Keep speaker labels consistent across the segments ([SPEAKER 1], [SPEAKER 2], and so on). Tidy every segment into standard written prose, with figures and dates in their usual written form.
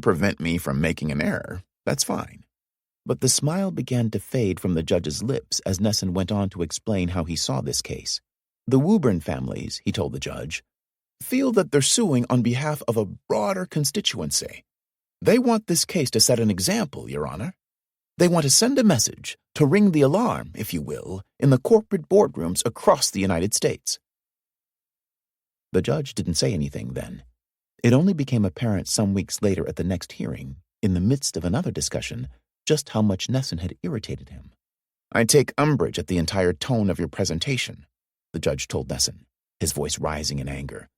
[SPEAKER 1] prevent me from making an error, that's fine." But the smile began to fade from the judge's lips as Nesson went on to explain how he saw this case. "The Woburn families," he told the judge, "feel that they're suing on behalf of a broader constituency. They want this case to set an example, Your Honor. They want to send a message, to ring the alarm, if you will, in the corporate boardrooms across the United States." The judge didn't say anything then. It only became apparent some weeks later at the next hearing, in the midst of another discussion, just how much Nesson had irritated him. "I take umbrage at the entire tone of your presentation," the judge told Nesson, his voice rising in anger.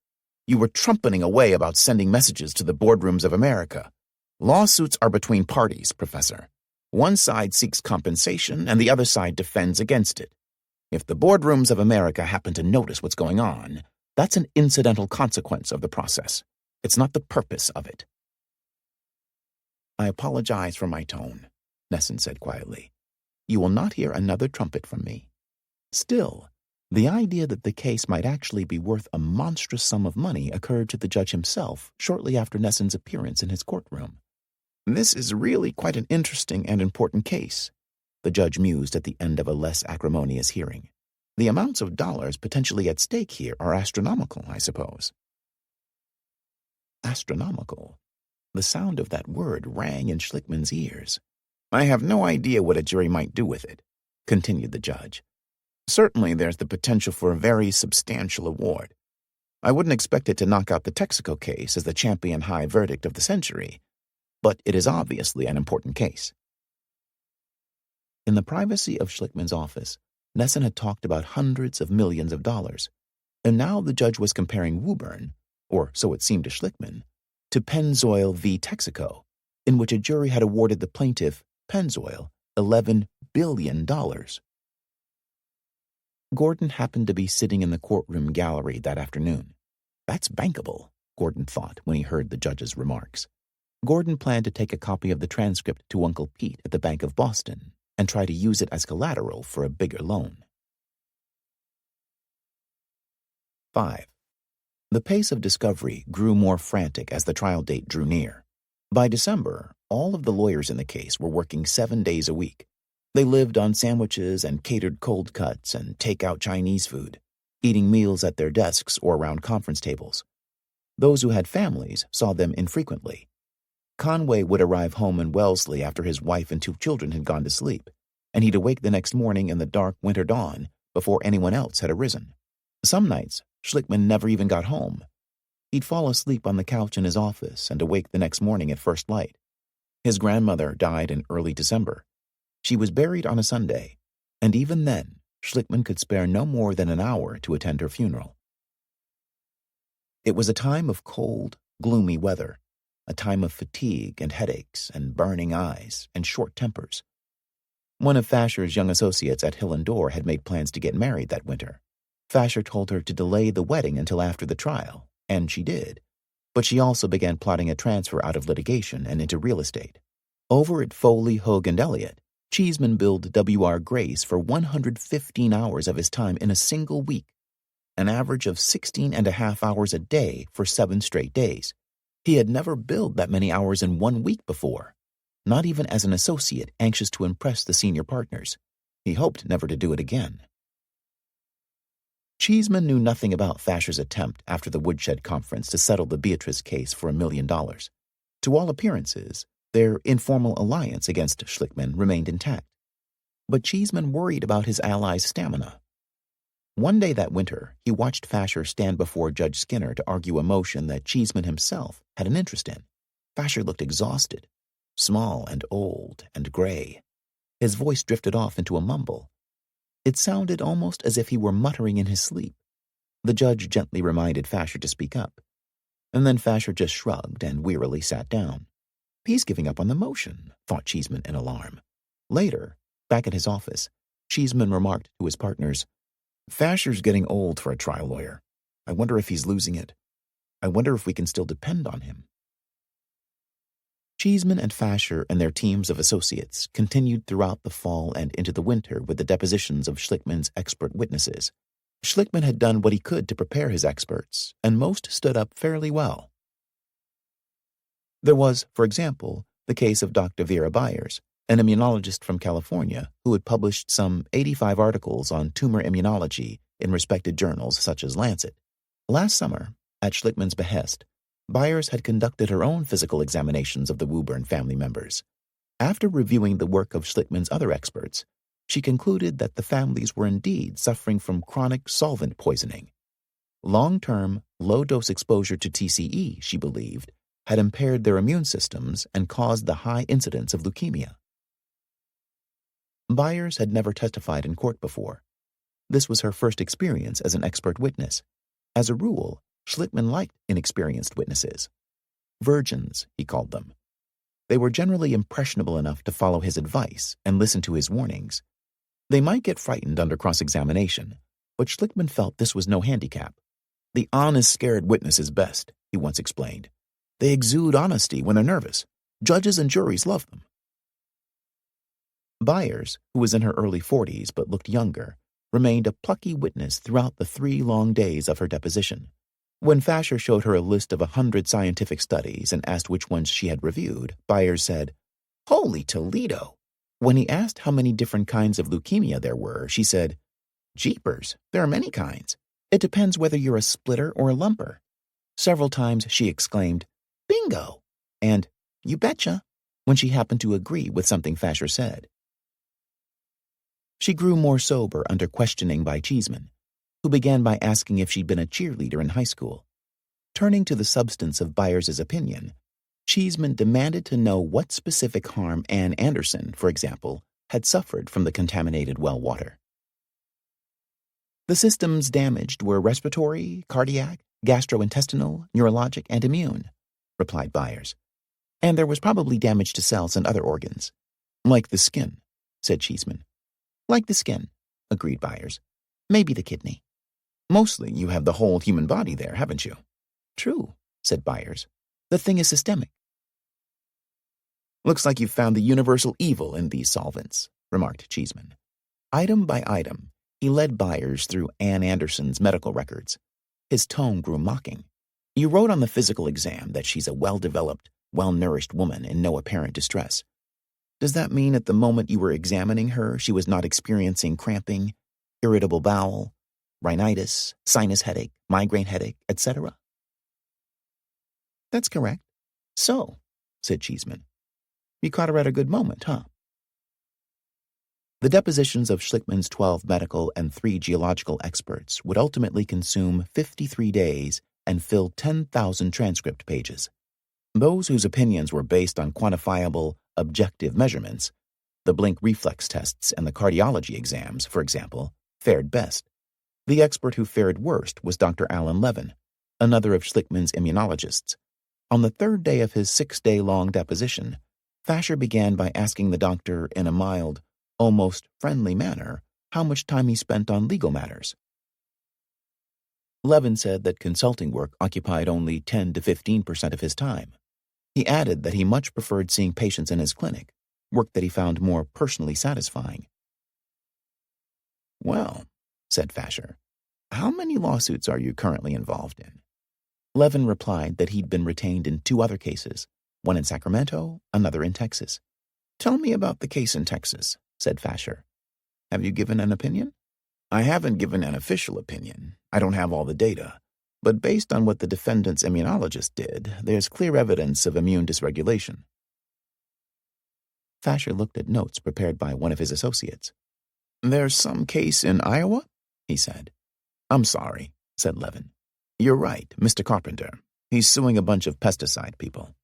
[SPEAKER 1] "You were trumpeting away about sending messages to the boardrooms of America. Lawsuits are between parties, Professor. One side seeks compensation and the other side defends against it. If the boardrooms of America happen to notice what's going on, that's an incidental consequence of the process. It's not the purpose of it." "I apologize for my tone," Nesson said quietly. "You will not hear another trumpet from me." Still, the idea that the case might actually be worth a monstrous sum of money occurred to the judge himself shortly after Nesson's appearance in his courtroom. "This is really quite an interesting and important case," the judge mused at the end of a less acrimonious hearing. "The amounts of dollars potentially at stake here are astronomical, I suppose." Astronomical. The sound of that word rang in Schlickman's ears. "I have no idea what a jury might do with it," continued the judge. "Certainly there's the potential for a very substantial award. I wouldn't expect it to knock out the Texaco case as the champion high verdict of the century, but it is obviously an important case." In the privacy of Schlickman's office, Nesson had talked about hundreds of millions of dollars, and now the judge was comparing Woburn, or so it seemed to Schlickman, to Pennzoil v. Texaco, in which a jury had awarded the plaintiff, Pennzoil, $11 billion. Gordon happened to be sitting in the courtroom gallery that afternoon. That's bankable, Gordon thought when he heard the judge's remarks. Gordon planned to take a copy of the transcript to Uncle Pete at the Bank of Boston and try to use it as collateral for a bigger loan. 5. The pace of discovery grew more frantic as the trial date drew near. By December, all of the lawyers in the case were working 7 days a week. They lived on sandwiches and catered cold cuts and take-out Chinese food, eating meals at their desks or around conference tables. Those who had families saw them infrequently. Conway would arrive home in Wellesley after his wife and 2 children had gone to sleep, and he'd awake the next morning in the dark winter dawn before anyone else had arisen. Some nights, Schlickman never even got home. He'd fall asleep on the couch in his office and awake the next morning at first light. His grandmother died in early December. She was buried on a Sunday, and even then, Schlickman could spare no more than an hour to attend her funeral. It was a time of cold, gloomy weather, a time of fatigue and headaches and burning eyes and short tempers. One of Fasher's young associates at Hill and Dorr had made plans to get married that winter. Fasher told her to delay the wedding until after the trial, and she did. But she also began plotting a transfer out of litigation and into real estate. Over at Foley, Hoag, and Elliott, Cheeseman billed W.R. Grace for 115 hours of his time in a single week, an average of 16.5 hours a day for 7 straight days. He had never billed that many hours in 1 week before, not even as an associate anxious to impress the senior partners. He hoped never to do it again. Cheeseman knew nothing about Fasher's attempt after the Woodshed Conference to settle the Beatrice case for $1 million. To all appearances, their informal alliance against Schlickman remained intact. But Cheeseman worried about his ally's stamina. One day that winter, he watched Fasher stand before Judge Skinner to argue a motion that Cheeseman himself had an interest in. Fasher looked exhausted, small and old and gray. His voice drifted off into a mumble. It sounded almost as if he were muttering in his sleep. The judge gently reminded Fasher to speak up, and then Fasher just shrugged and wearily sat down. He's giving up on the motion, thought Cheeseman in alarm. Later, back at his office, Cheeseman remarked to his partners, "Fasher's getting old for a trial lawyer. I wonder if he's losing it. I wonder if we can still depend on him." Cheeseman and Fasher and their teams of associates continued throughout the fall and into the winter with the depositions of Schlickman's expert witnesses. Schlickman had done what he could to prepare his experts, and most stood up fairly well. There was, for example, the case of Dr. Vera Byers, an immunologist from California who had published some 85 articles on tumor immunology in respected journals such as Lancet. Last summer, at Schlickman's behest, Byers had conducted her own physical examinations of the Woburn family members. After reviewing the work of Schlickman's other experts, she concluded that the families were indeed suffering from chronic solvent poisoning. Long-term, low-dose exposure to TCE, she believed, had impaired their immune systems and caused the high incidence of leukemia. Byers had never testified in court before. This was her first experience as an expert witness. As a rule, Schlickman liked inexperienced witnesses. Virgins, he called them. They were generally impressionable enough to follow his advice and listen to his warnings. They might get frightened under cross-examination, but Schlickman felt this was no handicap. The honest, scared witness is best, he once explained. They exude honesty when they're nervous. Judges and juries love them. Byers, who was in her early 40s but looked younger, remained a plucky witness throughout the 3 long days of her deposition. When Fasher showed her a list of 100 scientific studies and asked which ones she had reviewed, Byers said, "Holy Toledo!" When he asked how many different kinds of leukemia there were, she said, "Jeepers, there are many kinds. It depends whether you're a splitter or a lumper." Several times she exclaimed, "Bingo!" and "You betcha," when she happened to agree with something Fasher said. She grew more sober under questioning by Cheeseman, who began by asking if she'd been a cheerleader in high school. Turning to the substance of Byers' opinion, Cheeseman demanded to know what specific harm Ann Anderson, for example, had suffered from the contaminated well water. The systems damaged were respiratory, cardiac, gastrointestinal, neurologic, and immune, replied Byers. And there was probably damage to cells and other organs. Like the skin, said Cheeseman. Like the skin, agreed Byers. Maybe the kidney. Mostly you have the whole human body there, haven't you? True, said Byers. The thing is systemic. Looks like you've found the universal evil in these solvents, remarked Cheeseman. Item by item, he led Byers through Ann Anderson's medical records. His tone grew mocking. You wrote on the physical exam that she's a well-developed, well-nourished woman in no apparent distress. Does that mean at the moment you were examining her, she was not experiencing cramping, irritable bowel, rhinitis, sinus headache, migraine headache, etc.? That's correct. So, said Cheeseman, you caught her at a good moment, huh? The depositions of Schlickman's 12 medical and 3 geological experts would ultimately consume 53 days and fill 10,000 transcript pages. Those whose opinions were based on quantifiable, objective measurements, the blink reflex tests and the cardiology exams, for example, fared best. The expert who fared worst was Dr. Alan Levin, another of Schlickman's immunologists. On the 3rd day of his 6-day-long deposition, Fasher began by asking the doctor in a mild, almost friendly manner how much time he spent on legal matters. Levin said that consulting work occupied only 10 to 15% of his time. He added that he much preferred seeing patients in his clinic, work that he found more personally satisfying. Well, said Fasher, how many lawsuits are you currently involved in? Levin replied that he'd been retained in 2 other cases, one in Sacramento, another in Texas. Tell me about the case in Texas, said Fasher. Have you given an opinion? I haven't given an official opinion. I don't have all the data. But based on what the defendant's immunologist did, there's clear evidence of immune dysregulation. Fasher looked at notes prepared by one of his associates. There's some case in Iowa? He said. I'm sorry, said Levin. You're right, Mr. Carpenter. He's suing a bunch of pesticide people.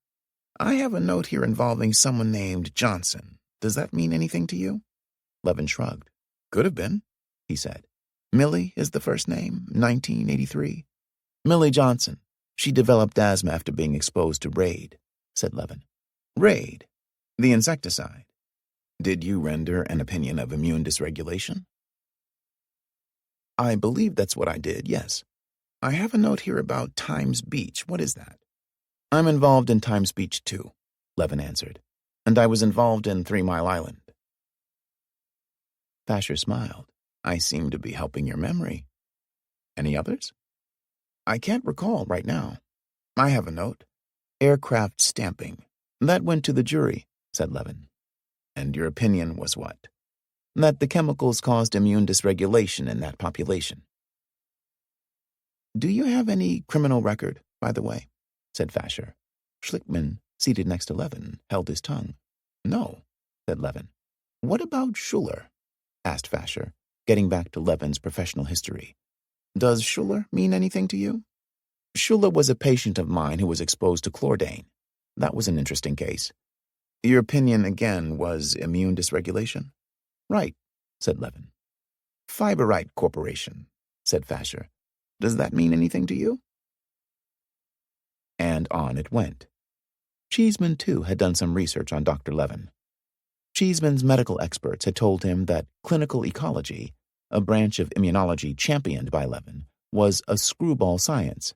[SPEAKER 1] I have a note here involving someone named Johnson. Does that mean anything to you? Levin shrugged. Could have been, he said. Millie is the first name, 1983. Millie Johnson. She developed asthma after being exposed to Raid, said Levin. Raid, the insecticide. Did you render an opinion of immune dysregulation? I believe that's what I did, yes. I have a note here about Times Beach. What is that? I'm involved in Times Beach, too, Levin answered. And I was involved in 3 Mile Island. Fasher smiled. I seem to be helping your memory. Any others? I can't recall right now. I have a note. Aircraft stamping. That went to the jury, said Levin. And your opinion was what? That the chemicals caused immune dysregulation in that population. Do you have any criminal record, by the way? Said Fasher. Schlickman, seated next to Levin, held his tongue. No, said Levin. What about Schuller? Asked Fasher, getting back to Levin's professional history. Does Schuller mean anything to you? Schuller was a patient of mine who was exposed to chlordane. That was an interesting case. Your opinion, again, was immune dysregulation? Right, said Levin. Fiberite Corporation, said Fasher. Does that mean anything to you? And on it went. Cheeseman, too, had done some research on Dr. Levin. Cheeseman's medical experts had told him that clinical ecology, a branch of immunology championed by Levin, was a screwball science.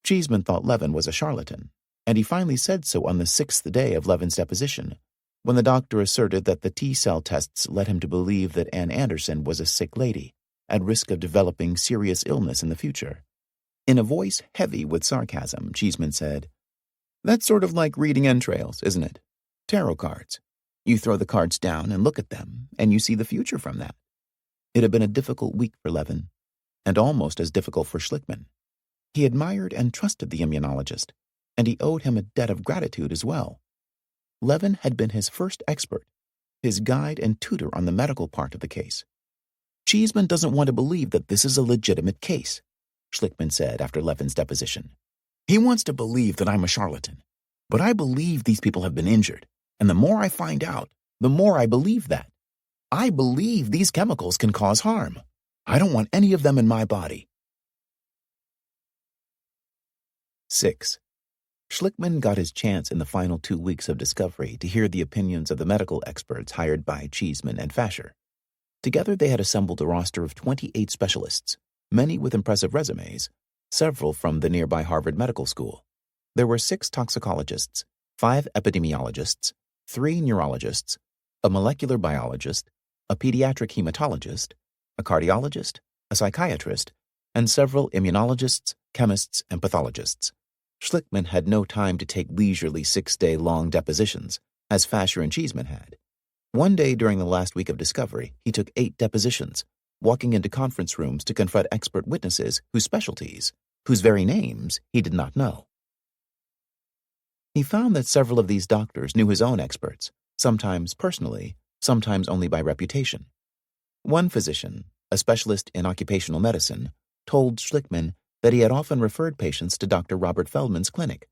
[SPEAKER 1] Cheeseman thought Levin was a charlatan, and he finally said so on the 6th day of Levin's deposition, when the doctor asserted that the T-cell tests led him to believe that Ann Anderson was a sick lady, at risk of developing serious illness in the future. In a voice heavy with sarcasm, Cheeseman said, That's sort of like reading entrails, isn't it? Tarot cards. You throw the cards down and look at them, and you see the future from that. It had been a difficult week for Levin, and almost as difficult for Schlickman. He admired and trusted the immunologist, and he owed him a debt of gratitude as well. Levin had been his first expert, his guide and tutor on the medical part of the case. Cheeseman doesn't want to believe that this is a legitimate case, Schlickman said after Levin's deposition. He wants to believe that I'm a charlatan, but I believe these people have been injured, and the more I find out, the more I believe that. I believe these chemicals can cause harm. I don't want any of them in my body. 6. Schlickman got his chance in the final 2 weeks of discovery to hear the opinions of the medical experts hired by Cheeseman and Fasher. Together they had assembled a roster of 28 specialists, many with impressive resumes, several from the nearby Harvard Medical School. There were 6 toxicologists, 5 epidemiologists, 3 neurologists, a molecular biologist, a pediatric hematologist, a cardiologist, a psychiatrist, and several immunologists, chemists, and pathologists. Schlickman had no time to take leisurely 6-day-long depositions, as Fasher and Cheeseman had. One day during the last week of discovery, he took 8 depositions, walking into conference rooms to confront expert witnesses whose specialties, whose very names, he did not know. He found that several of these doctors knew his own experts, sometimes personally, sometimes only by reputation. One physician, a specialist in occupational medicine, told Schlickman that he had often referred patients to Dr. Robert Feldman's clinic.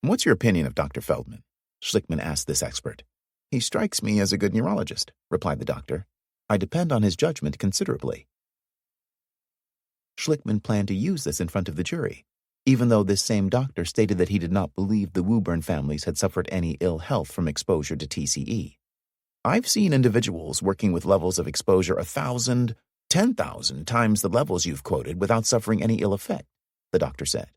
[SPEAKER 1] What's your opinion of Dr. Feldman? Schlickman asked this expert. He strikes me as a good neurologist, replied the doctor. I depend on his judgment considerably. Schlickman planned to use this in front of the jury, even though this same doctor stated that he did not believe the Woburn families had suffered any ill health from exposure to TCE. I've seen individuals working with levels of exposure 1,000, 10,000 times the levels you've quoted without suffering any ill effect, the doctor said.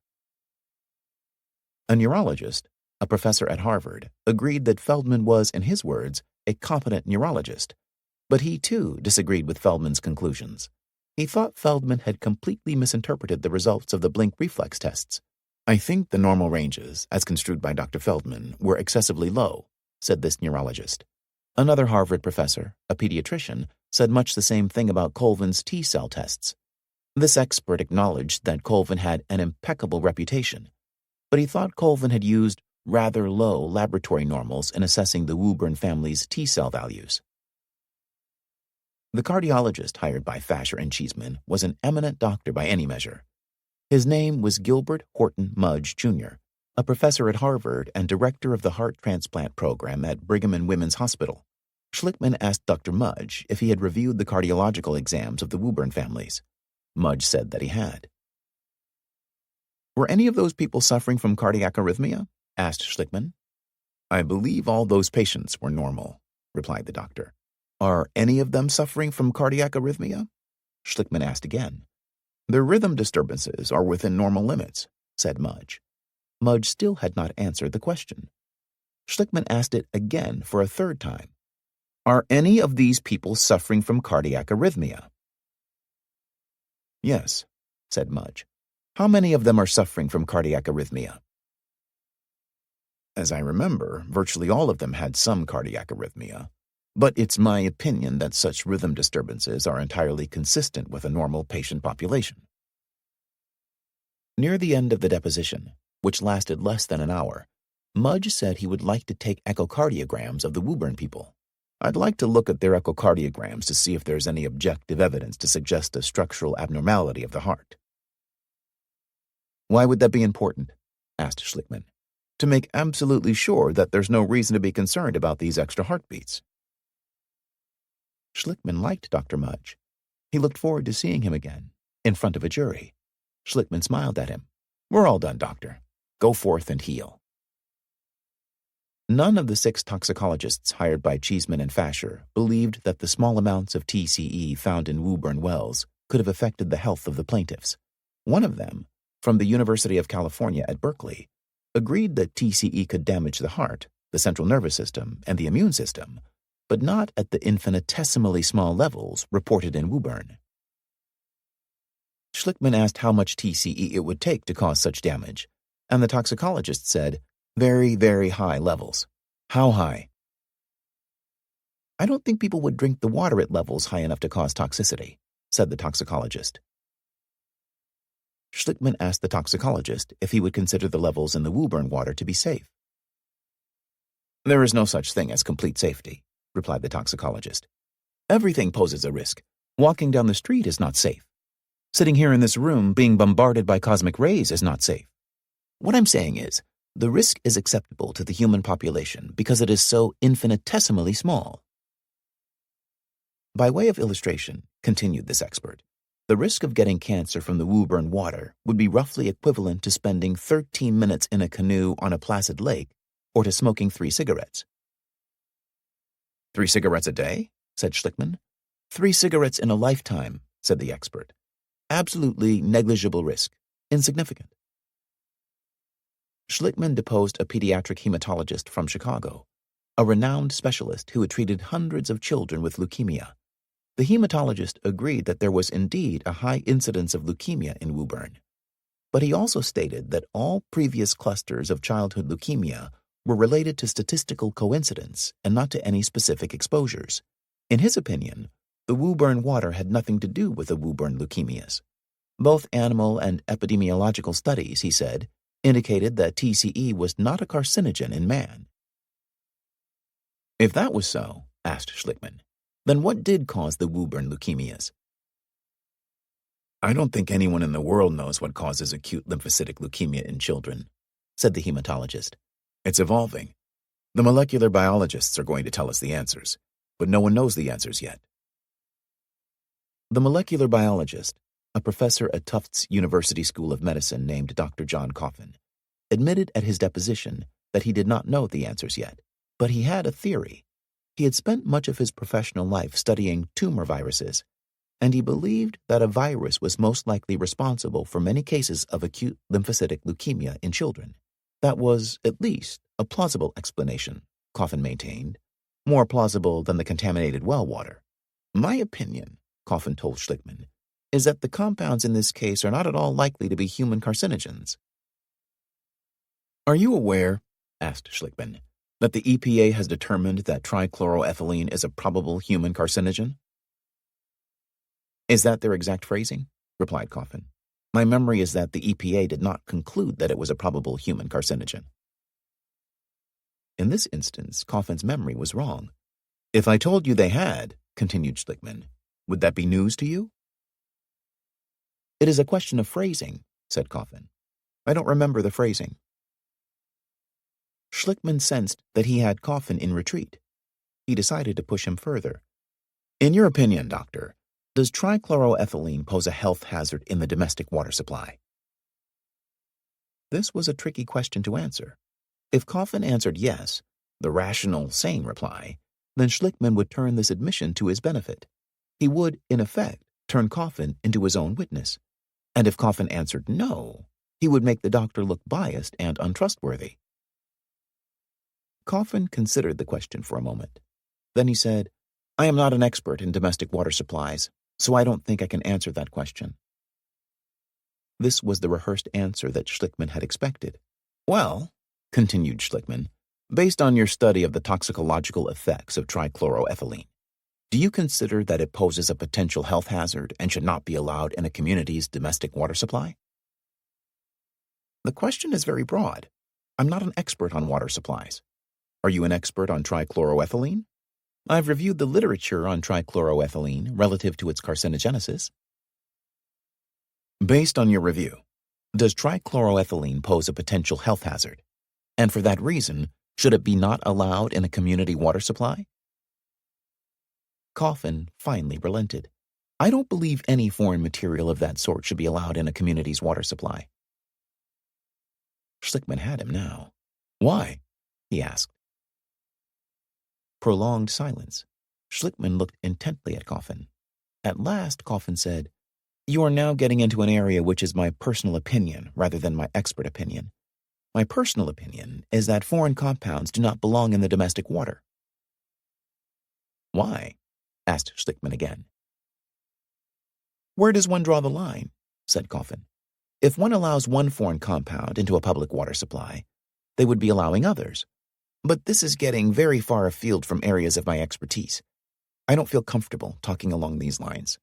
[SPEAKER 1] A neurologist, a professor at Harvard, agreed that Feldman was, in his words, a competent neurologist, but he too disagreed with Feldman's conclusions. He thought Feldman had completely misinterpreted the results of the blink reflex tests. I think the normal ranges, as construed by Dr. Feldman, were excessively low, said this neurologist. Another Harvard professor, a pediatrician, said much the same thing about Colvin's T-cell tests. This expert acknowledged that Colvin had an impeccable reputation, but he thought Colvin had used rather low laboratory normals in assessing the Woburn family's T-cell values. The cardiologist hired by Fasher and Cheeseman was an eminent doctor by any measure. His name was Gilbert Horton Mudge, Jr., a professor at Harvard and director of the heart transplant program at Brigham and Women's Hospital. Schlickman asked Dr. Mudge if he had reviewed the cardiological exams of the Woburn families. Mudge said that he had. Were any of those people suffering from cardiac arrhythmia? Asked Schlickman. I believe all those patients were normal, replied the doctor. Are any of them suffering from cardiac arrhythmia? Schlickman asked again. Their rhythm disturbances are within normal limits, said Mudge. Mudge still had not answered the question. Schlickman asked it again for a third time. Are any of these people suffering from cardiac arrhythmia? Yes, said Mudge. How many of them are suffering from cardiac arrhythmia? As I remember, virtually all of them had some cardiac arrhythmia, but it's my opinion that such rhythm disturbances are entirely consistent with a normal patient population. Near the end of the deposition, which lasted less than an hour, Mudge said he would like to take echocardiograms of the Woburn people. I'd like to look at their echocardiograms to see if there's any objective evidence to suggest a structural abnormality of the heart. Why would that be important? Asked Schlickman. To make absolutely sure that there's no reason to be concerned about these extra heartbeats. Schlickman liked Dr. Mudge. He looked forward to seeing him again, in front of a jury. Schlickman smiled at him. We're all done, doctor. Go forth and heal. None of the 6 toxicologists hired by Cheeseman and Fasher believed that the small amounts of TCE found in Woburn wells could have affected the health of the plaintiffs. One of them, from the University of California at Berkeley, agreed that TCE could damage the heart, the central nervous system, and the immune system, but not at the infinitesimally small levels reported in Woburn. Schlickman asked how much TCE it would take to cause such damage, and the toxicologist said, very, very high levels. How high? I don't think people would drink the water at levels high enough to cause toxicity, said the toxicologist. Schlickman asked the toxicologist if he would consider the levels in the Woburn water to be safe. There is no such thing as complete safety, replied the toxicologist. Everything poses a risk. Walking down the street is not safe. Sitting here in this room being bombarded by cosmic rays is not safe. What I'm saying is, the risk is acceptable to the human population because it is so infinitesimally small. By way of illustration, continued this expert, the risk of getting cancer from the Woburn water would be roughly equivalent to spending 13 minutes in a canoe on a placid lake or to smoking 3 cigarettes. 3 cigarettes a day? Said Schlickman. 3 cigarettes in a lifetime, said the expert. Absolutely negligible risk. Insignificant. Schlickman deposed a pediatric hematologist from Chicago, a renowned specialist who had treated hundreds of children with leukemia. The hematologist agreed that there was indeed a high incidence of leukemia in Woburn, but he also stated that all previous clusters of childhood leukemia were related to statistical coincidence and not to any specific exposures. In his opinion, the Woburn water had nothing to do with the Woburn leukemias. Both animal and epidemiological studies, he said, indicated that TCE was not a carcinogen in man. If that was so, asked Schlickman, then what did cause the Woburn leukemias? I don't think anyone in the world knows what causes acute lymphocytic leukemia in children, said the hematologist. It's evolving. The molecular biologists are going to tell us the answers, but no one knows the answers yet. The molecular biologist, a professor at Tufts University School of Medicine named Dr. John Coffin, admitted at his deposition that he did not know the answers yet, but he had a theory. He had spent much of his professional life studying tumor viruses, and he believed that a virus was most likely responsible for many cases of acute lymphocytic leukemia in children. That was, at least, a plausible explanation, Coffin maintained, more plausible than the contaminated well water. My opinion, Coffin told Schlickman, is that the compounds in this case are not at all likely to be human carcinogens. Are you aware, asked Schlickman, that the EPA has determined that trichloroethylene is a probable human carcinogen? Is that their exact phrasing? Replied Coffin. My memory is that the EPA did not conclude that it was a probable human carcinogen. In this instance, Coffin's memory was wrong. If I told you they had, continued Schlickman, would that be news to you? It is a question of phrasing, said Coffin. I don't remember the phrasing. Schlickman sensed that he had Coffin in retreat. He decided to push him further. In your opinion, doctor, does trichloroethylene pose a health hazard in the domestic water supply? This was a tricky question to answer. If Coffin answered yes, the rational, sane reply, then Schlickman would turn this admission to his benefit. He would, in effect, turn Coffin into his own witness. And if Coffin answered no, he would make the doctor look biased and untrustworthy. Coffin considered the question for a moment. Then he said, I am not an expert in domestic water supplies, so I don't think I can answer that question. This was the rehearsed answer that Schlickman had expected. Well, continued Schlickman, Based on your study of the toxicological effects of trichloroethylene, do you consider that it poses a potential health hazard and should not be allowed in a community's domestic water supply? The question is very broad. I'm not an expert on water supplies. Are you an expert on trichloroethylene? I've reviewed the literature on trichloroethylene relative to its carcinogenesis. Based on your review, does trichloroethylene pose a potential health hazard? And for that reason, should it be not allowed in a community water supply? Coffin finally relented. I don't believe any foreign material of that sort should be allowed in a community's water supply. Schlickman had him now. Why? He asked. Prolonged silence. Schlickman looked intently at Coffin. At last, Coffin said, "You are now getting into an area which is my personal opinion rather than my expert opinion. My personal opinion is that foreign compounds do not belong in the domestic water." "Why?" asked Schlickman again. "Where does one draw the line?" said Coffin. "If one allows one foreign compound into a public water supply, they would be allowing others. But this is getting very far afield from areas of my expertise. I don't feel comfortable talking along these lines."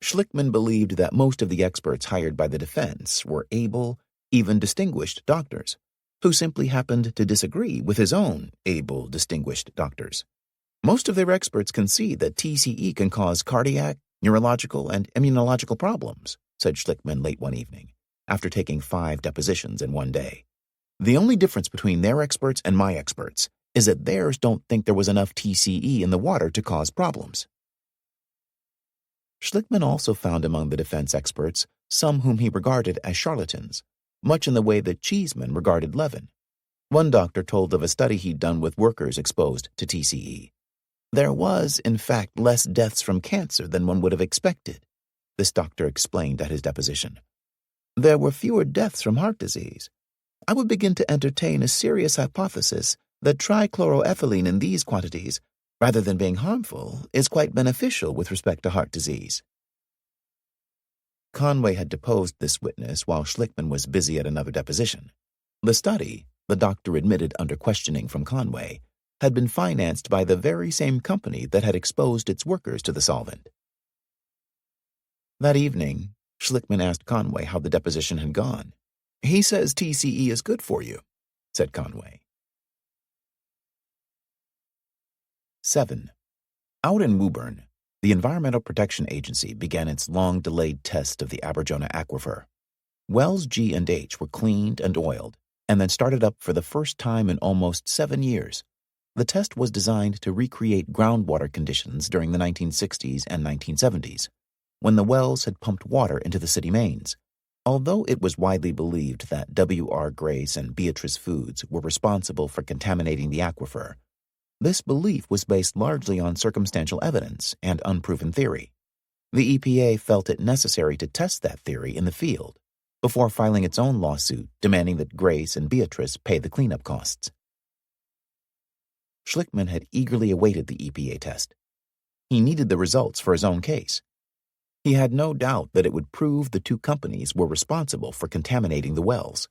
[SPEAKER 1] Schlickman believed that most of the experts hired by the defense were able, even distinguished doctors, who simply happened to disagree with his own able, distinguished doctors. Most of their experts concede that TCE can cause cardiac, neurological, and immunological problems, said Schlickman late one evening, after taking 5 depositions in one day. The only difference between their experts and my experts is that theirs don't think there was enough TCE in the water to cause problems. Schlickman also found among the defense experts some whom he regarded as charlatans, much in the way that Cheeseman regarded Levin. One doctor told of a study he'd done with workers exposed to TCE. There was, in fact, less deaths from cancer than one would have expected, this doctor explained at his deposition. There were fewer deaths from heart disease. I would begin to entertain a serious hypothesis that trichloroethylene in these quantities, rather than being harmful, is quite beneficial with respect to heart disease. Conway had deposed this witness while Schlickman was busy at another deposition. The study, the doctor admitted under questioning from Conway, had been financed by the very same company that had exposed its workers to the solvent. That evening, Schlickman asked Conway how the deposition had gone. "He says TCE is good for you," said Conway. 7. Out in Woburn, the Environmental Protection Agency began its long-delayed test of the Aberjona Aquifer. Wells G and H were cleaned and oiled, and then started up for the first time in almost 7 years. The test was designed to recreate groundwater conditions during the 1960s and 1970s, when the wells had pumped water into the city mains. Although it was widely believed that W.R. Grace and Beatrice Foods were responsible for contaminating the aquifer, this belief was based largely on circumstantial evidence and unproven theory. The EPA felt it necessary to test that theory in the field before filing its own lawsuit demanding that Grace and Beatrice pay the cleanup costs. Schlickman had eagerly awaited the EPA test. He needed the results for his own case. He had no doubt that it would prove the two companies were responsible for contaminating the wells.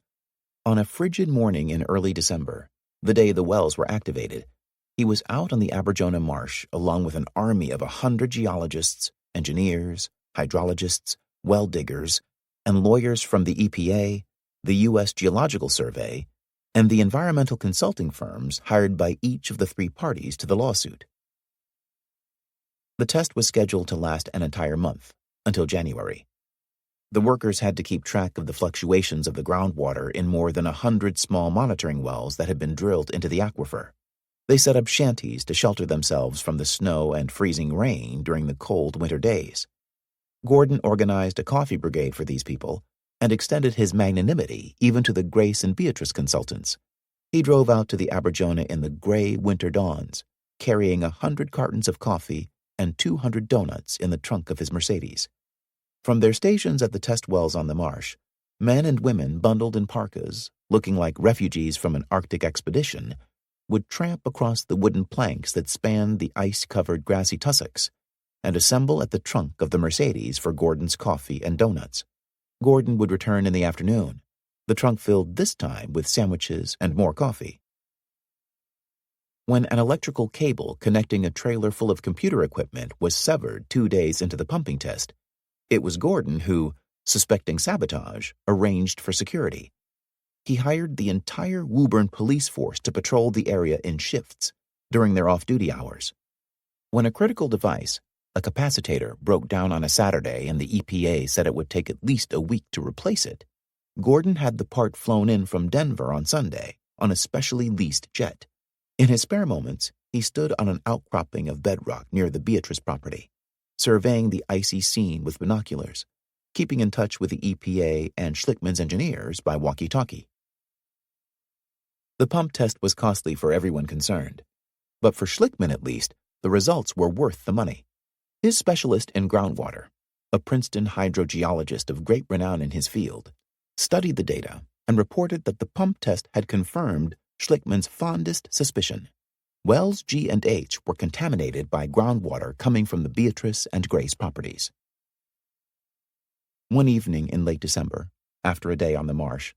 [SPEAKER 1] On a frigid morning in early December, the day the wells were activated, he was out on the Aberjona Marsh along with an army of 100 geologists, engineers, hydrologists, well diggers, and lawyers from the EPA, the U.S. Geological Survey, and the environmental consulting firms hired by each of the 3 parties to the lawsuit. The test was scheduled to last an entire month, until January. The workers had to keep track of the fluctuations of the groundwater in more than 100 small monitoring wells that had been drilled into the aquifer. They set up shanties to shelter themselves from the snow and freezing rain during the cold winter days. Gordon organized a coffee brigade for these people and extended his magnanimity even to the Grace and Beatrice consultants. He drove out to the Aberjona in the gray winter dawns, carrying 100 cartons of coffee and 200 donuts in the trunk of his Mercedes. From their stations at the test wells on the marsh, men and women bundled in parkas, looking like refugees from an Arctic expedition, would tramp across the wooden planks that spanned the ice-covered grassy tussocks and assemble at the trunk of the Mercedes for Gordon's coffee and donuts. Gordon would return in the afternoon, the trunk filled this time with sandwiches and more coffee. When an electrical cable connecting a trailer full of computer equipment was severed 2 days into the pumping test, it was Gordon who, suspecting sabotage, arranged for security. He hired the entire Woburn police force to patrol the area in shifts during their off-duty hours. When a critical device, a capacitator, broke down on a Saturday and the EPA said it would take at least a week to replace it, Gordon had the part flown in from Denver on Sunday on a specially leased jet. In his spare moments, he stood on an outcropping of bedrock near the Beatrice property, surveying the icy scene with binoculars, keeping in touch with the EPA and Schlickman's engineers by walkie-talkie. The pump test was costly for everyone concerned, but for Schlickman at least, the results were worth the money. His specialist in groundwater, a Princeton hydrogeologist of great renown in his field, studied the data and reported that the pump test had confirmed Schlickman's fondest suspicion. Wells G and H were contaminated by groundwater coming from the Beatrice and Grace properties. One evening in late December, after a day on the marsh,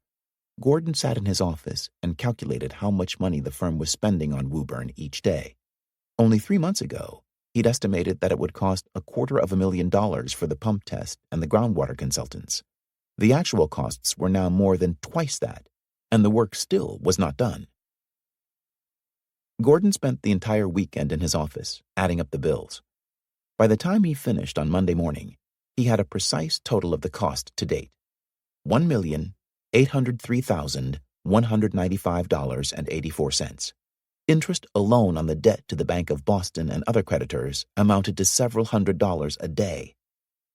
[SPEAKER 1] Gordon sat in his office and calculated how much money the firm was spending on Woburn each day. Only 3 months ago, he'd estimated that it would cost $250,000 for the pump test and the groundwater consultants. The actual costs were now more than twice that, and the work still was not done. Gordon spent the entire weekend in his office, adding up the bills. By the time he finished on Monday morning, he had a precise total of the cost to date: $1,803,195.84. Interest alone on the debt to the Bank of Boston and other creditors amounted to several $100s a day.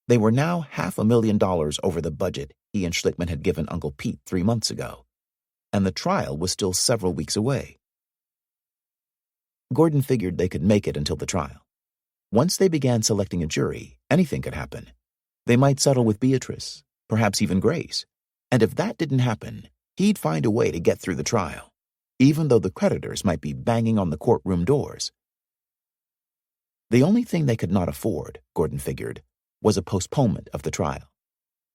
[SPEAKER 1] They were now $500,000 over the budget he and Schlickman had given Uncle Pete 3 months ago, and the trial was still several weeks away. Gordon figured they could make it until the trial. Once they began selecting a jury, anything could happen. They might settle with Beatrice, perhaps even Grace, and if that didn't happen, he'd find a way to get through the trial, even though the creditors might be banging on the courtroom doors. The only thing they could not afford, Gordon figured, was a postponement of the trial.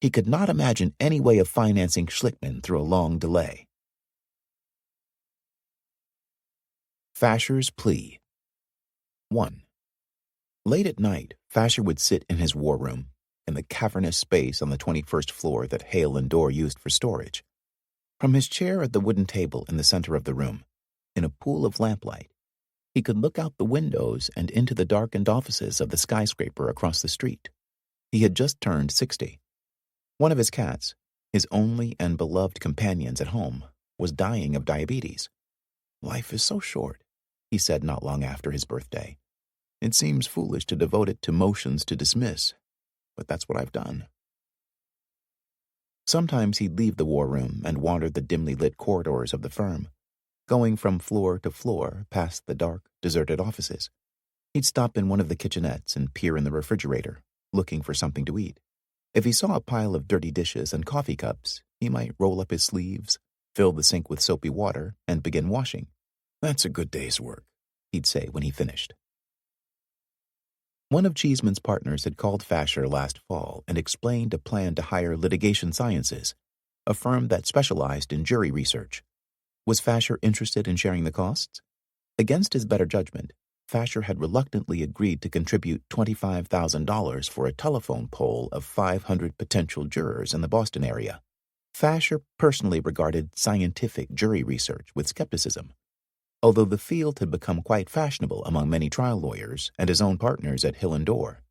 [SPEAKER 1] He could not imagine any way of financing Schlickman through a long delay. Fasher's plea. 1. Late at night, Fasher would sit in his war room, in the cavernous space on the 21st floor that Hale and Dorr used for storage. From his chair at the wooden table in the center of the room, in a pool of lamplight, he could look out the windows and into the darkened offices of the skyscraper across the street. He had just turned 60. One of his cats, his only and beloved companions at home, was dying of diabetes. "Life is so short," he said not long after his birthday. "It seems foolish to devote it to motions to dismiss, but that's what I've done." Sometimes he'd leave the war room and wander the dimly lit corridors of the firm, going from floor to floor past the dark, deserted offices. He'd stop in one of the kitchenettes and peer in the refrigerator, looking for something to eat. If he saw a pile of dirty dishes and coffee cups, he might roll up his sleeves, fill the sink with soapy water, and begin washing. "That's a good day's work," he'd say when he finished. One of Cheeseman's partners had called Fasher last fall and explained a plan to hire Litigation Sciences, a firm that specialized in jury research. Was Fasher interested in sharing the costs? Against his better judgment, Fasher had reluctantly agreed to contribute $25,000 for a telephone poll of 500 potential jurors in the Boston area. Fasher personally regarded scientific jury research with skepticism, although the field had become quite fashionable among many trial lawyers and his own partners at Hill and Dorr.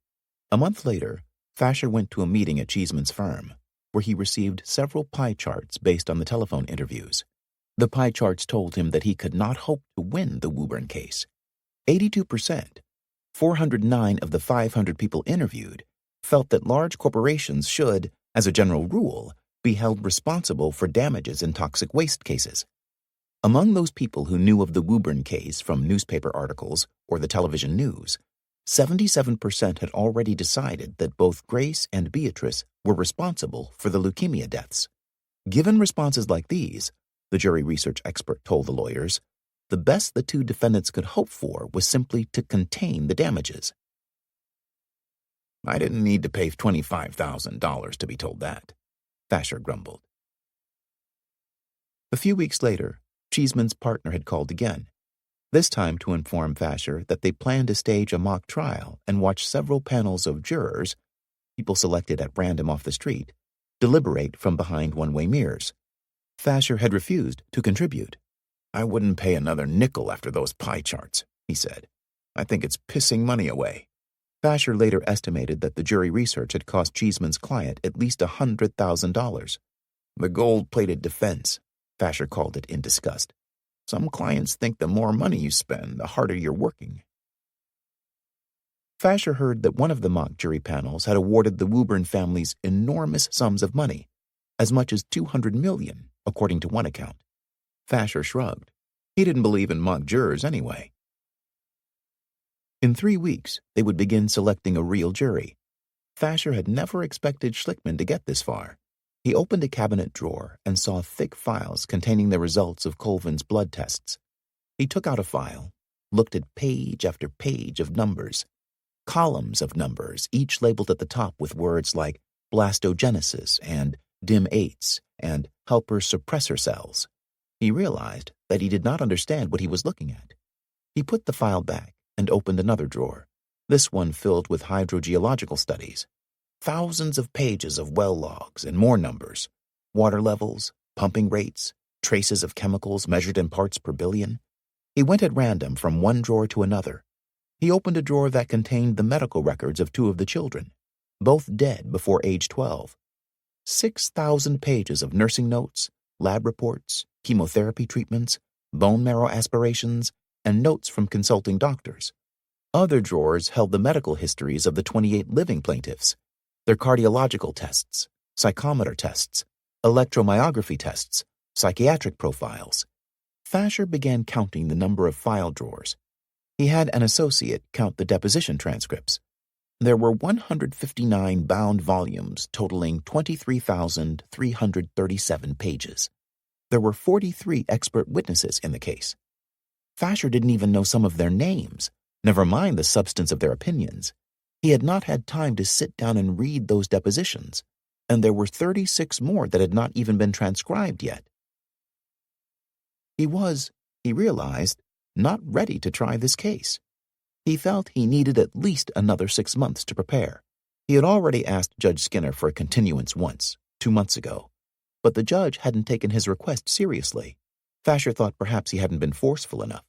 [SPEAKER 1] A month later, Fasher went to a meeting at Cheeseman's firm, where he received several pie charts based on the telephone interviews. The pie charts told him that he could not hope to win the Woburn case. 82%, 409 of the 500 people interviewed, felt that large corporations should, as a general rule, be held responsible for damages in toxic waste cases. Among those people who knew of the Woburn case from newspaper articles or the television news, 77% had already decided that both Grace and Beatrice were responsible for the leukemia deaths. Given responses like these, the jury research expert told the lawyers, the best the two defendants could hope for was simply to contain the damages. "I didn't need to pay $25,000 to be told that," Fasher grumbled. A few weeks later, Cheeseman's partner had called again, this time to inform Fasher that they planned to stage a mock trial and watch several panels of jurors, people selected at random off the street, deliberate from behind one-way mirrors. Fasher had refused to contribute. "I wouldn't pay another nickel after those pie charts," he said. "I think it's pissing money away." Fasher later estimated that the jury research had cost Cheeseman's client at least $100,000. "The gold-plated defense," Fasher called it in disgust. "Some clients think the more money you spend, the harder you're working." Fasher heard that one of the mock jury panels had awarded the Woburn families enormous sums of money, as much as $200 million, according to one account. Fasher shrugged. He didn't believe in mock jurors anyway. In 3 weeks, they would begin selecting a real jury. Fasher had never expected Schlickman to get this far. He opened a cabinet drawer and saw thick files containing the results of Colvin's blood tests. He took out a file, looked at page after page of numbers, columns of numbers, each labeled at the top with words like blastogenesis and dim-8s and helper suppressor cells. He realized that he did not understand what he was looking at. He put the file back and opened another drawer, this one filled with hydrogeological studies. Thousands of pages of well logs and more numbers, water levels, pumping rates, traces of chemicals measured in parts per billion. He went at random from one drawer to another. He opened a drawer that contained the medical records of 2 of the children, both dead before age 12. 6,000 pages of nursing notes, lab reports, chemotherapy treatments, bone marrow aspirations, and notes from consulting doctors. Other drawers held the medical histories of the 28 living plaintiffs, their cardiological tests, psychometer tests, electromyography tests, psychiatric profiles. Fasher began counting the number of file drawers. He had an associate count the deposition transcripts. There were 159 bound volumes totaling 23,337 pages. There were 43 expert witnesses in the case. Fasher didn't even know some of their names, never mind the substance of their opinions. He had not had time to sit down and read those depositions, and there were 36 more that had not even been transcribed yet. He realized, not ready to try this case. He felt he needed at least another 6 months to prepare. He had already asked Judge Skinner for a continuance once, 2 months ago, but the judge hadn't taken his request seriously. Fasher thought perhaps he hadn't been forceful enough.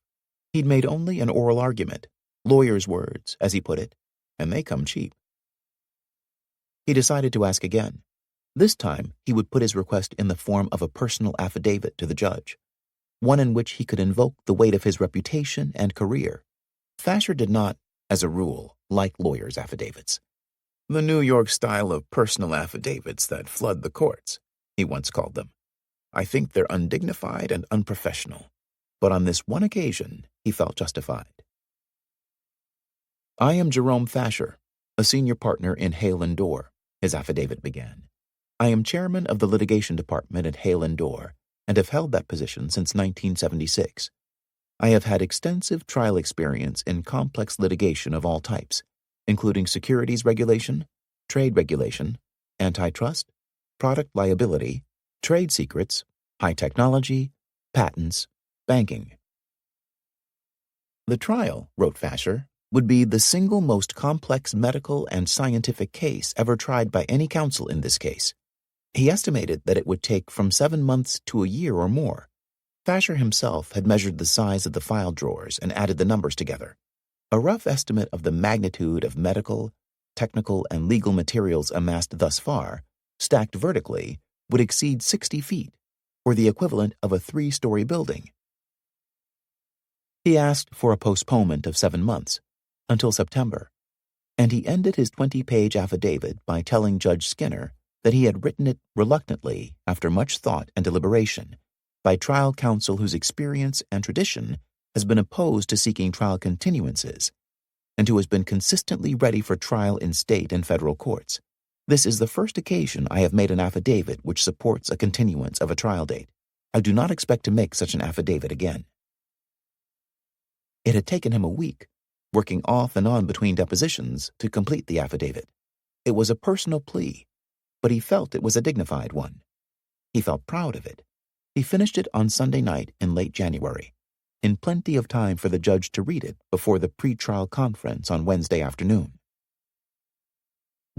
[SPEAKER 1] He'd made only an oral argument, lawyer's words, as he put it, and they come cheap. He decided to ask again. This time, he would put his request in the form of a personal affidavit to the judge, one in which he could invoke the weight of his reputation and career. Fasher did not, as a rule, like lawyers' affidavits. "The New York style of personal affidavits that flood the courts," he once called them. "I think they're undignified and unprofessional." But on this one occasion, he felt justified. "I am Jerome Fasher, a senior partner in Hale & Dorr," his affidavit began. "I am chairman of the litigation department at Hale & Dorr and have held that position since 1976. I have had extensive trial experience in complex litigation of all types, including securities regulation, trade regulation, antitrust, product liability, trade secrets, high technology, patents, banking." The trial, wrote Fasher, would be the single most complex medical and scientific case ever tried by any counsel in this case. He estimated that it would take from 7 months to a year or more. Fasher himself had measured the size of the file drawers and added the numbers together. A rough estimate of the magnitude of medical, technical, and legal materials amassed thus far, stacked vertically, would exceed 60 feet, or the equivalent of a 3-story building. He asked for a postponement of 7 months, until September, and he ended his 20-page affidavit by telling Judge Skinner that he had written it reluctantly after much thought and deliberation by trial counsel whose experience and tradition has been opposed to seeking trial continuances and who has been consistently ready for trial in state and federal courts. "This is the first occasion I have made an affidavit which supports a continuance of a trial date. I do not expect to make such an affidavit again." It had taken him a week, working off and on between depositions, to complete the affidavit. It was a personal plea, but he felt it was a dignified one. He felt proud of it. He finished it on Sunday night in late January, in plenty of time for the judge to read it before the pretrial conference on Wednesday afternoon.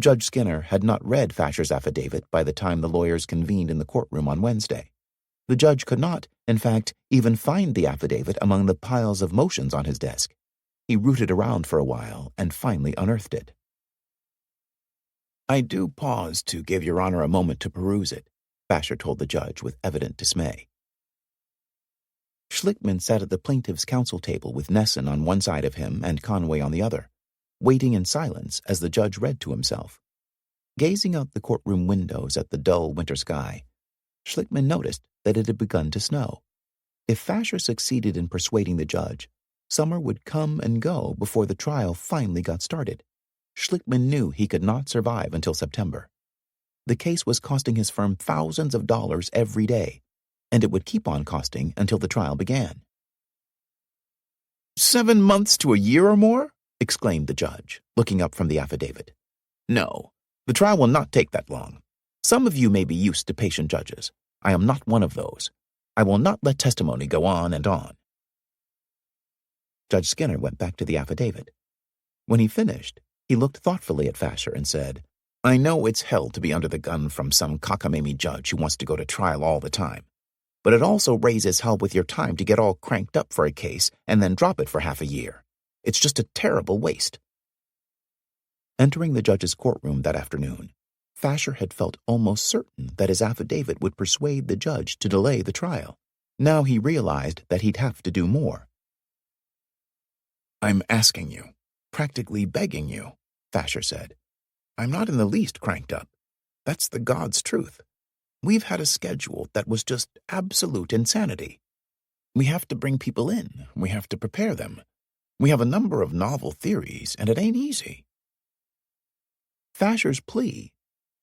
[SPEAKER 1] Judge Skinner had not read Fasher's affidavit by the time the lawyers convened in the courtroom on Wednesday. The judge could not, in fact, even find the affidavit among the piles of motions on his desk. He rooted around for a while and finally unearthed it. "I do pause to give Your Honor a moment to peruse it," Fasher told the judge with evident dismay. Schlickman sat at the plaintiff's counsel table with Nesson on one side of him and Conway on the other, waiting in silence as the judge read to himself. Gazing out the courtroom windows at the dull winter sky, Schlickman noticed that it had begun to snow. If Fasher succeeded in persuading the judge, summer would come and go before the trial finally got started. Schlickman knew he could not survive until September. The case was costing his firm thousands of dollars every day, and it would keep on costing until the trial began. 7 months to a year or more? Exclaimed the judge, looking up from the affidavit. No, the trial will not take that long. Some of you may be used to patient judges. I am not one of those. I will not let testimony go on and on. Judge Skinner went back to the affidavit. When he finished, he looked thoughtfully at Fasher and said, "I know it's hell to be under the gun from some cockamamie judge who wants to go to trial all the time, but it also raises hell with your time to get all cranked up for a case and then drop it for half a year. It's just a terrible waste." Entering the judge's courtroom that afternoon, Fasher had felt almost certain that his affidavit would persuade the judge to delay the trial. Now he realized that he'd have to do more. "I'm asking you, practically begging you," Fasher said. "I'm not in the least cranked up. That's the God's truth. We've had a schedule that was just absolute insanity. We have to bring people in. We have to prepare them. We have a number of novel theories, and it ain't easy." Fasher's plea,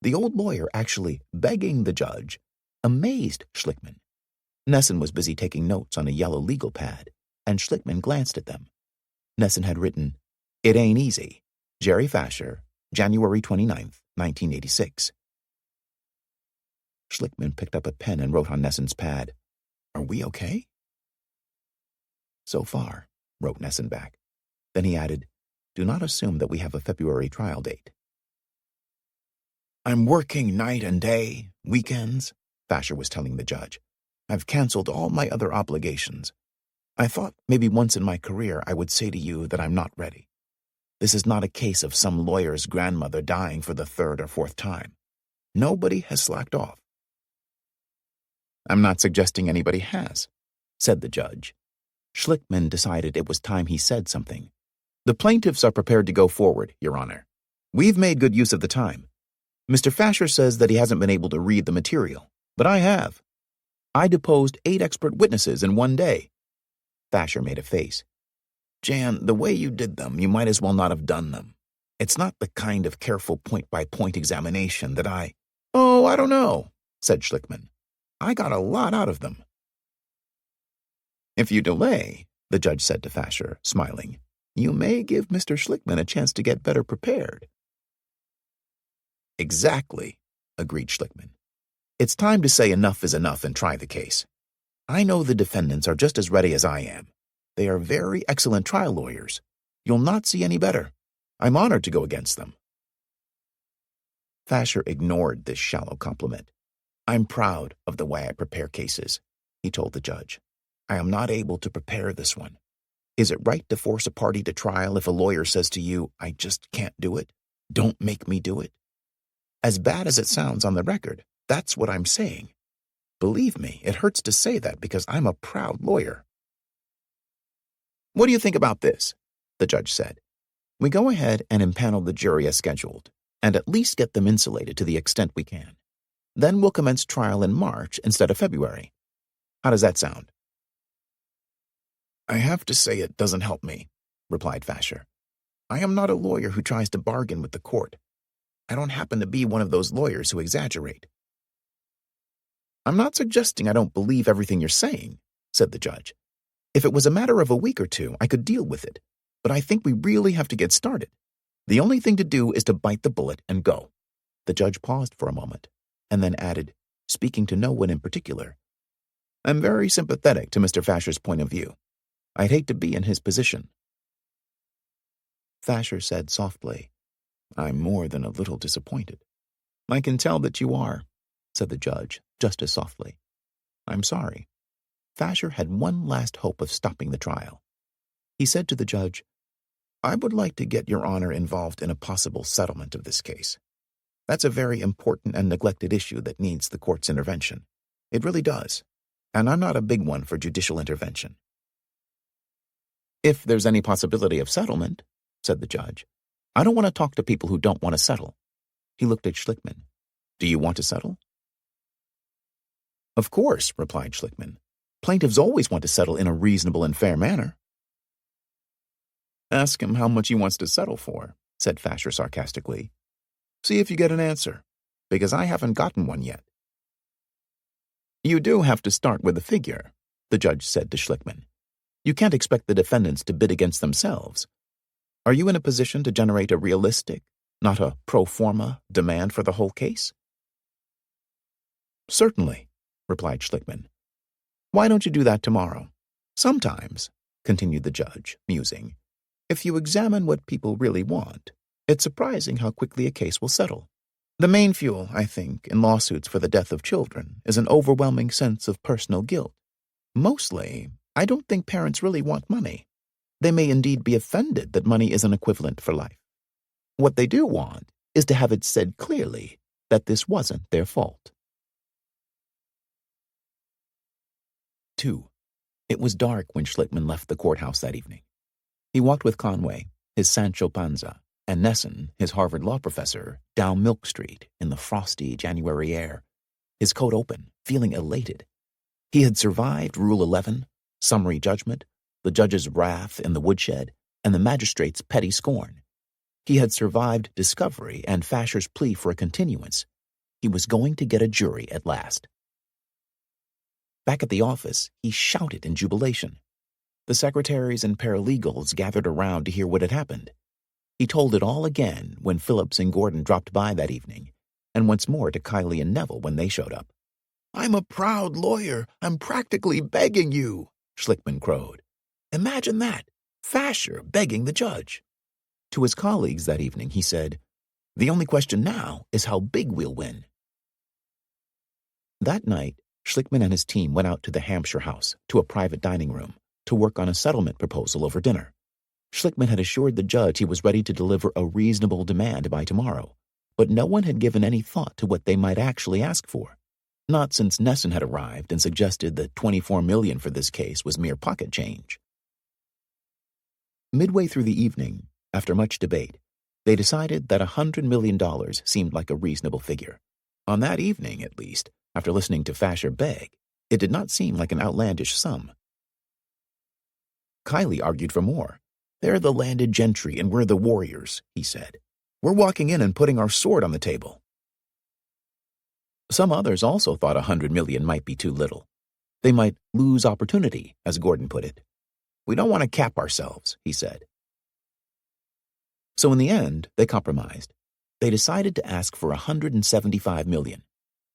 [SPEAKER 1] the old lawyer actually begging the judge, amazed Schlickman. Nesson was busy taking notes on a yellow legal pad, and Schlickman glanced at them. Nesson had written, "It ain't easy. Jerry Fasher, January 29th, 1986. Schlickman picked up a pen and wrote on Nesson's pad, "Are we okay?" "So far," wrote Nesson back. Then he added, "Do not assume that we have a February trial date." "I'm working night and day, weekends," Fasher was telling the judge. "I've canceled all my other obligations. I thought maybe once in my career I would say to you that I'm not ready. This is not a case of some lawyer's grandmother dying for the third or fourth time. Nobody has slacked off." "I'm not suggesting anybody has," said the judge. Schlickman decided it was time he said something. "The plaintiffs are prepared to go forward, Your Honor. We've made good use of the time. Mr. Fasher says that he hasn't been able to read the material, but I have. I deposed 8 expert witnesses in one day." Fasher made a face. "Jan, the way you did them, you might as well not have done them. It's not the kind of careful point-by-point examination that I—" "Oh, I don't know," said Schlickman. "I got a lot out of them." "If you delay," the judge said to Fasher, smiling, "you may give Mr. Schlickman a chance to get better prepared." "Exactly," agreed Schlickman. "It's time to say enough is enough and try the case. I know the defendants are just as ready as I am. They are very excellent trial lawyers. You'll not see any better. I'm honored to go against them." Fasher ignored this shallow compliment. "I'm proud of the way I prepare cases," he told the judge. "I am not able to prepare this one. Is it right to force a party to trial if a lawyer says to you, 'I just can't do it. Don't make me do it'? As bad as it sounds on the record, that's what I'm saying. Believe me, it hurts to say that because I'm a proud lawyer." "What do you think about this?" the judge said. "We go ahead and impanel the jury as scheduled, and at least get them insulated to the extent we can. Then we'll commence trial in March instead of February. How does that sound?" "I have to say it doesn't help me," replied Fasher. "I am not a lawyer who tries to bargain with the court. I don't happen to be one of those lawyers who exaggerate." "I'm not suggesting I don't believe everything you're saying," said the judge. "If it was a matter of a week or two, I could deal with it. But I think we really have to get started. The only thing to do is to bite the bullet and go." The judge paused for a moment, and then added, speaking to no one in particular, I'm very sympathetic to Mr. Fasher's point of view. I'd hate to be in his position." Fasher said softly, "I'm more than a little disappointed." "I can tell that you are," said the judge, just as softly. "I'm sorry." Fasher had one last hope of stopping the trial. He said to the judge, "I would like to get Your Honor involved in a possible settlement of this case. That's a very important and neglected issue that needs the court's intervention. It really does. And I'm not a big one for judicial intervention." "If there's any possibility of settlement," said the judge. "I don't want to talk to people who don't want to settle." He looked at Schlickman. "Do you want to settle?" "Of course," replied Schlickman. "Plaintiffs always want to settle in a reasonable and fair manner." "Ask him how much he wants to settle for," said Fasher sarcastically. "See if you get an answer, because I haven't gotten one yet." "You do have to start with a figure," the judge said to Schlickman. "You can't expect the defendants to bid against themselves. Are you in a position to generate a realistic, not a pro forma, demand for the whole case?" "Certainly," replied Schlickman. "Why don't you do that tomorrow? Sometimes," continued the judge, musing, "if you examine what people really want, it's surprising how quickly a case will settle. The main fuel, I think, in lawsuits for the death of children is an overwhelming sense of personal guilt. Mostly, I don't think parents really want money. They may indeed be offended that money is an equivalent for life. What they do want is to have it said clearly that this wasn't their fault." 2. It was dark when Schlickman left the courthouse that evening. He walked with Conway, his Sancho Panza, and Nesson, his Harvard law professor, down Milk Street in the frosty January air, his coat open, feeling elated. He had survived Rule 11, summary judgment, the judge's wrath in the woodshed, and the magistrate's petty scorn. He had survived discovery and Fasher's plea for a continuance. He was going to get a jury at last. Back at the office, he shouted in jubilation. The secretaries and paralegals gathered around to hear what had happened. He told it all again when Phillips and Gordon dropped by that evening, and once more to Kiley and Neville when they showed up. "I'm a proud lawyer. I'm practically begging you," Schlickman crowed. "Imagine that, Fasher begging the judge." To his colleagues that evening, he said, "The only question now is how big we'll win." That night, Schlickman and his team went out to the Hampshire house, to a private dining room, to work on a settlement proposal over dinner. Schlickman had assured the judge he was ready to deliver a reasonable demand by tomorrow, but no one had given any thought to what they might actually ask for. Not since Nesson had arrived and suggested that $24 million for this case was mere pocket change. Midway through the evening, after much debate, they decided that $100 million seemed like a reasonable figure. On that evening, at least, after listening to Fasher beg, it did not seem like an outlandish sum. Kiley argued for more. "They're the landed gentry and we're the warriors," he said. "We're walking in and putting our sword on the table." Some others also thought $100 million might be too little. They might lose opportunity, as Gordon put it. "We don't want to cap ourselves," he said. So in the end, they compromised. They decided to ask for $175 million.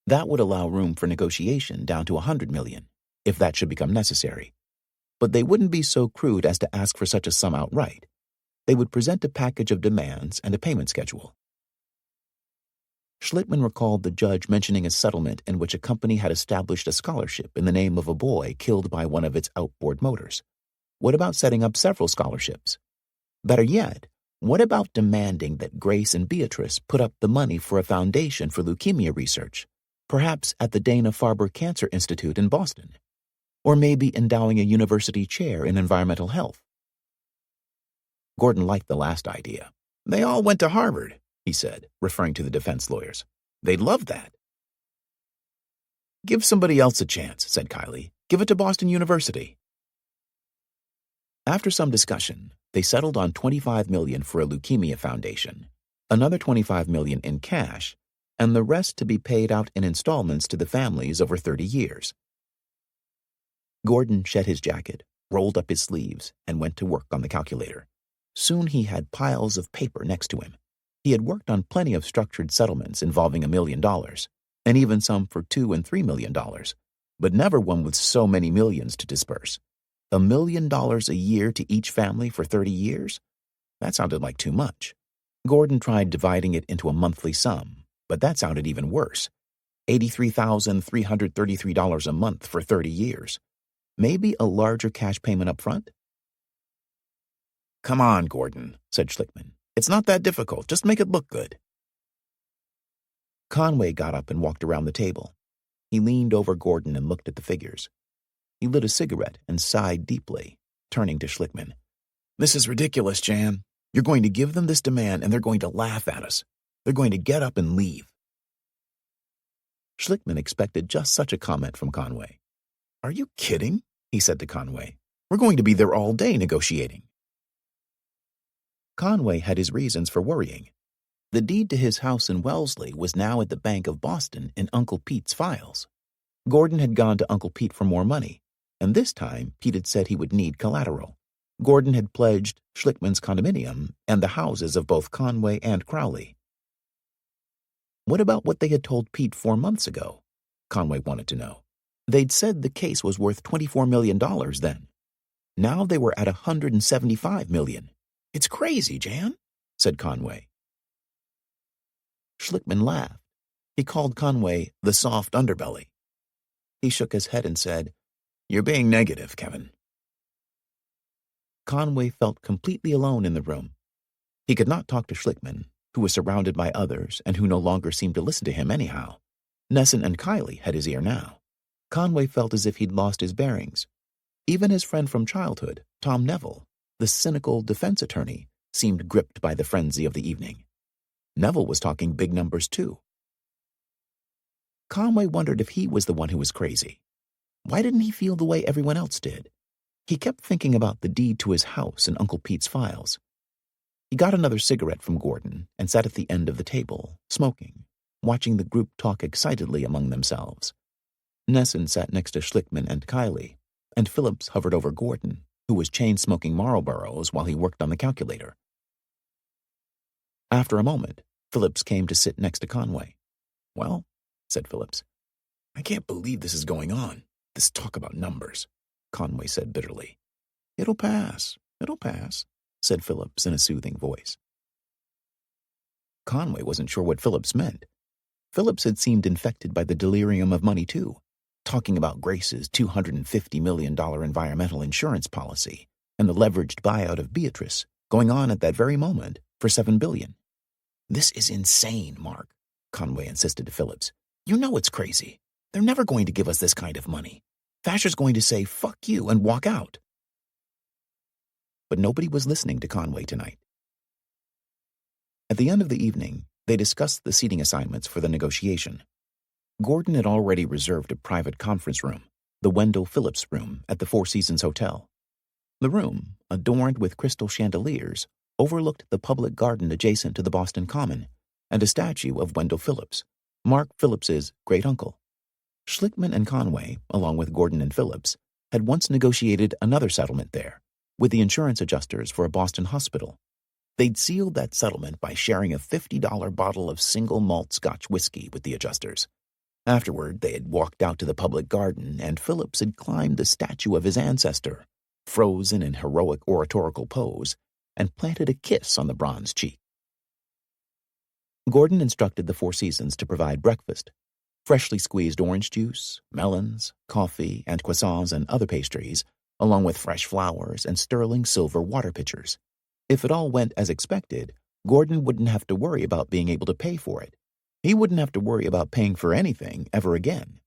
[SPEAKER 1] That would allow room for negotiation down to $100 million, if that should become necessary. But they wouldn't be so crude as to ask for such a sum outright. They would present a package of demands and a payment schedule. Schlickman recalled the judge mentioning a settlement in which a company had established a scholarship in the name of a boy killed by one of its outboard motors. What about setting up several scholarships? Better yet, what about demanding that Grace and Beatrice put up the money for a foundation for leukemia research, perhaps at the Dana-Farber Cancer Institute in Boston? Or maybe endowing a university chair in environmental health? Gordon liked the last idea. "They all went to Harvard," he said, referring to the defense lawyers. "They'd love that." "Give somebody else a chance," said Kiley. "Give it to Boston University." After some discussion, they settled on $25 million for a leukemia foundation, another $25 million in cash, and the rest to be paid out in installments to the families over 30 years. Gordon shed his jacket, rolled up his sleeves, and went to work on the calculator. Soon he had piles of paper next to him. He had worked on plenty of structured settlements involving $1 million, and even some for $2 and $3 million, but never one with so many millions to disperse. $1 million a year to each family for 30 years? That sounded like too much. Gordon tried dividing it into a monthly sum, but that sounded even worse. $83,333 a month for 30 years. Maybe a larger cash payment up front? "Come on, Gordon," said Schlickman. "It's not that difficult. Just make it look good." Conway got up and walked around the table. He leaned over Gordon and looked at the figures. He lit a cigarette and sighed deeply, turning to Schlickman. "This is ridiculous, Jan. You're going to give them this demand and they're going to laugh at us. They're going to get up and leave." Schlickman expected just such a comment from Conway. "Are you kidding?" he said to Conway. "We're going to be there all day negotiating." Conway had his reasons for worrying. The deed to his house in Wellesley was now at the Bank of Boston in Uncle Pete's files. Gordon had gone to Uncle Pete for more money, and this time Pete had said he would need collateral. Gordon had pledged Schlickman's condominium and the houses of both Conway and Crowley. What about what they had told Pete 4 months ago? Conway wanted to know. They'd said the case was worth $24 million then. Now they were at $175 million. "It's crazy, Jan," said Conway. Schlickman laughed. He called Conway the soft underbelly. He shook his head and said, "You're being negative, Kevin." Conway felt completely alone in the room. He could not talk to Schlickman, who was surrounded by others and who no longer seemed to listen to him anyhow. Nesson and Kiley had his ear now. Conway felt as if he'd lost his bearings. Even his friend from childhood, Tom Neville, the cynical defense attorney, seemed gripped by the frenzy of the evening. Neville was talking big numbers too. Conway wondered if he was the one who was crazy. Why didn't he feel the way everyone else did? He kept thinking about the deed to his house in Uncle Pete's files. He got another cigarette from Gordon and sat at the end of the table, smoking, watching the group talk excitedly among themselves. Nesson sat next to Schlickman and Kiley, and Phillips hovered over Gordon, who was chain-smoking Marlboros while he worked on the calculator. After a moment, Phillips came to sit next to Conway. "Well," said Phillips, "I can't believe this is going on, this talk about numbers," Conway said bitterly. It'll pass," said Phillips in a soothing voice. Conway wasn't sure what Phillips meant. Phillips had seemed infected by the delirium of money too, talking about Grace's $250 million environmental insurance policy and the leveraged buyout of Beatrice, going on at that very moment for $7 billion. "This is insane, Mark," Conway insisted to Phillips. "You know it's crazy. They're never going to give us this kind of money. Fasher's going to say, 'Fuck you,' and walk out." But nobody was listening to Conway tonight. At the end of the evening, they discussed the seating assignments for the negotiation. Gordon had already reserved a private conference room, the Wendell Phillips room at the Four Seasons Hotel. The room, adorned with crystal chandeliers, overlooked the public garden adjacent to the Boston Common and a statue of Wendell Phillips, Mark Phillips's great-uncle. Schlickman and Conway, along with Gordon and Phillips, had once negotiated another settlement there, with the insurance adjusters for a Boston hospital. They'd sealed that settlement by sharing a $50 bottle of single malt Scotch whiskey with the adjusters. Afterward, they had walked out to the public garden, and Phillips had climbed the statue of his ancestor, frozen in heroic oratorical pose, and planted a kiss on the bronze cheek. Gordon instructed the Four Seasons to provide breakfast, freshly squeezed orange juice, melons, coffee, and croissants and other pastries, along with fresh flowers and sterling silver water pitchers. If it all went as expected, Gordon wouldn't have to worry about being able to pay for it. He wouldn't have to worry about paying for anything ever again.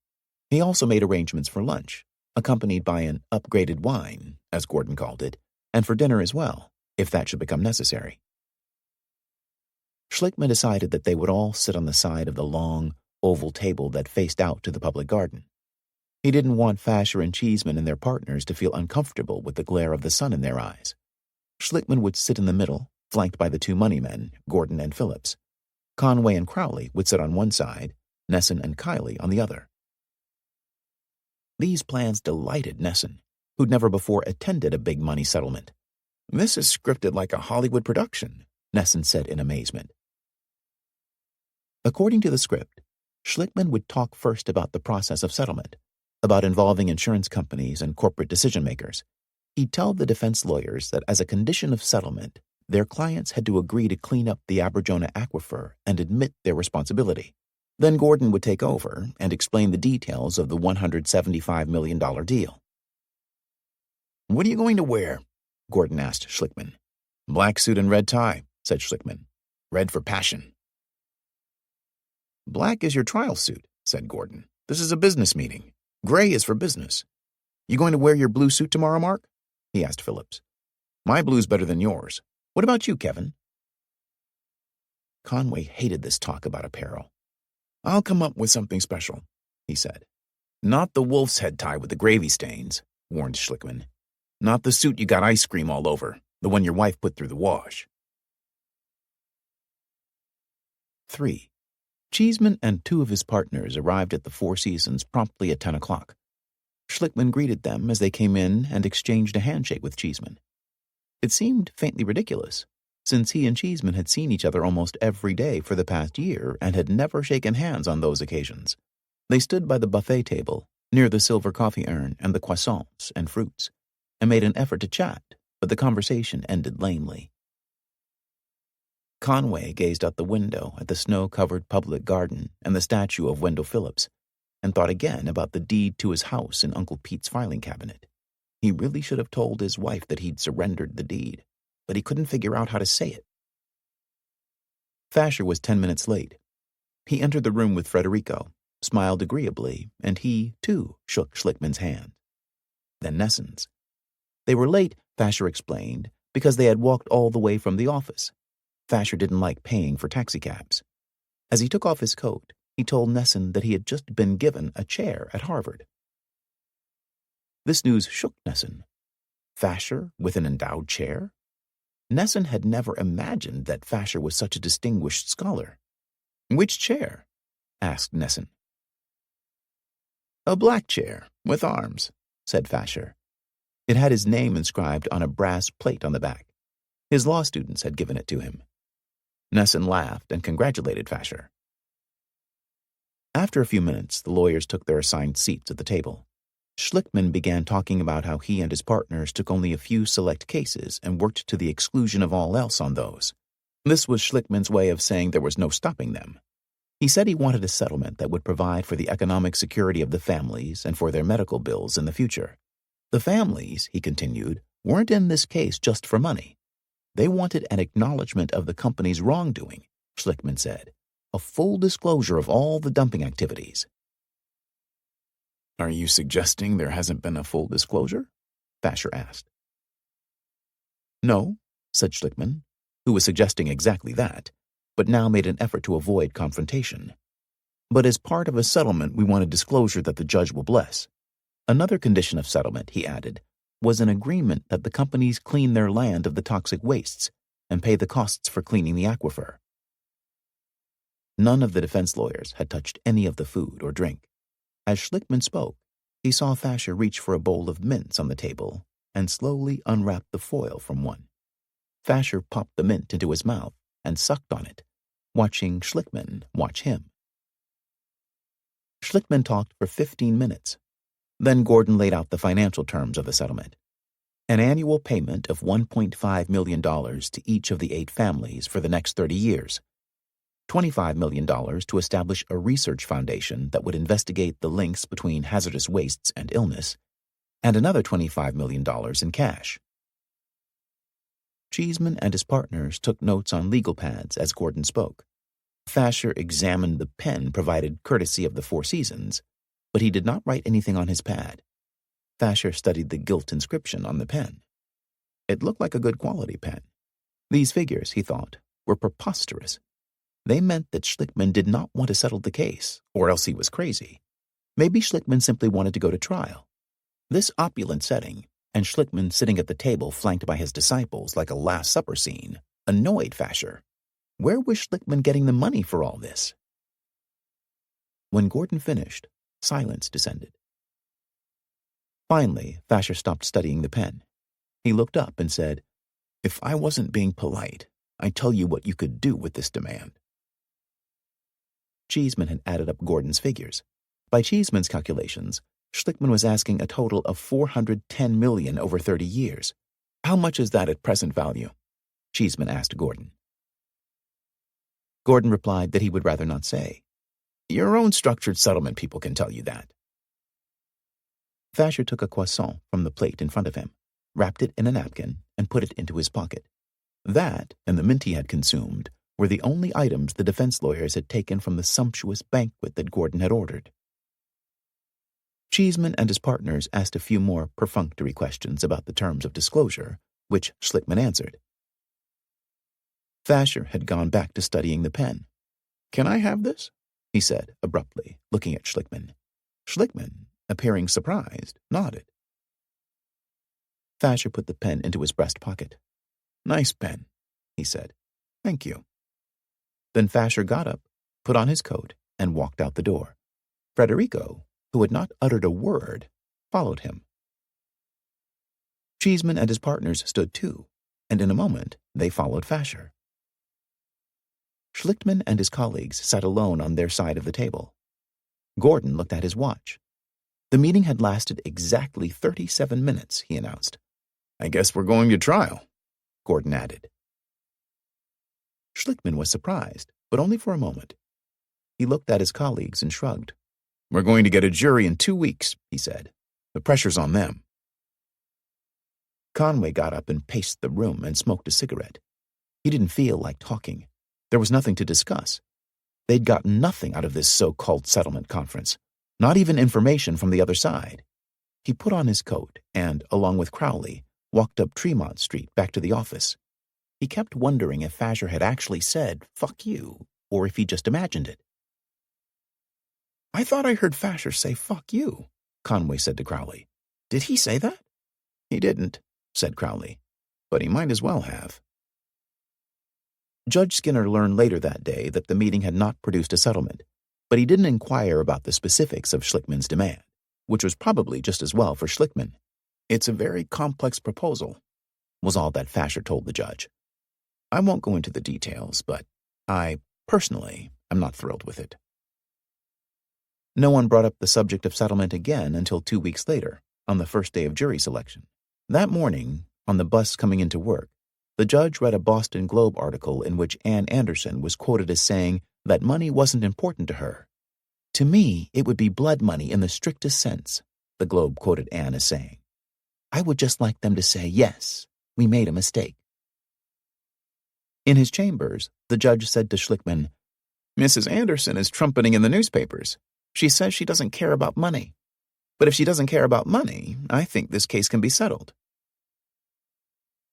[SPEAKER 1] He also made arrangements for lunch, accompanied by an upgraded wine, as Gordon called it, and for dinner as well, if that should become necessary. Schlickman decided that they would all sit on the side of the long, oval table that faced out to the public garden. He didn't want Fasher and Cheeseman and their partners to feel uncomfortable with the glare of the sun in their eyes. Schlickman would sit in the middle, flanked by the two money men, Gordon and Phillips. Conway and Crowley would sit on one side, Nesson and Kiley on the other. These plans delighted Nesson, who'd never before attended a big money settlement. "This is scripted like a Hollywood production," Nesson said in amazement. According to the script, Schlickman would talk first about the process of settlement, about involving insurance companies and corporate decision-makers. He'd tell the defense lawyers that as a condition of settlement, their clients had to agree to clean up the Aberjona aquifer and admit their responsibility. Then Gordon would take over and explain the details of the $175 million deal. "What are you going to wear?" Gordon asked Schlickman. "Black suit and red tie," said Schlickman. "Red for passion." "Black is your trial suit," said Gordon. "This is a business meeting. Gray is for business. You going to wear your blue suit tomorrow, Mark?" he asked Phillips. "My blue's better than yours. What about you, Kevin?" Conway hated this talk about apparel. "I'll come up with something special," he said. "Not the wolf's head tie with the gravy stains," warned Schlickman. "Not the suit you got ice cream all over, the one your wife put through the wash." 3. Cheeseman and 2 of his partners arrived at the Four Seasons promptly at 10 o'clock. Schlickman greeted them as they came in and exchanged a handshake with Cheeseman. It seemed faintly ridiculous, since he and Cheeseman had seen each other almost every day for the past year and had never shaken hands on those occasions. They stood by the buffet table, near the silver coffee urn and the croissants and fruits, and made an effort to chat, but the conversation ended lamely. Conway gazed out the window at the snow-covered public garden and the statue of Wendell Phillips, and thought again about the deed to his house in Uncle Pete's filing cabinet. He really should have told his wife that he'd surrendered the deed, but he couldn't figure out how to say it. Fasher was 10 minutes late. He entered the room with Federico, smiled agreeably, and he, too, shook Schlickman's hand. Then Nesson's. They were late, Fasher explained, because they had walked all the way from the office. Fasher didn't like paying for taxicabs. As he took off his coat, he told Nesson that he had just been given a chair at Harvard. This news shook Nesson. Fasher with an endowed chair? Nesson had never imagined that Fasher was such a distinguished scholar. "Which chair?" asked Nesson. "A black chair, with arms," said Fasher. It had his name inscribed on a brass plate on the back. His law students had given it to him. Nesson laughed and congratulated Fasher. After a few minutes, the lawyers took their assigned seats at the table. Schlickman began talking about how he and his partners took only a few select cases and worked to the exclusion of all else on those. This was Schlickman's way of saying there was no stopping them. He said he wanted a settlement that would provide for the economic security of the families and for their medical bills in the future. The families, he continued, weren't in this case just for money. They wanted an acknowledgement of the company's wrongdoing, Schlickman said, a full disclosure of all the dumping activities. "Are you suggesting there hasn't been a full disclosure?" Fasher asked. "No," said Schlickman, who was suggesting exactly that, but now made an effort to avoid confrontation. "But as part of a settlement, we want a disclosure that the judge will bless. Another condition of settlement," he added, was an agreement that the companies clean their land of the toxic wastes and pay the costs for cleaning the aquifer. None of the defense lawyers had touched any of the food or drink. As Schlickman spoke, he saw Fasher reach for a bowl of mints on the table and slowly unwrap the foil from one. Fasher popped the mint into his mouth and sucked on it, watching Schlickman watch him. Schlickman talked for 15 minutes. Then Gordon laid out the financial terms of the settlement. An annual payment of $1.5 million to each of the 8 families for the next 30 years. $25 million to establish a research foundation that would investigate the links between hazardous wastes and illness, and another $25 million in cash. Cheeseman and his partners took notes on legal pads as Gordon spoke. Fasher examined the pen provided courtesy of the Four Seasons, but he did not write anything on his pad. Fasher studied the gilt inscription on the pen. It looked like a good quality pen. These figures, he thought, were preposterous. They meant that Schlickman did not want to settle the case, or else he was crazy. Maybe Schlickman simply wanted to go to trial. This opulent setting, and Schlickman sitting at the table flanked by his disciples like a Last Supper scene, annoyed Fasher. Where was Schlickman getting the money for all this? When Gordon finished, silence descended. Finally, Fasher stopped studying the pen. He looked up and said, "If I wasn't being polite, I'd tell you what you could do with this demand." Cheeseman had added up Gordon's figures. By Cheeseman's calculations, Schlickman was asking a total of $410 million over 30 years. How much is that at present value? Cheeseman asked Gordon. Gordon replied that he would rather not say. Your own structured settlement people can tell you that. Fasher took a croissant from the plate in front of him, wrapped it in a napkin, and put it into his pocket. That, and the mint he had consumed, were the only items the defense lawyers had taken from the sumptuous banquet that Gordon had ordered. Cheeseman and his partners asked a few more perfunctory questions about the terms of disclosure, which Schlickman answered. Fasher had gone back to studying the pen. Can I have this? He said abruptly, looking at Schlickman. Schlickman, appearing surprised, nodded. Fasher put the pen into his breast pocket. Nice pen, he said. Thank you. Then Fasher got up, put on his coat, and walked out the door. Federico, who had not uttered a word, followed him. Cheeseman and his partners stood too, and in a moment they followed Fasher. Schlickman and his colleagues sat alone on their side of the table. Gordon looked at his watch. The meeting had lasted exactly 37 minutes, he announced. I guess we're going to trial, Gordon added. Schlickman was surprised, but only for a moment. He looked at his colleagues and shrugged. We're going to get a jury in 2 weeks, he said. The pressure's on them. Conway got up and paced the room and smoked a cigarette. He didn't feel like talking. There was nothing to discuss. They'd gotten nothing out of this so-called settlement conference, not even information from the other side. He put on his coat and, along with Crowley, walked up Tremont Street back to the office. He kept wondering if Fasher had actually said, fuck you, or if he just imagined it. I thought I heard Fasher say, fuck you, Conway said to Crowley. Did he say that? He didn't, said Crowley, but he might as well have. Judge Skinner learned later that day that the meeting had not produced a settlement, but he didn't inquire about the specifics of Schlickman's demand, which was probably just as well for Schlickman. It's a very complex proposal, was all that Fasher told the judge. I won't go into the details, but I, personally, am not thrilled with it. No one brought up the subject of settlement again until 2 weeks later, on the first day of jury selection. That morning, on the bus coming into work, the judge read a Boston Globe article in which Ann Anderson was quoted as saying that money wasn't important to her. To me, it would be blood money in the strictest sense, the Globe quoted Ann as saying. I would just like them to say, yes, we made a mistake. In his chambers, the judge said to Schlickman, Mrs. Anderson is trumpeting in the newspapers. She says she doesn't care about money. But if she doesn't care about money, I think this case can be settled.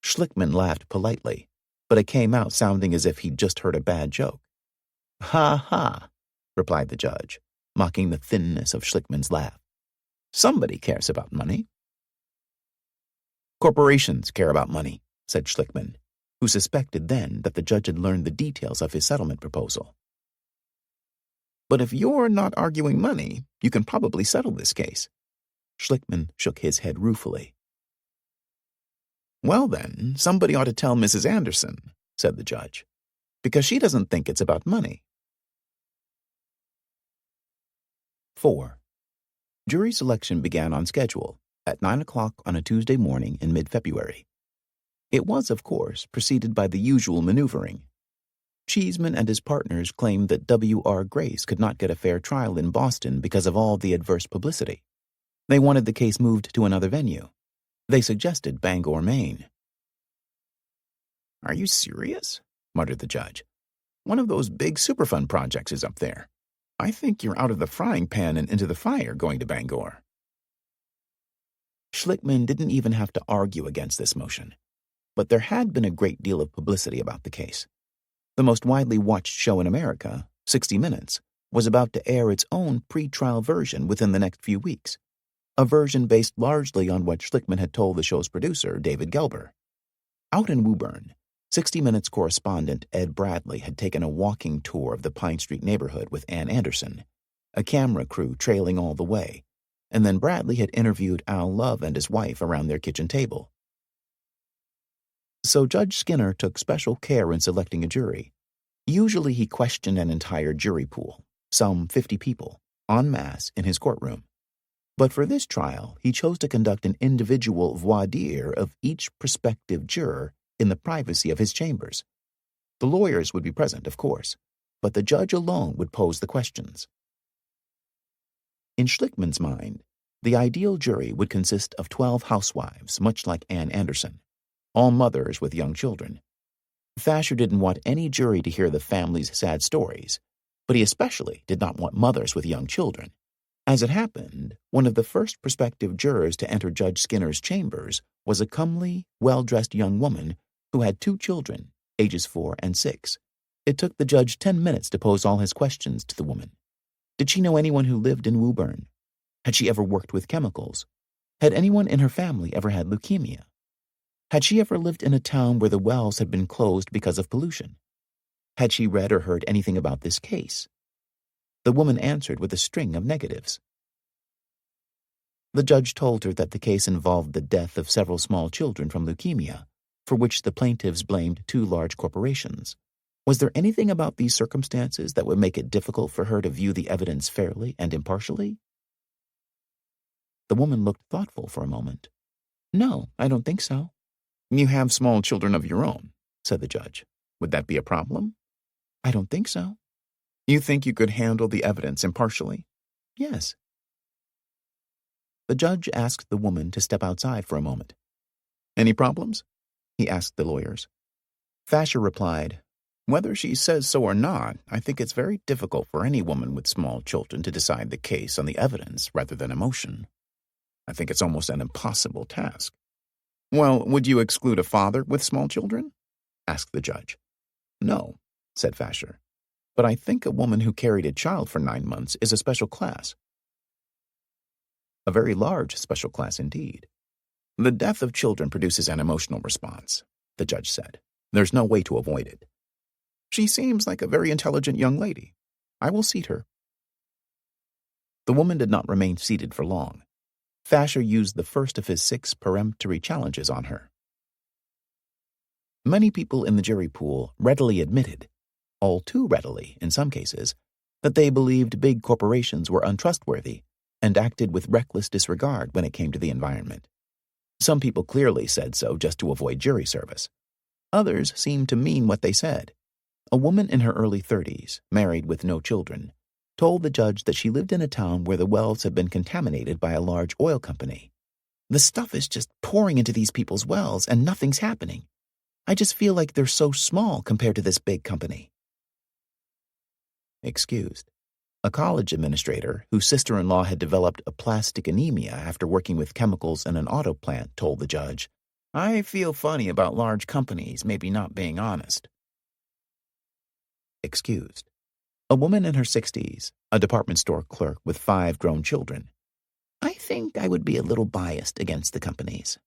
[SPEAKER 1] Schlickman laughed politely, but it came out sounding as if he'd just heard a bad joke. Ha ha, replied the judge, mocking the thinness of Schlickman's laugh. Somebody cares about money. Corporations care about money, said Schlickman, who suspected then that the judge had learned the details of his settlement proposal. But if you're not arguing money, you can probably settle this case. Schlickman shook his head ruefully. Well then, somebody ought to tell Mrs. Anderson, said the judge, because she doesn't think it's about money. 4. Jury selection began on schedule at 9 o'clock on a Tuesday morning in mid-February. It was, of course, preceded by the usual maneuvering. Cheeseman and his partners claimed that W.R. Grace could not get a fair trial in Boston because of all the adverse publicity. They wanted the case moved to another venue. They suggested Bangor, Maine. Are you serious? Muttered the judge. One of those big Superfund projects is up there. I think you're out of the frying pan and into the fire going to Bangor. Schlickman didn't even have to argue against this motion. But there had been a great deal of publicity about the case. The most widely watched show in America, 60 Minutes, was about to air its own pre-trial version within the next few weeks, a version based largely on what Schlickman had told the show's producer, David Gelber. Out in Woburn, 60 Minutes correspondent Ed Bradley had taken a walking tour of the Pine Street neighborhood with Ann Anderson, a camera crew trailing all the way, and then Bradley had interviewed Al Love and his wife around their kitchen table. So Judge Skinner took special care in selecting a jury. Usually he questioned an entire jury pool, some 50 people, en masse in his courtroom. But for this trial, he chose to conduct an individual voir dire of each prospective juror in the privacy of his chambers. The lawyers would be present, of course, but the judge alone would pose the questions. In Schlickman's mind, the ideal jury would consist of 12 housewives, much like Ann Anderson, all mothers with young children. Fasher didn't want any jury to hear the family's sad stories, but he especially did not want mothers with young children. As it happened, one of the first prospective jurors to enter Judge Skinner's chambers was a comely, well-dressed young woman who had 2 children, ages 4 and 6. It took the judge 10 minutes to pose all his questions to the woman. Did she know anyone who lived in Woburn? Had she ever worked with chemicals? Had anyone in her family ever had leukemia? Had she ever lived in a town where the wells had been closed because of pollution? Had she read or heard anything about this case? The woman answered with a string of negatives. The judge told her that the case involved the death of several small children from leukemia, for which the plaintiffs blamed 2 large corporations. Was there anything about these circumstances that would make it difficult for her to view the evidence fairly and impartially? The woman looked thoughtful for a moment. No, I don't think so. You have small children of your own, said the judge. Would that be a problem? I don't think so. You think you could handle the evidence impartially? Yes. The judge asked the woman to step outside for a moment. Any problems? He asked the lawyers. Fasher replied, Whether she says so or not, I think it's very difficult for any woman with small children to decide the case on the evidence rather than emotion. I think it's almost an impossible task. Well, would you exclude a father with small children? Asked the judge. No, said Fasher, but I think a woman who carried a child for 9 months is a special class. A very large special class indeed. The death of children produces an emotional response, the judge said. There's no way to avoid it. She seems like a very intelligent young lady. I will seat her. The woman did not remain seated for long. Fasher used the first of his 6 peremptory challenges on her. Many people in the jury pool readily admitted, all too readily in some cases, that they believed big corporations were untrustworthy and acted with reckless disregard when it came to the environment. Some people clearly said so just to avoid jury service. Others seemed to mean what they said. A woman in her early 30s, married with no children, told the judge that she lived in a town where the wells had been contaminated by a large oil company. The stuff is just pouring into these people's wells and nothing's happening. I just feel like they're so small compared to this big company. Excused. A college administrator whose sister-in-law had developed a plastic anemia after working with chemicals in an auto plant told the judge, I feel funny about large companies maybe not being honest. Excused. A woman in her 60s, a department store clerk with 5 grown children. I think I would be a little biased against the companies.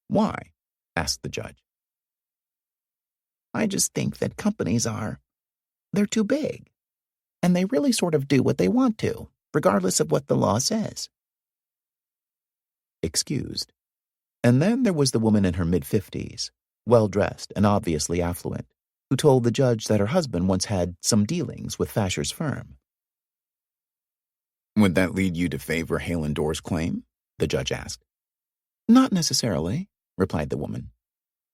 [SPEAKER 1] Why? Asked the judge. I just think that companies they're too big, and they really sort of do what they want to, regardless of what the law says. Excused. And then there was the woman in her mid-50s, well-dressed and obviously affluent, who told the judge that her husband once had some dealings with Fasher's firm. Would that lead you to favor Hale and Dorr's claim? The judge asked. Not necessarily, replied the woman.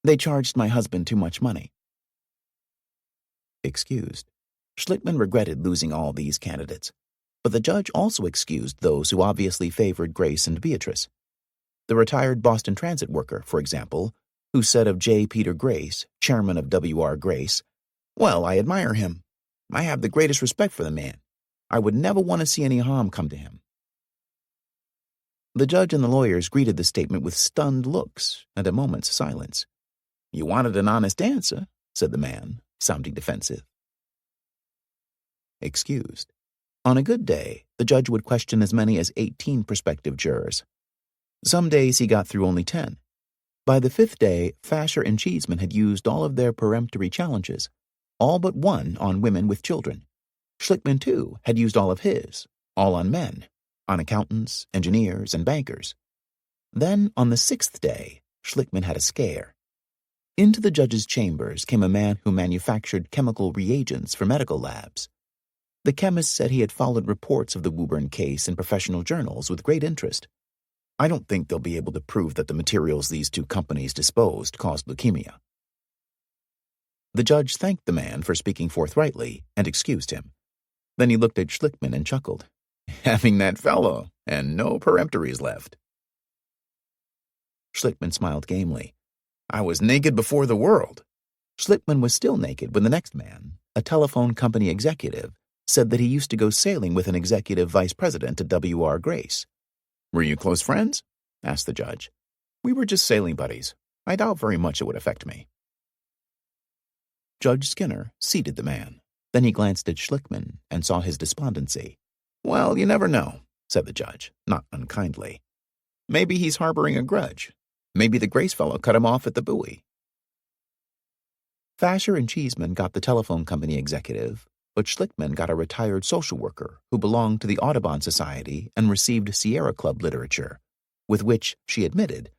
[SPEAKER 1] They charged my husband too much money. Excused. Schlickman regretted losing all these candidates, but the judge also excused those who obviously favored Grace and Beatrice. The retired Boston Transit worker, for example, who said of J. Peter Grace, chairman of W.R. Grace, Well, I admire him. I have the greatest respect for the man. I would never want to see any harm come to him. The judge and the lawyers greeted the statement with stunned looks and a moment's silence. You wanted an honest answer, said the man, sounding defensive. Excused. On a good day, the judge would question as many as 18 prospective jurors. Some days he got through only 10. By the 5th day, Fasher and Cheeseman had used all of their peremptory challenges, all but one on women with children. Schlickman, too, had used all of his, all on men, on accountants, engineers, and bankers. Then, on the 6th day, Schlickman had a scare. Into the judge's chambers came a man who manufactured chemical reagents for medical labs. The chemist said he had followed reports of the Woburn case in professional journals with great interest. I don't think they'll be able to prove that the materials these two companies disposed caused leukemia. The judge thanked the man for speaking forthrightly and excused him. Then he looked at Schlickman and chuckled. Having that fellow, and no peremptories left. Schlickman smiled gamely. I was naked before the world. Schlickman was still naked when the next man, a telephone company executive, said that he used to go sailing with an executive vice president at W.R. Grace. Were you close friends? Asked the judge. We were just sailing buddies. I doubt very much it would affect me. Judge Skinner seated the man. Then he glanced at Schlickman and saw his despondency. Well, you never know, said the judge, not unkindly. Maybe he's harboring a grudge. Maybe the Grace fellow cut him off at the buoy. Fasher and Cheeseman got the telephone company executive, but Schlickman got a retired social worker who belonged to the Audubon Society and received Sierra Club literature, with which, she admitted,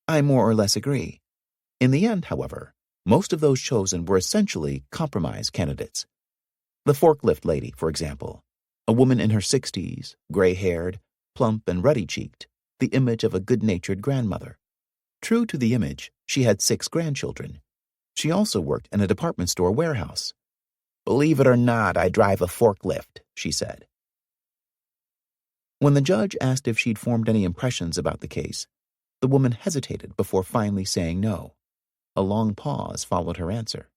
[SPEAKER 1] I more or less agree. In the end, however, most of those chosen were essentially compromise candidates. The forklift lady, for example, a woman in her 60s, gray-haired, plump and ruddy-cheeked, the image of a good-natured grandmother. True to the image, she had 6 grandchildren. She also worked in a department store warehouse. Believe it or not, I drive a forklift, she said. When the judge asked if she'd formed any impressions about the case, the woman hesitated before finally saying no. A long pause followed her answer.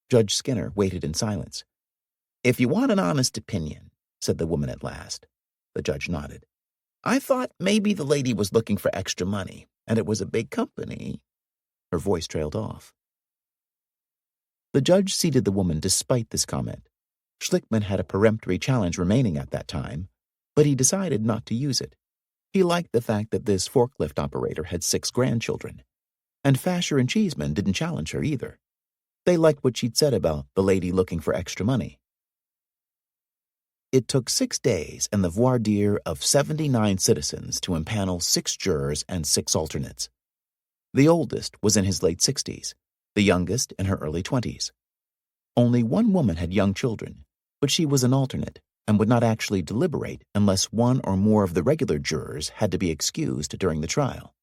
[SPEAKER 1] Judge Skinner waited in silence. If you want an honest opinion, said the woman at last. The judge nodded. I thought maybe the lady was looking for extra money, and it was a big company. Her voice trailed off. The judge seated the woman despite this comment. Schlickman had a peremptory challenge remaining at that time, but he decided not to use it. He liked the fact that this forklift operator had 6 grandchildren. And Fasher and Cheeseman didn't challenge her either. They liked what she'd said about the lady looking for extra money. It took 6 days and the voir dire of 79 citizens to impanel 6 jurors and 6 alternates. The oldest was in his late 60s, the youngest in her early 20s. Only one woman had young children, but she was an alternate and would not actually deliberate unless one or more of the regular jurors had to be excused during the trial.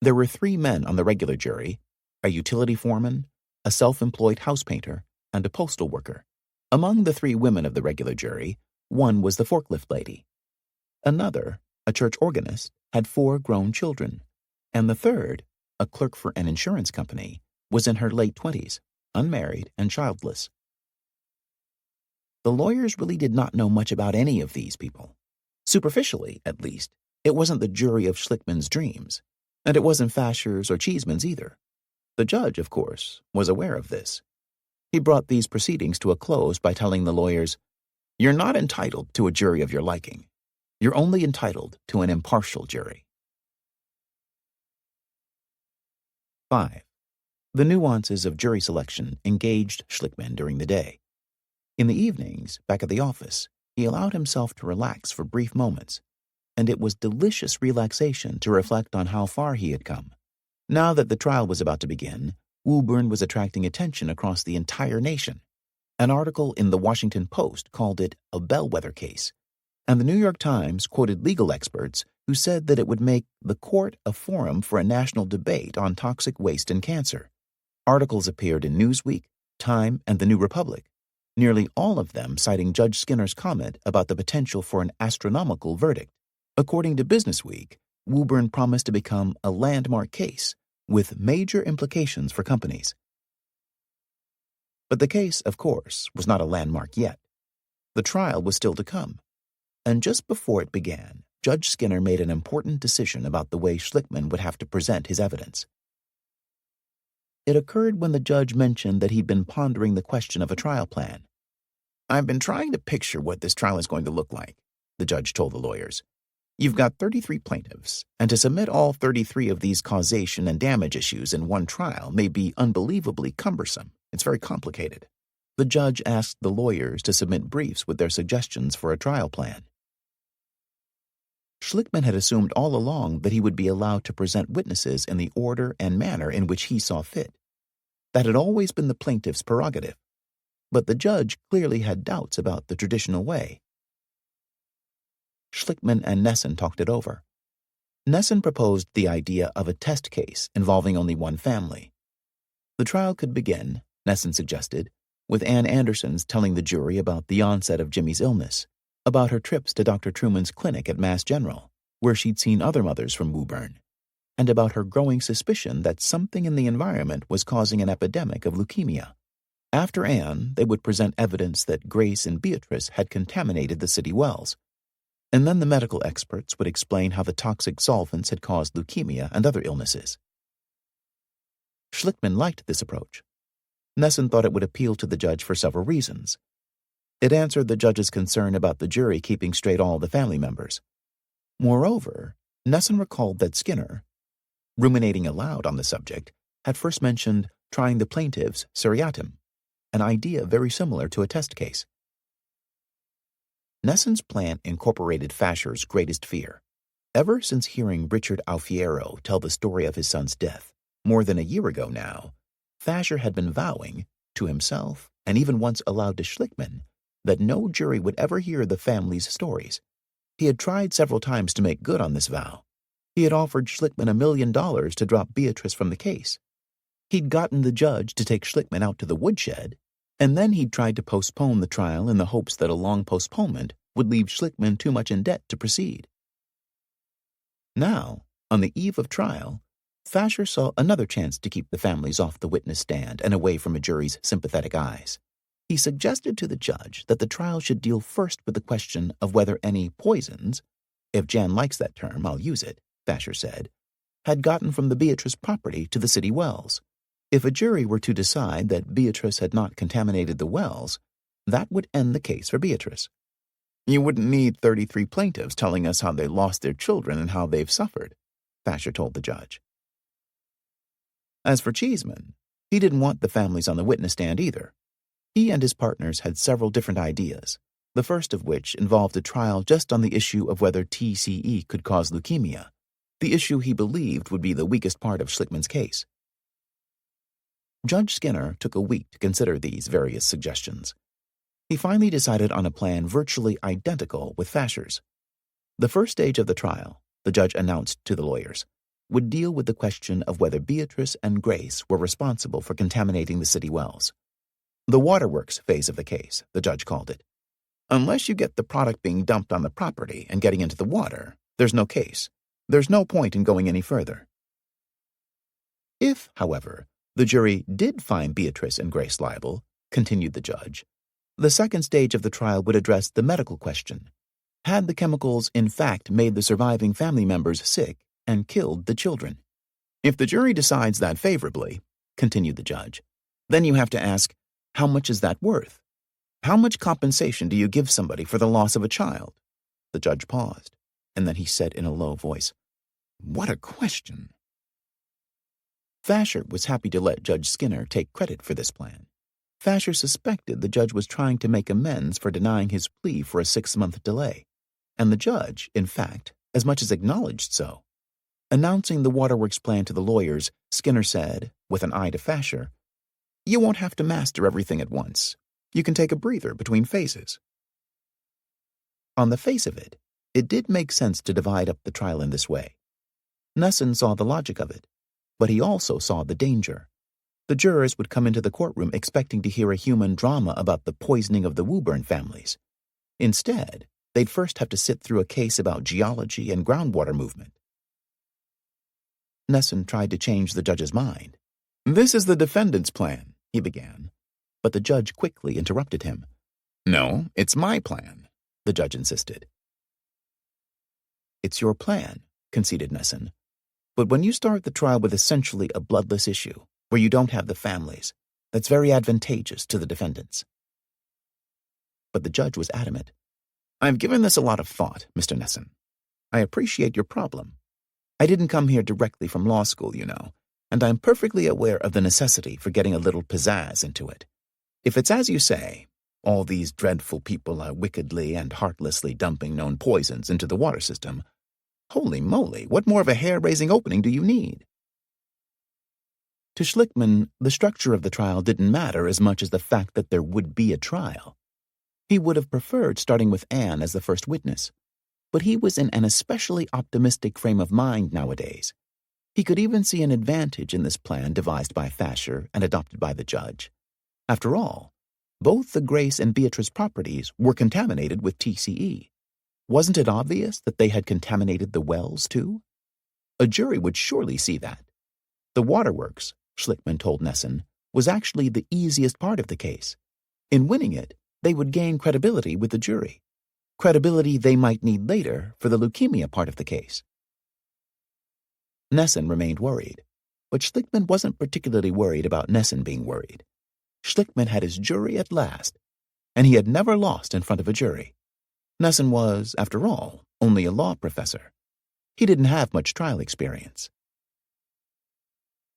[SPEAKER 1] There were 3 men on the regular jury, a utility foreman, a self-employed house painter, and a postal worker. Among the 3 women of the regular jury, one was the forklift lady. Another, a church organist, had 4 grown children, and the third, a clerk for an insurance company, was in her late 20s, unmarried and childless. The lawyers really did not know much about any of these people. Superficially, at least, it wasn't the jury of Schlickman's dreams, and it wasn't Fasher's or Cheeseman's either. The judge, of course, was aware of this. He brought these proceedings to a close by telling the lawyers, You're not entitled to a jury of your liking. You're only entitled to an impartial jury. 5. The nuances of jury selection engaged Schlickman during the day. In the evenings, back at the office, he allowed himself to relax for brief moments, and it was delicious relaxation to reflect on how far he had come. Now that the trial was about to begin, Woburn was attracting attention across the entire nation. An article in the Washington Post called it a bellwether case, and the New York Times quoted legal experts who said that it would make the court a forum for a national debate on toxic waste and cancer. Articles appeared in Newsweek, Time, and the New Republic, nearly all of them citing Judge Skinner's comment about the potential for an astronomical verdict. According to Businessweek, Woburn promised to become a landmark case with major implications for companies. But the case, of course, was not a landmark yet. The trial was still to come. And just before it began, Judge Skinner made an important decision about the way Schlickman would have to present his evidence. It occurred when the judge mentioned that he'd been pondering the question of a trial plan. I've been trying to picture what this trial is going to look like, the judge told the lawyers. You've got 33 plaintiffs, and to submit all 33 of these causation and damage issues in one trial may be unbelievably cumbersome. It's very complicated. The judge asked the lawyers to submit briefs with their suggestions for a trial plan. Schlickman had assumed all along that he would be allowed to present witnesses in the order and manner in which he saw fit. That had always been the plaintiff's prerogative. but the judge clearly had doubts about the traditional way. Schlickman and Nesson talked it over. Nesson proposed the idea of a test case involving only one family. The trial could begin, Nesson suggested, with Ann Anderson's telling the jury about the onset of Jimmy's illness, about her trips to Dr. Truman's clinic at Mass General, where she'd seen other mothers from Woburn, and about her growing suspicion that something in the environment was causing an epidemic of leukemia. After Ann, they would present evidence that Grace and Beatrice had contaminated the city wells, and then the medical experts would explain how the toxic solvents had caused leukemia and other illnesses. Schlickman liked this approach. Nesson thought it would appeal to the judge for several reasons. It answered the judge's concern about the jury keeping straight all the family members. Moreover, Nesson recalled that Skinner, ruminating aloud on the subject, had first mentioned trying the plaintiff's seriatim, an idea very similar to a test case. Nesson's plan incorporated Fasher's greatest fear. Ever since hearing Richard Alfiero tell the story of his son's death, more than a year ago now, Fasher had been vowing, to himself and even once aloud to Schlickman, that no jury would ever hear the family's stories. He had tried several times to make good on this vow. He had offered Schlickman $1 million to drop Beatrice from the case. He'd gotten the judge to take Schlickman out to the woodshed, and then he'd tried to postpone the trial in the hopes that a long postponement would leave Schlickman too much in debt to proceed. Now, on the eve of trial, Fasher saw another chance to keep the families off the witness stand and away from a jury's sympathetic eyes. He suggested to the judge that the trial should deal first with the question of whether any poisons, if Jan likes that term, I'll use it, Fasher said, had gotten from the Beatrice property to the city wells. If a jury were to decide that Beatrice had not contaminated the wells, that would end the case for Beatrice. You wouldn't need 33 plaintiffs telling us how they lost their children and how they've suffered, Fasher told the judge. As for Cheeseman, he didn't want the families on the witness stand either. He and his partners had several different ideas, the first of which involved a trial just on the issue of whether TCE could cause leukemia, the issue he believed would be the weakest part of Schlickman's case. Judge Skinner took a week to consider these various suggestions. He finally decided on a plan virtually identical with Fasher's. The first stage of the trial, the judge announced to the lawyers, would deal with the question of whether Beatrice and Grace were responsible for contaminating the city wells. The waterworks phase of the case, the judge called it. Unless you get the product being dumped on the property and getting into the water, there's no case. There's no point in going any further. If, however, the jury did find Beatrice and Grace liable, continued the judge, the second stage of the trial would address the medical question. Had the chemicals in fact made the surviving family members sick and killed the children? If the jury decides that favorably, continued the judge, then you have to ask, how much is that worth? How much compensation do you give somebody for the loss of a child? The judge paused, and then he said in a low voice, What a question. Fasher was happy to let Judge Skinner take credit for this plan. Fasher suspected the judge was trying to make amends for denying his plea for a 6-month delay, and the judge, in fact, as much as acknowledged so. Announcing the waterworks plan to the lawyers, Skinner said, with an eye to Fasher, You won't have to master everything at once. You can take a breather between phases. On the face of it, it did make sense to divide up the trial in this way. Nesson saw the logic of it, but he also saw the danger. The jurors would come into the courtroom expecting to hear a human drama about the poisoning of the Woburn families. Instead, they'd first have to sit through a case about geology and groundwater movement. Nesson tried to change the judge's mind. This is the defendant's plan, he began, but the judge quickly interrupted him. No, it's my plan, the judge insisted. It's your plan, conceded Nesson. But when you start the trial with essentially a bloodless issue, where you don't have the families, that's very advantageous to the defendants. But the judge was adamant. I've given this a lot of thought, Mr. Nesson. I appreciate your problem. I didn't come here directly from law school, you know, and I'm perfectly aware of the necessity for getting a little pizzazz into it. If it's as you say, all these dreadful people are wickedly and heartlessly dumping known poisons into the water system, holy moly, what more of a hair-raising opening do you need? To Schlickman, the structure of the trial didn't matter as much as the fact that there would be a trial. He would have preferred starting with Anne as the first witness, but he was in an especially optimistic frame of mind nowadays. He could even see an advantage in this plan devised by Fasher and adopted by the judge. After all, both the Grace and Beatrice properties were contaminated with TCE. Wasn't it obvious that they had contaminated the wells, too? A jury would surely see that. The waterworks, Schlickman told Nesson, was actually the easiest part of the case. In winning it, they would gain credibility with the jury. Credibility they might need later for the leukemia part of the case. Nesson remained worried, but Schlickman wasn't particularly worried about Nesson being worried. Schlickman had his jury at last, and he had never lost in front of a jury. Nesson was, after all, only a law professor. He didn't have much trial experience.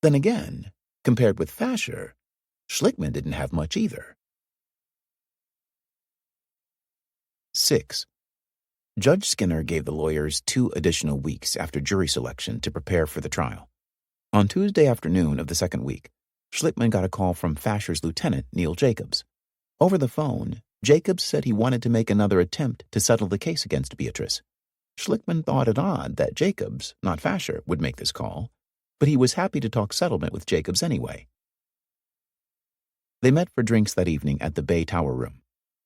[SPEAKER 1] Then again, compared with Fasher, Schlickman didn't have much either. 6. Judge Skinner gave the lawyers 2 additional weeks after jury selection to prepare for the trial. On Tuesday afternoon of the second week, Schlickman got a call from Fasher's lieutenant, Neil Jacobs. Over the phone, Jacobs said he wanted to make another attempt to settle the case against Beatrice. Schlickman thought it odd that Jacobs, not Fasher, would make this call, but he was happy to talk settlement with Jacobs anyway. They met for drinks that evening at the Bay Tower Room.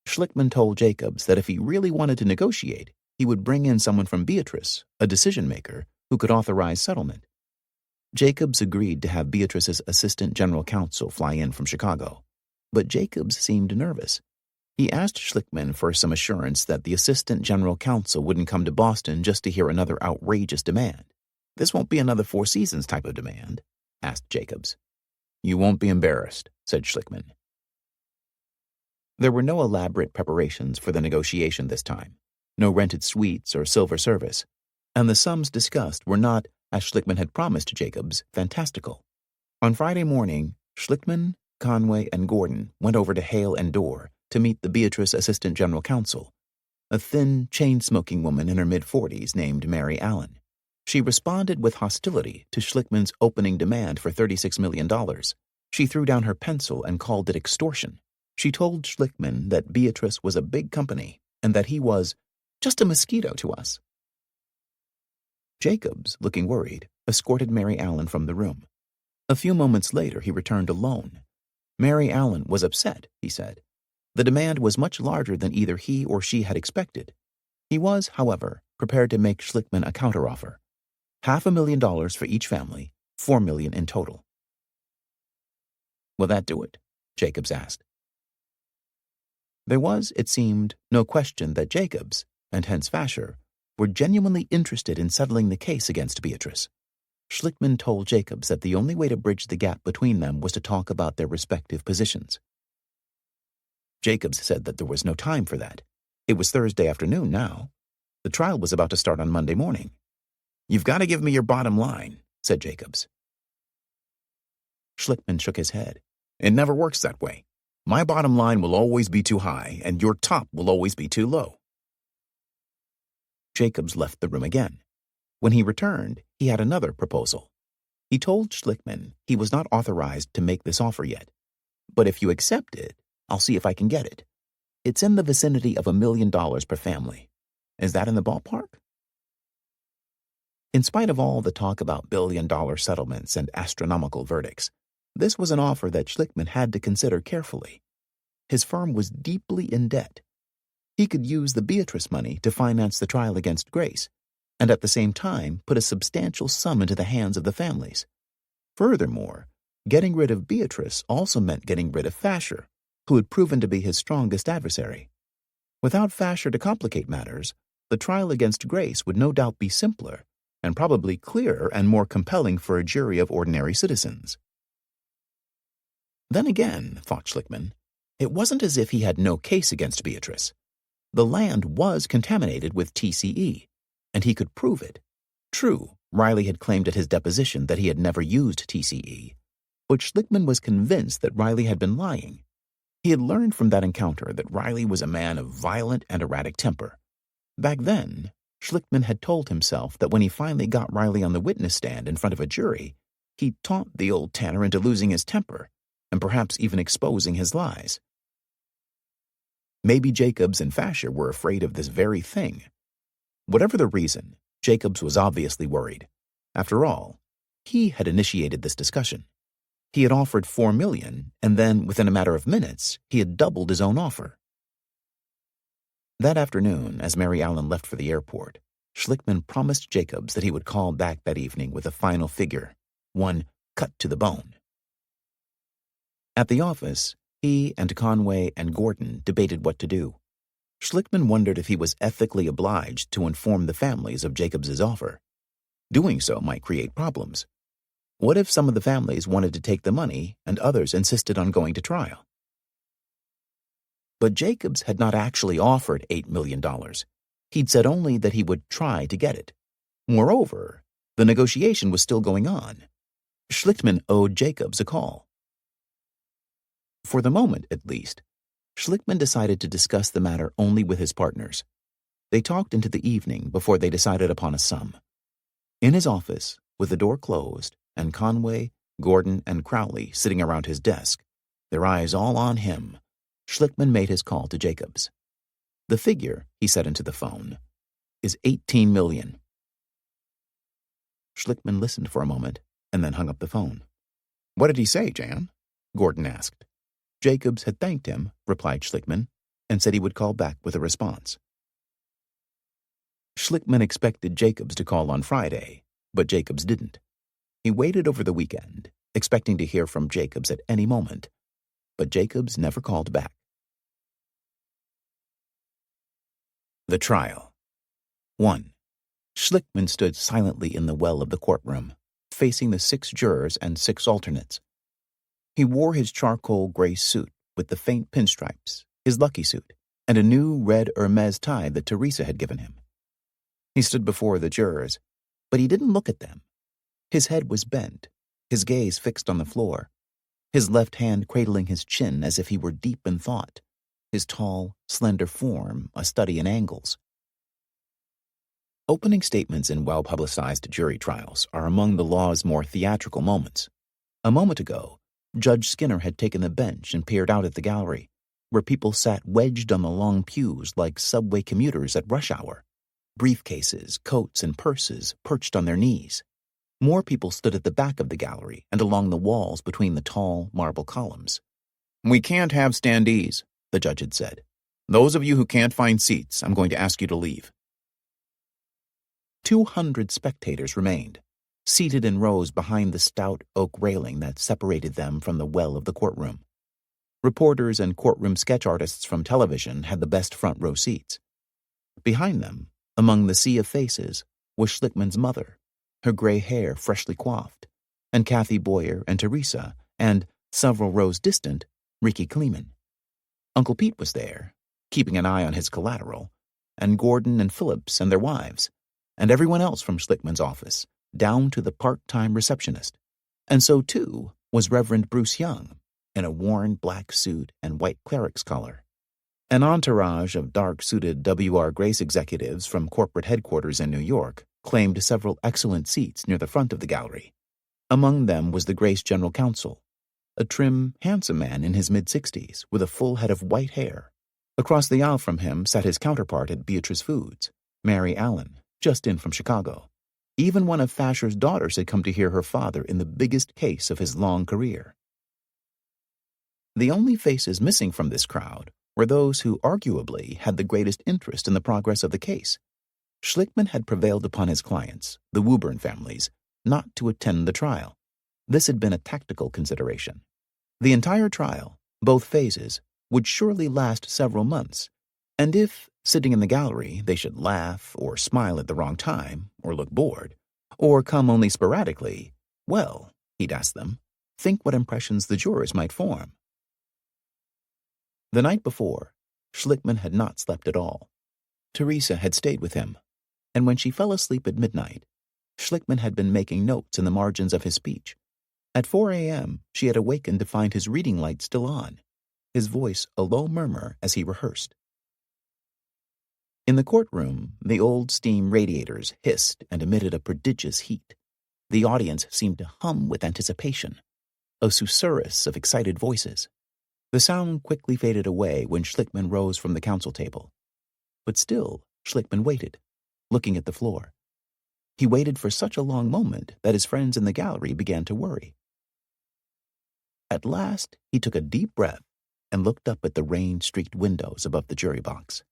[SPEAKER 1] Schlickman told Jacobs that if he really wanted to negotiate, he would bring in someone from Beatrice, a decision-maker, who could authorize settlement. Jacobs agreed to have Beatrice's assistant general counsel fly in from Chicago, but Jacobs seemed nervous. He asked Schlickman for some assurance that the assistant general counsel wouldn't come to Boston just to hear another outrageous demand. "This won't be another Four Seasons type of demand?" asked Jacobs. "You won't be embarrassed," said Schlickman. There were no elaborate preparations for the negotiation this time, no rented suites or silver service, and the sums discussed were not, as Schlickman had promised Jacobs, fantastical. On Friday morning, Schlickman, Conway, and Gordon went over to Hale and Dorr to meet the Beatrice assistant general counsel, a thin, chain-smoking woman in her mid-40s named Mary Allen. She responded with hostility to Schlickman's opening demand for $36 million. She threw down her pencil and called it extortion. She told Schlickman that Beatrice was a big company and that he was just a mosquito to us. Jacobs, looking worried, escorted Mary Allen from the room. A few moments later, he returned alone. Mary Allen was upset, he said. The demand was much larger than either he or she had expected. He was, however, prepared to make Schlickman a counteroffer. $500,000 for each family, $4 million in total. "Will that do it?" Jacobs asked. There was, it seemed, no question that Jacobs, and hence Fasher, were genuinely interested in settling the case against Beatrice. Schlickman told Jacobs that the only way to bridge the gap between them was to talk about their respective positions. Jacobs said that there was no time for that. It was Thursday afternoon now. The trial was about to start on Monday morning. "You've got to give me your bottom line," said Jacobs. Schlickman shook his head. "It never works that way. My bottom line will always be too high, and your top will always be too low." Jacobs left the room again. When he returned, he had another proposal. He told Schlickman he was not authorized to make this offer yet. "But if you accept it, I'll see if I can get it. It's in the vicinity of $1 million per family. Is that in the ballpark?" In spite of all the talk about billion-dollar settlements and astronomical verdicts, this was an offer that Schlickman had to consider carefully. His firm was deeply in debt. He could use the Beatrice money to finance the trial against Grace, and at the same time put a substantial sum into the hands of the families. Furthermore, getting rid of Beatrice also meant getting rid of Fasher, who had proven to be his strongest adversary. Without Fasher to complicate matters, the trial against Grace would no doubt be simpler, and probably clearer and more compelling for a jury of ordinary citizens. Then again, thought Schlickman, it wasn't as if he had no case against Beatrice. The land was contaminated with TCE, and he could prove it. True, Riley had claimed at his deposition that he had never used TCE, but Schlickman was convinced that Riley had been lying. He had learned from that encounter that Riley was a man of violent and erratic temper. Back then, Schlickman had told himself that when he finally got Riley on the witness stand in front of a jury, He taunt the old tanner into losing his temper, and perhaps even exposing his lies. Maybe Jacobs and Fasher were afraid of this very thing. Whatever the reason, Jacobs was obviously worried. After all, he had initiated this discussion. He had offered $4 million, and then, within a matter of minutes, he had doubled his own offer. That afternoon, as Mary Allen left for the airport, Schlickman promised Jacobs that he would call back that evening with a final figure, one cut to the bone. At the office, he and Conway and Gordon debated what to do. Schlickman wondered if he was ethically obliged to inform the families of Jacobs's offer. Doing so might create problems. What if some of the families wanted to take the money and others insisted on going to trial? But Jacobs had not actually offered $8 million. He'd said only that he would try to get it. Moreover, the negotiation was still going on. Schlickman owed Jacobs a call. For the moment, at least, Schlickman decided to discuss the matter only with his partners. They talked into the evening before they decided upon a sum. In his office, with the door closed, and Conway, Gordon, and Crowley sitting around his desk, their eyes all on him, Schlickman made his call to Jacobs. The figure, he said into the phone, is $18 million. Schlickman listened for a moment and then hung up the phone. "What did he say, Jan?" Gordon asked. Jacobs had thanked him, replied Schlickman, and said he would call back with a response. Schlickman expected Jacobs to call on Friday, but Jacobs didn't. He waited over the weekend, expecting to hear from Jacobs at any moment, but Jacobs never called back. The trial. 1. Schlickman stood silently in the well of the courtroom, facing the 6 jurors and 6 alternates. He wore his charcoal gray suit with the faint pinstripes, his lucky suit, and a new red Hermes tie that Teresa had given him. He stood before the jurors, but he didn't look at them. His head was bent, his gaze fixed on the floor, his left hand cradling his chin as if he were deep in thought, his tall, slender form a study in angles. Opening statements in well-publicized jury trials are among the law's more theatrical moments. A moment ago, Judge Skinner had taken the bench and peered out at the gallery, where people sat wedged on the long pews like subway commuters at rush hour, briefcases, coats, and purses perched on their knees. More people stood at the back of the gallery and along the walls between the tall marble columns. "We can't have standees," the judge had said. "Those of you who can't find seats, I'm going to ask you to leave." 200 spectators remained, seated in rows behind the stout oak railing that separated them from the well of the courtroom. Reporters and courtroom sketch artists from television had the best front row seats. Behind them, among the sea of faces, was Schlickman's mother, her gray hair freshly coiffed, and Kathy Boyer and Teresa, and, several rows distant, Ricky Kleeman. Uncle Pete was there, keeping an eye on his collateral, and Gordon and Phillips and their wives, and everyone else from Schlickman's office, down to the part-time receptionist. And so, too, was Reverend Bruce Young, in a worn black suit and white cleric's collar. An entourage of dark-suited W.R. Grace executives from corporate headquarters in New York claimed several excellent seats near the front of the gallery. Among them was the Grace General Counsel, a trim, handsome man in his mid-60s with a full head of white hair. Across the aisle from him sat his counterpart at Beatrice Foods, Mary Allen, just in from Chicago. Even one of Fasher's daughters had come to hear her father in the biggest case of his long career. The only faces missing from this crowd were those who arguably had the greatest interest in the progress of the case. Schlickman had prevailed upon his clients, the Woburn families, not to attend the trial. This had been a tactical consideration. The entire trial, both phases, would surely last several months, and if, sitting in the gallery, they should laugh or smile at the wrong time, or look bored, or come only sporadically, well, he'd ask them, think what impressions the jurors might form. The night before, Schlickman had not slept at all. Teresa had stayed with him, and when she fell asleep at midnight, Schlickman had been making notes in the margins of his speech. At 4 a.m., she had awakened to find his reading light still on, his voice a low murmur as he rehearsed. In the courtroom, the old steam radiators hissed and emitted a prodigious heat. The audience seemed to hum with anticipation, a susurrus of excited voices. The sound quickly faded away when Schlickman rose from the council table. But still, Schlickman waited, looking at the floor. He waited for such a long moment that his friends in the gallery began to worry. At last, he took a deep breath and looked up at the rain-streaked windows above the jury box.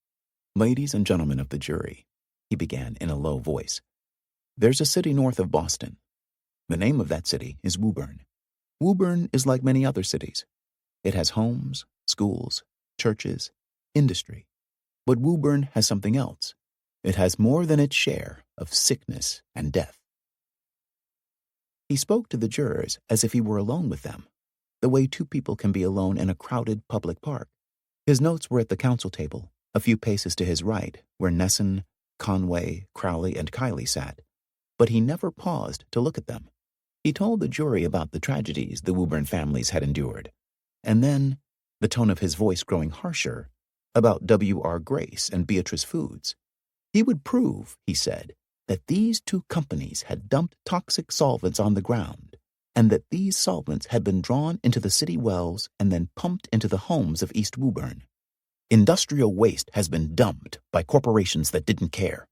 [SPEAKER 1] "Ladies and gentlemen of the jury," he began in a low voice, "there's a city north of Boston. The name of that city is Woburn. Woburn is like many other cities. It has homes, schools, churches, industry. But Woburn has something else. It has more than its share of sickness and death." He spoke to the jurors as if he were alone with them, the way two people can be alone in a crowded public park. His notes were at the council table, a few paces to his right, where Nesson, Conway, Crowley, and Kiley sat, but he never paused to look at them. He told the jury about the tragedies the Woburn families had endured, and then, the tone of his voice growing harsher, about W.R. Grace and Beatrice Foods. He would prove, he said, that these two companies had dumped toxic solvents on the ground, and that these solvents had been drawn into the city wells and then pumped into the homes of East Woburn. Industrial waste has been dumped by corporations that didn't care,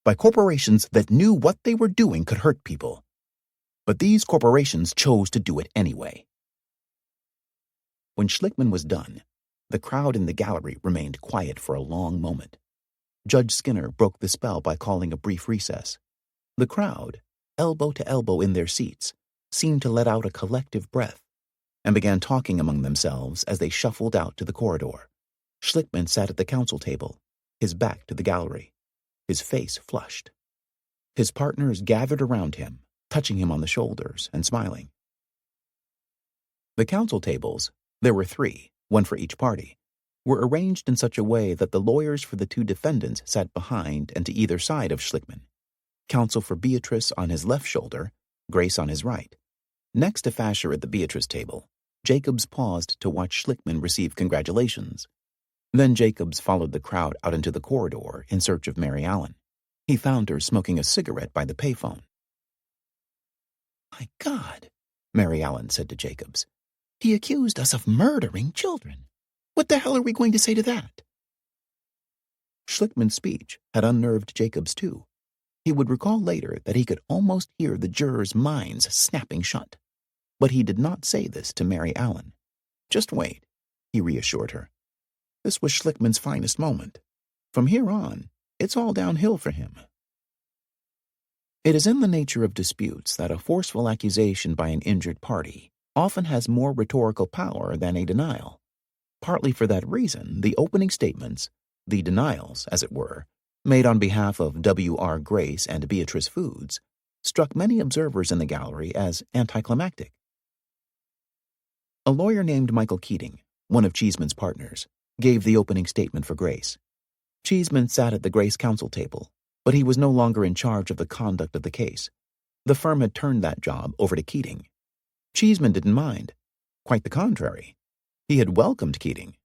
[SPEAKER 1] by corporations that knew what they were doing could hurt people. But these corporations chose to do it anyway. When Schlickman was done, the crowd in the gallery remained quiet for a long moment. Judge Skinner broke the spell by calling a brief recess. The crowd, elbow to elbow in their seats, seemed to let out a collective breath and began talking among themselves as they shuffled out to the corridor. Schlickman sat at the council table, his back to the gallery, his face flushed. His partners gathered around him, touching him on the shoulders and smiling. The council tables, there were 3, one for each party, were arranged in such a way that the lawyers for the 2 defendants sat behind and to either side of Schlickman. Counsel for Beatrice on his left shoulder, Grace on his right. Next to Fasher at the Beatrice table, Jacobs paused to watch Schlickman receive congratulations. Then Jacobs followed the crowd out into the corridor in search of Mary Allen. He found her smoking a cigarette by the payphone. "My God," Mary Allen said to Jacobs. "He accused us of murdering children. What the hell are we going to say to that?" Schlickman's speech had unnerved Jacobs too. He would recall later that he could almost hear the jurors' minds snapping shut. But he did not say this to Mary Allen. "Just wait," he reassured her. This was Schlickman's finest moment. From here on, it's all downhill for him. It is in the nature of disputes that a forceful accusation by an injured party often has more rhetorical power than a denial. Partly for that reason, the opening statements, the denials, as it were, made on behalf of W.R. Grace and Beatrice Foods, struck many observers in the gallery as anticlimactic. A lawyer named Michael Keating, one of Cheeseman's partners, gave the opening statement for Grace. Cheeseman sat at the Grace counsel table, but he was no longer in charge of the conduct of the case. The firm had turned that job over to Keating. Cheeseman didn't mind. Quite the contrary. He had welcomed Keating,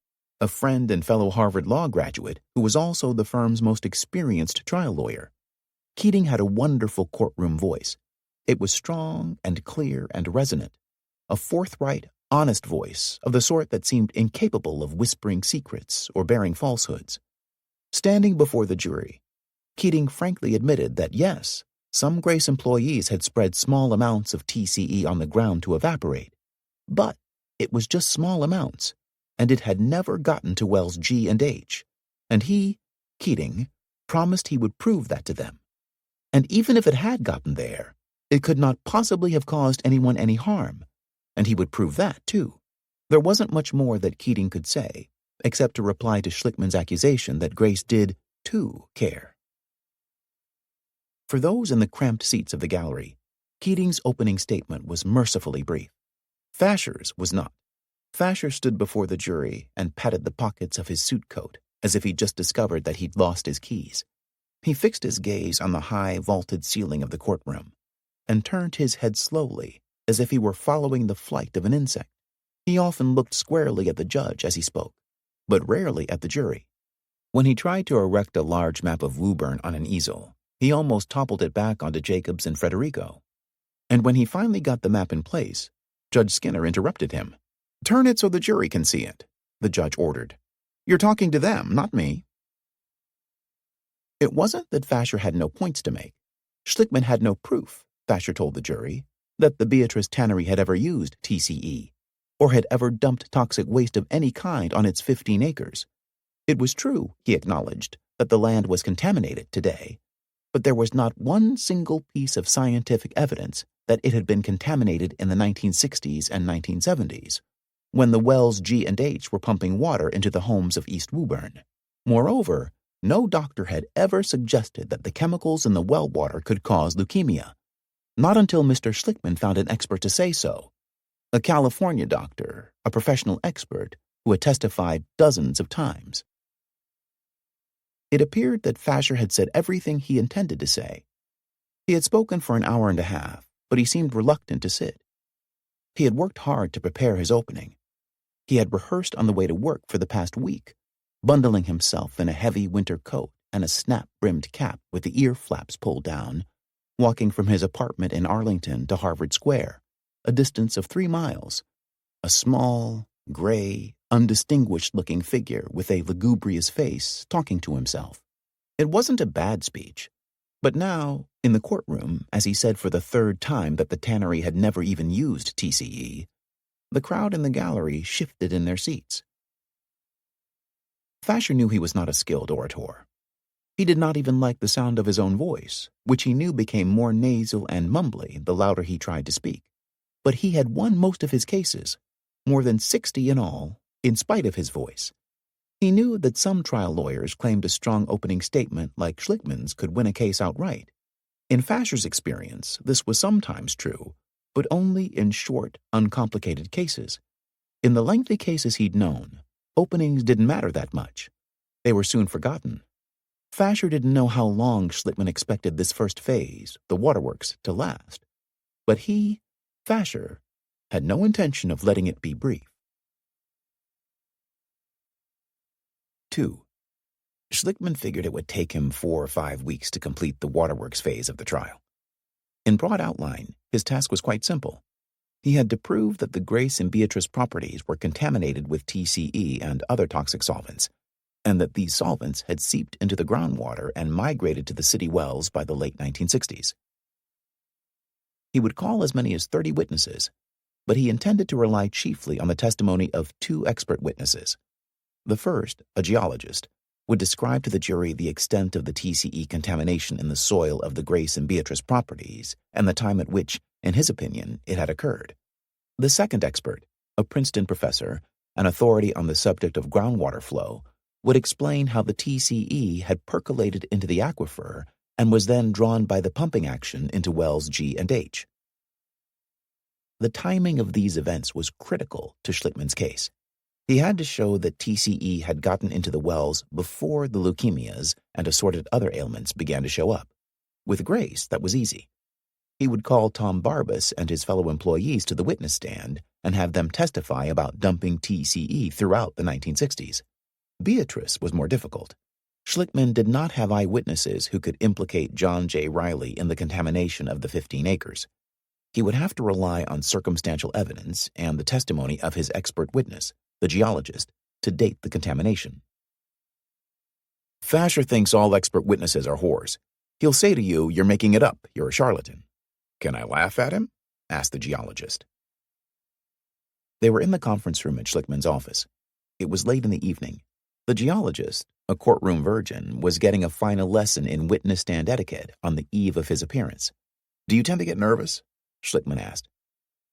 [SPEAKER 1] a friend and fellow Harvard Law graduate who was also the firm's most experienced trial lawyer. Keating had a wonderful courtroom voice. It was strong and clear and resonant, a forthright, honest voice of the sort that seemed incapable of whispering secrets or bearing falsehoods. Standing before the jury, Keating frankly admitted that yes, some Grace employees had spread small amounts of TCE on the ground to evaporate, but it was just small amounts, and it had never gotten to wells G and H, and he, Keating, promised he would prove that to them. And even if it had gotten there, it could not possibly have caused anyone any harm, and he would prove that, too. There wasn't much more that Keating could say, except to reply to Schlickman's accusation that Grace did, too, care. For those in the cramped seats of the gallery, Keating's opening statement was mercifully brief. Fasher's was not. Fasher stood before the jury and patted the pockets of his suit coat as if he'd just discovered that he'd lost his keys. He fixed his gaze on the high, vaulted ceiling of the courtroom and turned his head slowly as if he were following the flight of an insect. He often looked squarely at the judge as he spoke, but rarely at the jury. When he tried to erect a large map of Woburn on an easel, he almost toppled it back onto Jacobs and Federico. And when he finally got the map in place, Judge Skinner interrupted him. "Turn it so the jury can see it," the judge ordered. "You're talking to them, not me." It wasn't that Fasher had no points to make. Schlickman had no proof, Fasher told the jury, that the Beatrice Tannery had ever used TCE, or had ever dumped toxic waste of any kind on its 15 acres. It was true, he acknowledged, that the land was contaminated today, but there was not one single piece of scientific evidence that it had been contaminated in the 1960s and 1970s, when the wells G and H were pumping water into the homes of East Woburn. Moreover, no doctor had ever suggested that the chemicals in the well water could cause leukemia. Not until Mr. Schlickman found an expert to say so, a California doctor, a professional expert who had testified dozens of times. It appeared that Fasher had said everything he intended to say. He had spoken for an hour and a half, but he seemed reluctant to sit. He had worked hard to prepare his opening. He had rehearsed on the way to work for the past week, bundling himself in a heavy winter coat and a snap-brimmed cap with the ear flaps pulled down, walking from his apartment in Arlington to Harvard Square, a distance of 3 miles, a small, gray, undistinguished-looking figure with a lugubrious face talking to himself. It wasn't a bad speech, but now, in the courtroom, as he said for the 3rd time that the tannery had never even used TCE, the crowd in the gallery shifted in their seats. Fasher knew he was not a skilled orator. He did not even like the sound of his own voice, which he knew became more nasal and mumbly the louder he tried to speak. But he had won most of his cases, more than 60 in all, in spite of his voice. He knew that some trial lawyers claimed a strong opening statement like Schlickman's could win a case outright. In Fasher's experience, this was sometimes true, but only in short, uncomplicated cases. In the lengthy cases he'd known, openings didn't matter that much. They were soon forgotten. Fasher didn't know how long Schlickman expected this first phase, the waterworks, to last. But he, Fasher, had no intention of letting it be brief. 2. Schlickman figured it would take him 4 or 5 weeks to complete the waterworks phase of the trial. In broad outline, his task was quite simple. He had to prove that the Grace and Beatrice properties were contaminated with TCE and other toxic solvents, and that these solvents had seeped into the groundwater and migrated to the city wells by the late 1960s. He would call as many as 30 witnesses, but he intended to rely chiefly on the testimony of 2 expert witnesses. The first, a geologist, would describe to the jury the extent of the TCE contamination in the soil of the Grace and Beatrice properties and the time at which, in his opinion, it had occurred. The second expert, a Princeton professor, an authority on the subject of groundwater flow, would explain how the TCE had percolated into the aquifer and was then drawn by the pumping action into wells G and H. The timing of these events was critical to Schlickman's case. He had to show that TCE had gotten into the wells before the leukemias and assorted other ailments began to show up. With Grace, that was easy. He would call Tom Barbas and his fellow employees to the witness stand and have them testify about dumping TCE throughout the 1960s. Beatrice was more difficult. Schlickman did not have eyewitnesses who could implicate John J. Riley in the contamination of the 15 acres. He would have to rely on circumstantial evidence and the testimony of his expert witness, the geologist, to date the contamination. Fasher thinks all expert witnesses are whores. He'll say to you, "You're making it up, you're a charlatan." "Can I laugh at him?" asked the geologist. They were in the conference room at Schlickman's office. It was late in the evening. The geologist, a courtroom virgin, was getting a final lesson in witness stand etiquette on the eve of his appearance. "Do you tend to get nervous?" Schlickman asked.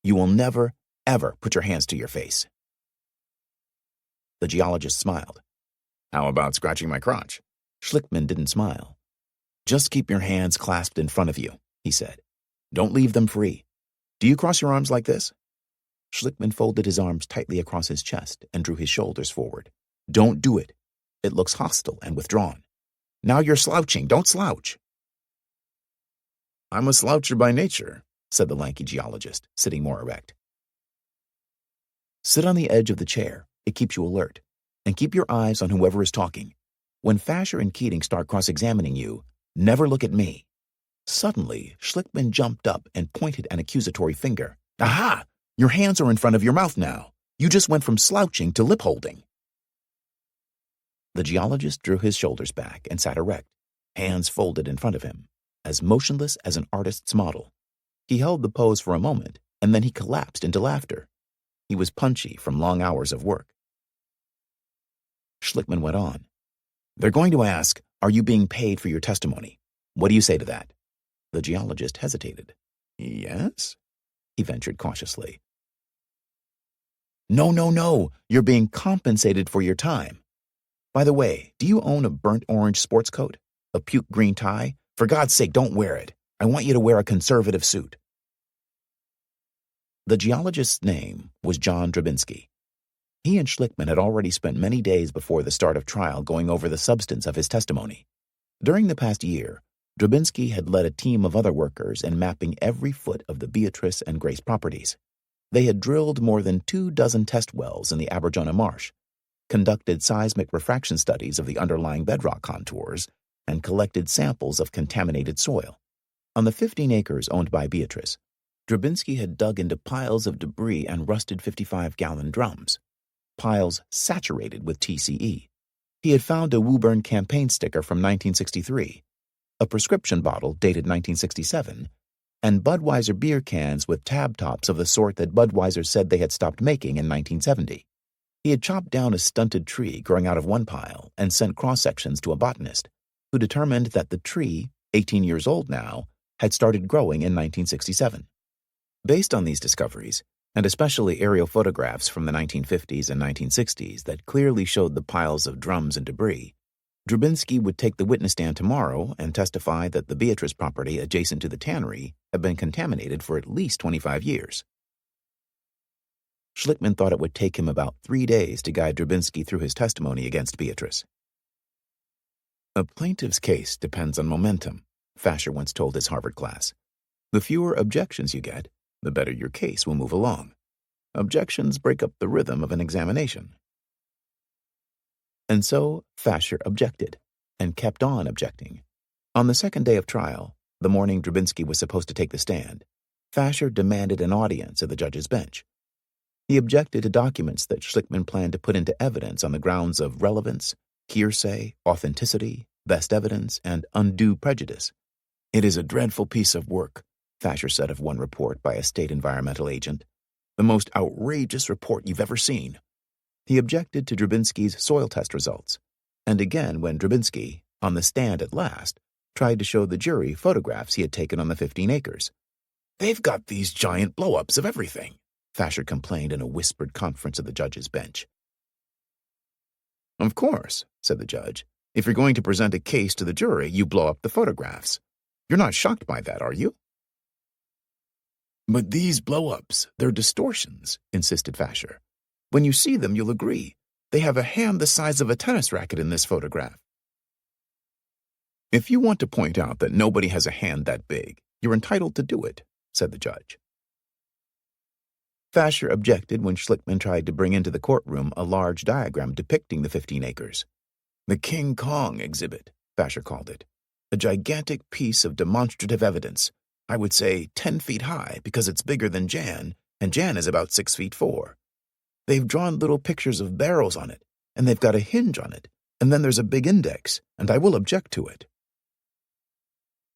[SPEAKER 1] "You will never, ever put your hands to your face." The geologist smiled. "How about scratching my crotch?" Schlickman didn't smile. "Just keep your hands clasped in front of you," he said. "Don't leave them free. Do you cross your arms like this?" Schlickman folded his arms tightly across his chest and drew his shoulders forward. "Don't do it. It looks hostile and withdrawn. Now you're slouching. Don't slouch." "I'm a sloucher by nature," said the lanky geologist, sitting more erect. "Sit on the edge of the chair. It keeps you alert. And keep your eyes on whoever is talking. When Fasher and Keating start cross-examining you, never look at me." Suddenly, Schlickman jumped up and pointed an accusatory finger. "Aha! Your hands are in front of your mouth now. You just went from slouching to lip-holding." The geologist drew his shoulders back and sat erect, hands folded in front of him, as motionless as an artist's model. He held the pose for a moment, and then he collapsed into laughter. He was punchy from long hours of work. Schlickman went on. "They're going to ask, are you being paid for your testimony? What do you say to that?" The geologist hesitated. "Yes?" he ventured cautiously. No. You're being compensated for your time. By the way, do you own a burnt orange sports coat? A puke green tie? For God's sake, don't wear it. I want you to wear a conservative suit." The geologist's name was John Drabinski. He and Schlickman had already spent many days before the start of trial going over the substance of his testimony. During the past year, Drabinski had led a team of other workers in mapping every foot of the Beatrice and Grace properties. They had drilled more than 24 test wells in the Aberjona Marsh, conducted seismic refraction studies of the underlying bedrock contours, and collected samples of contaminated soil. On the 15 acres owned by Beatrice, Drabinski had dug into piles of debris and rusted 55-gallon drums, piles saturated with TCE. He had found a Woburn campaign sticker from 1963, a prescription bottle dated 1967, and Budweiser beer cans with tab tops of the sort that Budweiser said they had stopped making in 1970. He had chopped down a stunted tree growing out of one pile and sent cross-sections to a botanist, who determined that the tree, 18 years old now, had started growing in 1967. Based on these discoveries, and especially aerial photographs from the 1950s and 1960s that clearly showed the piles of drums and debris, Drabinski would take the witness stand tomorrow and testify that the Beatrice property adjacent to the tannery had been contaminated for at least 25 years. Schlickman thought it would take him about 3 days to guide Drabinski through his testimony against Beatrice. "A plaintiff's case depends on momentum," Fasher once told his Harvard class. "The fewer objections you get, the better your case will move along. Objections break up the rhythm of an examination." And so Fasher objected, and kept on objecting. On the second day of trial, the morning Drabinski was supposed to take the stand, Fasher demanded an audience at the judge's bench. He objected to documents that Schlickman planned to put into evidence on the grounds of relevance, hearsay, authenticity, best evidence, and undue prejudice. "It is a dreadful piece of work," Fasher said of one report by a state environmental agent. "The most outrageous report you've ever seen." He objected to Drabinski's soil test results, and again when Drabinski, on the stand at last, tried to show the jury photographs he had taken on the 15 acres. "They've got these giant blow-ups of everything," Fasher complained in a whispered conference at the judge's bench. "Of course," said the judge, "if you're going to present a case to the jury, you blow up the photographs. You're not shocked by that, are you?" "But these blow-ups, they're distortions," insisted Fasher. "When you see them, you'll agree. They have a hand the size of a tennis racket in this photograph." "If you want to point out that nobody has a hand that big, you're entitled to do it," said the judge. Fasher objected when Schlickman tried to bring into the courtroom a large diagram depicting the 15 acres. "The King Kong exhibit," Fasher called it. "A gigantic piece of demonstrative evidence. I would say 10 feet high because it's bigger than Jan, and Jan is about 6 feet 4. They've drawn little pictures of barrels on it, and they've got a hinge on it, and then there's a big index, and I will object to it."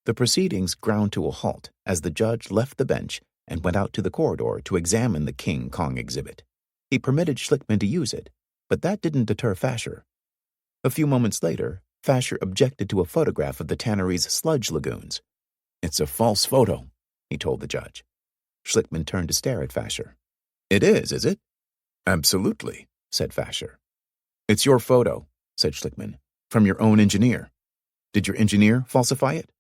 [SPEAKER 1] The proceedings ground to a halt as the judge left the bench and went out to the corridor to examine the King Kong exhibit. He permitted Schlickman to use it, but that didn't deter Fasher. A few moments later, Fasher objected to a photograph of the tannery's sludge lagoons. "It's a false photo," he told the judge. Schlickman turned to stare at Fasher. "It is it?" "Absolutely," said Fasher. "It's your photo," said Schlickman, "from your own engineer. Did your engineer falsify it?"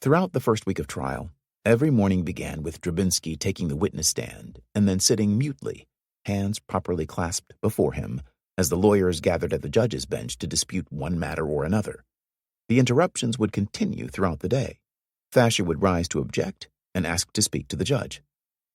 [SPEAKER 1] Throughout the first week of trial, every morning began with Drabinski taking the witness stand and then sitting mutely, hands properly clasped before him, as the lawyers gathered at the judge's bench to dispute one matter or another. The interruptions would continue throughout the day. Fasher would rise to object and ask to speak to the judge.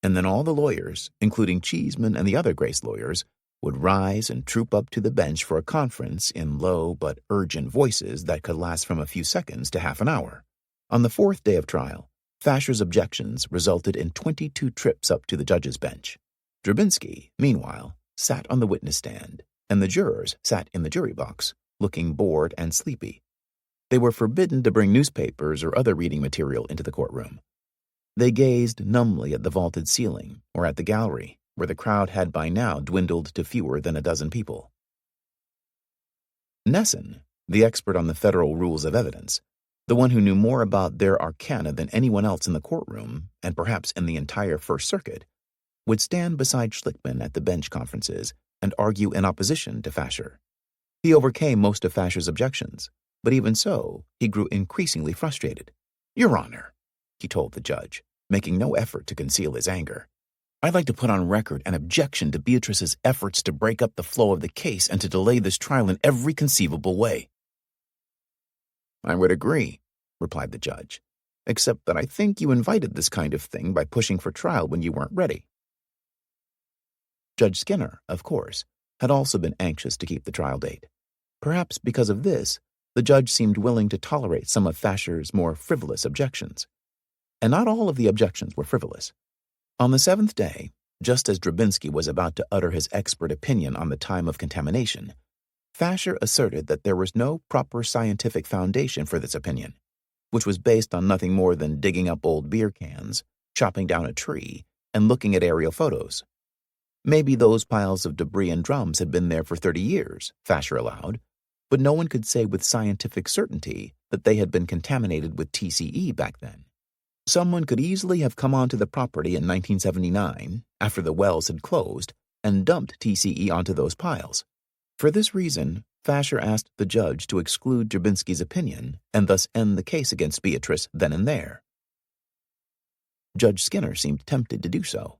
[SPEAKER 1] And then all the lawyers, including Cheeseman and the other Grace lawyers, would rise and troop up to the bench for a conference in low but urgent voices that could last from a few seconds to half an hour. On the fourth day of trial, Fasher's objections resulted in 22 trips up to the judge's bench. Drabinski, meanwhile, sat on the witness stand, and the jurors sat in the jury box, looking bored and sleepy. They were forbidden to bring newspapers or other reading material into the courtroom. They gazed numbly at the vaulted ceiling or at the gallery, where the crowd had by now dwindled to fewer than a dozen people. Nesson, the expert on the federal rules of evidence, the one who knew more about their arcana than anyone else in the courtroom, and perhaps in the entire First Circuit, would stand beside Schlickman at the bench conferences and argue in opposition to Fasher. He overcame most of Fasher's objections, but even so, he grew increasingly frustrated. "Your Honor," he told the judge, making no effort to conceal his anger, "I'd like to put on record an objection to Beatrice's efforts to break up the flow of the case and to delay this trial in every conceivable way." "I would agree," replied the judge, "except that I think you invited this kind of thing by pushing for trial when you weren't ready." Judge Skinner, of course, had also been anxious to keep the trial date. Perhaps because of this, the judge seemed willing to tolerate some of Fasher's more frivolous objections. And not all of the objections were frivolous. On the seventh day, just as Drabinski was about to utter his expert opinion on the time of contamination, Fasher asserted that there was no proper scientific foundation for this opinion, which was based on nothing more than digging up old beer cans, chopping down a tree, and looking at aerial photos. Maybe those piles of debris and drums had been there for 30 years, Fasher allowed, but no one could say with scientific certainty that they had been contaminated with TCE back then. Someone could easily have come onto the property in 1979, after the wells had closed, and dumped TCE onto those piles. For this reason, Fasher asked the judge to exclude Drabinski's opinion and thus end the case against Beatrice then and there. Judge Skinner seemed tempted to do so.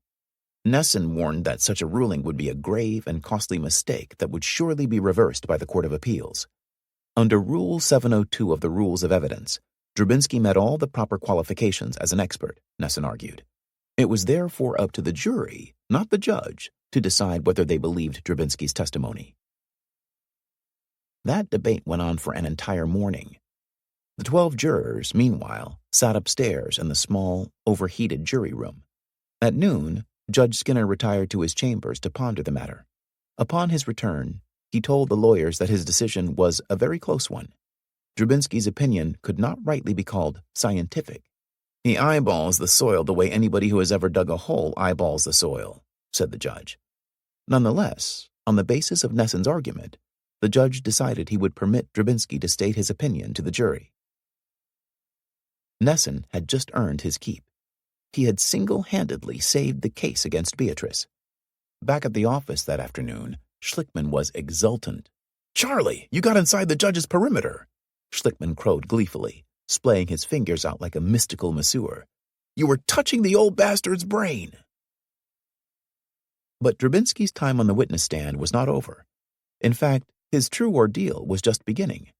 [SPEAKER 1] Nesson warned that such a ruling would be a grave and costly mistake that would surely be reversed by the Court of Appeals. Under Rule 702 of the Rules of Evidence, Drabinski met all the proper qualifications as an expert, Nesson argued. It was therefore up to the jury, not the judge, to decide whether they believed Drabinski's testimony. That debate went on for an entire morning. The 12 jurors, meanwhile, sat upstairs in the small, overheated jury room. At noon, Judge Skinner retired to his chambers to ponder the matter. Upon his return, he told the lawyers that his decision was a very close one. Drabinski's opinion could not rightly be called scientific. "He eyeballs the soil the way anybody who has ever dug a hole eyeballs the soil," said the judge. Nonetheless, on the basis of Nesson's argument, the judge decided he would permit Drabinski to state his opinion to the jury. Nesson had just earned his keep. He had single-handedly saved the case against Beatrice. Back at the office that afternoon, Schlickman was exultant. "Charlie, you got inside the judge's perimeter," Schlickman crowed gleefully, splaying his fingers out like a mystical masseur. "You were touching the old bastard's brain." But Drabinski's time on the witness stand was not over. In fact, his true ordeal was just beginning.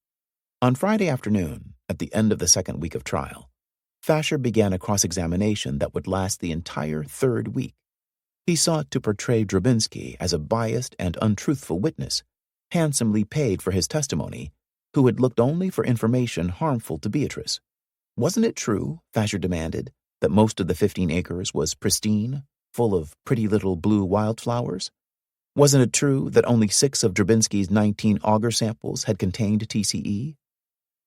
[SPEAKER 1] On Friday afternoon, at the end of the second week of trial, Fasher began a cross-examination that would last the entire third week. He sought to portray Drabinski as a biased and untruthful witness, handsomely paid for his testimony, who had looked only for information harmful to Beatrice. Wasn't it true, Fasher demanded, that most of the 15 acres was pristine, full of pretty little blue wildflowers? Wasn't it true that only 6 of Drabinski's 19 auger samples had contained TCE?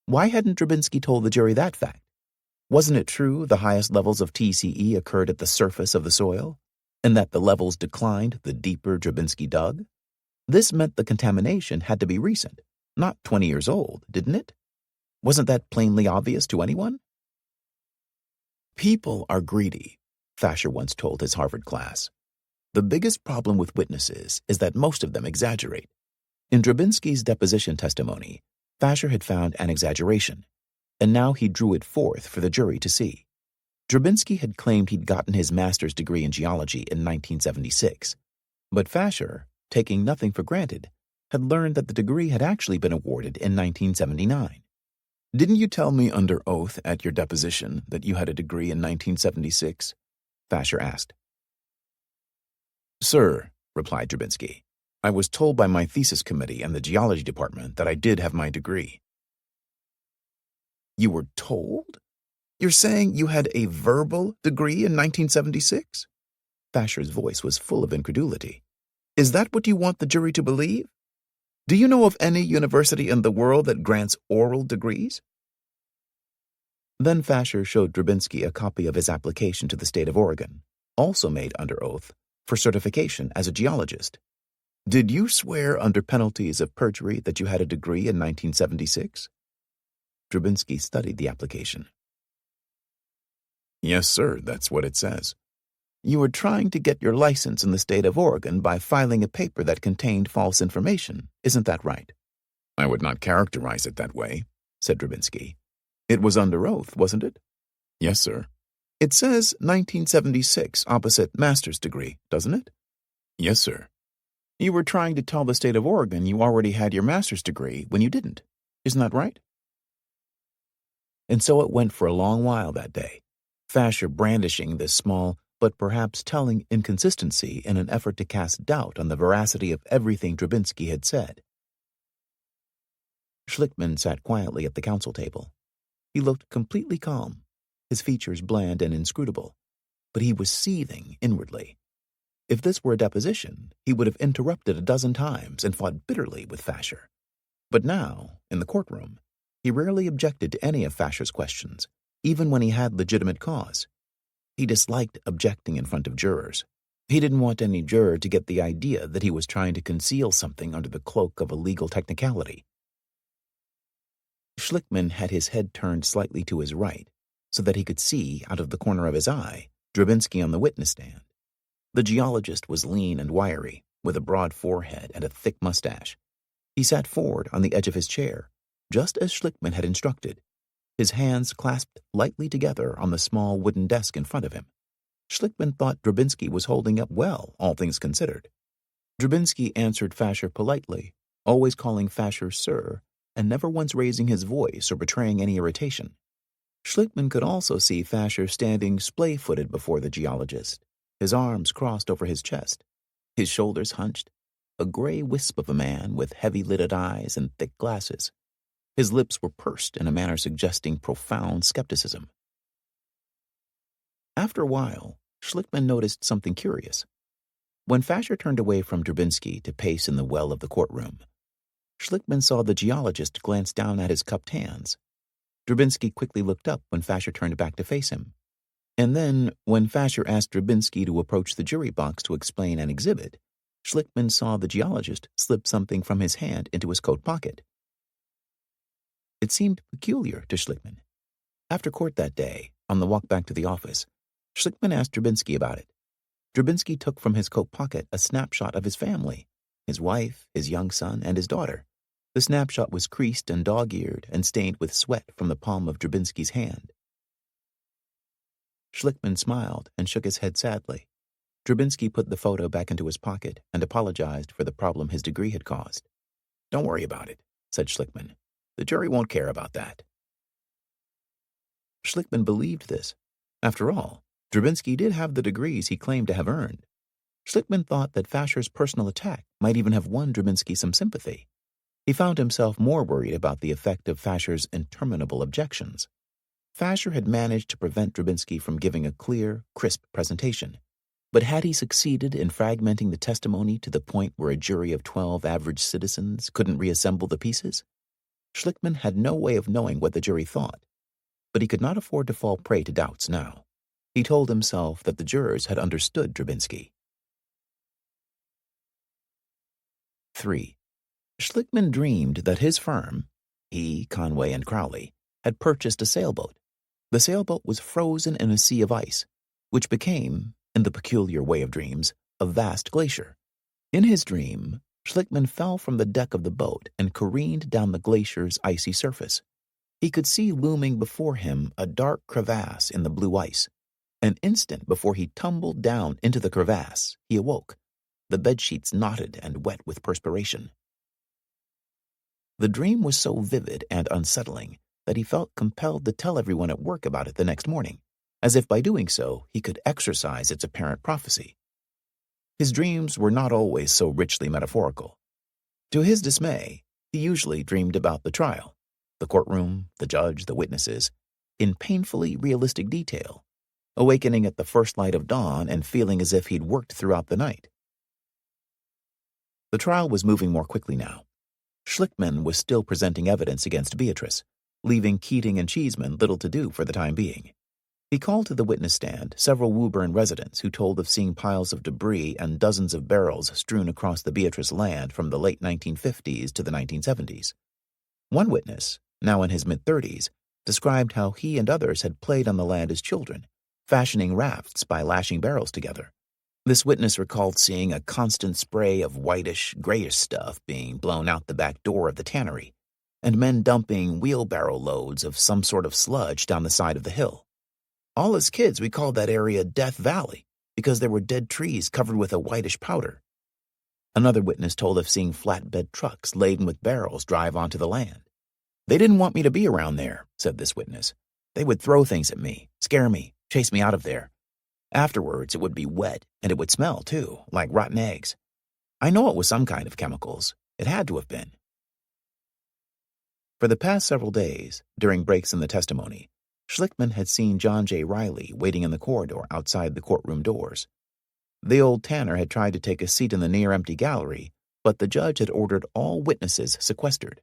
[SPEAKER 1] Why hadn't Drabinski told the jury that fact? Wasn't it true the highest levels of TCE occurred at the surface of the soil, and that the levels declined the deeper Drabinski dug? This meant the contamination had to be recent, not 20 years old, didn't it? Wasn't that plainly obvious to anyone? "People are greedy," Fasher once told his Harvard class. "The biggest problem with witnesses is that most of them exaggerate." In Drabinski's deposition testimony, Fasher had found an exaggeration, and now he drew it forth for the jury to see. Drabinski had claimed he'd gotten his master's degree in geology in 1976, but Fasher, taking nothing for granted, had learned that the degree had actually been awarded in 1979. "Didn't you tell me under oath at your deposition that you had a degree in 1976? Fasher asked. "Sir," replied Drabinski, "I was told by my thesis committee and the geology department that I did have my degree." "You were told?" You're saying you had a verbal degree in 1976? Fasher's voice was full of incredulity. Is that what you want the jury to believe? Do you know of any university in the world that grants oral degrees? Then Fasher showed Drabinski a copy of his application to the state of Oregon, also made under oath, for certification as a geologist. Did you swear under penalties of perjury that you had a degree in 1976? Drabinski studied the application. Yes, sir, that's what it says. You were trying to get your license in the state of Oregon by filing a paper that contained false information, isn't that right? I would not characterize it that way, said Drabinski. It was under oath, wasn't it? Yes, sir. It says 1976 opposite master's degree, doesn't it? Yes, sir. You were trying to tell the state of Oregon you already had your master's degree when you didn't, isn't that right? And so it went for a long while that day, Fasher brandishing this small but perhaps telling inconsistency in an effort to cast doubt on the veracity of everything Drabinski had said. Schlickman sat quietly at the counsel table. He looked completely calm, his features bland and inscrutable, but he was seething inwardly. If this were a deposition, he would have interrupted a dozen times and fought bitterly with Fasher. But now, in the courtroom, he rarely objected to any of Fasher's questions, even when he had legitimate cause. He disliked objecting in front of jurors. He didn't want any juror to get the idea that he was trying to conceal something under the cloak of a legal technicality. Schlickman had his head turned slightly to his right, so that he could see, out of the corner of his eye, Drabinski on the witness stand. The geologist was lean and wiry, with a broad forehead and a thick mustache. He sat forward on the edge of his chair, just as Schlickman had instructed, his hands clasped lightly together on the small wooden desk in front of him. Schlickman thought Drabinski was holding up well, all things considered. Drabinski answered Fasher politely, always calling Fasher sir, and never once raising his voice or betraying any irritation. Schlickman could also see Fasher standing splay-footed before the geologist, his arms crossed over his chest, his shoulders hunched, a gray wisp of a man with heavy-lidded eyes and thick glasses. His lips were pursed in a manner suggesting profound skepticism. After a while, Schlickman noticed something curious. When Fasher turned away from Drabinski to pace in the well of the courtroom, Schlickman saw the geologist glance down at his cupped hands. Drabinski quickly looked up when Fasher turned back to face him. And then, when Fasher asked Drabinski to approach the jury box to explain an exhibit, Schlickman saw the geologist slip something from his hand into his coat pocket. It seemed peculiar to Schlickman. After court that day, on the walk back to the office, Schlickman asked Drabinski about it. Drabinski took from his coat pocket a snapshot of his family, his wife, his young son, and his daughter. The snapshot was creased and dog-eared and stained with sweat from the palm of Drabinski's hand. Schlickman smiled and shook his head sadly. Drabinski put the photo back into his pocket and apologized for the problem his degree had caused. "Don't worry about it," said Schlickman. "The jury won't care about that." Schlickman believed this. After all, Drabinski did have the degrees he claimed to have earned. Schlickman thought that Fasher's personal attack might even have won Drabinski some sympathy. He found himself more worried about the effect of Fasher's interminable objections. Fasher had managed to prevent Drabinski from giving a clear, crisp presentation. But had he succeeded in fragmenting the testimony to the point where a jury of 12 average citizens couldn't reassemble the pieces? Schlickman had no way of knowing what the jury thought, but he could not afford to fall prey to doubts now. He told himself that the jurors had understood Drabinski. 3. Schlickman dreamed that his firm, he, Conway, and Crowley, had purchased a sailboat. The sailboat was frozen in a sea of ice, which became, in the peculiar way of dreams, a vast glacier. In his dream, Schlickman fell from the deck of the boat and careened down the glacier's icy surface. He could see looming before him a dark crevasse in the blue ice. An instant before he tumbled down into the crevasse, he awoke, the bedsheets knotted and wet with perspiration. The dream was so vivid and unsettling that he felt compelled to tell everyone at work about it the next morning, as if by doing so he could exorcise its apparent prophecy. His dreams were not always so richly metaphorical. To his dismay, he usually dreamed about the trial, the courtroom, the judge, the witnesses, in painfully realistic detail, awakening at the first light of dawn and feeling as if he'd worked throughout the night. The trial was moving more quickly now. Schlickman was still presenting evidence against Beatrice, leaving Keating and Cheeseman little to do for the time being. He called to the witness stand several Woburn residents who told of seeing piles of debris and dozens of barrels strewn across the Beatrice land from the late 1950s to the 1970s. One witness, now in his mid-30s, described how he and others had played on the land as children, fashioning rafts by lashing barrels together. This witness recalled seeing a constant spray of whitish, grayish stuff being blown out the back door of the tannery, and men dumping wheelbarrow loads of some sort of sludge down the side of the hill. All as kids, we called that area Death Valley because there were dead trees covered with a whitish powder. Another witness told of seeing flatbed trucks laden with barrels drive onto the land. They didn't want me to be around there, said this witness. They would throw things at me, scare me, chase me out of there. Afterwards, it would be wet, and it would smell, too, like rotten eggs. I know it was some kind of chemicals. It had to have been. For the past several days, during breaks in the testimony, Schlickman had seen John J. Riley waiting in the corridor outside the courtroom doors. The old tanner had tried to take a seat in the near-empty gallery, but the judge had ordered all witnesses sequestered,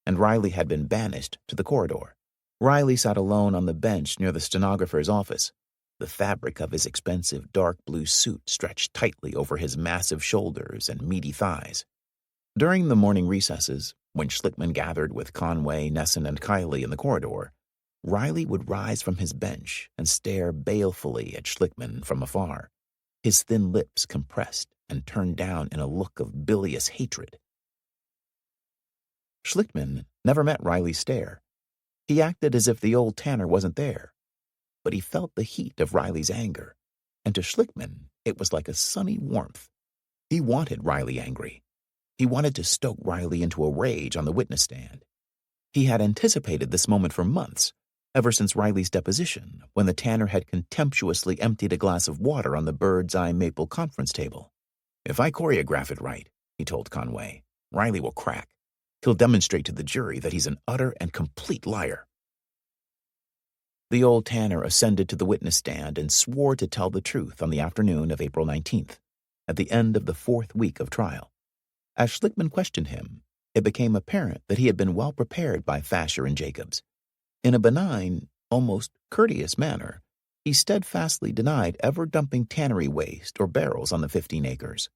[SPEAKER 1] and Riley had been banished to the corridor. Riley sat alone on the bench near the stenographer's office, the fabric of his expensive dark blue suit stretched tightly over his massive shoulders and meaty thighs. During the morning recesses, when Schlickman gathered with Conway, Nesson, and Kiley in the corridor, Riley would rise from his bench and stare balefully at Schlickman from afar, his thin lips compressed and turned down in a look of bilious hatred. Schlickman never met Riley's stare. He acted as if the old tanner wasn't there, but he felt the heat of Riley's anger, and to Schlickman it was like a sunny warmth. He wanted Riley angry. He wanted to stoke Riley into a rage on the witness stand. He had anticipated this moment for months, ever since Riley's deposition, when the tanner had contemptuously emptied a glass of water on the bird's-eye maple conference table. "If I choreograph it right," he told Conway, "Riley will crack. He'll demonstrate to the jury that he's an utter and complete liar." The old tanner ascended to the witness stand and swore to tell the truth on the afternoon of April 19th, at the end of the 4th week of trial. As Schlickman questioned him, it became apparent that he had been well prepared by Fasher and Jacobs. In a benign, almost courteous manner, he steadfastly denied ever dumping tannery waste or barrels on the 15 acres.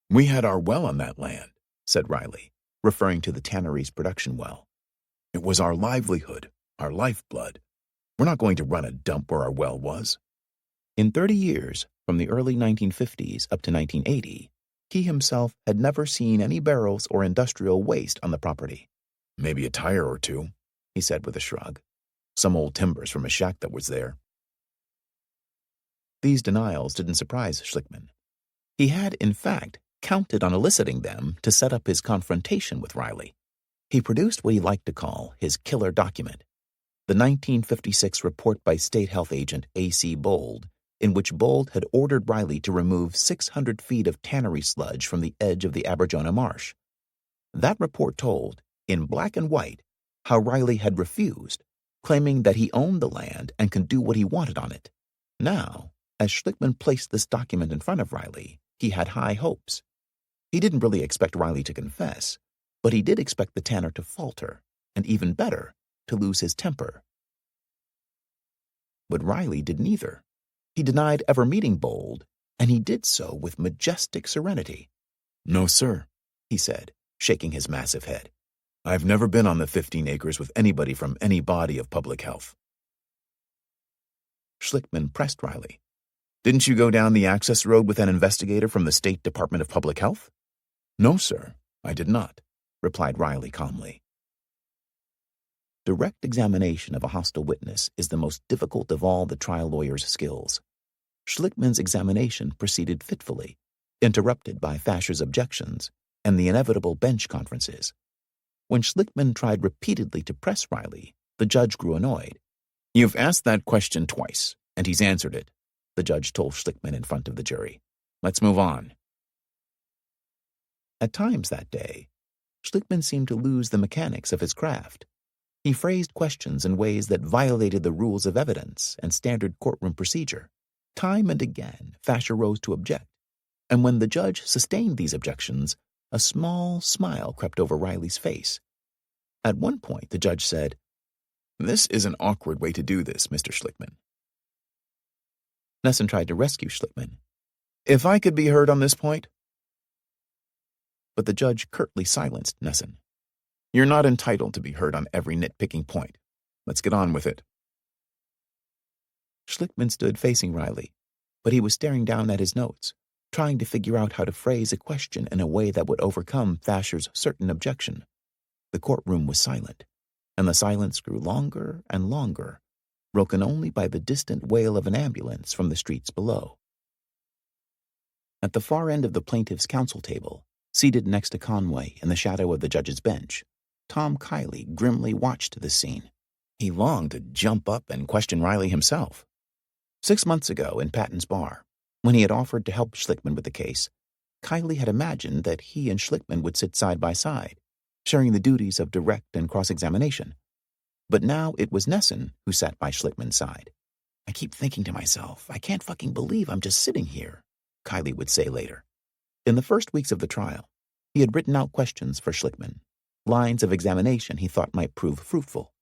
[SPEAKER 1] "We had our well on that land," said Riley, referring to the tannery's production well. "It was our livelihood, our lifeblood. We're not going to run a dump where our well was." In 30 years, from the early 1950s up to 1980, he himself had never seen any barrels or industrial waste on the property. "Maybe a tire or two," he said with a shrug. "Some old timbers from a shack that was there." These denials didn't surprise Schlickman. He had, in fact, counted on eliciting them to set up his confrontation with Riley. He produced what he liked to call his killer document, the 1956 report by State Health Agent A.C. Bold, in which Bold had ordered Riley to remove 600 feet of tannery sludge from the edge of the Aberjona Marsh. That report told, in black and white, how Riley had refused, claiming that he owned the land and could do what he wanted on it. Now, as Schlickman placed this document in front of Riley, he had high hopes. He didn't really expect Riley to confess, but he did expect the tanner to falter, and even better, to lose his temper. But Riley did neither. He denied ever meeting Bold, and he did so with majestic serenity. "No, sir," he said, shaking his massive head. "I've never been on the 15 acres with anybody from any body of public health." Schlickman pressed Riley. "Didn't you go down the access road with an investigator from the State Department of Public Health?" "No, sir, I did not," replied Riley calmly. Direct examination of a hostile witness is the most difficult of all the trial lawyer's skills. Schlickman's examination proceeded fitfully, interrupted by Fasher's objections and the inevitable bench conferences. When Schlickman tried repeatedly to press Riley, the judge grew annoyed. "You've asked that question twice, and he's answered it," the judge told Schlickman in front of the jury. "Let's move on." At times that day, Schlickman seemed to lose the mechanics of his craft. He phrased questions in ways that violated the rules of evidence and standard courtroom procedure. Time and again, Fasher rose to object, and when the judge sustained these objections, a small smile crept over Riley's face. At one point, the judge said, "This is an awkward way to do this, Mr. Schlickman." Nesson tried to rescue Schlickman. "If I could be heard on this point?" But the judge curtly silenced Nesson. "You're not entitled to be heard on every nitpicking point. Let's get on with it." Schlickman stood facing Riley, but he was staring down at his notes, trying to figure out how to phrase a question in a way that would overcome Fasher's certain objection. The courtroom was silent, and the silence grew longer and longer, broken only by the distant wail of an ambulance from the streets below. At the far end of the plaintiff's counsel table, seated next to Conway in the shadow of the judge's bench, Tom Kiley grimly watched this scene. He longed to jump up and question Riley himself. 6 months ago in Patton's bar, when he had offered to help Schlickman with the case, Kiley had imagined that he and Schlickman would sit side by side, sharing the duties of direct and cross-examination. But now it was Nesson who sat by Schlickman's side. "I keep thinking to myself, I can't fucking believe I'm just sitting here," Kiley would say later. In the first weeks of the trial, he had written out questions for Schlickman, lines of examination he thought might prove fruitful.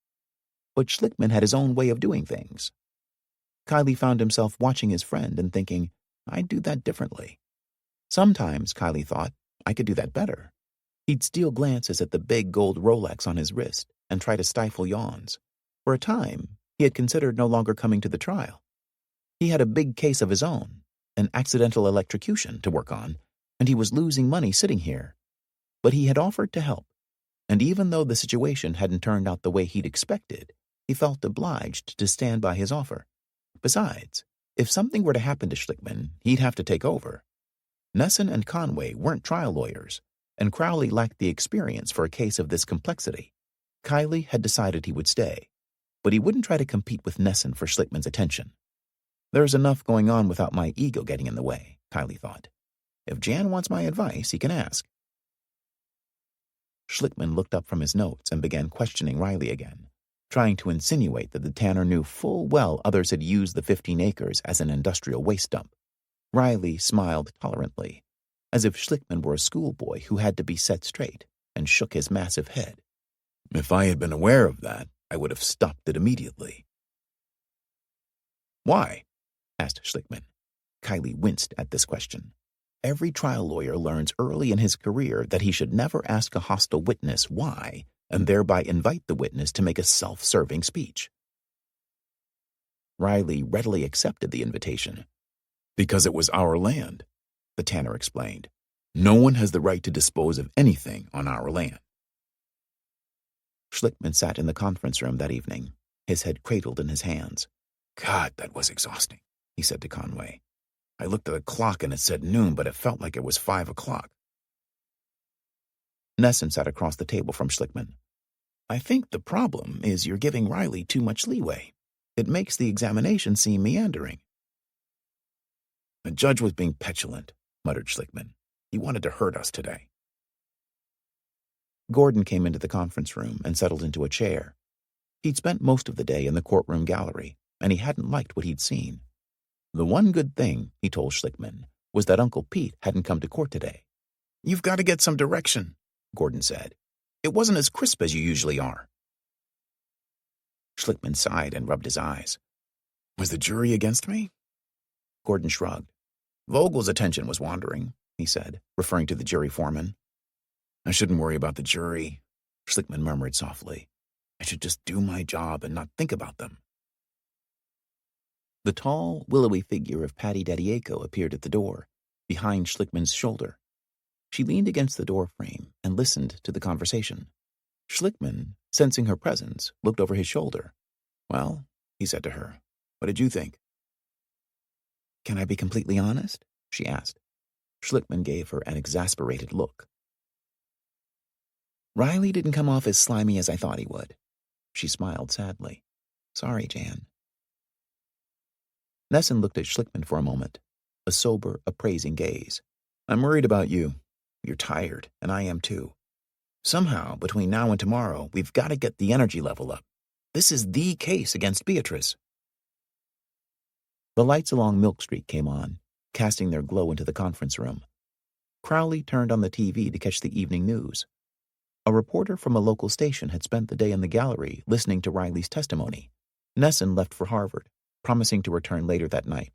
[SPEAKER 1] But Schlickman had his own way of doing things. Kiley found himself watching his friend and thinking, "I'd do that differently." Sometimes, Kiley thought, I could do that better. He'd steal glances at the big gold Rolex on his wrist and try to stifle yawns. For a time, he had considered no longer coming to the trial. He had a big case of his own, an accidental electrocution, to work on, and he was losing money sitting here. But he had offered to help, and even though the situation hadn't turned out the way he'd expected, he felt obliged to stand by his offer. Besides, if something were to happen to Schlickman, he'd have to take over. Nesson and Conway weren't trial lawyers, and Crowley lacked the experience for a case of this complexity. Kiley had decided he would stay, but he wouldn't try to compete with Nesson for Schlickman's attention. There's enough going on without my ego getting in the way, Kiley thought. If Jan wants my advice, he can ask. Schlickman looked up from his notes and began questioning Riley again, trying to insinuate that the tanner knew full well others had used the 15 acres as an industrial waste dump. Riley smiled tolerantly, as if Schlickman were a schoolboy who had to be set straight, and shook his massive head. "If I had been aware of that, I would have stopped it immediately." "Why?" asked Schlickman. Kiley winced at this question. Every trial lawyer learns early in his career that he should never ask a hostile witness why, and thereby invite the witness to make a self-serving speech. Riley readily accepted the invitation. "Because it was our land," the tanner explained. "No one has the right to dispose of anything on our land." Schlickman sat in the conference room that evening, his head cradled in his hands. "God, that was exhausting," he said to Conway. "I looked at the clock and it said noon, but it felt like it was 5 o'clock. Nesson sat across the table from Schlickman. "I think the problem is you're giving Riley too much leeway. It makes the examination seem meandering." "The judge was being petulant," muttered Schlickman. "He wanted to hurt us today." Gordon came into the conference room and settled into a chair. He'd spent most of the day in the courtroom gallery, and he hadn't liked what he'd seen. The one good thing, he told Schlickman, was that Uncle Pete hadn't come to court today. "You've got to get some direction," Gordon said. "It wasn't as crisp as you usually are." Schlickman sighed and rubbed his eyes. "Was the jury against me?" Gordon shrugged. "Vogel's attention was wandering," he said, referring to the jury foreman. "I shouldn't worry about the jury," Schlickman murmured softly. "I should just do my job and not think about them." The tall, willowy figure of Patty Dediaco appeared at the door, behind Schlickman's shoulder. She leaned against the door frame and listened to the conversation. Schlickman, sensing her presence, looked over his shoulder. "Well," he said to her, "what did you think?" "Can I be completely honest?" she asked. Schlickman gave her an exasperated look. "Riley didn't come off as slimy as I thought he would." She smiled sadly. "Sorry, Jan." Nesson looked at Schlickman for a moment, a sober, appraising gaze. "I'm worried about you. You're tired, and I am too. Somehow, between now and tomorrow, we've got to get the energy level up. This is the case against Beatrice. The lights along Milk Street came on, casting their glow into the conference room. Crowley turned on the TV to catch the evening news. A reporter from a local station had spent the day in the gallery listening to Riley's testimony. Nesson left for Harvard, promising to return later that night.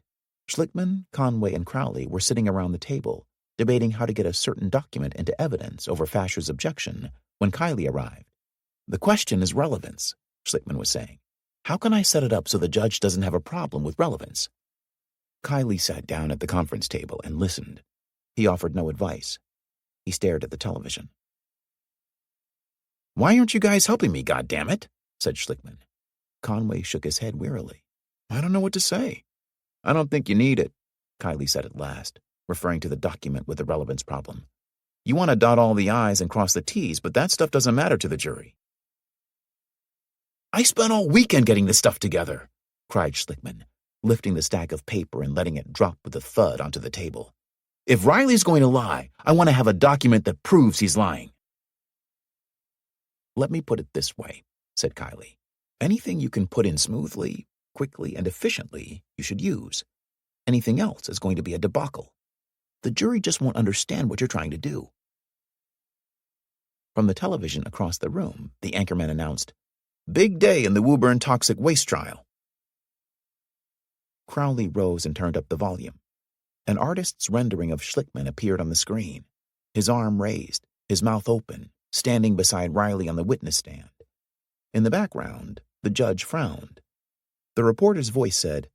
[SPEAKER 1] Schlickman, Conway, and Crowley were sitting around the table, debating how to get a certain document into evidence over Fasher's objection when Kylie arrived. "The question is relevance," Schlickman was saying. "How can I set it up so the judge doesn't have a problem with relevance?" Kylie sat down at the conference table and listened. He offered no advice. He stared at the television. "Why aren't you guys helping me, goddammit?" said Schlickman. Conway shook his head wearily. "I don't know what to say." "I don't think you need it," Kylie said at last, referring to the document with the relevance problem. "You want to dot all the I's and cross the T's, but that stuff doesn't matter to the jury." "I spent all weekend getting this stuff together," cried Schlickman, lifting the stack of paper and letting it drop with a thud onto the table. "If Riley's going to lie, I want to have a document that proves he's lying." "Let me put it this way," said Kylie. "Anything you can put in smoothly, quickly, and efficiently, you should use. Anything else is going to be a debacle. The jury just won't understand what you're trying to do." From the television across the room, the anchorman announced, "Big day in the Woburn toxic waste trial." Crowley rose and turned up the volume. An artist's rendering of Schlickman appeared on the screen, his arm raised, his mouth open, standing beside Riley on the witness stand. In the background, the judge frowned. The reporter's voice said,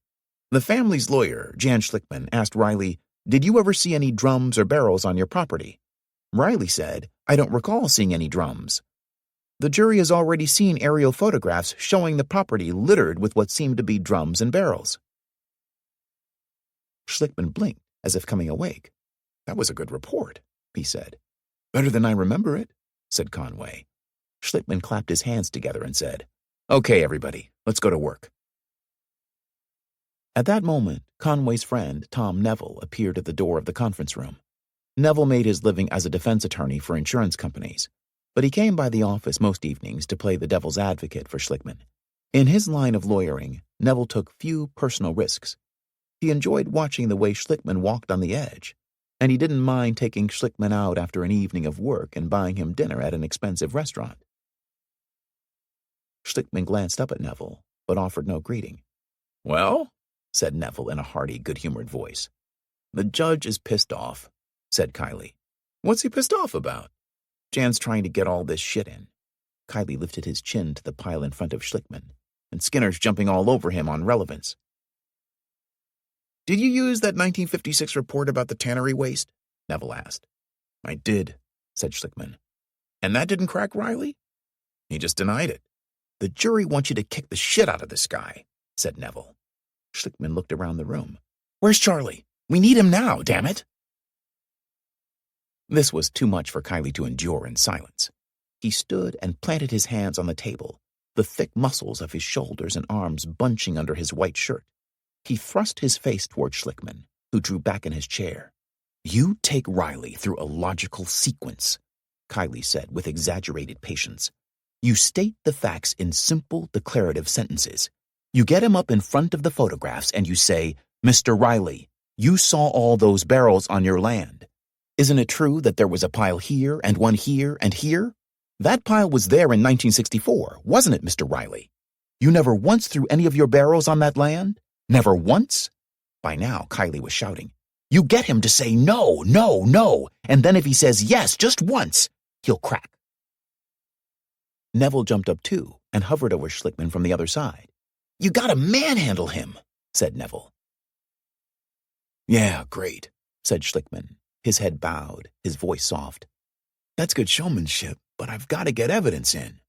[SPEAKER 1] "The family's lawyer, Jan Schlickman, asked Riley, 'Did you ever see any drums or barrels on your property?' Riley said, 'I don't recall seeing any drums.' The jury has already seen aerial photographs showing the property littered with what seemed to be drums and barrels." Schlickman blinked as if coming awake. "That was a good report," he said. "Better than I remember it," said Conway. Schlickman clapped his hands together and said, "Okay, everybody, let's go to work." At that moment, Conway's friend, Tom Neville, appeared at the door of the conference room. Neville made his living as a defense attorney for insurance companies, but he came by the office most evenings to play the devil's advocate for Schlickman. In his line of lawyering, Neville took few personal risks. He enjoyed watching the way Schlickman walked on the edge, and he didn't mind taking Schlickman out after an evening of work and buying him dinner at an expensive restaurant. Schlickman glanced up at Neville, but offered no greeting. "Well?" said Neville in a hearty, good-humored voice. "The judge is pissed off," said Kylie. "What's he pissed off about?" "Jan's trying to get all this shit in." Kylie lifted his chin to the pile in front of Schlickman, "and Skinner's jumping all over him on relevance." "Did you use that 1956 report about the tannery waste?" Neville asked. "I did," said Schlickman. "And that didn't crack Riley?" "He just denied it." "The jury wants you to kick the shit out of this guy," said Neville. Schlickman looked around the room. "Where's Charlie? We need him now, damn it!" This was too much for Kylie to endure in silence. He stood and planted his hands on the table, the thick muscles of his shoulders and arms bunching under his white shirt. He thrust his face toward Schlickman, who drew back in his chair. "You take Riley through a logical sequence," Kylie said with exaggerated patience. "You state the facts in simple, declarative sentences. You get him up in front of the photographs and you say, 'Mr. Riley, you saw all those barrels on your land. Isn't it true that there was a pile here and one here and here? That pile was there in 1964, wasn't it, Mr. Riley? You never once threw any of your barrels on that land? Never once?'" By now, Kylie was shouting. "You get him to say no, no, no, and then if he says yes just once, he'll crack." Neville jumped up too and hovered over Schlickman from the other side. "You gotta manhandle him," said Neville. "Yeah, great," said Schlickman, his head bowed, his voice soft. "That's good showmanship, but I've got to get evidence in."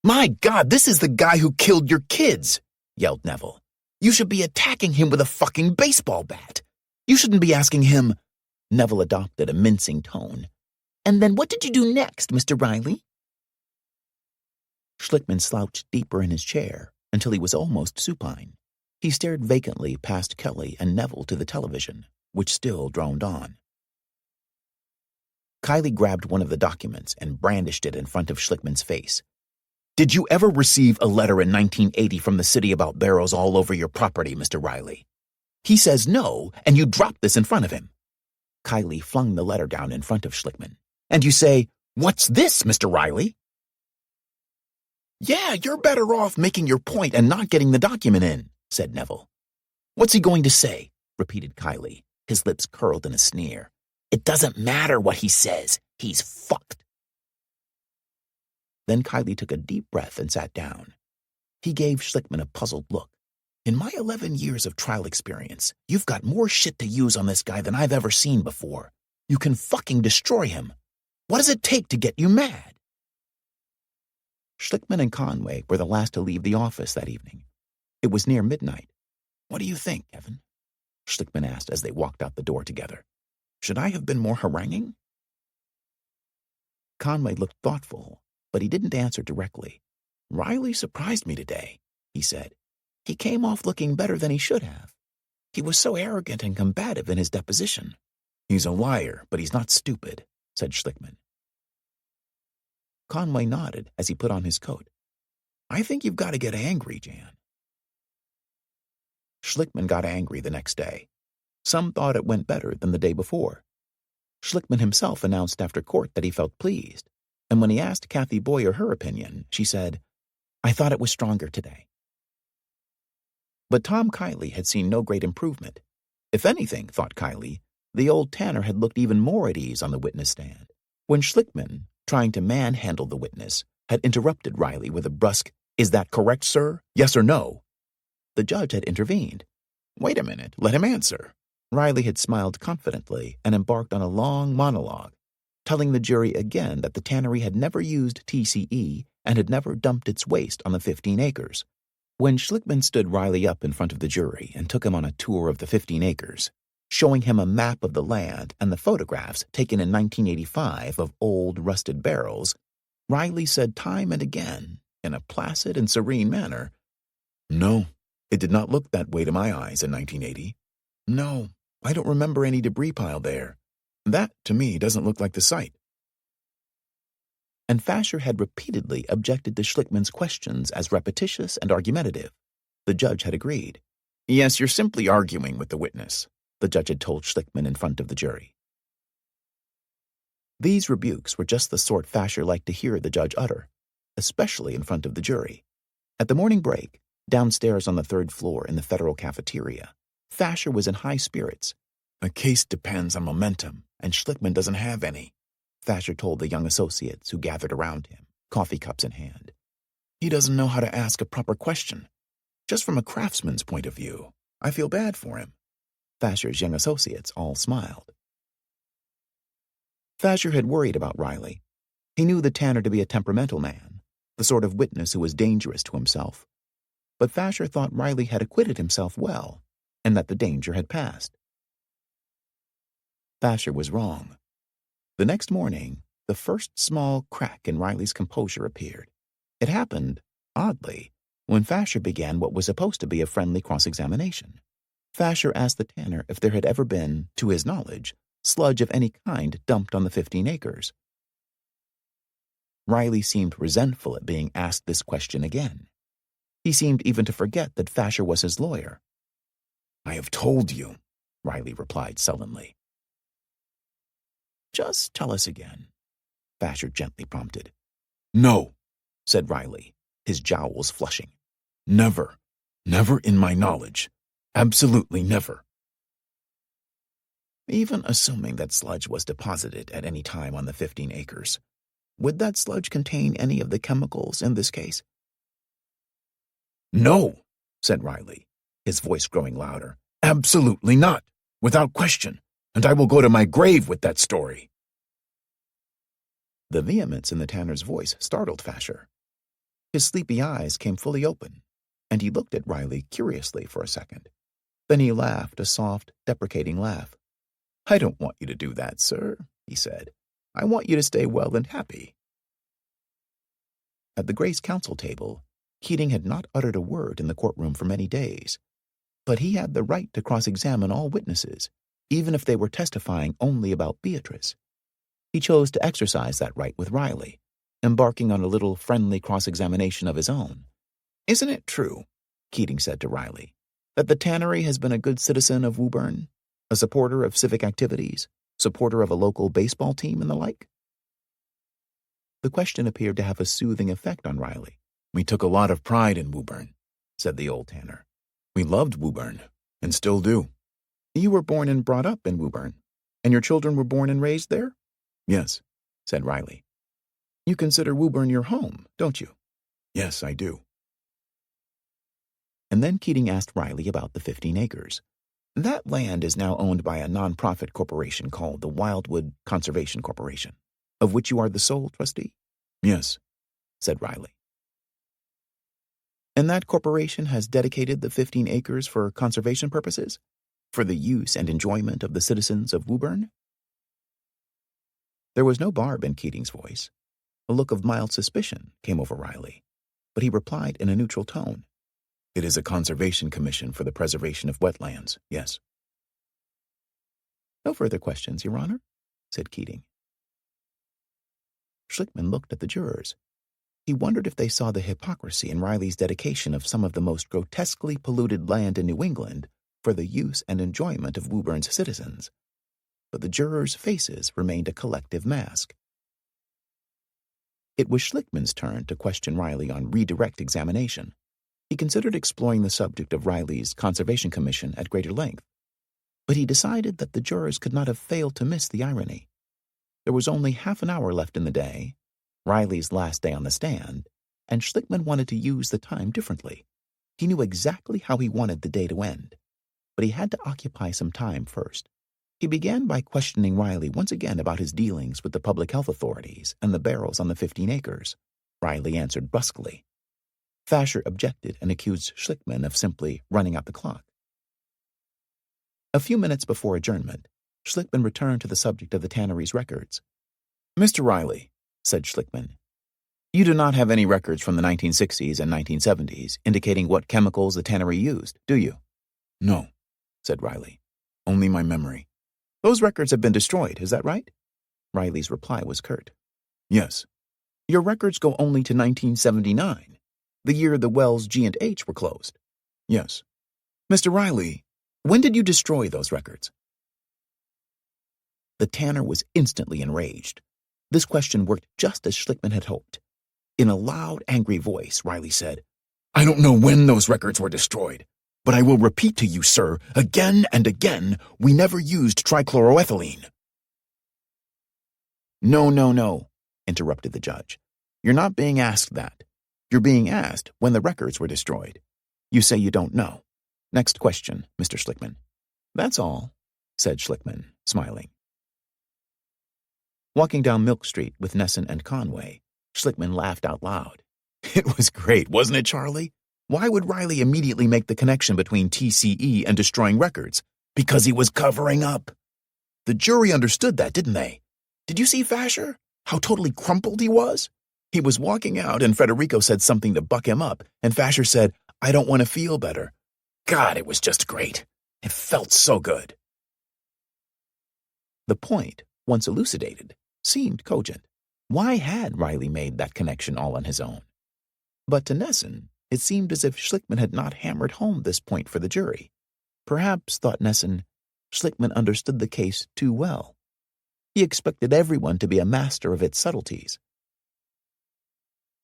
[SPEAKER 1] "My God, this is the guy who killed your kids," yelled Neville. "You should be attacking him with a fucking baseball bat. You shouldn't be asking him—" Neville adopted a mincing tone. "And then what did you do next, Mr. Riley?" Schlickman slouched deeper in his chair until he was almost supine. He stared vacantly past Kelly and Neville to the television, which still droned on. Kylie grabbed one of the documents and brandished it in front of Schlickman's face. "Did you ever receive a letter in 1980 from the city about barrels all over your property, Mr. Riley?" "He says no, and you dropped this in front of him." Kylie flung the letter down in front of Schlickman. "And you say, 'What's this, Mr. Riley?'" "Yeah, you're better off making your point and not getting the document in," said Neville. "What's he going to say?" repeated Kylie, his lips curled in a sneer. "It doesn't matter what he says. He's fucked." Then Kylie took a deep breath and sat down. He gave Schlickman a puzzled look. "In my 11 years of trial experience, you've got more shit to use on this guy than I've ever seen before. You can fucking destroy him. What does it take to get you mad?" Schlickman and Conway were the last to leave the office that evening. It was near midnight. "What do you think, Kevin?" Schlickman asked as they walked out the door together. "Should I have been more haranguing?" Conway looked thoughtful, but he didn't answer directly. "Riley surprised me today," he said. "He came off looking better than he should have. He was so arrogant and combative in his deposition." "He's a liar, but he's not stupid," said Schlickman. Conway nodded as he put on his coat. "I think you've got to get angry, Jan." Schlickman got angry the next day. Some thought it went better than the day before. Schlickman himself announced after court that he felt pleased, and when he asked Kathy Boyer her opinion, she said, "I thought it was stronger today." But Tom Kiley had seen no great improvement. If anything, thought Kiley, the old tanner had looked even more at ease on the witness stand. When Schlickman, trying to manhandle the witness, had interrupted Riley with a brusque, "Is that correct, sir? Yes or no?" the judge had intervened. "Wait a minute, let him answer." Riley had smiled confidently and embarked on a long monologue, telling the jury again that the tannery had never used TCE and had never dumped its waste on the 15 acres. When Schlickman stood Riley up in front of the jury and took him on a tour of the 15 acres, showing him a map of the land and the photographs taken in 1985 of old rusted barrels, Riley said time and again, in a placid and serene manner, "No, it did not look that way to my eyes in 1980. No, I don't remember any debris pile there. That, to me, doesn't look like the site." And Fasher had repeatedly objected to Schlickman's questions as repetitious and argumentative. The judge had agreed. "Yes, you're simply arguing with the witness," the judge had told Schlickman in front of the jury. These rebukes were just the sort Fasher liked to hear the judge utter, especially in front of the jury. At the morning break, downstairs on the 3rd floor in the federal cafeteria, Fasher was in high spirits. "A case depends on momentum, and Schlickman doesn't have any," Fasher told the young associates who gathered around him, coffee cups in hand. "He doesn't know how to ask a proper question. Just from a craftsman's point of view, I feel bad for him." Fasher's young associates all smiled. Fasher had worried about Riley. He knew the tanner to be a temperamental man, the sort of witness who was dangerous to himself. But Fasher thought Riley had acquitted himself well, and that the danger had passed. Fasher was wrong. The next morning, the first small crack in Riley's composure appeared. It happened, oddly, when Fasher began what was supposed to be a friendly cross-examination. Fasher asked the tanner if there had ever been, to his knowledge, sludge of any kind dumped on the 15 acres. Riley seemed resentful at being asked this question again. He seemed even to forget that Fasher was his lawyer. "I have told you," Riley replied sullenly. "Just tell us again," Fasher gently prompted. "No," said Riley, his jowls flushing. "Never, never in my knowledge. Absolutely never." "Even assuming that sludge was deposited at any time on the 15 acres, would that sludge contain any of the chemicals in this case?" "No," said Riley, his voice growing louder. "Absolutely not, without question, and I will go to my grave with that story." The vehemence in the tanner's voice startled Fasher. His sleepy eyes came fully open, and he looked at Riley curiously for a second. Then he laughed a soft, deprecating laugh. "I don't want you to do that, sir," he said. "I want you to stay well and happy." At the Grace Council table, Keating had not uttered a word in the courtroom for many days, but he had the right to cross-examine all witnesses, even if they were testifying only about Beatrice. He chose to exercise that right with Riley, embarking on a little friendly cross-examination of his own. "Isn't it true," Keating said to Riley, "that the tannery has been a good citizen of Woburn, a supporter of civic activities, supporter of a local baseball team, and the like?" The question appeared to have a soothing effect on Riley. "We took a lot of pride in Woburn," said the old tanner. "We loved Woburn, and still do." "You were born and brought up in Woburn, and your children were born and raised there?" "Yes," said Riley. "You consider Woburn your home, don't you?" "Yes, I do." And then Keating asked Riley about the 15 acres. "That land is now owned by a non-profit corporation called the Wildwood Conservation Corporation, of which you are the sole trustee?" "Yes," said Riley. "And that corporation has dedicated the 15 acres for conservation purposes, for the use and enjoyment of the citizens of Woburn?" There was no barb in Keating's voice. A look of mild suspicion came over Riley, but he replied in a neutral tone. "It is a conservation commission for the preservation of wetlands, yes." "No further questions, Your Honor," said Keating. Schlickman looked at the jurors. He wondered if they saw the hypocrisy in Riley's dedication of some of the most grotesquely polluted land in New England for the use and enjoyment of Woburn's citizens. But the jurors' faces remained a collective mask. It was Schlickman's turn to question Riley on redirect examination. He considered exploring the subject of Riley's conservation commission at greater length, but he decided that the jurors could not have failed to miss the irony. There was only half an hour left in the day, Riley's last day on the stand, and Schlickman wanted to use the time differently. He knew exactly how he wanted the day to end, but he had to occupy some time first. He began by questioning Riley once again about his dealings with the public health authorities and the barrels on the 15 acres. Riley answered brusquely. Fasher objected and accused Schlickman of simply running out the clock. A few minutes before adjournment, Schlickman returned to the subject of the tannery's records. "Mr. Riley," said Schlickman, "you do not have any records from the 1960s and 1970s indicating what chemicals the tannery used, do you?" "No," said Riley. "Only my memory." "Those records have been destroyed, is that right?" Riley's reply was curt. "Yes." "Your records go only to 1979, the year the wells G&H were closed." "Yes." "Mr. Riley, when did you destroy those records?" The tanner was instantly enraged. This question worked just as Schlickman had hoped. In a loud, angry voice, Riley said, "I don't know when those records were destroyed, but I will repeat to you, sir, again and again, we never used trichloroethylene." No, interrupted the judge. "You're not being asked that. You're being asked when the records were destroyed. You say you don't know. Next question, Mr. Schlickman." "That's all," said Schlickman, smiling. Walking down Milk Street with Nesson and Conway, Schlickman laughed out loud. "It was great, wasn't it, Charlie? Why would Riley immediately make the connection between TCE and destroying records? Because he was covering up. The jury understood that, didn't they? Did you see Fasher? How totally crumpled he was? He was walking out and Federico said something to buck him up, and Fasher said, 'I don't want to feel better.' God, it was just great. It felt so good." The point, once elucidated, seemed cogent. Why had Riley made that connection all on his own? But to Nesson, it seemed as if Schlickman had not hammered home this point for the jury. Perhaps, thought Nesson, Schlickman understood the case too well. He expected everyone to be a master of its subtleties.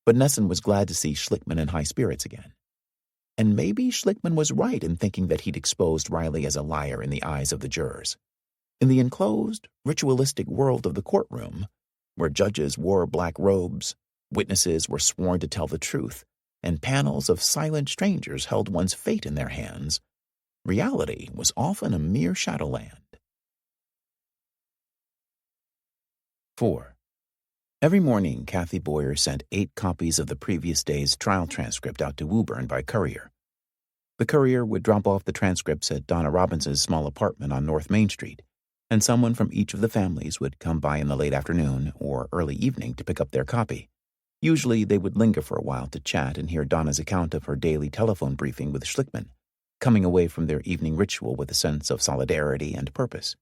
[SPEAKER 1] But Nesson was glad to see Schlickman in high spirits again. And maybe Schlickman was right in thinking that he'd exposed Riley as a liar in the eyes of the jurors. In the enclosed, ritualistic world of the courtroom, where judges wore black robes, witnesses were sworn to tell the truth, and panels of silent strangers held one's fate in their hands, reality was often a mere shadowland. 4. Every morning, Kathy Boyer sent 8 copies of the previous day's trial transcript out to Woburn by courier. The courier would drop off the transcripts at Donna Robbins's small apartment on North Main Street, and someone from each of the families would come by in the late afternoon or early evening to pick up their copy. Usually they would linger for a while to chat and hear Donna's account of her daily telephone briefing with Schlickman, coming away from their evening ritual with a sense of solidarity and purpose.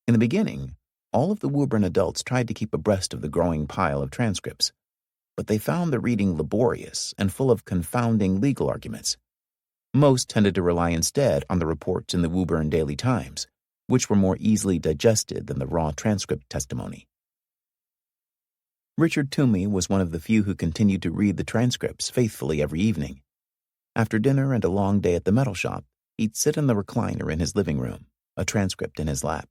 [SPEAKER 1] In the beginning, All of the Woburn adults tried to keep abreast of the growing pile of transcripts, but they found the reading laborious and full of confounding legal arguments. Most tended to rely instead on the reports in the Woburn Daily Times, which were more easily digested than the raw transcript testimony. Richard Toomey was one of the few who continued to read the transcripts faithfully every evening. After dinner and a long day at the metal shop, he'd sit in the recliner in his living room, a transcript in his lap.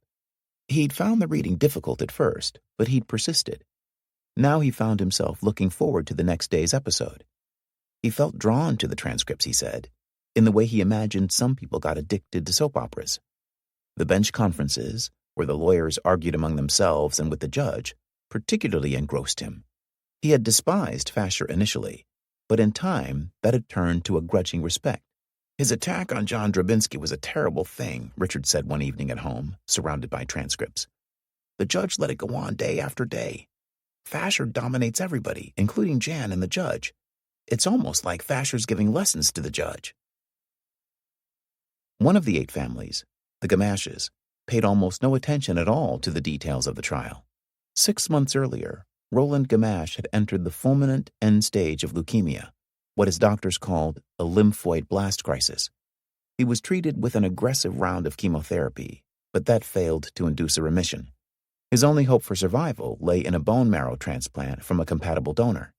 [SPEAKER 1] He'd found the reading difficult at first, but he'd persisted. Now he found himself looking forward to the next day's episode. He felt drawn to the transcripts, he said, in the way he imagined some people got addicted to soap operas. The bench conferences, where the lawyers argued among themselves and with the judge, particularly engrossed him. He had despised Fasher initially, but in time that had turned to a grudging respect. His attack on John Drabinski was a terrible thing, Richard said one evening at home, surrounded by transcripts. The judge let it go on day after day. Fasher dominates everybody, including Jan and the judge. It's almost like Fasher's giving lessons to the judge. One of the 8 families, the Gamashes, paid almost no attention at all to the details of the trial. 6 months earlier, Roland Gamache had entered the fulminant end stage of leukemia, what his doctors called a lymphoid blast crisis. He was treated with an aggressive round of chemotherapy, but that failed to induce a remission. His only hope for survival lay in a bone marrow transplant from a compatible donor.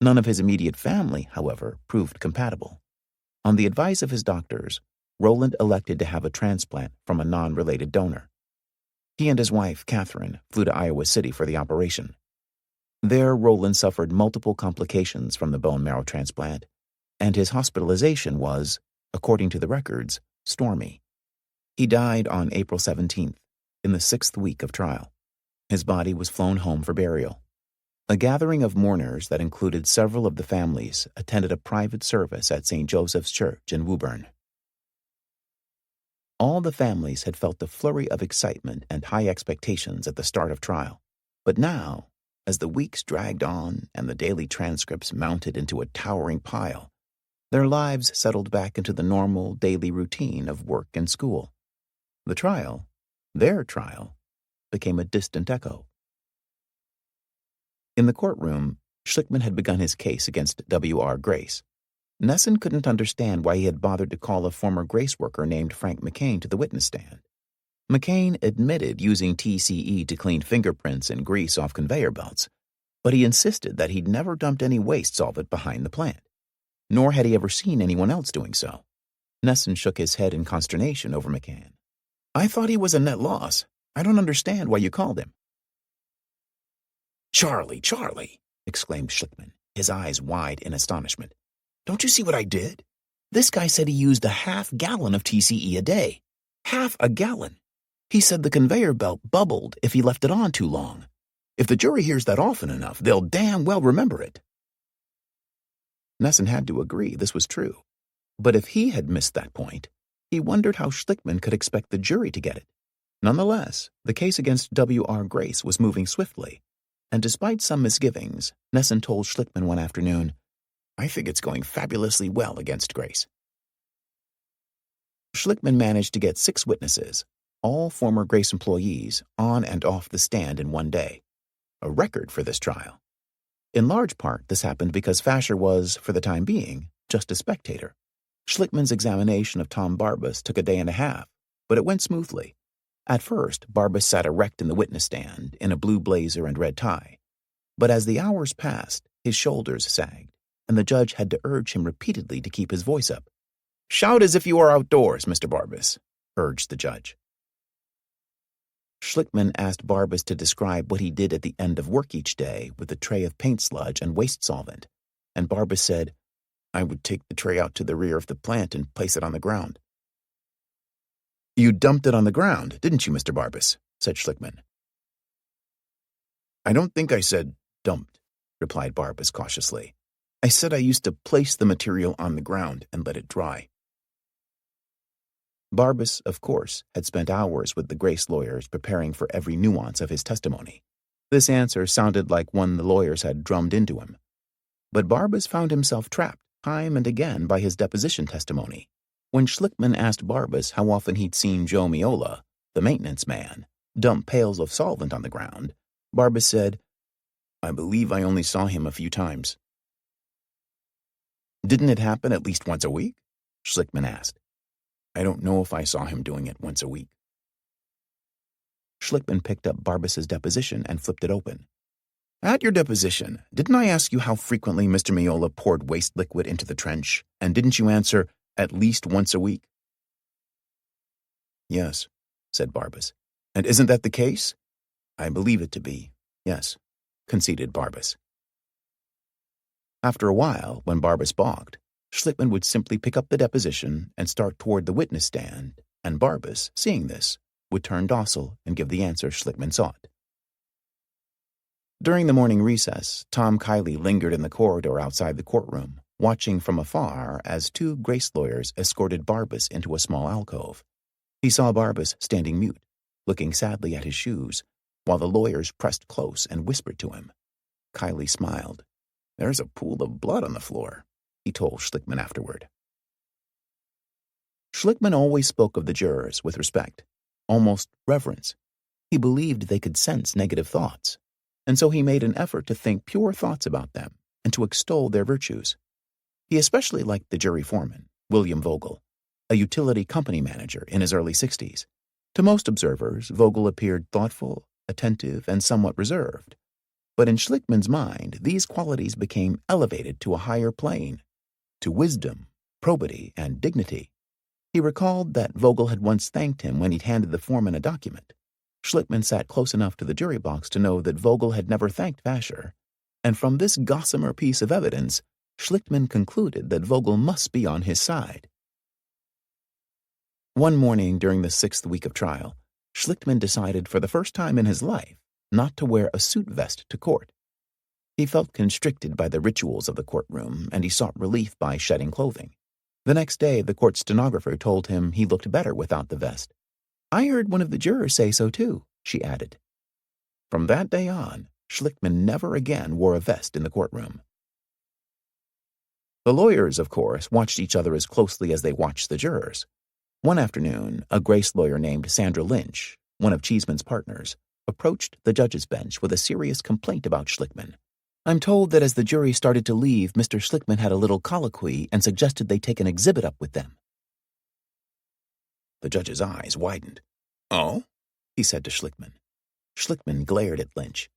[SPEAKER 1] None of his immediate family, however, proved compatible. On the advice of his doctors, Roland elected to have a transplant from a non-related donor. He and his wife, Catherine, flew to Iowa City for the operation. There, Roland suffered multiple complications from the bone marrow transplant, and his hospitalization was, according to the records, stormy. He died on April 17th, in the 6th week of trial. His body was flown home for burial. A gathering of mourners that included several of the families attended a private service at St. Joseph's Church in Woburn. All the families had felt the flurry of excitement and high expectations at the start of trial, but now, as the weeks dragged on and the daily transcripts mounted into a towering pile, their lives settled back into the normal daily routine of work and school. The trial, their trial, became a distant echo. In the courtroom, Schlickman had begun his case against W.R. Grace. Nesson couldn't understand why he had bothered to call a former Grace worker named Frank McCain to the witness stand. McCain admitted using TCE to clean fingerprints and grease off conveyor belts, but he insisted that he'd never dumped any waste solvent behind the plant, nor had he ever seen anyone else doing so. Nesson shook his head in consternation over McCain. "I thought he was a net loss. I don't understand why you called him." Charlie, exclaimed Schlickman, his eyes wide in astonishment. "Don't you see what I did? This guy said he used a half-gallon of TCE a day. Half a gallon. He said the conveyor belt bubbled if he left it on too long. If the jury hears that often enough, they'll damn well remember it." Nesson had to agree this was true. But if he had missed that point, he wondered how Schlickman could expect the jury to get it. Nonetheless, the case against W.R. Grace was moving swiftly, and despite some misgivings, Nesson told Schlickman one afternoon, "I think it's going fabulously well against Grace." Schlickman managed to get 6 witnesses, all former Grace employees, on and off the stand in one day, a record for this trial. In large part, this happened because Fasher was, for the time being, just a spectator. Schlickman's examination of Tom Barbas took a day and a half, but it went smoothly. At first, Barbas sat erect in the witness stand, in a blue blazer and red tie. But as the hours passed, his shoulders sagged, and the judge had to urge him repeatedly to keep his voice up. "Shout as if you are outdoors, Mr. Barbas," urged the judge. Schlickman asked Barbas to describe what he did at the end of work each day with a tray of paint sludge and waste solvent, and Barbas said, "I would take the tray out to the rear of the plant and place it on the ground." "You dumped it on the ground, didn't you, Mr. Barbas?" said Schlickman. "I don't think I said dumped," replied Barbas cautiously. "I said I used to place the material on the ground and let it dry." Barbas, of course, had spent hours with the Grace lawyers preparing for every nuance of his testimony. This answer sounded like one the lawyers had drummed into him. But Barbas found himself trapped time and again by his deposition testimony. When Schlickman asked Barbas how often he'd seen Joe Miola, the maintenance man, dump pails of solvent on the ground, Barbas said, "I believe I only saw him a few times." "Didn't it happen at least once a week?" Schlickman asked. "I don't know if I saw him doing it once a week." Schlickman picked up Barbas's deposition and flipped it open. "At your deposition, didn't I ask you how frequently Mr. Miola poured waste liquid into the trench, and didn't you answer, at least once a week?" "Yes," said Barbas. "And isn't that the case?" "I believe it to be, yes," conceded Barbas. After a while, when Barbas balked, Schlickman would simply pick up the deposition and start toward the witness stand, and Barbas, seeing this, would turn docile and give the answer Schlickman sought. During the morning recess, Tom Kiley lingered in the corridor outside the courtroom, watching from afar as two Grace lawyers escorted Barbas into a small alcove. He saw Barbas standing mute, looking sadly at his shoes, while the lawyers pressed close and whispered to him. Kiley smiled. "There's a pool of blood on the floor," he told Schlickman afterward. Schlickman always spoke of the jurors with respect, almost reverence. He believed they could sense negative thoughts, and so he made an effort to think pure thoughts about them and to extol their virtues. He especially liked the jury foreman, William Vogel, a utility company manager in his early 60s. To most observers, Vogel appeared thoughtful, attentive, and somewhat reserved. But in Schlickman's mind, these qualities became elevated to a higher plane, to wisdom, probity, and dignity. He recalled that Vogel had once thanked him when he'd handed the foreman a document. Schlickman sat close enough to the jury box to know that Vogel had never thanked Vasher, and from this gossamer piece of evidence, Schlickman concluded that Vogel must be on his side. One morning during the 6th week of trial, Schlickman decided for the first time in his life not to wear a suit vest to court. He felt constricted by the rituals of the courtroom, and he sought relief by shedding clothing. The next day, the court stenographer told him he looked better without the vest. "I heard one of the jurors say so too," she added. From that day on, Schlickman never again wore a vest in the courtroom. The lawyers, of course, watched each other as closely as they watched the jurors. One afternoon, a Grace lawyer named Sandra Lynch, one of Cheeseman's partners, approached the judge's bench with a serious complaint about Schlickman. "I'm told that as the jury started to leave, Mr. Schlickman had a little colloquy and suggested they take an exhibit up with them." The judge's eyes widened. "Oh?" he said to Schlickman. Schlickman glared at Lynch.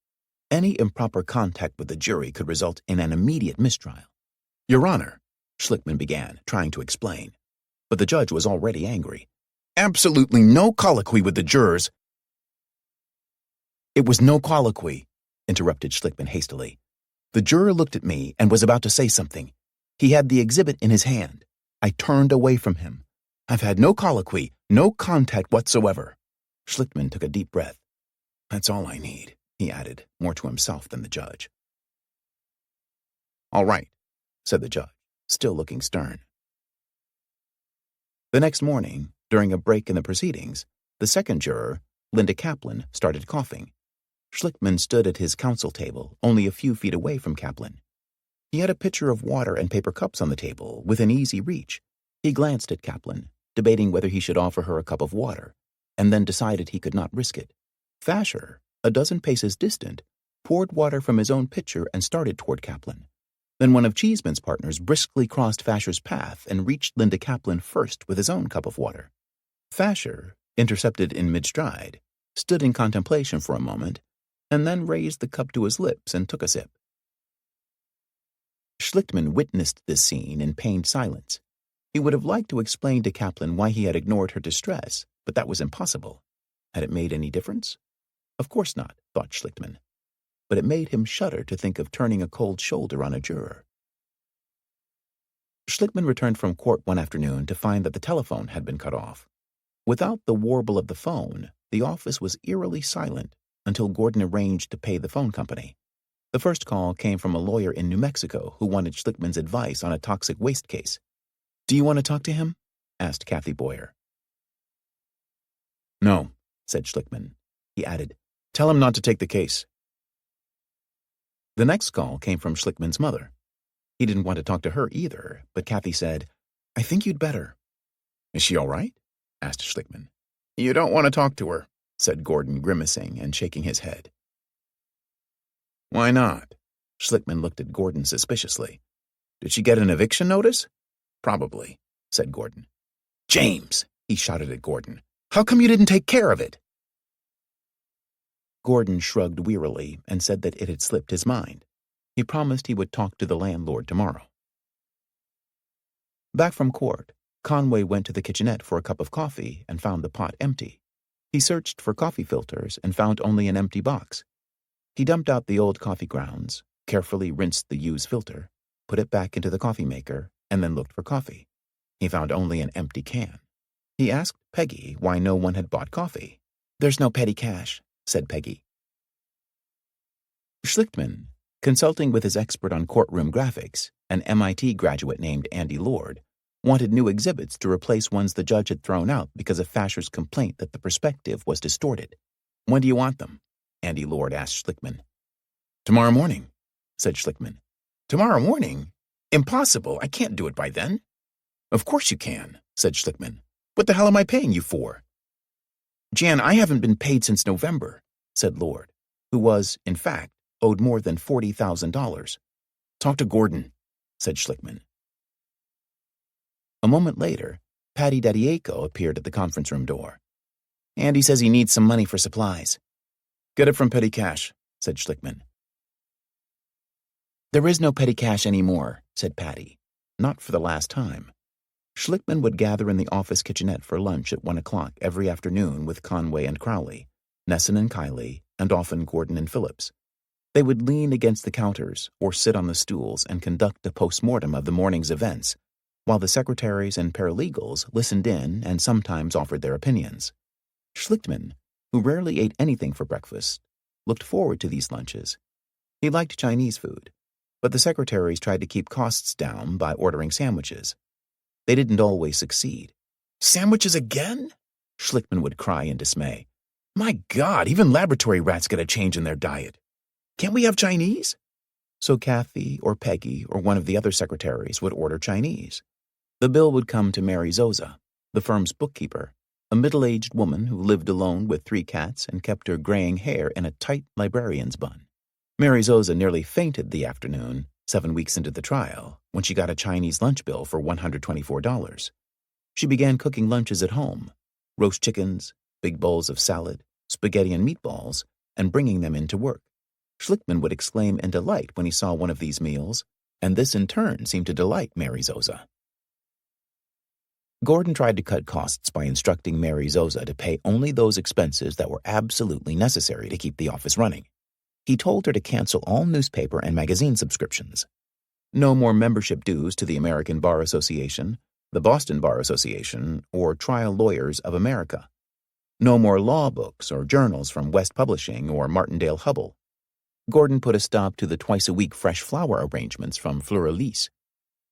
[SPEAKER 1] Any improper contact with the jury could result in an immediate mistrial. "Your Honor," Schlickman began, trying to explain. But the judge was already angry. "Absolutely no colloquy with the jurors." "It was no colloquy," interrupted Schlickman hastily. "The juror looked at me and was about to say something. He had the exhibit in his hand. I turned away from him. I've had no colloquy, no contact whatsoever." Schlickman took a deep breath. "That's all I need," he added, more to himself than the judge. "All right," said the judge, still looking stern. The next morning, during a break in the proceedings, the second juror, Linda Kaplan, started coughing. Schlickman stood at his counsel table, only a few feet away from Kaplan. He had a pitcher of water and paper cups on the table, within easy reach. He glanced at Kaplan, debating whether he should offer her a cup of water, and then decided he could not risk it. Vasher, a dozen paces distant, poured water from his own pitcher and started toward Kaplan. Then one of Cheeseman's partners briskly crossed Vasher's path and reached Linda Kaplan first with his own cup of water. Vasher, intercepted in mid-stride, stood in contemplation for a moment, and then raised the cup to his lips and took a sip. Schlickman witnessed this scene in pained silence. He would have liked to explain to Kaplan why he had ignored her distress, but that was impossible. Had it made any difference? Of course not, thought Schlickman. But it made him shudder to think of turning a cold shoulder on a juror. Schlickman returned from court one afternoon to find that the telephone had been cut off. Without the warble of the phone, the office was eerily silent until Gordon arranged to pay the phone company. The first call came from a lawyer in New Mexico who wanted Schlickman's advice on a toxic waste case. "Do you want to talk to him?" asked Kathy Boyer. "No," said Schlickman. He added, "Tell him not to take the case." The next call came from Schlickman's mother. He didn't want to talk to her either, but Kathy said, "I think you'd better." "Is she all right?" asked Schlickman. "You don't want to talk to her," said Gordon, grimacing and shaking his head. Why not? Schlickman looked at Gordon suspiciously. Did she get an eviction notice? Probably, said Gordon. James, he shouted at Gordon. How come you didn't take care of it? Gordon shrugged wearily and said that it had slipped his mind. He promised he would talk to the landlord tomorrow. Back from court, Conway went to the kitchenette for a cup of coffee and found the pot empty. He searched for coffee filters and found only an empty box. He dumped out the old coffee grounds, carefully rinsed the used filter, put it back into the coffee maker, and then looked for coffee. He found only an empty can. He asked Peggy why no one had bought coffee. There's no petty cash, said Peggy. Schlickman, consulting with his expert on courtroom graphics, an MIT graduate named Andy Lord, wanted new exhibits to replace ones the judge had thrown out because of Fasher's complaint that the perspective was distorted. When do you want them? Andy Lord asked Schlickman. Tomorrow morning, said Schlickman. Tomorrow morning? Impossible. I can't do it by then. Of course you can, said Schlickman. What the hell am I paying you for? Jan, I haven't been paid since November, said Lord, who was, in fact, owed more than $40,000. Talk to Gordon, said Schlickman. A moment later, Patty Daddiaco appeared at the conference room door. Andy says he needs some money for supplies. Get it from petty cash, said Schlickman. There is no petty cash anymore, said Patty. Not for the last time. Schlickman would gather in the office kitchenette for lunch at 1 o'clock every afternoon with Conway and Crowley, Nesson and Kiley, and often Gordon and Phillips. They would lean against the counters or sit on the stools and conduct a post-mortem of the morning's events, while the secretaries and paralegals listened in and sometimes offered their opinions. Schlickman, who rarely ate anything for breakfast, looked forward to these lunches. He liked Chinese food, but the secretaries tried to keep costs down by ordering sandwiches. They didn't always succeed. Sandwiches again? Schlickman would cry in dismay. My God, even laboratory rats get a change in their diet. Can't we have Chinese? So Kathy or Peggy or one of the other secretaries would order Chinese. The bill would come to Mary Zoza, the firm's bookkeeper, a middle-aged woman who lived alone with 3 cats and kept her graying hair in a tight librarian's bun. Mary Zoza nearly fainted the afternoon, 7 weeks into the trial, when she got a Chinese lunch bill for $124. She began cooking lunches at home, roast chickens, big bowls of salad, spaghetti and meatballs, and bringing them into work. Schlickman would exclaim in delight when he saw one of these meals, and this in turn seemed to delight Mary Zoza. Gordon tried to cut costs by instructing Mary Zoza to pay only those expenses that were absolutely necessary to keep the office running. He told her to cancel all newspaper and magazine subscriptions. No more membership dues to the American Bar Association, the Boston Bar Association, or Trial Lawyers of America. No more law books or journals from West Publishing or Martindale Hubbell. Gordon put a stop to the twice-a-week fresh flower arrangements from Fleur-Elise.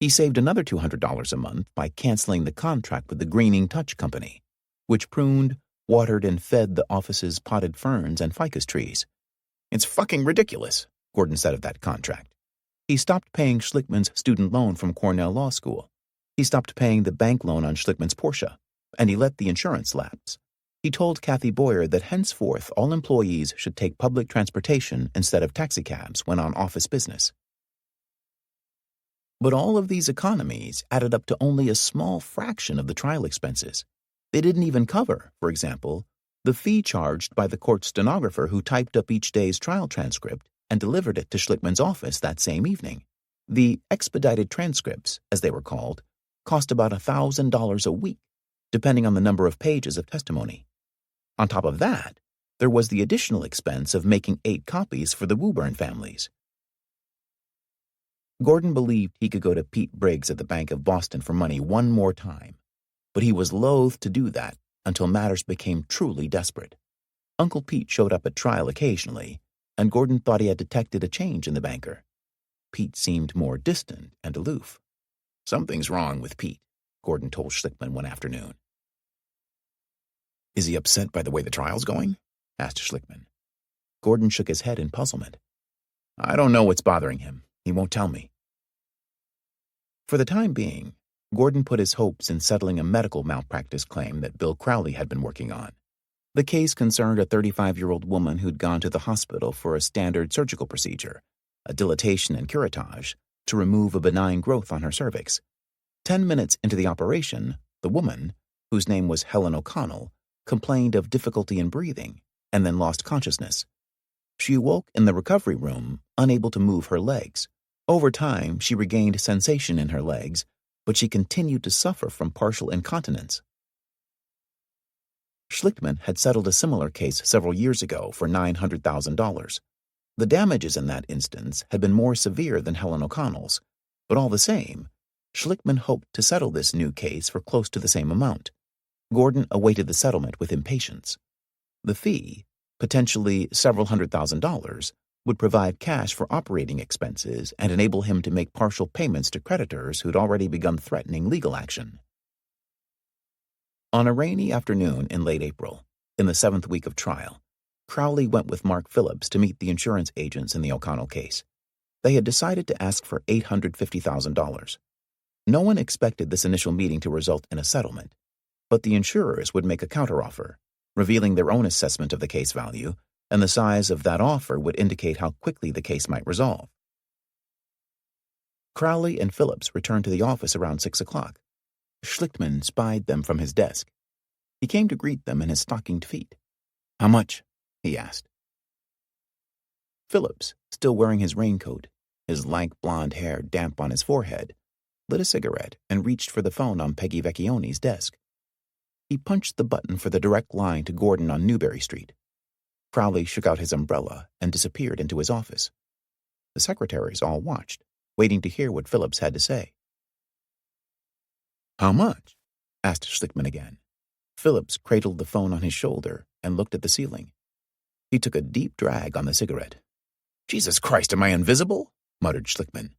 [SPEAKER 1] He saved another $200 a month by canceling the contract with the Greening Touch Company, which pruned, watered, and fed the office's potted ferns and ficus trees. It's fucking ridiculous, Gordon said of that contract. He stopped paying Schlickman's student loan from Cornell Law School. He stopped paying the bank loan on Schlickman's Porsche, and he let the insurance lapse. He told Kathy Boyer that henceforth all employees should take public transportation instead of taxicabs when on office business. But all of these economies added up to only a small fraction of the trial expenses. They didn't even cover, for example, the fee charged by the court stenographer who typed up each day's trial transcript and delivered it to Schlickman's office that same evening. The expedited transcripts, as they were called, cost about $1,000 a week, depending on the number of pages of testimony. On top of that, there was the additional expense of making 8 copies for the Woburn families. Gordon believed he could go to Pete Briggs at the Bank of Boston for money one more time, but he was loath to do that until matters became truly desperate. Uncle Pete showed up at trial occasionally, and Gordon thought he had detected a change in the banker. Pete seemed more distant and aloof. Something's wrong with Pete, Gordon told Schlickman one afternoon. Is he upset by the way the trial's going? Asked Schlickman. Gordon shook his head in puzzlement. I don't know what's bothering him. He won't tell me. For the time being, Gordon put his hopes in settling a medical malpractice claim that Bill Crowley had been working on. The case concerned a 35-year-old woman who'd gone to the hospital for a standard surgical procedure, a dilatation and curettage, to remove a benign growth on her cervix. 10 minutes into the operation, the woman, whose name was Helen O'Connell, complained of difficulty in breathing and then lost consciousness. She awoke in the recovery room, unable to move her legs. Over time, she regained sensation in her legs, but she continued to suffer from partial incontinence. Schlichtmann had settled a similar case several years ago for $900,000. The damages in that instance had been more severe than Helen O'Connell's, but all the same, Schlichtmann hoped to settle this new case for close to the same amount. Gordon awaited the settlement with impatience. The fee, potentially several $100,000, would provide cash for operating expenses and enable him to make partial payments to creditors who'd already begun threatening legal action. On a rainy afternoon in late April, in the 7th week of trial, Crowley went with Mark Phillips to meet the insurance agents in the O'Connell case. They had decided to ask for $850,000. No one expected this initial meeting to result in a settlement, but the insurers would make a counteroffer, revealing their own assessment of the case value, and the size of that offer would indicate how quickly the case might resolve. Crowley and Phillips returned to the office around 6 o'clock. Schlichtmann spied them from his desk. He came to greet them in his stockinged feet. "How much?" he asked. Phillips, still wearing his raincoat, his lank blonde hair damp on his forehead, lit a cigarette and reached for the phone on Peggy Vecchioni's desk. He punched the button for the direct line to Gordon on Newberry Street. Crowley shook out his umbrella and disappeared into his office. The secretaries all watched, waiting to hear what Phillips had to say. "How much?" asked Schlichtmann again. Phillips cradled the phone on his shoulder and looked at the ceiling. He took a deep drag on the cigarette. "Jesus Christ, am I invisible?" muttered Schlichtmann.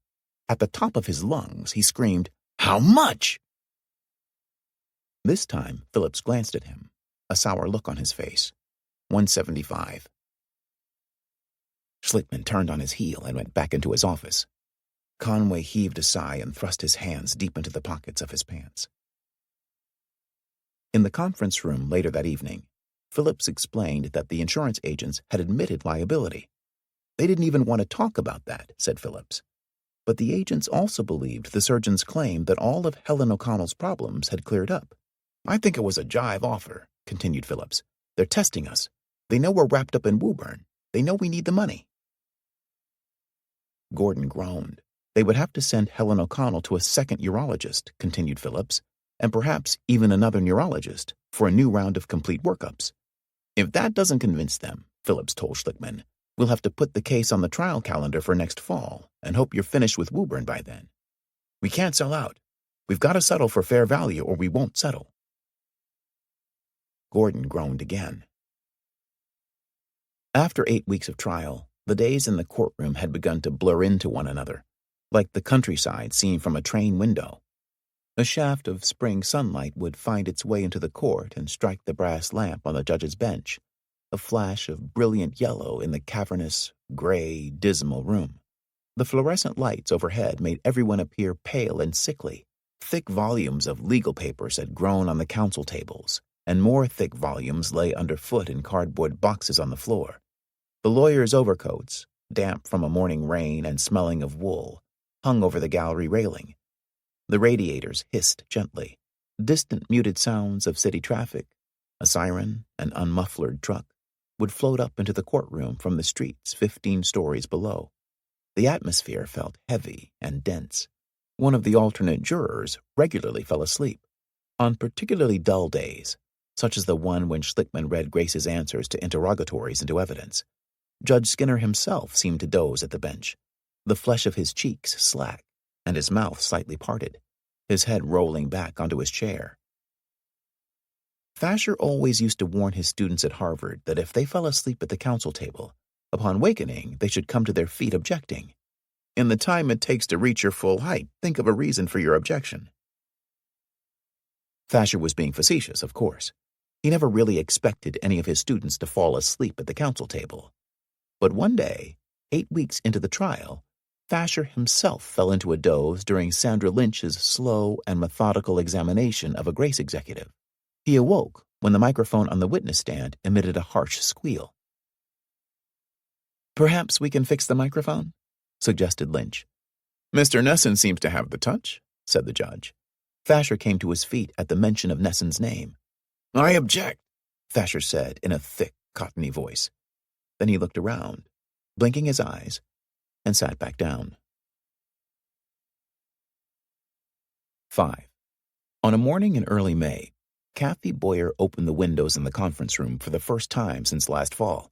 [SPEAKER 1] At the top of his lungs, he screamed, "How much?" This time, Phillips glanced at him, a sour look on his face. $175. Schlichtmann turned on his heel and went back into his office. Conway heaved a sigh and thrust his hands deep into the pockets of his pants. In the conference room later that evening, Phillips explained that the insurance agents had admitted liability. They didn't even want to talk about that, said Phillips. But the agents also believed the surgeon's claim that all of Helen O'Connell's problems had cleared up. "I think it was a jive offer," continued Phillips. "They're testing us. They know we're wrapped up in Woburn. They know we need the money." Gordon groaned. They would have to send Helen O'Connell to a second urologist, continued Phillips, and perhaps even another neurologist for a new round of complete workups. "If that doesn't convince them," Phillips told Schlichtmann, "we'll have to put the case on the trial calendar for next fall and hope you're finished with Woburn by then. We can't sell out. We've got to settle for fair value or we won't settle." Gordon groaned again. After 8 weeks of trial, the days in the courtroom had begun to blur into one another, like the countryside seen from a train window. A shaft of spring sunlight would find its way into the court and strike the brass lamp on the judge's bench, a flash of brilliant yellow in the cavernous, gray, dismal room. The fluorescent lights overhead made everyone appear pale and sickly. Thick volumes of legal papers had grown on the counsel tables, and more thick volumes lay underfoot in cardboard boxes on the floor. The lawyers' overcoats, damp from a morning rain and smelling of wool, hung over the gallery railing. The radiators hissed gently. Distant muted sounds of city traffic, a siren, an unmuffled truck, would float up into the courtroom from the streets 15 stories below. The atmosphere felt heavy and dense. One of the alternate jurors regularly fell asleep. On particularly dull days, such as the one when Schlichtmann read Grace's answers to interrogatories into evidence, Judge Skinner himself seemed to doze at the bench, the flesh of his cheeks slack and his mouth slightly parted, his head rolling back onto his chair. Fasher always used to warn his students at Harvard that if they fell asleep at the counsel table, upon wakening they should come to their feet objecting. In the time it takes to reach your full height, think of a reason for your objection. Fasher was being facetious, of course. He never really expected any of his students to fall asleep at the counsel table. But one day, 8 weeks into the trial, Fasher himself fell into a doze during Sandra Lynch's slow and methodical examination of a Grace executive. He awoke when the microphone on the witness stand emitted a harsh squeal. "Perhaps we can fix the microphone?" suggested Lynch. "Mr. Nesson seems to have the touch," said the judge. Fasher came to his feet at the mention of Nesson's name. "I object," Fasher said in a thick, cottony voice. Then he looked around, blinking his eyes, and sat back down. 5. On a morning in early May, Kathy Boyer opened the windows in the conference room for the first time since last fall,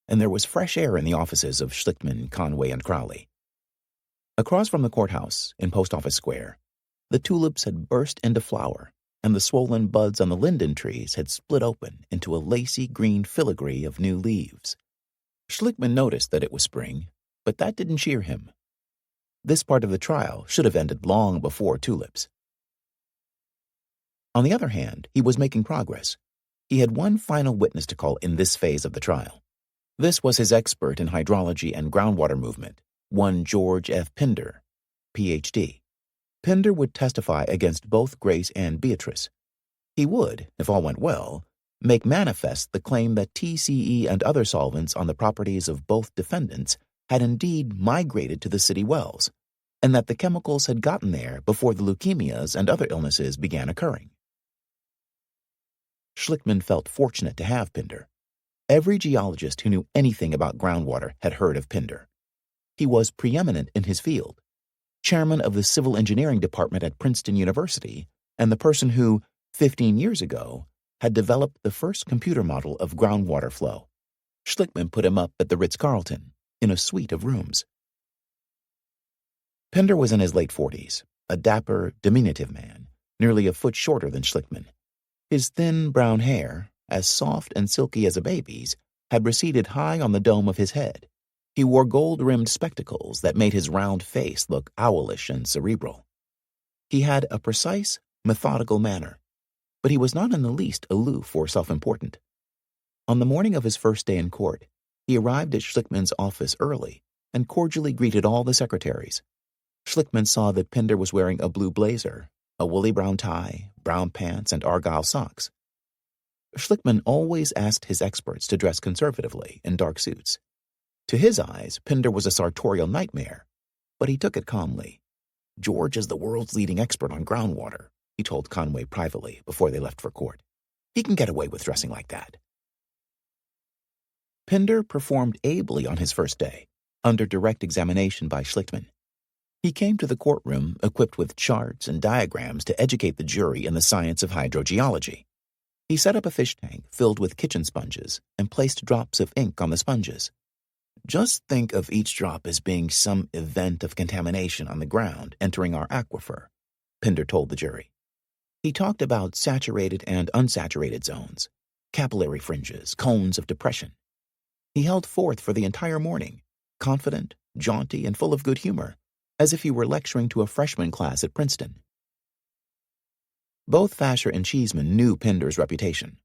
[SPEAKER 1] and there was fresh air in the offices of Schlichtman, Conway, and Crowley. Across from the courthouse, in Post Office Square, the tulips had burst into flower, and the swollen buds on the linden trees had split open into a lacy green filigree of new leaves. Schlichtman noticed that it was spring, but that didn't cheer him. This part of the trial should have ended long before tulips. On the other hand, he was making progress. He had one final witness to call in this phase of the trial. This was his expert in hydrology and groundwater movement, one George F. Pinder, Ph.D. Pinder would testify against both Grace and Beatrice. He would, if all went well, make manifest the claim that TCE and other solvents on the properties of both defendants had indeed migrated to the city wells, and that the chemicals had gotten there before the leukemias and other illnesses began occurring. Schlichtman felt fortunate to have Pinder. Every geologist who knew anything about groundwater had heard of Pinder. He was preeminent in his field, chairman of the civil engineering department at Princeton University, and the person who, 15 years ago, had developed the first computer model of groundwater flow. Schlichtman put him up at the Ritz-Carlton, in a suite of rooms. Pinder was in his late 40s, a dapper, diminutive man, nearly a foot shorter than Schlichtman. His thin brown hair, as soft and silky as a baby's, had receded high on the dome of his head. He wore gold-rimmed spectacles that made his round face look owlish and cerebral. He had a precise, methodical manner, but he was not in the least aloof or self-important. On the morning of his first day in court, he arrived at Schlichtman's office early and cordially greeted all the secretaries. Schlichtman saw that Pinder was wearing a blue blazer, a woolly brown tie, brown pants, and argyle socks. Schlichtman always asked his experts to dress conservatively in dark suits. To his eyes, Pinder was a sartorial nightmare, but he took it calmly. "George is the world's leading expert on groundwater," he told Conway privately before they left for court. "He can get away with dressing like that." Pinder performed ably on his first day, under direct examination by Schlichtman. He came to the courtroom equipped with charts and diagrams to educate the jury in the science of hydrogeology. He set up a fish tank filled with kitchen sponges and placed drops of ink on the sponges. "Just think of each drop as being some event of contamination on the ground entering our aquifer," Pinder told the jury. He talked about saturated and unsaturated zones, capillary fringes, cones of depression. He held forth for the entire morning, confident, jaunty, and full of good humor, as if he were lecturing to a freshman class at Princeton. Both Fasher and Cheeseman knew Pinder's reputation.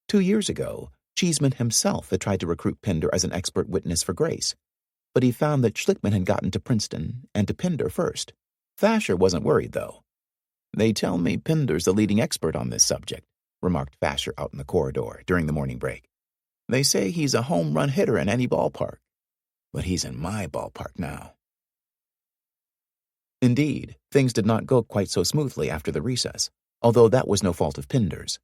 [SPEAKER 1] 2 years ago, Cheeseman himself had tried to recruit Pinder as an expert witness for Grace, but he found that Schlichtman had gotten to Princeton and to Pinder first. Fasher wasn't worried, though. "They tell me Pinder's the leading expert on this subject," remarked Fasher out in the corridor during the morning break. "They say he's a home run hitter in any ballpark, but he's in my ballpark now." Indeed, things did not go quite so smoothly after the recess, although that was no fault of Pinder's.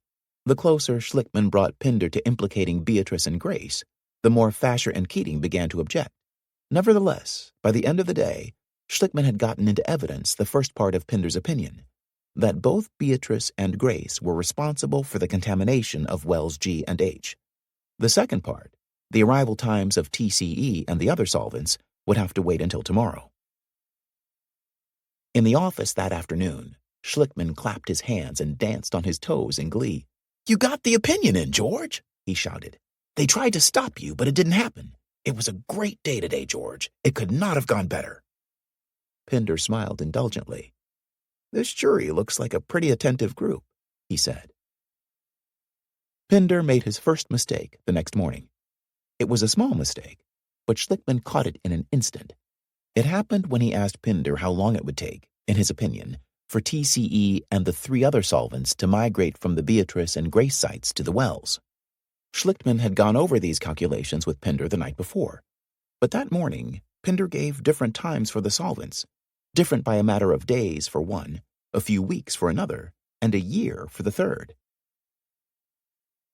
[SPEAKER 1] The closer Schlichtman brought Pinder to implicating Beatrice and Grace, the more Fasher and Keating began to object. Nevertheless, by the end of the day, Schlichtman had gotten into evidence the first part of Pinder's opinion, that both Beatrice and Grace were responsible for the contamination of wells G and H. The second part, the arrival times of TCE and the other solvents, would have to wait until tomorrow. In the office that afternoon, Schlichtman clapped his hands and danced on his toes in glee. "You got the opinion in, George," he shouted. "They tried to stop you, but it didn't happen. It was a great day today, George. It could not have gone better." Pinder smiled indulgently. "This jury looks like a pretty attentive group," he said. Pinder made his first mistake the next morning. It was a small mistake, but Schlichtman caught it in an instant. It happened when he asked Pinder how long it would take, in his opinion, for TCE and the 3 other solvents to migrate from the Beatrice and Grace sites to the wells. Schlichtmann had gone over these calculations with Pinder the night before, but that morning Pinder gave different times for the solvents, different by a matter of days for one, a few weeks for another, and a year for the third.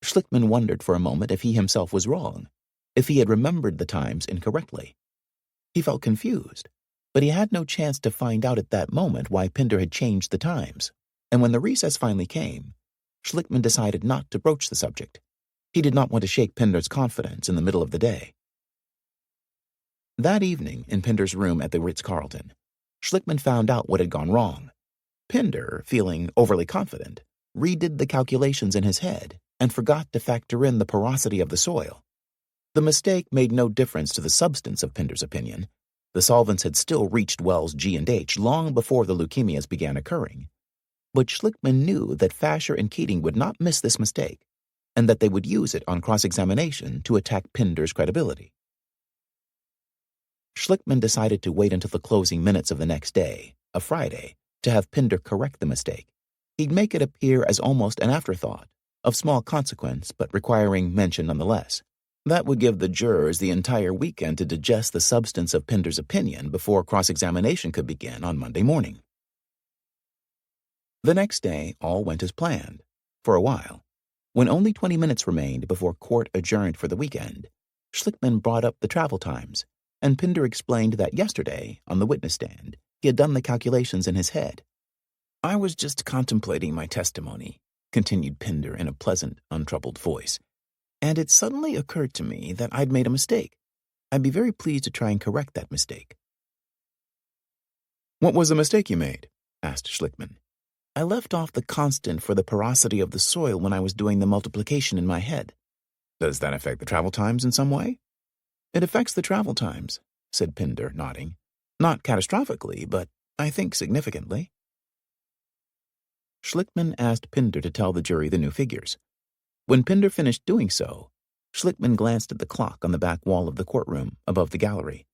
[SPEAKER 1] Schlichtmann wondered for a moment if he himself was wrong, if he had remembered the times incorrectly. He felt confused, but he had no chance to find out at that moment why Pinder had changed the times, and when the recess finally came, Schlichtmann decided not to broach the subject. He did not want to shake Pinder's confidence in the middle of the day. That evening, in Pinder's room at the Ritz-Carlton, Schlichtmann found out what had gone wrong. Pinder, feeling overly confident, redid the calculations in his head and forgot to factor in the porosity of the soil. The mistake made no difference to the substance of Pinder's opinion. The solvents had still reached wells G and H long before the leukemias began occurring. But Schlichtmann knew that Fasher and Keating would not miss this mistake, and that they would use it on cross-examination to attack Pinder's credibility. Schlichtmann decided to wait until the closing minutes of the next day, a Friday, to have Pinder correct the mistake. He'd make it appear as almost an afterthought, of small consequence but requiring mention nonetheless. That would give the jurors the entire weekend to digest the substance of Pinder's opinion before cross-examination could begin on Monday morning. The next day, all went as planned, for a while. When only 20 minutes remained before court adjourned for the weekend, Schlichtmann brought up the travel times, and Pinder explained that yesterday, on the witness stand, he had done the calculations in his head. "I was just contemplating my testimony," continued Pinder in a pleasant, untroubled voice, "and it suddenly occurred to me that I'd made a mistake. I'd be very pleased to try and correct that mistake." "What was the mistake you made?" asked Schlichtmann. "I left off the constant for the porosity of the soil when I was doing the multiplication in my head." "Does that affect the travel times in some way?" "It affects the travel times," said Pinder, nodding. "Not catastrophically, but I think significantly." Schlichtmann asked Pinder to tell the jury the new figures. When Pinder finished doing so, Schlichtmann glanced at the clock on the back wall of the courtroom above the gallery.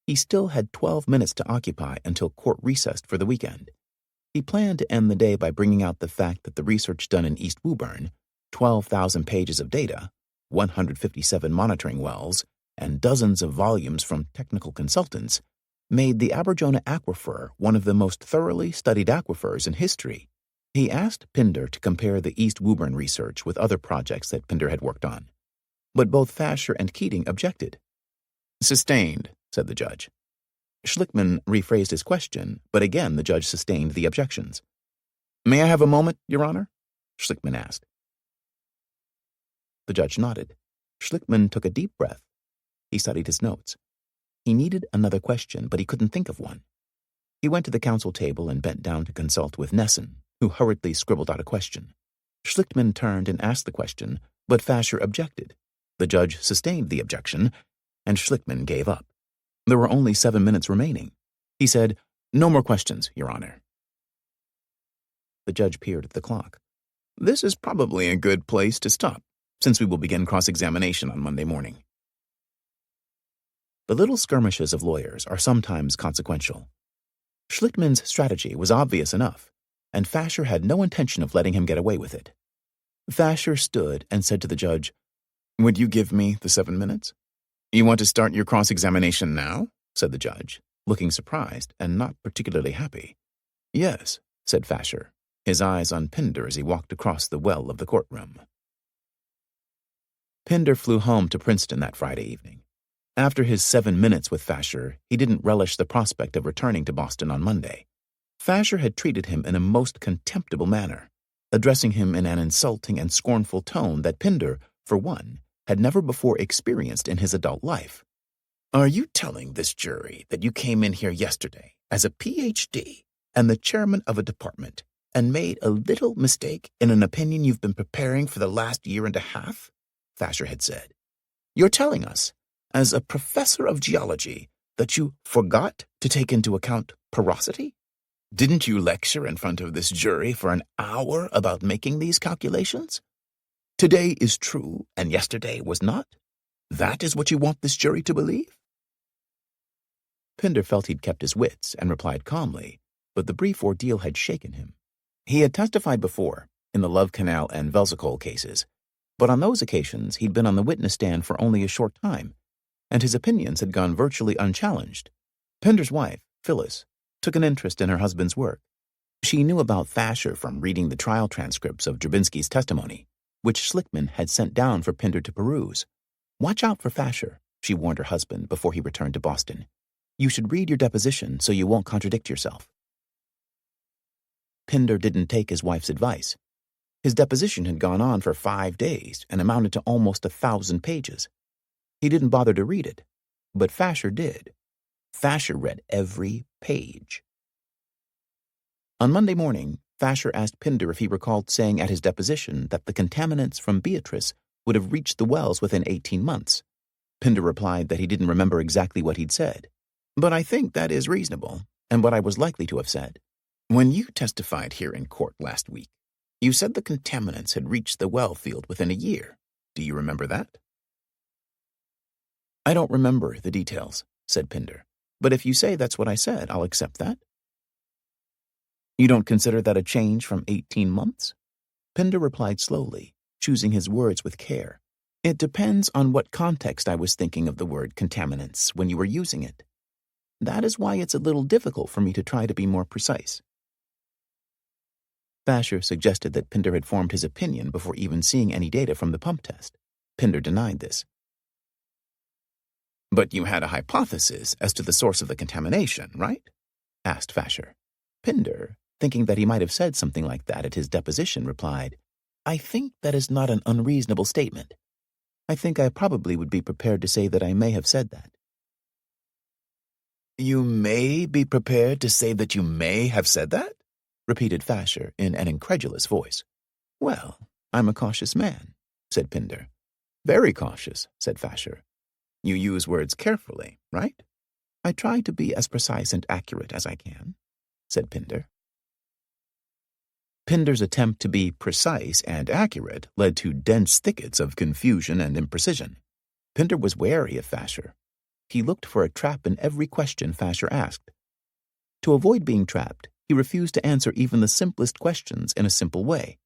[SPEAKER 1] He still had 12 minutes to occupy until court recessed for the weekend. He planned to end the day by bringing out the fact that the research done in East Woburn, 12,000 pages of data, 157 monitoring wells, and dozens of volumes from technical consultants, made the Aberjona Aquifer one of the most thoroughly studied aquifers in history. He asked Pinder to compare the East Woburn research with other projects that Pinder had worked on, but both Fasher and Keating objected. "Sustained," said the judge. Schlichtmann rephrased his question, but again the judge sustained the objections. "May I have a moment, Your Honor?" Schlichtmann asked. The judge nodded. Schlichtmann took a deep breath. He studied his notes. He needed another question, but he couldn't think of one. He went to the counsel table and bent down to consult with Nesson, who hurriedly scribbled out a question. Schlichtmann turned and asked the question, but Fasher objected. The judge sustained the objection, and Schlichtmann gave up. There were only 7 minutes remaining. He said, "No more questions, Your Honor." The judge peered at the clock. "This is probably a good place to stop, since we will begin cross-examination on Monday morning." The little skirmishes of lawyers are sometimes consequential. Schlichtmann's strategy was obvious enough, and Fasher had no intention of letting him get away with it. Fasher stood and said to the judge, "Would you give me the 7 minutes?" "You want to start your cross-examination now?" said the judge, looking surprised and not particularly happy. "Yes," said Fasher, his eyes on Pinder as he walked across the well of the courtroom. Pinder flew home to Princeton that Friday evening. After his 7 minutes with Fasher, he didn't relish the prospect of returning to Boston on Monday. Fasher had treated him in a most contemptible manner, addressing him in an insulting and scornful tone that Pinder, for one, had never before experienced in his adult life. "Are you telling this jury that you came in here yesterday as a Ph.D. and the chairman of a department and made a little mistake in an opinion you've been preparing for the last year and a half?" Fasher had said. "You're telling us, as a professor of geology, that you forgot to take into account porosity? Didn't you lecture in front of this jury for an hour about making these calculations? Today is true and yesterday was not? That is what you want this jury to believe?" Pinder felt he'd kept his wits and replied calmly, but the brief ordeal had shaken him. He had testified before, in the Love Canal and Velzacol cases, but on those occasions he'd been on the witness stand for only a short time, and his opinions had gone virtually unchallenged. Pinder's wife, Phyllis, took an interest in her husband's work. She knew about Fasher from reading the trial transcripts of Drabinski's testimony, which Schlickman had sent down for Pinder to peruse. "Watch out for Fasher," she warned her husband before he returned to Boston. "You should read your deposition so you won't contradict yourself." Pinder didn't take his wife's advice. His deposition had gone on for 5 days and amounted to almost 1,000 pages. He didn't bother to read it, but Fasher did. Fasher read every page. On Monday morning, Fasher asked Pinder if he recalled saying at his deposition that the contaminants from Beatrice would have reached the wells within 18 months. Pinder replied that he didn't remember exactly what he'd said. "But I think that is reasonable, and what I was likely to have said. When you testified here in court last week, you said the contaminants had reached the well field within a year. Do you remember that?" "I don't remember the details," said Pinder. "But if you say that's what I said, I'll accept that." "You don't consider that a change from 18 months? Pinder replied slowly, choosing his words with care. "It depends on what context I was thinking of the word contaminants when you were using it. That is why it's a little difficult for me to try to be more precise." Fasher suggested that Pinder had formed his opinion before even seeing any data from the pump test. Pinder denied this. "But you had a hypothesis as to the source of the contamination, right?" asked Fasher. Pinder, thinking that he might have said something like that at his deposition, replied, "I think that is not an unreasonable statement. I think I probably would be prepared to say that I may have said that." "You may be prepared to say that you may have said that?" repeated Fasher in an incredulous voice. "Well, I'm a cautious man," said Pinder. "Very cautious," said Fasher. "You use words carefully, right?" "I try to be as precise and accurate as I can," said Pinder. Pinder's attempt to be precise and accurate led to dense thickets of confusion and imprecision. Pinder was wary of Fasher. He looked for a trap in every question Fasher asked. To avoid being trapped, he refused to answer even the simplest questions in a simple way.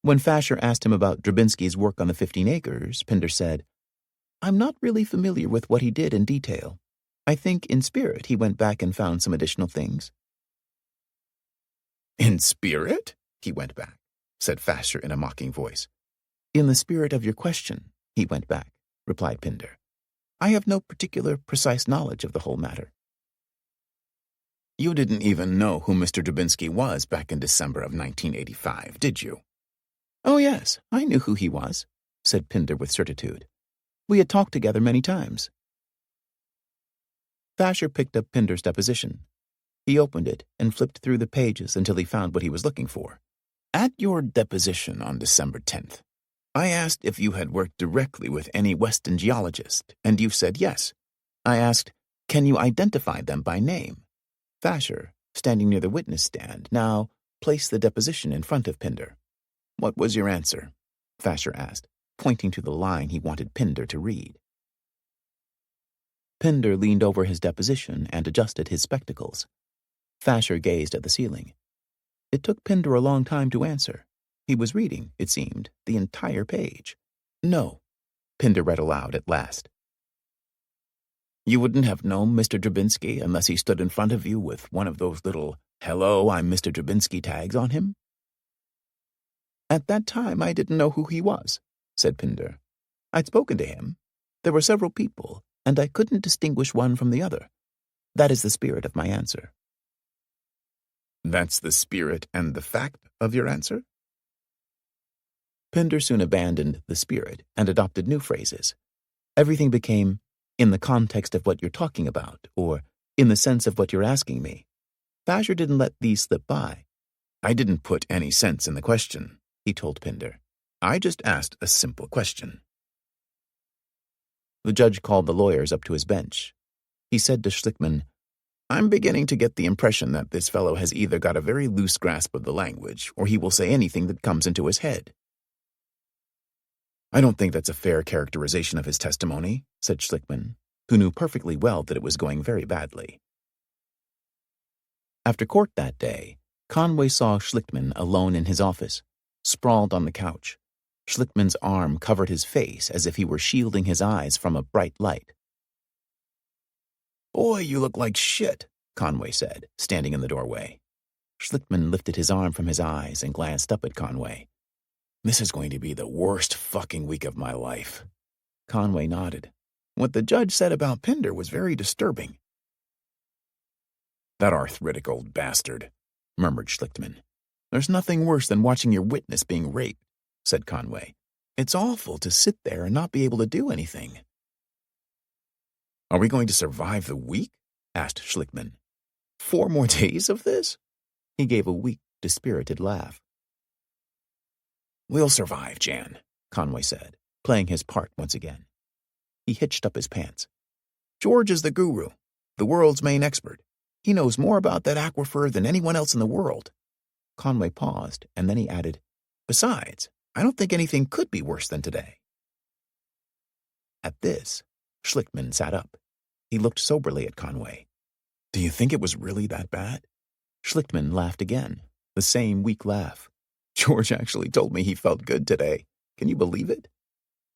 [SPEAKER 1] When Fasher asked him about Drabinski's work on the 15 acres, Pinder said, "I'm not really familiar with what he did in detail. I think in spirit he went back and found some additional things." "In spirit he went back," said Fasher in a mocking voice. "In the spirit of your question, he went back," replied Pinder. "I have no particular precise knowledge of the whole matter." "You didn't even know who Mr. Drabinski was back in December of 1985, did you?" "Oh, yes, I knew who he was," said Pinder with certitude. "We had talked together many times." Fasher picked up Pinder's deposition. He opened it and flipped through the pages until he found what he was looking for. "At your deposition on December 10th, I asked if you had worked directly with any Weston geologist, and you said yes. I asked, can you identify them by name?" Fasher, standing near the witness stand, now placed the deposition in front of Pinder. "What was your answer?" Fasher asked, pointing to the line he wanted Pinder to read. Pinder leaned over his deposition and adjusted his spectacles. Fasher gazed at the ceiling. It took Pinder a long time to answer. He was reading, it seemed, the entire page. "No," Pinder read aloud at last. "You wouldn't have known Mr. Drabinski unless he stood in front of you with one of those little 'Hello, I'm Mr. Drabinski' tags on him?" "At that time I didn't know who he was," said Pinder. "I'd spoken to him. There were several people, and I couldn't distinguish one from the other. That is the spirit of my answer." "That's the spirit and the fact of your answer?" Pinder soon abandoned the spirit and adopted new phrases. Everything became, "in the context of what you're talking about," or "in the sense of what you're asking me." Fasher didn't let these slip by. "I didn't put any sense in the question," he told Pinder. "I just asked a simple question." The judge called the lawyers up to his bench. He said to Schlickman, "I'm beginning to get the impression that this fellow has either got a very loose grasp of the language, or he will say anything that comes into his head." "I don't think that's a fair characterization of his testimony," said Schlickman, who knew perfectly well that it was going very badly. After court that day, Conway saw Schlichtmann alone in his office, sprawled on the couch. Schlichtmann's arm covered his face as if he were shielding his eyes from a bright light. "Boy, you look like shit," Conway said, standing in the doorway. Schlichtmann lifted his arm from his eyes and glanced up at Conway. "This is going to be the worst fucking week of my life." Conway nodded. "What the judge said about Pinder was very disturbing." "That arthritic old bastard," murmured Schlichtmann. "There's nothing worse than watching your witness being raped," said Conway. "It's awful to sit there and not be able to do anything." "Are we going to survive the week?" asked Schlichtmann. "4 more days of this?" He gave a weak, dispirited laugh. "We'll survive, Jan," Conway said, playing his part once again. He hitched up his pants. "George is the guru, the world's main expert. He knows more about that aquifer than anyone else in the world." Conway paused, and then he added, "Besides, I don't think anything could be worse than today." At this, Schlichtmann sat up. He looked soberly at Conway. "Do you think it was really that bad?" Schlichtmann laughed again, the same weak laugh. "George actually told me he felt good today. Can you believe it?"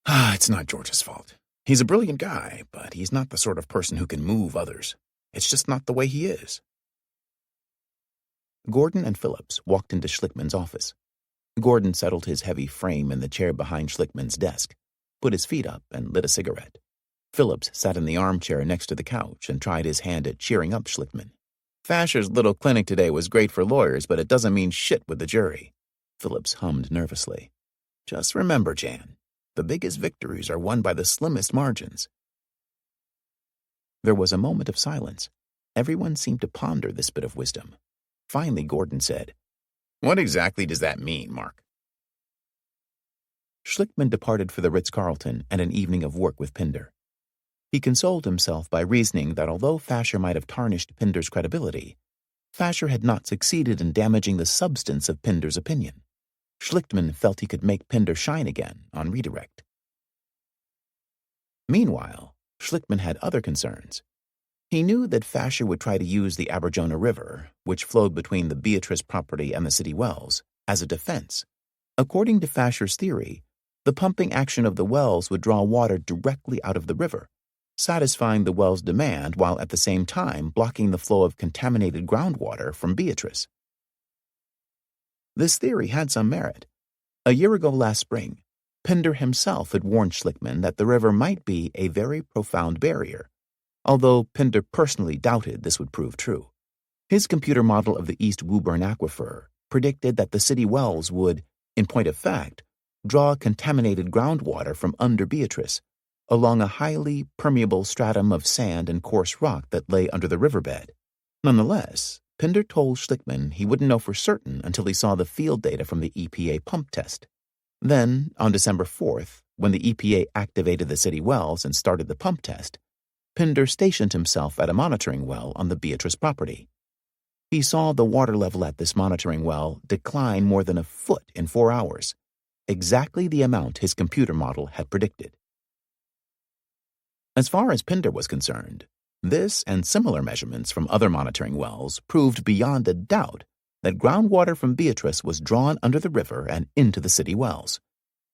[SPEAKER 1] It's not George's fault. He's a brilliant guy, but he's not the sort of person who can move others. It's just not the way he is." Gordon and Phillips walked into Schlichtmann's office. Gordon settled his heavy frame in the chair behind Schlichtmann's desk, put his feet up, and lit a cigarette. Phillips sat in the armchair next to the couch and tried his hand at cheering up Schlichtmann. "Fasher's little clinic today was great for lawyers, but it doesn't mean shit with the jury." Phillips hummed nervously. "Just remember, Jan, the biggest victories are won by the slimmest margins." There was a moment of silence. Everyone seemed to ponder this bit of wisdom. Finally, Gordon said, "What exactly does that mean, Mark?" Schlichtmann departed for the Ritz-Carlton and an evening of work with Pinder. He consoled himself by reasoning that although Fasher might have tarnished Pinder's credibility, Fasher had not succeeded in damaging the substance of Pinder's opinion. Schlichtmann felt he could make Pinder shine again on redirect. Meanwhile, Schlichtmann had other concerns. He knew that Fasher would try to use the Aberjona River, which flowed between the Beatrice property and the city wells, as a defense. According to Fasher's theory, the pumping action of the wells would draw water directly out of the river, satisfying the well's demand while at the same time blocking the flow of contaminated groundwater from Beatrice. This theory had some merit. A year ago last spring, Pinder himself had warned Schlichtmann that the river might be a very profound barrier, although Pinder personally doubted this would prove true. His computer model of the East Woburn Aquifer predicted that the city wells would, in point of fact, draw contaminated groundwater from under Beatrice, along a highly permeable stratum of sand and coarse rock that lay under the riverbed. Nonetheless, Pinder told Schlichtmann he wouldn't know for certain until he saw the field data from the EPA pump test. Then, on December 4th, when the EPA activated the city wells and started the pump test, Pinder stationed himself at a monitoring well on the Beatrice property. He saw the water level at this monitoring well decline more than a foot in 4 hours, exactly the amount his computer model had predicted. As far as Pinder was concerned, this and similar measurements from other monitoring wells proved beyond a doubt that groundwater from Beatrice was drawn under the river and into the city wells.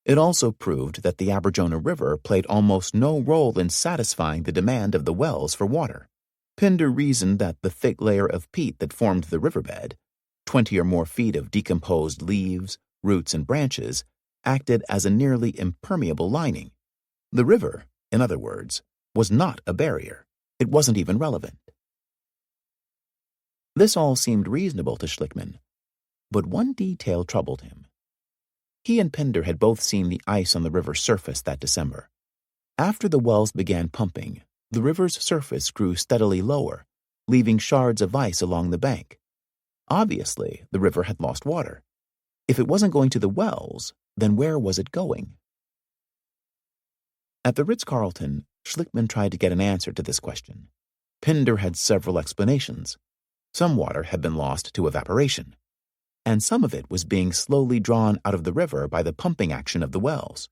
[SPEAKER 1] It also proved that the Aberjona River played almost no role in satisfying the demand of the wells for water. Pinder reasoned that the thick layer of peat that formed the riverbed, 20 or more feet of decomposed leaves, roots, and branches, acted as a nearly impermeable lining. The river, in other words, was not a barrier. It wasn't even relevant. This all seemed reasonable to Schlichtmann, but one detail troubled him. He and Pinder had both seen the ice on the river's surface that December. After the wells began pumping, the river's surface grew steadily lower, leaving shards of ice along the bank. Obviously, the river had lost water. If it wasn't going to the wells, then where was it going? At the Ritz-Carlton, Schlichtmann tried to get an answer to this question. Pinder had several explanations. Some water had been lost to evaporation, and some of it was being slowly drawn out of the river by the pumping action of the wells.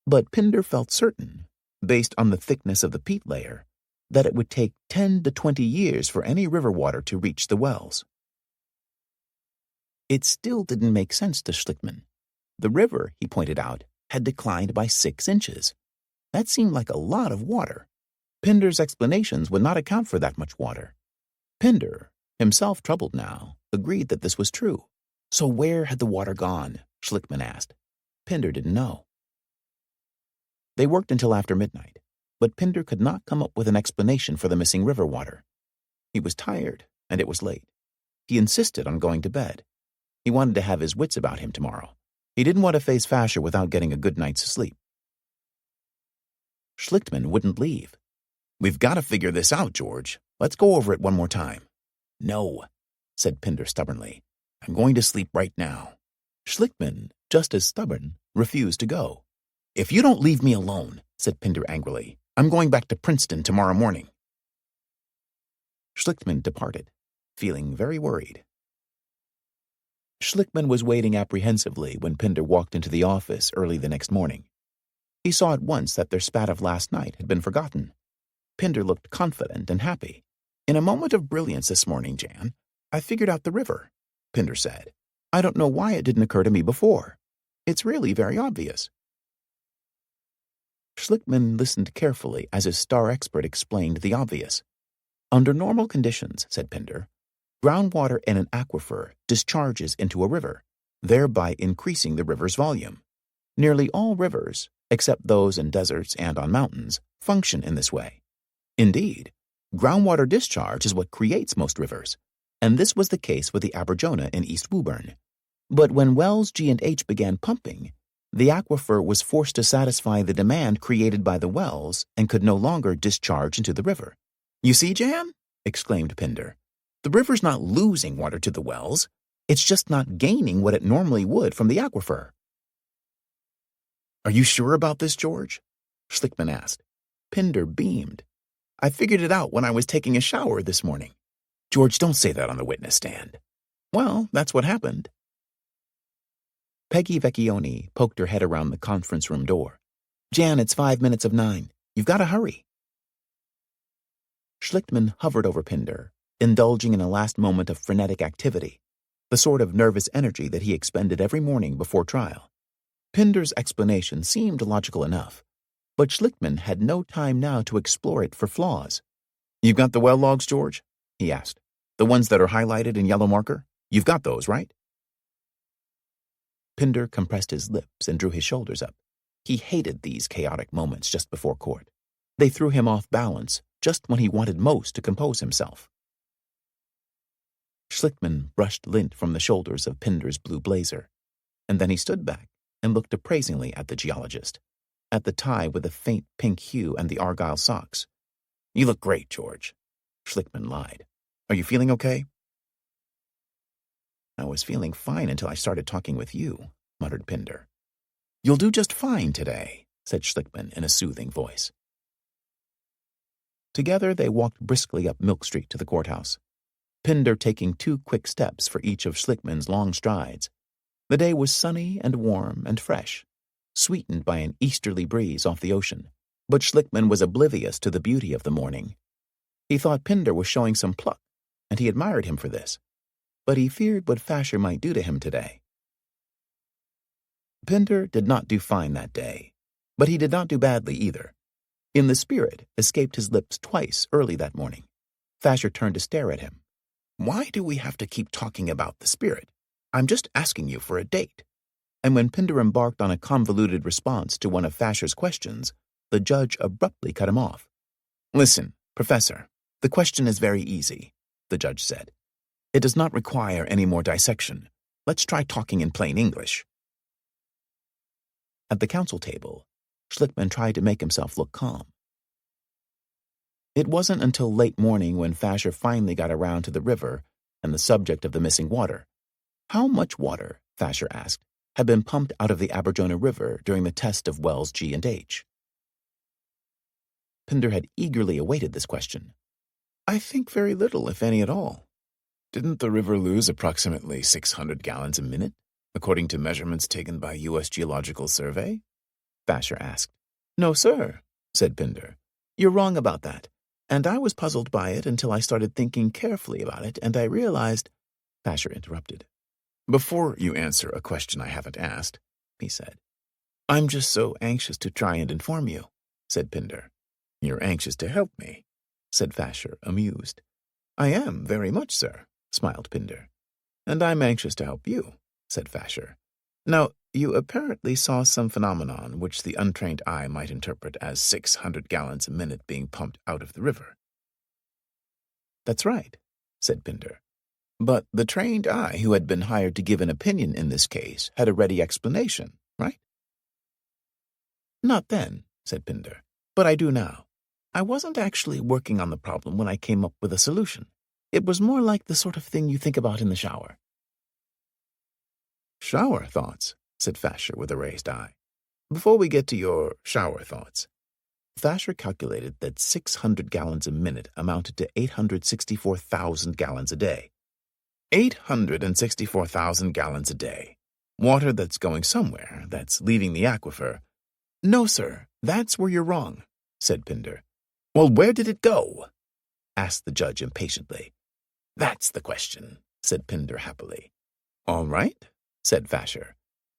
[SPEAKER 1] But Pinder felt certain, based on the thickness of the peat layer, that it would take 10 to 20 years for any river water to reach the wells. It still didn't make sense to Schlickman. The river, he pointed out, had declined by 6 inches. That seemed like a lot of water. Pinder's explanations would not account for that much water. Pinder, himself troubled now, agreed that this was true. So where had the water gone? Schlickman asked. Pinder didn't know. They worked until after midnight, but Pinder could not come up with an explanation for the missing river water. He was tired, and it was late. He insisted on going to bed. He wanted to have his wits about him tomorrow. He didn't want to face Fasher without getting a good night's sleep. Schlickman wouldn't leave. "We've got to figure this out, George. Let's go over it one more time." "No," said Pinder stubbornly. "I'm going to sleep right now." Schlickman, just as stubborn, refused to go. "If you don't leave me alone," said Pinder angrily, "I'm going back to Princeton tomorrow morning." Schlickman departed, feeling very worried. Schlickman was waiting apprehensively when Pinder walked into the office early the next morning. He saw at once that their spat of last night had been forgotten. Pinder looked confident and happy. "In a moment of brilliance this morning, Jan, I figured out the river," Pinder said. "I don't know why it didn't occur to me before. It's really very obvious." Schlickman listened carefully as his star expert explained the obvious. "Under normal conditions," said Pinder, "groundwater in an aquifer discharges into a river, thereby increasing the river's volume. Nearly all rivers, except those in deserts and on mountains, function in this way. Indeed, groundwater discharge is what creates most rivers, and this was the case with the Aberjona in East Woburn. But when wells G and H began pumping, the aquifer was forced to satisfy the demand created by the wells and could no longer discharge into the river." "You see, Jan?" exclaimed Pinder. "The river's not losing water to the wells. It's just not gaining what it normally would from the aquifer." "Are you sure about this, George?" Schlickman asked. Pinder beamed. "I figured it out when I was taking a shower this morning." "George, don't say that on the witness stand." "Well, that's what happened." Peggy Vecchione poked her head around the conference room door. "Jan, it's 5 minutes of 9. You've got to hurry." Schlickman hovered over Pinder, indulging in a last moment of frenetic activity, the sort of nervous energy that he expended every morning before trial. Pinder's explanation seemed logical enough, but Schlickman had no time now to explore it for flaws. "You've got the well logs, George?" he asked. "The ones that are highlighted in yellow marker? You've got those, right?" Pinder compressed his lips and drew his shoulders up. He hated these chaotic moments just before court. They threw him off balance just when he wanted most to compose himself. Schlickman brushed lint from the shoulders of Pinder's blue blazer, and then he stood back and looked appraisingly at the geologist, at the tie with the faint pink hue and the argyle socks. "You look great, George." Schlickman lied. "Are you feeling okay?" "I was feeling fine until I started talking with you," muttered Pinder. "You'll do just fine today," said Schlickman in a soothing voice. Together they walked briskly up Milk Street to the courthouse, Pinder taking 2 quick steps for each of Schlickman's long strides. The day was sunny and warm and fresh, sweetened by an easterly breeze off the ocean, but Schlickman was oblivious to the beauty of the morning. He thought Pinder was showing some pluck, and he admired him for this, but he feared what Fasher might do to him today. Pinder did not do fine that day, but he did not do badly either. In the spirit escaped his lips twice early that morning. Fasher turned to stare at him. "Why do we have to keep talking about the spirit? I'm just asking you for a date." And when Pinder embarked on a convoluted response to one of Fasher's questions, the judge abruptly cut him off. "Listen, Professor, the question is very easy," the judge said. "It does not require any more dissection. Let's try talking in plain English." At the counsel table, Schlickman tried to make himself look calm. It wasn't until late morning when Fasher finally got around to the river and the subject of the missing water. How much water, Fasher asked, had been pumped out of the Aberjona River during the test of wells G and H? Pinder had eagerly awaited this question. "I think very little, if any at all." "Didn't the river lose approximately 600 gallons a minute, according to measurements taken by U.S. Geological Survey?" Fasher asked. "No, sir," said Pinder. "You're wrong about that, and I was puzzled by it until I started thinking carefully about it, and I realized—" Fasher interrupted. "Before you answer a question I haven't asked," he said. "I'm just so anxious to try and inform you," said Pinder. "You're anxious to help me," said Fasher, amused. "I am, very much, sir," smiled Pinder. "And I'm anxious to help you," said Fasher. "Now, you apparently saw some phenomenon which the untrained eye might interpret as 600 gallons a minute being pumped out of the river." "That's right," said Pinder. "But the trained eye who had been hired to give an opinion in this case had a ready explanation, right?" "Not then," said Pinder, "but I do now. I wasn't actually working on the problem when I came up with a solution. It was more like the sort of thing you think about in the shower." "Shower thoughts," said Fasher with a raised eye. "Before we get to your shower thoughts." Fasher calculated that 600 gallons a minute amounted to 864,000 gallons a day. 864,000 gallons a day. Water that's going somewhere, that's leaving the aquifer. "No, sir, that's where you're wrong," said Pinder. "Well, where did it go?" asked the judge impatiently. "That's the question," said Pinder happily. "All right," said Fasher.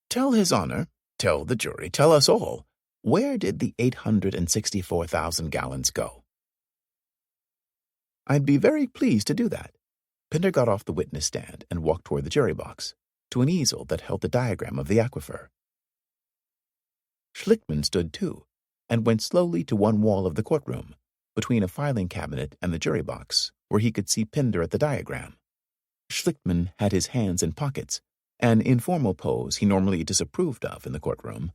[SPEAKER 1] "Tell His Honor, tell the jury, tell us all, where did the 864,000 gallons go?" "I'd be very pleased to do that." Pinder got off the witness stand and walked toward the jury box, to an easel that held the diagram of the aquifer. Schlickman stood too, and went slowly to one wall of the courtroom, between a filing cabinet and the jury box, where he could see Pinder at the diagram. Schlickman had his hands in pockets, an informal pose he normally disapproved of in the courtroom,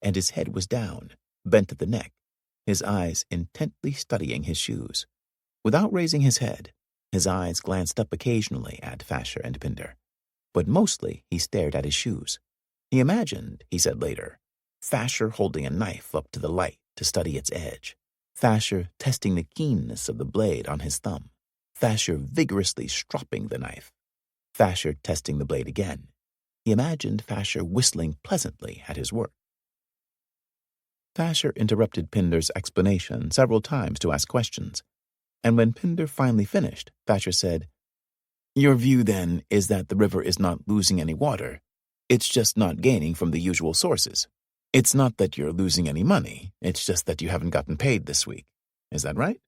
[SPEAKER 1] and his head was down, bent at the neck, his eyes intently studying his shoes. Without raising his head, his eyes glanced up occasionally at Fasher and Pinder, but mostly he stared at his shoes. He imagined, he said later, Fasher holding a knife up to the light to study its edge, Fasher testing the keenness of the blade on his thumb, Fasher vigorously stropping the knife, Fasher testing the blade again. He imagined Fasher whistling pleasantly at his work. Fasher interrupted Pinder's explanation several times to ask questions, and when Pinder finally finished, Fasher said, "Your view, then, is that the river is not losing any water. It's just not gaining from the usual sources. It's not that you're losing any money, it's just that you haven't gotten paid this week. Is that right?"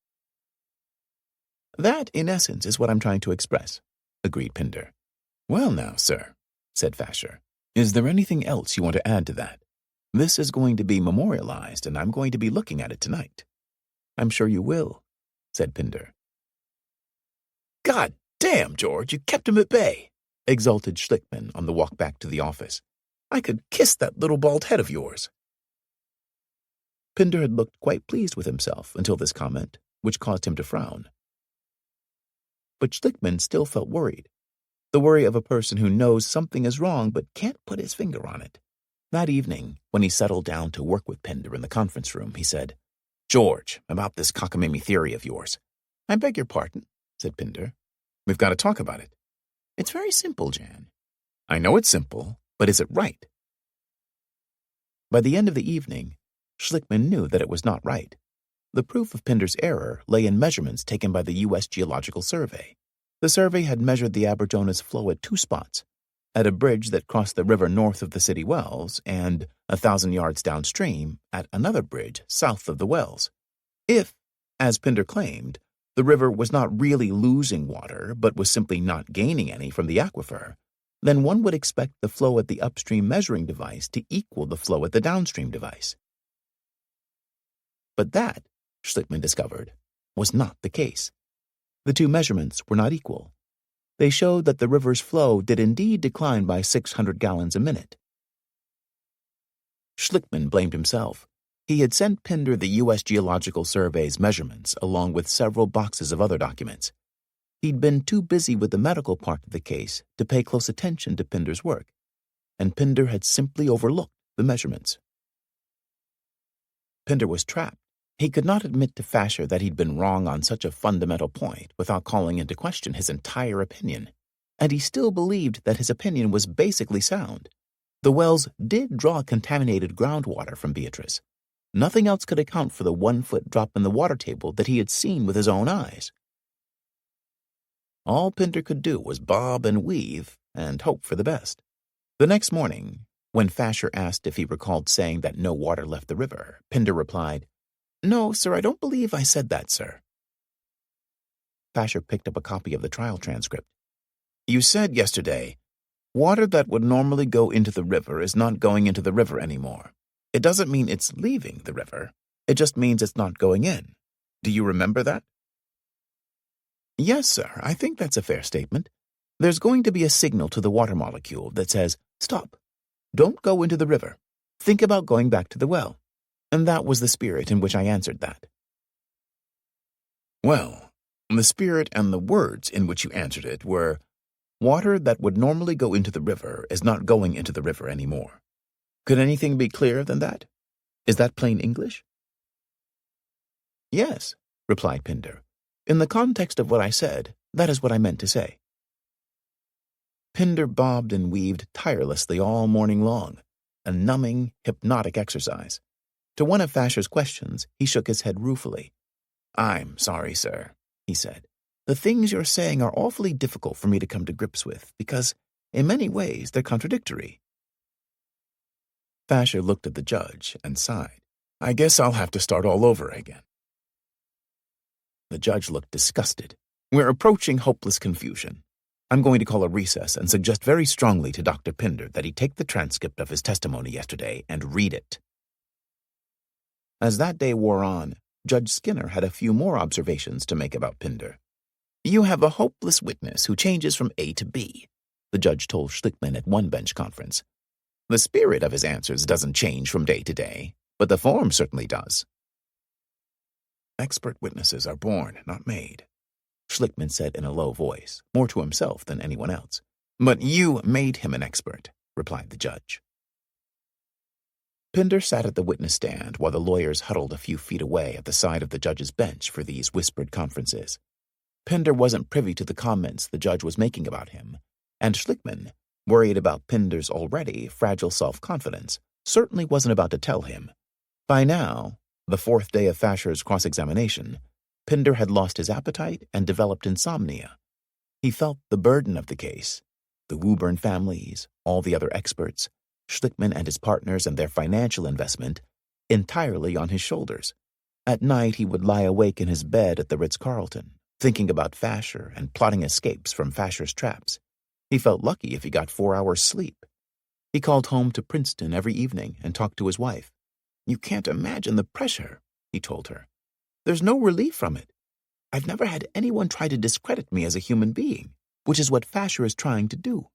[SPEAKER 1] "That, in essence, is what I'm trying to express," agreed Pinder. "Well now, sir," said Fasher, "is there anything else you want to add to that? This is going to be memorialized, and I'm going to be looking at it tonight." "I'm sure you will," said Pinder. "God damn, George, you kept him at bay," exulted Schlickman on the walk back to the office. "I could kiss that little bald head of yours." Pinder had looked quite pleased with himself until this comment, which caused him to frown. But Schlickman still felt worried, the worry of a person who knows something is wrong but can't put his finger on it. That evening, when he settled down to work with Pinder in the conference room, he said, "George, about this cockamamie theory of yours." "I beg your pardon," said Pinder. "We've got to talk about it." "It's very simple, Jan." "I know it's simple, but is it right?" By the end of the evening, Schlickman knew that it was not right. The proof of Pinder's error lay in measurements taken by the U.S. Geological Survey. The survey had measured the Aberdona's flow at two spots, at a bridge that crossed the river north of the city wells and 1,000 yards downstream at another bridge south of the wells. If, as Pinder claimed, the river was not really losing water but was simply not gaining any from the aquifer, then one would expect the flow at the upstream measuring device to equal the flow at the downstream device. But that, Schlickman discovered, was not the case. The two measurements were not equal. They showed that the river's flow did indeed decline by 600 gallons a minute. Schlickman blamed himself. He had sent Pinder the U.S. Geological Survey's measurements along with several boxes of other documents. He'd been too busy with the medical part of the case to pay close attention to Pinder's work, and Pinder had simply overlooked the measurements. Pinder was trapped. He could not admit to Fasher that he'd been wrong on such a fundamental point without calling into question his entire opinion, and he still believed that his opinion was basically sound. The wells did draw contaminated groundwater from Beatrice. Nothing else could account for the 1-foot drop in the water table that he had seen with his own eyes. All Pinder could do was bob and weave, and hope for the best. The next morning, when Fasher asked if he recalled saying that no water left the river, Pinder replied, "No, sir, I don't believe I said that, sir." Fasher picked up a copy of the trial transcript. "You said yesterday, water that would normally go into the river is not going into the river anymore. It doesn't mean it's leaving the river. It just means it's not going in. Do you remember that?" "Yes, sir, I think that's a fair statement. There's going to be a signal to the water molecule that says, 'Stop. Don't go into the river. Think about going back to the well.' And that was the spirit in which I answered that." "Well, the spirit and the words in which you answered it were, 'Water that would normally go into the river is not going into the river anymore.' Could anything be clearer than that? Is that plain English?" "Yes," replied Pinder. "In the context of what I said, that is what I meant to say." Pinder bobbed and weaved tirelessly all morning long, a numbing, hypnotic exercise. To one of Fasher's questions, he shook his head ruefully. "I'm sorry, sir," he said. "The things you're saying are awfully difficult for me to come to grips with, because, in many ways, they're contradictory." Fasher looked at the judge and sighed. "I guess I'll have to start all over again." The judge looked disgusted. "We're approaching hopeless confusion. I'm going to call a recess and suggest very strongly to Dr. Pinder that he take the transcript of his testimony yesterday and read it." As that day wore on, Judge Skinner had a few more observations to make about Pinder. "You have a hopeless witness who changes from A to B," the judge told Schlickman at one bench conference. "The spirit of his answers doesn't change from day to day, but the form certainly does." "Expert witnesses are born, not made," Schlickman said in a low voice, more to himself than anyone else. "But you made him an expert," replied the judge. Pinder sat at the witness stand while the lawyers huddled a few feet away at the side of the judge's bench for these whispered conferences. Pinder wasn't privy to the comments the judge was making about him, and Schlickman, worried about Pinder's already fragile self-confidence, certainly wasn't about to tell him. By now, the fourth day of Fasher's cross-examination, Pinder had lost his appetite and developed insomnia. He felt the burden of the case, the Woburn families, all the other experts, Schlickman and his partners and their financial investment, entirely on his shoulders. At night he would lie awake in his bed at the Ritz-Carlton, thinking about Fasher and plotting escapes from Fasher's traps. He felt lucky if he got 4 hours sleep. He called home to Princeton every evening and talked to his wife. "You can't imagine the pressure," he told her. "There's no relief from it. I've never had anyone try to discredit me as a human being, which is what Fasher is trying to do."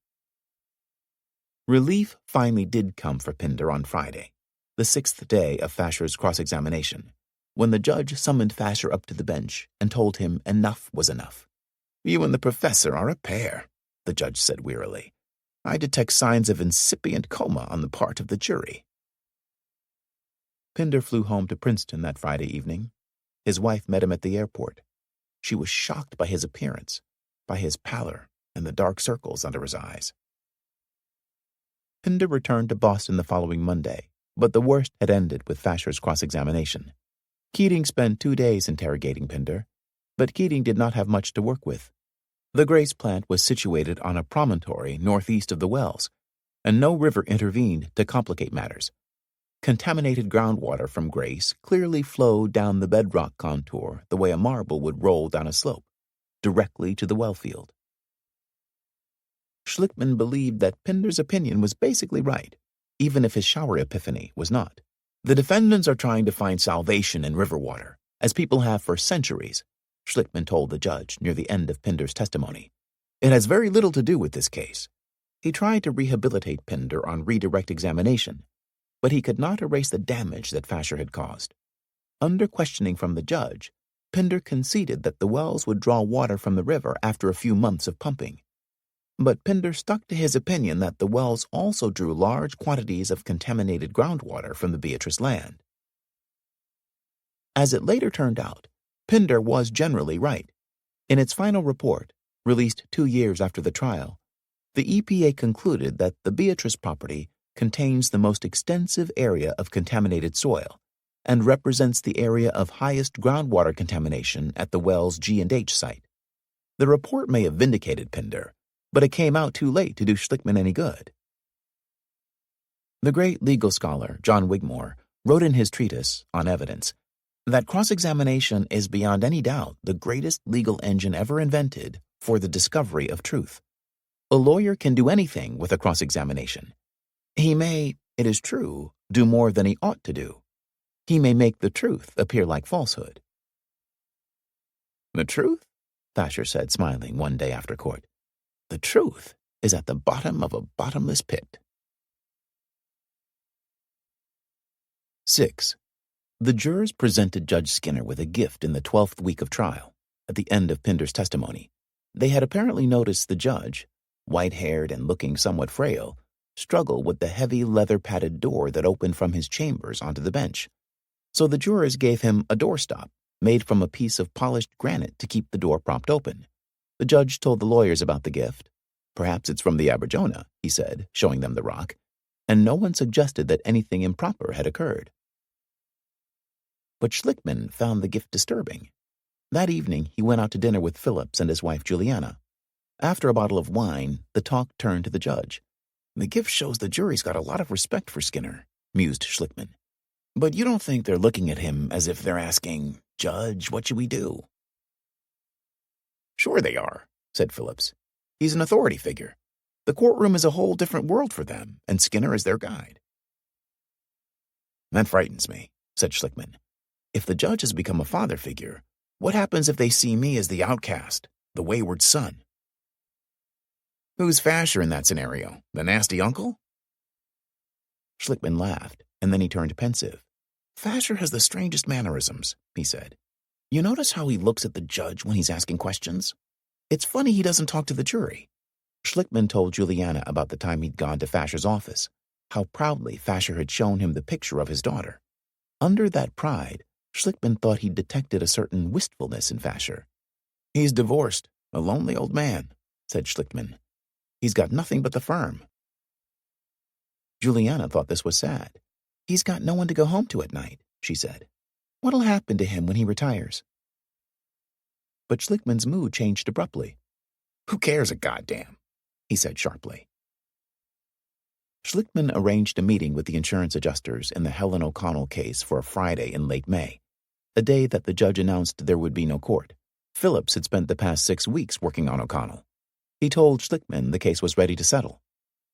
[SPEAKER 1] Relief finally did come for Pinder on Friday, the 6th day of Fasher's cross-examination, when the judge summoned Fasher up to the bench and told him enough was enough. "You and the professor are a pair," the judge said wearily. "I detect signs of incipient coma on the part of the jury." Pinder flew home to Princeton that Friday evening. His wife met him at the airport. She was shocked by his appearance, by his pallor and the dark circles under his eyes. Pinder returned to Boston the following Monday, but the worst had ended with Fasher's cross-examination. Keating spent 2 days interrogating Pinder, but Keating did not have much to work with. The Grace plant was situated on a promontory northeast of the wells, and no river intervened to complicate matters. Contaminated groundwater from Grace clearly flowed down the bedrock contour the way a marble would roll down a slope, directly to the well field. Schlickman believed that Pinder's opinion was basically right, even if his shower epiphany was not. "The defendants are trying to find salvation in river water, as people have for centuries," Schlickman told the judge near the end of Pinder's testimony. "It has very little to do with this case." He tried to rehabilitate Pinder on redirect examination, but he could not erase the damage that Fasher had caused. Under questioning from the judge, Pinder conceded that the wells would draw water from the river after a few months of pumping. But Pinder stuck to his opinion that the wells also drew large quantities of contaminated groundwater from the Beatrice land. As it later turned out, Pinder was generally right. In its final report, released 2 years after the trial, the EPA concluded that the Beatrice property contains the most extensive area of contaminated soil and represents the area of highest groundwater contamination at the well's G&H site. The report may have vindicated Pinder, but it came out too late to do Schlickman any good. The great legal scholar John Wigmore wrote in his treatise on evidence that cross-examination is beyond any doubt the greatest legal engine ever invented for the discovery of truth. A lawyer can do anything with a cross-examination. He may, it is true, do more than he ought to do. He may make the truth appear like falsehood. The truth? Thacher said, smiling one day after court. The truth is at the bottom of a bottomless pit. 6. The jurors presented Judge Skinner with a gift in the 12th week of trial. At the end of Pinder's testimony, they had apparently noticed the judge, white-haired and looking somewhat frail, struggle with the heavy leather-padded door that opened from his chambers onto the bench. So the jurors gave him a doorstop made from a piece of polished granite to keep the door propped open. The judge told the lawyers about the gift. Perhaps it's from the Aberjona, he said, showing them the rock, and no one suggested that anything improper had occurred. But Schlickman found the gift disturbing. That evening, he went out to dinner with Phillips and his wife Juliana. After a bottle of wine, the talk turned to the judge. The gift shows the jury's got a lot of respect for Skinner, mused Schlickman. But you don't think they're looking at him as if they're asking, Judge, what should we do? Sure they are, said Phillips. He's an authority figure. The courtroom is a whole different world for them, and Skinner is their guide. That frightens me, said Schlickman. If the judge has become a father figure, what happens if they see me as the outcast, the wayward son? Who's Fasher in that scenario? The nasty uncle? Schlickman laughed, and then he turned pensive. Fasher has the strangest mannerisms, he said. You notice how he looks at the judge when he's asking questions? It's funny he doesn't talk to the jury. Schlickman told Juliana about the time he'd gone to Fasher's office, how proudly Fasher had shown him the picture of his daughter. Under that pride, Schlickman thought he'd detected a certain wistfulness in Fasher. He's divorced, a lonely old man, said Schlickman. He's got nothing but the firm. Juliana thought this was sad. He's got no one to go home to at night, she said. What'll happen to him when he retires? But Schlickman's mood changed abruptly. Who cares a goddamn? He said sharply. Schlickman arranged a meeting with the insurance adjusters in the Helen O'Connell case for a Friday in late May, a day that the judge announced there would be no court. Phillips had spent the past 6 weeks working on O'Connell. He told Schlickman the case was ready to settle.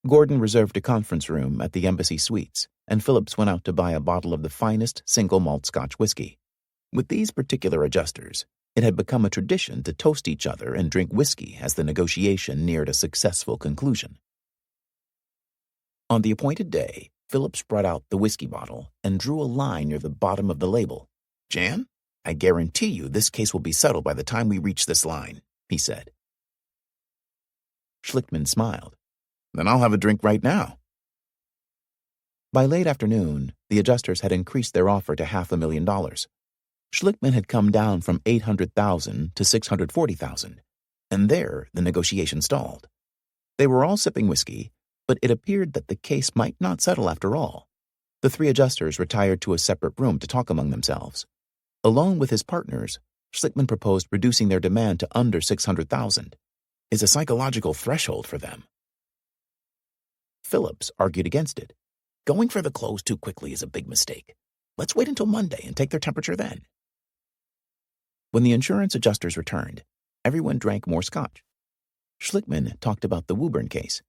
[SPEAKER 1] Gordon reserved a conference room at the Embassy Suites, and Phillips went out to buy a bottle of the finest single malt Scotch whiskey. With these particular adjusters, it had become a tradition to toast each other and drink whiskey as the negotiation neared a successful conclusion. On the appointed day, Phillips brought out the whiskey bottle and drew a line near the bottom of the label. Jan, I guarantee you this case will be settled by the time we reach this line, he said. Schlickman smiled. Then I'll have a drink right now. By late afternoon, the adjusters had increased their offer to $500,000. Schlickman had come down from $800,000 to $640,000, and there the negotiation stalled. They were all sipping whiskey, but it appeared that the case might not settle after all. The 3 adjusters retired to a separate room to talk among themselves. Alone with his partners, Schlickman proposed reducing their demand to under $600,000. It's a psychological threshold for them. Phillips argued against it. Going for the close too quickly is a big mistake. Let's wait until Monday and take their temperature then. When the insurance adjusters returned, everyone drank more scotch. Schlickman talked about the Woburn case.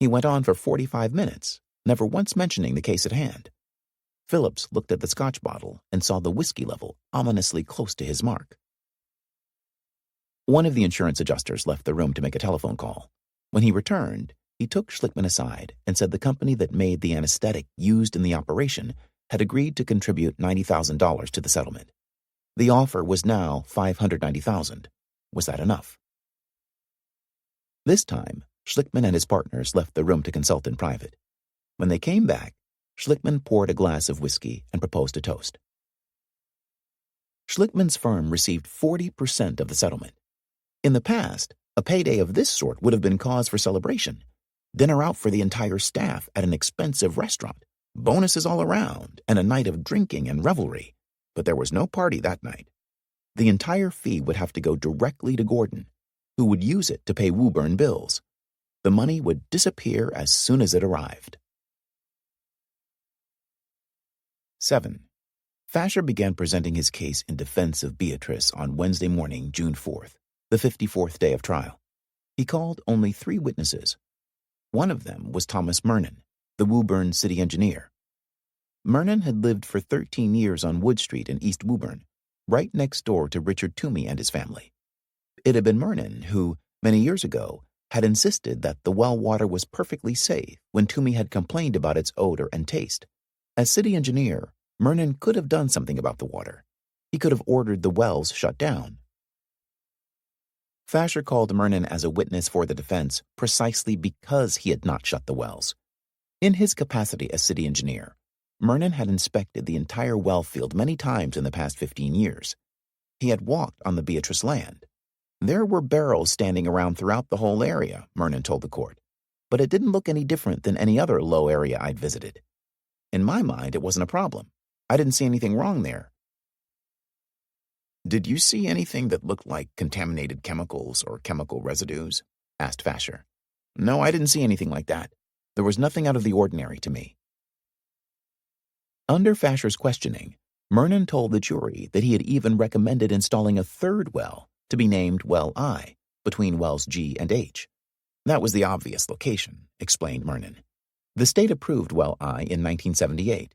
[SPEAKER 1] He went on for 45 minutes, never once mentioning the case at hand. Phillips looked at the scotch bottle and saw the whiskey level ominously close to his mark. One of the insurance adjusters left the room to make a telephone call. When he returned, he took Schlickman aside and said the company that made the anesthetic used in the operation had agreed to contribute $90,000 to the settlement. The offer was now $590,000. Was that enough? This time, Schlickman and his partners left the room to consult in private. When they came back, Schlickman poured a glass of whiskey and proposed a toast. Schlickman's firm received 40% of the settlement. In the past, a payday of this sort would have been cause for celebration. Dinner out for the entire staff at an expensive restaurant, bonuses all around, and a night of drinking and revelry. But there was no party that night. The entire fee would have to go directly to Gordon, who would use it to pay Woburn bills, The money would disappear as soon as it arrived. 7. Fasher began presenting his case in defense of Beatrice on Wednesday morning, June 4th, the 54th day of trial. He called only 3 witnesses. One of them was Thomas Mernon, the Woburn city engineer. Mernon had lived for 13 years on Wood Street in East Woburn, right next door to Richard Toomey and his family. It had been Mernon who, many years ago, had insisted that the well water was perfectly safe when Toomey had complained about its odor and taste. As city engineer, Mernon could have done something about the water. He could have ordered the wells shut down. Fasher called Mernon as a witness for the defense precisely because he had not shut the wells. In his capacity as city engineer, Mernon had inspected the entire well field many times in the past 15 years. He had walked on the Beatrice land. There were barrels standing around throughout the whole area, Mernon told the court, but it didn't look any different than any other low area I'd visited. In my mind, it wasn't a problem. I didn't see anything wrong there. "Did you see anything that looked like contaminated chemicals or chemical residues?" asked Fasher. "No, I didn't see anything like that. There was nothing out of the ordinary to me." Under Fasher's questioning, Mernon told the jury that he had even recommended installing a third well to be named Well I, between wells G and H. That was the obvious location, explained Mernon. The state approved Well I in 1978,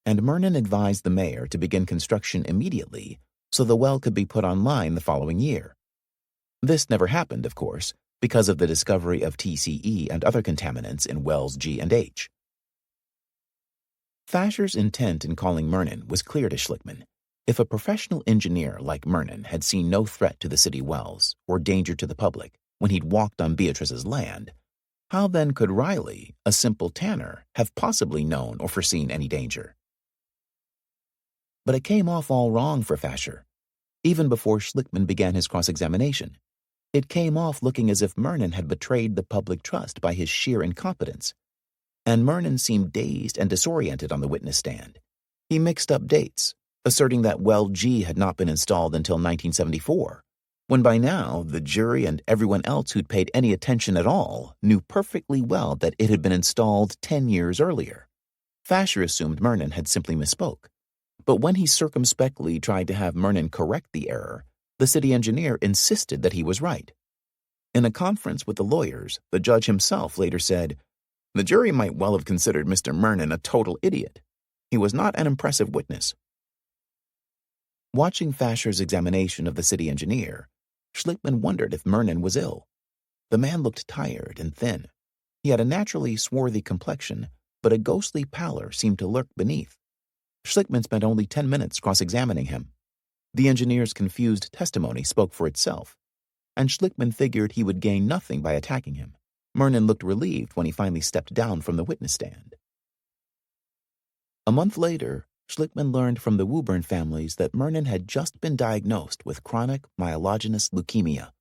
[SPEAKER 1] and Mernon advised the mayor to begin construction immediately so the well could be put online the following year. This never happened, of course, because of the discovery of TCE and other contaminants in wells G and H. Fasher's intent in calling Mernon was clear to Schlickman. If a professional engineer like Mernon had seen no threat to the city wells or danger to the public when he'd walked on Beatrice's land, how then could Riley, a simple tanner, have possibly known or foreseen any danger? But it came off all wrong for Fasher. Even before Schlickman began his cross-examination, it came off looking as if Mernon had betrayed the public trust by his sheer incompetence. And Mernon seemed dazed and disoriented on the witness stand. He mixed up dates, asserting that well G had not been installed until 1974, when by now the jury and everyone else who'd paid any attention at all knew perfectly well that it had been installed 10 years earlier. Fasher assumed Mernon had simply misspoke. But when he circumspectly tried to have Mernon correct the error, the city engineer insisted that he was right. In a conference with the lawyers, the judge himself later said, "The jury might well have considered Mr. Mernon a total idiot. He was not an impressive witness." Watching Fasher's examination of the city engineer, Schlickman wondered if Mernon was ill. The man looked tired and thin. He had a naturally swarthy complexion, but a ghostly pallor seemed to lurk beneath. Schlickman spent only 10 minutes cross-examining him. The engineer's confused testimony spoke for itself, and Schlickman figured he would gain nothing by attacking him. Mernon looked relieved when he finally stepped down from the witness stand. A month later, Schlickman learned from the Woburn families that Mernon had just been diagnosed with chronic myelogenous leukemia,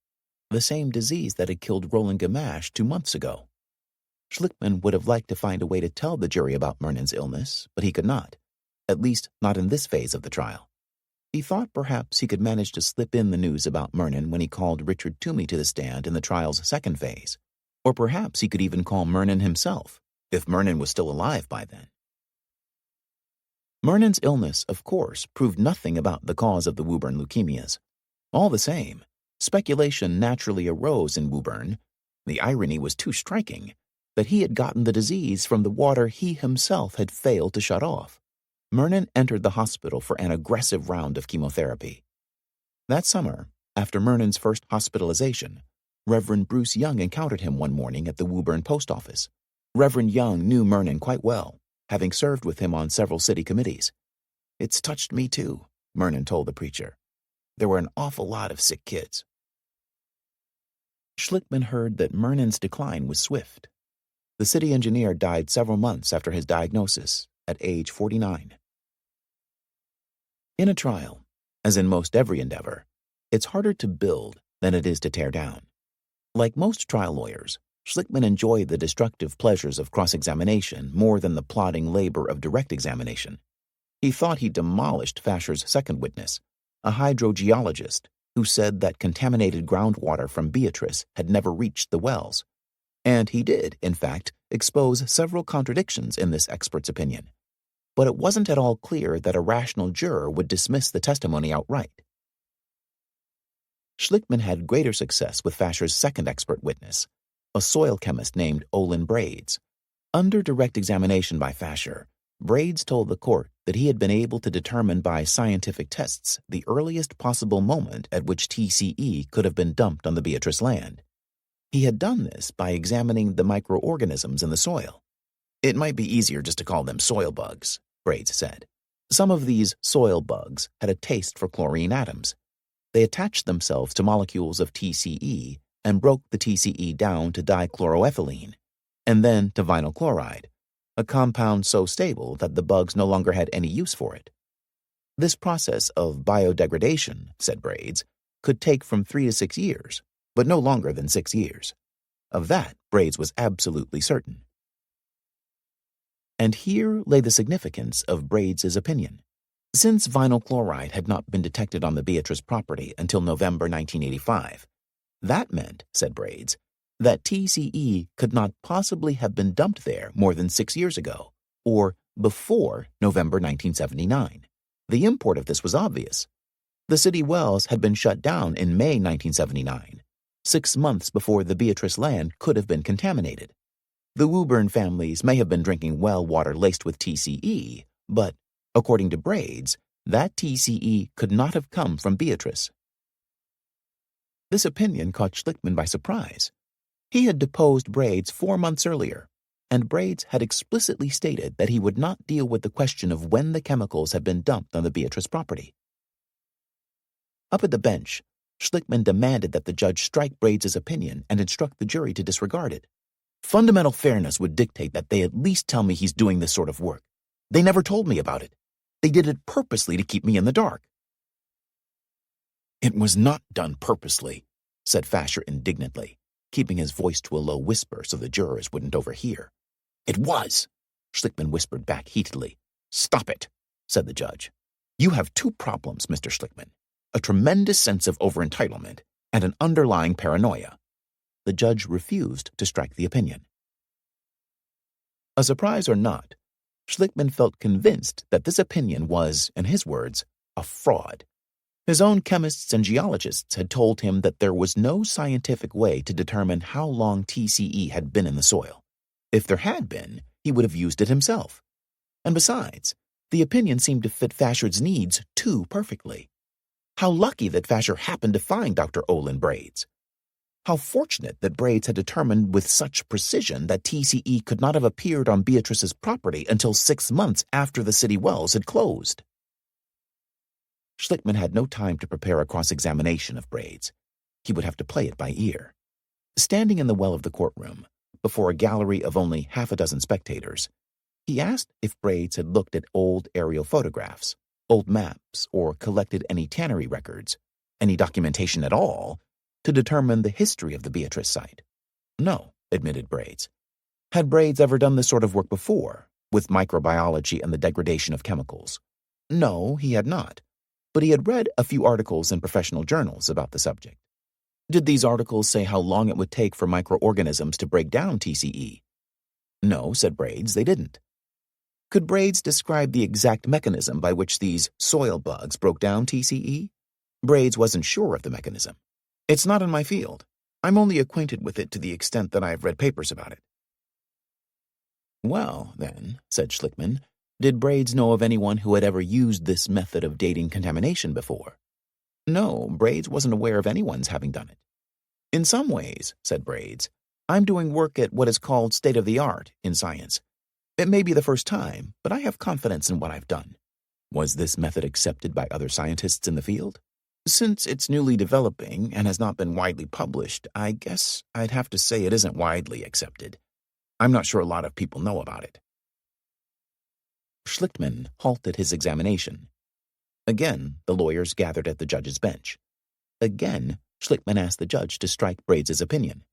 [SPEAKER 1] the same disease that had killed Roland Gamache 2 months ago. Schlickman would have liked to find a way to tell the jury about Mernon's illness, but he could not, at least not in this phase of the trial. He thought perhaps he could manage to slip in the news about Mernon when he called Richard Toomey to the stand in the trial's second phase. Or perhaps he could even call Mernon himself, if Mernon was still alive by then. Mernon's illness, of course, proved nothing about the cause of the Woburn leukemias. All the same, speculation naturally arose in Woburn. The irony was too striking that he had gotten the disease from the water he himself had failed to shut off. Mernon entered the hospital for an aggressive round of chemotherapy. That summer, after Mernon's first hospitalization, Reverend Bruce Young encountered him one morning at the Woburn post office. Reverend Young knew Mernon quite well, having served with him on several city committees. "It's touched me too," Mernon told the preacher. "There were an awful lot of sick kids." Schlickman heard that Mernon's decline was swift. The city engineer died several months after his diagnosis, at age 49. In a trial, as in most every endeavor, it's harder to build than it is to tear down. Like most trial lawyers, Schlickman enjoyed the destructive pleasures of cross-examination more than the plodding labor of direct examination. He thought he demolished Fasher's second witness, a hydrogeologist who said that contaminated groundwater from Beatrice had never reached the wells. And he did, in fact, expose several contradictions in this expert's opinion. But it wasn't at all clear that a rational juror would dismiss the testimony outright. Schlickman had greater success with Fasher's second expert witness, a soil chemist named Olin Brades. Under direct examination by Fasher, Brades told the court that he had been able to determine by scientific tests the earliest possible moment at which TCE could have been dumped on the Beatrice land. He had done this by examining the microorganisms in the soil. It might be easier just to call them soil bugs, Brades said. Some of these soil bugs had a taste for chlorine atoms. They attached themselves to molecules of TCE and broke the TCE down to dichloroethylene, and then to vinyl chloride, a compound so stable that the bugs no longer had any use for it. This process of biodegradation, said Brades, could take from 3 to 6 years, but no longer than 6 years. Of that, Brades was absolutely certain. And here lay the significance of Brades's opinion. Since vinyl chloride had not been detected on the Beatrice property until November 1985, that meant, said Brades, that TCE could not possibly have been dumped there more than 6 years ago, or before November 1979. The import of this was obvious. The city wells had been shut down in May 1979, 6 months before the Beatrice land could have been contaminated. The Woburn families may have been drinking well water laced with TCE, but, according to Brades, that TCE could not have come from Beatrice. This opinion caught Schlickman by surprise. He had deposed Brades 4 months earlier, and Brades had explicitly stated that he would not deal with the question of when the chemicals had been dumped on the Beatrice property. Up at the bench, Schlickman demanded that the judge strike Brades's opinion and instruct the jury to disregard it. Fundamental fairness would dictate that they at least tell me he's doing this sort of work. They never told me about it. They did it purposely to keep me in the dark. It was not done purposely, said Fasher indignantly, keeping his voice to a low whisper so the jurors wouldn't overhear. It was, Schlickman whispered back heatedly. Stop it, said the judge. You have 2 problems, Mr. Schlickman, a tremendous sense of overentitlement and an underlying paranoia. The judge refused to strike the opinion. A surprise or not, Schlickman felt convinced that this opinion was, in his words, a fraud. His own chemists and geologists had told him that there was no scientific way to determine how long TCE had been in the soil. If there had been, he would have used it himself. And besides, the opinion seemed to fit Fasher's needs too perfectly. How lucky that Fasher happened to find Dr. Olin Brades. How fortunate that Brades had determined with such precision that TCE could not have appeared on Beatrice's property until 6 months after the city wells had closed. Schlickman had no time to prepare a cross-examination of Brades. He would have to play it by ear. Standing in the well of the courtroom, before a gallery of only half a dozen spectators, he asked if Brades had looked at old aerial photographs, old maps, or collected any tannery records, any documentation at all, to determine the history of the Beatrice site. No, admitted Brades. Had Brades ever done this sort of work before, with microbiology and the degradation of chemicals? No, he had not, but he had read a few articles in professional journals about the subject. Did these articles say how long it would take for microorganisms to break down TCE? No, said Brades, they didn't. Could Brades describe the exact mechanism by which these soil bugs broke down TCE? Brades wasn't sure of the mechanism. It's not in my field. I'm only acquainted with it to the extent that I've read papers about it. Well, then, said Schlickman, did Brades know of anyone who had ever used this method of dating contamination before? No, Brades wasn't aware of anyone's having done it. In some ways, said Brades, I'm doing work at what is called state-of-the-art in science. It may be the first time, but I have confidence in what I've done. Was this method accepted by other scientists in the field? Since it's newly developing and has not been widely published, I guess I'd have to say it isn't widely accepted. I'm not sure a lot of people know about it. Schlickman halted his examination. Again, the lawyers gathered at the judge's bench. Again, Schlickman asked the judge to strike Brades's opinion.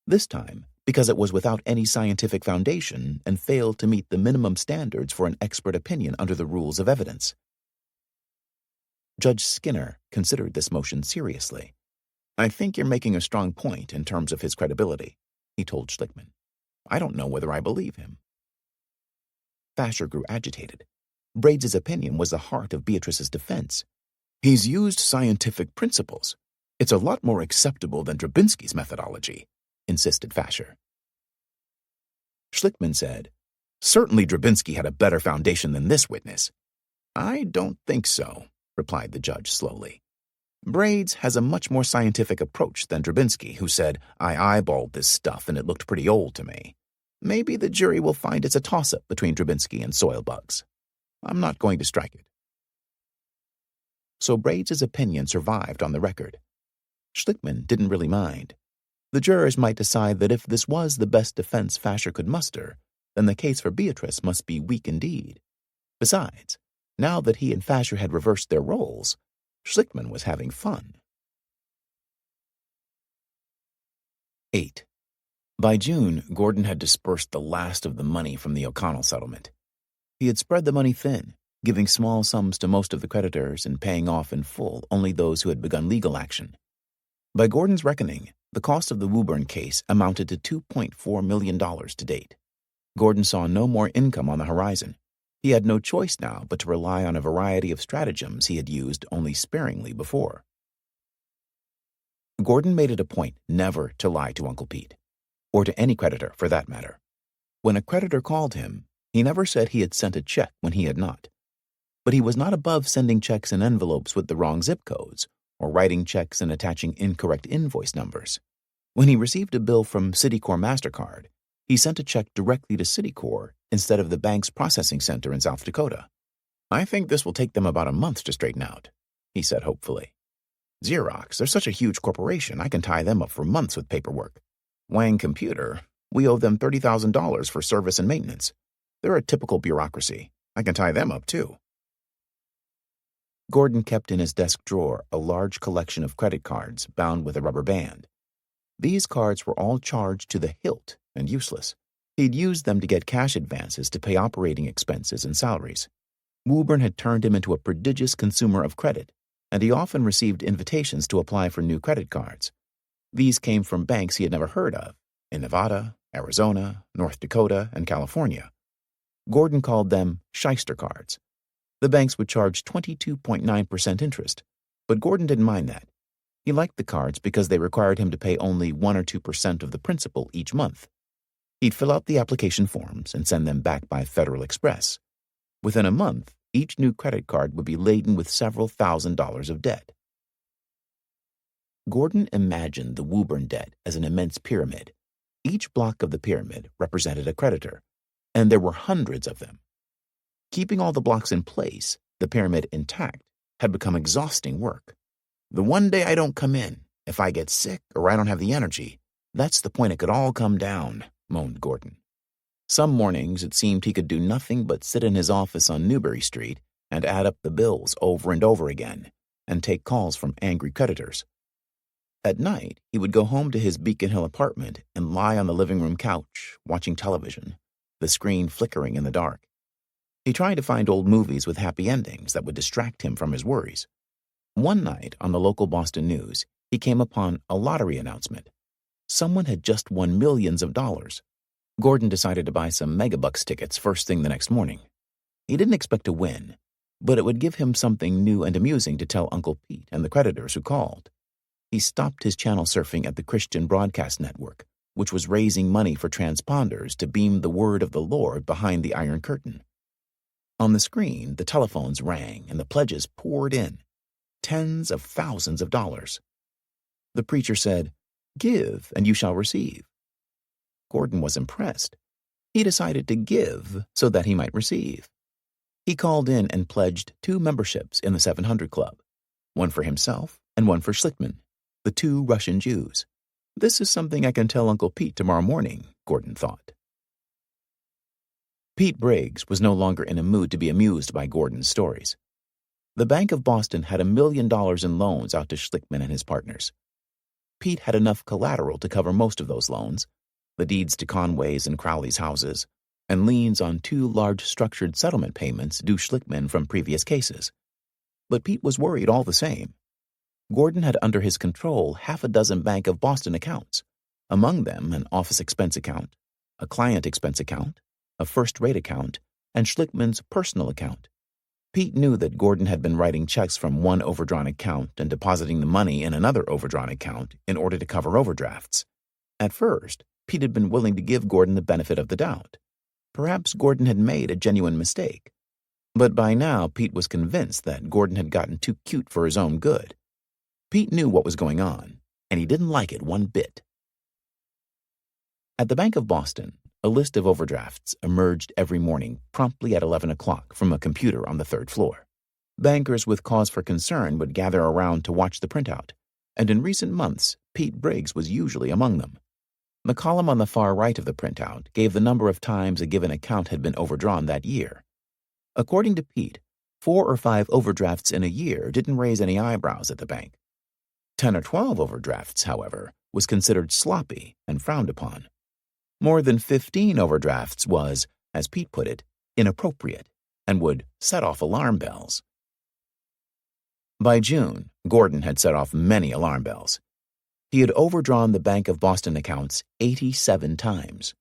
[SPEAKER 1] This time, because it was without any scientific foundation and failed to meet the minimum standards for an expert opinion under the rules of evidence. Judge Skinner considered this motion seriously. I think you're making a strong point in terms of his credibility. he told Schlickman. "I don't know whether I believe him." Fasher grew agitated. Braids' opinion was the heart of Beatrice's defense. "He's used scientific principles. It's a lot more acceptable than Drabinski's methodology," insisted Fasher. Schlickman said, "Certainly Drabinski had a better foundation than this witness." "I don't think so," replied the judge slowly. "Braids has a much more scientific approach than Drabinski, who said, 'I eyeballed this stuff and it looked pretty old to me.' Maybe the jury will find it's a toss-up between Drabinski and soil bugs. I'm not going to strike it." So Braids' opinion survived on the record. Schlickman didn't really mind. The jurors might decide that if this was the best defense Fasher could muster, then the case for Beatrice must be weak indeed. Besides, now that he and Fasher had reversed their roles, Schlickman was having fun. 8. By June, Gordon had dispersed the last of the money from the O'Connell settlement. He had spread the money thin, giving small sums to most of the creditors and paying off in full only those who had begun legal action. By Gordon's reckoning, the cost of the Woburn case amounted to $2.4 million to date. Gordon saw no more income on the horizon. He had no choice now but to rely on a variety of stratagems he had used only sparingly before. Gordon made it a point never to lie to Uncle Pete, or to any creditor for that matter. When a creditor called him, he never said he had sent a check when he had not. But he was not above sending checks in envelopes with the wrong zip codes, or writing checks and attaching incorrect invoice numbers. When he received a bill from Citicorp MasterCard, he sent a check directly to Citicorp instead of the bank's processing center in South Dakota. "I think this will take them about a month to straighten out," he said hopefully. "Xerox, they're such a huge corporation, I can tie them up for months with paperwork. Wang Computer, we owe them $30,000 for service and maintenance. They're a typical bureaucracy. I can tie them up too." Gordon kept in his desk drawer a large collection of credit cards bound with a rubber band. These cards were all charged to the hilt and useless. He'd used them to get cash advances to pay operating expenses and salaries. Woburn had turned him into a prodigious consumer of credit, and he often received invitations to apply for new credit cards. These came from banks he had never heard of, in Nevada, Arizona, North Dakota, and California. Gordon called them shyster cards. The banks would charge 22.9% interest, but Gordon didn't mind that. He liked the cards because they required him to pay only 1 or 2% of the principal each month. He'd fill out the application forms and send them back by Federal Express. Within a month, each new credit card would be laden with several $1,000s of debt. Gordon imagined the Woburn debt as an immense pyramid. Each block of the pyramid represented a creditor, and there were hundreds of them. Keeping all the blocks in place, the pyramid intact, had become exhausting work. "The one day I don't come in, if I get sick or I don't have the energy, that's the point it could all come down," moaned Gordon. Some mornings it seemed he could do nothing but sit in his office on Newbury Street and add up the bills over and over again, and take calls from angry creditors. At night, he would go home to his Beacon Hill apartment and lie on the living room couch, watching television, the screen flickering in the dark. He tried to find old movies with happy endings that would distract him from his worries. One night, on the local Boston news, he came upon a lottery announcement. Someone had just won millions of dollars. Gordon decided to buy some megabucks tickets first thing the next morning. He didn't expect to win, but it would give him something new and amusing to tell Uncle Pete and the creditors who called. He stopped his channel surfing at the Christian Broadcast Network, which was raising money for transponders to beam the word of the Lord behind the Iron Curtain. On the screen, the telephones rang and the pledges poured in, tens of thousands of dollars. The preacher said, "Give, and you shall receive." Gordon was impressed. He decided to give so that he might receive. He called in and pledged 2 memberships in the 700 Club, one for himself and one for Schlickman, the 2 Russian Jews. This is something I can tell Uncle Pete tomorrow morning, Gordon thought. Pete Briggs was no longer in a mood to be amused by Gordon's stories. The Bank of Boston had $1 million in loans out to Schlickman and his partners. Pete had enough collateral to cover most of those loans, the deeds to Conway's and Crowley's houses, and liens on 2 large structured settlement payments due Schlickman from previous cases. But Pete was worried all the same. Gordon had under his control 6 Bank of Boston accounts, among them an office expense account, a client expense account, a first-rate account, and Schlickman's personal account. Pete knew that Gordon had been writing checks from one overdrawn account and depositing the money in another overdrawn account in order to cover overdrafts. At first, Pete had been willing to give Gordon the benefit of the doubt. Perhaps Gordon had made a genuine mistake. But by now, Pete was convinced that Gordon had gotten too cute for his own good. Pete knew what was going on, and he didn't like it one bit. At the Bank of Boston, a list of overdrafts emerged every morning promptly at 11 o'clock from a computer on the third floor. Bankers with cause for concern would gather around to watch the printout, and in recent months, Pete Briggs was usually among them. The column on the far right of the printout gave the number of times a given account had been overdrawn that year. According to Pete, 4 or 5 overdrafts in a year didn't raise any eyebrows at the bank. 10 or 12 overdrafts, however, was considered sloppy and frowned upon. More than 15 overdrafts was, as Pete put it, inappropriate and would set off alarm bells. By June, Gordon had set off many alarm bells. He had overdrawn the Bank of Boston accounts 87 times.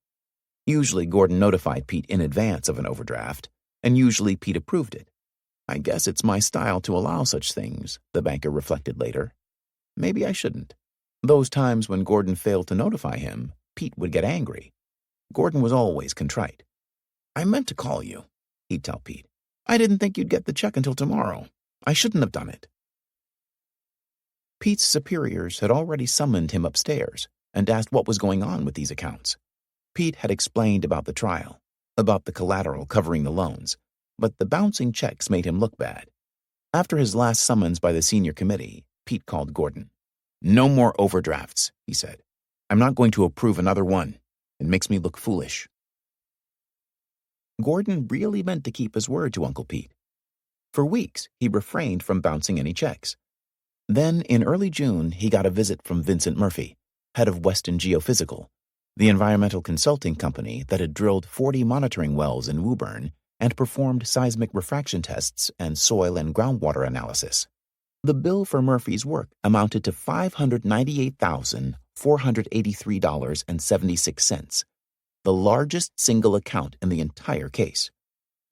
[SPEAKER 1] Usually, Gordon notified Pete in advance of an overdraft, and usually Pete approved it. "I guess it's my style to allow such things," the banker reflected later. "Maybe I shouldn't." Those times when Gordon failed to notify him, Pete would get angry. Gordon was always contrite. "I meant to call you," he'd tell Pete. "I didn't think you'd get the check until tomorrow. I shouldn't have done it." Pete's superiors had already summoned him upstairs and asked what was going on with these accounts. Pete had explained about the trial, about the collateral covering the loans, but the bouncing checks made him look bad. After his last summons by the senior committee, Pete called Gordon. "No more overdrafts," he said. "I'm not going to approve another one. It makes me look foolish." Gordon really meant to keep his word to Uncle Pete. For weeks, he refrained from bouncing any checks. Then, in early June, he got a visit from Vincent Murphy, head of Weston Geophysical, the environmental consulting company that had drilled 40 monitoring wells in Woburn and performed seismic refraction tests and soil and groundwater analysis. The bill for Murphy's work amounted to $598,483.76, the largest single account in the entire case.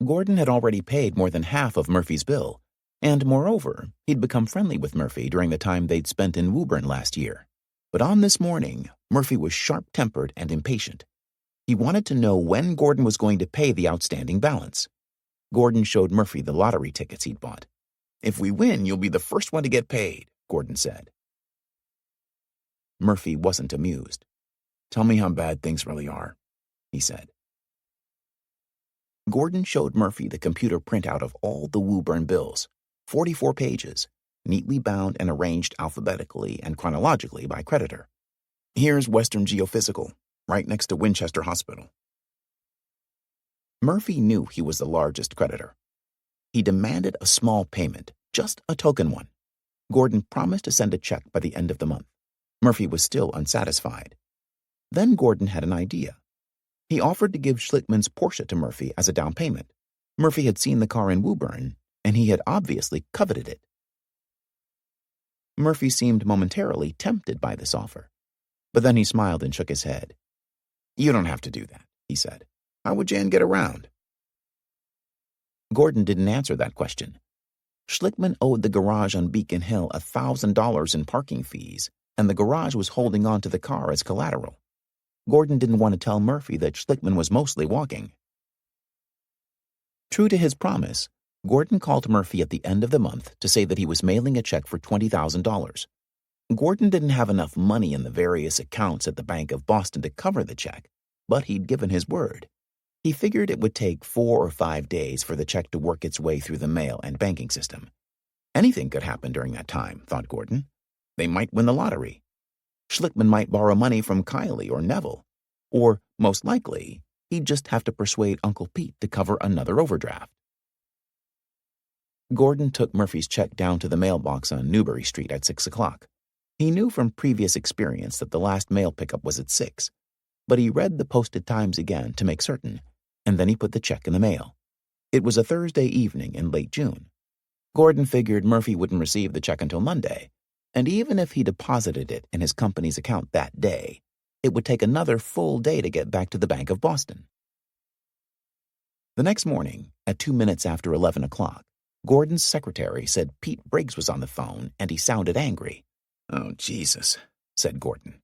[SPEAKER 1] Gordon had already paid more than half of Murphy's bill, and moreover, he'd become friendly with Murphy during the time they'd spent in Woburn last year. But on this morning, Murphy was sharp-tempered and impatient. He wanted to know when Gordon was going to pay the outstanding balance. Gordon showed Murphy the lottery tickets he'd bought. "If we win, you'll be the first one to get paid," Gordon said. Murphy wasn't amused. "Tell me how bad things really are," he said. Gordon showed Murphy the computer printout of all the Woburn bills, 44 pages, neatly bound and arranged alphabetically and chronologically by creditor. "Here's Western Geophysical, right next to Winchester Hospital." Murphy knew he was the largest creditor. He demanded a small payment, just a token one. Gordon promised to send a check by the end of the month. Murphy was still unsatisfied. Then Gordon had an idea. He offered to give Schlickman's Porsche to Murphy as a down payment. Murphy had seen the car in Woburn, and he had obviously coveted it. Murphy seemed momentarily tempted by this offer, but then he smiled and shook his head. "You don't have to do that," he said. "How would Jan get around?" Gordon didn't answer that question. Schlickman owed the garage on Beacon Hill $1,000 in parking fees, and the garage was holding on to the car as collateral. Gordon didn't want to tell Murphy that Schlickman was mostly walking. True to his promise, Gordon called Murphy at the end of the month to say that he was mailing a check for $20,000. Gordon didn't have enough money in the various accounts at the Bank of Boston to cover the check, but he'd given his word. He figured it would take 4 or 5 days for the check to work its way through the mail and banking system. Anything could happen during that time, thought Gordon. They might win the lottery. Schlickman might borrow money from Kiley or Neville. Or, most likely, he'd just have to persuade Uncle Pete to cover another overdraft. Gordon took Murphy's check down to the mailbox on Newbury Street at 6 o'clock. He knew from previous experience that the last mail pickup was at 6, but he read the posted times again to make certain, and then he put the check in the mail. It was a Thursday evening in late June. Gordon figured Murphy wouldn't receive the check until Monday, and even if he deposited it in his company's account that day, it would take another full day to get back to the Bank of Boston. The next morning, at 2 minutes after 11 o'clock, Gordon's secretary said Pete Briggs was on the phone and he sounded angry. "Oh, Jesus," said Gordon.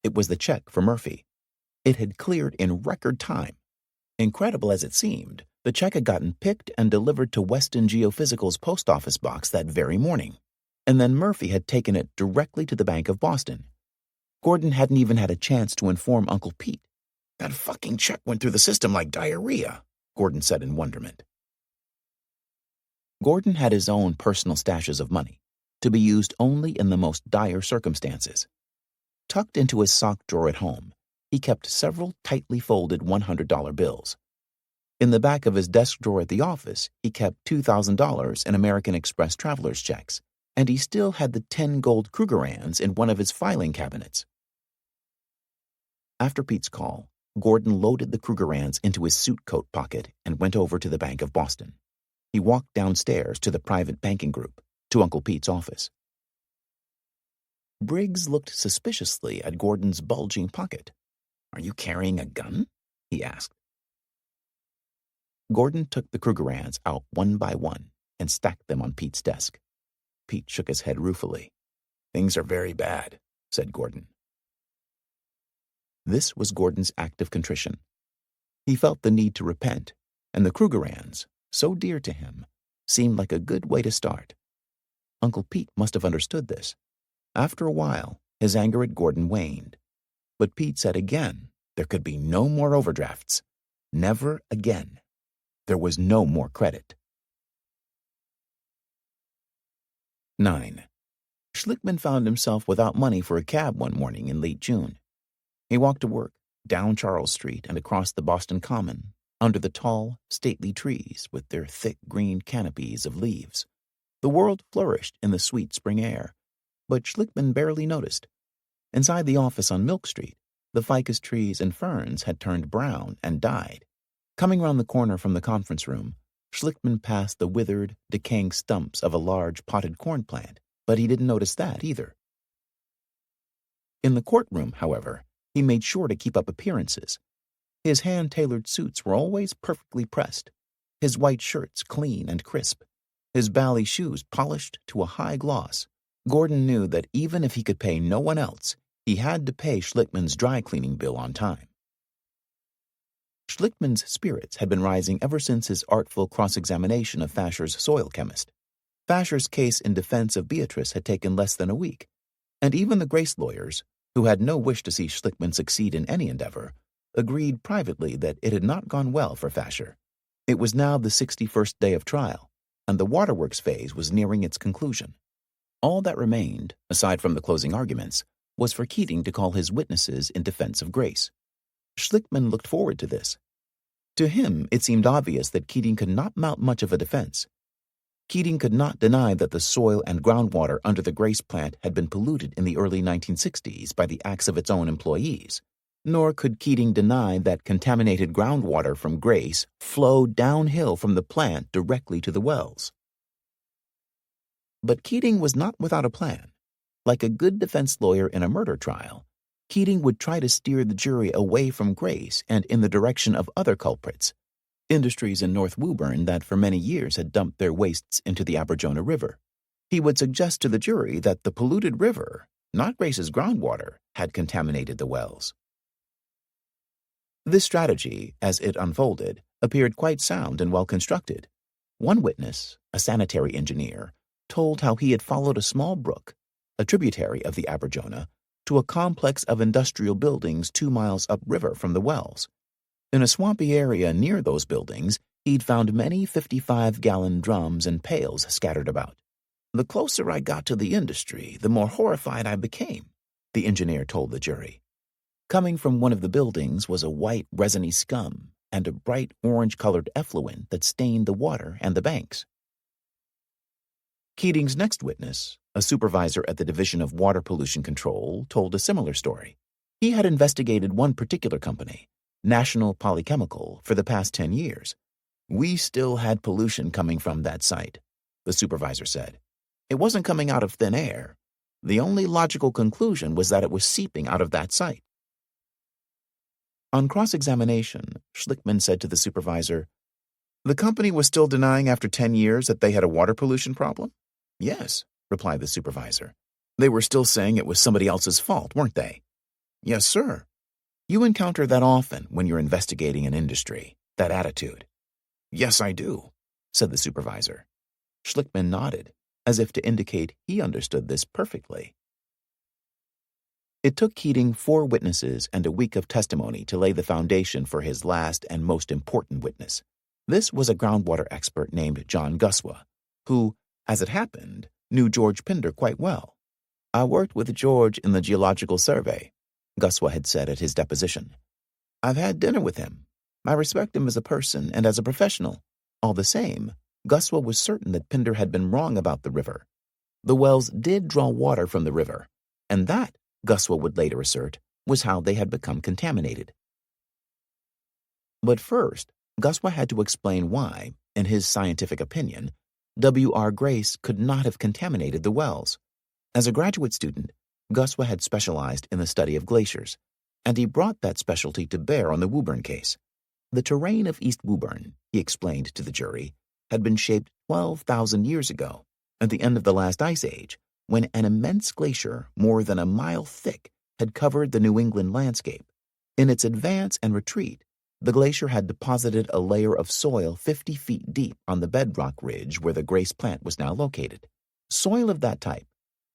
[SPEAKER 1] It was the check for Murphy. It had cleared in record time. Incredible as it seemed, the check had gotten picked and delivered to Weston Geophysical's post office box that very morning, and then Murphy had taken it directly to the Bank of Boston. Gordon hadn't even had a chance to inform Uncle Pete. "That fucking check went through the system like diarrhea," Gordon said in wonderment. Gordon had his own personal stashes of money, to be used only in the most dire circumstances. Tucked into his sock drawer at home, he kept several tightly folded $100 bills. In the back of his desk drawer at the office, he kept $2,000 in American Express traveler's checks, and he still had the 10 gold Krugerrands in one of his filing cabinets. After Pete's call, Gordon loaded the Krugerrands into his suit coat pocket and went over to the Bank of Boston. He walked downstairs to the private banking group, to Uncle Pete's office. Briggs looked suspiciously at Gordon's bulging pocket. "Are you carrying a gun?" he asked. Gordon took the Krugerrands out one by one and stacked them on Pete's desk. Pete shook his head ruefully. "Things are very bad," said Gordon. This was Gordon's act of contrition. He felt the need to repent, and the Krugerrands, so dear to him, seemed like a good way to start. Uncle Pete must have understood this. After a while, his anger at Gordon waned. But Pete said again there could be no more overdrafts. Never again. There was no more credit. 9. Schlickman found himself without money for a cab one morning in late June. He walked to work, down Charles Street and across the Boston Common, under the tall, stately trees with their thick green canopies of leaves. The world flourished in the sweet spring air, but Schlickman barely noticed. Inside the office on Milk Street, the ficus trees and ferns had turned brown and died. Coming round the corner from the conference room, Schlickman passed the withered, decaying stumps of a large potted corn plant, but he didn't notice that either. In the courtroom, however, he made sure to keep up appearances. His hand-tailored suits were always perfectly pressed, his white shirts clean and crisp, his bally shoes polished to a high gloss. Gordon knew that even if he could pay no one else, he had to pay Schlickman's dry cleaning bill on time. Schlickman's spirits had been rising ever since his artful cross-examination of Fasher's soil chemist. Fasher's case in defense of Beatrice had taken less than a week, and even the Grace lawyers, who had no wish to see Schlickman succeed in any endeavor, agreed privately that it had not gone well for Fasher. It was now the 61st day of trial, and the waterworks phase was nearing its conclusion. All that remained, aside from the closing arguments, was for Keating to call his witnesses in defense of Grace. Schlickman looked forward to this. To him, it seemed obvious that Keating could not mount much of a defense. Keating could not deny that the soil and groundwater under the Grace plant had been polluted in the early 1960s by the acts of its own employees, nor could Keating deny that contaminated groundwater from Grace flowed downhill from the plant directly to the wells. But Keating was not without a plan. Like a good defense lawyer in a murder trial, Keating would try to steer the jury away from Grace and in the direction of other culprits, industries in North Woburn that for many years had dumped their wastes into the Aberjona River. He would suggest to the jury that the polluted river, not Grace's groundwater, had contaminated the wells. This strategy, as it unfolded, appeared quite sound and well-constructed. One witness, a sanitary engineer, told how he had followed a small brook, a tributary of the Aberjona, to a complex of industrial buildings 2 miles upriver from the wells. In a swampy area near those buildings, he'd found many 55-gallon drums and pails scattered about. "The closer I got to the industry, the more horrified I became," the engineer told the jury. Coming from one of the buildings was a white, resiny scum and a bright orange-colored effluent that stained the water and the banks. Keating's next witness, a supervisor at the Division of Water Pollution Control, told a similar story. He had investigated one particular company, National Polychemical, for the past 10 years. "We still had pollution coming from that site," the supervisor said. "It wasn't coming out of thin air. The only logical conclusion was that it was seeping out of that site. On cross-examination, Schlickman said to the supervisor, "The company was still denying after 10 years that they had a water pollution problem?" "Yes," replied the supervisor. "They were still saying it was somebody else's fault, weren't they?" "Yes, sir." "You encounter that often when you're investigating an industry, that attitude?" "Yes, I do," said the supervisor. Schlickman nodded, as if to indicate he understood this perfectly. It took Keating 4 witnesses and a week of testimony to lay the foundation for his last and most important witness. This was a groundwater expert named John Guswa, who, as it happened, knew George Pinder quite well. "I worked with George in the Geological Survey," Guswa had said at his deposition. "I've had dinner with him. I respect him as a person and as a professional." All the same, Guswa was certain that Pinder had been wrong about the river. The wells did draw water from the river, and that, Guswa would later assert, was how they had become contaminated. But first, Guswa had to explain why, in his scientific opinion, W.R. Grace could not have contaminated the wells. As a graduate student, Guswa had specialized in the study of glaciers, and he brought that specialty to bear on the Woburn case. The terrain of East Woburn, he explained to the jury, had been shaped 12,000 years ago, at the end of the last ice age, when an immense glacier, more than a mile thick, had covered the New England landscape. In its advance and retreat, the glacier had deposited a layer of soil 50 feet deep on the bedrock ridge where the Grace plant was now located. Soil of that type,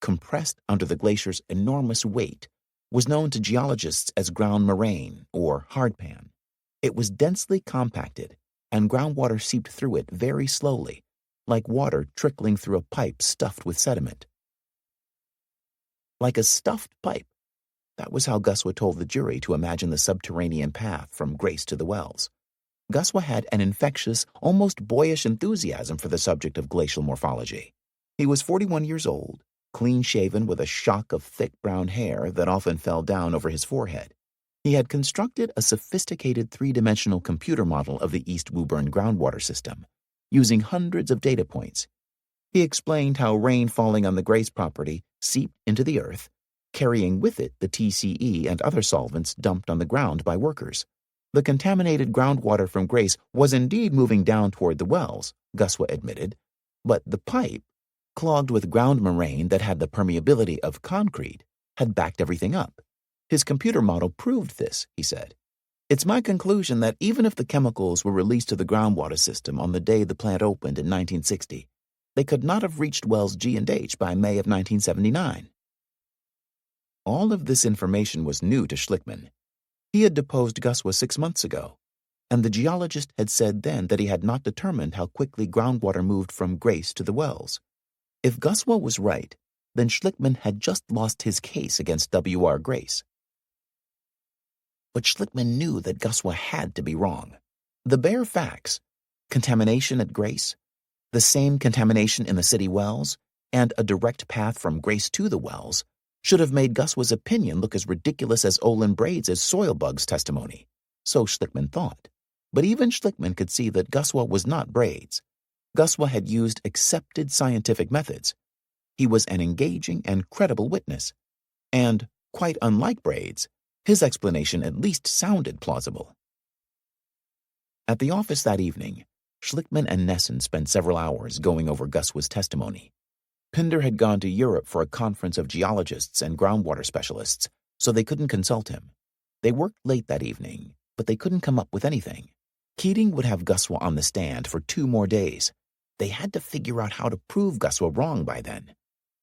[SPEAKER 1] compressed under the glacier's enormous weight, was known to geologists as ground moraine or hardpan. It was densely compacted, and groundwater seeped through it very slowly, like water trickling through a pipe stuffed with sediment. Like a stuffed pipe. That was how Guswa told the jury to imagine the subterranean path from Grace to the wells. Guswa had an infectious, almost boyish enthusiasm for the subject of glacial morphology. He was 41 years old, clean-shaven with a shock of thick brown hair that often fell down over his forehead. He had constructed a sophisticated 3-dimensional computer model of the East Woburn groundwater system, using hundreds of data points. He explained how rain falling on the Grace property seeped into the earth, carrying with it the TCE and other solvents dumped on the ground by workers. The contaminated groundwater from Grace was indeed moving down toward the wells, Guswa admitted, but the pipe, clogged with ground moraine that had the permeability of concrete, had backed everything up. His computer model proved this, he said. "It's my conclusion that even if the chemicals were released to the groundwater system on the day the plant opened in 1960, they could not have reached wells G and H by May of 1979. All of this information was new to Schlickman. He had deposed Guswa 6 months ago, and the geologist had said then that he had not determined how quickly groundwater moved from Grace to the wells. If Guswa was right, then Schlickman had just lost his case against W.R. Grace. But Schlickman knew that Guswa had to be wrong. The bare facts, contamination at Grace, the same contamination in the city wells, and a direct path from Grace to the wells, should have made Guswa's opinion look as ridiculous as Olin Braid's soil bugs testimony. So Schlickman thought. But even Schlickman could see that Guswa was not Braid's. Guswa had used accepted scientific methods. He was an engaging and credible witness. And, quite unlike Braid's, his explanation at least sounded plausible. At the office that evening, Schlickman and Nesson spent several hours going over Guswa's testimony. Pinder had gone to Europe for a conference of geologists and groundwater specialists, so they couldn't consult him. They worked late that evening, but they couldn't come up with anything. Keating would have Guswa on the stand for 2 more days. They had to figure out how to prove Guswa wrong by then.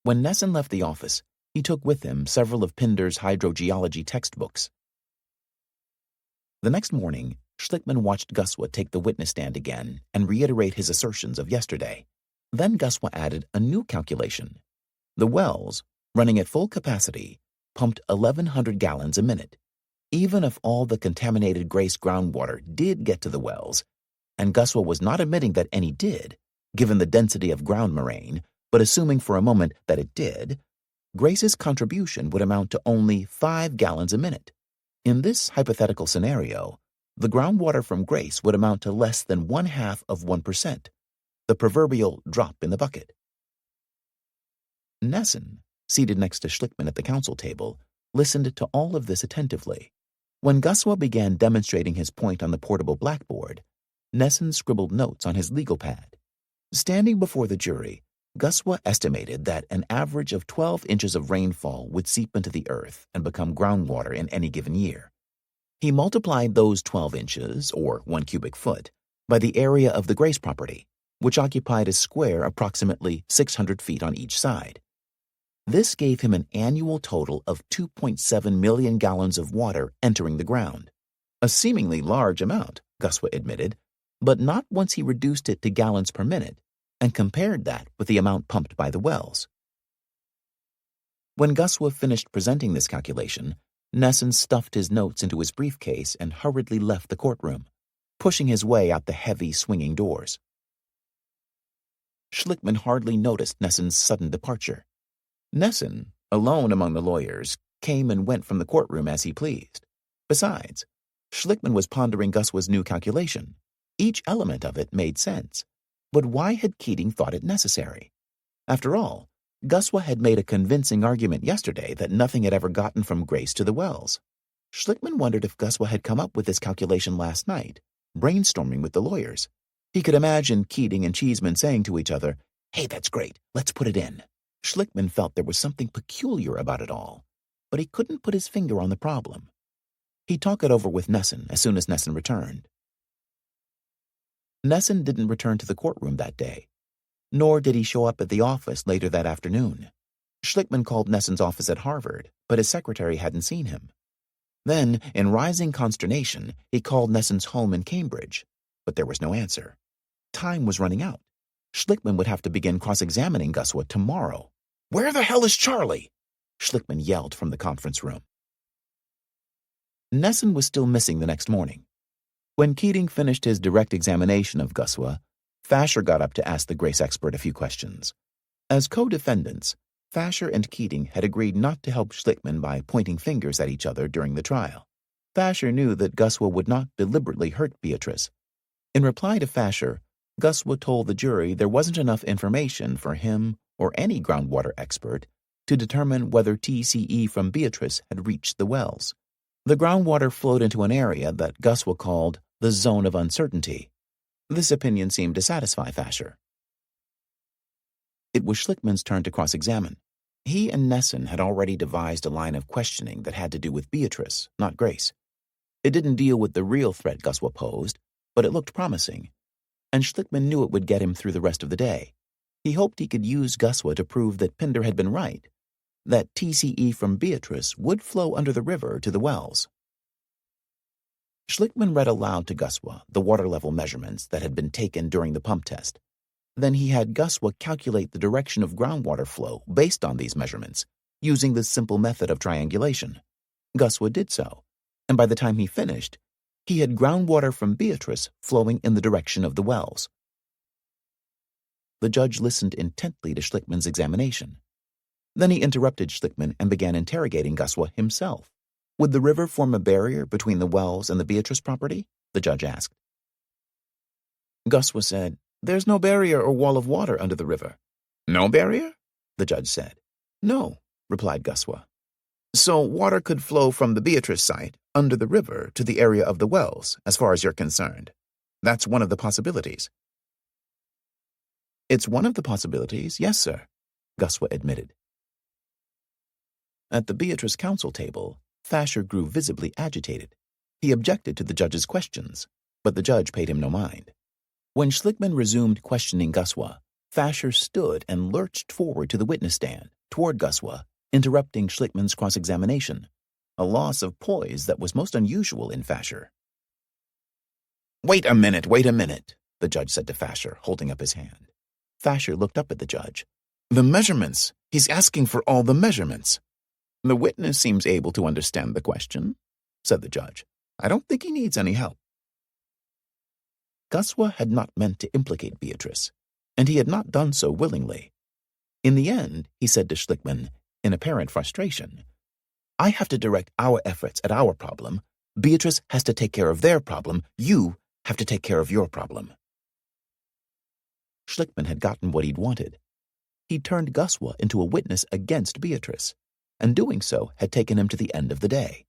[SPEAKER 1] When Nesson left the office, he took with him several of Pinder's hydrogeology textbooks. The next morning, Schlickman watched Guswa take the witness stand again and reiterate his assertions of yesterday. Then Guswa added a new calculation. The wells, running at full capacity, pumped 1,100 gallons a minute. Even if all the contaminated Grace groundwater did get to the wells, and Guswa was not admitting that any did, given the density of ground moraine, but assuming for a moment that it did, Grace's contribution would amount to only 5 gallons a minute. In this hypothetical scenario, the groundwater from Grace would amount to less than 0.5%, the proverbial drop in the bucket. Nesson, seated next to Schlickman at the counsel table, listened to all of this attentively. When Guswa began demonstrating his point on the portable blackboard, Nesson scribbled notes on his legal pad. Standing before the jury, Guswa estimated that an average of 12 inches of rainfall would seep into the earth and become groundwater in any given year. He multiplied those 12 inches, or 1 cubic foot, by the area of the Grace property, which occupied a square approximately 600 feet on each side. This gave him an annual total of 2.7 million gallons of water entering the ground. A seemingly large amount, Guswa admitted, but not once he reduced it to gallons per minute and compared that with the amount pumped by the wells. When Guswa finished presenting this calculation, Nesson stuffed his notes into his briefcase and hurriedly left the courtroom, pushing his way out the heavy, swinging doors. Schlickman hardly noticed Nesson's sudden departure. Nesson, alone among the lawyers, came and went from the courtroom as he pleased. Besides, Schlickman was pondering Guswa's new calculation. Each element of it made sense. But why had Keating thought it necessary? After all, Guswa had made a convincing argument yesterday that nothing had ever gotten from Grace to the wells. Schlickman wondered if Guswa had come up with this calculation last night, brainstorming with the lawyers. He could imagine Keating and Cheeseman saying to each other, "Hey, that's great, let's put it in." Schlickman felt there was something peculiar about it all, but he couldn't put his finger on the problem. He'd talk it over with Nesson as soon as Nesson returned. Nesson didn't return to the courtroom that day, nor did he show up at the office later that afternoon. Schlickman called Nesson's office at Harvard, but his secretary hadn't seen him. Then, in rising consternation, he called Nesson's home in Cambridge, but there was no answer. Time was running out. Schlickman would have to begin cross-examining Guswa tomorrow. "Where the hell is Charlie?" Schlickman yelled from the conference room. Nesson was still missing the next morning. When Keating finished his direct examination of Guswa, Fasher got up to ask the Grace expert a few questions. As co-defendants, Fasher and Keating had agreed not to help Schlickman by pointing fingers at each other during the trial. Fasher knew that Guswa would not deliberately hurt Beatrice. In reply to Fasher, Guswa told the jury there wasn't enough information for him or any groundwater expert to determine whether TCE from Beatrice had reached the wells. The groundwater flowed into an area that Guswa called the zone of uncertainty. This opinion seemed to satisfy Fasher. It was Schlickman's turn to cross-examine. He and Nesson had already devised a line of questioning that had to do with Beatrice, not Grace. It didn't deal with the real threat Guswa posed, but it looked promising, and Schlickman knew it would get him through the rest of the day. He hoped he could use Guswa to prove that Pinder had been right, that TCE from Beatrice would flow under the river to the wells. Schlickman read aloud to Guswa the water level measurements that had been taken during the pump test. Then he had Guswa calculate the direction of groundwater flow based on these measurements, using the simple method of triangulation. Guswa did so, and by the time he finished, he had groundwater from Beatrice flowing in the direction of the wells. The judge listened intently to Schlickman's examination. Then he interrupted Schlickman and began interrogating Guswa himself. "Would the river form a barrier between the wells and the Beatrice property?" the judge asked. Guswa said, "There's no barrier or wall of water under the river." "No barrier?" the judge said. "No," replied Guswa. "So water could flow from the Beatrice site under the river to the area of the wells, as far as you're concerned. That's one of the possibilities." "It's one of the possibilities, yes, sir," Guswa admitted. At the Beatrice counsel table, Fasher grew visibly agitated. He objected to the judge's questions, but the judge paid him no mind. When Schlickman resumed questioning Guswa, Fasher stood and lurched forward to the witness stand, toward Guswa, interrupting Schlickman's cross-examination, a loss of poise that was most unusual in Fasher. Wait a minute, the judge said to Fasher, holding up his hand. Fasher looked up at the judge. "The measurements. He's asking for all the measurements." "The witness seems able to understand the question," said the judge. "I don't think he needs any help." Guswa had not meant to implicate Beatrice, and he had not done so willingly. In the end, he said to Schlickman, in apparent frustration, "I have to direct our efforts at our problem. Beatrice has to take care of their problem. You have to take care of your problem." Schlickman had gotten what he'd wanted. he turned Guswa into a witness against Beatrice, and doing so had taken him to the end of the day.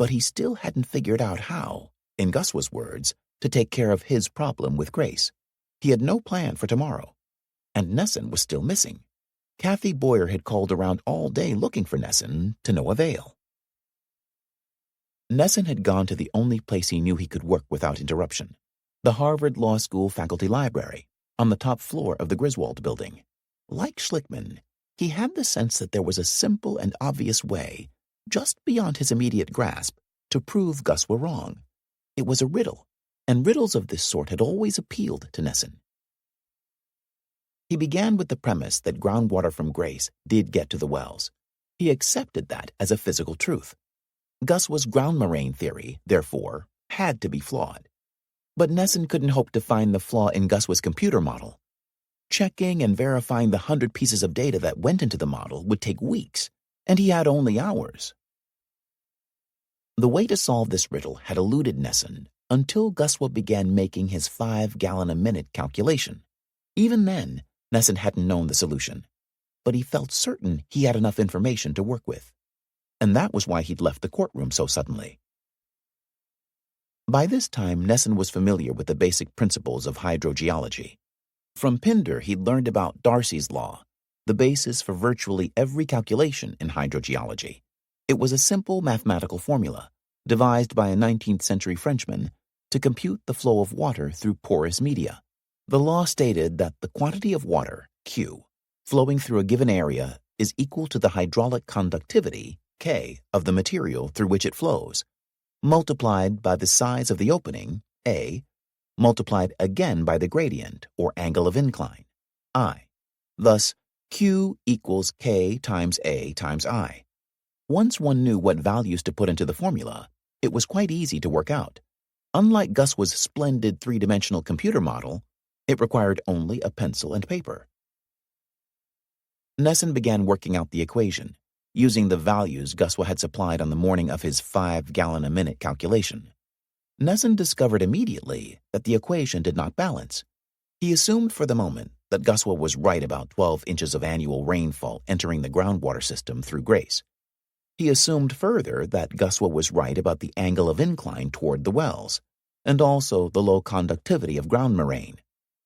[SPEAKER 1] But he still hadn't figured out how, in Guswa's words, to take care of his problem with Grace. He had no plan for tomorrow, and Nesson was still missing. Kathy Boyer had called around all day looking for Nesson, to no avail. Nesson had gone to the only place he knew he could work without interruption, the Harvard Law School faculty library, on the top floor of the Griswold building. Like Schlickman, he had the sense that there was a simple and obvious way, just beyond his immediate grasp, to prove Guswa wrong. It was a riddle, and riddles of this sort had always appealed to Nesson. He began with the premise that groundwater from Grace did get to the wells. He accepted that as a physical truth. Guswa's ground moraine theory, therefore, had to be flawed. But Nesson couldn't hope to find the flaw in Guswa's computer model. Checking and verifying the 100 pieces of data that went into the model would take weeks, and he had only hours. The way to solve this riddle had eluded Nesson until Guswa began making his 5-gallon-a-minute calculation. Even then, Nesson hadn't known the solution, but he felt certain he had enough information to work with. And that was why he'd left the courtroom so suddenly. By this time, Nesson was familiar with the basic principles of hydrogeology. From Pinder, he'd learned about Darcy's law, the basis for virtually every calculation in hydrogeology. It was a simple mathematical formula, devised by a 19th-century Frenchman, to compute the flow of water through porous media. The law stated that the quantity of water, Q, flowing through a given area is equal to the hydraulic conductivity, K, of the material through which it flows, multiplied by the size of the opening, A, multiplied again by the gradient, or angle of incline, I. Thus, Q equals K times A times I. Once one knew what values to put into the formula, it was quite easy to work out. Unlike Guswa's splendid three-dimensional computer model, it required only a pencil and paper. Nesson began working out the equation, using the values Guswa had supplied on the morning of his 5-gallon-a-minute calculation. Nesson discovered immediately that the equation did not balance. He assumed for the moment that Guswa was right about 12 inches of annual rainfall entering the groundwater system through Grace. He assumed further that Guswa was right about the angle of incline toward the wells, and also the low conductivity of ground moraine.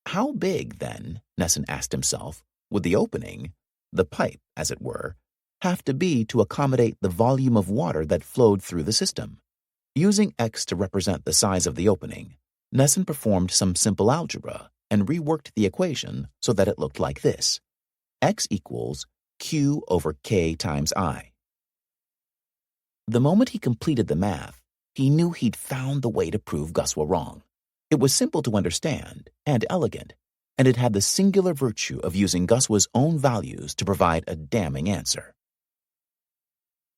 [SPEAKER 1] How big, then, Nesson asked himself, would the opening, the pipe, as it were, have to be to accommodate the volume of water that flowed through the system? Using X to represent the size of the opening, Nesson performed some simple algebra and reworked the equation so that it looked like this: X equals Q over K times I. The moment he completed the math, he knew he'd found the way to prove Guswa wrong. It was simple to understand and elegant, and it had the singular virtue of using Guswa's own values to provide a damning answer.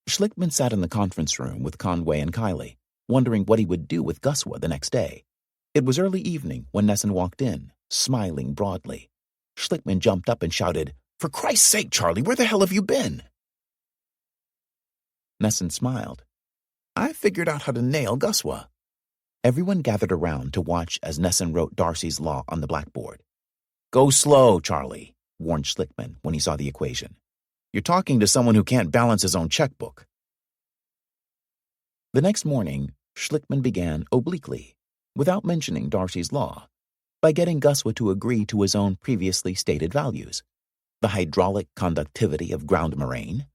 [SPEAKER 1] Schlickman sat in the conference room with Conway and Kiley, wondering what he would do with Guswa the next day. It was early evening when Nesson walked in, smiling broadly. Schlickman jumped up and shouted, "For Christ's sake, Charlie, where the hell have you been?" Nesson smiled. "I figured out how to nail Guswa." Everyone gathered around to watch as Nesson wrote Darcy's law on the blackboard. "Go slow, Charlie," warned Schlickman when he saw the equation. "You're talking to someone who can't balance his own checkbook." The next morning, Schlickman began obliquely, without mentioning Darcy's law, by getting Guswa to agree to his own previously stated values: the hydraulic conductivity of ground moraine,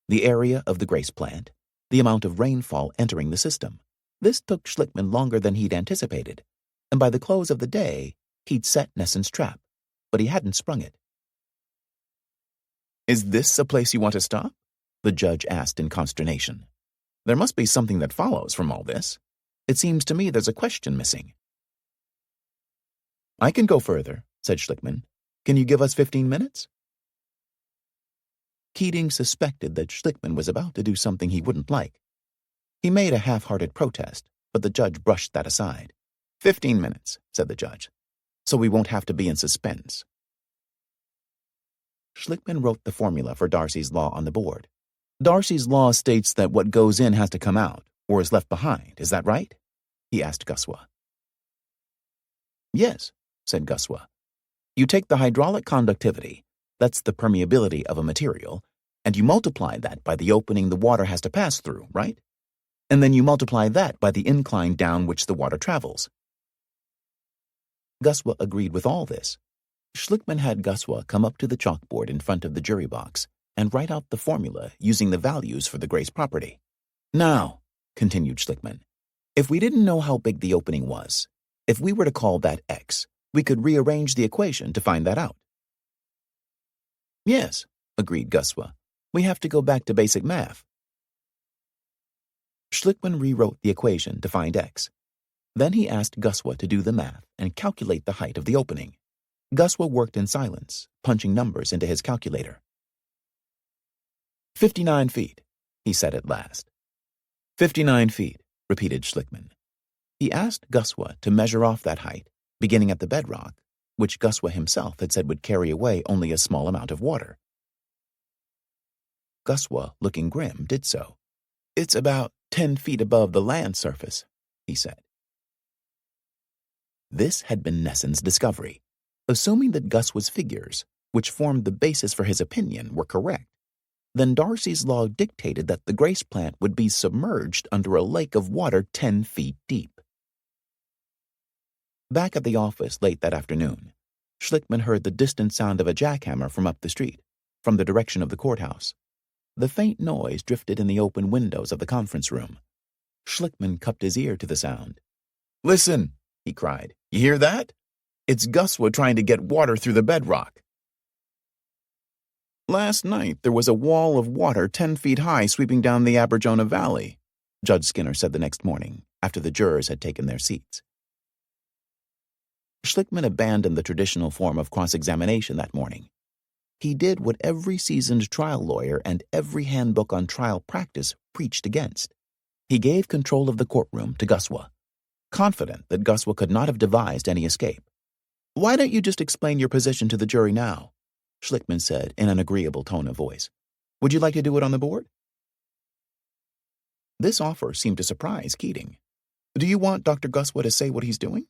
[SPEAKER 1] the area of the Grace plant, the amount of rainfall entering the system. This took Schlickman longer than he'd anticipated, and by the close of the day, he'd set Nesson's trap, but he hadn't sprung it. "Is this a place you want to stop?" the judge asked in consternation. "There must be something that follows from all this. It seems to me there's a question missing." "I can go further," said Schlickman. "Can you give us 15 minutes? Keating suspected that Schlickman was about to do something he wouldn't like. He made a half-hearted protest, but the judge brushed that aside. 15 minutes, said the judge, so we won't have to be in suspense. Schlickman wrote the formula for Darcy's law on the board. Darcy's law states that what goes in has to come out, or is left behind, is that right? He asked Guswa. Yes, said Guswa. You take the hydraulic conductivity, That's the permeability of a material, and you multiply that by the opening the water has to pass through, right? And then you multiply that by the incline down which the water travels. Guswa agreed with all this. Schlickman had Guswa come up to the chalkboard in front of the jury box and write out the formula using the values for the Grace property. Now, continued Schlickman, if we didn't know how big the opening was, if we were to call that X, we could rearrange the equation to find that out. Yes, agreed Guswa. We have to go back to basic math. Schlickman rewrote the equation to find X. Then he asked Guswa to do the math and calculate the height of the opening. Guswa worked in silence, punching numbers into his calculator. 59 feet, he said at last. 59 feet, repeated Schlickman. He asked Guswa to measure off that height, beginning at the bedrock, which Guswa himself had said would carry away only a small amount of water. Guswa, looking grim, did so. It's about 10 feet above the land surface, he said. This had been Nesson's discovery. Assuming that Guswa's figures, which formed the basis for his opinion, were correct, then Darcy's law dictated that the Grace plant would be submerged under a lake of water 10 feet deep. Back at the office late that afternoon, Schlickman heard the distant sound of a jackhammer from up the street, from the direction of the courthouse. The faint noise drifted in the open windows of the conference room. Schlickman cupped his ear to the sound. Listen, he cried. You hear that? It's Guswa trying to get water through the bedrock. Last night there was a wall of water 10 feet high sweeping down the Aberjona Valley, Judge Skinner said the next morning, after the jurors had taken their seats. Schlickman abandoned the traditional form of cross-examination that morning. He did what every seasoned trial lawyer and every handbook on trial practice preached against. He gave control of the courtroom to Guswa, confident that Guswa could not have devised any escape. Why don't you just explain your position to the jury now? Schlickman said in an agreeable tone of voice. Would you like to do it on the board? This offer seemed to surprise Keating. Do you want Dr. Guswa to say what he's doing?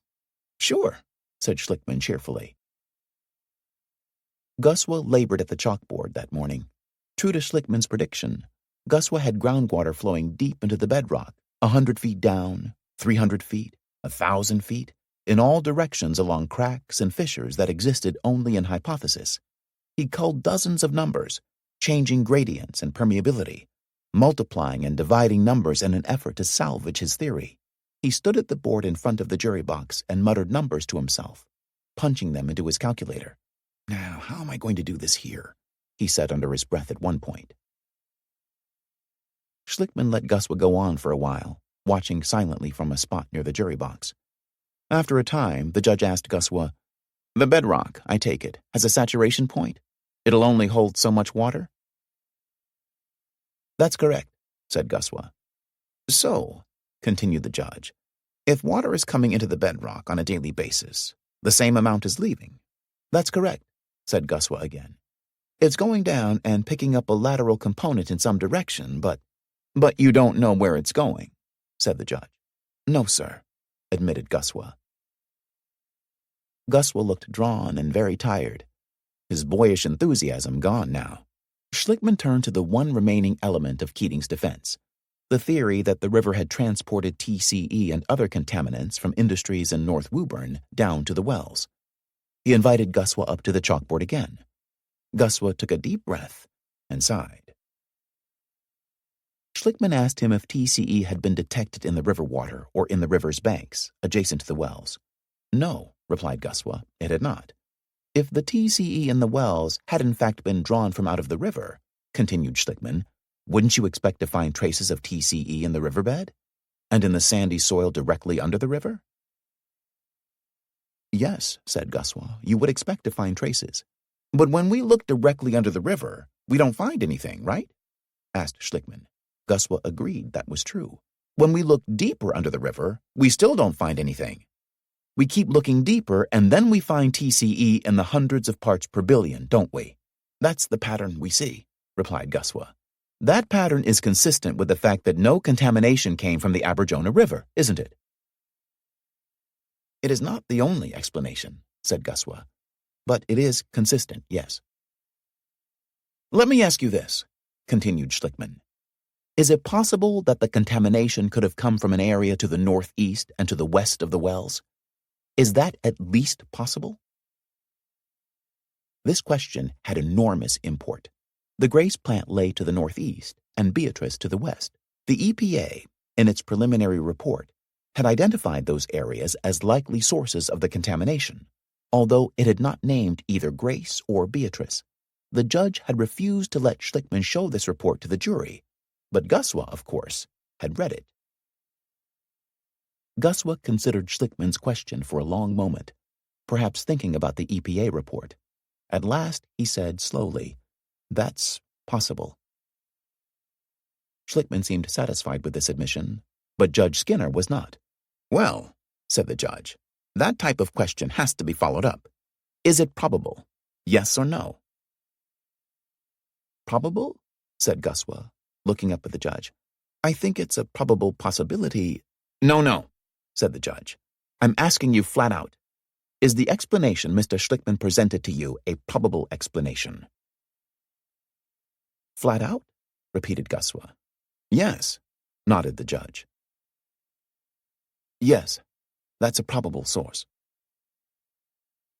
[SPEAKER 1] Sure, said Schlickman cheerfully. Guswa labored at the chalkboard that morning. True to Schlickman's prediction, Guswa had groundwater flowing deep into the bedrock, 100 feet down, 300 feet, 1,000 feet, in all directions along cracks and fissures that existed only in hypothesis. He culled dozens of numbers, changing gradients and permeability, multiplying and dividing numbers in an effort to salvage his theory. He stood at the board in front of the jury box and muttered numbers to himself, punching them into his calculator. Now, how am I going to do this here? He said under his breath at one point. Schlickman let Guswa go on for a while, watching silently from a spot near the jury box. After a time, the judge asked Guswa, The bedrock, I take it, has a saturation point? It'll only hold so much water? That's correct, said Guswa. So, continued the judge, if water is coming into the bedrock on a daily basis, the same amount is leaving. That's correct, said Guswa again. It's going down and picking up a lateral component in some direction, but you don't know where it's going, said the judge. No, sir, admitted Guswa. Guswa looked drawn and very tired, his boyish enthusiasm gone now. Schlickman turned to the one remaining element of Keating's defense, the theory that the river had transported TCE and other contaminants from industries in North Woburn down to the wells. He invited Guswa up to the chalkboard again. Guswa took a deep breath and sighed. Schlickman asked him if TCE had been detected in the river water or in the river's banks, adjacent to the wells. No, replied Guswa, it had not. If the TCE in the wells had in fact been drawn from out of the river, continued Schlickman, wouldn't you expect to find traces of TCE in the riverbed? And in the sandy soil directly under the river? Yes, said Guswa, you would expect to find traces. But when we look directly under the river, we don't find anything, right? Asked Schlickman. Guswa agreed that was true. When we look deeper under the river, we still don't find anything. We keep looking deeper, and then we find TCE in the hundreds of parts per billion, don't we? That's the pattern we see, replied Guswa. That pattern is consistent with the fact that no contamination came from the Aberjona River, isn't it? It is not the only explanation, said Guswa, but it is consistent, yes. Let me ask you this, continued Schlickman. Is it possible that the contamination could have come from an area to the northeast and to the west of the wells? Is that at least possible? This question had enormous import. The Grace plant lay to the northeast and Beatrice to the west. The EPA, in its preliminary report, had identified those areas as likely sources of the contamination, although it had not named either Grace or Beatrice. The judge had refused to let Schlickman show this report to the jury, but Guswa, of course, had read it. Guswa considered Schlickman's question for a long moment, perhaps thinking about the EPA report. At last, he said slowly, "That's possible." Schlickman seemed satisfied with this admission, but Judge Skinner was not. "Well," said the judge, "that type of question has to be followed up. Is it probable? Yes or no?" "Probable?" said Guswa, looking up at the judge. "I think it's a probable possibility." No, said the judge. "I'm asking you flat out. Is the explanation Mr. Schlickman presented to you a probable explanation?" "Flat out?" repeated Guswa. "Yes," nodded the judge. "Yes, that's a probable source."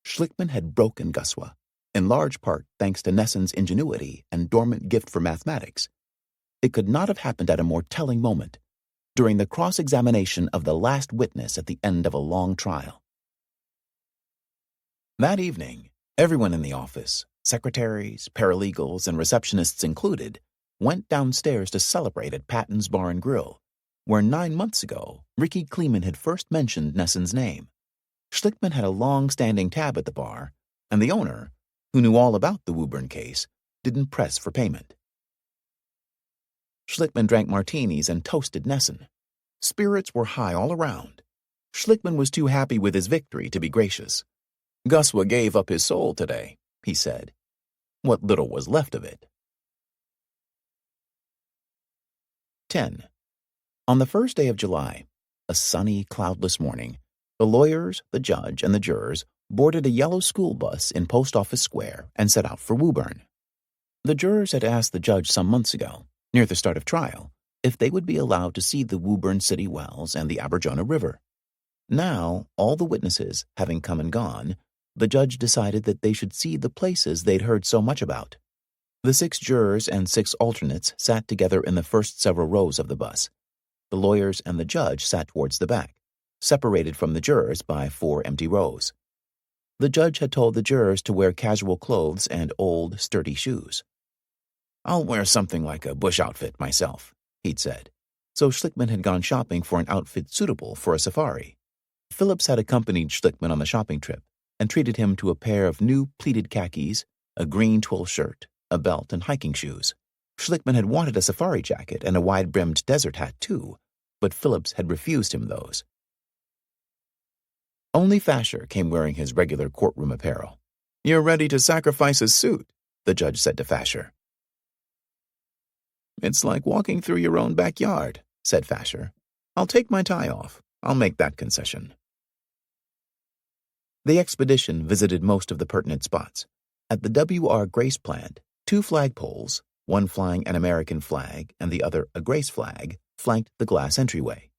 [SPEAKER 1] Schlickman had broken Guswa, in large part thanks to Nesson's ingenuity and dormant gift for mathematics. It could not have happened at a more telling moment, during the cross-examination of the last witness at the end of a long trial. That evening, everyone in the office, secretaries, paralegals, and receptionists included, went downstairs to celebrate at Patton's Bar and Grill, where 9 months ago Ricky Kleeman had first mentioned Nesson's name. Schlickman had a long-standing tab at the bar, and the owner, who knew all about the Woburn case, didn't press for payment. Schlickman drank martinis and toasted Nesson. Spirits were high all around. Schlickman was too happy with his victory to be gracious. "Guswa gave up his soul today," he said. What little was left of it. 10. On the first day of July, a sunny, cloudless morning, the lawyers, the judge, and the jurors boarded a yellow school bus in Post Office Square and set out for Woburn. The jurors had asked the judge some months ago, near the start of trial, if they would be allowed to see the Woburn City Wells and the Aberjona River. Now, all the witnesses having come and gone, the judge decided that they should see the places they'd heard so much about. The 6 jurors and 6 alternates sat together in the first several rows of the bus. The lawyers and the judge sat towards the back, separated from the jurors by 4 empty rows. The judge had told the jurors to wear casual clothes and old, sturdy shoes. "I'll wear something like a bush outfit myself," he'd said. So Schlickman had gone shopping for an outfit suitable for a safari. Phillips had accompanied Schlickman on the shopping trip and treated him to a pair of new pleated khakis, a green twill shirt, a belt, and hiking shoes. Schlickman had wanted a safari jacket and a wide-brimmed desert hat, too, but Phillips had refused him those. Only Fasher came wearing his regular courtroom apparel. "You're ready to sacrifice a suit," the judge said to Fasher. "It's like walking through your own backyard," said Fasher. "I'll take my tie off. I'll make that concession." The expedition visited most of the pertinent spots. At the W.R. Grace plant, 2 flagpoles, one flying an American flag and the other a Grace flag, flanked the glass entryway.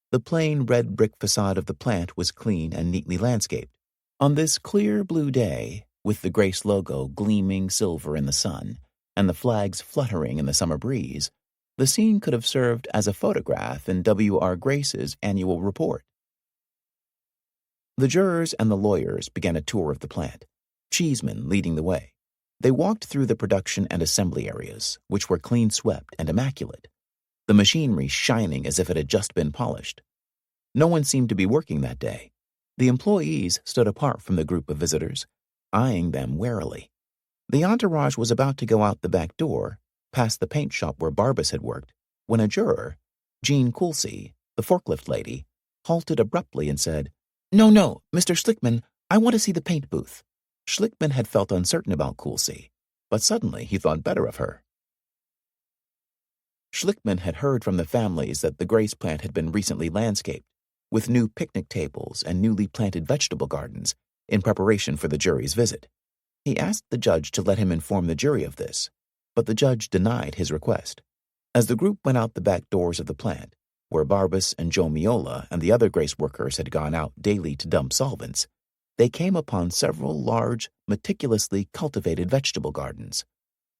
[SPEAKER 1] The plain red brick facade of the plant was clean and neatly landscaped. On this clear blue day, with the Grace logo gleaming silver in the sun, and the flags fluttering in the summer breeze, the scene could have served as a photograph in W.R. Grace's annual report. The jurors and the lawyers began a tour of the plant, Cheeseman leading the way. They walked through the production and assembly areas, which were clean swept and immaculate, the machinery shining as if it had just been polished. No one seemed to be working that day. The employees stood apart from the group of visitors, eyeing them warily. The entourage was about to go out the back door, past the paint shop where Barbas had worked, when a juror, Jean Coulsey, the forklift lady, halted abruptly and said, No, Mr. Schlickman, I want to see the paint booth." Schlickman had felt uncertain about Coulsey, but suddenly he thought better of her. Schlickman had heard from the families that the Grace plant had been recently landscaped, with new picnic tables and newly planted vegetable gardens, in preparation for the jury's visit. He asked the judge to let him inform the jury of this, but the judge denied his request. As the group went out the back doors of the plant, where Barbas and Joe Miola and the other Grace workers had gone out daily to dump solvents, they came upon several large, meticulously cultivated vegetable gardens.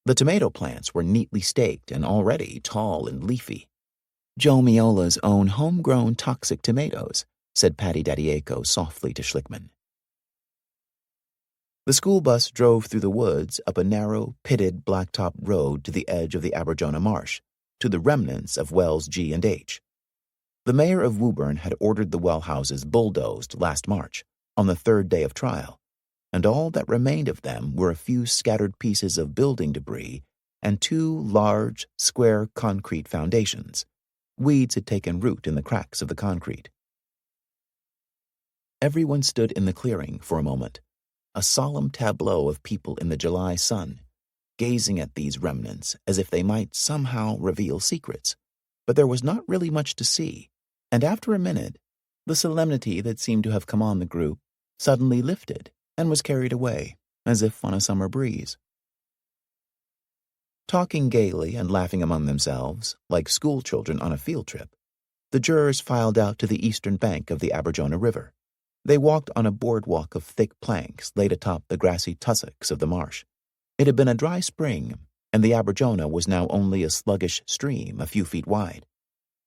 [SPEAKER 1] The tomato plants were neatly staked and already tall and leafy. Joe Miola's own homegrown toxic tomatoes, said Patty Daddiaco softly to Schlickman. The school bus drove through the woods up a narrow, pitted, blacktop road to the edge of the Aberjona Marsh, to the remnants of wells G and H. The mayor of Woburn had ordered the well houses bulldozed last March, on the third day of trial, and all that remained of them were a few scattered pieces of building debris and two large, square concrete foundations. Weeds had taken root in the cracks of the concrete. Everyone stood in the clearing for a moment, a solemn tableau of people in the July sun, gazing at these remnants as if they might somehow reveal secrets. But there was not really much to see, and after a minute, the solemnity that seemed to have come on the group suddenly lifted and was carried away, as if on a summer breeze. Talking gaily and laughing among themselves, like schoolchildren on a field trip, the jurors filed out to the eastern bank of the Aberjona River. They walked on a boardwalk of thick planks laid atop the grassy tussocks of the marsh. It had been a dry spring, and the Aberjona was now only a sluggish stream a few feet wide.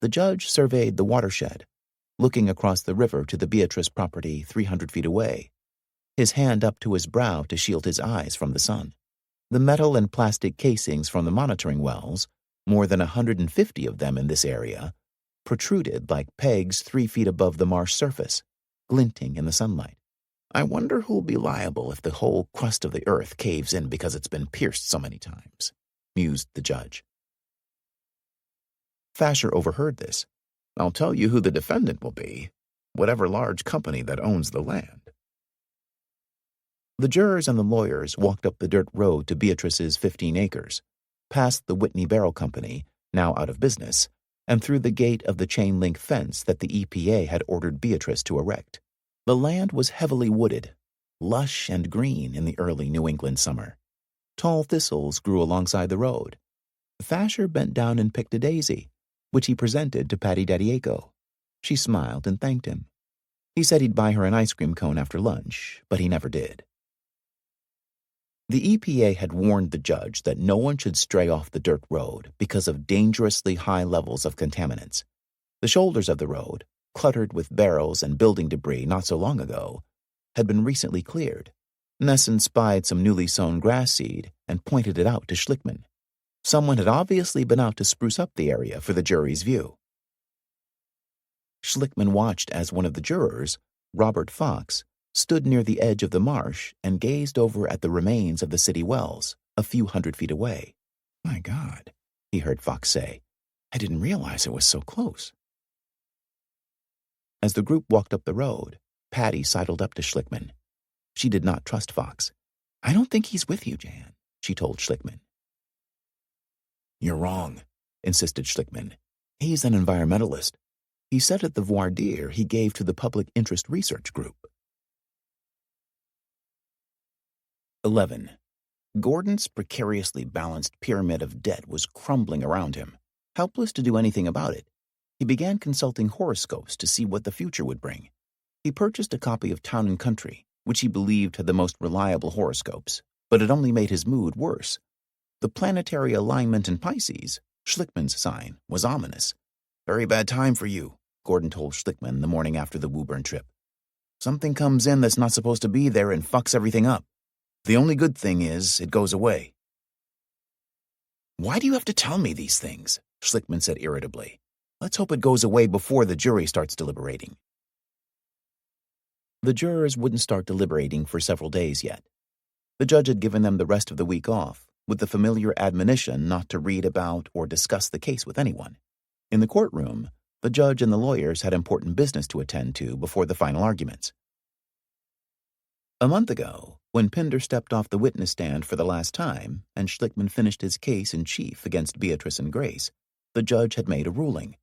[SPEAKER 1] The judge surveyed the watershed, looking across the river to the Beatrice property 300 feet away, his hand up to his brow to shield his eyes from the sun. The metal and plastic casings from the monitoring wells, more than 150 of them in this area, protruded like pegs 3 feet above the marsh surface, glinting in the sunlight. I wonder who'll be liable if the whole crust of the earth caves in because it's been pierced so many times, mused the judge. Fasher overheard this. I'll tell you who the defendant will be, whatever large company that owns the land. The jurors and the lawyers walked up the dirt road to Beatrice's 15 acres, past the Whitney Barrel Company, now out of business, and through the gate of the chain-link fence that the EPA had ordered Beatrice to erect. The land was heavily wooded, lush and green in the early New England summer. Tall thistles grew alongside the road. Fasher bent down and picked a daisy, which he presented to Patty Daddiaco. She smiled and thanked him. He said he'd buy her an ice cream cone after lunch, but he never did. The EPA had warned the judge that no one should stray off the dirt road because of dangerously high levels of contaminants. The shoulders of the road, cluttered with barrels and building debris not so long ago, had been recently cleared. Nesson spied some newly sown grass seed and pointed it out to Schlickman. Someone had obviously been out to spruce up the area for the jury's view. Schlickman watched as one of the jurors, Robert Fox, stood near the edge of the marsh and gazed over at the remains of the city wells, a few hundred feet away. My God, he heard Fox say. I didn't realize it was so close. As the group walked up the road, Patty sidled up to Schlickman. She did not trust Fox. I don't think he's with you, Jan, she told Schlickman. You're wrong, insisted Schlickman. He's an environmentalist. He said at the voir dire he gave to the Public Interest Research Group. 11. Gordon's precariously balanced pyramid of debt was crumbling around him. Helpless to do anything about it, he began consulting horoscopes to see what the future would bring. He purchased a copy of Town and Country, which he believed had the most reliable horoscopes, but it only made his mood worse. The planetary alignment in Pisces, Schlickman's sign, was ominous. Very bad time for you, Gordon told Schlickman the morning after the Woburn trip. Something comes in that's not supposed to be there and fucks everything up. The only good thing is it goes away. Why do you have to tell me these things? Schlickman said irritably. Let's hope it goes away before the jury starts deliberating. The jurors wouldn't start deliberating for several days yet. The judge had given them the rest of the week off, with the familiar admonition not to read about or discuss the case with anyone. In the courtroom, the judge and the lawyers had important business to attend to before the final arguments. A month ago, when Pinder stepped off the witness stand for the last time and Schlickman finished his case in chief against Beatrice and Grace, the judge had made a ruling.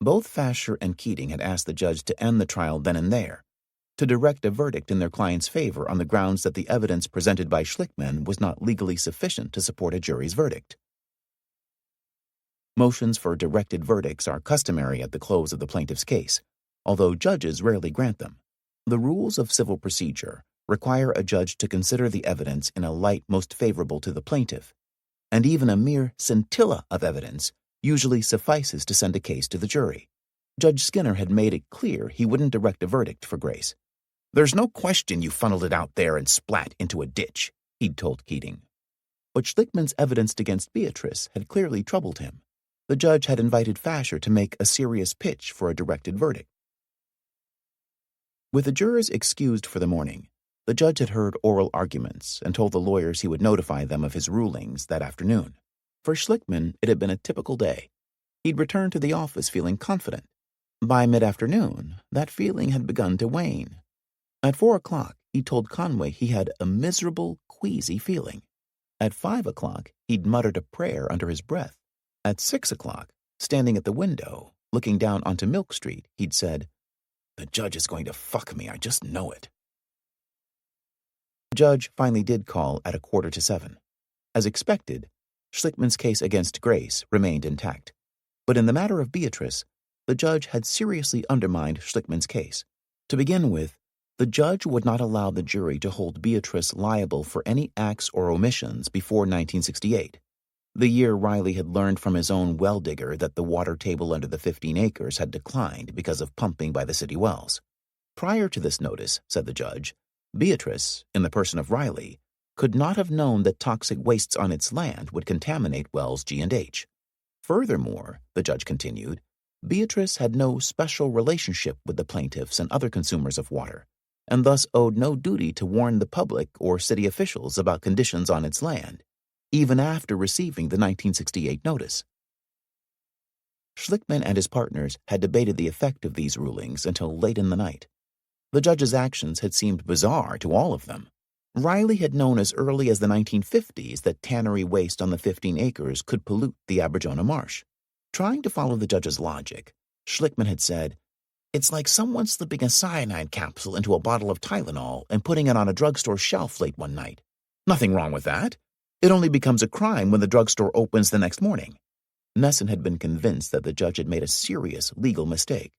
[SPEAKER 1] Both Fasher and Keating had asked the judge to end the trial then and there, to direct a verdict in their client's favor on the grounds that the evidence presented by Schlickman was not legally sufficient to support a jury's verdict. Motions for directed verdicts are customary at the close of the plaintiff's case, although judges rarely grant them. The rules of civil procedure require a judge to consider the evidence in a light most favorable to the plaintiff, and even a mere scintilla of evidence usually suffices to send a case to the jury. Judge Skinner had made it clear he wouldn't direct a verdict for Grace. "There's no question you funneled it out there and splat into a ditch," he'd told Keating. But Schlickman's evidence against Beatrice had clearly troubled him. The judge had invited Fasher to make a serious pitch for a directed verdict. With the jurors excused for the morning, the judge had heard oral arguments and told the lawyers he would notify them of his rulings that afternoon. For Schlickman, it had been a typical day. He'd returned to the office feeling confident. By mid-afternoon, that feeling had begun to wane. At 4 o'clock, he told Conway he had a miserable, queasy feeling. At 5 o'clock, he'd muttered a prayer under his breath. At 6 o'clock, standing at the window, looking down onto Milk Street, he'd said, "The judge is going to fuck me, I just know it." The judge finally did call at 6:45. As expected, Schlickman's case against Grace remained intact. But in the matter of Beatrice, the judge had seriously undermined Schlickman's case. To begin with, the judge would not allow the jury to hold Beatrice liable for any acts or omissions before 1968, the year Riley had learned from his own well digger that the water table under the 15 acres had declined because of pumping by the city wells. Prior to this notice, said the judge, Beatrice, in the person of Riley, could not have known that toxic wastes on its land would contaminate wells G&H. Furthermore, the judge continued, Beatrice had no special relationship with the plaintiffs and other consumers of water, and thus owed no duty to warn the public or city officials about conditions on its land, even after receiving the 1968 notice. Schlickman and his partners had debated the effect of these rulings until late in the night. The judge's actions had seemed bizarre to all of them. Riley had known as early as the 1950s that tannery waste on the 15 acres could pollute the Aberjona Marsh. Trying to follow the judge's logic, Schlickman had said, "It's like someone slipping a cyanide capsule into a bottle of Tylenol and putting it on a drugstore shelf late one night. Nothing wrong with that. It only becomes a crime when the drugstore opens the next morning." Nesson had been convinced that the judge had made a serious legal mistake.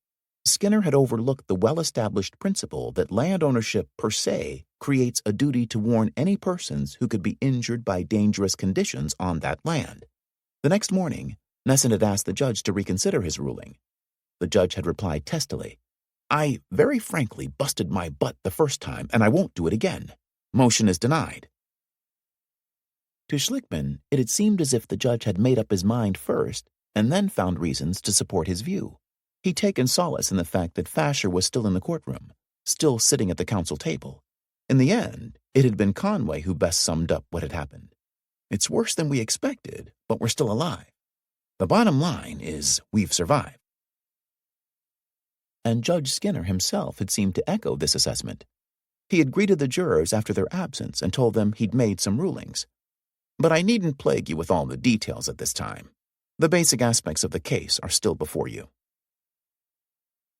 [SPEAKER 1] Skinner had overlooked the well-established principle that land ownership per se creates a duty to warn any persons who could be injured by dangerous conditions on that land. The next morning, Nesson had asked the judge to reconsider his ruling. The judge had replied testily, "I very frankly busted my butt the first time, and I won't do it again. Motion is denied." To Schlickman, it had seemed as if the judge had made up his mind first and then found reasons to support his view. He'd taken solace in the fact that Fasher was still in the courtroom, still sitting at the counsel table. In the end, it had been Conway who best summed up what had happened. "It's worse than we expected, but we're still alive. The bottom line is we've survived." And Judge Skinner himself had seemed to echo this assessment. He had greeted the jurors after their absence and told them he'd made some rulings. "But I needn't plague you with all the details at this time. The basic aspects of the case are still before you."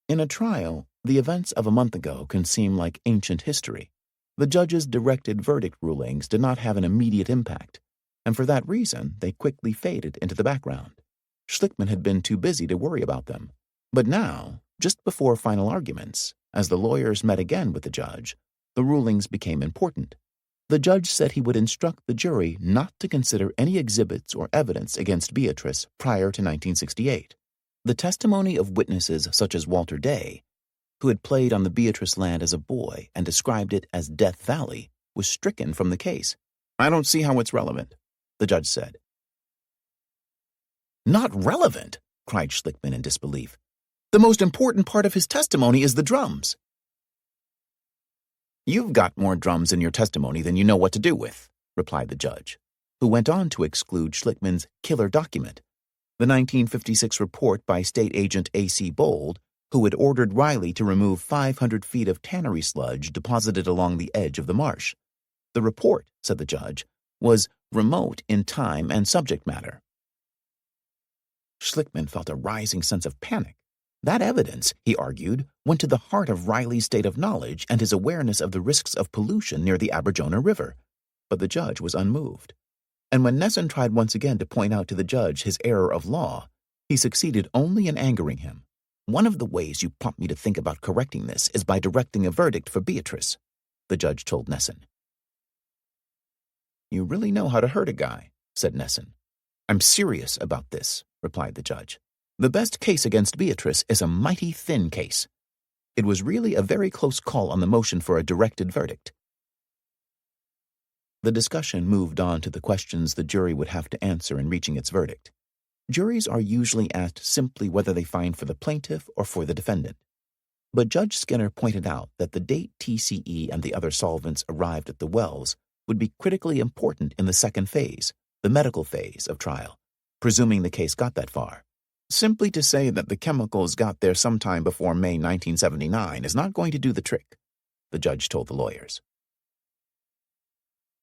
[SPEAKER 1] In a trial, the events of a month ago can seem like ancient history. The judge's directed verdict rulings did not have an immediate impact, and for that reason they quickly faded into the background. Schlickman had been too busy to worry about them. But now, just before final arguments, as the lawyers met again with the judge, the rulings became important. The judge said he would instruct the jury not to consider any exhibits or evidence against Beatrice prior to 1968. The testimony of witnesses such as Walter Day, who had played on the Beatrice land as a boy and described it as Death Valley, was stricken from the case. "I don't see how it's relevant," the judge said. "Not relevant?" cried Schlickman in disbelief. "The most important part of his testimony is the drums." "You've got more drums in your testimony than you know what to do with," replied the judge, who went on to exclude Schlickman's killer document, the 1956 report by State Agent A.C. Bold, who had ordered Riley to remove 500 feet of tannery sludge deposited along the edge of the marsh. The report, said the judge, was remote in time and subject matter. Schlickman felt a rising sense of panic. That evidence, he argued, went to the heart of Riley's state of knowledge and his awareness of the risks of pollution near the Aberjona River. But the judge was unmoved. and when Nesson tried once again to point out to the judge his error of law, he succeeded only in angering him. "One of the ways you prompt me to think about correcting this is by directing a verdict for Beatrice," the judge told Nesson. "You really know how to hurt a guy," said Nesson. "I'm serious about this," replied the judge. "The best case against Beatrice is a mighty thin case. It was really a very close call on the motion for a directed verdict." The discussion moved on to the questions the jury would have to answer in reaching its verdict. Juries are usually asked simply whether they find for the plaintiff or for the defendant. But Judge Skinner pointed out that the date TCE and the other solvents arrived at the wells would be critically important in the second phase, the medical phase of trial, presuming the case got that far. Simply to say that the chemicals got there sometime before May 1979 is not going to do the trick, the judge told the lawyers.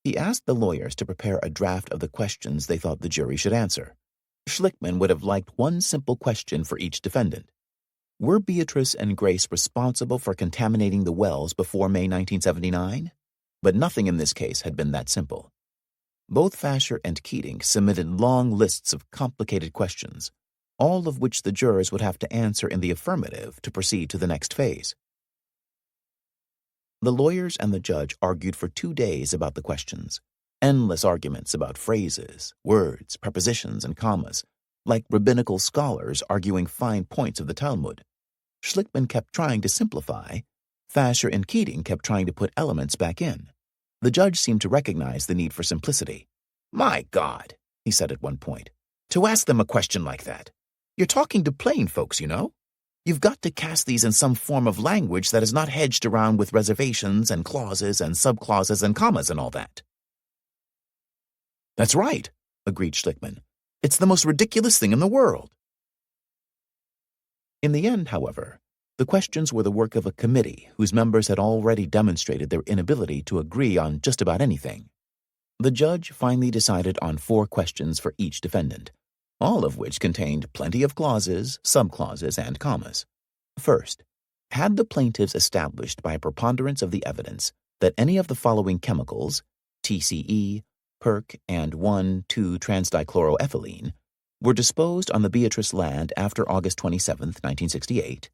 [SPEAKER 1] He asked the lawyers to prepare a draft of the questions they thought the jury should answer. Schlickman would have liked one simple question for each defendant. Were Beatrice and Grace responsible for contaminating the wells before May 1979? But nothing in this case had been that simple. Both Fasher and Keating submitted long lists of complicated questions, all of which the jurors would have to answer in the affirmative to proceed to the next phase. The lawyers and the judge argued for 2 days about the questions, endless arguments about phrases, words, prepositions, and commas, like rabbinical scholars arguing fine points of the Talmud. Schlickman kept trying to simplify. Fasher and Keating kept trying to put elements back in. The judge seemed to recognize the need for simplicity. "My God," he said at one point, "to ask them a question like that. You're talking to plain folks, you know. You've got to cast these in some form of language that is not hedged around with reservations and clauses and subclauses and commas and all that." "That's right," agreed Schlickman. "It's the most ridiculous thing in the world." In the end, however, the questions were the work of a committee whose members had already demonstrated their inability to agree on just about anything. The judge finally decided on 4 questions for each defendant, all of which contained plenty of clauses, subclauses, and commas. First, had the plaintiffs established by a preponderance of the evidence that any of the following chemicals, TCE, perc, and 1,2-transdichloroethylene, were disposed on the Beatrice land after August 27, 1968,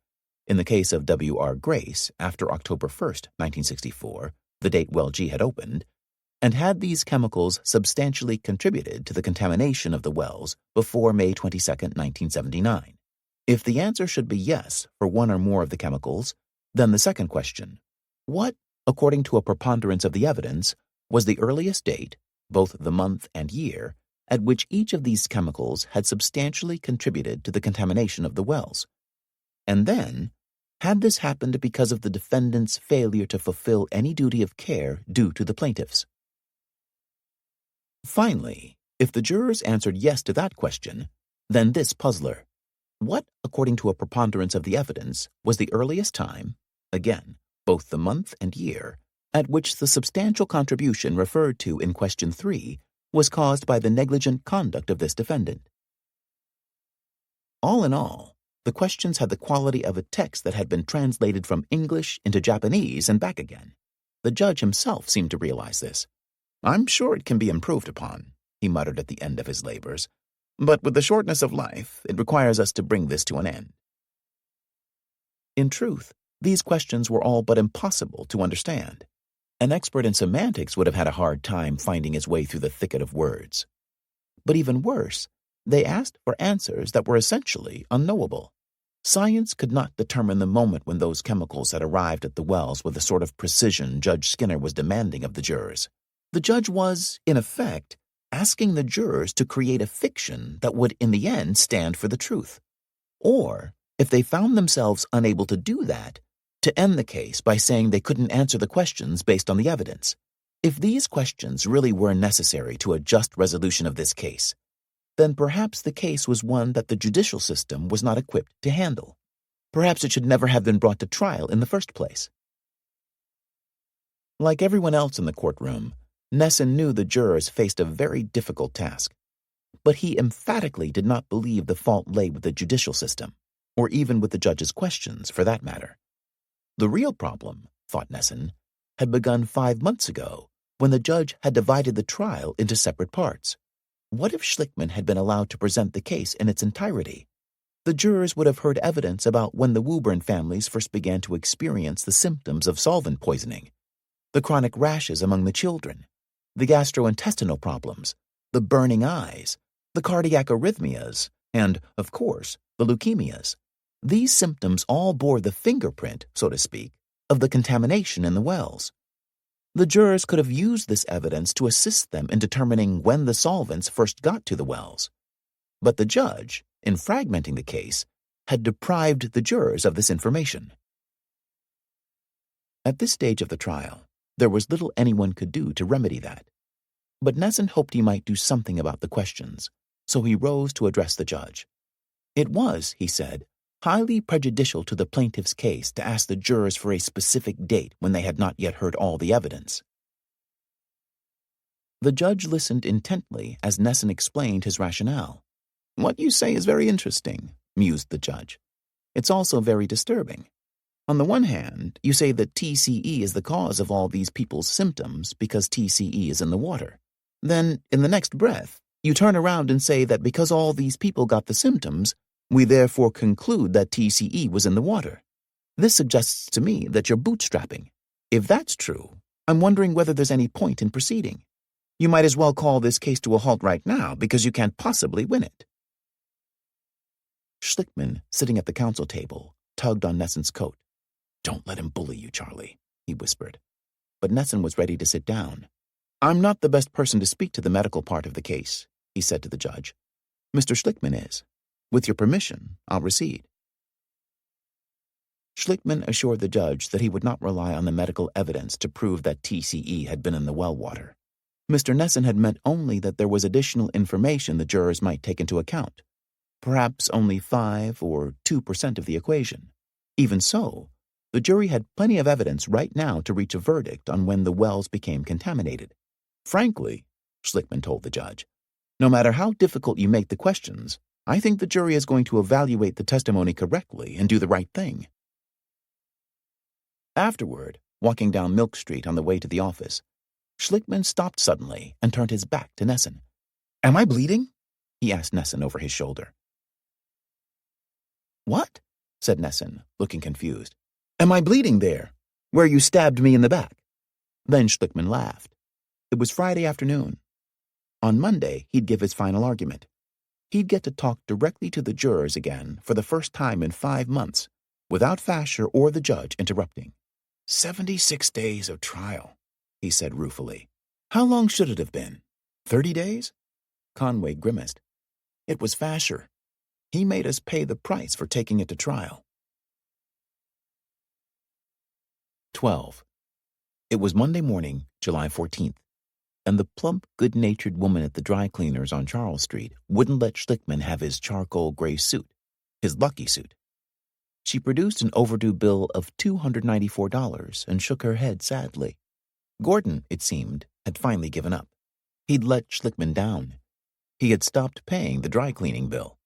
[SPEAKER 1] in the case of W.R. Grace after October 1, 1964, the date Well G had opened, and had these chemicals substantially contributed to the contamination of the wells before May 22, 1979. If the answer should be yes for one or more of the chemicals, then the second question, what, according to a preponderance of the evidence, was the earliest date, both the month and year, at which each of these chemicals had substantially contributed to the contamination of the wells? And then, had this happened because of the defendant's failure to fulfill any duty of care due to the plaintiffs? Finally, if the jurors answered yes to that question, then this puzzler. What, according to a preponderance of the evidence, was the earliest time, again, both the month and year, at which the substantial contribution referred to in question 3 was caused by the negligent conduct of this defendant? All in all, the questions had the quality of a text that had been translated from English into Japanese and back again. The judge himself seemed to realize this. "I'm sure it can be improved upon," he muttered at the end of his labors, "but with the shortness of life, it requires us to bring this to an end." In truth, these questions were all but impossible to understand. An expert in semantics would have had a hard time finding his way through the thicket of words. But even worse, they asked for answers that were essentially unknowable. Science could not determine the moment when those chemicals had arrived at the wells with the sort of precision Judge Skinner was demanding of the jurors. The judge was, in effect, asking the jurors to create a fiction that would in the end stand for the truth. Or, if they found themselves unable to do that, to end the case by saying they couldn't answer the questions based on the evidence. If these questions really were necessary to a just resolution of this case, then perhaps the case was one that the judicial system was not equipped to handle. Perhaps it should never have been brought to trial in the first place. Like everyone else in the courtroom, Nesson knew the jurors faced a very difficult task, but he emphatically did not believe the fault lay with the judicial system, or even with the judge's questions, for that matter. The real problem, thought Nesson, had begun 5 months ago, when the judge had divided the trial into separate parts. What if Schlickman had been allowed to present the case in its entirety? The jurors would have heard evidence about when the Woburn families first began to experience the symptoms of solvent poisoning, the chronic rashes among the children, the gastrointestinal problems, the burning eyes, the cardiac arrhythmias, and, of course, the leukemias. These symptoms all bore the fingerprint, so to speak, of the contamination in the wells. The jurors could have used this evidence to assist them in determining when the solvents first got to the wells. But the judge, in fragmenting the case, had deprived the jurors of this information. At this stage of the trial, there was little anyone could do to remedy that. But Nesson hoped he might do something about the questions, so he rose to address the judge. It was, he said, highly prejudicial to the plaintiff's case to ask the jurors for a specific date when they had not yet heard all the evidence. The judge listened intently as Nesson explained his rationale. "What you say is very interesting," mused the judge. "It's also very disturbing. On the one hand, you say that TCE is the cause of all these people's symptoms because TCE is in the water. Then, in the next breath, you turn around and say that because all these people got the symptoms, we therefore conclude that TCE was in the water. This suggests to me that you're bootstrapping. If that's true, I'm wondering whether there's any point in proceeding. You might as well call this case to a halt right now because you can't possibly win it." Schlickman, sitting at the counsel table, tugged on Nesson's coat. "Don't let him bully you, Charlie," he whispered. But Nesson was ready to sit down. "I'm not the best person to speak to the medical part of the case," he said to the judge. "Mr. Schlickman is. With your permission, I'll recede." Schlickman assured the judge that he would not rely on the medical evidence to prove that TCE had been in the well water. Mr. Nesson had meant only that there was additional information the jurors might take into account, perhaps only 5 or 2% of the equation. Even so, the jury had plenty of evidence right now to reach a verdict on when the wells became contaminated. "Frankly," Schlickman told the judge, "no matter how difficult you make the questions, I think the jury is going to evaluate the testimony correctly and do the right thing." Afterward, walking down Milk Street on the way to the office, Schlickman stopped suddenly and turned his back to Nesson. "Am I bleeding?" he asked Nesson over his shoulder. "What?" said Nesson, looking confused. "Am I bleeding there, where you stabbed me in the back?" Then Schlickman laughed. It was Friday afternoon. On Monday, he'd give his final argument. He'd get to talk directly to the jurors again for the first time in 5 months, without Fasher or the judge interrupting. 76 days of trial, he said ruefully. How long should it have been? 30 days? Conway grimaced. It was Fasher. He made us pay the price for taking it to trial. 12. It was Monday morning, July 14th, and the plump, good-natured woman at the dry cleaners on Charles Street wouldn't let Schlickman have his charcoal gray suit, his lucky suit. She produced an overdue bill of $294 and shook her head sadly. Gordon, it seemed, had finally given up. He'd let Schlickman down. He had stopped paying the dry cleaning bill.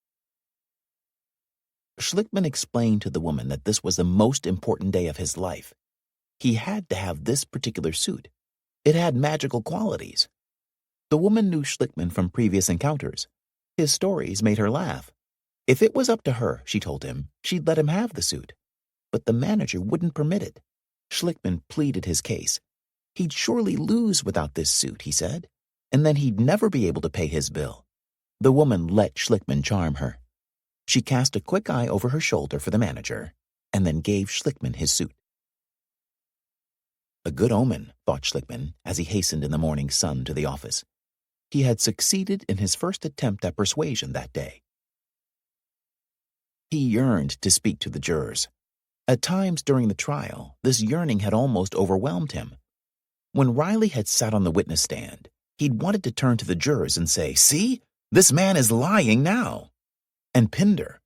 [SPEAKER 1] Schlickman explained to the woman that this was the most important day of his life. He had to have this particular suit. It had magical qualities. The woman knew Schlickman from previous encounters. His stories made her laugh. If it was up to her, she told him, she'd let him have the suit. But the manager wouldn't permit it. Schlickman pleaded his case. He'd surely lose without this suit, he said, and then he'd never be able to pay his bill. The woman let Schlickman charm her. She cast a quick eye over her shoulder for the manager, and then gave Schlickman his suit. A good omen, thought Schlickman, as he hastened in the morning sun to the office. He had succeeded in his first attempt at persuasion that day. He yearned to speak to the jurors. At times during the trial, this yearning had almost overwhelmed him. When Riley had sat on the witness stand, he'd wanted to turn to the jurors and say, "See, this man is lying now." And Pinder.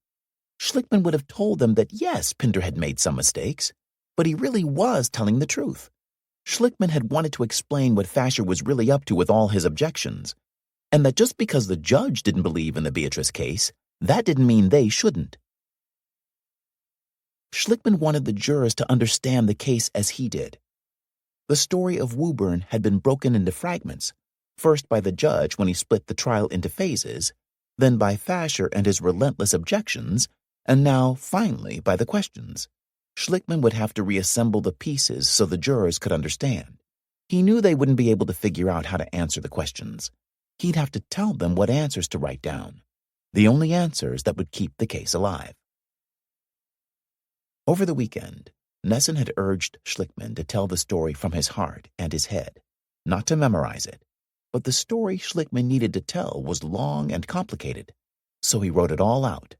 [SPEAKER 1] Schlickman would have told them that yes, Pinder had made some mistakes, but he really was telling the truth. Schlickman had wanted to explain what Fasher was really up to with all his objections, and that just because the judge didn't believe in the Beatrice case, that didn't mean they shouldn't. Schlickman wanted the jurors to understand the case as he did. The story of Woburn had been broken into fragments, first by the judge when he split the trial into phases, then by Fasher and his relentless objections, and now, finally, by the questions. Schlickman would have to reassemble the pieces so the jurors could understand. He knew they wouldn't be able to figure out how to answer the questions. He'd have to tell them what answers to write down, the only answers that would keep the case alive. Over the weekend, Nesson had urged Schlickman to tell the story from his heart and his head, not to memorize it. But the story Schlickman needed to tell was long and complicated, so he wrote it all out.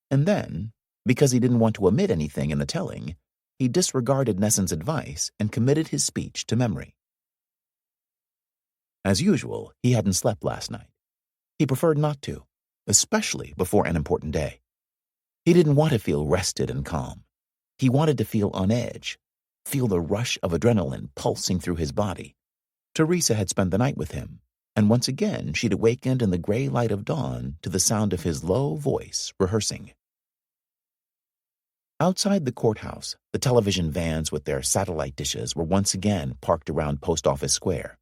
[SPEAKER 1] And then, because he didn't want to omit anything in the telling, he disregarded Nesson's advice and committed his speech to memory. As usual, he hadn't slept last night. He preferred not to, especially before an important day. He didn't want to feel rested and calm. He wanted to feel on edge, feel the rush of adrenaline pulsing through his body. Teresa had spent the night with him, and once again she'd awakened in the gray light of dawn to the sound of his low voice rehearsing. Outside the courthouse, the television vans with their satellite dishes were once again parked around Post Office Square.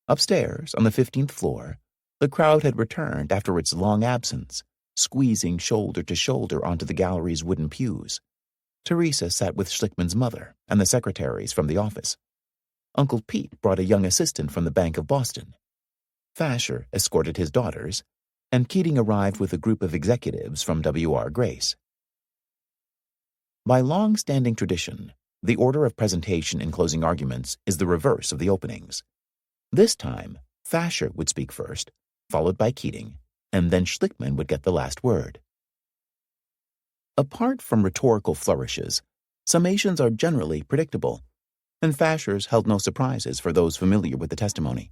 [SPEAKER 1] Upstairs, on the 15th floor, the crowd had returned after its long absence, squeezing shoulder to shoulder onto the gallery's wooden pews. Teresa sat with Schlickman's mother and the secretaries from the office. Uncle Pete brought a young assistant from the Bank of Boston. Fasher escorted his daughters, and Keating arrived with a group of executives from W.R. Grace. By long-standing tradition, the order of presentation in closing arguments is the reverse of the openings. This time, Fasher would speak first, followed by Keating, and then Schlickman would get the last word. Apart from rhetorical flourishes, summations are generally predictable, and Fasher's held no surprises for those familiar with the testimony.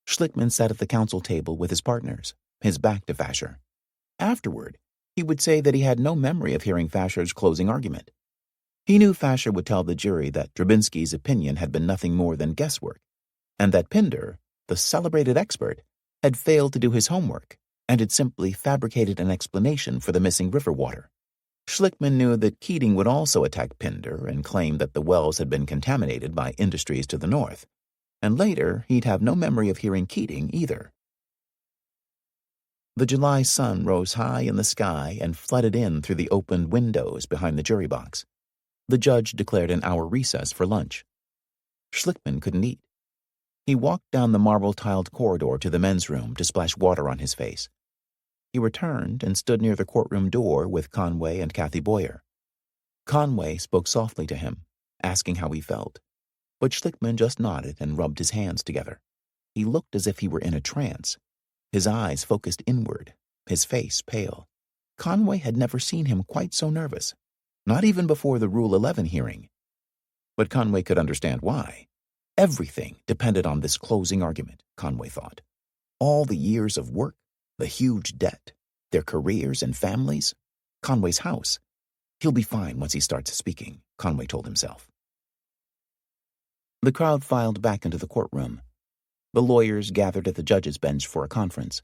[SPEAKER 1] Schlickman sat at the counsel table with his partners, his back to Fasher. Afterward, he would say that he had no memory of hearing Fasher's closing argument. He knew Fasher would tell the jury that Drabinsky's opinion had been nothing more than guesswork, and that Pinder, the celebrated expert, had failed to do his homework and had simply fabricated an explanation for the missing river water. Schlickman knew that Keating would also attack Pinder and claim that the wells had been contaminated by industries to the north, and later he'd have no memory of hearing Keating either. The July sun rose high in the sky and flooded in through the opened windows behind the jury box. The judge declared an hour recess for lunch. Schlickman couldn't eat. He walked down the marble-tiled corridor to the men's room to splash water on his face. He returned and stood near the courtroom door with Conway and Kathy Boyer. Conway spoke softly to him, asking how he felt, but Schlickman just nodded and rubbed his hands together. He looked as if he were in a trance, his eyes focused inward, his face pale. Conway had never seen him quite so nervous, not even before the Rule 11 hearing. But Conway could understand why. Everything depended on this closing argument, Conway thought. All the years of work, the huge debt, their careers and families, Conway's house. He'll be fine once he starts speaking, Conway told himself. The crowd filed back into the courtroom. The lawyers gathered at the judge's bench for a conference.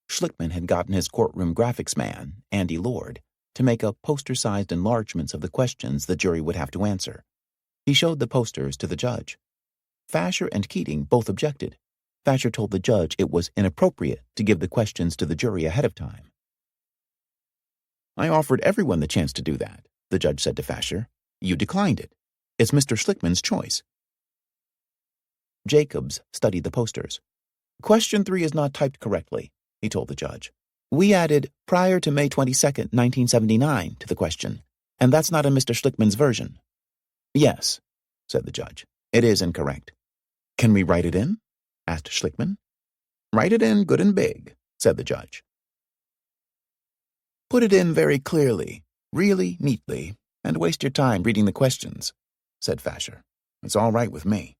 [SPEAKER 1] Schlickman had gotten his courtroom graphics man, Andy Lord, to make up poster-sized enlargements of the questions the jury would have to answer. He showed the posters to the judge. Fasher and Keating both objected. Fasher told the judge it was inappropriate to give the questions to the jury ahead of time. "I offered everyone the chance to do that," the judge said to Fasher. "You declined it. It's Mr. Schlickman's choice." Jacobs studied the posters. "Question 3 is not typed correctly," he told the judge. "We added prior to May 22nd, 1979 to the question, and that's not in Mr. Schlickman's version." "Yes," said the judge. "It is incorrect." "Can we write it in?" asked Schlickman. "Write it in good and big," said the judge. "Put it in very clearly, really neatly, and waste your time reading the questions," said Fasher. "It's all right with me."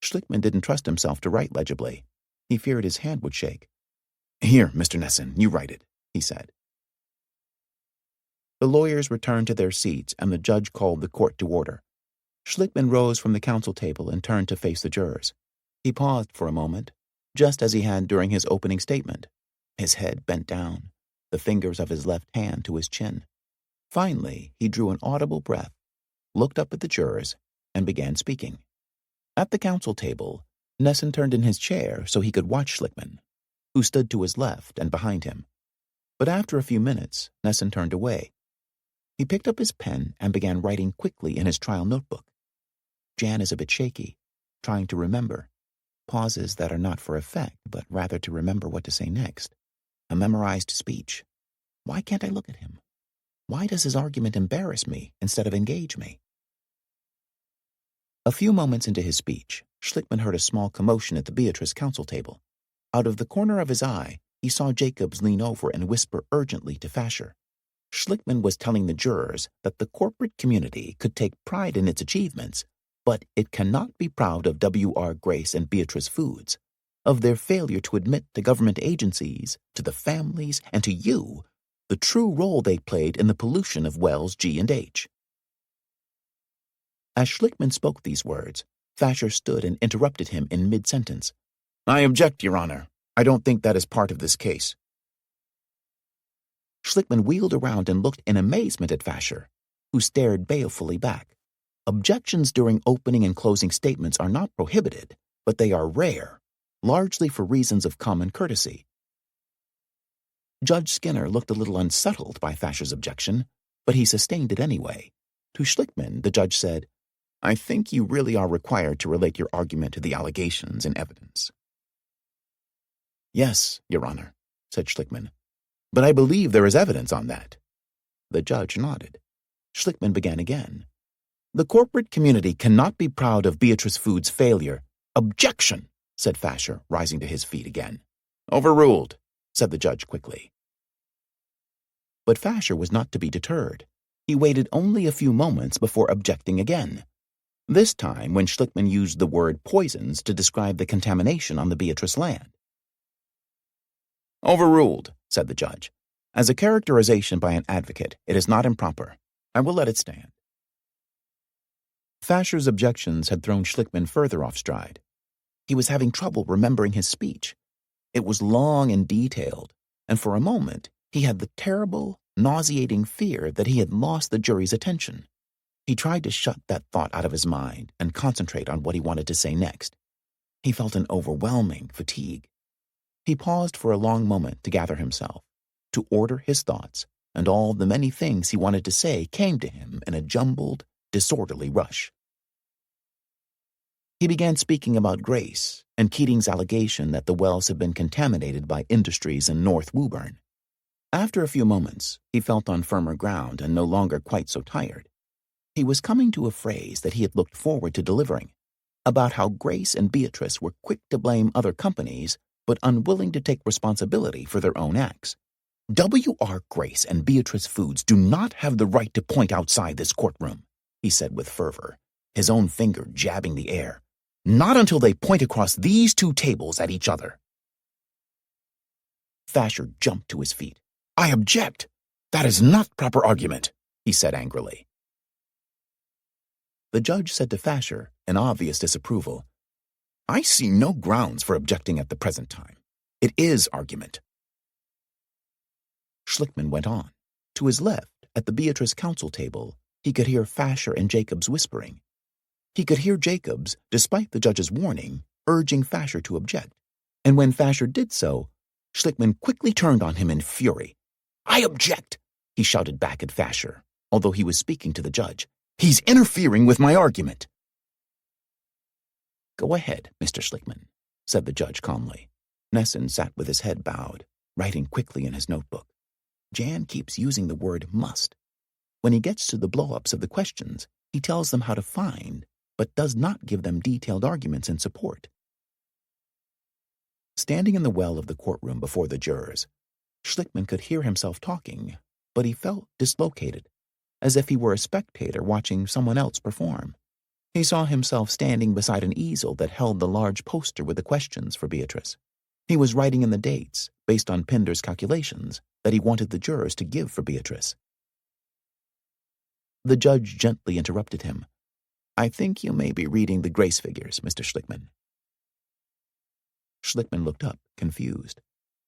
[SPEAKER 1] Schlickman didn't trust himself to write legibly. He feared his hand would shake. "Here, Mr. Nesson, you write it," he said. The lawyers returned to their seats, and the judge called the court to order. Schlickman rose from the counsel table and turned to face the jurors. He paused for a moment, just as he had during his opening statement, his head bent down, the fingers of his left hand to his chin. Finally, he drew an audible breath, looked up at the jurors, and began speaking. At the counsel table, Nesson turned in his chair so he could watch Schlickman, who stood to his left and behind him. But after a few minutes, Nesson turned away. He picked up his pen and began writing quickly in his trial notebook. Jan is a bit shaky, trying to remember. Pauses that are not for effect, but rather to remember what to say next. A memorized speech. Why can't I look at him? Why does his argument embarrass me instead of engage me? A few moments into his speech, Schlickman heard a small commotion at the Beatrice counsel table. Out of the corner of his eye, he saw Jacobs lean over and whisper urgently to Fasher. Schlickman was telling the jurors that the corporate community could take pride in its achievements, but it cannot be proud of W.R. Grace and Beatrice Foods, of their failure to admit to government agencies, to the families, and to you, the true role they played in the pollution of wells G&H. As Schlickman spoke these words, Fasher stood and interrupted him in mid-sentence. I object, Your Honor. I don't think that is part of this case. Schlickman wheeled around and looked in amazement at Fasher, who stared balefully back. Objections during opening and closing statements are not prohibited, but they are rare, largely for reasons of common courtesy. Judge Skinner looked a little unsettled by Fasher's objection, but he sustained it anyway. To Schlickman, the judge said, I think you really are required to relate your argument to the allegations in evidence. Yes, Your Honor, said Schlickman, but I believe there is evidence on that. The judge nodded. Schlickman began again. The corporate community cannot be proud of Beatrice Foods' failure. Objection, said Fasher, rising to his feet again. Overruled, said the judge quickly. But Fasher was not to be deterred. He waited only a few moments before objecting again. This time when Schlickman used the word poisons to describe the contamination on the Beatrice land. Overruled, said the judge. As a characterization by an advocate, it is not improper. I will let it stand. Fasher's objections had thrown Schlickman further off stride. He was having trouble remembering his speech. It was long and detailed, and for a moment he had the terrible, nauseating fear that he had lost the jury's attention. He tried to shut that thought out of his mind and concentrate on what he wanted to say next. He felt an overwhelming fatigue. He paused for a long moment to gather himself, to order his thoughts, and all the many things he wanted to say came to him in a jumbled, disorderly rush. He began speaking about Grace and Keating's allegation that the wells had been contaminated by industries in North Woburn. After a few moments, he felt on firmer ground and no longer quite so tired. He was coming to a phrase that he had looked forward to delivering, about how Grace and Beatrice were quick to blame other companies but unwilling to take responsibility for their own acts. W.R. Grace and Beatrice Foods do not have the right to point outside this courtroom, he said with fervor, his own finger jabbing the air. Not until they point across these two tables at each other. Fasher jumped to his feet. I object. That is not proper argument, he said angrily. The judge said to Fasher, in obvious disapproval, I see no grounds for objecting at the present time. It is argument. Schlickman went on. To his left, at the Beatrice counsel table, he could hear Fasher and Jacobs whispering. He could hear Jacobs, despite the judge's warning, urging Fasher to object. And when Fasher did so, Schlickman quickly turned on him in fury. I object, he shouted back at Fasher, although he was speaking to the judge. He's interfering with my argument. Go ahead, Mr. Schlickman, said the judge calmly. Nesson sat with his head bowed, writing quickly in his notebook. Jan keeps using the word must. When he gets to the blow-ups of the questions, he tells them how to find, but does not give them detailed arguments in support. Standing in the well of the courtroom before the jurors, Schlickman could hear himself talking, but he felt dislocated, as if he were a spectator watching someone else perform. He saw himself standing beside an easel that held the large poster with the questions for Beatrice. He was writing in the dates, based on Pinder's calculations, that he wanted the jurors to give for Beatrice. The judge gently interrupted him. I think you may be reading the Grace figures, Mr. Schlickman. Schlickman looked up, confused.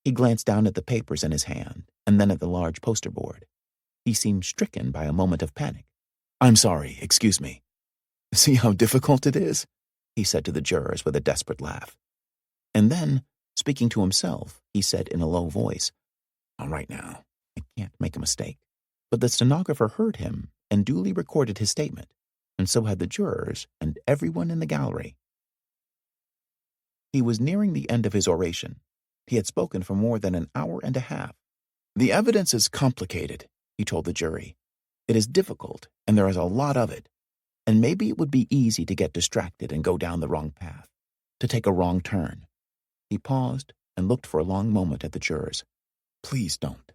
[SPEAKER 1] He glanced down at the papers in his hand, and then at the large poster board. He seemed stricken by a moment of panic. I'm sorry, excuse me. See how difficult it is? he said to the jurors with a desperate laugh. And then, speaking to himself, he said in a low voice, "All right now, I can't make a mistake." But the stenographer heard him and duly recorded his statement, and so had the jurors and everyone in the gallery. He was nearing the end of his oration. He had spoken for more than an hour and a half. "The evidence is complicated," he told the jury. "It is difficult, and there is a lot of it. And maybe it would be easy to get distracted and go down the wrong path, to take a wrong turn." He paused and looked for a long moment at the jurors. "Please don't,"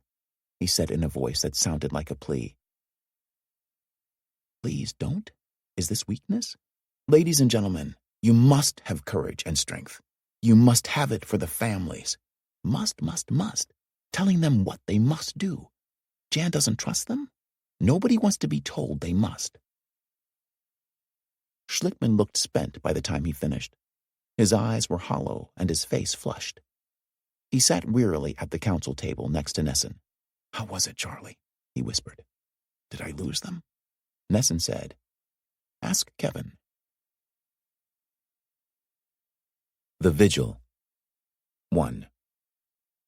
[SPEAKER 1] he said in a voice that sounded like a plea. Please don't? Is this weakness? Ladies and gentlemen, you must have courage and strength. You must have it for the families. Must. Telling them what they must do. Jan doesn't trust them? Nobody wants to be told they must. Schlickman looked spent by the time he finished. His eyes were hollow and his face flushed. He sat wearily at the counsel table next to Nesson. "How was it, Charlie?" he whispered. "Did I lose them?" Nesson said, "Ask Kevin." The Vigil. 1.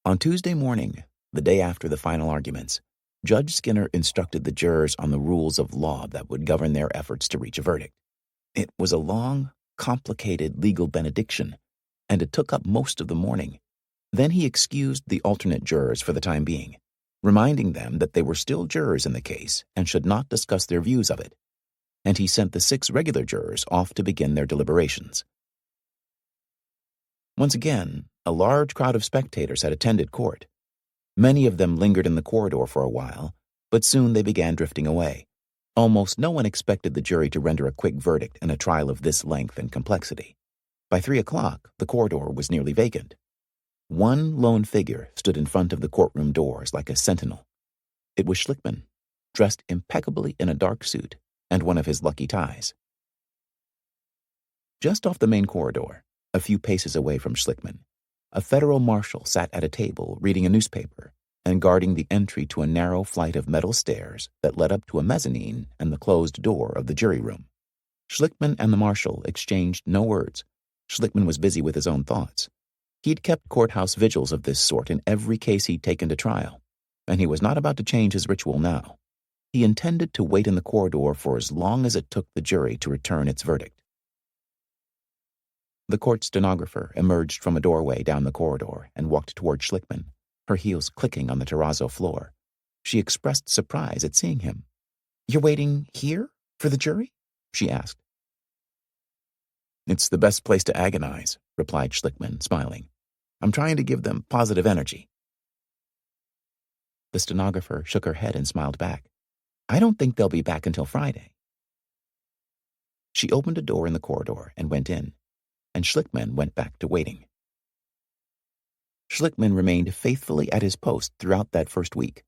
[SPEAKER 1] On Tuesday morning, the day after the final arguments, Judge Skinner instructed the jurors on the rules of law that would govern their efforts to reach a verdict. It was a long, complicated legal benediction, and it took up most of the morning. Then he excused the alternate jurors for the time being, reminding them that they were still jurors in the case and should not discuss their views of it. And he sent the 6 regular jurors off to begin their deliberations. Once again, a large crowd of spectators had attended court. Many of them lingered in the corridor for a while, but soon they began drifting away. Almost no one expected the jury to render a quick verdict in a trial of this length and complexity. By 3 o'clock, the corridor was nearly vacant. One lone figure stood in front of the courtroom doors like a sentinel. It was Schlickman, dressed impeccably in a dark suit and one of his lucky ties. Just off the main corridor, a few paces away from Schlickman, a federal marshal sat at a table reading a newspaper and guarding the entry to a narrow flight of metal stairs that led up to a mezzanine and the closed door of the jury room. Schlickman and the marshal exchanged no words. Schlickman was busy with his own thoughts. He'd kept courthouse vigils of this sort in every case he'd taken to trial, and he was not about to change his ritual now. He intended to wait in the corridor for as long as it took the jury to return its verdict. The court stenographer emerged from a doorway down the corridor and walked toward Schlickman, her heels clicking on the terrazzo floor. She expressed surprise at seeing him. "You're waiting here for the jury?" she asked. "It's the best place to agonize," replied Schlickman, smiling. "I'm trying to give them positive energy." The stenographer shook her head and smiled back. "I don't think they'll be back until Friday." She opened a door in the corridor and went in, and Schlickman went back to waiting. Schlickman remained faithfully at his post throughout that first week.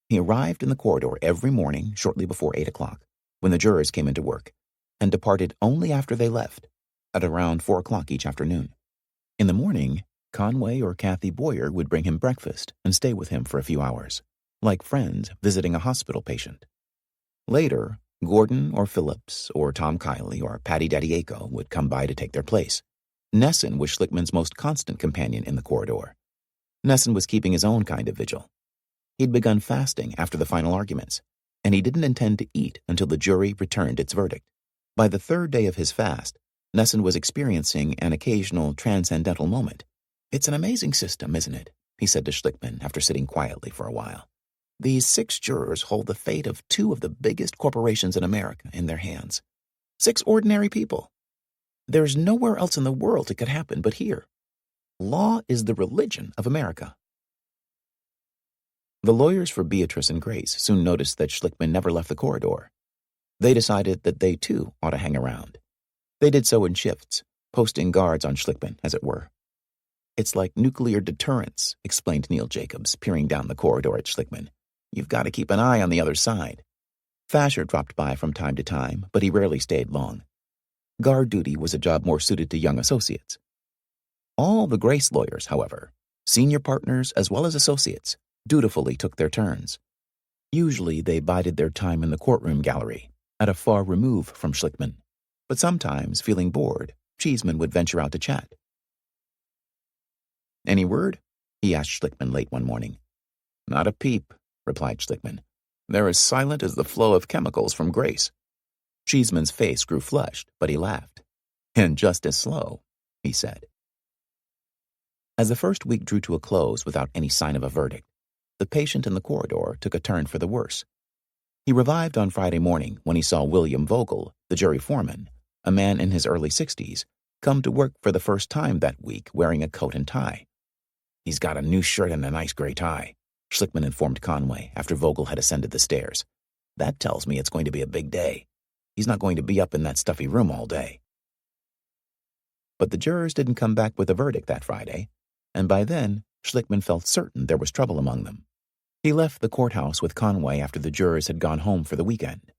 [SPEAKER 1] He arrived in the corridor every morning shortly before 8 o'clock, when the jurors came into work, and departed only after they left, at around 4 o'clock each afternoon. In the morning, Conway or Kathy Boyer would bring him breakfast and stay with him for a few hours, like friends visiting a hospital patient. Later, Gordon or Phillips or Tom Kiley or Patty Daddiaco would come by to take their place. Nesson was Schlickman's most constant companion in the corridor. Nesson was keeping his own kind of vigil. He'd begun fasting after the final arguments, and he didn't intend to eat until the jury returned its verdict. By the 3rd day of his fast, Nesson was experiencing an occasional transcendental moment. "It's an amazing system, isn't it?" he said to Schlickman after sitting quietly for a while. "These 6 jurors hold the fate of 2 of the biggest corporations in America in their hands. 6 ordinary people. There's nowhere else in the world it could happen but here. Law is the religion of America." The lawyers for Beatrice and Grace soon noticed that Schlickman never left the corridor. They decided that they too ought to hang around. They did so in shifts, posting guards on Schlickman, as it were. "It's like nuclear deterrence," explained Neil Jacobs, peering down the corridor at Schlickman. "You've got to keep an eye on the other side." Fasher dropped by from time to time, but he rarely stayed long. Guard duty was a job more suited to young associates. All the Grace lawyers, however, senior partners as well as associates, dutifully took their turns. Usually they bided their time in the courtroom gallery, at a far remove from Schlickman, but sometimes, feeling bored, Cheeseman would venture out to chat. "Any word?" he asked Schlickman late one morning. "Not a peep," replied Schlickman. "They're as silent as the flow of chemicals from Grace." Cheeseman's face grew flushed, but he laughed. "And just as slow," he said. As the first week drew to a close without any sign of a verdict, the patient in the corridor took a turn for the worse. He revived on Friday morning when he saw William Vogel, the jury foreman, a man in his early 60s, come to work for the first time that week wearing a coat and tie. "He's got a new shirt and a nice gray tie," Schlickman informed Conway after Vogel had ascended the stairs. "That tells me it's going to be a big day. He's not going to be up in that stuffy room all day." But the jurors didn't come back with a verdict that Friday, and by then, Schlickman felt certain there was trouble among them. He left the courthouse with Conway after the jurors had gone home for the weekend.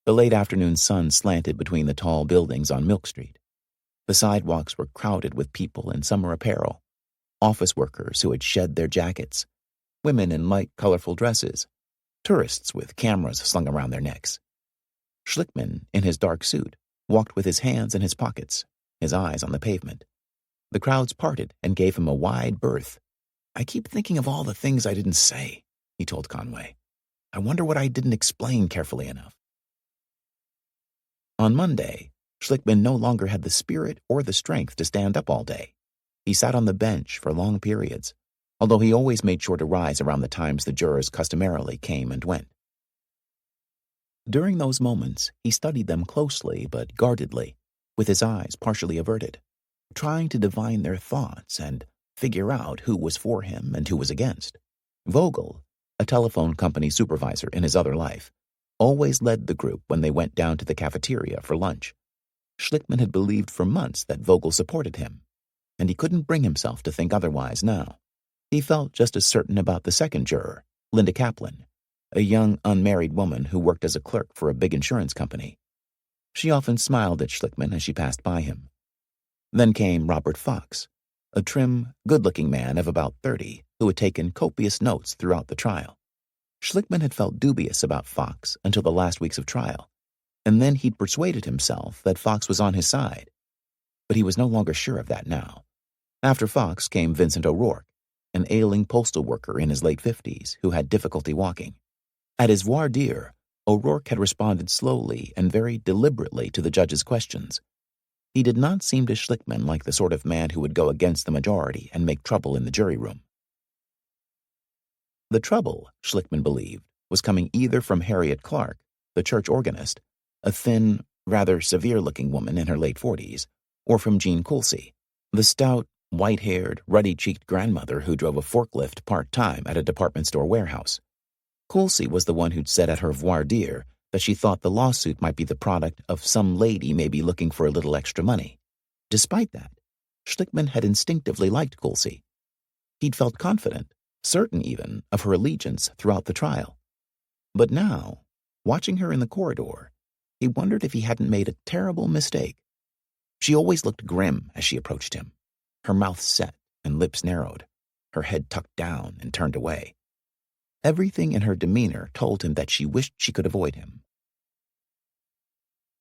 [SPEAKER 1] The late afternoon sun slanted between the tall buildings on Milk Street. The sidewalks were crowded with people in summer apparel, office workers who had shed their jackets, women in light, colorful dresses, tourists with cameras slung around their necks. Schlickman, in his dark suit, walked with his hands in his pockets, his eyes on the pavement. The crowds parted and gave him a wide berth. "I keep thinking of all the things I didn't say," he told Conway. "I wonder what I didn't explain carefully enough." On Monday, Schlickman no longer had the spirit or the strength to stand up all day. He sat on the bench for long periods, although he always made sure to rise around the times the jurors customarily came and went. During those moments, he studied them closely but guardedly, with his eyes partially averted, trying to divine their thoughts and figure out who was for him and who was against. Vogel, a telephone company supervisor in his other life, always led the group when they went down to the cafeteria for lunch. Schlickman had believed for months that Vogel supported him, and he couldn't bring himself to think otherwise now. He felt just as certain about the second juror, Linda Kaplan, a young unmarried woman who worked as a clerk for a big insurance company. She often smiled at Schlickman as she passed by him. Then came Robert Fox, a trim, good-looking man of about 30 who had taken copious notes throughout the trial. Schlickman had felt dubious about Fox until the last weeks of trial, and then he'd persuaded himself that Fox was on his side. But he was no longer sure of that now. After Fox came Vincent O'Rourke, an ailing postal worker in his late 50s who had difficulty walking. At his voir dire, O'Rourke had responded slowly and very deliberately to the judge's questions. He did not seem to Schlickman like the sort of man who would go against the majority and make trouble in the jury room. The trouble, Schlickman believed, was coming either from Harriet Clark, the church organist, a thin, rather severe-looking woman in her late 40s, or from Jean Coulsey, the stout, white-haired, ruddy-cheeked grandmother who drove a forklift part-time at a department store warehouse. Coulsey was the one who'd said at her voir dire that she thought the lawsuit might be the product of some lady maybe looking for a little extra money. Despite that, Schlickman had instinctively liked Coulsey. He'd felt confident, certain even, of her allegiance throughout the trial. But now, watching her in the corridor, he wondered if he hadn't made a terrible mistake. She always looked grim as she approached him, her mouth set and lips narrowed, her head tucked down and turned away. Everything in her demeanor told him that she wished she could avoid him.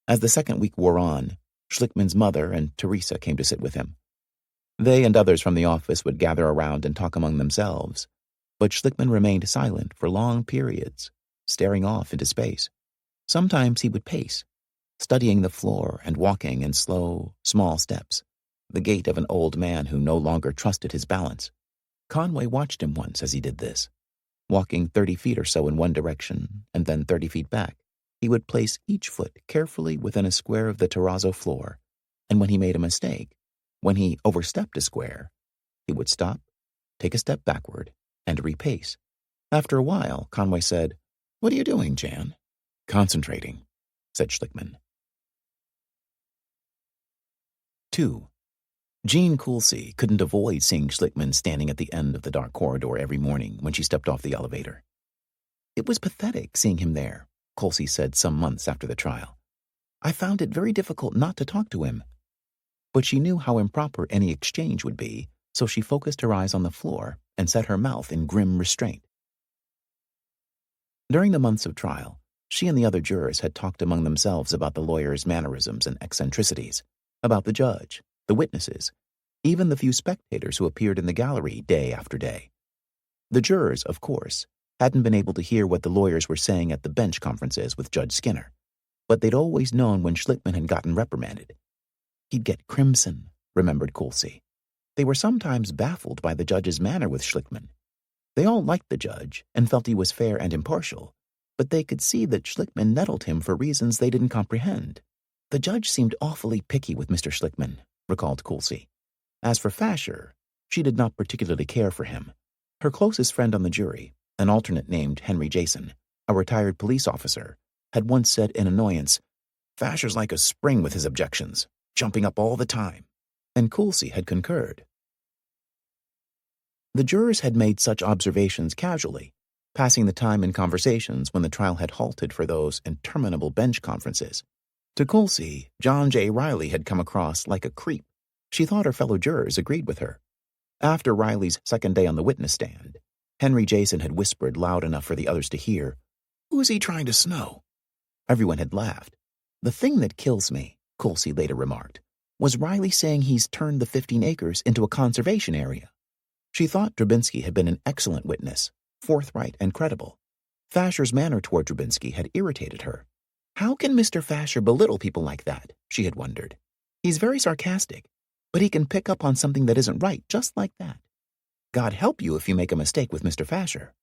[SPEAKER 1] As the second week wore on, Schlickman's mother and Teresa came to sit with him. They and others from the office would gather around and talk among themselves, but Schlickman remained silent for long periods, staring off into space. Sometimes he would pace, studying the floor and walking in slow, small steps, the gait of an old man who no longer trusted his balance. Conway watched him once as he did this. Walking 30 feet or so in one direction and then 30 feet back, he would place each foot carefully within a square of the terrazzo floor, and when he made a mistake, when he overstepped a square, he would stop, take a step backward, and repace. After a while, Conway said, "What are you doing, Jan?" "Concentrating," said Schlickman. 2. Jean Coulsey couldn't avoid seeing Schlickman standing at the end of the dark corridor every morning when she stepped off the elevator. "It was pathetic seeing him there," Coulsey said some months after the trial. "I found it very difficult not to talk to him." But she knew how improper any exchange would be, so she focused her eyes on the floor and set her mouth in grim restraint. During the months of trial, she and the other jurors had talked among themselves about the lawyer's mannerisms and eccentricities. about the judge, the witnesses, even the few spectators who appeared in the gallery day after day. The jurors, of course, hadn't been able to hear what the lawyers were saying at the bench conferences with Judge Skinner, but they'd always known when Schlickman had gotten reprimanded. He'd get crimson, remembered Coolsey. They were sometimes baffled by the judge's manner with Schlickman. They all liked the judge and felt he was fair and impartial, but they could see that Schlickman nettled him for reasons they didn't comprehend. The judge seemed awfully picky with Mr. Schlickman, recalled Coolsey. As for Fasher, she did not particularly care for him. Her closest friend on the jury, an alternate named Henry Jason, a retired police officer, had once said in annoyance, "Fasher's like a spring with his objections, jumping up all the time," and Coolsey had concurred. The jurors had made such observations casually, passing the time in conversations when the trial had halted for those interminable bench conferences. To Coolsey, John J. Riley had come across like a creep. She thought her fellow jurors agreed with her. After Riley's second day on the witness stand, Henry Jason had whispered loud enough for the others to hear, "Who's he trying to snow?" Everyone had laughed. "The thing that kills me," Coolsey later remarked, "was Riley saying he's turned the 15 acres into a conservation area." She thought Drabinski had been an excellent witness, forthright and credible. Fasher's manner toward Drabinski had irritated her. How can Mr. Fasher belittle people like that, she had wondered. He's very sarcastic, but he can pick up on something that isn't right just like that. God help you if you make a mistake with Mr. Fasher.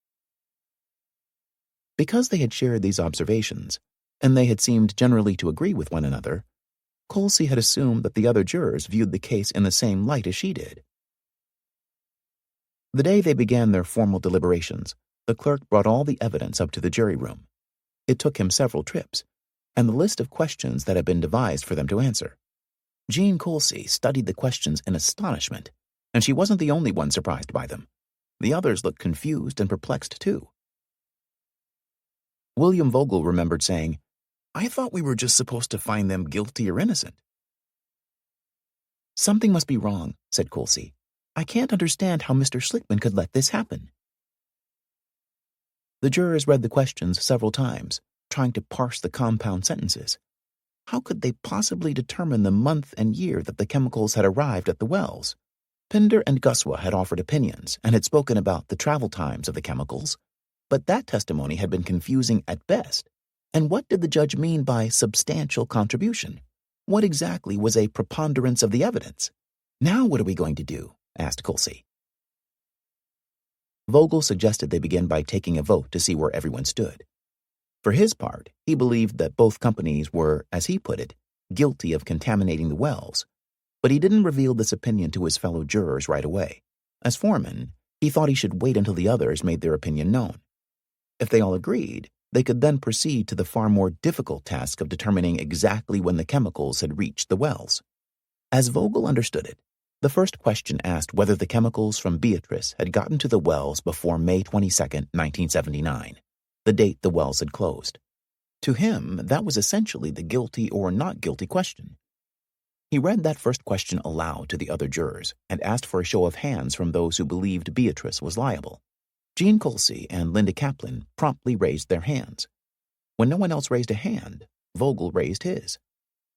[SPEAKER 1] Because they had shared these observations, and they had seemed generally to agree with one another, Coolsey had assumed that the other jurors viewed the case in the same light as she did. The day they began their formal deliberations, the clerk brought all the evidence up to the jury room. It took him several trips, and the list of questions that had been devised for them to answer. Jean Coolsey studied the questions in astonishment, and she wasn't the only one surprised by them. The others looked confused and perplexed too. William Vogel remembered saying, "I thought we were just supposed to find them guilty or innocent." "Something must be wrong," said Coolsey. "I can't understand how Mr. Schlickman could let this happen." The jurors read the questions several times, trying to parse the compound sentences. How could they possibly determine the month and year that the chemicals had arrived at the wells? Pinder and Guswa had offered opinions and had spoken about the travel times of the chemicals, but that testimony had been confusing at best. And what did the judge mean by substantial contribution? What exactly was a preponderance of the evidence? "Now what are we going to do?" asked Coolsey. Vogel suggested they begin by taking a vote to see where everyone stood. For his part, he believed that both companies were, as he put it, guilty of contaminating the wells, but he didn't reveal this opinion to his fellow jurors right away. As foreman, he thought he should wait until the others made their opinion known. If they all agreed, they could then proceed to the far more difficult task of determining exactly when the chemicals had reached the wells. As Vogel understood it, the first question asked whether the chemicals from Beatrice had gotten to the wells before May 22, 1979, the date the wells had closed. To him, that was essentially the guilty or not guilty question. He read that first question aloud to the other jurors and asked for a show of hands from those who believed Beatrice was liable. Jean Coolsey and Linda Kaplan promptly raised their hands. When no one else raised a hand, Vogel raised his.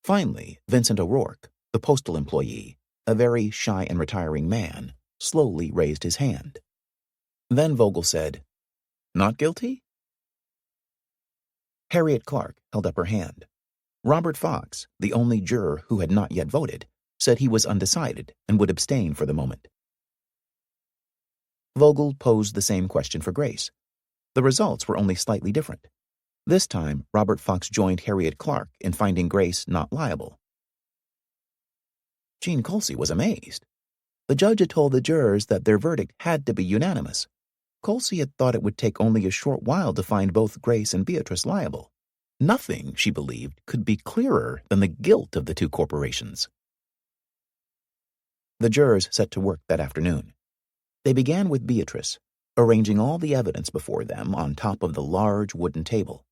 [SPEAKER 1] Finally, Vincent O'Rourke, the postal employee, a very shy and retiring man, slowly raised his hand. Then Vogel said, "Not guilty?" Harriet Clark held up her hand. Robert Fox, the only juror who had not yet voted, said he was undecided and would abstain for the moment. Vogel posed the same question for Grace. The results were only slightly different. This time, Robert Fox joined Harriet Clark in finding Grace not liable. Jean Coolsey was amazed. The judge had told the jurors that their verdict had to be unanimous. Coolsey had thought it would take only a short while to find both Grace and Beatrice liable. Nothing, she believed, could be clearer than the guilt of the two corporations. The jurors set to work that afternoon. They began with Beatrice, arranging all the evidence before them on top of the large wooden table.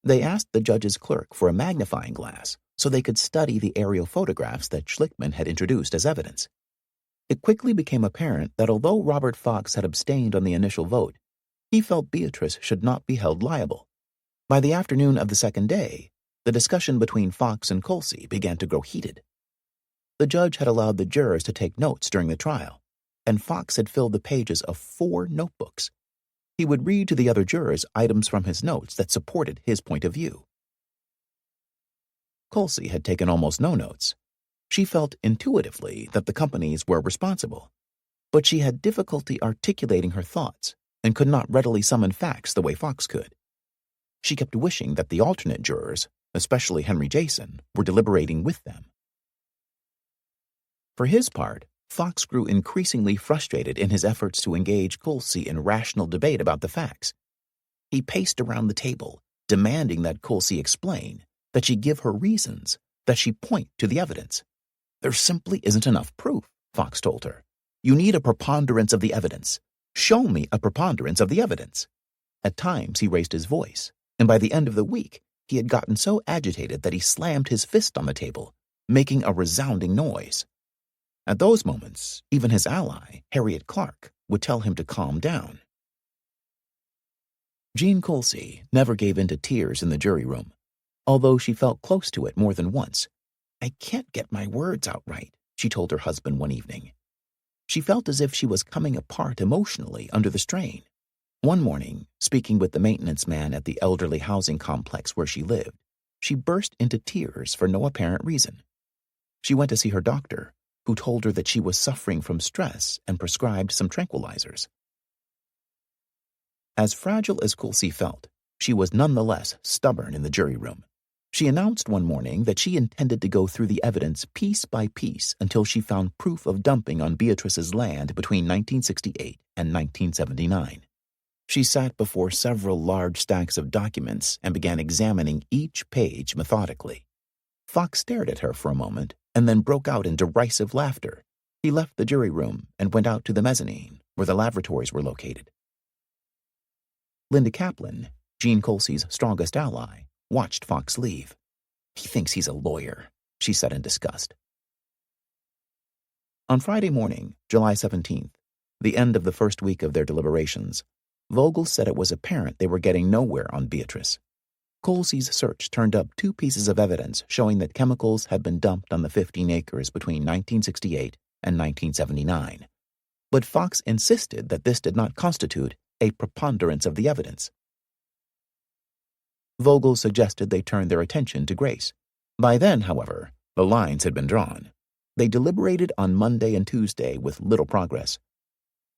[SPEAKER 1] They asked the judge's clerk for a magnifying glass so they could study the aerial photographs that Schlickman had introduced as evidence. It quickly became apparent that although Robert Fox had abstained on the initial vote, he felt Beatrice should not be held liable. By the afternoon of the second day, the discussion between Fox and Coolsey began to grow heated. The judge had allowed the jurors to take notes during the trial, and Fox had filled the pages of 4 notebooks. He would read to the other jurors items from his notes that supported his point of view. Colsey had taken almost no notes. She felt intuitively that the companies were responsible, but she had difficulty articulating her thoughts and could not readily summon facts the way Fox could. She kept wishing that the alternate jurors, especially Henry Jason, were deliberating with them. For his part, Fox grew increasingly frustrated in his efforts to engage Colsey in rational debate about the facts. He paced around the table, demanding that Colsey explain, that she give her reasons, that she point to the evidence. "There simply isn't enough proof," Fox told her. "You need a preponderance of the evidence. Show me a preponderance of the evidence." At times he raised his voice, and by the end of the week he had gotten so agitated that he slammed his fist on the table, making a resounding noise. At those moments, even his ally, Harriet Clark, would tell him to calm down. Jean Colsey never gave in to tears in the jury room, although she felt close to it more than once. "I can't get my words out right," she told her husband one evening. She felt as if she was coming apart emotionally under the strain. One morning, speaking with the maintenance man at the elderly housing complex where she lived, she burst into tears for no apparent reason. She went to see her doctor, who told her that she was suffering from stress and prescribed some tranquilizers. As fragile as Colsey felt, she was nonetheless stubborn in the jury room. She announced one morning that she intended to go through the evidence piece by piece until she found proof of dumping on Beatrice's land between 1968 and 1979. She sat before several large stacks of documents and began examining each page methodically. Fox stared at her for a moment and then broke out in derisive laughter. He left the jury room and went out to the mezzanine, where the lavatories were located. Linda Kaplan, Jean Colsey's strongest ally, watched Fox leave. "He thinks he's a lawyer," she said in disgust. On Friday morning, July 17th, the end of the first week of their deliberations, Vogel said it was apparent they were getting nowhere on Beatrice. Colsey's search turned up 2 pieces of evidence showing that chemicals had been dumped on the 15 acres between 1968 and 1979. But Fox insisted that this did not constitute a preponderance of the evidence. Vogel suggested they turn their attention to Grace. By then, however, the lines had been drawn. They deliberated on Monday and Tuesday with little progress.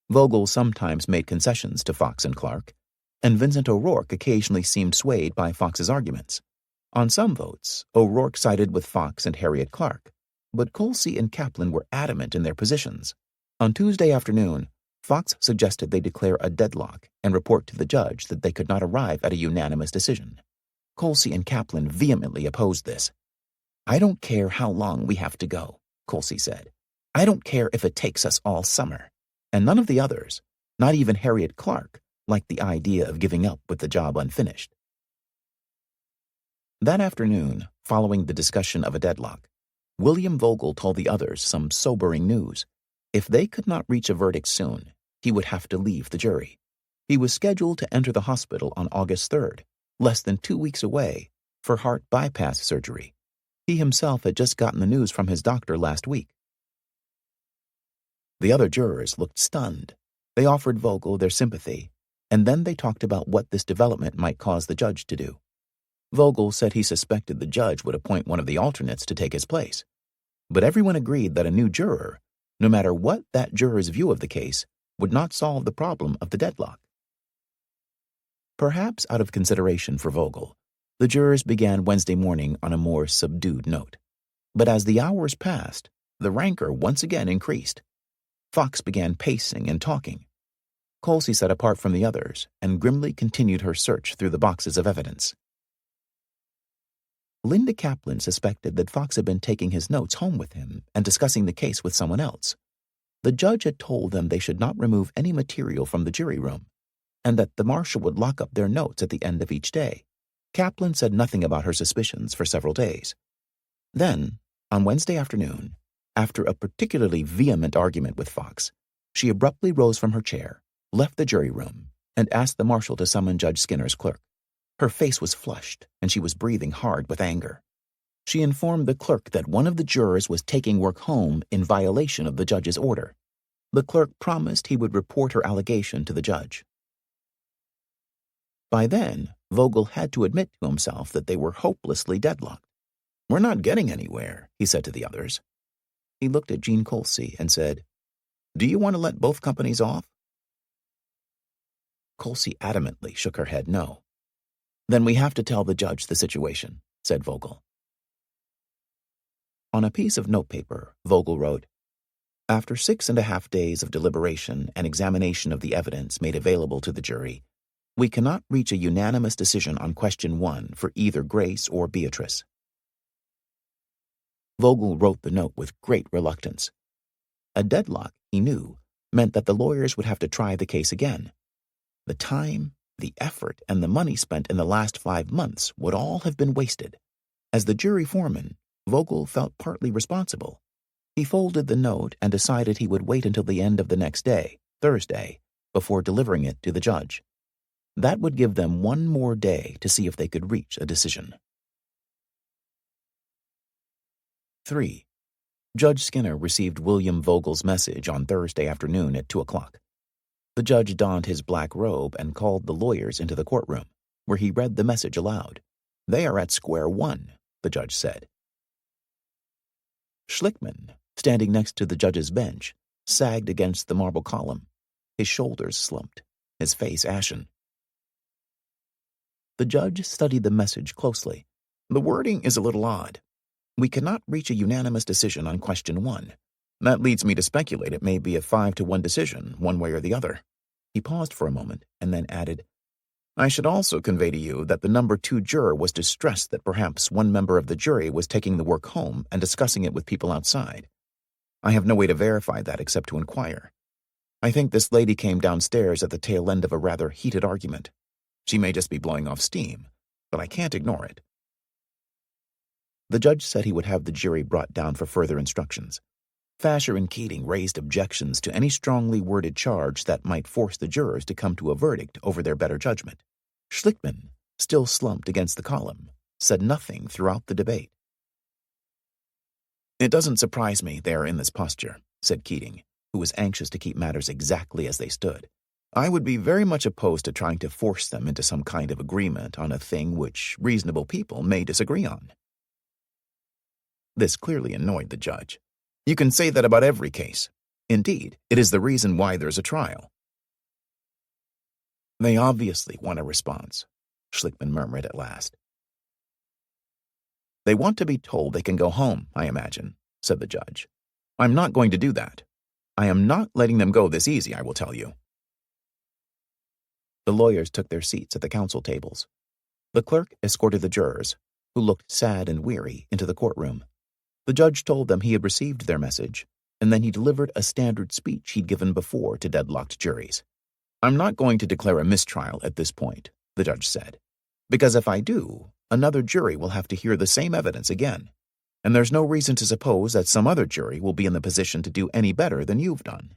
[SPEAKER 1] Vogel sometimes made concessions to Fox and Clark, and Vincent O'Rourke occasionally seemed swayed by Fox's arguments. On some votes, O'Rourke sided with Fox and Harriet Clark, but Colsey and Kaplan were adamant in their positions. On Tuesday afternoon, Fox suggested they declare a deadlock and report to the judge that they could not arrive at a unanimous decision. Colsey and Kaplan vehemently opposed this. "I don't care how long we have to go," Colsey said. "I don't care if it takes us all summer." And none of the others, not even Harriet Clark, liked the idea of giving up with the job unfinished. That afternoon, following the discussion of a deadlock, William Vogel told the others some sobering news. If they could not reach a verdict soon, he would have to leave the jury. He was scheduled to enter the hospital on August 3rd, less than 2 weeks away, for heart bypass surgery. He himself had just gotten the news from his doctor last week. The other jurors looked stunned. They offered Vogel their sympathy, and then they talked about what this development might cause the judge to do. Vogel said he suspected the judge would appoint one of the alternates to take his place. But everyone agreed that a new juror, no matter what that juror's view of the case, would not solve the problem of the deadlock. Perhaps out of consideration for Vogel, the jurors began Wednesday morning on a more subdued note. But as the hours passed, the rancor once again increased. Fox began pacing and talking. Colsey sat apart from the others and grimly continued her search through the boxes of evidence. Linda Kaplan suspected that Fox had been taking his notes home with him and discussing the case with someone else. The judge had told them they should not remove any material from the jury room, and that the marshal would lock up their notes at the end of each day. Kaplan said nothing about her suspicions for several days. Then, on Wednesday afternoon, after a particularly vehement argument with Fox, she abruptly rose from her chair, left the jury room, and asked the marshal to summon Judge Skinner's clerk. Her face was flushed, and she was breathing hard with anger. She informed the clerk that one of the jurors was taking work home in violation of the judge's order. The clerk promised he would report her allegation to the judge. By then, Vogel had to admit to himself that they were hopelessly deadlocked. "We're not getting anywhere," he said to the others. He looked at Jean Colsey and said, "Do you want to let both companies off?" Colsey adamantly shook her head no. "Then we have to tell the judge the situation," said Vogel. On a piece of notepaper, Vogel wrote, "After 6.5 days of deliberation and examination of the evidence made available to the jury, we cannot reach a unanimous decision on question 1 for either Grace or Beatrice." Vogel wrote the note with great reluctance. A deadlock, he knew, meant that the lawyers would have to try the case again. The time, the effort, and the money spent in the last 5 months would all have been wasted. As the jury foreman, Vogel felt partly responsible. He folded the note and decided he would wait until the end of the next day, Thursday, before delivering it to the judge. That would give them one more day to see if they could reach a decision. 3. Judge Skinner received William Vogel's message on Thursday afternoon at 2 o'clock. The judge donned his black robe and called the lawyers into the courtroom, where he read the message aloud. "They are at square one," the judge said. Schlickman, standing next to the judge's bench, sagged against the marble column. His shoulders slumped, his face ashen. The judge studied the message closely. "The wording is a little odd. We cannot reach a unanimous decision on question 1. That leads me to speculate it may be a 5-1 decision, one way or the other." He paused for a moment and then added, "I should also convey to you that the number 2 juror was distressed that perhaps one member of the jury was taking the work home and discussing it with people outside. I have no way to verify that except to inquire. I think this lady came downstairs at the tail end of a rather heated argument. She may just be blowing off steam, but I can't ignore it." The judge said he would have the jury brought down for further instructions. Fasher and Keating raised objections to any strongly worded charge that might force the jurors to come to a verdict over their better judgment. Schlickman, still slumped against the column, said nothing throughout the debate. "It doesn't surprise me they are in this posture," said Keating, who was anxious to keep matters exactly as they stood. "I would be very much opposed to trying to force them into some kind of agreement on a thing which reasonable people may disagree on." This clearly annoyed the judge. "You can say that about every case. Indeed, it is the reason why there's a trial." "They obviously want a response," Schlickman murmured at last. "They want to be told they can go home, I imagine," said the judge. "I'm not going to do that. I am not letting them go this easy, I will tell you." The lawyers took their seats at the counsel tables. The clerk escorted the jurors, who looked sad and weary, into the courtroom. The judge told them he had received their message, and then he delivered a standard speech he'd given before to deadlocked juries. "I'm not going to declare a mistrial at this point," the judge said, "because if I do, another jury will have to hear the same evidence again, and there's no reason to suppose that some other jury will be in the position to do any better than you've done.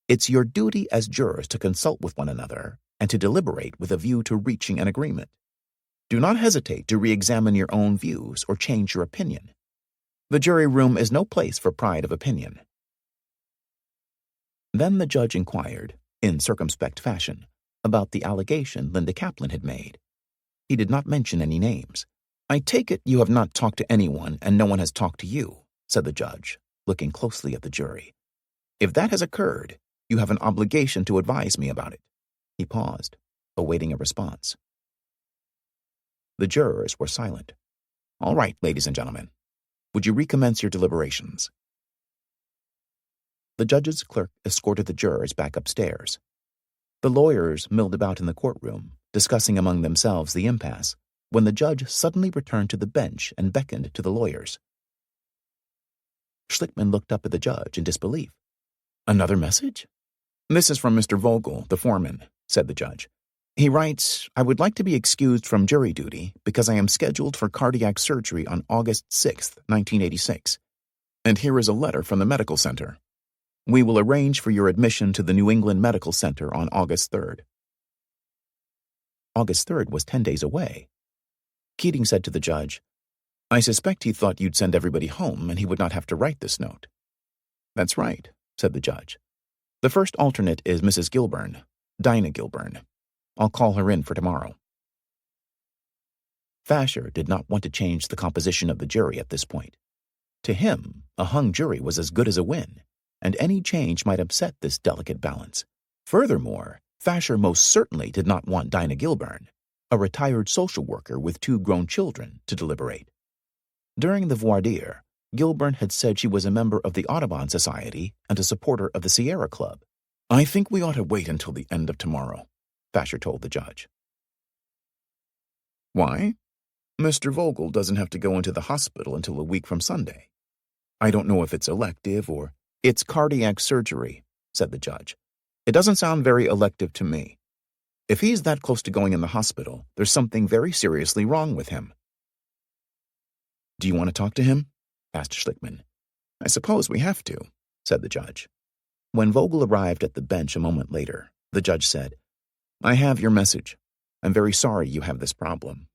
[SPEAKER 1] It's your duty as jurors to consult with one another and to deliberate with a view to reaching an agreement. Do not hesitate to re-examine your own views or change your opinion. The jury room is no place for pride of opinion." Then the judge inquired, in circumspect fashion, about the allegation Linda Kaplan had made. He did not mention any names. "I take it you have not talked to anyone and no one has talked to you," said the judge, looking closely at the jury. "If that has occurred, you have an obligation to advise me about it." He paused, awaiting a response. The jurors were silent. "All right, ladies and gentlemen. Would you recommence your deliberations?" The judge's clerk escorted the jurors back upstairs. The lawyers milled about in the courtroom, discussing among themselves the impasse, when the judge suddenly returned to the bench and beckoned to the lawyers. Schlickman looked up at the judge in disbelief. "Another message?" "This is from Mr. Vogel, the foreman," said the judge. He writes, "I would like to be excused from jury duty because I am scheduled for cardiac surgery on August 6th, 1986. And here is a letter from the medical center. We will arrange for your admission to the New England Medical Center on August 3rd. August 3rd was 10 days away. Keating said to the judge, I suspect he thought you'd send everybody home and he would not have to write this note. That's right, said the judge. The first alternate is Mrs. Gilburn, Dinah Gilburn. I'll call her in for tomorrow. Fasher did not want to change the composition of the jury at this point. To him, a hung jury was as good as a win, and any change might upset this delicate balance. Furthermore, Fasher most certainly did not want Dinah Gilburn, a retired social worker with 2 grown children, to deliberate. During the voir dire, Gilburn had said she was a member of the Audubon Society and a supporter of the Sierra Club. I think we ought to wait until the end of tomorrow, Fasher told the judge. Why? Mr. Vogel doesn't have to go into the hospital until a week from Sunday. I don't know if it's elective or... It's cardiac surgery, said the judge. It doesn't sound very elective to me. If he's that close to going in the hospital, there's something very seriously wrong with him. Do you want to talk to him? Asked Schlickman. I suppose we have to, said the judge. When Vogel arrived at the bench a moment later, the judge said, I have your message. I'm very sorry you have this problem.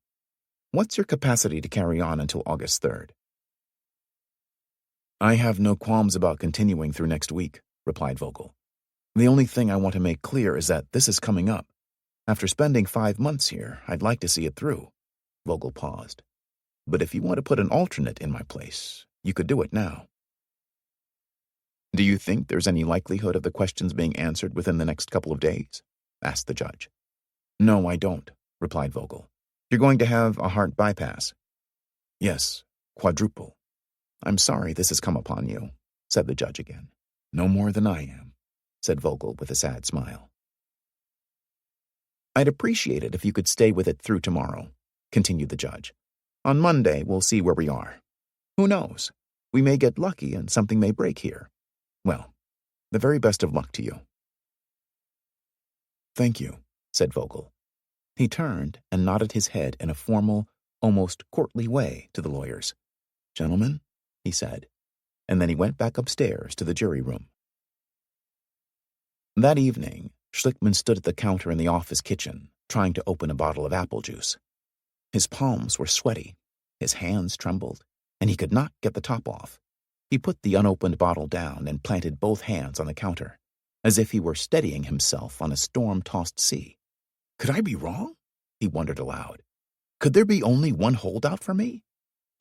[SPEAKER 1] What's your capacity to carry on until August 3rd? I have no qualms about continuing through next week, replied Vogel. The only thing I want to make clear is that this is coming up. After spending 5 months here, I'd like to see it through. Vogel paused. But if you want to put an alternate in my place, you could do it now. Do you think there's any likelihood of the questions being answered within the next couple of days? Asked the judge. No, I don't, replied Vogel. You're going to have a heart bypass. Yes, quadruple. I'm sorry this has come upon you, said the judge again. No more than I am, said Vogel with a sad smile. I'd appreciate it if you could stay with it through tomorrow, continued the judge. On Monday, we'll see where we are. Who knows? We may get lucky and something may break here. Well, the very best of luck to you. Thank you, said Vogel. He turned and nodded his head in a formal, almost courtly way to the lawyers. Gentlemen, he said, and then he went back upstairs to the jury room. That evening, Schlickman stood at the counter in the office kitchen, trying to open a bottle of apple juice. His palms were sweaty, his hands trembled, and he could not get the top off. He put the unopened bottle down and planted both hands on the counter, as if he were steadying himself on a storm-tossed sea. Could I be wrong? He wondered aloud. Could there be only one holdout for me?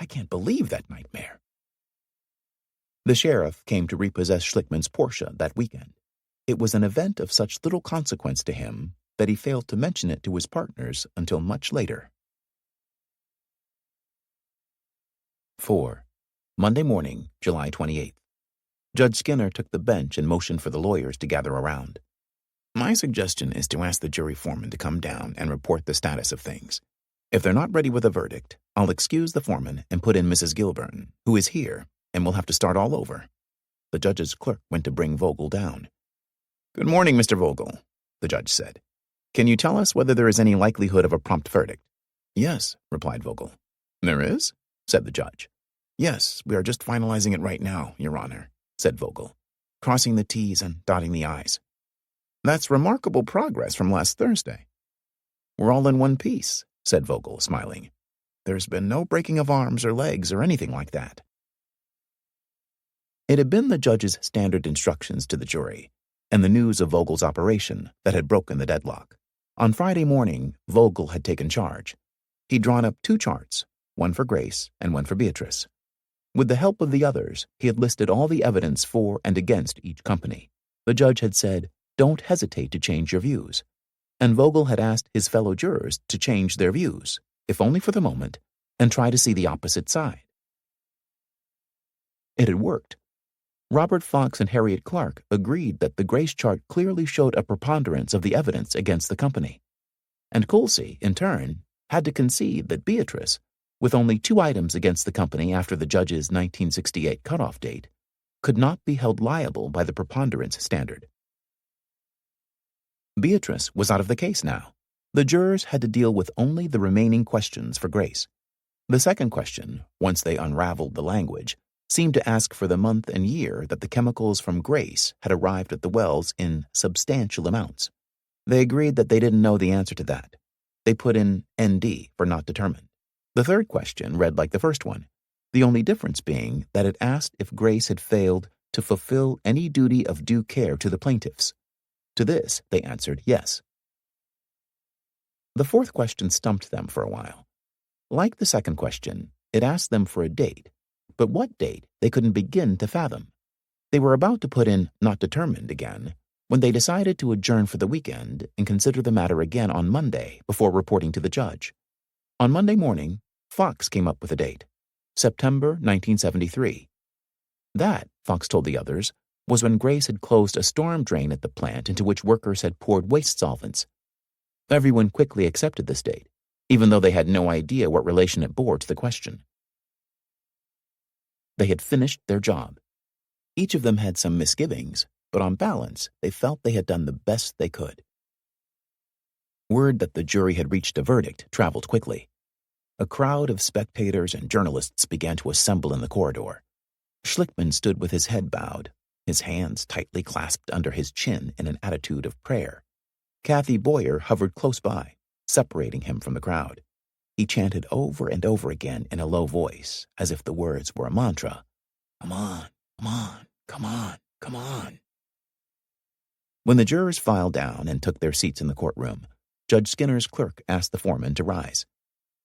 [SPEAKER 1] I can't believe that nightmare. The sheriff came to repossess Schlickman's Porsche that weekend. It was an event of such little consequence to him that he failed to mention it to his partners until much later. 4. Monday morning, July 28th. Judge Skinner took the bench and motioned for the lawyers to gather around. My suggestion is to ask the jury foreman to come down and report the status of things. If they're not ready with a verdict, I'll excuse the foreman and put in Mrs. Gilburn, who is here, and we'll have to start all over. The judge's clerk went to bring Vogel down. Good morning, Mr. Vogel, the judge said. Can you tell us whether there is any likelihood of a prompt verdict? Yes, replied Vogel. There is? Said the judge. Yes, we are just finalizing it right now, Your Honor, said Vogel, crossing the T's and dotting the I's. That's remarkable progress from last Thursday. We're all in one piece, said Vogel, smiling. There's been no breaking of arms or legs or anything like that. It had been the judge's standard instructions to the jury, and the news of Vogel's operation that had broken the deadlock. On Friday morning, Vogel had taken charge. He'd drawn up 2 charts, one for Grace and one for Beatrice. With the help of the others, he had listed all the evidence for and against each company. The judge had said, don't hesitate to change your views. And Vogel had asked his fellow jurors to change their views, if only for the moment, and try to see the opposite side. It had worked. Robert Fox and Harriet Clark agreed that the Grace chart clearly showed a preponderance of the evidence against the company. And Colsey, in turn, had to concede that Beatrice, with only 2 items against the company after the judge's 1968 cutoff date, could not be held liable by the preponderance standard. Beatrice was out of the case now. The jurors had to deal with only the remaining questions for Grace. The second question, once they unraveled the language, seemed to ask for the month and year that the chemicals from Grace had arrived at the wells in substantial amounts. They agreed that they didn't know the answer to that. They put in ND for not determined. The third question read like the first one, the only difference being that it asked if Grace had failed to fulfill any duty of due care to the plaintiffs. To this, they answered yes. The fourth question stumped them for a while. Like the second question, it asked them for a date, but what date they couldn't begin to fathom. They were about to put in "not determined" again when they decided to adjourn for the weekend and consider the matter again on Monday before reporting to the judge. On Monday morning, Fox came up with a date, September 1973. That, Fox told the others, was when Grace had closed a storm drain at the plant into which workers had poured waste solvents. Everyone quickly accepted this date, even though they had no idea what relation it bore to the question. They had finished their job. Each of them had some misgivings, but on balance, they felt they had done the best they could. Word that the jury had reached a verdict traveled quickly. A crowd of spectators and journalists began to assemble in the corridor. Schlickman stood with his head bowed, his hands tightly clasped under his chin in an attitude of prayer. Kathy Boyer hovered close by, separating him from the crowd. He chanted over and over again in a low voice, as if the words were a mantra. "Come on, come on, come on, come on." When the jurors filed down and took their seats in the courtroom, Judge Skinner's clerk asked the foreman to rise.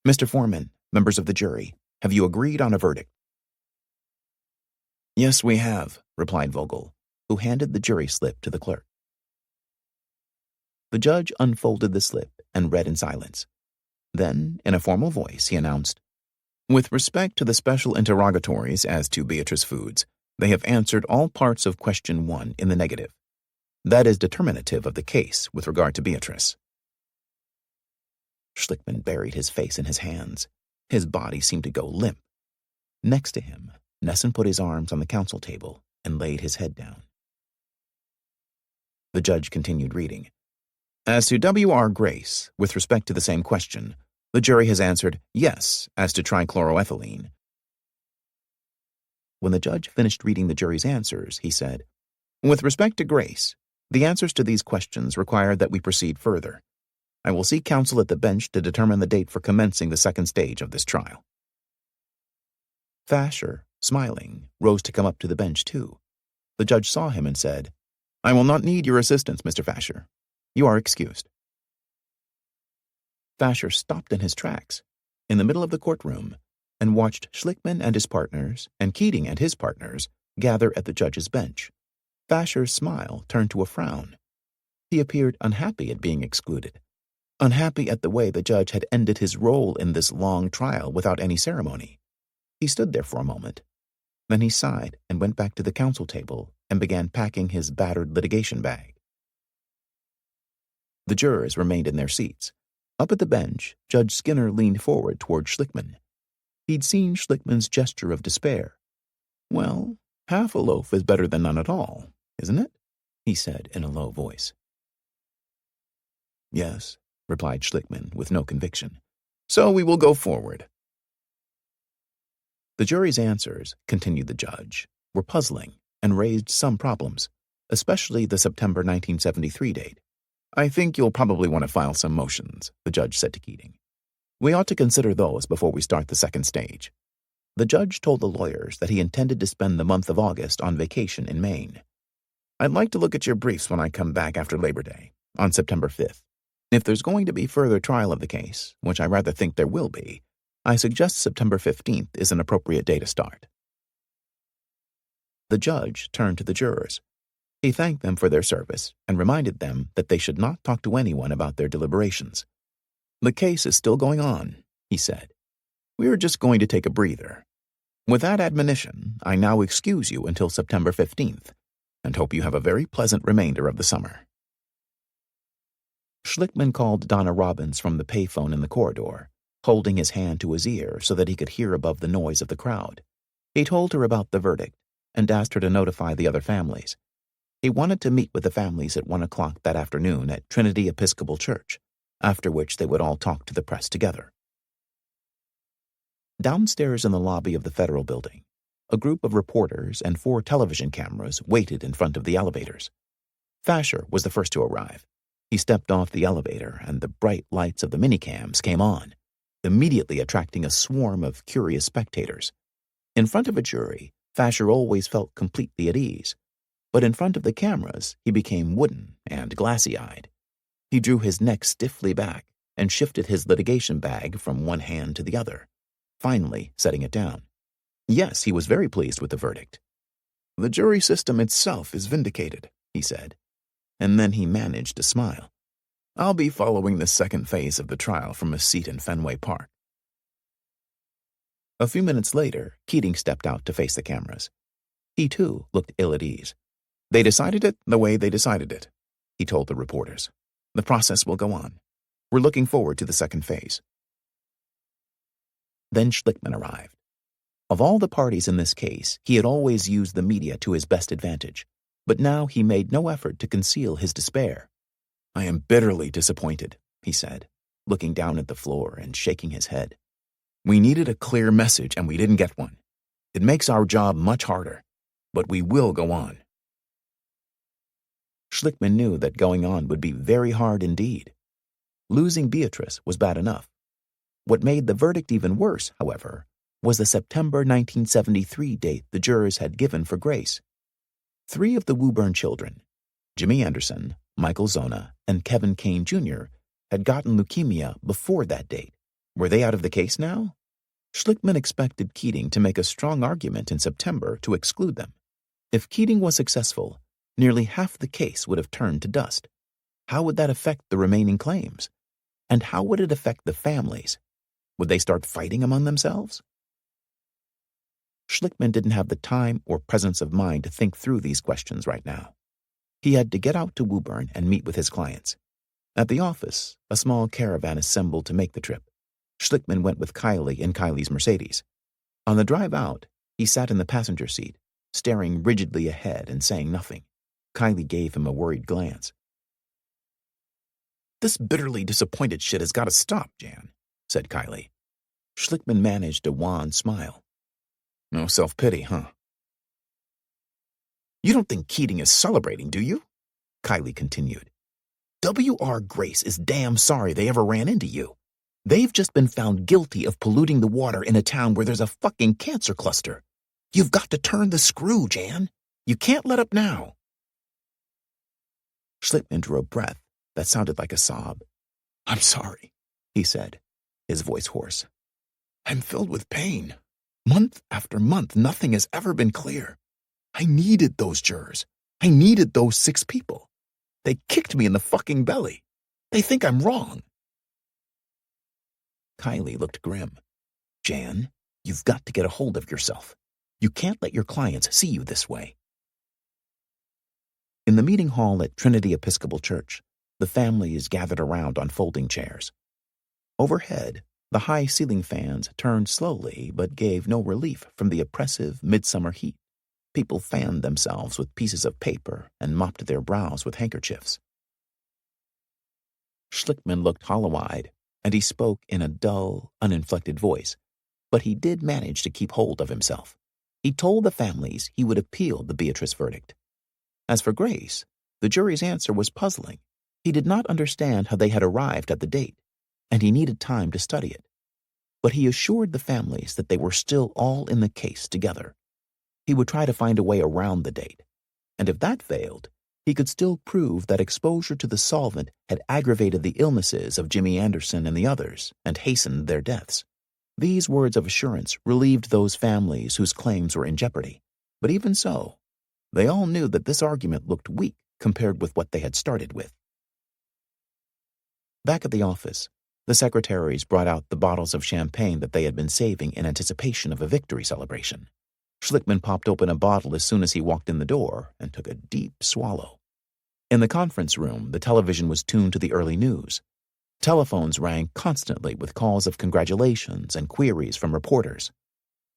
[SPEAKER 1] "Mr. Foreman, members of the jury, have you agreed on a verdict?" "Yes, we have," replied Vogel, who handed the jury slip to the clerk. The judge unfolded the slip and read in silence. Then, in a formal voice, he announced, "With respect to the special interrogatories as to Beatrice Foods, they have answered all parts of question 1 in the negative. That is determinative of the case with regard to Beatrice." Schlickman buried his face in his hands. His body seemed to go limp. Next to him, Nesson put his arms on the counsel table and laid his head down. The judge continued reading. "As to W.R. Grace, with respect to the same question, the jury has answered yes as to trichloroethylene." When the judge finished reading the jury's answers, he said, "With respect to Grace, the answers to these questions require that we proceed further. I will seek counsel at the bench to determine the date for commencing the second stage of this trial." Fasher, smiling, rose to come up to the bench too. The judge saw him and said, "I will not need your assistance, Mr. Fasher. You are excused." Fasher stopped in his tracks, in the middle of the courtroom, and watched Schlickman and his partners and Keating and his partners gather at the judge's bench. Fasher's smile turned to a frown. He appeared unhappy at being excluded, unhappy at the way the judge had ended his role in this long trial without any ceremony. He stood there for a moment. Then he sighed and went back to the counsel table and began packing his battered litigation bag. The jurors remained in their seats. Up at the bench, Judge Skinner leaned forward toward Schlickman. He'd seen Schlickman's gesture of despair. "Well, half a loaf is better than none at all, isn't it?" he said in a low voice. "Yes," replied Schlickman with no conviction. "So we will go forward." The jury's answers, continued the judge, were puzzling and raised some problems, especially the September 1973 date. "I think you'll probably want to file some motions," the judge said to Keating. "We ought to consider those before we start the second stage." The judge told the lawyers that he intended to spend the month of August on vacation in Maine. "I'd like to look at your briefs when I come back after Labor Day, on September 5th. If there's going to be further trial of the case, which I rather think there will be, I suggest September 15th is an appropriate day to start." The judge turned to the jurors. He thanked them for their service and reminded them that they should not talk to anyone about their deliberations. "The case is still going on," he said. "We are just going to take a breather. With that admonition, I now excuse you until September 15th, and hope you have a very pleasant remainder of the summer." Schlickman called Donna Robbins from the payphone in the corridor, holding his hand to his ear so that he could hear above the noise of the crowd. He told her about the verdict and asked her to notify the other families. He wanted to meet with the families at 1 o'clock that afternoon at Trinity Episcopal Church, after which they would all talk to the press together. Downstairs in the lobby of the Federal Building, a group of reporters and 4 television cameras waited in front of the elevators. Fasher was the first to arrive. He stepped off the elevator and the bright lights of the minicams came on. immediately attracting a swarm of curious spectators. In front of a jury, Fasher always felt completely at ease, but in front of the cameras, he became wooden and glassy-eyed. He drew his neck stiffly back and shifted his litigation bag from one hand to the other, finally setting it down. Yes, he was very pleased with the verdict. "The jury system itself is vindicated," he said, and then he managed to smile. "I'll be following the second phase of the trial from a seat in Fenway Park." A few minutes later, Keating stepped out to face the cameras. He, too, looked ill at ease. "They decided it the way they decided it," he told the reporters. "The process will go on. We're looking forward to the second phase." Then Schlickman arrived. Of all the parties in this case, he had always used the media to his best advantage, but now he made no effort to conceal his despair. "I am bitterly disappointed," he said, looking down at the floor and shaking his head. "We needed a clear message and we didn't get one. It makes our job much harder, but we will go on." Schlickman knew that going on would be very hard indeed. Losing Beatrice was bad enough. What made the verdict even worse, however, was the September 1973 date the jurors had given for Grace. 3 of the Woburn children, Jimmy Anderson, Michael Zona, and Kevin Kane Jr., had gotten leukemia before that date. Were they out of the case now? Schlickman expected Keating to make a strong argument in September to exclude them. If Keating was successful, nearly half the case would have turned to dust. How would that affect the remaining claims? And how would it affect the families? Would they start fighting among themselves? Schlickman didn't have the time or presence of mind to think through these questions right now. He had to get out to Woburn and meet with his clients. At the office, a small caravan assembled to make the trip. Schlickman went with Kylie in Kylie's Mercedes. On the drive out, he sat in the passenger seat, staring rigidly ahead and saying nothing. Kylie gave him a worried glance. "This bitterly disappointed shit has got to stop, Jan," said Kylie. Schlickman managed a wan smile. "No self-pity, huh?" "You don't think Keating is celebrating, do you?" Kylie continued. "W.R. Grace is damn sorry they ever ran into you. They've just been found guilty of polluting the water in a town where there's a fucking cancer cluster. You've got to turn the screw, Jan. You can't let up now." Schlickman drew a breath that sounded like a sob. "I'm sorry," he said, his voice hoarse. "I'm filled with pain. Month after month, nothing has ever been clear. I needed those jurors. I needed those 6 people. They kicked me in the fucking belly. They think I'm wrong." Kylie looked grim. "Jan, you've got to get a hold of yourself. You can't let your clients see you this way." In the meeting hall at Trinity Episcopal Church, the families gathered around on folding chairs. Overhead, the high ceiling fans turned slowly but gave no relief from the oppressive midsummer heat. People fanned themselves with pieces of paper and mopped their brows with handkerchiefs. Schlickman looked hollow-eyed, and he spoke in a dull, uninflected voice, but he did manage to keep hold of himself. He told the families he would appeal the Beatrice verdict. As for Grace, the jury's answer was puzzling. He did not understand how they had arrived at the date, and he needed time to study it. But he assured the families that they were still all in the case together. He would try to find a way around the date, and if that failed, he could still prove that exposure to the solvent had aggravated the illnesses of Jimmy Anderson and the others and hastened their deaths. These words of assurance relieved those families whose claims were in jeopardy. But even so, they all knew that this argument looked weak compared with what they had started with. Back at the office, the secretaries brought out the bottles of champagne that they had been saving in anticipation of a victory celebration. Schlickman popped open a bottle as soon as he walked in the door and took a deep swallow. In the conference room, the television was tuned to the early news. Telephones rang constantly with calls of congratulations and queries from reporters.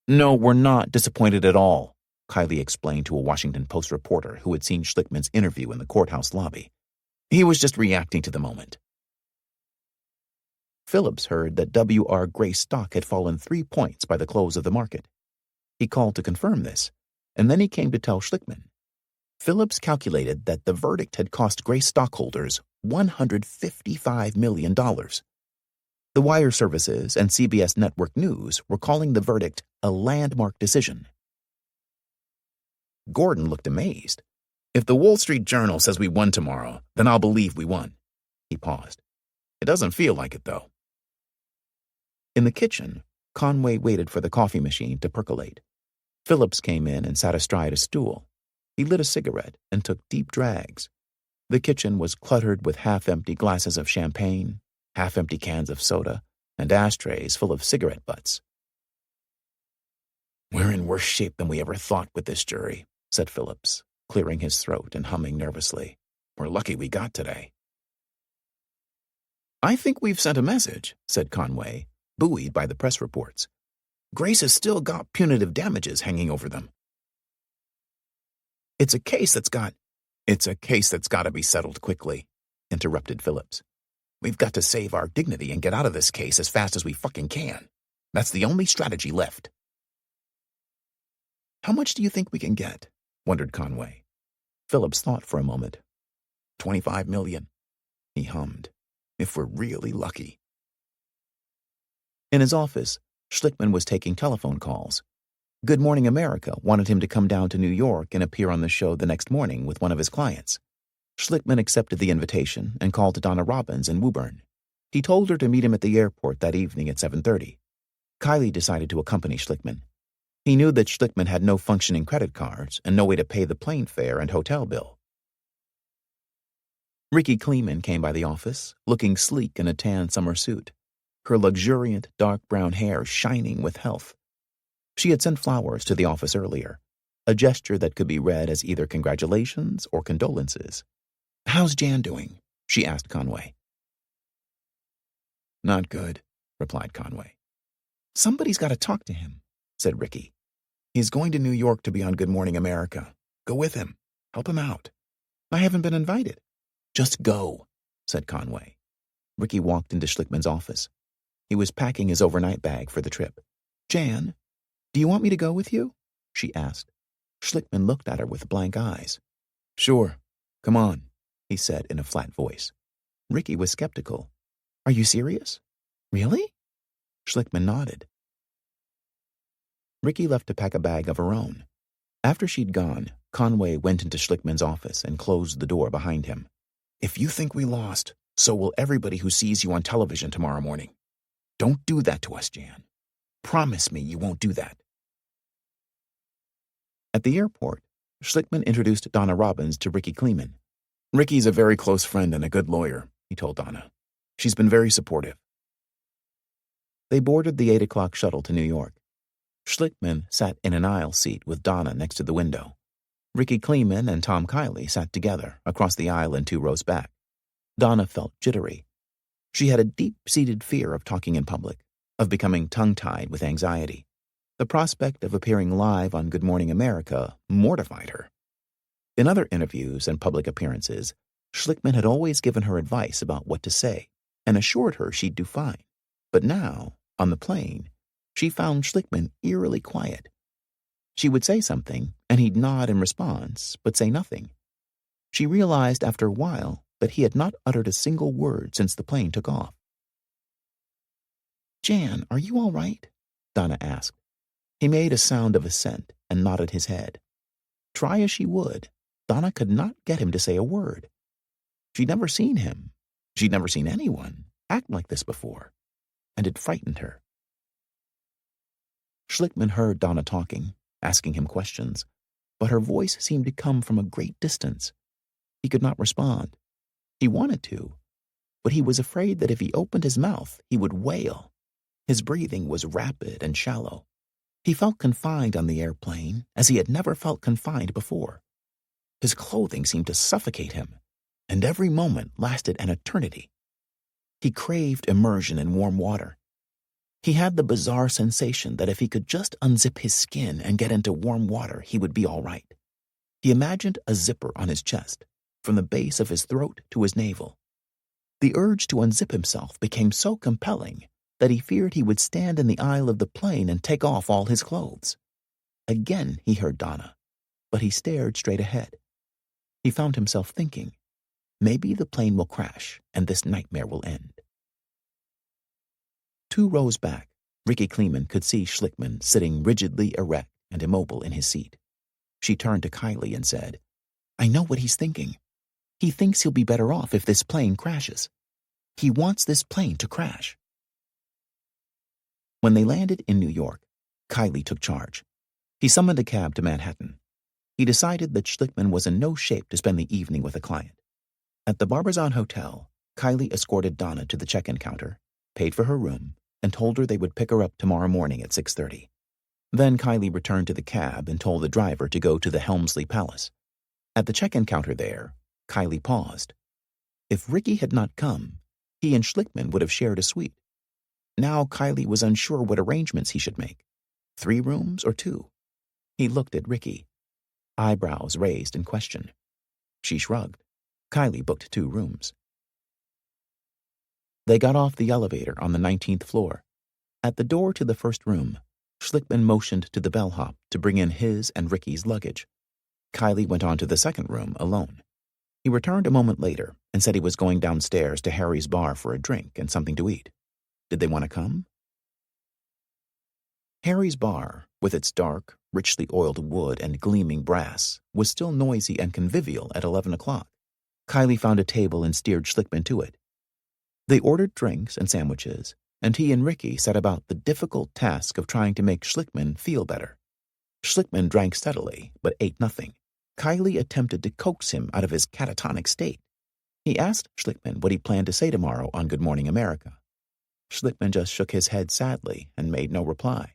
[SPEAKER 1] "No, we're not disappointed at all," Kylie explained to a Washington Post reporter who had seen Schlickman's interview in the courthouse lobby. "He was just reacting to the moment." Phillips heard that W.R. Grace stock had fallen 3 points by the close of the market. He called to confirm this, and then he came to tell Schlickman. Phillips calculated that the verdict had cost Grace stockholders $155 million. The wire services and CBS Network News were calling the verdict a landmark decision. Gordon looked amazed. "If the Wall Street Journal says we won tomorrow, then I'll believe we won." He paused. "It doesn't feel like it, though." In the kitchen, Conway waited for the coffee machine to percolate. Phillips came in and sat astride a stool. He lit a cigarette and took deep drags. The kitchen was cluttered with half-empty glasses of champagne, half-empty cans of soda, and ashtrays full of cigarette butts. "We're in worse shape than we ever thought with this jury," said Phillips, clearing his throat and humming nervously. "We're lucky we got today." "I think we've sent a message," said Conway, buoyed by the press reports. "Grace has still got punitive damages hanging over them." It's a case that's got to be settled quickly," interrupted Phillips. "We've got to save our dignity and get out of this case as fast as we fucking can. That's the only strategy left." "How much do you think we can get?" wondered Conway. Phillips thought for a moment. $25 million, he hummed, "if we're really lucky." In his office, Schlickman was taking telephone calls. Good Morning America wanted him to come down to New York and appear on the show the next morning with one of his clients. Schlickman accepted the invitation and called to Donna Robbins in Woburn. He told her to meet him at the airport that evening at 7:30. Kylie decided to accompany Schlickman. He knew that Schlickman had no functioning credit cards and no way to pay the plane fare and hotel bill. Ricky Kleeman came by the office, looking sleek in a tan summer suit, her luxuriant dark brown hair shining with health. She had sent flowers to the office earlier, a gesture that could be read as either congratulations or condolences. "How's Jan doing?" she asked Conway. "Not good," replied Conway. "Somebody's got to talk to him," said Ricky. "He's going to New York to be on Good Morning America. Go with him. Help him out." "I haven't been invited." "Just go," said Conway. Ricky walked into Schlickman's office. He was packing his overnight bag for the trip. "Jan, do you want me to go with you?" she asked. Schlickman looked at her with blank eyes. "Sure, come on," he said in a flat voice. Ricky was skeptical. "Are you serious? Really?" Schlickman nodded. Ricky left to pack a bag of her own. After she'd gone, Conway went into Schlickman's office and closed the door behind him. "If you think we lost, so will everybody who sees you on television tomorrow morning. Don't do that to us, Jan. Promise me you won't do that." At the airport, Schlickman introduced Donna Robbins to Ricky Kleeman. "Ricky's a very close friend and a good lawyer," he told Donna. "She's been very supportive." They boarded the 8 o'clock shuttle to New York. Schlickman sat in an aisle seat with Donna next to the window. Ricky Kleeman and Tom Kiley sat together across the aisle and 2 rows back. Donna felt jittery. She had a deep-seated fear of talking in public, of becoming tongue-tied with anxiety. The prospect of appearing live on Good Morning America mortified her. In other interviews and public appearances, Schlickman had always given her advice about what to say and assured her she'd do fine. But now, on the plane, she found Schlickman eerily quiet. She would say something, and he'd nod in response, but say nothing. She realized after a while that he had not uttered a single word since the plane took off. "Jan, are you all right?" Donna asked. He made a sound of assent and nodded his head. Try as she would, Donna could not get him to say a word. She'd never seen anyone act like this before, and it frightened her. Schlickman heard Donna talking, asking him questions, but her voice seemed to come from a great distance. He could not respond. He wanted to, but he was afraid that if he opened his mouth, he would wail. His breathing was rapid and shallow. He felt confined on the airplane as he had never felt confined before. His clothing seemed to suffocate him, and every moment lasted an eternity. He craved immersion in warm water. He had the bizarre sensation that if he could just unzip his skin and get into warm water, he would be all right. He imagined a zipper on his chest, from the base of his throat to his navel. The urge to unzip himself became so compelling that he feared he would stand in the aisle of the plane and take off all his clothes. Again he heard Donna, but he stared straight ahead. He found himself thinking, maybe the plane will crash and this nightmare will end. 2 rows back, Ricky Kleeman could see Schlickman sitting rigidly erect and immobile in his seat. She turned to Kylie and said, "I know what he's thinking. He thinks he'll be better off if this plane crashes. He wants this plane to crash." When they landed in New York, Kylie took charge. He summoned a cab to Manhattan. He decided that Schlickman was in no shape to spend the evening with a client. At the Barbizon Hotel, Kylie escorted Donna to the check-in counter, paid for her room, and told her they would pick her up tomorrow morning at 6:30. Then Kylie returned to the cab and told the driver to go to the Helmsley Palace. At the check-in counter there, Kylie paused. If Ricky had not come, he and Schlickman would have shared a suite. Now Kylie was unsure what arrangements he should make. 3 rooms or 2? He looked at Ricky, eyebrows raised in question. She shrugged. Kylie booked 2 rooms. They got off the elevator on the 19th floor. At the door to the first room, Schlickman motioned to the bellhop to bring in his and Ricky's luggage. Kylie went on to the second room alone. He returned a moment later and said he was going downstairs to Harry's bar for a drink and something to eat. Did they want to come? Harry's bar, with its dark, richly oiled wood and gleaming brass, was still noisy and convivial at 11 o'clock. Kylie found a table and steered Schlickman to it. They ordered drinks and sandwiches, and he and Ricky set about the difficult task of trying to make Schlickman feel better. Schlickman drank steadily, but ate nothing. Kylie attempted to coax him out of his catatonic state. He asked Schlickman what he planned to say tomorrow on Good Morning America. Schlickman just shook his head sadly and made no reply.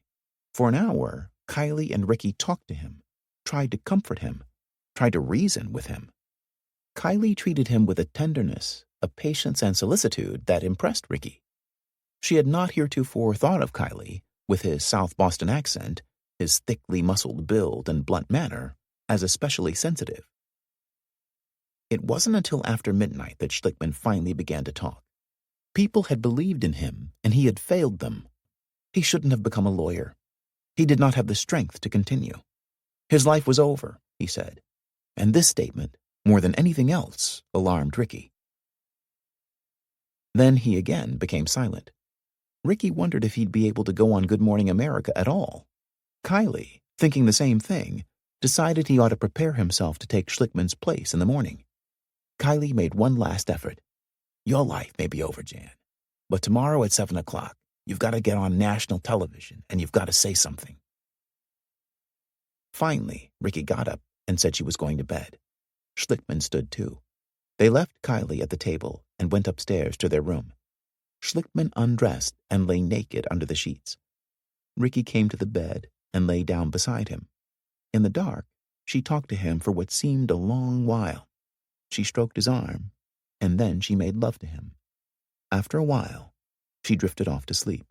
[SPEAKER 1] For an hour, Kylie and Ricky talked to him, tried to comfort him, tried to reason with him. Kylie treated him with a tenderness, a patience and solicitude that impressed Ricky. She had not heretofore thought of Kylie, with his South Boston accent, his thickly muscled build and blunt manner, as especially sensitive. It wasn't until after midnight that Schlickman finally began to talk. People had believed in him, and he had failed them. He shouldn't have become a lawyer. He did not have the strength to continue. His life was over, he said, and this statement, more than anything else, alarmed Ricky. Then he again became silent. Ricky wondered if he'd be able to go on Good Morning America at all. Kylie, thinking the same thing, decided he ought to prepare himself to take Schlickman's place in the morning. Kylie made one last effort. "Your life may be over, Jan, but tomorrow at 7 o'clock, you've got to get on national television and you've got to say something." Finally, Ricky got up and said she was going to bed. Schlickman stood too. They left Kylie at the table and went upstairs to their room. Schlickman undressed and lay naked under the sheets. Ricky came to the bed and lay down beside him. In the dark, she talked to him for what seemed a long while. She stroked his arm, and then she made love to him. After a while, she drifted off to sleep.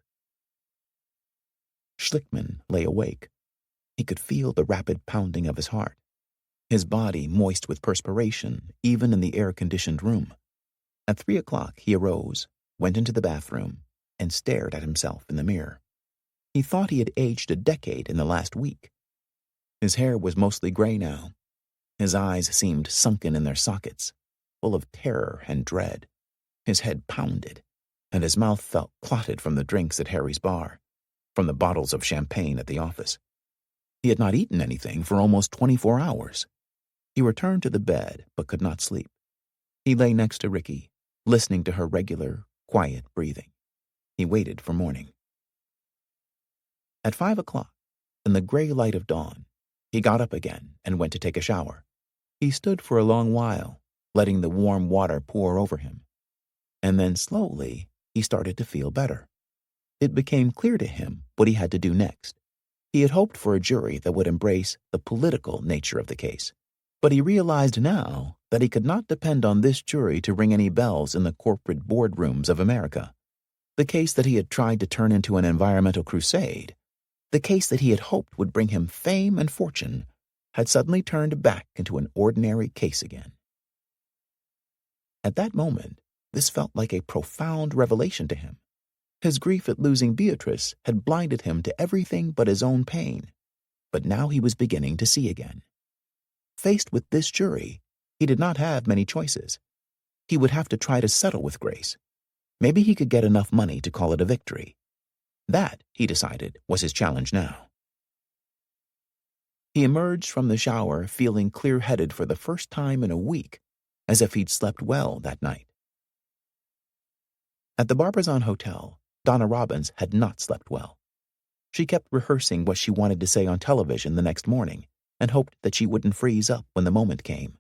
[SPEAKER 1] Schlickman lay awake. He could feel the rapid pounding of his heart, his body moist with perspiration, even in the air-conditioned room. At 3 o'clock, he arose, went into the bathroom, and stared at himself in the mirror. He thought he had aged a decade in the last week. His hair was mostly gray now. His eyes seemed sunken in their sockets, full of terror and dread. His head pounded, and his mouth felt clotted from the drinks at Harry's bar, from the bottles of champagne at the office. He had not eaten anything for almost 24 hours. He returned to the bed, but could not sleep. He lay next to Ricky, listening to her regular, quiet breathing. He waited for morning. At 5 o'clock, in the gray light of dawn, he got up again and went to take a shower. He stood for a long while, letting the warm water pour over him. And then slowly, he started to feel better. It became clear to him what he had to do next. He had hoped for a jury that would embrace the political nature of the case, but he realized now that he could not depend on this jury to ring any bells in the corporate boardrooms of America. The case that he had tried to turn into an environmental crusade, the case that he had hoped would bring him fame and fortune, had suddenly turned back into an ordinary case again. At that moment, this felt like a profound revelation to him. His grief at losing Beatrice had blinded him to everything but his own pain, but now he was beginning to see again. Faced with this jury, he did not have many choices. He would have to try to settle with Grace. Maybe he could get enough money to call it a victory. That, he decided, was his challenge now. He emerged from the shower feeling clear-headed for the first time in a week, as if he'd slept well that night. At the Barbizon Hotel, Donna Robbins had not slept well. She kept rehearsing what she wanted to say on television the next morning and hoped that she wouldn't freeze up when the moment came.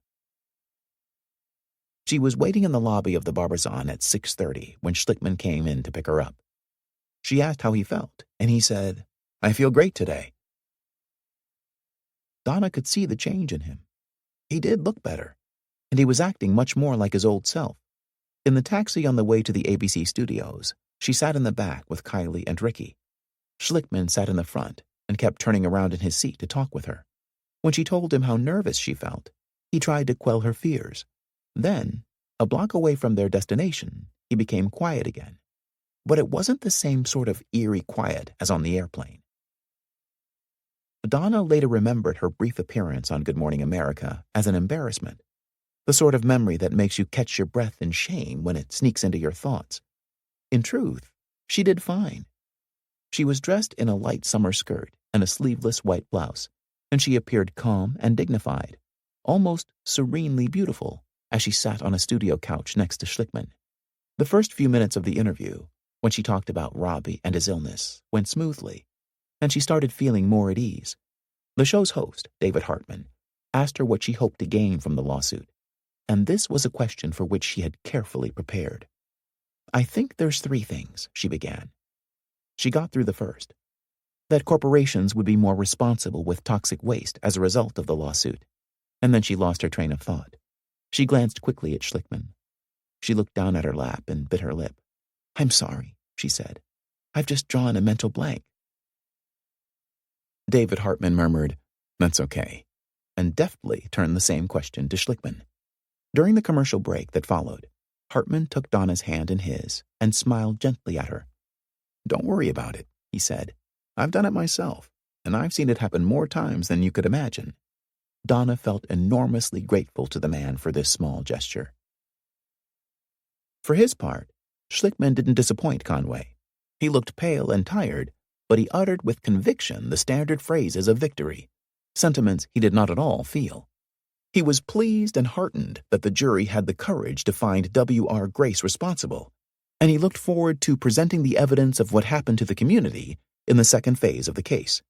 [SPEAKER 1] She was waiting in the lobby of the Barbizon at 6:30 when Schlickman came in to pick her up. She asked how he felt, and he said, "I feel great today." Donna could see the change in him. He did look better, and he was acting much more like his old self. In the taxi on the way to the ABC studios, she sat in the back with Kylie and Ricky. Schlickman sat in the front and kept turning around in his seat to talk with her. When she told him how nervous she felt, he tried to quell her fears. Then, a block away from their destination, he became quiet again. But it wasn't the same sort of eerie quiet as on the airplane. Donna later remembered her brief appearance on Good Morning America as an embarrassment, the sort of memory that makes you catch your breath in shame when it sneaks into your thoughts. In truth, she did fine. She was dressed in a light summer skirt and a sleeveless white blouse, and she appeared calm and dignified, almost serenely beautiful, as she sat on a studio couch next to Schlickman. The first few minutes of the interview, when she talked about Robbie and his illness, went smoothly, and she started feeling more at ease. The show's host, David Hartman, asked her what she hoped to gain from the lawsuit, and this was a question for which she had carefully prepared. "I think there's 3 things," she began. She got through the first: that corporations would be more responsible with toxic waste as a result of the lawsuit, and then she lost her train of thought. She glanced quickly at Schlickman. She looked down at her lap and bit her lip. "I'm sorry," she said. "I've just drawn a mental blank." David Hartman murmured, "That's okay," and deftly turned the same question to Schlickman. During the commercial break that followed, Hartman took Donna's hand in his and smiled gently at her. "Don't worry about it," he said. "I've done it myself, and I've seen it happen more times than you could imagine." Donna felt enormously grateful to the man for this small gesture. For his part, Schlickman didn't disappoint Conway. He looked pale and tired, but he uttered with conviction the standard phrases of victory, sentiments he did not at all feel. He was pleased and heartened that the jury had the courage to find W.R. Grace responsible, and he looked forward to presenting the evidence of what happened to the community in the second phase of the case.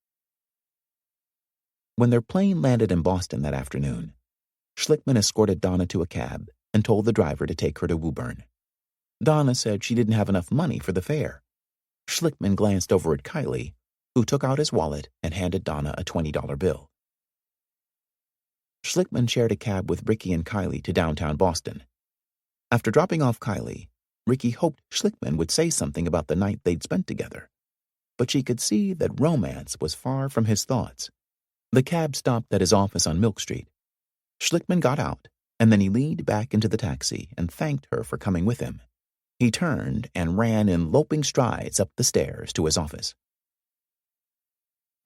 [SPEAKER 1] When their plane landed in Boston that afternoon, Schlickman escorted Donna to a cab and told the driver to take her to Woburn. Donna said she didn't have enough money for the fare. Schlickman glanced over at Kylie, who took out his wallet and handed Donna a $20 bill. Schlickman shared a cab with Ricky and Kylie to downtown Boston. After dropping off Kylie, Ricky hoped Schlickman would say something about the night they'd spent together, but she could see that romance was far from his thoughts. The cab stopped at his office on Milk Street. Schlickman got out, and then he leaned back into the taxi and thanked her for coming with him. He turned and ran in loping strides up the stairs to his office.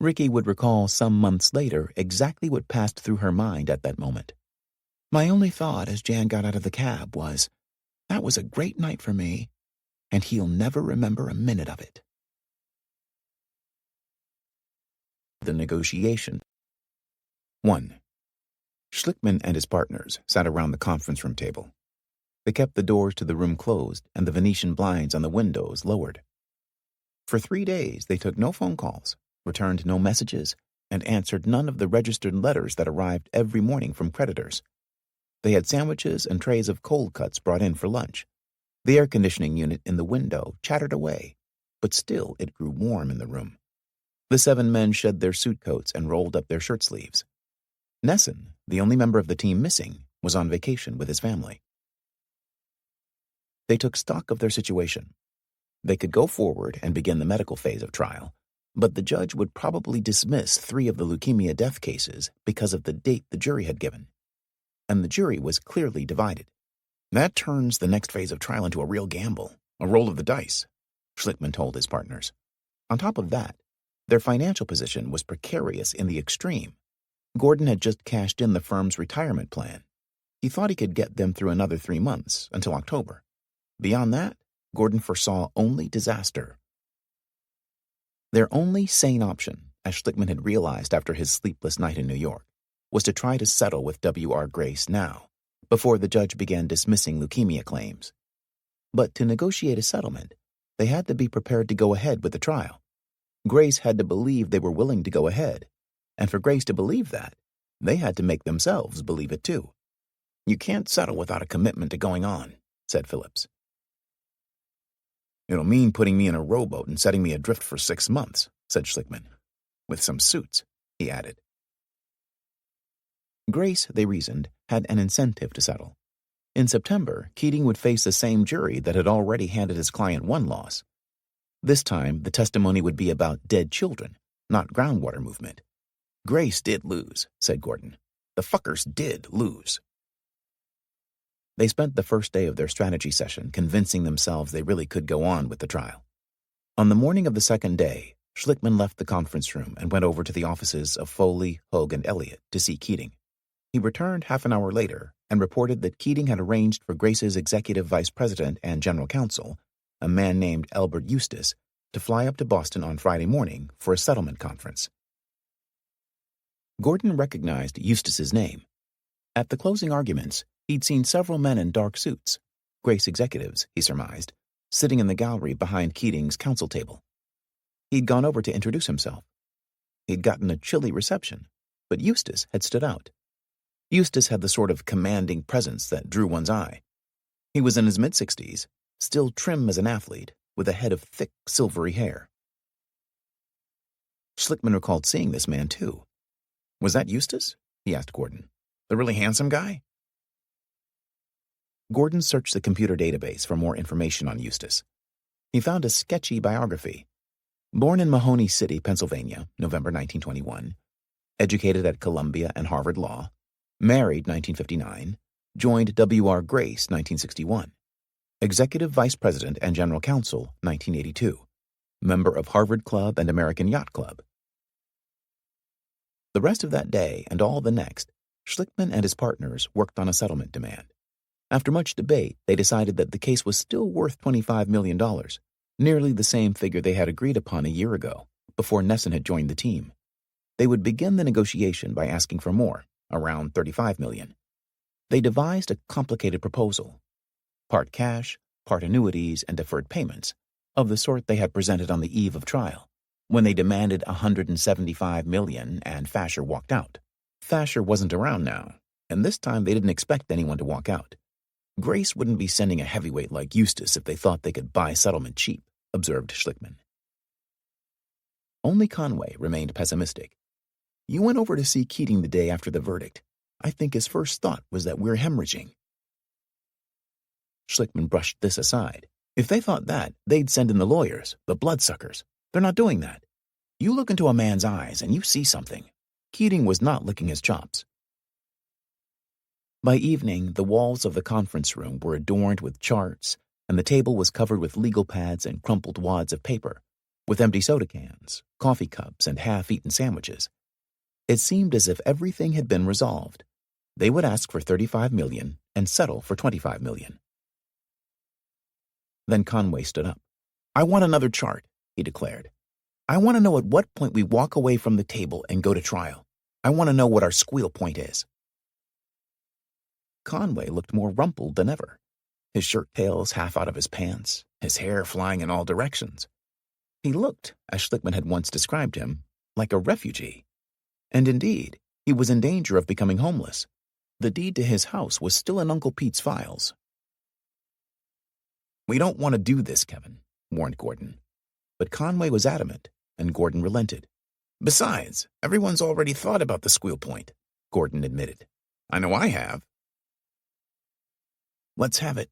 [SPEAKER 1] Ricky would recall some months later exactly what passed through her mind at that moment. "My only thought as Jan got out of the cab was, that was a great night for me, and he'll never remember a minute of it." The negotiation. 1. Schlickman and his partners sat around the conference room table. They kept the doors to the room closed and the Venetian blinds on the windows lowered. For 3 days, they took no phone calls, returned no messages, and answered none of the registered letters that arrived every morning from creditors. They had sandwiches and trays of cold cuts brought in for lunch. The air conditioning unit in the window chattered away, but still it grew warm in the room. The 7 men shed their suit coats and rolled up their shirt sleeves. Nesson, the only member of the team missing, was on vacation with his family. They took stock of their situation. They could go forward and begin the medical phase of trial, but the judge would probably dismiss 3 of the leukemia death cases because of the date the jury had given. And the jury was clearly divided. "That turns the next phase of trial into a real gamble, a roll of the dice," Schlickman told his partners. On top of that, their financial position was precarious in the extreme. Gordon had just cashed in the firm's retirement plan. He thought he could get them through another 3 months, until October. Beyond that, Gordon foresaw only disaster. Their only sane option, as Schlickman had realized after his sleepless night in New York, was to try to settle with W.R. Grace now, before the judge began dismissing leukemia claims. But to negotiate a settlement, they had to be prepared to go ahead with the trial. Grace had to believe they were willing to go ahead, and for Grace to believe that, they had to make themselves believe it too. "You can't settle without a commitment to going on," said Phillips. "It'll mean putting me in a rowboat and setting me adrift for 6 months," said Schlickman. "With some suits," he added. Grace, they reasoned, had an incentive to settle. In September, Keating would face the same jury that had already handed his client one loss. This time, the testimony would be about dead children, not groundwater movement. "Grace did lose," said Gordon. "The fuckers did lose." They spent the first day of their strategy session convincing themselves they really could go on with the trial. On the morning of the second day, Schlickman left the conference room and went over to the offices of Foley, Hogue, and Elliott to see Keating. He returned half an hour later and reported that Keating had arranged for Grace's executive vice president and general counsel, a man named Albert Eustace, to fly up to Boston on Friday morning for a settlement conference. Gordon recognized Eustace's name. At the closing arguments, he'd seen several men in dark suits, Grace executives, he surmised, sitting in the gallery behind Keating's counsel table. He'd gone over to introduce himself. He'd gotten a chilly reception, but Eustace had stood out. Eustace had the sort of commanding presence that drew one's eye. He was in his mid-60s, still trim as an athlete, with a head of thick, silvery hair. Schlickman recalled seeing this man, too. "Was that Eustace?" he asked Gordon. "The really handsome guy?" Gordon searched the computer database for more information on Eustace. He found a sketchy biography. Born in Mahoney City, Pennsylvania, November 1921, educated at Columbia and Harvard Law, married 1959, joined W.R. Grace 1961, executive vice president and general counsel 1982, member of Harvard Club and American Yacht Club. The rest of that day and all the next, Schlickman and his partners worked on a settlement demand. After much debate, they decided that the case was still worth $25 million, nearly the same figure they had agreed upon a year ago, before Nesson had joined the team. They would begin the negotiation by asking for more, around $35 million. They devised a complicated proposal, part cash, part annuities, and deferred payments, of the sort they had presented on the eve of trial, when they demanded $175 million and Fasher walked out. Fasher wasn't around now, and this time they didn't expect anyone to walk out. Grace wouldn't be sending a heavyweight like Eustace if they thought they could buy settlement cheap, observed Schlickman. Only Conway remained pessimistic. "You went over to see Keating the day after the verdict. I think his first thought was that we're hemorrhaging." Schlickman brushed this aside. "If they thought that, they'd send in the lawyers, the bloodsuckers. They're not doing that. You look into a man's eyes and you see something." Keating was not licking his chops. By evening, the walls of the conference room were adorned with charts, and the table was covered with legal pads and crumpled wads of paper, with empty soda cans, coffee cups, and half-eaten sandwiches. It seemed as if everything had been resolved. They would ask for $35 million and settle for $25 million. Then Conway stood up. "I want another chart," he declared. "I want to know at what point we walk away from the table and go to trial. I want to know what our squeal point is." Conway looked more rumpled than ever, his shirt tails half out of his pants, his hair flying in all directions. He looked, as Schlickman had once described him, like a refugee. And indeed, he was in danger of becoming homeless. The deed to his house was still in Uncle Pete's files. "We don't want to do this, Kevin," warned Gordon. But Conway was adamant, and Gordon relented. "Besides, everyone's already thought about the squeal point," Gordon admitted. "I know I have." "Let's have it,"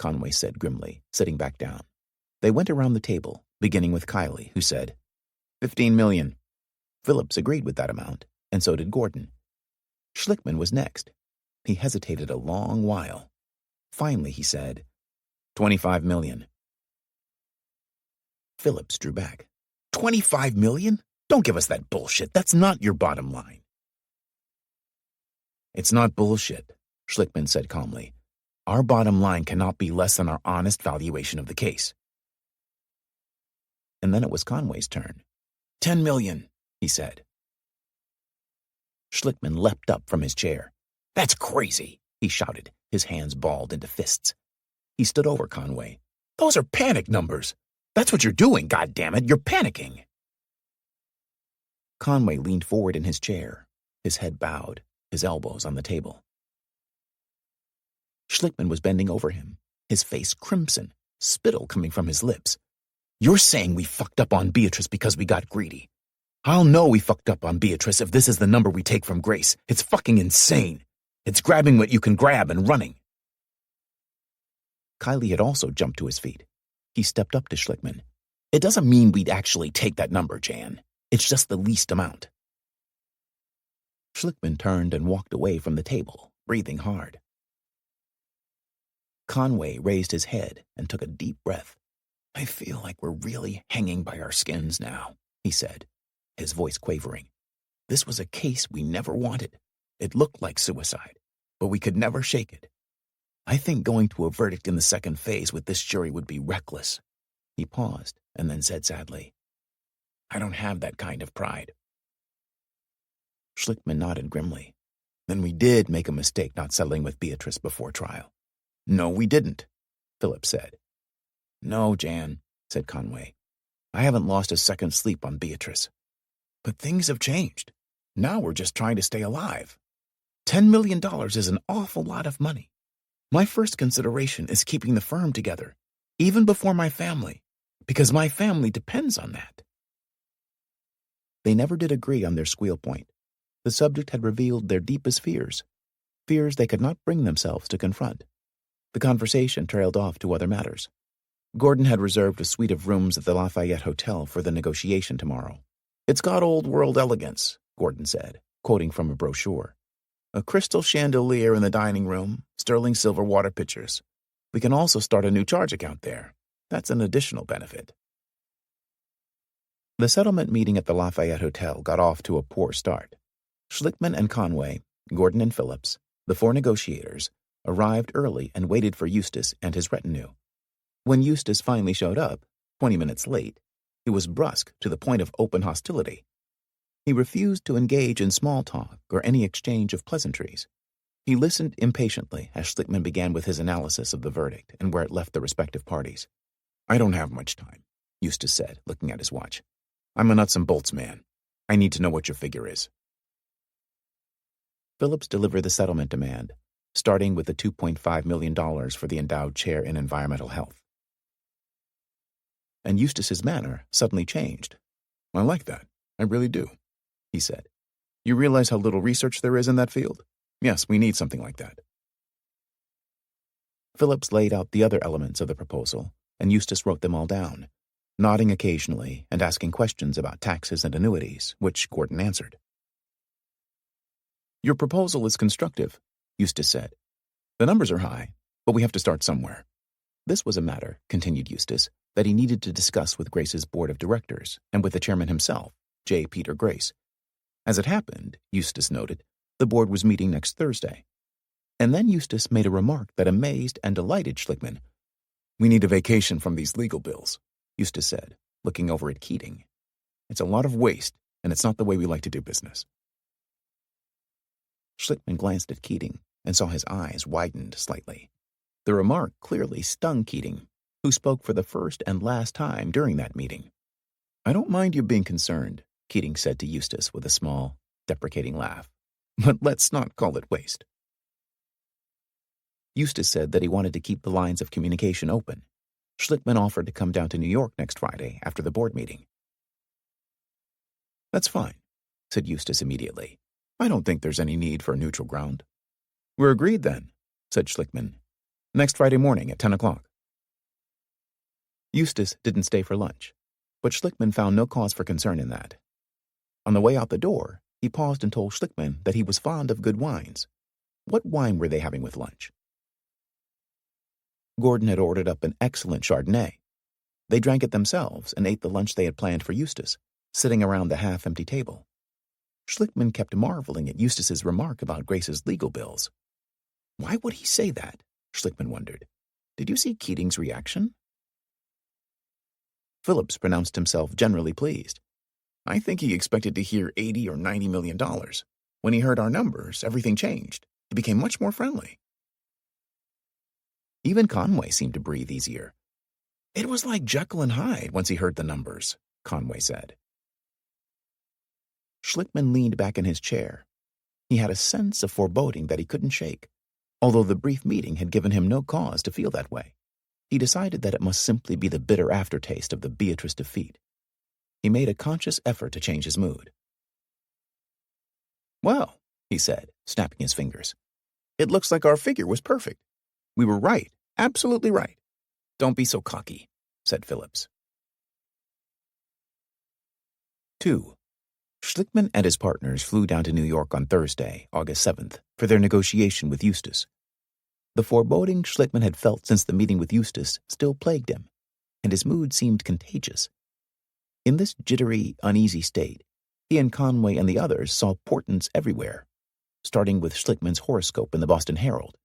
[SPEAKER 1] Conway said grimly, sitting back down. They went around the table, beginning with Kiley, who said, $15 million. Phillips agreed with that amount, and so did Gordon. Schlickman was next. He hesitated a long while. Finally, he said, $25 million. Phillips drew back. $25 million? Don't give us that bullshit. That's not your bottom line. "It's not bullshit," Schlickman said calmly. "Our bottom line cannot be less than our honest valuation of the case." And then it was Conway's turn. 10 million, he said. Schlickman leapt up from his chair. That's crazy, he shouted, his hands balled into fists. He stood over Conway. Those are panic numbers. That's what you're doing, goddammit. You're panicking. Conway leaned forward in his chair, his head bowed, his elbows on the table. Schlickman was bending over him, his face crimson, spittle coming from his lips. You're saying we fucked up on Beatrice because we got greedy. I'll know we fucked up on Beatrice if this is the number we take from Grace. It's fucking insane. It's grabbing what you can grab and running. Kiley had also jumped to his feet. He stepped up to Schlickman. It doesn't mean we'd actually take that number, Jan. It's just the least amount. Schlickman turned and walked away from the table, breathing hard. Conway raised his head and took a deep breath. I feel like we're really hanging by our skins now, he said, his voice quavering. This was a case we never wanted. It looked like suicide, but we could never shake it. I think going to a verdict in the second phase with this jury would be reckless. He paused and then said sadly, I don't have that kind of pride. Schlickman nodded grimly. Then we did make a mistake not settling with Beatrice before trial. No, we didn't, Phillips said. No, Jan, said Conway. I haven't lost a second's sleep on Beatrice. But things have changed. Now we're just trying to stay alive. $10 million is an awful lot of money. My first consideration is keeping the firm together, even before my family, because my family depends on that. They never did agree on their squeal point. The subject had revealed their deepest fears they could not bring themselves to confront. The conversation trailed off to other matters. Gordon had reserved a suite of rooms at the Lafayette Hotel for the negotiation tomorrow. It's got old-world elegance, Gordon said, quoting from a brochure. A crystal chandelier in the dining room, sterling silver water pitchers. We can also start a new charge account there. That's an additional benefit. The settlement meeting at the Lafayette Hotel got off to a poor start. Schlickman and Conway, Gordon and Phillips, the four negotiators, arrived early and waited for Eustace and his retinue. When Eustace finally showed up, 20 minutes late, he was brusque to the point of open hostility. He refused to engage in small talk or any exchange of pleasantries. He listened impatiently as Schlickman began with his analysis of the verdict and where it left the respective parties. I don't have much time, Eustace said, looking at his watch. I'm a nuts and bolts man. I need to know what your figure is. Phillips delivered the settlement demand, starting with the $2.5 million for the endowed chair in environmental health. And Eustace's manner suddenly changed. I like that. I really do, he said. You realize how little research there is in that field? Yes, we need something like that. Phillips laid out the other elements of the proposal, and Eustace wrote them all down, nodding occasionally and asking questions about taxes and annuities, which Gordon answered. Your proposal is constructive, Eustace said. The numbers are high, but we have to start somewhere. This was a matter, continued Eustace, that he needed to discuss with Grace's board of directors and with the chairman himself, J. Peter Grace. As it happened, Eustace noted, the board was meeting next Thursday. And then Eustace made a remark that amazed and delighted Schlickman. We need a vacation from these legal bills, Eustace said, looking over at Keating. It's a lot of waste, and it's not the way we like to do business. Schlickman glanced at Keating and saw his eyes widened slightly. The remark clearly stung Keating, who spoke for the first and last time during that meeting. I don't mind you being concerned, Keating said to Eustace with a small, deprecating laugh. But let's not call it waste. Eustace said that he wanted to keep the lines of communication open. Schlickman offered to come down to New York next Friday after the board meeting. That's fine, said Eustace immediately. I don't think there's any need for a neutral ground. We're agreed then, said Schlickman. Next Friday morning at 10 o'clock. Eustace didn't stay for lunch, but Schlickman found no cause for concern in that. On the way out the door, he paused and told Schlickman that he was fond of good wines. What wine were they having with lunch? Gordon had ordered up an excellent Chardonnay. They drank it themselves and ate the lunch they had planned for Eustace, sitting around the half-empty table. Schlickman kept marveling at Eustace's remark about Grace's legal bills. Why would he say that? Schlickman wondered. Did you see Keating's reaction? Phillips pronounced himself generally pleased. I think he expected to hear $80 or $90 million. When he heard our numbers, everything changed. He became much more friendly. Even Conway seemed to breathe easier. It was like Jekyll and Hyde once he heard the numbers, Conway said. Schlickman leaned back in his chair. He had a sense of foreboding that he couldn't shake, although the brief meeting had given him no cause to feel that way. He decided that it must simply be the bitter aftertaste of the Beatrice defeat. He made a conscious effort to change his mood. Well, he said, snapping his fingers, it looks like our figure was perfect. We were right, absolutely right. Don't be so cocky, said Phillips. 2. Schlickman and his partners flew down to New York on Thursday, August 7th, for their negotiation with Eustace. The foreboding Schlickman had felt since the meeting with Eustace still plagued him, and his mood seemed contagious. In this jittery, uneasy state, he and Conway and the others saw portents everywhere, starting with Schlickman's horoscope in the Boston Herald.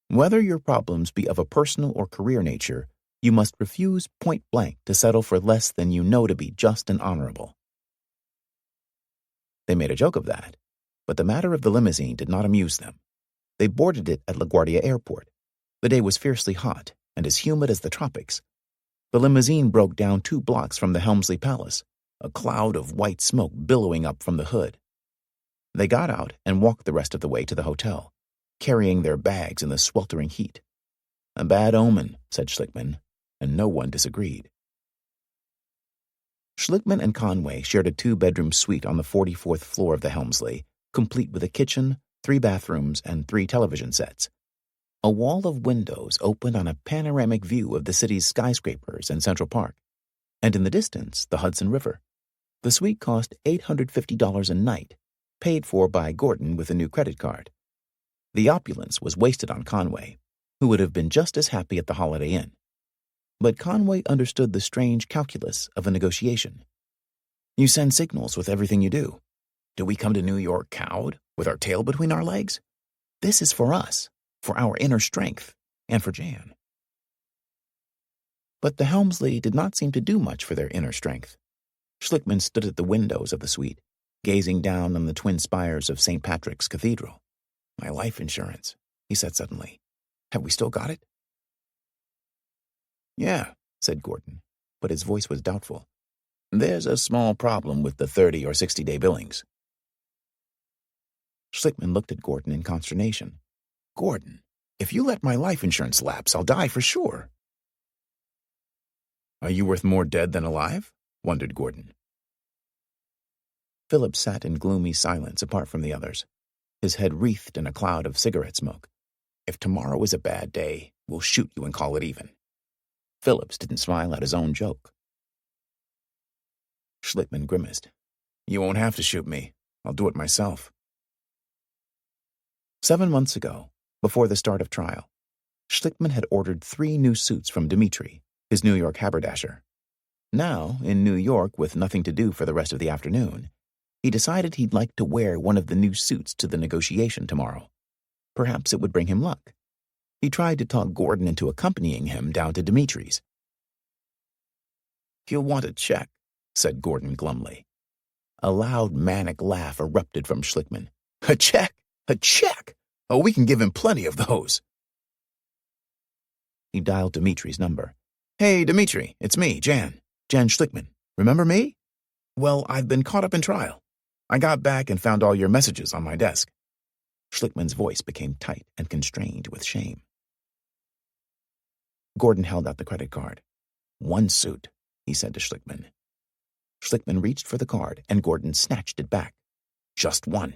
[SPEAKER 1] Whether your problems be of a personal or career nature, you must refuse point blank to settle for less than you know to be just and honorable. They made a joke of that, but the matter of the limousine did not amuse them. They boarded it at LaGuardia Airport. The day was fiercely hot and as humid as the tropics. The limousine broke down 2 blocks from the Helmsley Palace, a cloud of white smoke billowing up from the hood. They got out and walked the rest of the way to the hotel, carrying their bags in the sweltering heat. A bad omen, said Schlickman, and no one disagreed. Schlickman and Conway shared a 2-bedroom suite on the 44th floor of the Helmsley, complete with a kitchen, 3 bathrooms, and 3 television sets. A wall of windows opened on a panoramic view of the city's skyscrapers and Central Park, and in the distance, the Hudson River. The suite cost $850 a night, paid for by Gordon with a new credit card. The opulence was wasted on Conway, who would have been just as happy at the Holiday Inn. But Conway understood the strange calculus of a negotiation. You send signals with everything you do. Do we come to New York cowed, with our tail between our legs? This is for us, for our inner strength, and for Jan. But the Helmsley did not seem to do much for their inner strength. Schlickman stood at the windows of the suite, gazing down on the twin spires of St. Patrick's Cathedral. My life insurance, he said suddenly. Have we still got it? Yeah, said Gordon, but his voice was doubtful. There's a small problem with the 30 or 60-day billings. Schlickman looked at Gordon in consternation. Gordon, if you let my life insurance lapse, I'll die for sure. Are you worth more dead than alive? Wondered Gordon. Philip sat in gloomy silence apart from the others, his head wreathed in a cloud of cigarette smoke. If tomorrow is a bad day, we'll shoot you and call it even. Phillips didn't smile at his own joke. Schlickman grimaced. You won't have to shoot me. I'll do it myself. 7 months ago, before the start of trial, Schlickman had ordered 3 new suits from Dmitri, his New York haberdasher. Now, in New York with nothing to do for the rest of the afternoon, he decided he'd like to wear one of the new suits to the negotiation tomorrow. Perhaps it would bring him luck. He tried to talk Gordon into accompanying him down to Dimitri's. He'll want a check, said Gordon glumly. A loud, manic laugh erupted from Schlickman. A check? A check? Oh, we can give him plenty of those. He dialed Dimitri's number. Hey, Dmitri, it's me, Jan Schlickman. Remember me? Well, I've been caught up in trial. I got back and found all your messages on my desk. Schlickman's voice became tight and constrained with shame. Gordon held out the credit card. 1 suit, he said to Schlickman. Schlickman reached for the card, and Gordon snatched it back. Just 1,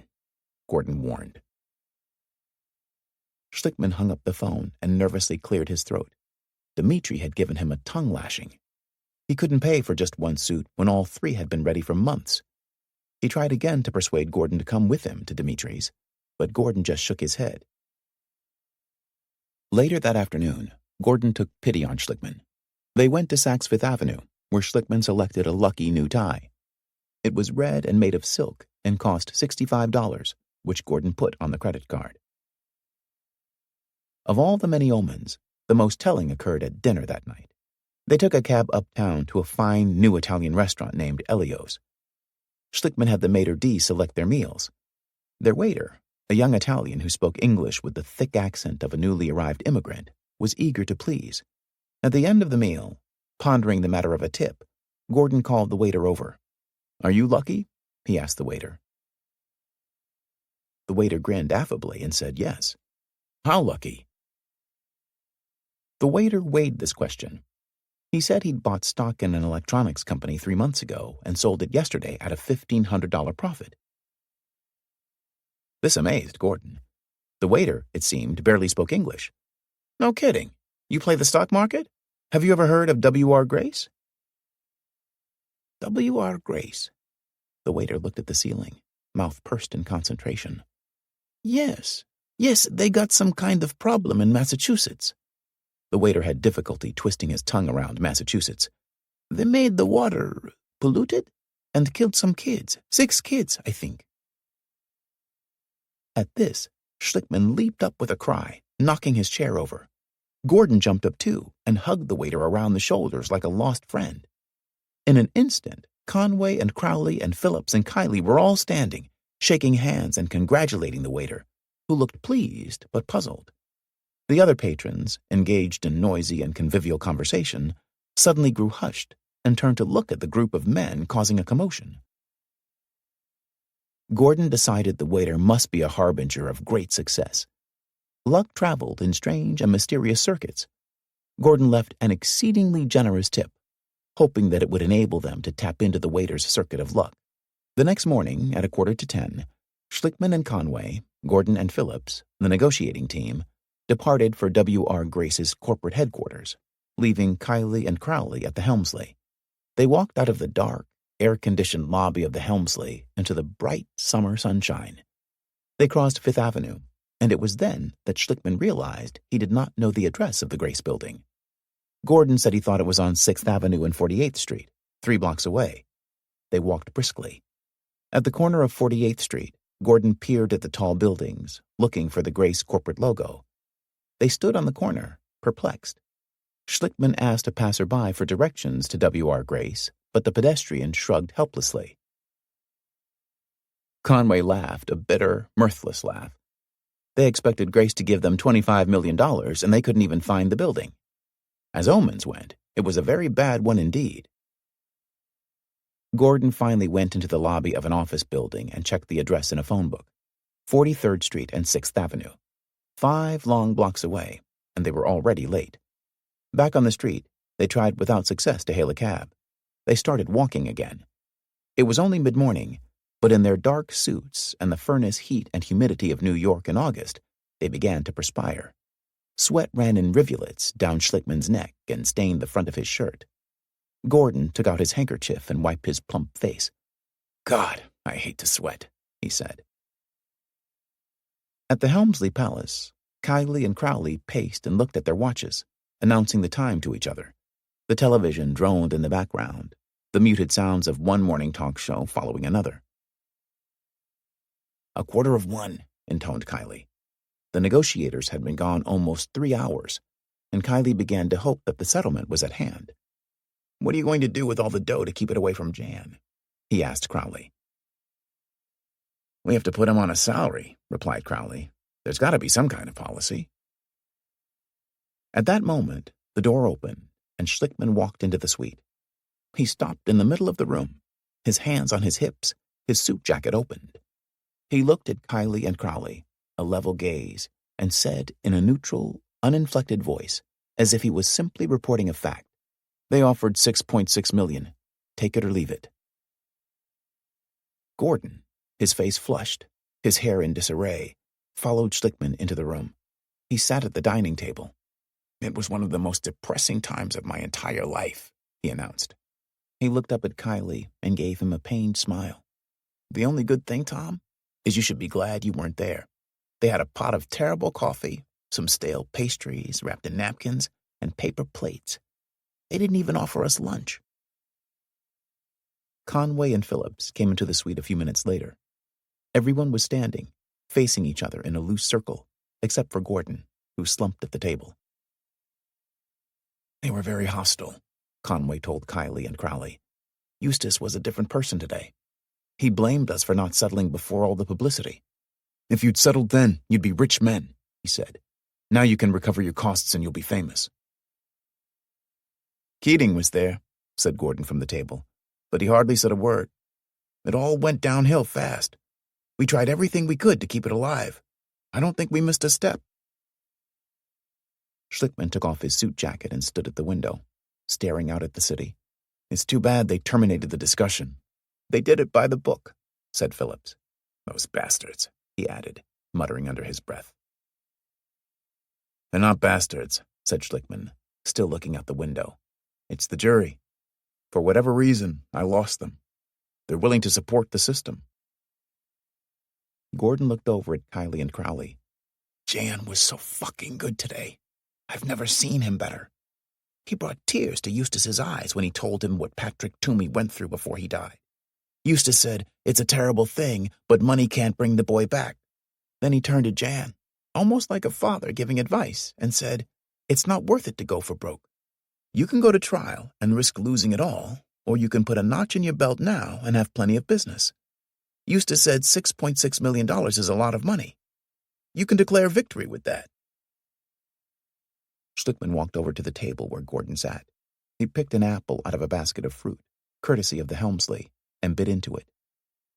[SPEAKER 1] Gordon warned. Schlickman hung up the phone and nervously cleared his throat. Dmitri had given him a tongue lashing. He couldn't pay for just 1 suit when all 3 had been ready for months. He tried again to persuade Gordon to come with him to Dimitri's, but Gordon just shook his head. Later that afternoon, Gordon took pity on Schlickman. They went to Saks Fifth Avenue, where Schlickman selected a lucky new tie. It was red and made of silk and cost $65, which Gordon put on the credit card. Of all the many omens, the most telling occurred at dinner that night. They took a cab uptown to a fine new Italian restaurant named Elio's. Schlickman had the maitre d' select their meals. Their waiter, a young Italian who spoke English with the thick accent of a newly arrived immigrant, was eager to please. At the end of the meal, pondering the matter of a tip, Gordon called the waiter over. "Are you lucky?" he asked the waiter. The waiter grinned affably and said yes. "How lucky?" The waiter weighed this question. He said he'd bought stock in an electronics company 3 months ago and sold it yesterday at a $1,500 profit. This amazed Gordon. The waiter, it seemed, barely spoke English. "No kidding. You play the stock market? Have you ever heard of W.R. Grace?" W.R. Grace. The waiter looked at the ceiling, mouth pursed in concentration. Yes, they got some kind of problem in Massachusetts." The waiter had difficulty twisting his tongue around Massachusetts. "They made the water polluted and killed some kids. 6 kids, I think." At this, Schlickman leaped up with a cry, knocking his chair over. Gordon jumped up too and hugged the waiter around the shoulders like a lost friend. In an instant, Conway and Crowley and Phillips and Kiley were all standing, shaking hands and congratulating the waiter, who looked pleased but puzzled. The other patrons, engaged in noisy and convivial conversation, suddenly grew hushed and turned to look at the group of men causing a commotion. Gordon decided the waiter must be a harbinger of great success. Luck traveled in strange and mysterious circuits. Gordon left an exceedingly generous tip, hoping that it would enable them to tap into the waiter's circuit of luck. The next morning, at 9:45, Schlickman and Conway, Gordon and Phillips, the negotiating team, departed for W.R. Grace's corporate headquarters, leaving Kiley and Crowley at the Helmsley. They walked out of the dark, air-conditioned lobby of the Helmsley into the bright summer sunshine. They crossed Fifth Avenue, and it was then that Schlickman realized he did not know the address of the Grace building. Gordon said he thought it was on 6th Avenue and 48th Street, 3 blocks away. They walked briskly. At the corner of 48th Street, Gordon peered at the tall buildings, looking for the Grace corporate logo. They stood on the corner, perplexed. Schlickman asked a passerby for directions to W.R. Grace, but the pedestrian shrugged helplessly. Conway laughed, a bitter, mirthless laugh. They expected Grace to give them $25 million, and they couldn't even find the building. As omens went, it was a very bad one indeed. Gordon finally went into the lobby of an office building and checked the address in a phone book. 43rd Street and 6th Avenue. 5 long blocks away, and they were already late. Back on the street, they tried without success to hail a cab. They started walking again. It was only mid-morning, but in their dark suits and the furnace heat and humidity of New York in August, they began to perspire. Sweat ran in rivulets down Schlickman's neck and stained the front of his shirt. Gordon took out his handkerchief and wiped his plump face. "God, I hate to sweat," he said. At the Helmsley Palace, Kiley and Crowley paced and looked at their watches, announcing the time to each other. The television droned in the background, the muted sounds of one morning talk show following another. 1:15, intoned Kiley. The negotiators had been gone almost 3 hours, and Kiley began to hope that the settlement was at hand. "What are you going to do with all the dough to keep it away from Jan?" he asked Crowley. "We have to put him on a salary," replied Crowley. "There's got to be some kind of policy." At that moment, the door opened, and Schlickman walked into the suite. He stopped in the middle of the room, his hands on his hips, his suit jacket opened. He looked at Kiley and Crowley, a level gaze, and said in a neutral, uninflected voice, as if he was simply reporting a fact, "They offered $6.6 million. Take it or leave it." Gordon, his face flushed, his hair in disarray, followed Schlickman into the room. He sat at the dining table. "It was one of the most depressing times of my entire life," he announced. He looked up at Kiley and gave him a pained smile. "The only good thing, Tom, is you should be glad you weren't there. They had a pot of terrible coffee, some stale pastries wrapped in napkins, and paper plates. They didn't even offer us lunch." Conway and Phillips came into the suite a few minutes later. Everyone was standing, facing each other in a loose circle, except for Gordon, who slumped at the table. "They were very hostile," Conway told Kiley and Crowley. "Eustace was a different person today. He blamed us for not settling before all the publicity. If you'd settled then, you'd be rich men, he said. Now you can recover your costs and you'll be famous. Keating was there, said Gordon from the table, but he hardly said a word. It all went downhill fast. We tried everything we could to keep it alive. I don't think we missed a step. Schlickman took off his suit jacket and stood at the window, staring out at the city. It's too bad they terminated the discussion. They did it by the book, said Phillips. Those bastards, he added, muttering under his breath. They're not bastards, said Schlickman, still looking out the window. It's the jury. For whatever reason, I lost them. They're willing to support the system. Gordon looked over at Kiley and Crowley. Jan was so fucking good today. I've never seen him better. He brought tears to Eustace's eyes when he told him what Patrick Toomey went through before he died. Eustace said, it's a terrible thing, but money can't bring the boy back. Then he turned to Jan, almost like a father giving advice, and said, it's not worth it to go for broke. You can go to trial and risk losing it all, or you can put a notch in your belt now and have plenty of business. Eustace said $6.6 million is a lot of money. You can declare victory with that. Schlickman walked over to the table where Gordon sat. He picked an apple out of a basket of fruit, courtesy of the Helmsley, and bit into it.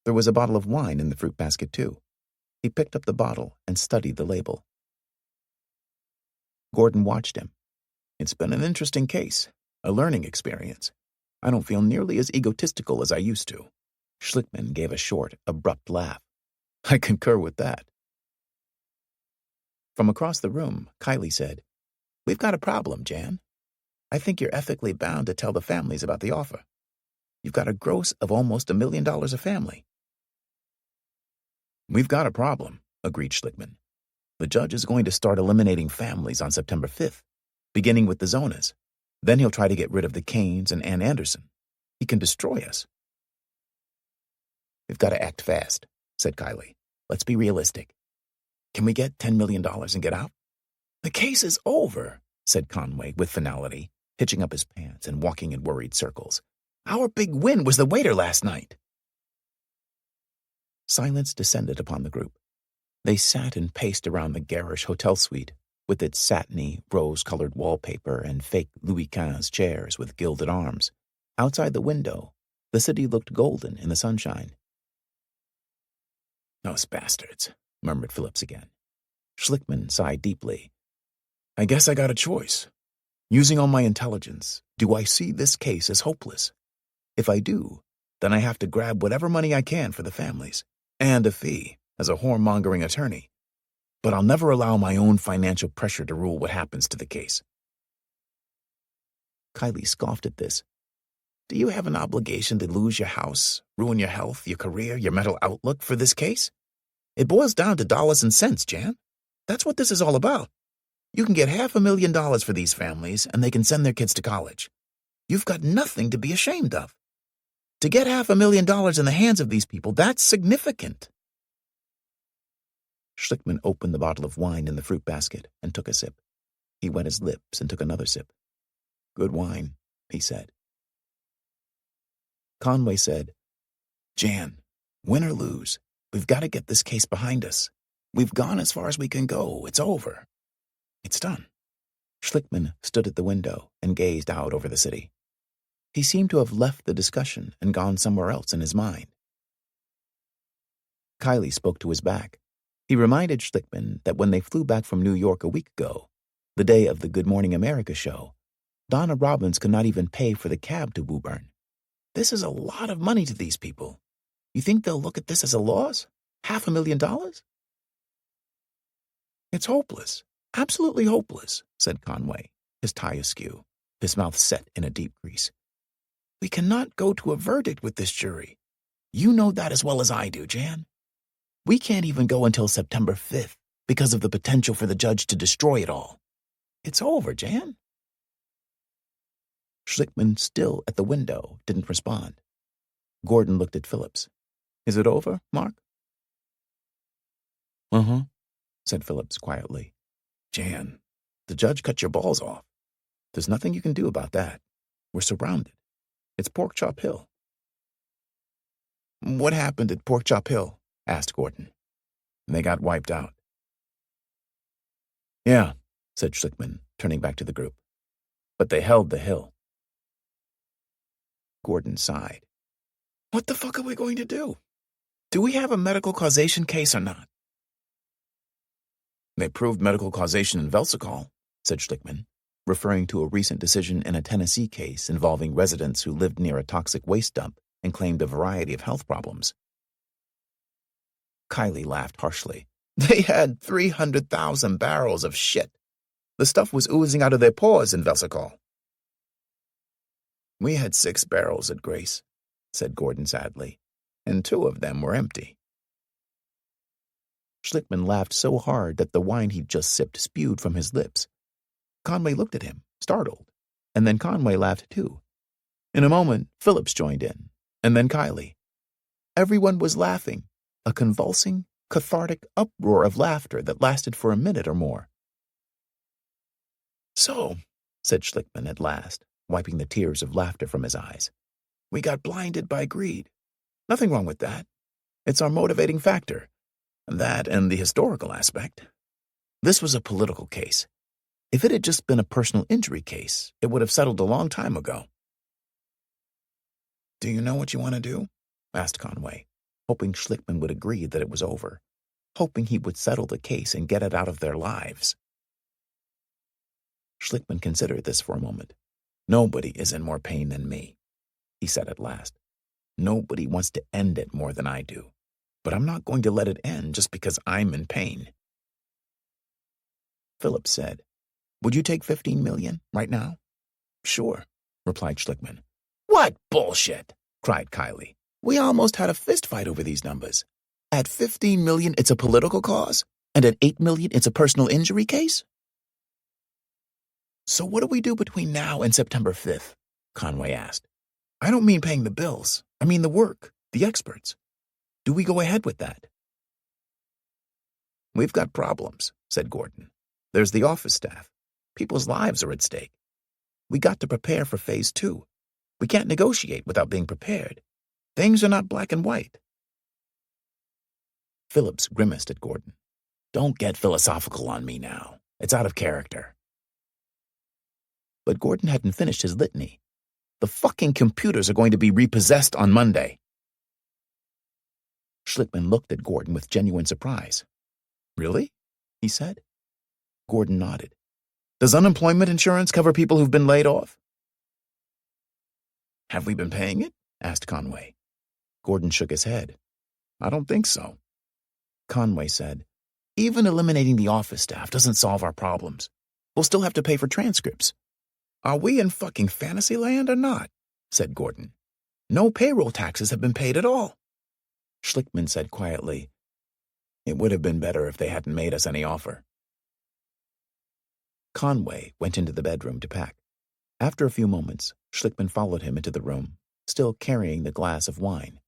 [SPEAKER 1] There was a bottle of wine in the fruit basket, too. He picked up the bottle and studied the label. Gordon watched him. It's been an interesting case, a learning experience. I don't feel nearly as egotistical as I used to. Schlickman gave a short, abrupt laugh. I concur with that. From across the room, Kiley said, We've got a problem, Jan. I think you're ethically bound to tell the families about the offer. You've got a gross of almost $1 million a family. We've got a problem, agreed Schlickman. The judge is going to start eliminating families on September 5th, beginning with the Zonas. Then he'll try to get rid of the Canes and Ann Anderson. He can destroy us. We've got to act fast, said Kiley. Let's be realistic. Can we get $10 million and get out? The case is over, said Conway with finality, hitching up his pants and walking in worried circles. Our big win was the waiter last night. Silence descended upon the group. They sat and paced around the garish hotel suite, with its satiny, rose-colored wallpaper and fake Louis XV chairs with gilded arms. Outside the window, the city looked golden in the sunshine. Those bastards, murmured Phillips again. Schlickman sighed deeply. I guess I got a choice. Using all my intelligence, do I see this case as hopeless? If I do, then I have to grab whatever money I can for the families, and a fee as a whoremongering attorney. But I'll never allow my own financial pressure to rule what happens to the case. Kiley scoffed at this. Do you have an obligation to lose your house, ruin your health, your career, your mental outlook for this case? It boils down to dollars and cents, Jan. That's what this is all about. You can get $500,000 for these families, and they can send their kids to college. You've got nothing to be ashamed of. To get $500,000 in the hands of these people, that's significant. Schlickman opened the bottle of wine in the fruit basket and took a sip. He wet his lips and took another sip. Good wine, he said. Conway said, Jan, win or lose, we've got to get this case behind us. We've gone as far as we can go. It's over. It's done. Schlickman stood at the window and gazed out over the city. He seemed to have left the discussion and gone somewhere else in his mind. Kiley spoke to his back. He reminded Schlickman that when they flew back from New York a week ago, the day of the Good Morning America show, Donna Robbins could not even pay for the cab to Woburn. This is a lot of money to these people. You think they'll look at this as a loss? $500,000? It's hopeless. Absolutely hopeless, said Conway, his tie askew, his mouth set in a deep crease. We cannot go to a verdict with this jury. You know that as well as I do, Jan. We can't even go until September 5th because of the potential for the judge to destroy it all. It's over, Jan. Schlickman, still at the window, didn't respond. Gordon looked at Phillips. Is it over, Mark? Uh-huh, said Phillips quietly. Jan, the judge cut your balls off. There's nothing you can do about that. We're surrounded. It's Pork Chop Hill. "What happened at Pork Chop Hill?" asked Gordon. "They got wiped out." "Yeah," said Schlickman, turning back to the group. "But they held the hill." Gordon sighed. "What the fuck are we going to do? Do we have a medical causation case or not?" "They proved medical causation in Velsicol," said Schlickman, referring to a recent decision in a Tennessee case involving residents who lived near a toxic waste dump and claimed a variety of health problems. Kylie laughed harshly. "They had 300,000 barrels of shit. The stuff was oozing out of their pores in Velsicol." "We had 6 barrels at Grace," said Gordon sadly, "and 2 of them were empty." Schlickman laughed so hard that the wine he'd just sipped spewed from his lips. Conway looked at him, startled, and then Conway laughed too. In a moment, Phillips joined in, and then Kylie. Everyone was laughing, a convulsing, cathartic uproar of laughter that lasted for a minute or more. "So," said Schlickman at last, wiping the tears of laughter from his eyes, "we got blinded by greed. Nothing wrong with that. It's our motivating factor. That and the historical aspect. This was a political case. If it had just been a personal injury case, it would have settled a long time ago." "Do you know what you want to do?" asked Conway, hoping Schlickman would agree that it was over, hoping he would settle the case and get it out of their lives. Schlickman considered this for a moment. "Nobody is in more pain than me," he said at last. "Nobody wants to end it more than I do. But I'm not going to let it end just because I'm in pain." Phillips said, "Would you take $15 million right now?" "Sure," replied Schlickman. "What bullshit!" cried Kylie. "We almost had a fist fight over these numbers. At $15 million, it's a political cause, and at $8 million, it's a personal injury case?" "So what do we do between now and September 5th? Conway asked. "I don't mean paying the bills. I mean the work, the experts. Do we go ahead with that?" "We've got problems," said Gordon. "There's the office staff. People's lives are at stake. We got to prepare for phase 2. We can't negotiate without being prepared. Things are not black and white." Phillips grimaced at Gordon. "Don't get philosophical on me now. It's out of character." But Gordon hadn't finished his litany. "The fucking computers are going to be repossessed on Monday." Schlickman looked at Gordon with genuine surprise. "Really?" he said. Gordon nodded. "Does unemployment insurance cover people who've been laid off?" "Have we been paying it?" asked Conway. Gordon shook his head. "I don't think so." Conway said, "Even eliminating the office staff doesn't solve our problems. We'll still have to pay for transcripts." "Are we in fucking fantasy land or not?" said Gordon. "No payroll taxes have been paid at all." Schlickman said quietly, "It would have been better if they hadn't made us any offer." Conway went into the bedroom to pack. After a few moments, Schlickman followed him into the room, still carrying the glass of wine.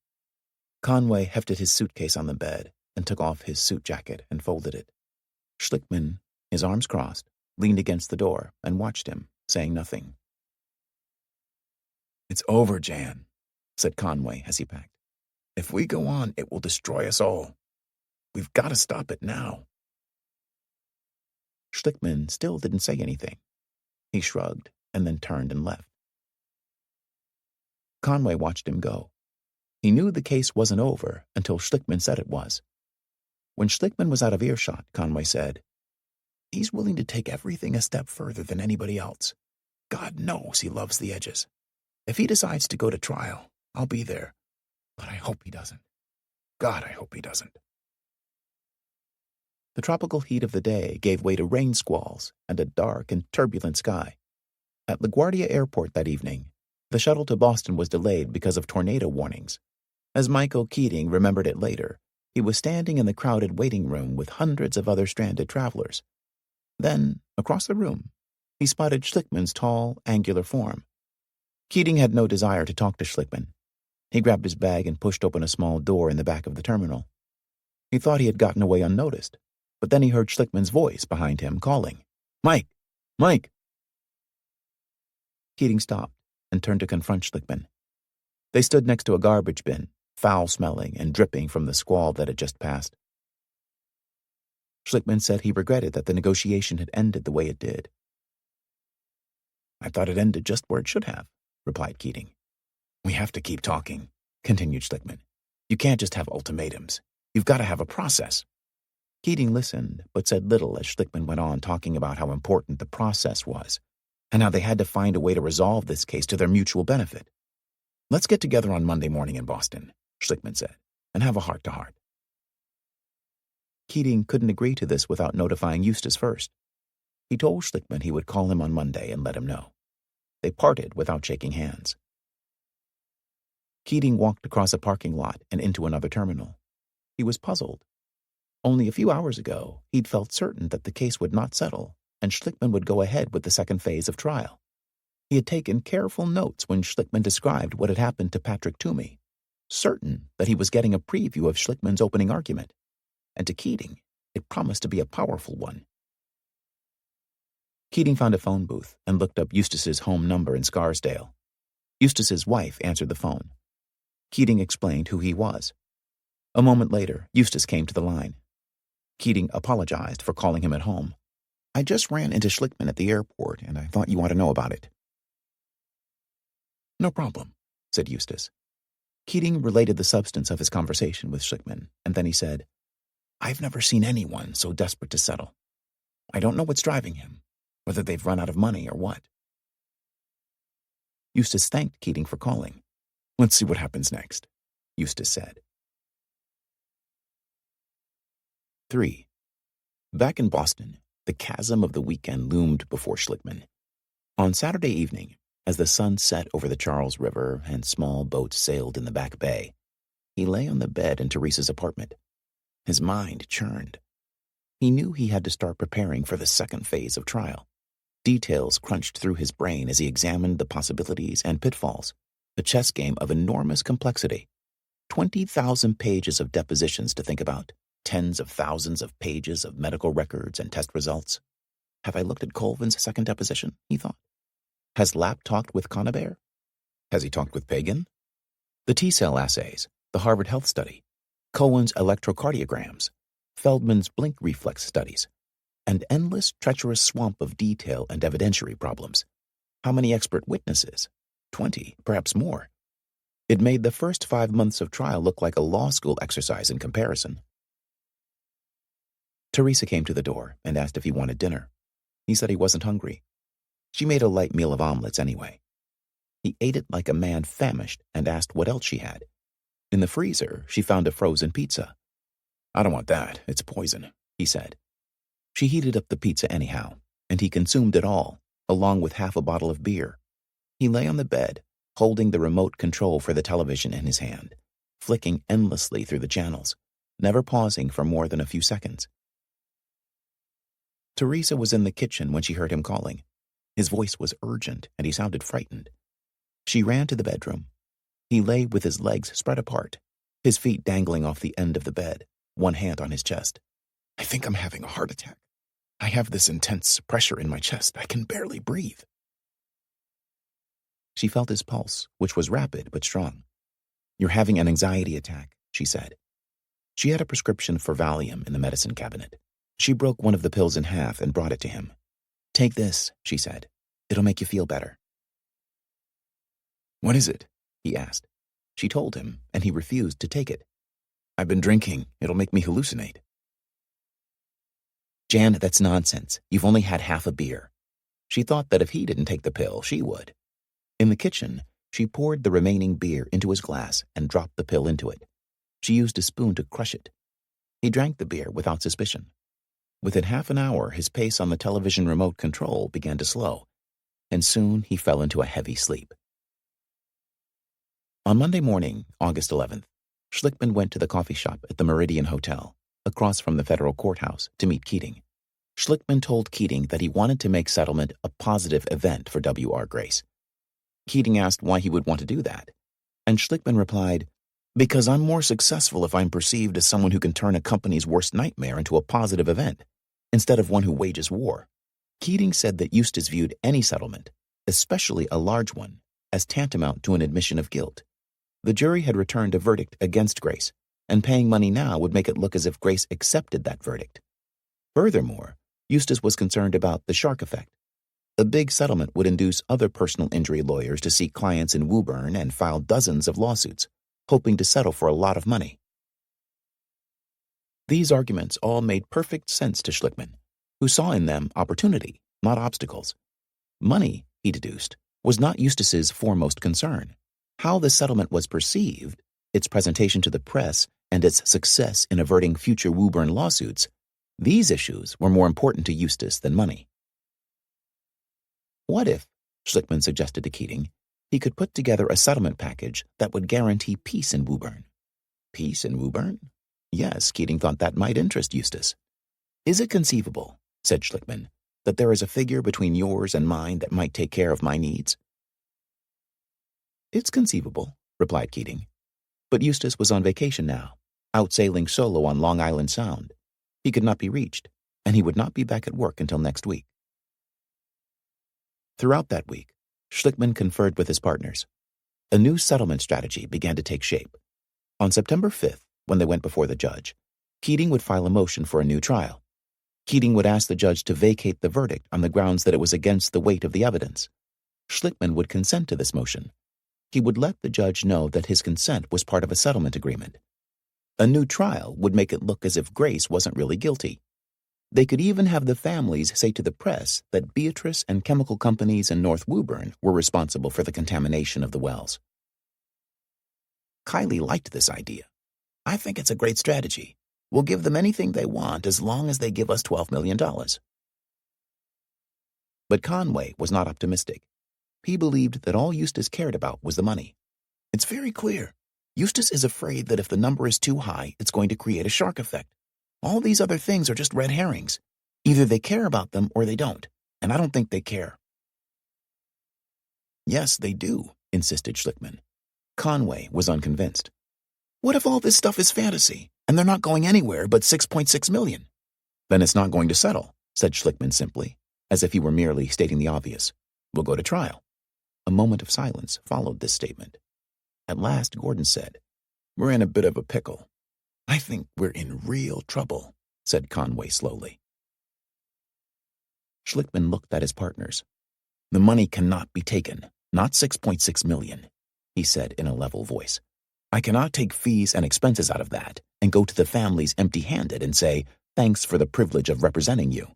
[SPEAKER 1] Conway hefted his suitcase on the bed and took off his suit jacket and folded it. Schlickman, his arms crossed, leaned against the door and watched him, saying nothing. "It's over, Jan," said Conway as he packed. "If we go on, it will destroy us all. We've got to stop it now." Schlickman still didn't say anything. He shrugged and then turned and left. Conway watched him go. He knew the case wasn't over until Schlickman said it was. When Schlickman was out of earshot, Conway said, "He's willing to take everything a step further than anybody else. God knows he loves the edges. If he decides to go to trial, I'll be there. But I hope he doesn't. God, I hope he doesn't." The tropical heat of the day gave way to rain squalls and a dark and turbulent sky. At LaGuardia Airport that evening, the shuttle to Boston was delayed because of tornado warnings. As Michael Keating remembered it later, he was standing in the crowded waiting room with hundreds of other stranded travelers. Then, across the room, he spotted Schlickman's tall, angular form. Keating had no desire to talk to Schlickman. He grabbed his bag and pushed open a small door in the back of the terminal. He thought he had gotten away unnoticed, but then he heard Schlickman's voice behind him calling, "Mike! Mike!" Keating stopped and turned to confront Schlickman. They stood next to a garbage bin, foul-smelling and dripping from the squall that had just passed. Schlickman said he regretted that the negotiation had ended the way it did. "I thought it ended just where it should have," replied Keating. "We have to keep talking," continued Schlickman. "You can't just have ultimatums. You've got to have a process." Keating listened, but said little as Schlickman went on talking about how important the process was, and how they had to find a way to resolve this case to their mutual benefit. "Let's get together on Monday morning in Boston," Schlickman said, "and have a heart-to-heart." Keating couldn't agree to this without notifying Eustace first. He told Schlickman he would call him on Monday and let him know. They parted without shaking hands. Keating walked across a parking lot and into another terminal. He was puzzled. Only a few hours ago, he'd felt certain that the case would not settle, and Schlickman would go ahead with the second phase of trial. He had taken careful notes when Schlickman described what had happened to Patrick Toomey, certain that he was getting a preview of Schlickman's opening argument, and to Keating, it promised to be a powerful one. Keating found a phone booth and looked up Eustace's home number in Scarsdale. Eustace's wife answered the phone. Keating explained who he was. A moment later, Eustace came to the line. Keating apologized for calling him at home. "I just ran into Schlickman at the airport, and I thought you ought to know about it." "No problem," said Eustace. Keating related the substance of his conversation with Schlickman, and then he said, "I've never seen anyone so desperate to settle. I don't know what's driving him, whether they've run out of money or what." Eustace thanked Keating for calling. "Let's see what happens next," Eustace said. 3. Back in Boston, the chasm of the weekend loomed before Schlickman. On Saturday evening, as the sun set over the Charles River and small boats sailed in the back bay, he lay on the bed in Teresa's apartment. His mind churned. He knew he had to start preparing for the second phase of trial. Details crunched through his brain as he examined the possibilities and pitfalls, a chess game of enormous complexity. 20,000 pages of depositions to think about, tens of thousands of pages of medical records and test results. Have I looked at Colvin's second deposition? He thought. Has Lapp talked with Conybeare? Has he talked with Pagan? The T-cell assays, the Harvard Health Study, Cohen's electrocardiograms, Feldman's blink reflex studies, an endless, treacherous swamp of detail and evidentiary problems. How many expert witnesses? 20, perhaps more. It made the first 5 months of trial look like a law school exercise in comparison. Teresa came to the door and asked if he wanted dinner. He said he wasn't hungry. She made a light meal of omelets anyway. He ate it like a man famished and asked what else she had. In the freezer, she found a frozen pizza. "I don't want that. It's poison," he said. She heated up the pizza anyhow, and he consumed it all, along with half a bottle of beer. He lay on the bed, holding the remote control for the television in his hand, flicking endlessly through the channels, never pausing for more than a few seconds. Teresa was in the kitchen when she heard him calling. His voice was urgent, and he sounded frightened. She ran to the bedroom. He lay with his legs spread apart, his feet dangling off the end of the bed, one hand on his chest. "I think I'm having a heart attack. I have this intense pressure in my chest. I can barely breathe." She felt his pulse, which was rapid but strong. "You're having an anxiety attack," she said. She had a prescription for Valium in the medicine cabinet. She broke one of the pills in half and brought it to him. "Take this," she said. "It'll make you feel better." "What is it?" he asked. She told him, and he refused to take it. "I've been drinking. It'll make me hallucinate." "Jan, that's nonsense. You've only had half a beer." She thought that if he didn't take the pill, she would. In the kitchen, she poured the remaining beer into his glass and dropped the pill into it. She used a spoon to crush it. He drank the beer without suspicion. Within half an hour, his pace on the television remote control began to slow, and soon he fell into a heavy sleep. On Monday morning, August 11th, Schlickman went to the coffee shop at the Meridian Hotel, across from the federal courthouse, to meet Keating. Schlickman told Keating that he wanted to make settlement a positive event for W.R. Grace. Keating asked why he would want to do that, and Schlickman replied, "Because I'm more successful if I'm perceived as someone who can turn a company's worst nightmare into a positive event, instead of one who wages war." Keating said that Eustace viewed any settlement, especially a large one, as tantamount to an admission of guilt. The jury had returned a verdict against Grace, and paying money now would make it look as if Grace accepted that verdict. Furthermore, Eustace was concerned about the shark effect. A big settlement would induce other personal injury lawyers to seek clients in Woburn and file dozens of lawsuits, hoping to settle for a lot of money. These arguments all made perfect sense to Schlickman, who saw in them opportunity, not obstacles. Money, he deduced, was not Eustace's foremost concern. How the settlement was perceived, its presentation to the press, and its success in averting future Woburn lawsuits, these issues were more important to Eustace than money. What if, Schlickman suggested to Keating, he could put together a settlement package that would guarantee peace in Woburn? Peace in Woburn? Yes, Keating thought that might interest Eustace. Is it conceivable, said Schlickman, that there is a figure between yours and mine that might take care of my needs? It's conceivable, replied Keating. But Eustace was on vacation now, out sailing solo on Long Island Sound. He could not be reached, and he would not be back at work until next week. Throughout that week, Schlickman conferred with his partners. A new settlement strategy began to take shape. On September 5th, when they went before the judge, Keating would file a motion for a new trial. Keating would ask the judge to vacate the verdict on the grounds that it was against the weight of the evidence. Schlickman would consent to this motion. He would let the judge know that his consent was part of a settlement agreement. A new trial would make it look as if Grace wasn't really guilty. They could even have the families say to the press that Beatrice and chemical companies in North Woburn were responsible for the contamination of the wells. Kiley liked this idea. I think it's a great strategy. We'll give them anything they want as long as they give us $12 million. But Conway was not optimistic. He believed that all Eustace cared about was the money. It's very clear. Eustace is afraid that if the number is too high, it's going to create a shark effect. All these other things are just red herrings. Either they care about them or they don't, and I don't think they care. Yes, they do, insisted Schlickman. Conway was unconvinced. What if all this stuff is fantasy, and they're not going anywhere but $6.6 million? Then it's not going to settle, said Schlickman simply, as if he were merely stating the obvious. We'll go to trial. A moment of silence followed this statement. At last, Gordon said, We're in a bit of a pickle. I think we're in real trouble, said Conway slowly. Schlickman looked at his partners. The money cannot be taken, not $6.6 million, he said in a level voice. I cannot take fees and expenses out of that and go to the families empty-handed and say, thanks for the privilege of representing you.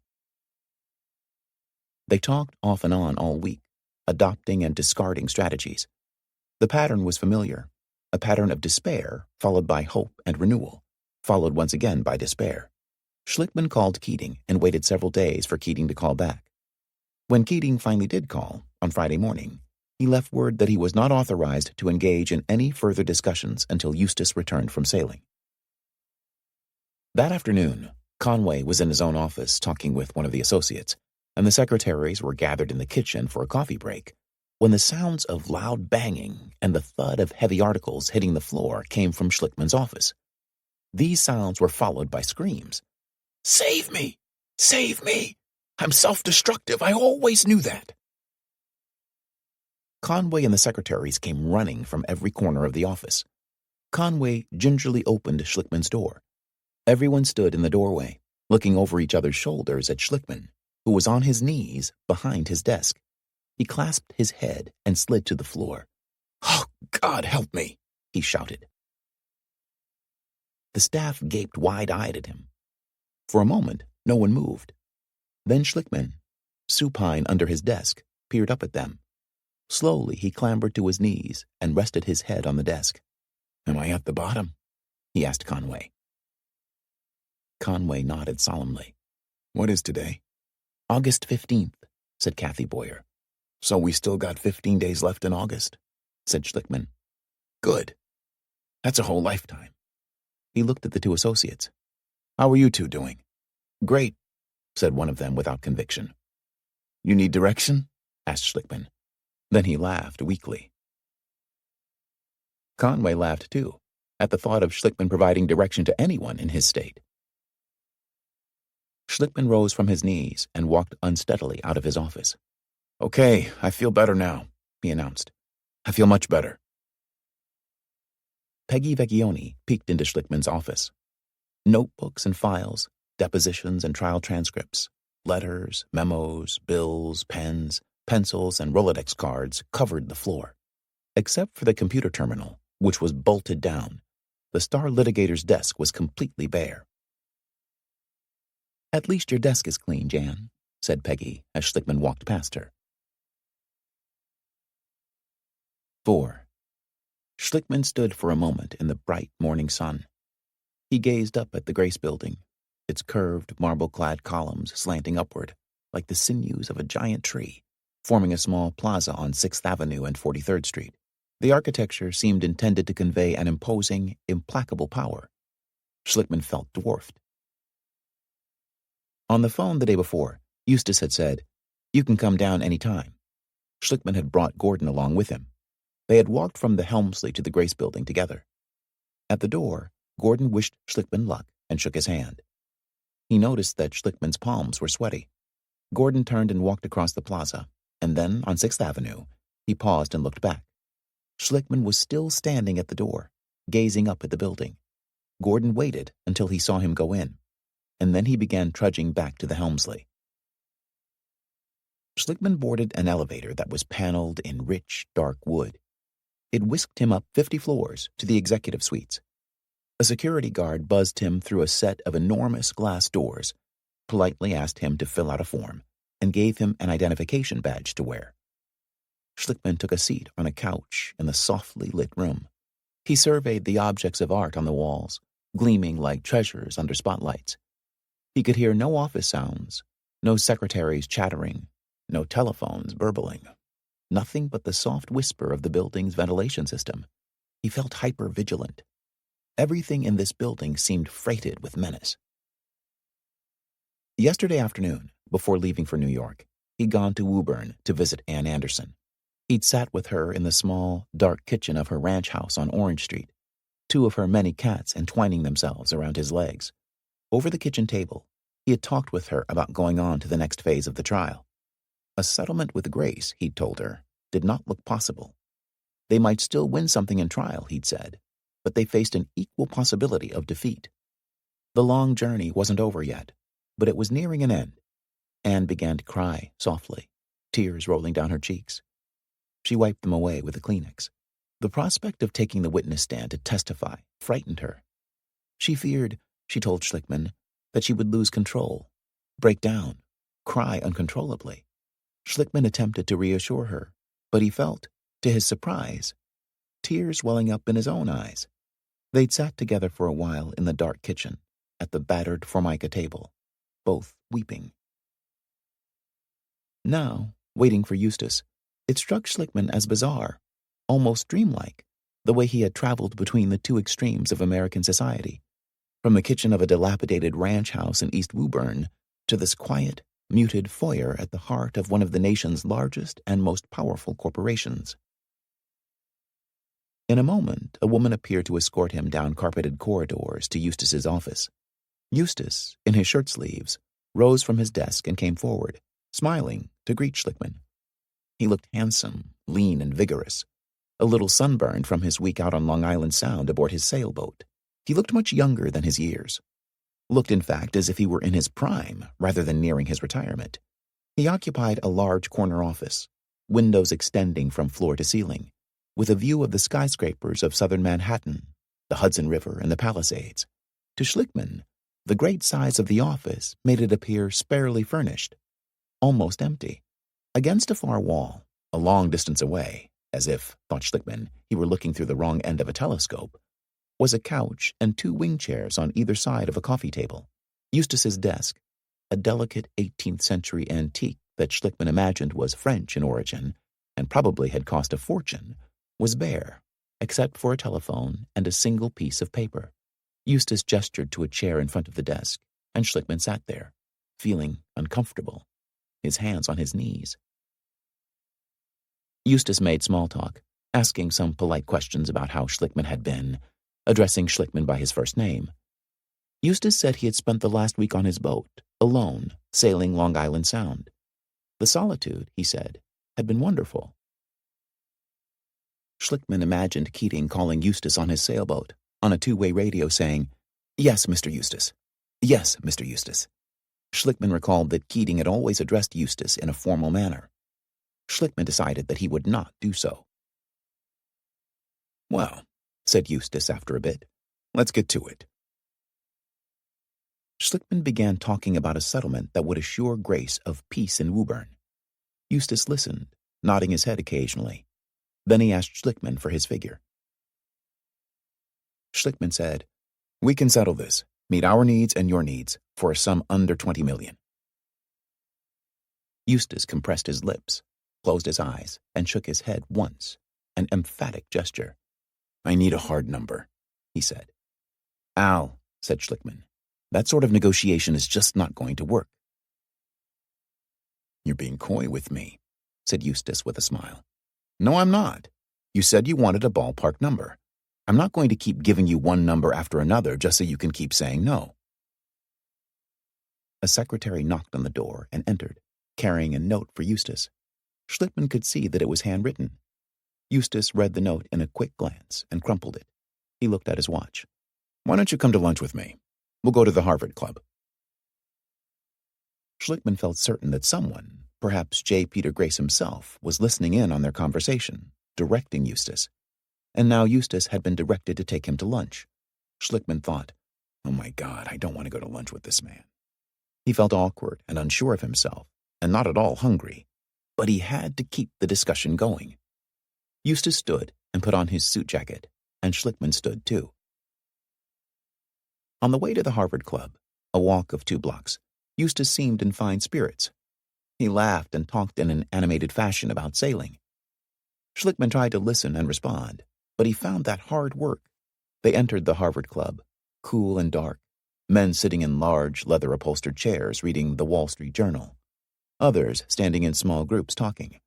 [SPEAKER 1] They talked off and on all week, adopting and discarding strategies. The pattern was familiar, a pattern of despair followed by hope and renewal, followed once again by despair. Schlickman called Keating and waited several days for Keating to call back. When Keating finally did call, on Friday morning, he left word that he was not authorized to engage in any further discussions until Eustace returned from sailing. That afternoon, Conway was in his own office talking with one of the associates, and the secretaries were gathered in the kitchen for a coffee break, when the sounds of loud banging and the thud of heavy articles hitting the floor came from Schlickman's office. These sounds were followed by screams. Save me! Save me! I'm self-destructive. I always knew that. Conway and the secretaries came running from every corner of the office. Conway gingerly opened Schlickman's door. Everyone stood in the doorway, looking over each other's shoulders at Schlickman, who was on his knees behind his desk. He clasped his head and slid to the floor. Oh, God, help me, he shouted. The staff gaped wide-eyed at him. For a moment, no one moved. Then Schlickman, supine under his desk, peered up at them. Slowly, he clambered to his knees and rested his head on the desk. Am I at the bottom? He asked Conway. Conway nodded solemnly. What is today? August 15th, said Kathy Boyer. So we still got 15 days left in August, said Schlickman. Good. That's a whole lifetime. He looked at the two associates. How are you two doing? Great, said one of them without conviction. You need direction? Asked Schlickman. Then he laughed weakly. Conway laughed too, at the thought of Schlickman providing direction to anyone in his state. Schlickman rose from his knees and walked unsteadily out of his office. Okay, I feel better now, he announced. I feel much better. Peggy Vecchione peeked into Schlickman's office. Notebooks and files, depositions and trial transcripts, letters, memos, bills, pens, pencils, and Rolodex cards covered the floor. Except for the computer terminal, which was bolted down, the star litigator's desk was completely bare. "At least your desk is clean, Jan," said Peggy as Schlickman walked past her. 4. Schlickman stood for a moment in the bright morning sun. He gazed up at the Grace Building, its curved, marble-clad columns slanting upward, like the sinews of a giant tree, forming a small plaza on 6th Avenue and 43rd Street. The architecture seemed intended to convey an imposing, implacable power. Schlickman felt dwarfed. On the phone the day before, Eustace had said, "You can come down any time." Schlickman had brought Gordon along with him. They had walked from the Helmsley to the Grace Building together. At the door, Gordon wished Schlickman luck and shook his hand. He noticed that Schlickman's palms were sweaty. Gordon turned and walked across the plaza, and then, on 6th Avenue, he paused and looked back. Schlickman was still standing at the door, gazing up at the building. Gordon waited until he saw him go in, and then he began trudging back to the Helmsley. Schlickman boarded an elevator that was paneled in rich, dark wood. It whisked him up 50 floors to the executive suites. A security guard buzzed him through a set of enormous glass doors, politely asked him to fill out a form, and gave him an identification badge to wear. Schlickman took a seat on a couch in the softly lit room. He surveyed the objects of art on the walls, gleaming like treasures under spotlights. He could hear no office sounds, no secretaries chattering, no telephones burbling. Nothing but the soft whisper of the building's ventilation system. He felt hyper-vigilant. Everything in this building seemed freighted with menace. Yesterday afternoon, before leaving for New York, he'd gone to Woburn to visit Ann Anderson. He'd sat with her in the small, dark kitchen of her ranch house on Orange Street, 2 of her many cats entwining themselves around his legs. Over the kitchen table, he had talked with her about going on to the next phase of the trial. A settlement with Grace, he'd told her, did not look possible. They might still win something in trial, he'd said, but they faced an equal possibility of defeat. The long journey wasn't over yet, but it was nearing an end. Anne began to cry softly, tears rolling down her cheeks. She wiped them away with a Kleenex. The prospect of taking the witness stand to testify frightened her. She feared, she told Schlickman, that she would lose control, break down, cry uncontrollably. Schlickman attempted to reassure her, but he felt, to his surprise, tears welling up in his own eyes. They'd sat together for a while in the dark kitchen, at the battered formica table, both weeping. Now, waiting for Eustace, it struck Schlickman as bizarre, almost dreamlike, the way he had traveled between the 2 extremes of American society, from the kitchen of a dilapidated ranch house in East Woburn to this quiet, muted foyer at the heart of one of the nation's largest and most powerful corporations. In a moment, a woman appeared to escort him down carpeted corridors to Eustace's office. Eustace, in his shirt sleeves, rose from his desk and came forward, smiling, to greet Schlickman. He looked handsome, lean, and vigorous, a little sunburned from his week out on Long Island Sound aboard his sailboat. He looked much younger than his years. Looked, in fact, as if he were in his prime rather than nearing his retirement. He occupied a large corner office, windows extending from floor to ceiling, with a view of the skyscrapers of southern Manhattan, the Hudson River, and the Palisades. To Schlickman, the great size of the office made it appear sparely furnished, almost empty. Against a far wall, a long distance away, as if, thought Schlickman, he were looking through the wrong end of a telescope, was a couch and 2 wing chairs on either side of a coffee table. Eustace's desk, a delicate 18th century antique that Schlickman imagined was French in origin and probably had cost a fortune, was bare, except for a telephone and a single piece of paper. Eustace gestured to a chair in front of the desk, and Schlickman sat there, feeling uncomfortable, his hands on his knees. Eustace made small talk, asking some polite questions about how Schlickman had been, addressing Schlickman by his first name. Eustace said he had spent the last week on his boat, alone, sailing Long Island Sound. The solitude, he said, had been wonderful. Schlickman imagined Keating calling Eustace on his sailboat, on a two-way radio saying, "Yes, Mr. Eustace. Yes, Mr. Eustace." Schlickman recalled that Keating had always addressed Eustace in a formal manner. Schlickman decided that he would not do so. "Well," said Eustace after a bit, "let's get to it." Schlickman began talking about a settlement that would assure Grace of peace in Woburn. Eustace listened, nodding his head occasionally. Then he asked Schlickman for his figure. Schlickman said, "We can settle this, meet our needs and your needs, for a sum under 20 million. Eustace compressed his lips, closed his eyes, and shook his head once, an emphatic gesture. "I need a hard number," he said. "Al," said Schlickman, "that sort of negotiation is just not going to work." "You're being coy with me," said Eustace with a smile. "No, I'm not. You said you wanted a ballpark number. I'm not going to keep giving you one number after another just so you can keep saying no." A secretary knocked on the door and entered, carrying a note for Eustace. Schlickman could see that it was handwritten. Eustace read the note in a quick glance and crumpled it. He looked at his watch. "Why don't you come to lunch with me? We'll go to the Harvard Club." Schlickman felt certain that someone, perhaps J. Peter Grace himself, was listening in on their conversation, directing Eustace. And now Eustace had been directed to take him to lunch. Schlickman thought, "Oh my God, I don't want to go to lunch with this man." He felt awkward and unsure of himself, and not at all hungry, but he had to keep the discussion going. Eustace stood and put on his suit jacket, and Schlickman stood too. On the way to the Harvard Club, a walk of 2 blocks, Eustace seemed in fine spirits. He laughed and talked in an animated fashion about sailing. Schlickman tried to listen and respond, but he found that hard work. They entered the Harvard Club, cool and dark, men sitting in large, leather-upholstered chairs reading the Wall Street Journal, others standing in small groups talking,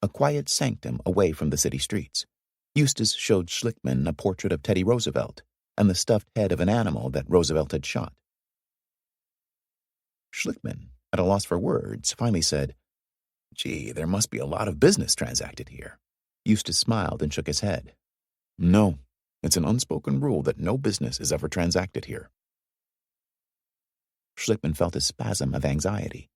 [SPEAKER 1] a quiet sanctum away from the city streets. Eustace showed Schlickman a portrait of Teddy Roosevelt and the stuffed head of an animal that Roosevelt had shot. Schlickman, at a loss for words, finally said, "Gee, there must be a lot of business transacted here." Eustace smiled and shook his head. "No, it's an unspoken rule that no business is ever transacted here." Schlickman felt a spasm of anxiety.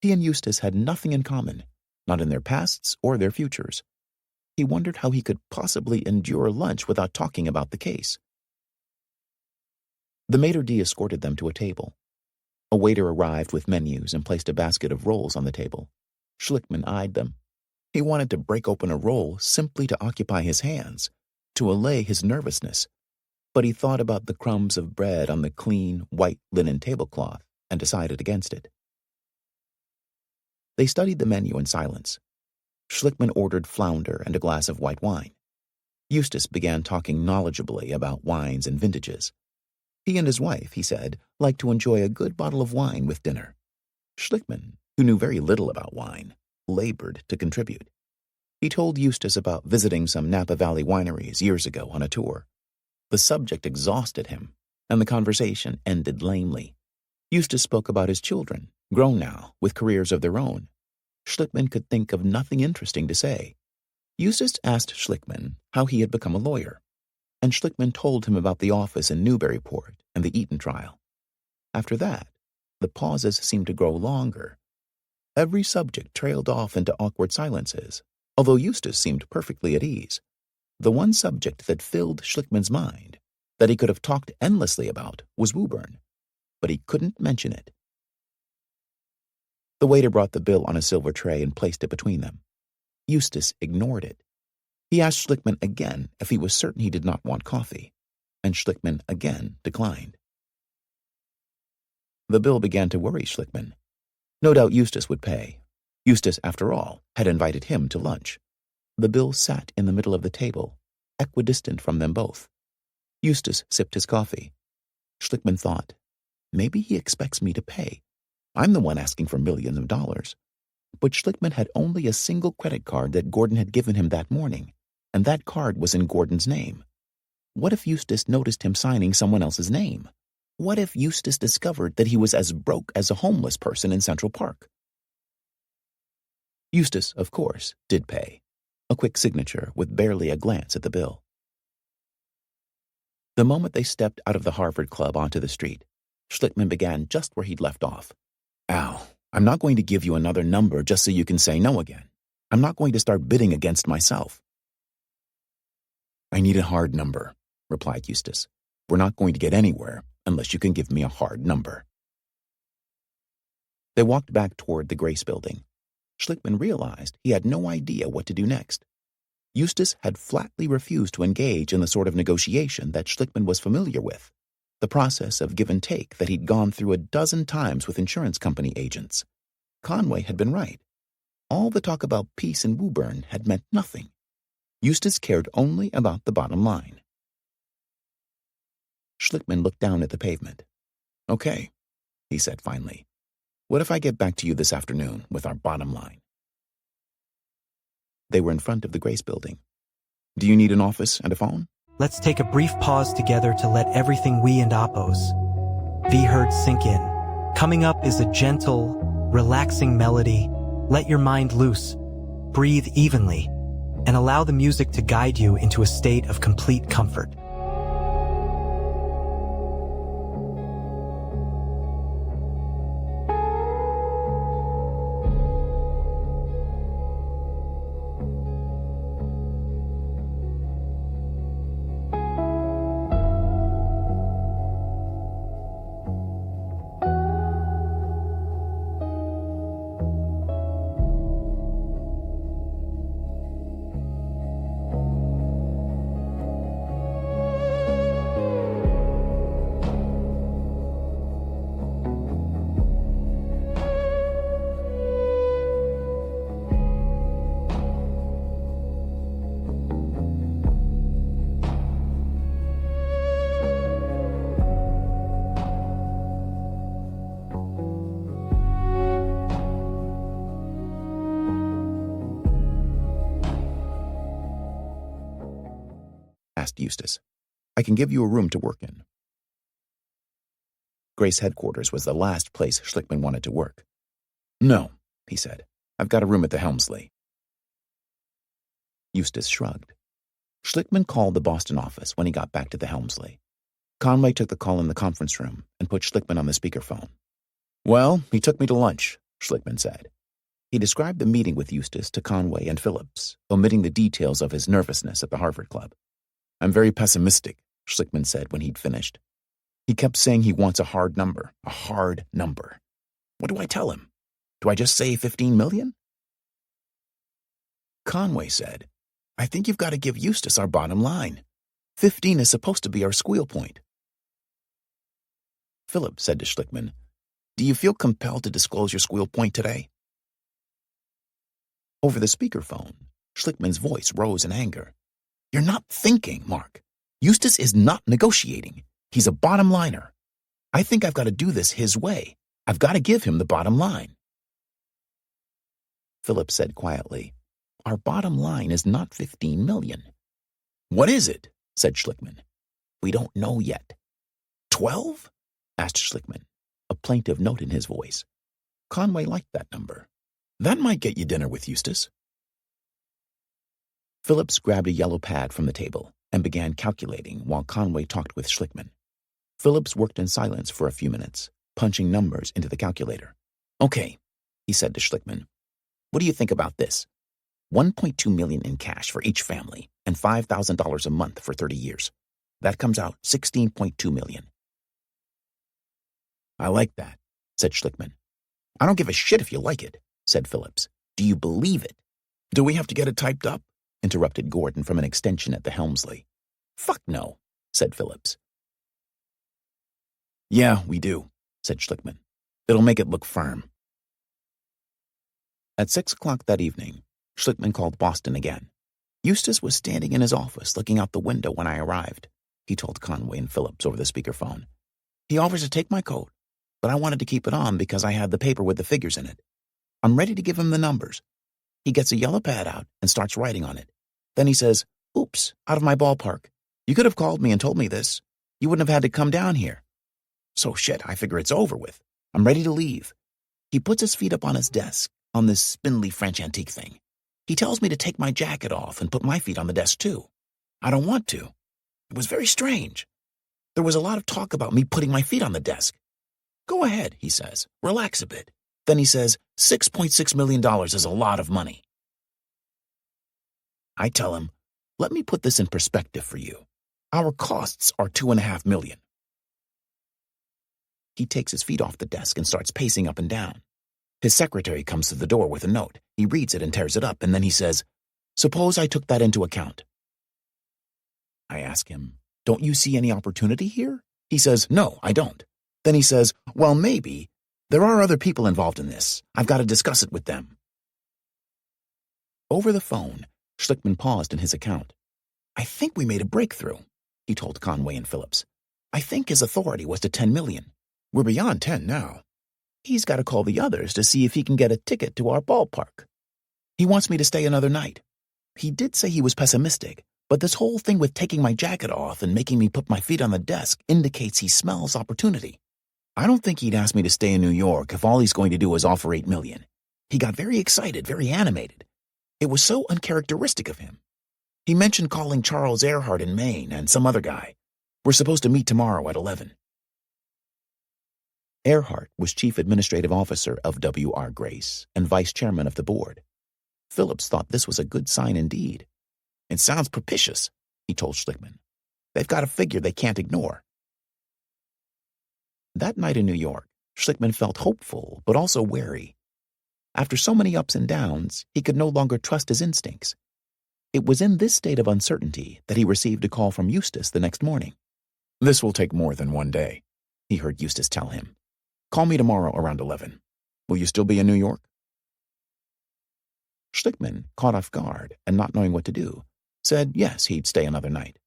[SPEAKER 1] He and Eustace had nothing in common, not in their pasts or their futures. He wondered how he could possibly endure lunch without talking about the case. The maitre d' escorted them to a table. A waiter arrived with menus and placed a basket of rolls on the table. Schlickman eyed them. He wanted to break open a roll simply to occupy his hands, to allay his nervousness, but he thought about the crumbs of bread on the clean, white linen tablecloth and decided against it. They studied the menu in silence. Schlickman ordered flounder and a glass of white wine. Eustace began talking knowledgeably about wines and vintages. He and his wife, he said, liked to enjoy a good bottle of wine with dinner. Schlickman, who knew very little about wine, labored to contribute. He told Eustace about visiting some Napa Valley wineries years ago on a tour. The subject exhausted him, and the conversation ended lamely. Eustace spoke about his children, grown now, with careers of their own. Schlickman could think of nothing interesting to say. Eustace asked Schlickman how he had become a lawyer, and Schlickman told him about the office in Newburyport and the Eaton trial. After that, the pauses seemed to grow longer. Every subject trailed off into awkward silences, although Eustace seemed perfectly at ease. The one subject that filled Schlickman's mind, that he could have talked endlessly about, was Woburn, but he couldn't mention it. The waiter brought the bill on a silver tray and placed it between them. Eustace ignored it. He asked Schlickman again if he was certain he did not want coffee, and Schlickman again declined. The bill began to worry Schlickman. No doubt Eustace would pay. Eustace, after all, had invited him to lunch. The bill sat in the middle of the table, equidistant from them both. Eustace sipped his coffee. Schlickman thought, maybe he expects me to pay. I'm the one asking for millions of dollars. But Schlickman had only a single credit card that Gordon had given him that morning, and that card was in Gordon's name. What if Eustace noticed him signing someone else's name? What if Eustace discovered that he was as broke as a homeless person in Central Park? Eustace, of course, did pay. a quick signature with barely a glance at the bill. The moment they stepped out of the Harvard Club onto the street, Schlickman began just where he'd left off. Al, I'm not going to give you another number just so you can say no again. I'm not going to start bidding against myself. I need a hard number, replied Eustace. We're not going to get anywhere unless you can give me a hard number. They walked back toward the Grace Building. Schlickman realized he had no idea what to do next. Eustace had flatly refused to engage in the sort of negotiation that Schlickman was familiar with, the process of give and take that he'd gone through a dozen times with insurance company agents. Conway had been right. All the talk about peace in Woburn had meant nothing. Eustace cared only about the bottom line. Schlickman looked down at the pavement. Okay, he said finally. What if I get back to you this afternoon with our bottom line? They were in front of the Grace Building. Do you need an office and a phone?
[SPEAKER 2] Let's take a brief pause together to let everything we and Oppos V heard sink in. Coming up is a gentle, relaxing melody. Let your mind loose, breathe evenly, and allow the music to guide you into a state of complete comfort.
[SPEAKER 1] Asked Eustace. I can give you a room to work in. Grace headquarters was the last place Schlickman wanted to work. No, he said. I've got a room at the Helmsley. Eustace shrugged. Schlickman called the Boston office when he got back to the Helmsley. Conway took the call in the conference room and put Schlickman on the speakerphone. Well, he took me to lunch, Schlickman said. He described the meeting with Eustace to Conway and Phillips, omitting the details of his nervousness at the Harvard Club. I'm very pessimistic, Schlickman said when he'd finished. He kept saying he wants a hard number, a hard number. What do I tell him? Do I just say 15 million? Conway said, I think you've got to give Eustace our bottom line. 15 is supposed to be our squeal point. Philip said to Schlickman, do you feel compelled to disclose your squeal point today? Over the speakerphone, Schlickman's voice rose in anger. You're not thinking, Mark. Eustace is not negotiating. He's a bottom liner. I think I've got to do this his way. I've got to give him the bottom line. Philip said quietly, our bottom line is not 15 million. What is it? Said Schlickman. We don't know yet. 12? Asked Schlickman, a plaintive note in his voice. Conway liked that number. That might get you dinner with Eustace. Phillips grabbed a yellow pad from the table and began calculating while Conway talked with Schlickman. Phillips worked in silence for a few minutes, punching numbers into the calculator. Okay, he said to Schlickman. What do you think about this? 1.2 million in cash for each family and $5,000 a month for 30 years. That comes out 16.2 million. I like that, said Schlickman. I don't give a shit if you like it, said Phillips. Do you believe it? Do we have to get it typed up? Interrupted Gordon from an extension at the Helmsley. Fuck no, said Phillips. Yeah, we do, said Schlickman. It'll make it look firm. At 6 o'clock that evening, Schlickman called Boston again. Eustace was standing in his office looking out the window when I arrived, he told Conway and Phillips over the speakerphone. He offers to take my coat, but I wanted to keep it on because I had the paper with the figures in it. I'm ready to give him the numbers. He gets a yellow pad out and starts writing on it. Then he says, oops, out of my ballpark. You could have called me and told me this. You wouldn't have had to come down here. So shit, I figure it's over with. I'm ready to leave. He puts his feet up on his desk, on this spindly French antique thing. He tells me to take my jacket off and put my feet on the desk too. I don't want to. It was very strange. There was a lot of talk about me putting my feet on the desk. Go ahead, he says. Relax a bit. Then he says, $6.6 million is a lot of money. I tell him, let me put this in perspective for you. Our costs are $2.5 million. He takes his feet off the desk and starts pacing up and down. His secretary comes to the door with a note. He reads it and tears it up, and then he says, suppose I took that into account. I ask him, don't you see any opportunity here? He says, no, I don't. Then he says, well, maybe. There are other people involved in this. I've got to discuss it with them. Over the phone, Schlickman paused in his account. I think we made a breakthrough, he told Conway and Phillips. I think his authority was to 10 million. We're beyond 10 now. He's got to call the others to see if he can get a ticket to our ballpark. He wants me to stay another night. He did say he was pessimistic, but this whole thing with taking my jacket off and making me put my feet on the desk indicates he smells opportunity. I don't think he'd ask me to stay in New York if all he's going to do is offer 8 million. He got very excited, very animated. It was so uncharacteristic of him. He mentioned calling Charles Earhart in Maine and some other guy. We're supposed to meet tomorrow at 11. Earhart was chief administrative officer of W.R. Grace and vice chairman of the board. Phillips thought this was a good sign indeed. It sounds propitious, he told Schlickman. They've got a figure they can't ignore. That night in New York, Schlickman felt hopeful but also wary. After so many ups and downs, he could no longer trust his instincts. It was in this state of uncertainty that he received a call from Eustace the next morning. This will take more than one day, he heard Eustace tell him. Call me tomorrow around 11. Will you still be in New York? Schlickman, caught off guard and not knowing what to do, said yes, he'd stay another night.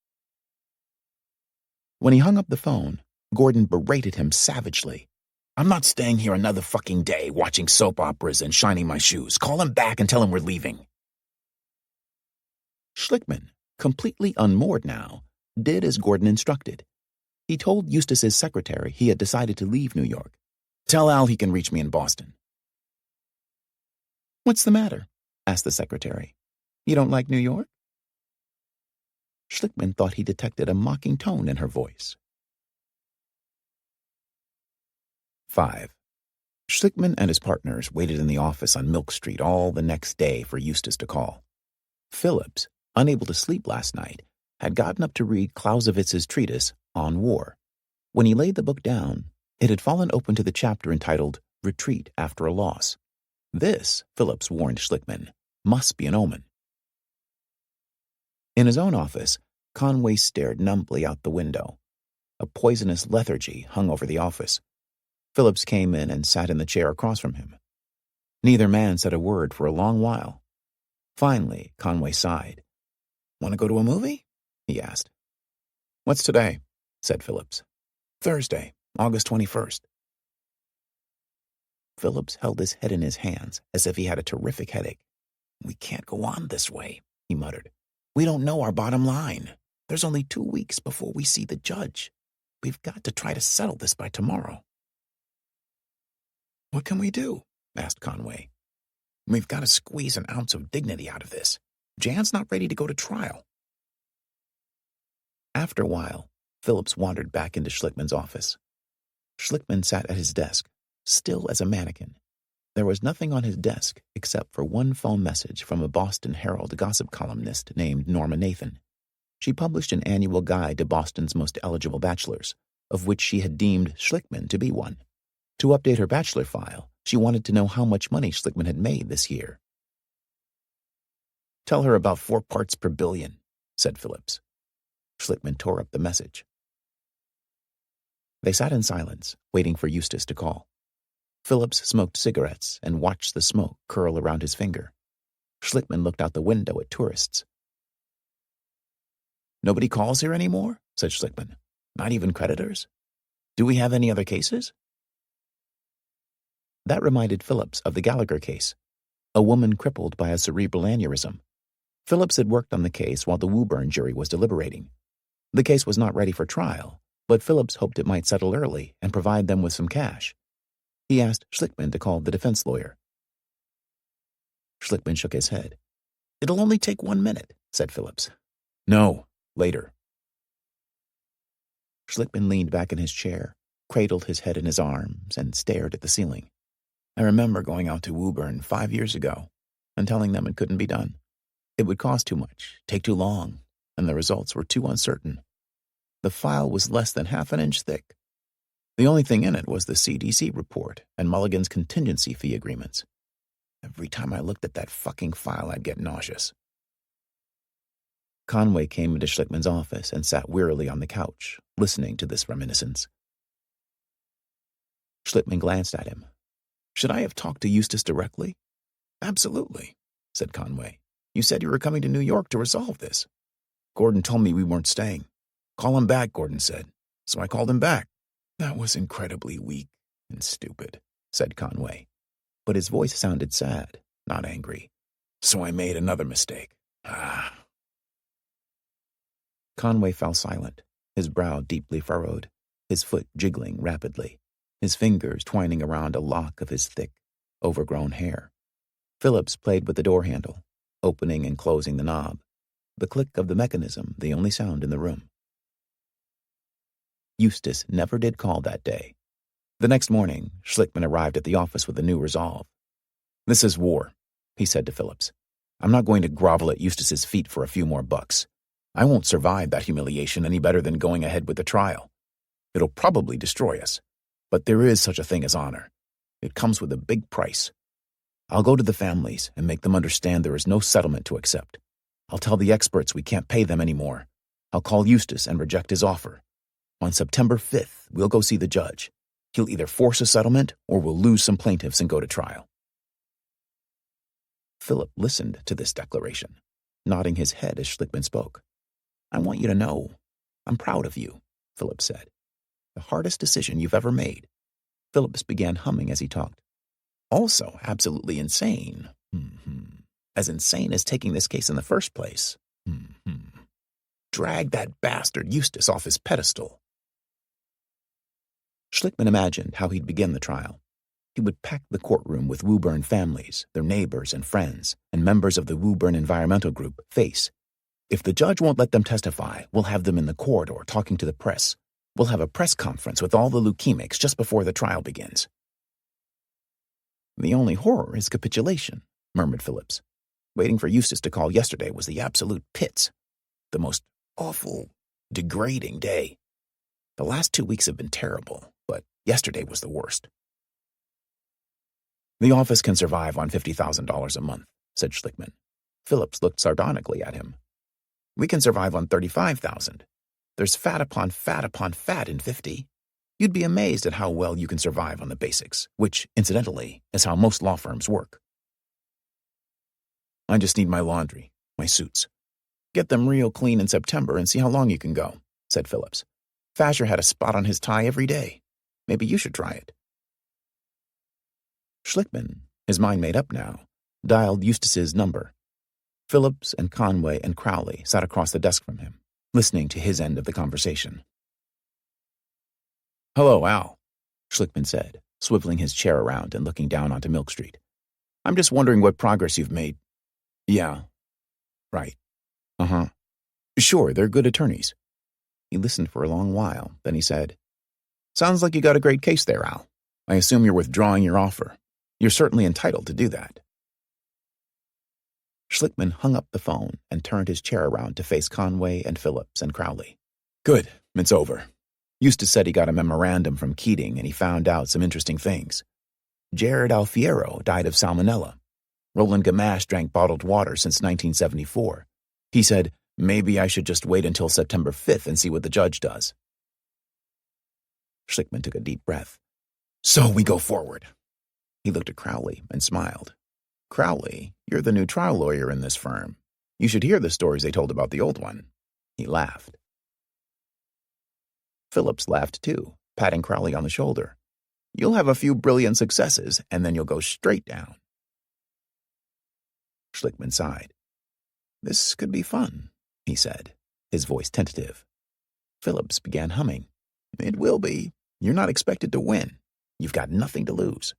[SPEAKER 1] When he hung up the phone, Gordon berated him savagely. I'm not staying here another fucking day watching soap operas and shining my shoes. Call him back and tell him we're leaving. Schlickman, completely unmoored now, did as Gordon instructed. He told Eustace's secretary he had decided to leave New York. Tell Al he can reach me in Boston. What's the matter? Asked the secretary. You don't like New York? Schlickman thought he detected a mocking tone in her voice. 5. Schlickman and his partners waited in the office on Milk Street all the next day for Eustace to call. Phillips, unable to sleep last night, had gotten up to read Clausewitz's treatise on war. When he laid the book down, it had fallen open to the chapter entitled Retreat After a Loss. This, Phillips warned Schlickman, must be an omen. In his own office, Conway stared numbly out the window. A poisonous lethargy hung over the office. Phillips came in and sat in the chair across from him. Neither man said a word for a long while. Finally, Conway sighed. Want to go to a movie? He asked. What's today? Said Phillips. Thursday, August 21st. Phillips held his head in his hands as if he had a terrific headache. We can't go on this way, he muttered. We don't know our bottom line. There's only 2 weeks before we see the judge. We've got to try to settle this by tomorrow. What can we do? Asked Conway. We've got to squeeze an ounce of dignity out of this. Jan's not ready to go to trial. After a while, Phillips wandered back into Schlickman's office. Schlickman sat at his desk, still as a mannequin. There was nothing on his desk except for one phone message from a Boston Herald gossip columnist named Norma Nathan. She published an annual guide to Boston's most eligible bachelors, of which she had deemed Schlickman to be one. To update her bachelor file, she wanted to know how much money Schlickman had made this year. Tell her about 4 parts per billion, said Phillips. Schlickman tore up the message. They sat in silence, waiting for Eustace to call. Phillips smoked cigarettes and watched the smoke curl around his finger. Schlickman looked out the window at tourists. Nobody calls here anymore? Said Schlickman. Not even creditors? Do we have any other cases? That reminded Phillips of the Gallagher case, a woman crippled by a cerebral aneurysm. Phillips had worked on the case while the Woburn jury was deliberating. The case was not ready for trial, but Phillips hoped it might settle early and provide them with some cash. He asked Schlickman to call the defense lawyer. Schlickman shook his head. It'll only take 1 minute, said Phillips. No, later. Schlickman leaned back in his chair, cradled his head in his arms, and stared at the ceiling. I remember going out to Woburn 5 years ago and telling them it couldn't be done. It would cost too much, take too long, and the results were too uncertain. The file was less than half an inch thick. The only thing in it was the CDC report and Mulligan's contingency fee agreements. Every time I looked at that fucking file, I'd get nauseous. Conway came into Schlickman's office and sat wearily on the couch, listening to this reminiscence. Schlickman glanced at him. Should I have talked to Eustace directly? Absolutely, said Conway. You said you were coming to New York to resolve this. Gordon told me we weren't staying. Call him back, Gordon said. So I called him back. That was incredibly weak and stupid, said Conway. But his voice sounded sad, not angry. So I made another mistake. Conway fell silent, his brow deeply furrowed, his foot jiggling rapidly, his fingers twining around a lock of his thick, overgrown hair. Phillips played with the door handle, opening and closing the knob, the click of the mechanism the only sound in the room. Eustace never did call that day. The next morning, Schlickman arrived at the office with a new resolve. This is war, he said to Phillips. I'm not going to grovel at Eustace's feet for a few more bucks. I won't survive that humiliation any better than going ahead with the trial. It'll probably destroy us, but there is such a thing as honor. It comes with a big price. I'll go to the families and make them understand there is no settlement to accept. I'll tell the experts we can't pay them anymore. I'll call Eustace and reject his offer. On September 5th, we'll go see the judge. He'll either force a settlement or we'll lose some plaintiffs and go to trial. Philip listened to this declaration, nodding his head as Schlickman spoke. I want you to know, I'm proud of you, Philip said. The hardest decision you've ever made. Phillips began humming as he talked. Also absolutely insane. As insane as taking this case in the first place. Drag that bastard Eustace off his pedestal. Schlickman imagined how he'd begin the trial. He would pack the courtroom with Woburn families, their neighbors and friends, and members of the Woburn Environmental Group, FACE. If the judge won't let them testify, we'll have them in the corridor talking to the press. We'll have a press conference with all the leukemics just before the trial begins. The only horror is capitulation, murmured Phillips. Waiting for Eustace to call yesterday was the absolute pits. The most awful, degrading day. The last 2 weeks have been terrible, but yesterday was the worst. The office can survive on $50,000 a month, said Schlickman. Phillips looked sardonically at him. We can survive on $35,000. There's fat upon fat upon fat in 50. You'd be amazed at how well you can survive on the basics, which, incidentally, is how most law firms work. I just need my laundry, my suits. Get them real clean in September and see how long you can go, said Phillips. Fasher had a spot on his tie every day. Maybe you should try it. Schlickman, his mind made up now, dialed Eustace's number. Phillips and Conway and Crowley sat across the desk from him, listening to his end of the conversation. Hello, Al, Schlickman said, swiveling his chair around and looking down onto Milk Street. I'm just wondering what progress you've made. Yeah. Right. Sure, they're good attorneys. He listened for a long while, then he said, Sounds like you got a great case there, Al. I assume you're withdrawing your offer. You're certainly entitled to do that. Schlickman hung up the phone and turned his chair around to face Conway and Phillips and Crowley. Good, it's over. Eustace said he got a memorandum from Keating and he found out some interesting things. Jared Alfiero died of salmonella. Roland Gamache drank bottled water since 1974. He said, maybe I should just wait until September 5th and see what the judge does. Schlickman took a deep breath. So we go forward. He looked at Crowley and smiled. Crowley, you're the new trial lawyer in this firm. You should hear the stories they told about the old one. He laughed. Phillips laughed too, patting Crowley on the shoulder. You'll have a few brilliant successes, and then you'll go straight down. Schlickman sighed. This could be fun, he said, his voice tentative. Phillips began humming. It will be. You're not expected to win. You've got nothing to lose.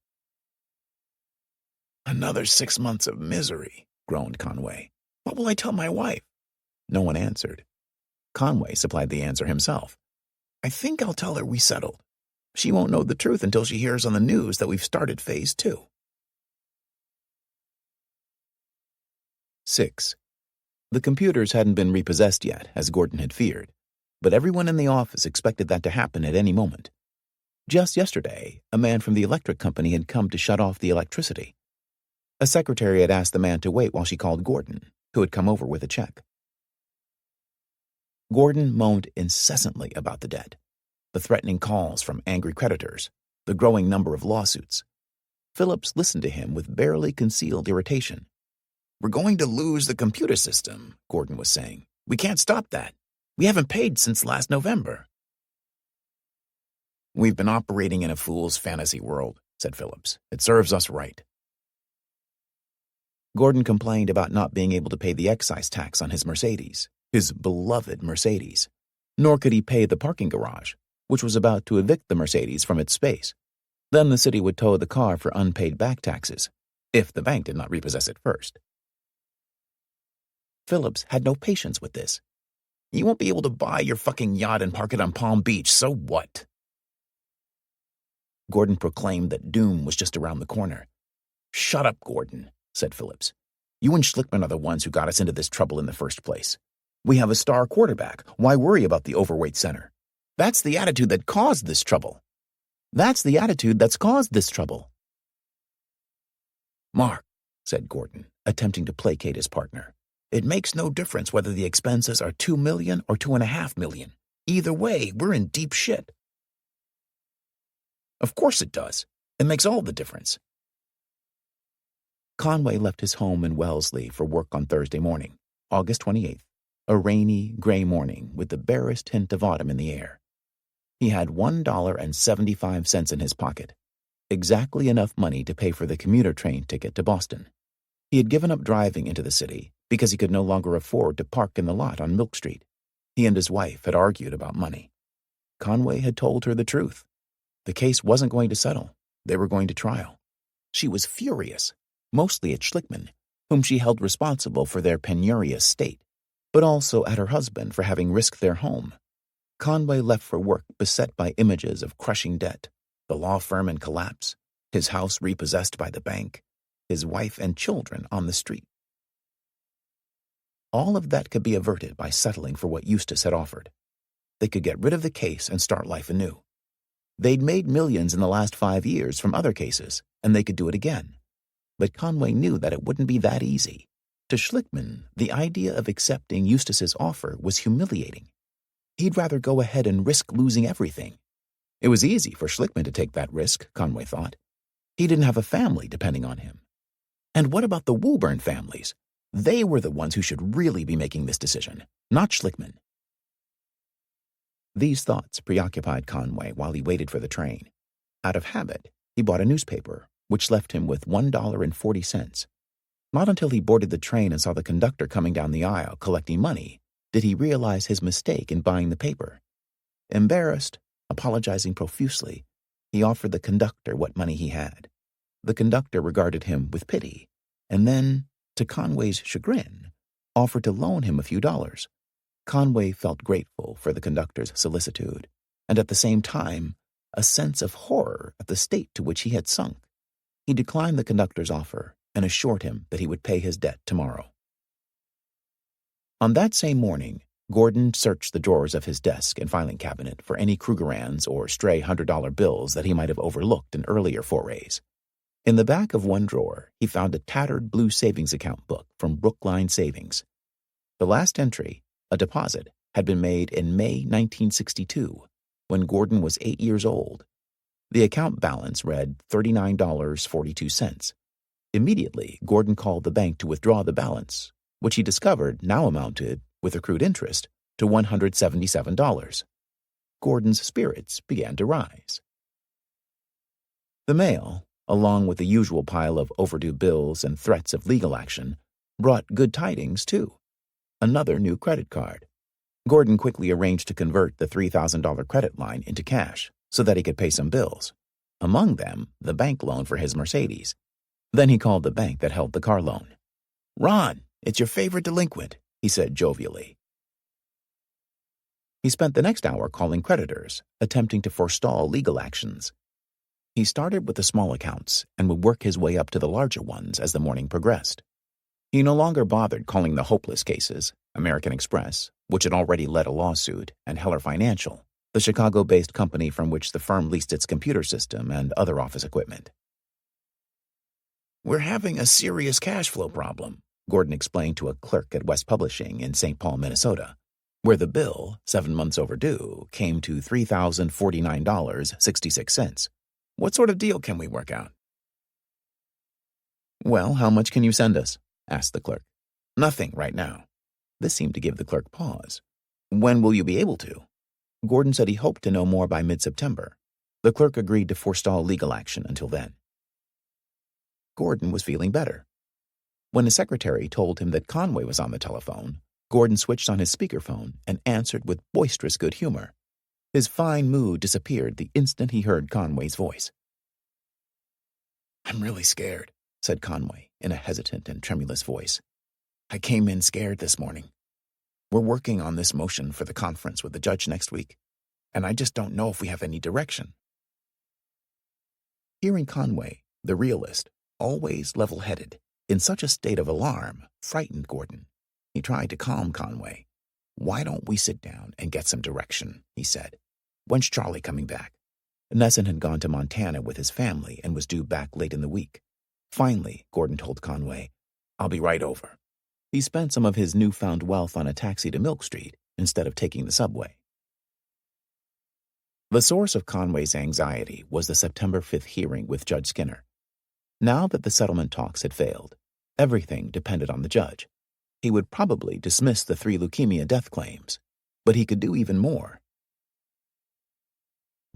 [SPEAKER 1] Another 6 months of misery, groaned Conway. What will I tell my wife? No one answered. Conway supplied the answer himself. I think I'll tell her we settled. She won't know the truth until she hears on the news that we've started phase 2. 6. The computers hadn't been repossessed yet, as Gordon had feared, but everyone in the office expected that to happen at any moment. Just yesterday, a man from the electric company had come to shut off the electricity. A secretary had asked the man to wait while she called Gordon, who had come over with a check. Gordon moaned incessantly about the debt, the threatening calls from angry creditors, the growing number of lawsuits. Phillips listened to him with barely concealed irritation. We're going to lose the computer system, Gordon was saying. We can't stop that. We haven't paid since last November. We've been operating in a fool's fantasy world, said Phillips. It serves us right. Gordon complained about not being able to pay the excise tax on his Mercedes, his beloved Mercedes. Nor could he pay the parking garage, which was about to evict the Mercedes from its space. Then the city would tow the car for unpaid back taxes, if the bank did not repossess it first. Phillips had no patience with this. You won't be able to buy your fucking yacht and park it on Palm Beach, so what? Gordon proclaimed that doom was just around the corner. Shut up, Gordon, said Phillips. You and Schlickman are the ones who got us into this trouble in the first place. We have a star quarterback. Why worry about the overweight center? That's the attitude that caused this trouble. Mark, said Gordon, attempting to placate his partner. It makes no difference whether the expenses are $2 million or $2.5 million. Either way, we're in deep shit. Of course it does. It makes all the difference. Conway left his home in Wellesley for work on Thursday morning, August 28th, a rainy, gray morning with the barest hint of autumn in the air. He had $1.75 in his pocket, exactly enough money to pay for the commuter train ticket to Boston. He had given up driving into the city because he could no longer afford to park in the lot on Milk Street. He and his wife had argued about money. Conway had told her the truth. The case wasn't going to settle. They were going to trial. She was furious, mostly at Schlickman, whom she held responsible for their penurious state, but also at her husband for having risked their home. Conway left for work beset by images of crushing debt, the law firm in collapse, his house repossessed by the bank, his wife and children on the street. All of that could be averted by settling for what Eustace had offered. They could get rid of the case and start life anew. They'd made millions in the last 5 years from other cases, and they could do it again. But Conway knew that it wouldn't be that easy. To Schlickman, the idea of accepting Eustace's offer was humiliating. He'd rather go ahead and risk losing everything. It was easy for Schlickman to take that risk, Conway thought. He didn't have a family depending on him. And what about the Woburn families? They were the ones who should really be making this decision, not Schlickman. These thoughts preoccupied Conway while he waited for the train. Out of habit, he bought a newspaper, which left him with $1.40. Not until he boarded the train and saw the conductor coming down the aisle collecting money did he realize his mistake in buying the paper. Embarrassed, apologizing profusely, he offered the conductor what money he had. The conductor regarded him with pity, and then, to Conway's chagrin, offered to loan him a few dollars. Conway felt grateful for the conductor's solicitude, and at the same time, a sense of horror at the state to which he had sunk. He declined the conductor's offer and assured him that he would pay his debt tomorrow. On that same morning, Gordon searched the drawers of his desk and filing cabinet for any Krugerrands or stray $100 bills that he might have overlooked in earlier forays. In the back of one drawer, he found a tattered blue savings account book from Brookline Savings. The last entry, a deposit, had been made in May 1962, when Gordon was 8 years old. The account balance read $39.42. Immediately, Gordon called the bank to withdraw the balance, which he discovered now amounted, with accrued interest, to $177. Gordon's spirits began to rise. The mail, along with the usual pile of overdue bills and threats of legal action, brought good tidings, too. Another new credit card. Gordon quickly arranged to convert the $3,000 credit line into cash so that he could pay some bills, among them the bank loan for his Mercedes. Then he called the bank that held the car loan. "Ron," It's your favorite delinquent, he said jovially. He spent the next hour calling creditors, attempting to forestall legal actions. He started with the small accounts and would work his way up to the larger ones as the morning progressed. He no longer bothered calling the hopeless cases, American Express, which had already led a lawsuit, and Heller Financial, the Chicago-based company from which the firm leased its computer system and other office equipment. We're having a serious cash flow problem, Gordon explained to a clerk at West Publishing in St. Paul, Minnesota, where the bill, 7 months overdue, came to $3,049.66. What sort of deal can we work out? Well, how much can you send us? Asked the clerk. Nothing right now. This seemed to give the clerk pause. When will you be able to? Gordon said he hoped to know more by mid-September. The clerk agreed to forestall legal action until then. Gordon was feeling better. When his secretary told him that Conway was on the telephone, Gordon switched on his speakerphone and answered with boisterous good humor. His fine mood disappeared the instant he heard Conway's voice. I'm really scared, said Conway in a hesitant and tremulous voice. I came in scared this morning. We're working on this motion for the conference with the judge next week, and I just don't know if we have any direction. Hearing Conway, the realist, always level-headed, in such a state of alarm, frightened Gordon. He tried to calm Conway. Why don't we sit down and get some direction, he said. When's Charlie coming back? Nesson had gone to Montana with his family and was due back late in the week. Finally, Gordon told Conway, I'll be right over. He spent some of his newfound wealth on a taxi to Milk Street instead of taking the subway. The source of Conway's anxiety was the September 5th hearing with Judge Skinner. Now that the settlement talks had failed, everything depended on the judge. He would probably dismiss the 3 leukemia death claims, but he could do even more.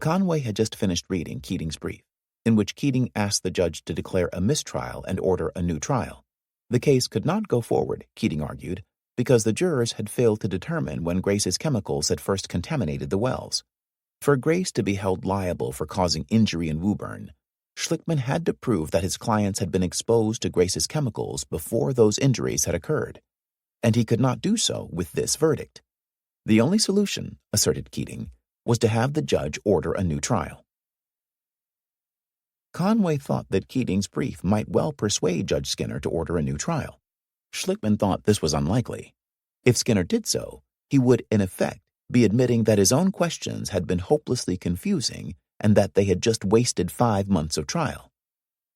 [SPEAKER 1] Conway had just finished reading Keating's brief, in which Keating asked the judge to declare a mistrial and order a new trial. The case could not go forward, Keating argued, because the jurors had failed to determine when Grace's chemicals had first contaminated the wells. For Grace to be held liable for causing injury in Woburn, Schlickman had to prove that his clients had been exposed to Grace's chemicals before those injuries had occurred, and he could not do so with this verdict. The only solution, asserted Keating, was to have the judge order a new trial. Conway thought that Keating's brief might well persuade Judge Skinner to order a new trial. Schlickman thought this was unlikely. If Skinner did so, he would, in effect, be admitting that his own questions had been hopelessly confusing and that they had just wasted 5 months of trial.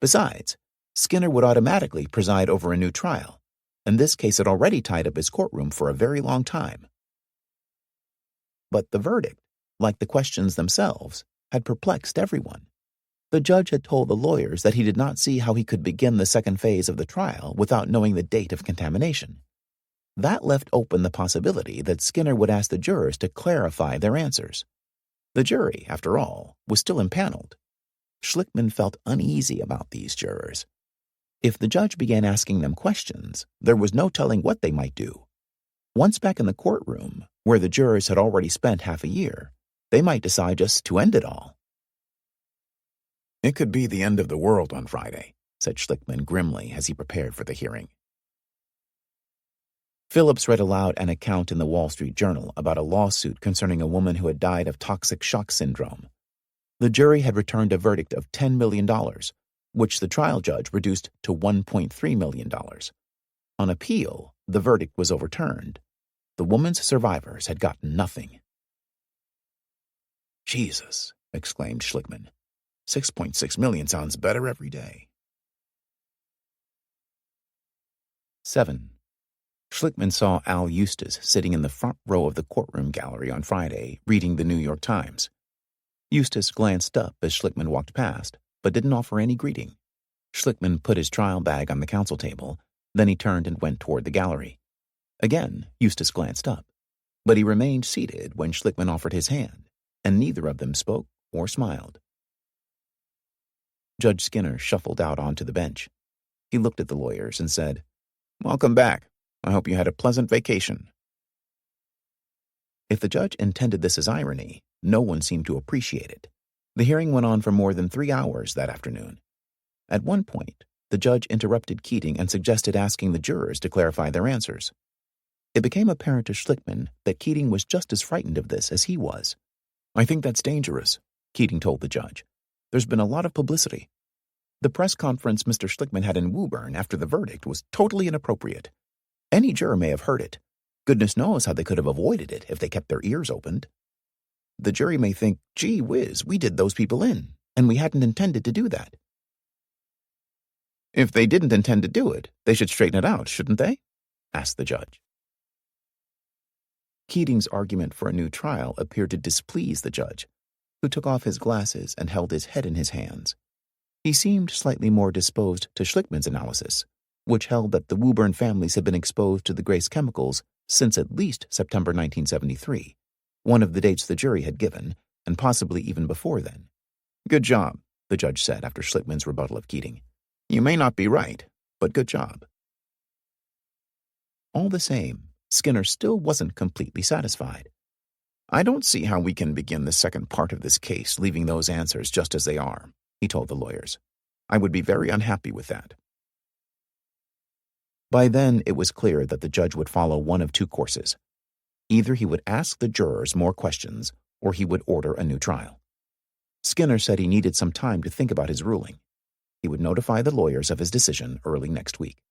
[SPEAKER 1] Besides, Skinner would automatically preside over a new trial, and this case had already tied up his courtroom for a very long time. But the verdict, like the questions themselves, had perplexed everyone. The judge had told the lawyers that he did not see how he could begin the second phase of the trial without knowing the date of contamination. That left open the possibility that Skinner would ask the jurors to clarify their answers. The jury, after all, was still impaneled. Schlickman felt uneasy about these jurors. If the judge began asking them questions, there was no telling what they might do. Once back in the courtroom, where the jurors had already spent half a year, they might decide just to end it all. It could be the end of the world on Friday, said Schlickman grimly as he prepared for the hearing. Phillips read aloud an account in the Wall Street Journal about a lawsuit concerning a woman who had died of toxic shock syndrome. The jury had returned a verdict of $10 million, which the trial judge reduced to $1.3 million. On appeal, the verdict was overturned. The woman's survivors had gotten nothing. Jesus, exclaimed Schlickman. 6.6 million sounds better every day. 7. Schlickman saw Al Eustace sitting in the front row of the courtroom gallery on Friday, reading the New York Times. Eustace glanced up as Schlickman walked past, but didn't offer any greeting. Schlickman put his trial bag on the counsel table, then he turned and went toward the gallery. Again, Eustace glanced up, but he remained seated when Schlickman offered his hand, and neither of them spoke or smiled. Judge Skinner shuffled out onto the bench. He looked at the lawyers and said, "Welcome back. I hope you had a pleasant vacation." If the judge intended this as irony, no one seemed to appreciate it. The hearing went on for more than 3 hours that afternoon. At one point, the judge interrupted Keating and suggested asking the jurors to clarify their answers. It became apparent to Schlickman that Keating was just as frightened of this as he was. "I think that's dangerous," Keating told the judge. "There's been a lot of publicity. The press conference Mr. Schlickman had in Woburn after the verdict was totally inappropriate. Any juror may have heard it. Goodness knows how they could have avoided it if they kept their ears opened. The jury may think, gee whiz, we did those people in, and we hadn't intended to do that." "If they didn't intend to do it, they should straighten it out, shouldn't they?" asked the judge. Keating's argument for a new trial appeared to displease the judge, who took off his glasses and held his head in his hands. He seemed slightly more disposed to Schlickman's analysis, which held that the Woburn families had been exposed to the Grace chemicals since at least September 1973, one of the dates the jury had given, and possibly even before then. "Good job," the judge said after Schlickman's rebuttal of Keating. "You may not be right, but good job." All the same, Skinner still wasn't completely satisfied. "I don't see how we can begin the second part of this case leaving those answers just as they are," he told the lawyers. "I would be very unhappy with that." By then, it was clear that the judge would follow one of two courses. Either he would ask the jurors more questions, or he would order a new trial. Skinner said he needed some time to think about his ruling. He would notify the lawyers of his decision early next week.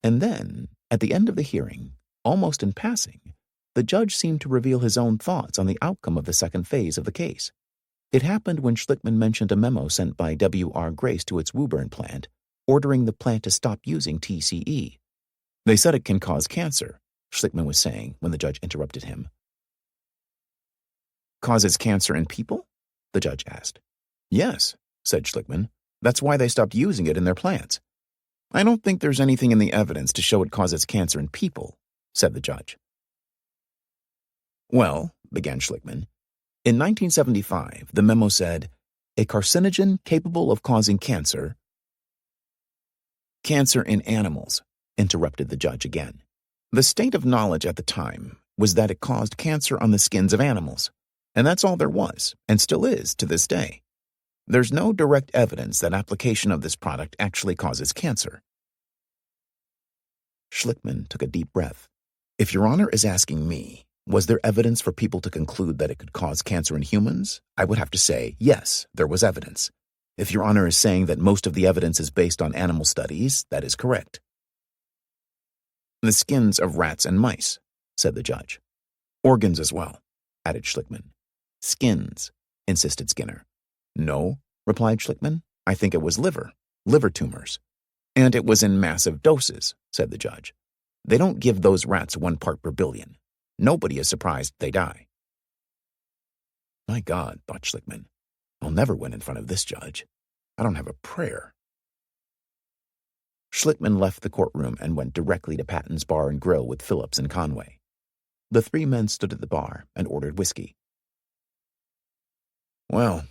[SPEAKER 1] And then, at the end of the hearing, almost in passing, the judge seemed to reveal his own thoughts on the outcome of the second phase of the case. It happened when Schlickman mentioned a memo sent by W.R. Grace to its Woburn plant, ordering the plant to stop using TCE. "They said it can cause cancer," Schlickman was saying when the judge interrupted him. "Causes cancer in people?" the judge asked. "Yes," said Schlickman. "That's why they stopped using it in their plants." "I don't think there's anything in the evidence to show it causes cancer in people," said the judge. "Well," began Schlickman, "in 1975, the memo said, 'A carcinogen capable of causing cancer.'" "Cancer in animals," interrupted the judge again. "The state of knowledge at the time was that it caused cancer on the skins of animals, and that's all there was, and still is to this day. There's no direct evidence that application of this product actually causes cancer." Schlickman took a deep breath. "If Your Honor is asking me, was there evidence for people to conclude that it could cause cancer in humans, I would have to say, yes, there was evidence. If Your Honor is saying that most of the evidence is based on animal studies, that is correct." "The skins of rats and mice," said the judge. "Organs as well," added Schlickman. "Skins," insisted Skinner. "No," replied Schlickman. "I think it was liver tumors. And it was in massive doses," said the judge. "They don't give those rats 1 part per billion. Nobody is surprised they die." "My God," thought Schlickman, "I'll never win in front of this judge. I don't have a prayer." Schlickman left the courtroom and went directly to Patton's Bar and Grill with Phillips and Conway. The three men stood at the bar and ordered whiskey. "Well,"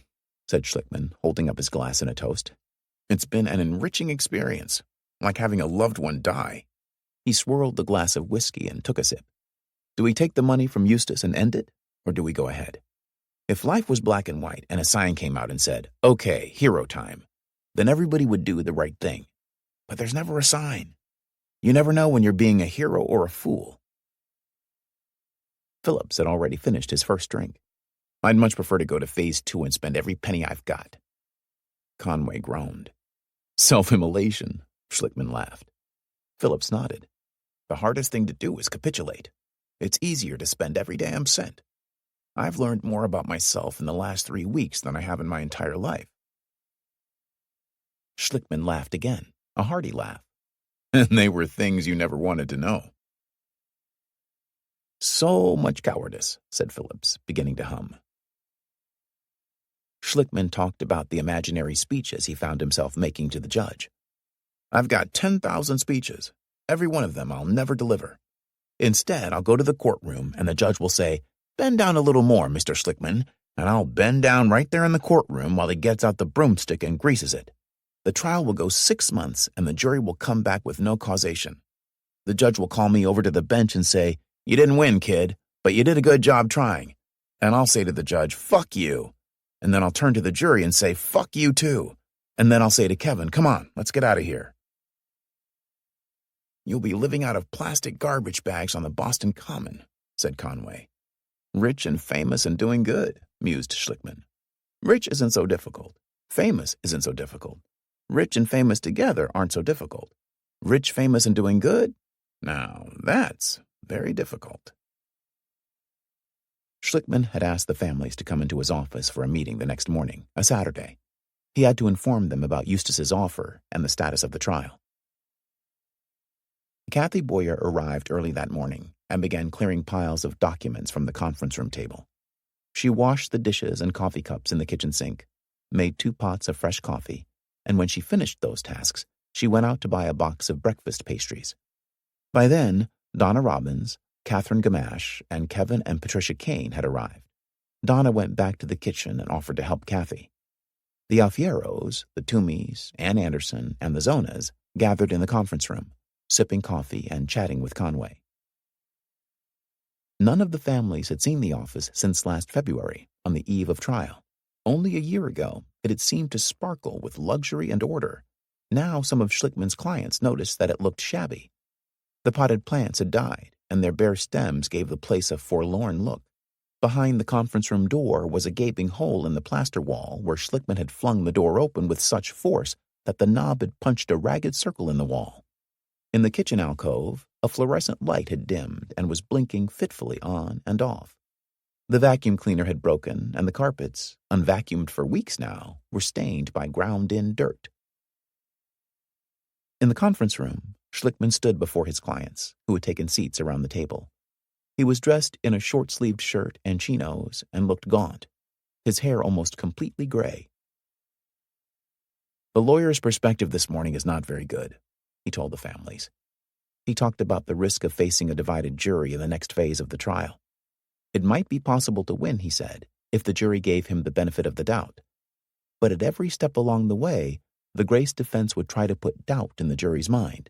[SPEAKER 1] said Schlickman, holding up his glass in a toast, "it's been an enriching experience, like having a loved one die." He swirled the glass of whiskey and took a sip. "Do we take the money from Eustace and end it, or do we go ahead? If life was black and white and a sign came out and said, 'Okay, hero time,' then everybody would do the right thing. But there's never a sign. You never know when you're being a hero or a fool." Phillips had already finished his first drink. "I'd much prefer to go to phase 2 and spend every penny I've got." Conway groaned. "Self-immolation," Schlickman laughed. Phillips nodded. "The hardest thing to do is capitulate. It's easier to spend every damn cent. I've learned more about myself in the last 3 weeks than I have in my entire life." Schlickman laughed again, a hearty laugh. "And they were things you never wanted to know." "So much cowardice," said Phillips, beginning to hum. Schlickman talked about the imaginary speeches he found himself making to the judge. "I've got 10,000 speeches. Every one of them I'll never deliver. Instead, I'll go to the courtroom and the judge will say, 'Bend down a little more, Mr. Schlickman,' and I'll bend down right there in the courtroom while he gets out the broomstick and greases it. The trial will go 6 months and the jury will come back with no causation. The judge will call me over to the bench and say, 'You didn't win, kid, but you did a good job trying.' And I'll say to the judge, 'Fuck you.' And then I'll turn to the jury and say, 'Fuck you too.' And then I'll say to Kevin, come on, let's get out of here. You'll be living out of plastic garbage bags on the Boston Common, said Conway. Rich and famous and doing good, mused Schlickman. Rich isn't so difficult. Famous isn't so difficult. Rich and famous together aren't so difficult. Rich, famous, and doing good? Now, that's very difficult. Schlickman had asked the families to come into his office for a meeting the next morning, a Saturday. He had to inform them about Eustace's offer and the status of the trial. Kathy Boyer arrived early that morning and began clearing piles of documents from the conference room table. She washed the dishes and coffee cups in the kitchen sink, made 2 pots of fresh coffee, and when she finished those tasks, she went out to buy a box of breakfast pastries. By then, Donna Robbins, Catherine Gamache, and Kevin and Patricia Kane had arrived. Donna went back to the kitchen and offered to help Kathy. The Alfieros, the Toomeys, Ann Anderson, and the Zonas gathered in the conference room, sipping coffee and chatting with Conway. None of the families had seen the office since last February, on the eve of trial. Only a year ago, it had seemed to sparkle with luxury and order. Now some of Schlickman's clients noticed that it looked shabby. The potted plants had died, and their bare stems gave the place a forlorn look. Behind the conference room door was a gaping hole in the plaster wall where Schlickman had flung the door open with such force that the knob had punched a ragged circle in the wall. In the kitchen alcove, a fluorescent light had dimmed and was blinking fitfully on and off. The vacuum cleaner had broken, and the carpets, unvacuumed for weeks now, were stained by ground-in dirt. In the conference room, Schlickman stood before his clients, who had taken seats around the table. He was dressed in a short-sleeved shirt and chinos and looked gaunt, his hair almost completely gray. The lawyer's perspective this morning is not very good, he told the families. He talked about the risk of facing a divided jury in the next phase of the trial. It might be possible to win, he said, if the jury gave him the benefit of the doubt. But at every step along the way, the Grace defense would try to put doubt in the jury's mind.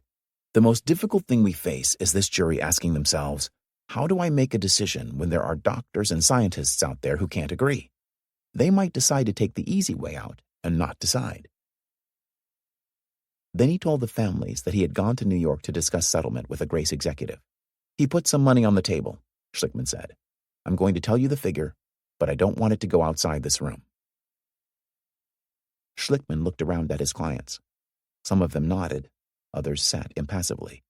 [SPEAKER 1] The most difficult thing we face is this jury asking themselves, how do I make a decision when there are doctors and scientists out there who can't agree? They might decide to take the easy way out and not decide. Then he told the families that he had gone to New York to discuss settlement with a Grace executive. He put some money on the table, Schlickman said. I'm going to tell you the figure, but I don't want it to go outside this room. Schlickman looked around at his clients. Some of them nodded, others sat impassively.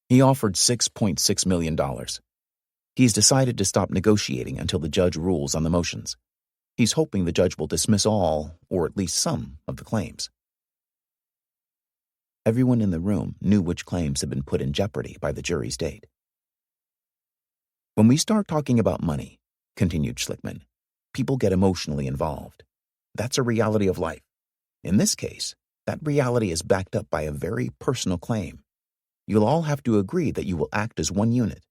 [SPEAKER 1] He offered $6.6 million. He's decided to stop negotiating until the judge rules on the motions. He's hoping the judge will dismiss all, or at least some, of the claims. Everyone in the room knew which claims had been put in jeopardy by the jury's date. When we start talking about money, continued Schlickman, people get emotionally involved. That's a reality of life. In this case, that reality is backed up by a very personal claim. You'll all have to agree that you will act as one unit.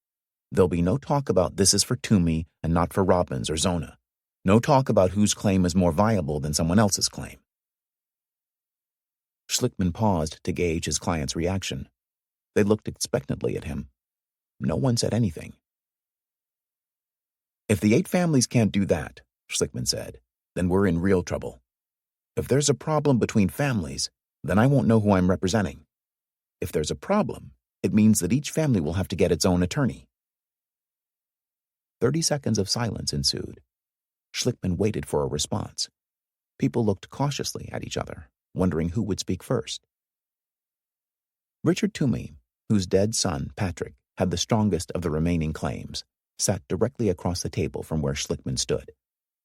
[SPEAKER 1] There'll be no talk about this is for Toomey and not for Robbins or Zona. No talk about whose claim is more viable than someone else's claim. Schlickman paused to gauge his client's reaction. They looked expectantly at him. No one said anything. If the 8 families can't do that, Schlickman said, then we're in real trouble. If there's a problem between families, then I won't know who I'm representing. If there's a problem, it means that each family will have to get its own attorney. 30 seconds of silence ensued. Schlickman waited for a response. People looked cautiously at each other, wondering who would speak first. Richard Toomey, whose dead son, Patrick, had the strongest of the remaining claims, sat directly across the table from where Schlickman stood.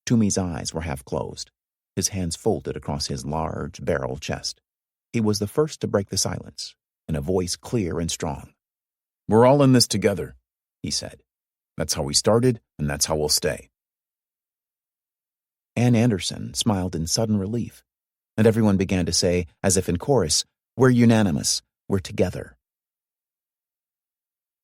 [SPEAKER 1] Toomey's eyes were half closed, his hands folded across his large, barrel chest. He was the first to break the silence, in a voice clear and strong. We're all in this together, he said. That's how we started, and that's how we'll stay. Ann Anderson smiled in sudden relief, and everyone began to say, as if in chorus, we're unanimous, we're together.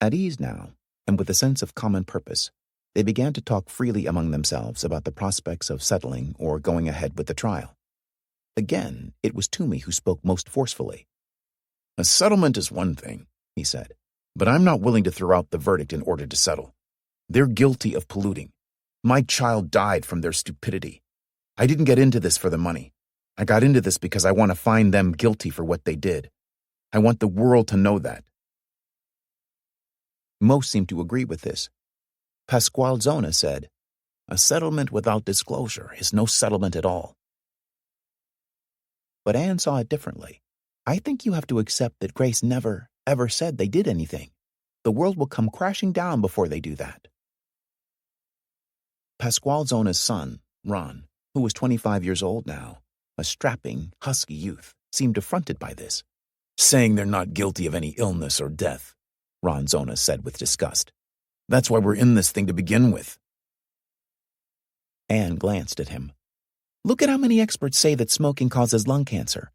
[SPEAKER 1] At ease now, and with a sense of common purpose, they began to talk freely among themselves about the prospects of settling or going ahead with the trial. Again, it was Toomey who spoke most forcefully. A settlement is one thing, he said, but I'm not willing to throw out the verdict in order to settle. They're guilty of polluting. My child died from their stupidity. I didn't get into this for the money. I got into this because I want to find them guilty for what they did. I want the world to know that. Most seem to agree with this. Pasqualzona said, "A settlement without disclosure is no settlement at all." But Anne saw it differently. "I think you have to accept that Grace never, ever said they did anything. The world will come crashing down before they do that." Pasqualzona's son, Ron, who was 25 years old now, a strapping, husky youth, seemed affronted by this. "Saying they're not guilty of any illness or death," Ron Zona said with disgust. "That's why we're in this thing to begin with." Anne glanced at him. "Look at how many experts say that smoking causes lung cancer,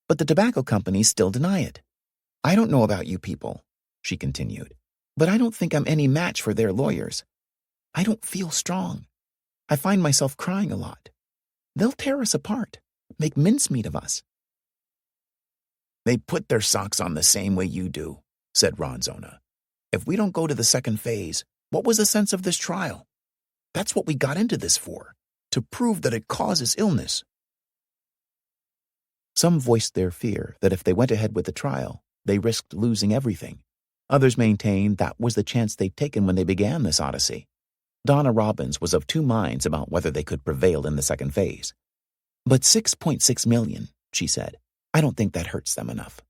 [SPEAKER 1] but the tobacco companies still deny it. I don't know about you people," she continued, "but I don't think I'm any match for their lawyers. I don't feel strong. I find myself crying a lot. They'll tear us apart, make mincemeat of us." "They put their socks on the same way you do," said Ron Zona. "If we don't go to the second phase, what was the sense of this trial? That's what we got into this for, to prove that it causes illness." Some voiced their fear that if they went ahead with the trial, they risked losing everything. Others maintained that was the chance they'd taken when they began this odyssey. Donna Robbins was of two minds about whether they could prevail in the second phase. "But 6.6 million, she said. "I don't think that hurts them enough."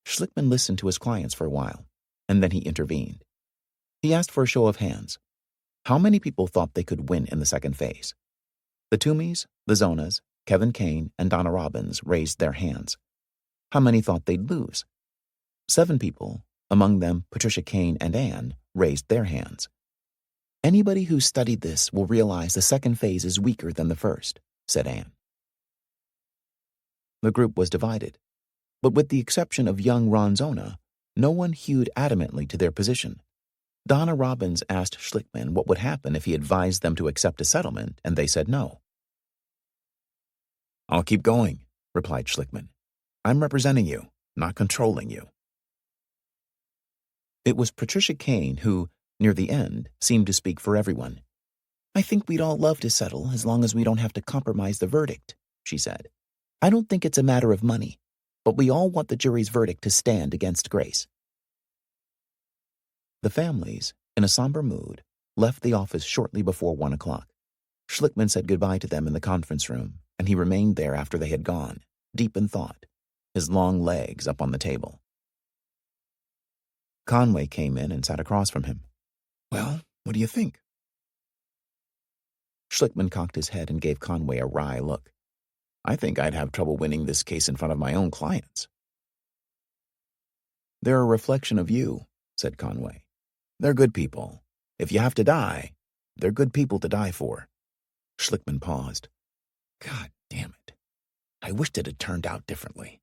[SPEAKER 1] Schlickman listened to his clients for a while, and then he intervened. He asked for a show of hands. How many people thought they could win in the second phase? The Toomeys, the Zonas, Kevin Kane, and Donna Robbins raised their hands. How many thought they'd lose? 7 people, among them Patricia Kane and Anne, raised their hands. "Anybody who studied this will realize the second phase is weaker than the first," said Anne. The group was divided, but with the exception of young Ron Zona, no one hewed adamantly to their position. Donna Robbins asked Schlickman what would happen if he advised them to accept a settlement, and they said no. "I'll keep going," replied Schlickman. "I'm representing you, not controlling you." It was Patricia Kane who, near the end, seemed to speak for everyone. "I think we'd all love to settle as long as we don't have to compromise the verdict," she said. "I don't think it's a matter of money, but we all want the jury's verdict to stand against Grace." The families, in a somber mood, left the office shortly before 1 o'clock. Schlickman said goodbye to them in the conference room, and he remained there after they had gone, deep in thought, his long legs up on the table. Conway came in and sat across from him. "Well, what do you think?" Schlickman cocked his head and gave Conway a wry look. "I think I'd have trouble winning this case in front of my own clients." "They're a reflection of you," said Conway. "They're good people. If you have to die, they're good people to die for." Schlickman paused. "God damn it. I wished it had turned out differently."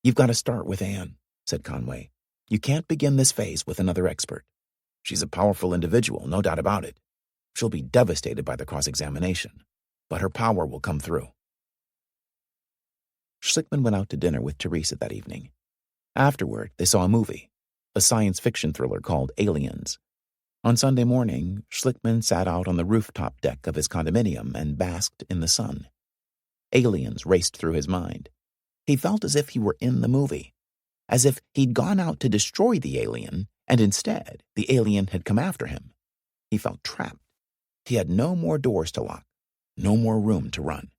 [SPEAKER 1] "You've got to start with Anne," said Conway. "You can't begin this phase with another expert. She's a powerful individual, no doubt about it. She'll be devastated by the cross-examination, but her power will come through." Schlickman went out to dinner with Teresa that evening. Afterward, they saw a movie, a science fiction thriller called Aliens. On Sunday morning, Schlickman sat out on the rooftop deck of his condominium and basked in the sun. Aliens raced through his mind. He felt as if he were in the movie, as if he'd gone out to destroy the alien, and instead the alien had come after him. He felt trapped. He had no more doors to lock, no more room to run.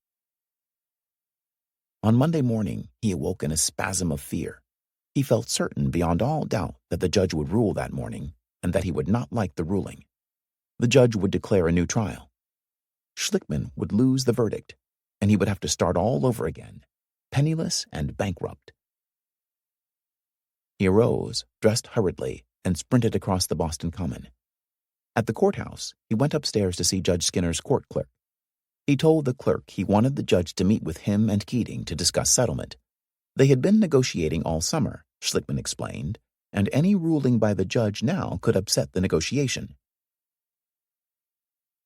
[SPEAKER 1] On Monday morning, he awoke in a spasm of fear. He felt certain beyond all doubt that the judge would rule that morning, and that he would not like the ruling. The judge would declare a new trial. Schlickman would lose the verdict, and he would have to start all over again, penniless and bankrupt. He arose, dressed hurriedly, and sprinted across the Boston Common. At the courthouse, he went upstairs to see Judge Skinner's court clerk. He told the clerk he wanted the judge to meet with him and Keating to discuss settlement. They had been negotiating all summer, Schlickman explained, and any ruling by the judge now could upset the negotiation.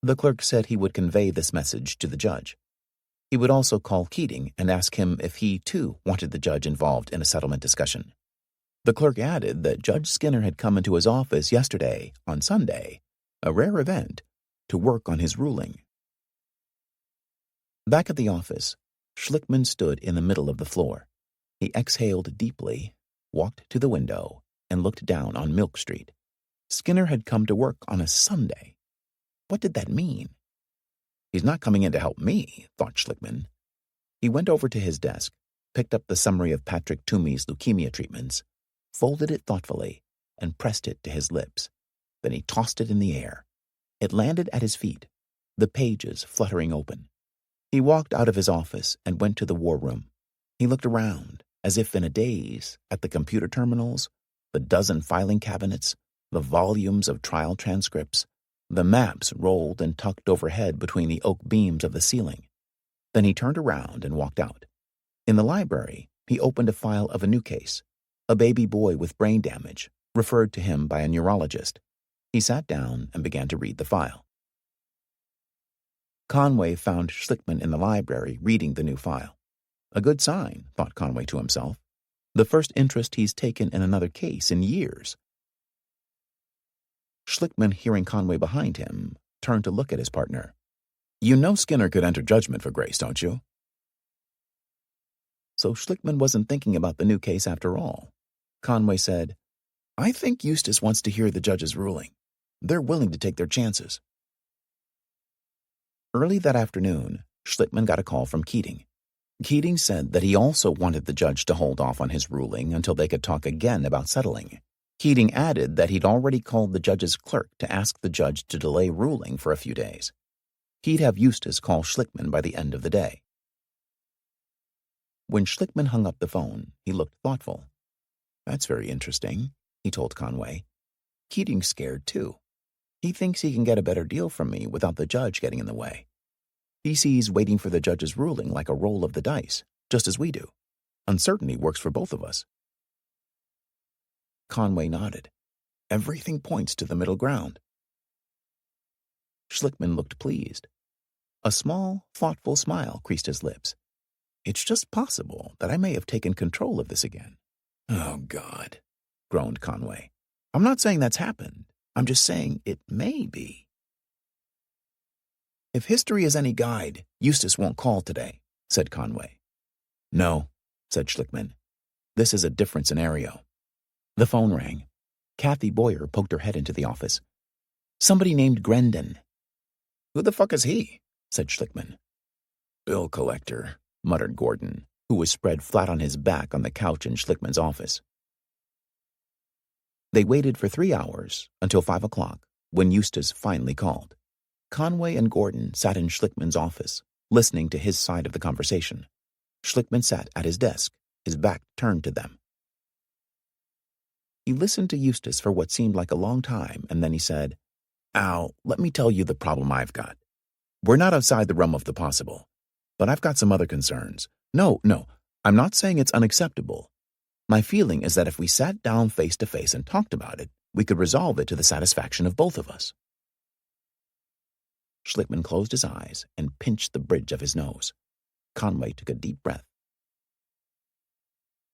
[SPEAKER 1] The clerk said he would convey this message to the judge. He would also call Keating and ask him if he, too, wanted the judge involved in a settlement discussion. The clerk added that Judge Skinner had come into his office yesterday, on Sunday, a rare event, to work on his ruling. Back at the office, Schlickman stood in the middle of the floor. He exhaled deeply, walked to the window, and looked down on Milk Street. Skinner had come to work on a Sunday. What did that mean? He's not coming in to help me, thought Schlickman. He went over to his desk, picked up the summary of Patrick Toomey's leukemia treatments, folded it thoughtfully, and pressed it to his lips. Then he tossed it in the air. It landed at his feet, the pages fluttering open. He walked out of his office and went to the war room. He looked around, as if in a daze, at the computer terminals, the dozen filing cabinets, the volumes of trial transcripts, the maps rolled and tucked overhead between the oak beams of the ceiling. Then he turned around and walked out. In the library, he opened a file of a new case, a baby boy with brain damage, referred to him by a neurologist. He sat down and began to read the file. Conway found Schlickman in the library reading the new file. A good sign, thought Conway to himself. The first interest he's taken in another case in years. Schlickman, hearing Conway behind him, turned to look at his partner. You know Skinner could enter judgment for Grace, don't you? So Schlickman wasn't thinking about the new case after all. Conway said, I think Eustace wants to hear the judge's ruling. They're willing to take their chances. Early that afternoon, Schlickman got a call from Keating. Keating said that he also wanted the judge to hold off on his ruling until they could talk again about settling. Keating added that he'd already called the judge's clerk to ask the judge to delay ruling for a few days. He'd have Eustace call Schlickman by the end of the day. When Schlickman hung up the phone, he looked thoughtful. That's very interesting, he told Conway. Keating's scared, too. He thinks he can get a better deal from me without the judge getting in the way. He sees waiting for the judge's ruling like a roll of the dice, just as we do. Uncertainty works for both of us. Conway nodded. Everything points to the middle ground. Schlickman looked pleased. A small, thoughtful smile creased his lips. It's just possible that I may have taken control of this again. Oh, God, groaned Conway. I'm not saying that's happened. I'm just saying it may be. If history is any guide, Eustace won't call today, said Conway. No, said Schlickman. This is a different scenario. The phone rang. Kathy Boyer poked her head into the office. Somebody named Grendon. Who the fuck is he? Said Schlickman. Bill collector, muttered Gordon, who was spread flat on his back on the couch in Schlickman's office. They waited for 3 hours, until 5 o'clock, when Eustace finally called. Conway and Gordon sat in Schlickman's office, listening to his side of the conversation. Schlickman sat at his desk, his back turned to them. He listened to Eustace for what seemed like a long time, and then he said, Al, let me tell you the problem I've got. We're not outside the realm of the possible, but I've got some other concerns. No, I'm not saying it's unacceptable. My feeling is that if we sat down face to face and talked about it, we could resolve it to the satisfaction of both of us. Schlickman closed his eyes and pinched the bridge of his nose. Conway took a deep breath.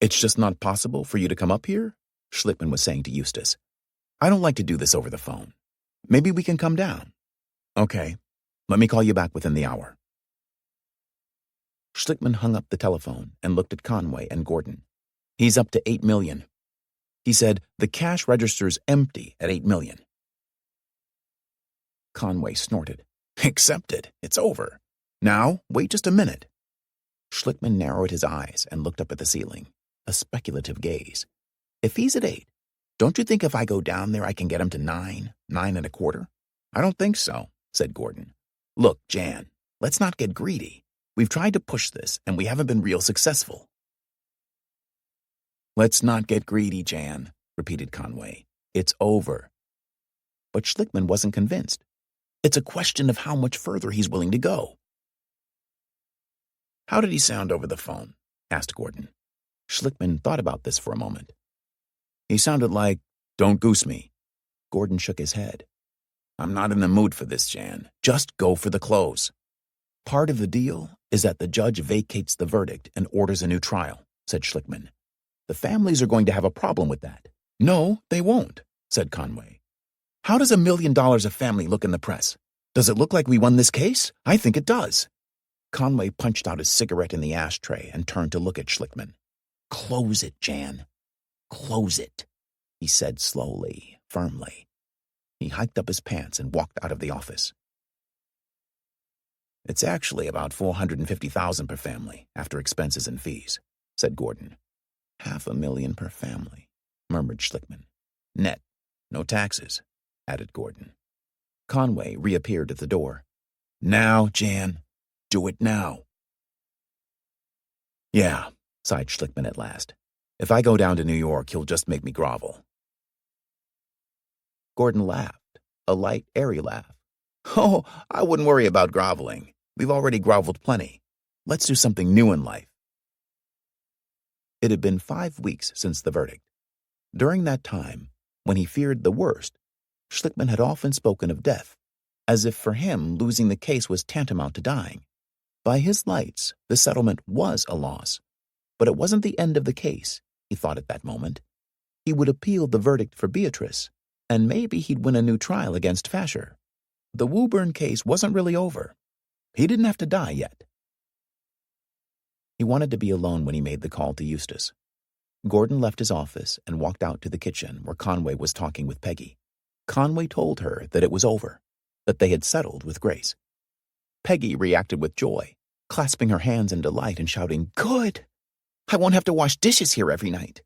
[SPEAKER 1] It's just not possible for you to come up here? Schlickman was saying to Eustace. I don't like to do this over the phone. Maybe we can come down. Okay, let me call you back within the hour. Schlickman hung up the telephone and looked at Conway and Gordon. He's up to $8 million. He said the cash register's empty at $8 million. Conway snorted. Accepted. It's over. Now, wait just a minute. Schlickman narrowed his eyes and looked up at the ceiling, a speculative gaze. If he's at 8, don't you think if I go down there I can get him to 9, 9.25? I don't think so, said Gordon. Look, Jan, let's not get greedy. We've tried to push this, and we haven't been real successful. Let's not get greedy, Jan, repeated Conway. It's over. But Schlickman wasn't convinced. It's a question of how much further he's willing to go. How did he sound over the phone? Asked Gordon. Schlickman thought about this for a moment. He sounded like, don't goose me. Gordon shook his head. I'm not in the mood for this, Jan. Just go for the close. Part of the deal is that the judge vacates the verdict and orders a new trial, said Schlickman. The families are going to have a problem with that. No, they won't, said Conway. How does $1 million a family look in the press? Does it look like we won this case? I think it does. Conway punched out his cigarette in the ashtray and turned to look at Schlickman. "Close it, Jan. Close it," he said slowly, firmly. He hiked up his pants and walked out of the office. "It's actually about $450,000 per family, after expenses and fees," said Gordon. "$500,000 per family," murmured Schlickman. "Net, no taxes," added Gordon. Conway reappeared at the door. "Now, Jan. Do it now." "Yeah," sighed Schlickman at last. "If I go down to New York, he'll just make me grovel." Gordon laughed, a light, airy laugh. "Oh, I wouldn't worry about groveling. We've already groveled plenty. Let's do something new in life." It had been 5 weeks since the verdict. During that time, when he feared the worst, Schlickman had often spoken of death, as if for him losing the case was tantamount to dying. By his lights, the settlement was a loss. But it wasn't the end of the case, he thought at that moment. He would appeal the verdict for Beatrice, and maybe he'd win a new trial against Fasher. The Woburn case wasn't really over. He didn't have to die yet. He wanted to be alone when he made the call to Eustace. Gordon left his office and walked out to the kitchen where Conway was talking with Peggy. Conway told her that it was over, that they had settled with Grace. Peggy reacted with joy, clasping her hands in delight and shouting, "Good! I won't have to wash dishes here every night."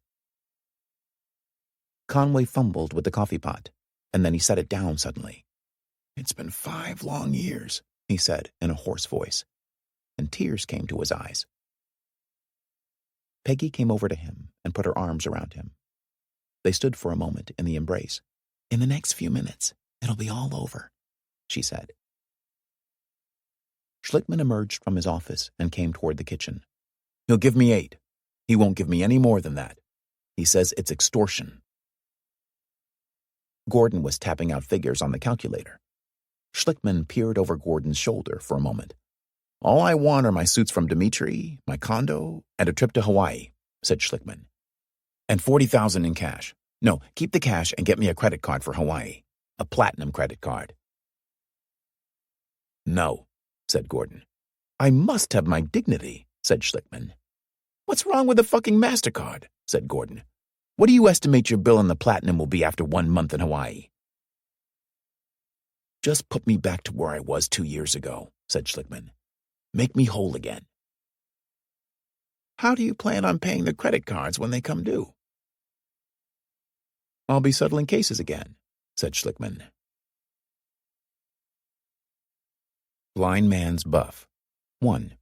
[SPEAKER 1] Conway fumbled with the coffee pot, and then he set it down suddenly. "It's been 5 long years," he said in a hoarse voice, and tears came to his eyes. Peggy came over to him and put her arms around him. They stood for a moment in the embrace. "In the next few minutes, it'll be all over," she said. Schlickman emerged from his office and came toward the kitchen. "He'll give me 8. He won't give me any more than that. He says it's extortion." Gordon was tapping out figures on the calculator. Schlickman peered over Gordon's shoulder for a moment. "All I want are my suits from Dimitri, my condo, and a trip to Hawaii," said Schlickman. "And 40,000 in cash. No, keep the cash and get me a credit card for Hawaii. A platinum credit card." "No," said Gordon. "I must have my dignity," said Schlickman. "What's wrong with the fucking MasterCard?" said Gordon. "What do you estimate your bill on the platinum will be after 1 month in Hawaii?" "Just put me back to where I was 2 years ago," said Schlickman. "Make me whole again." "How do you plan on paying the credit cards when they come due?" "I'll be settling cases again," said Schlickman. Blind Man's Buff. 1.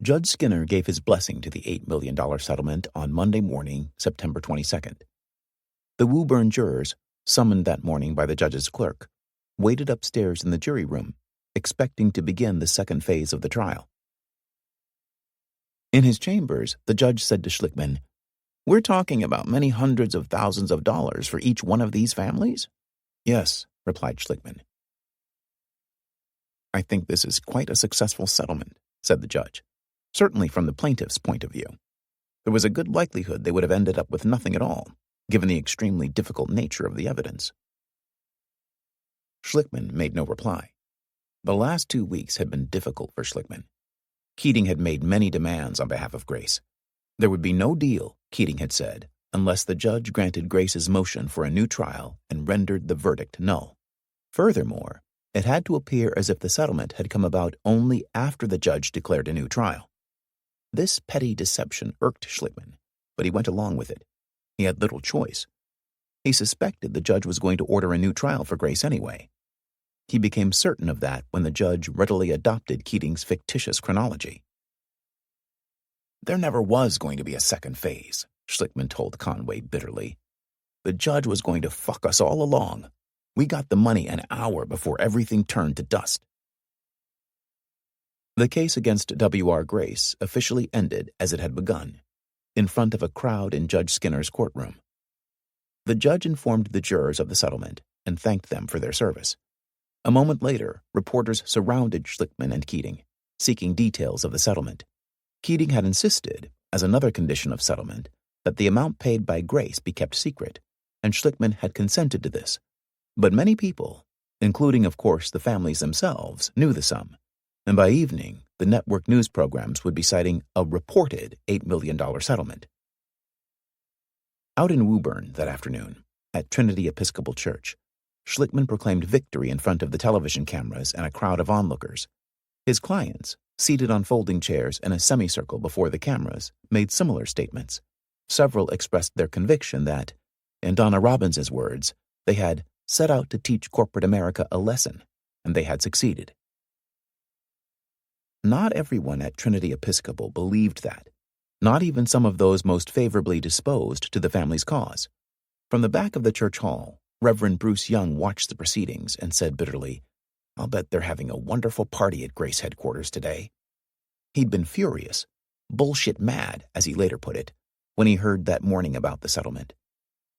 [SPEAKER 1] Judge Skinner gave his blessing to the $8 million settlement on Monday morning, September 22nd. The Woburn jurors, summoned that morning by the judge's clerk, waited upstairs in the jury room, expecting to begin the second phase of the trial. In his chambers, the judge said to Schlickman, "We're talking about many hundreds of thousands of dollars for each one of these families?" "Yes," replied Schlickman. "I think this is quite a successful settlement," said the judge, "certainly from the plaintiff's point of view. There was a good likelihood they would have ended up with nothing at all, given the extremely difficult nature of the evidence." Schlickman made no reply. The last 2 weeks had been difficult for Schlickman. Keating had made many demands on behalf of Grace. There would be no deal, Keating had said, unless the judge granted Grace's motion for a new trial and rendered the verdict null. Furthermore, it had to appear as if the settlement had come about only after the judge declared a new trial. This petty deception irked Schlickman, but he went along with it. He had little choice. He suspected the judge was going to order a new trial for Grace anyway. He became certain of that when the judge readily adopted Keating's fictitious chronology. "There never was going to be a second phase," Schlickman told Conway bitterly. "The judge was going to fuck us all along. We got the money an hour before everything turned to dust." The case against W.R. Grace officially ended as it had begun, in front of a crowd in Judge Skinner's courtroom. The judge informed the jurors of the settlement and thanked them for their service. A moment later, reporters surrounded Schlickman and Keating, seeking details of the settlement. Keating had insisted, as another condition of settlement, that the amount paid by Grace be kept secret, and Schlickman had consented to this. But many people, including, of course, the families themselves, knew the sum. and by evening, the network news programs would be citing a reported $8 million settlement. Out in Woburn that afternoon, at Trinity Episcopal Church, Schlickman proclaimed victory in front of the television cameras and a crowd of onlookers. His clients, seated on folding chairs in a semicircle before the cameras, made similar statements. Several expressed their conviction that, in Donna Robbins's words, they had set out to teach corporate America a lesson, and they had succeeded. Not everyone at Trinity Episcopal believed that, not even some of those most favorably disposed to the family's cause. From the back of the church hall, Reverend Bruce Young watched the proceedings and said bitterly, "I'll bet they're having a wonderful party at Grace headquarters today." He'd been furious, bullshit mad, as he later put it, when he heard that morning about the settlement.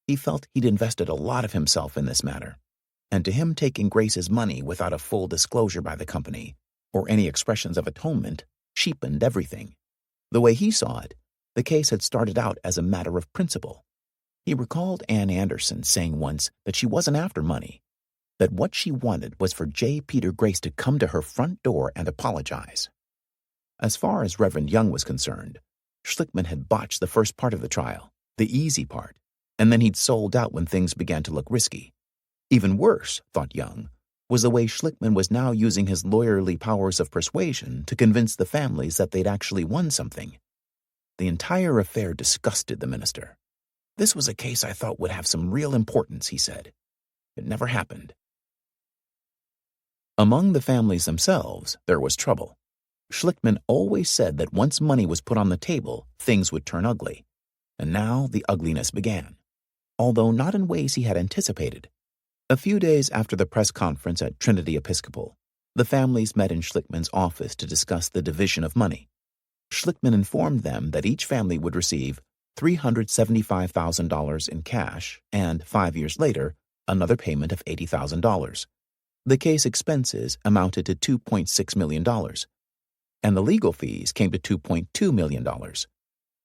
[SPEAKER 1] He felt he'd invested a lot of himself in this matter, and to him taking Grace's money without a full disclosure by the company, or any expressions of atonement, cheapened everything. The way he saw it, the case had started out as a matter of principle. He recalled Ann Anderson saying once that she wasn't after money, that what she wanted was for J. Peter Grace to come to her front door and apologize. As far as Reverend Young was concerned, Schlickman had botched the first part of the trial, the easy part, and then he'd sold out when things began to look risky. Even worse, thought Young, was the way Schlickman was now using his lawyerly powers of persuasion to convince the families that they'd actually won something. The entire affair disgusted the minister. "This was a case I thought would have some real importance," he said. "It never happened." Among the families themselves, there was trouble. Schlickman always said that once money was put on the table, things would turn ugly. And now the ugliness began, although not in ways he had anticipated. A few days after the press conference at Trinity Episcopal, the families met in Schlickman's office to discuss the division of money. Schlickman informed them that each family would receive $375,000 in cash and, 5 years later, another payment of $80,000. The case expenses amounted to $2.6 million, and the legal fees came to $2.2 million.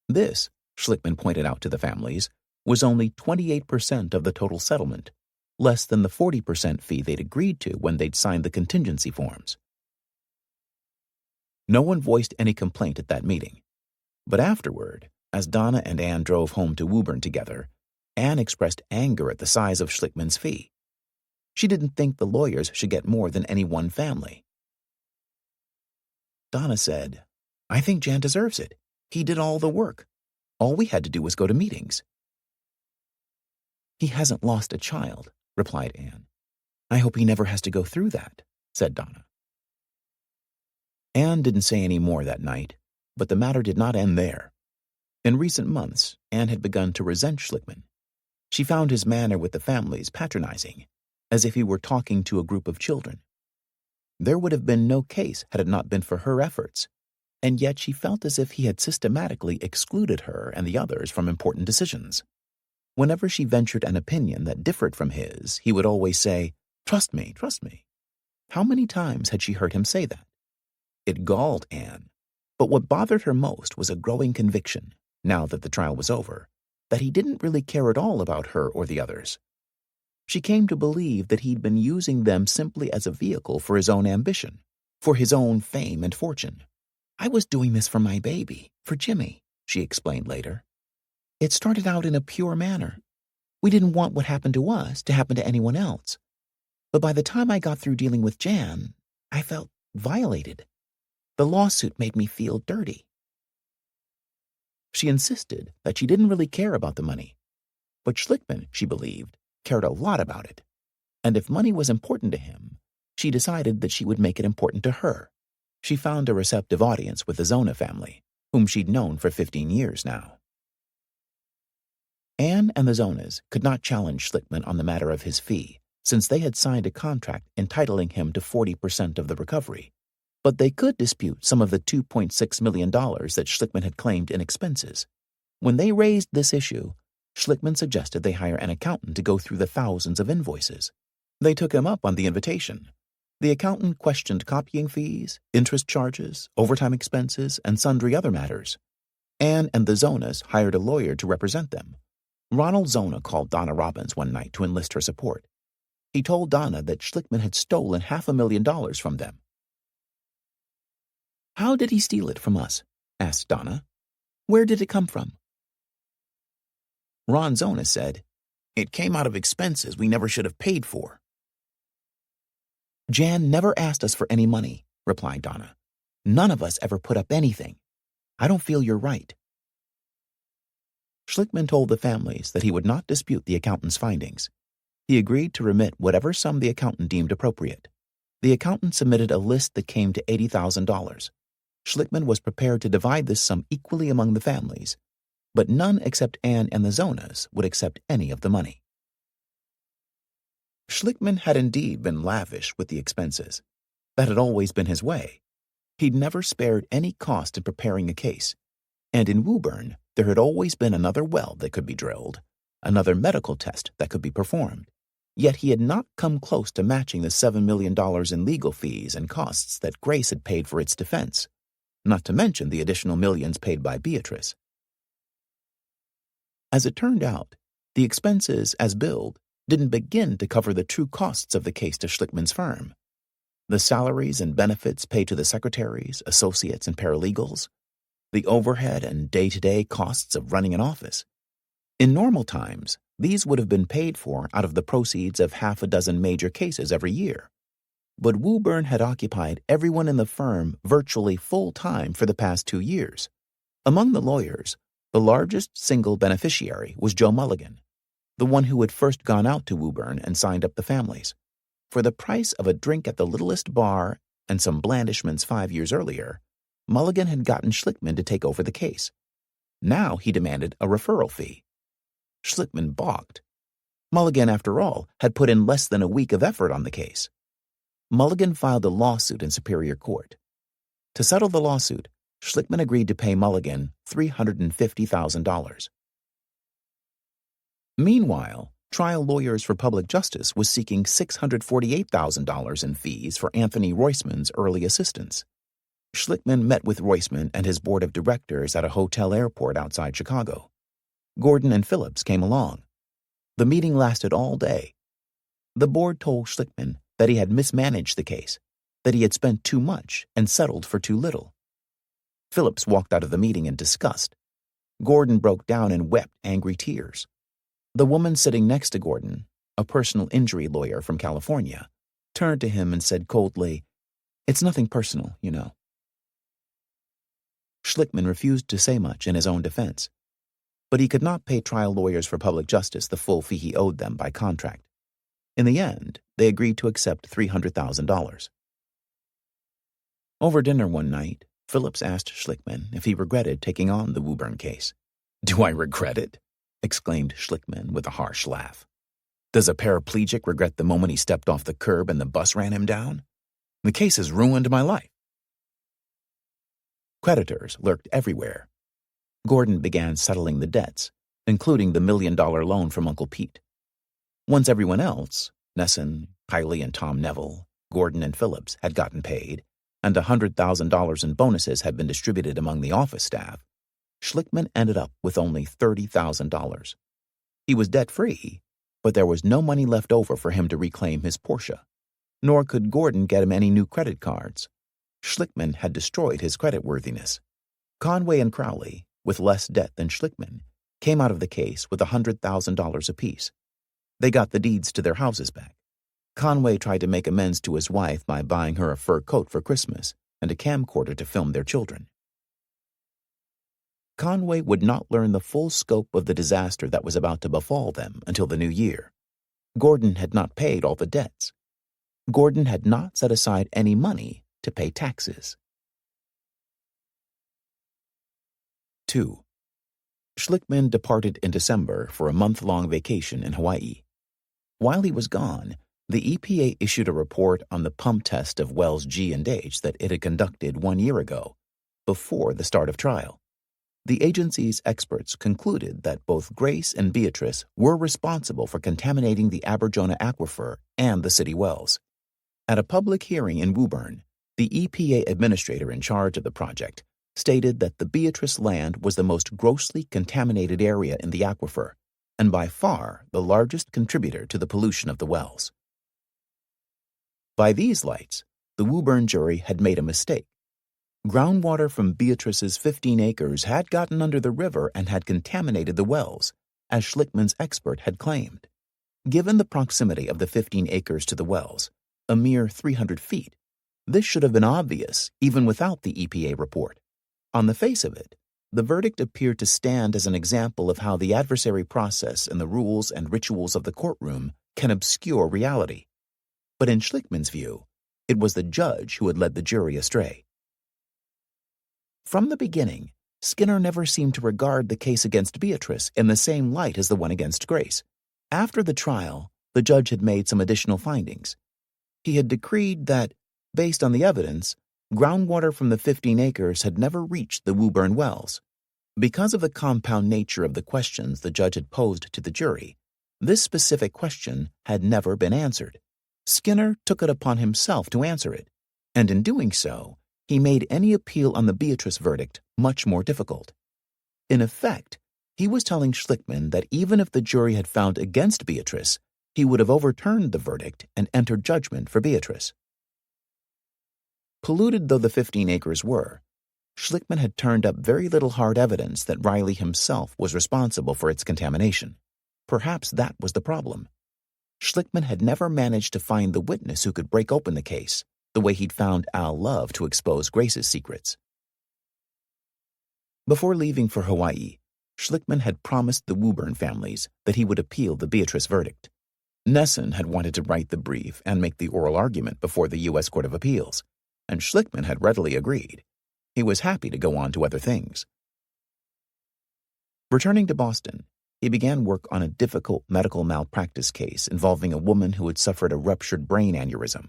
[SPEAKER 1] This, Schlickman pointed out to the families, was only 28% of the total settlement, less than the 40% fee they'd agreed to when they'd signed the contingency forms. No one voiced any complaint at that meeting, but afterward, as Donna and Ann drove home to Woburn together, Ann expressed anger at the size of Schlickman's fee. She didn't think the lawyers should get more than any one family. Donna said, "I think Jan deserves it. He did all the work. All we had to do was go to meetings." "He hasn't lost a child," replied Ann. "I hope he never has to go through that," said Donna. Ann didn't say any more that night, but the matter did not end there. In recent months, Ann had begun to resent Schlickman. She found his manner with the families patronizing, as if he were talking to a group of children. There would have been no case had it not been for her efforts, and yet she felt as if he had systematically excluded her and the others from important decisions. Whenever she ventured an opinion that differed from his, he would always say, "Trust me, trust me." How many times had she heard him say that? It galled Ann, but what bothered her most was a growing conviction, now that the trial was over, that he didn't really care at all about her or the others. She came to believe that he'd been using them simply as a vehicle for his own ambition, for his own fame and fortune. "I was doing this for my baby, for Jimmy," she explained later. "It started out in a pure manner. We didn't want what happened to us to happen to anyone else. But by the time I got through dealing with Jan, I felt violated. The lawsuit made me feel dirty." She insisted that she didn't really care about the money, but Schlickman, she believed, cared a lot about it. And if money was important to him, she decided that she would make it important to her. She found a receptive audience with the Zona family, whom she'd known for 15 years now. Ann and the Zonas could not challenge Schlickman on the matter of his fee, since they had signed a contract entitling him to 40% of the recovery. But they could dispute some of the $2.6 million that Schlickman had claimed in expenses. When they raised this issue, Schlickman suggested they hire an accountant to go through the thousands of invoices. They took him up on the invitation. The accountant questioned copying fees, interest charges, overtime expenses, and sundry other matters. Ann and the Zonas hired a lawyer to represent them. Ronald Zona called Donna Robbins one night to enlist her support. He told Donna that Schlickman had stolen $500,000 from them. "How did he steal it from us?" asked Donna. "Where did it come from?" Ron Zona said, "It came out of expenses we never should have paid for." "Jan never asked us for any money," replied Donna. "None of us ever put up anything. I don't feel you're right." Schlickman told the families that he would not dispute the accountant's findings. He agreed to remit whatever sum the accountant deemed appropriate. The accountant submitted a list that came to $80,000. Schlickman was prepared to divide this sum equally among the families, but none except Anne and the Zonas would accept any of the money. Schlickman had indeed been lavish with the expenses. That had always been his way. He'd never spared any cost in preparing a case, and in Woburn there had always been another well that could be drilled, another medical test that could be performed. Yet he had not come close to matching the $7 million in legal fees and costs that Grace had paid for its defense, not to mention the additional millions paid by Beatrice. As it turned out, the expenses, as billed, didn't begin to cover the true costs of the case to Schlickman's firm. The salaries and benefits paid to the secretaries, associates, and paralegals, the overhead and day-to-day costs of running an office. In normal times, these would have been paid for out of the proceeds of half a dozen major cases every year. But Woburn had occupied everyone in the firm virtually full-time for the past 2 years. Among the lawyers, the largest single beneficiary was Joe Mulligan, the one who had first gone out to Woburn and signed up the families. For the price of a drink at the littlest bar and some blandishments 5 years earlier, Mulligan had gotten Schlickman to take over the case. Now he demanded a referral fee. Schlickman balked. Mulligan, after all, had put in less than a week of effort on the case. Mulligan filed a lawsuit in Superior Court. To settle the lawsuit, Schlickman agreed to pay Mulligan $350,000. Meanwhile, Trial Lawyers for Public Justice was seeking $648,000 in fees for Anthony Roisman's early assistance. Schlickman met with Roisman and his board of directors at a hotel airport outside Chicago. Gordon and Phillips came along. The meeting lasted all day. The board told Schlickman that he had mismanaged the case, that he had spent too much and settled for too little. Phillips walked out of the meeting in disgust. Gordon broke down and wept angry tears. The woman sitting next to Gordon, a personal injury lawyer from California, turned to him and said coldly, "It's nothing personal, you know." Schlickman refused to say much in his own defense, but he could not pay Trial Lawyers for Public Justice the full fee he owed them by contract. In the end, they agreed to accept $300,000. Over dinner one night, Phillips asked Schlickman if he regretted taking on the Woburn case. "Do I regret it?" exclaimed Schlickman with a harsh laugh. "Does a paraplegic regret the moment he stepped off the curb and the bus ran him down? The case has ruined my life." Creditors lurked everywhere. Gordon began settling the debts, including the $1 million loan from Uncle Pete. Once everyone else, Nesson, Kiley and Tom Neville, Gordon and Phillips, had gotten paid, and $100,000 in bonuses had been distributed among the office staff, Schlickman ended up with only $30,000. He was debt-free, but there was no money left over for him to reclaim his Porsche, nor could Gordon get him any new credit cards. Schlickman had destroyed his creditworthiness. Conway and Crowley, with less debt than Schlickman, came out of the case with $100,000 apiece. They got the deeds to their houses back. Conway tried to make amends to his wife by buying her a fur coat for Christmas and a camcorder to film their children. Conway would not learn the full scope of the disaster that was about to befall them until the new year. Gordon had not paid all the debts. Gordon had not set aside any money to pay taxes. 2. Schlickman departed in December for a month-long vacation in Hawaii. While he was gone, the EPA issued a report on the pump test of wells G and H that it had conducted 1 year ago, before the start of trial. The agency's experts concluded that both Grace and Beatrice were responsible for contaminating the Aberjona aquifer and the city wells. At a public hearing in Woburn, the EPA administrator in charge of the project stated that the Beatrice land was the most grossly contaminated area in the aquifer, and by far the largest contributor to the pollution of the wells. By these lights, the Woburn jury had made a mistake. Groundwater from Beatrice's 15 acres had gotten under the river and had contaminated the wells, as Schlickman's expert had claimed. Given the proximity of the 15 acres to the wells, a mere 300 feet, this should have been obvious even without the EPA report. On the face of it, the verdict appeared to stand as an example of how the adversary process and the rules and rituals of the courtroom can obscure reality. But in Schlickman's view, it was the judge who had led the jury astray. From the beginning, Skinner never seemed to regard the case against Beatrice in the same light as the one against Grace. After the trial, the judge had made some additional findings. He had decreed that, based on the evidence, groundwater from the 15 acres had never reached the Woburn wells. Because of the compound nature of the questions the judge had posed to the jury, this specific question had never been answered. Skinner took it upon himself to answer it, and in doing so, he made any appeal on the Beatrice verdict much more difficult. In effect, he was telling Schlickman that even if the jury had found against Beatrice, he would have overturned the verdict and entered judgment for Beatrice. Polluted though the 15 acres were, Schlickman had turned up very little hard evidence that Riley himself was responsible for its contamination. Perhaps that was the problem. Schlickman had never managed to find the witness who could break open the case, the way he'd found Al Love to expose Grace's secrets. Before leaving for Hawaii, Schlickman had promised the Woburn families that he would appeal the Beatrice verdict. Nesson had wanted to write the brief and make the oral argument before the U.S. Court of Appeals, and Schlickman had readily agreed. He was happy to go on to other things. Returning to Boston, he began work on a difficult medical malpractice case involving a woman who had suffered a ruptured brain aneurysm.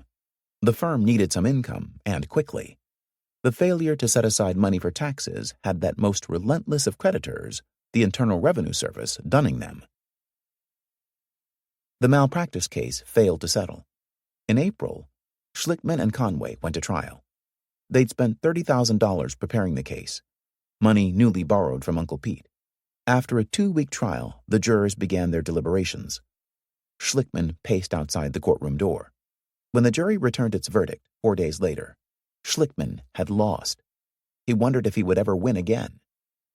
[SPEAKER 1] The firm needed some income, and quickly. The failure to set aside money for taxes had that most relentless of creditors, the Internal Revenue Service, dunning them. The malpractice case failed to settle. In April, Schlickman and Conway went to trial. They'd spent $30,000 preparing the case, money newly borrowed from Uncle Pete. After a 2-week trial, the jurors began their deliberations. Schlickman paced outside the courtroom door. When the jury returned its verdict 4 days later, Schlickman had lost. He wondered if he would ever win again.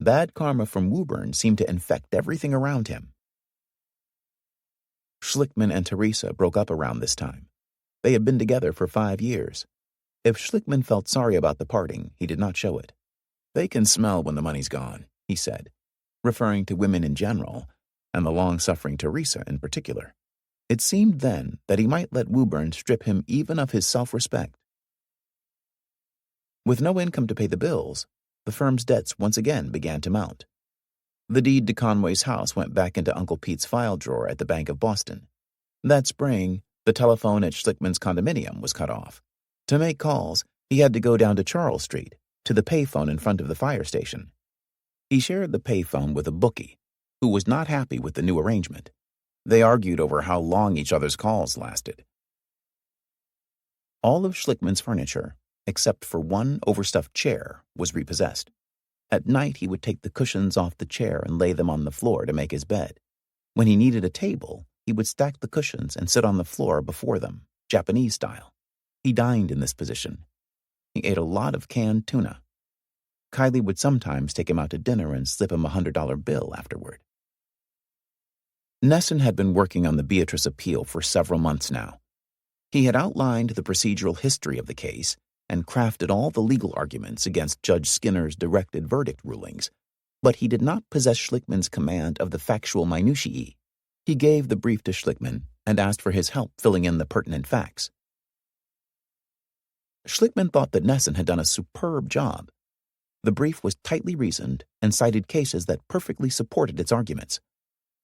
[SPEAKER 1] Bad karma from Woburn seemed to infect everything around him. Schlickman and Teresa broke up around this time. They had been together for 5 years. If Schlickman felt sorry about the parting, he did not show it. "They can smell when the money's gone," he said, referring to women in general, and the long-suffering Teresa in particular. It seemed then that he might let Woburn strip him even of his self-respect. With no income to pay the bills, the firm's debts once again began to mount. The deed to Conway's house went back into Uncle Pete's file drawer at the Bank of Boston. That spring, the telephone at Schlickman's condominium was cut off. To make calls, he had to go down to Charles Street, to the payphone in front of the fire station. He shared the payphone with a bookie, who was not happy with the new arrangement. They argued over how long each other's calls lasted. All of Schlickman's furniture, except for one overstuffed chair, was repossessed. At night, he would take the cushions off the chair and lay them on the floor to make his bed. When he needed a table, he would stack the cushions and sit on the floor before them, Japanese style. He dined in this position. He ate a lot of canned tuna. Kylie would sometimes take him out to dinner and slip him a $100 bill afterward. Nesson had been working on the Beatrice appeal for several months now. He had outlined the procedural history of the case and crafted all the legal arguments against Judge Skinner's directed verdict rulings, but he did not possess Schlickman's command of the factual minutiae. He gave the brief to Schlickman and asked for his help filling in the pertinent facts. Schlickman thought that Nesson had done a superb job. The brief was tightly reasoned and cited cases that perfectly supported its arguments.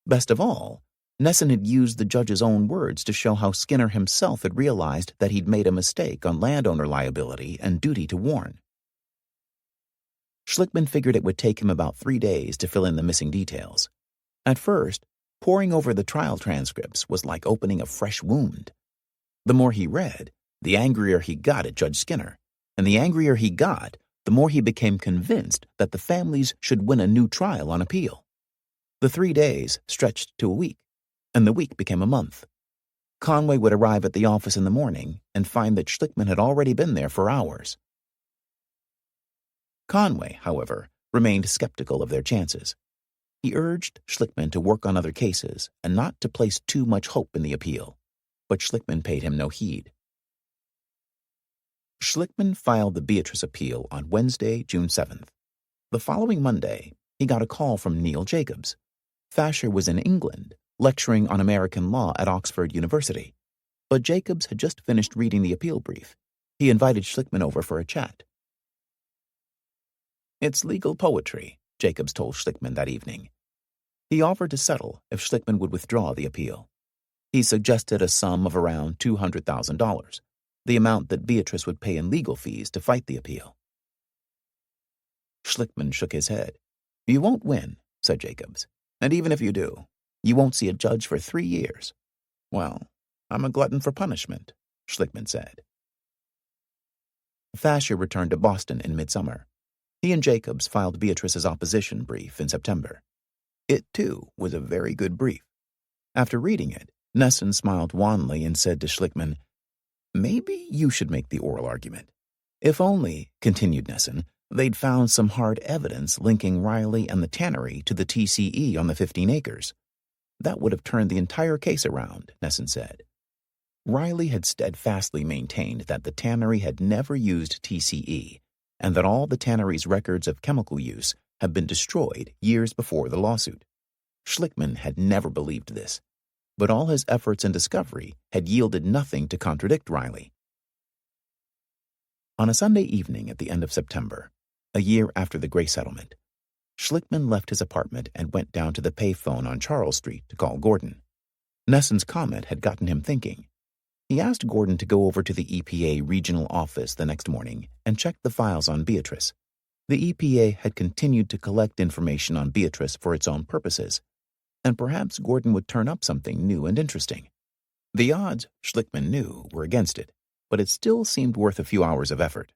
[SPEAKER 1] Best of all, Nesson had used the judge's own words to show how Skinner himself had realized that he'd made a mistake on landowner liability and duty to warn. Schlickman figured it would take him about 3 days to fill in the missing details. At first, poring over the trial transcripts was like opening a fresh wound. The more he read, the angrier he got at Judge Skinner, and the angrier he got, the more he became convinced that the families should win a new trial on appeal. The 3 days stretched to a week, and the week became a month. Conway would arrive at the office in the morning and find that Schlickman had already been there for hours. Conway, however, remained skeptical of their chances. He urged Schlickman to work on other cases and not to place too much hope in the appeal, but Schlickman paid him no heed. Schlickman filed the Beatrice appeal on Wednesday, June 7th. The following Monday, he got a call from Neil Jacobs. Fasher was in England, lecturing on American law at Oxford University, but Jacobs had just finished reading the appeal brief. He invited Schlickman over for a chat. "It's legal poetry," Jacobs told Schlickman that evening. He offered to settle if Schlickman would withdraw the appeal. He suggested a sum of around $200,000, the amount that Beatrice would pay in legal fees to fight the appeal. Schlickman shook his head. "You won't win," said Jacobs, "and even if you do, you won't see a judge for 3 years." "Well, I'm a glutton for punishment," Schlickman said. Fasher returned to Boston in midsummer. He and Jacobs filed Beatrice's opposition brief in September. It, too, was a very good brief. After reading it, Nesson smiled wanly and said to Schlickman, "Maybe you should make the oral argument." "If only," continued Nesson, "they'd found some hard evidence linking Riley and the tannery to the TCE on the 15 acres. That would have turned the entire case around," Nesson said. Riley had steadfastly maintained that the tannery had never used TCE, and that all the tannery's records of chemical use had been destroyed years before the lawsuit. Schlickman had never believed this, but all his efforts in discovery had yielded nothing to contradict Riley. On a Sunday evening at the end of September, a year after the Gray settlement, Schlickman left his apartment and went down to the payphone on Charles Street to call Gordon. Nesson's comment had gotten him thinking. He asked Gordon to go over to the EPA regional office the next morning and check the files on Beatrice. The EPA had continued to collect information on Beatrice for its own purposes, and perhaps Gordon would turn up something new and interesting. The odds, Schlickman knew, were against it, but it still seemed worth a few hours of effort.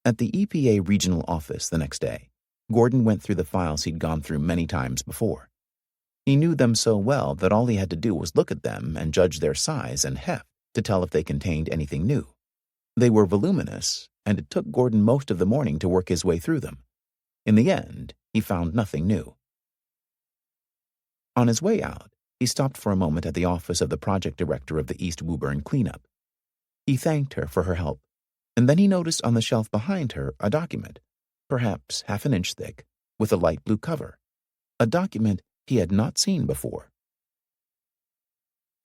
[SPEAKER 1] At the EPA regional office the next day, Gordon went through the files he'd gone through many times before. He knew them so well that all he had to do was look at them and judge their size and heft to tell if they contained anything new. They were voluminous, and it took Gordon most of the morning to work his way through them. In the end, he found nothing new. On his way out, he stopped for a moment at the office of the project director of the East Woburn cleanup. He thanked her for her help, and then he noticed on the shelf behind her a document, perhaps half an inch thick, with a light blue cover, a document he had not seen before.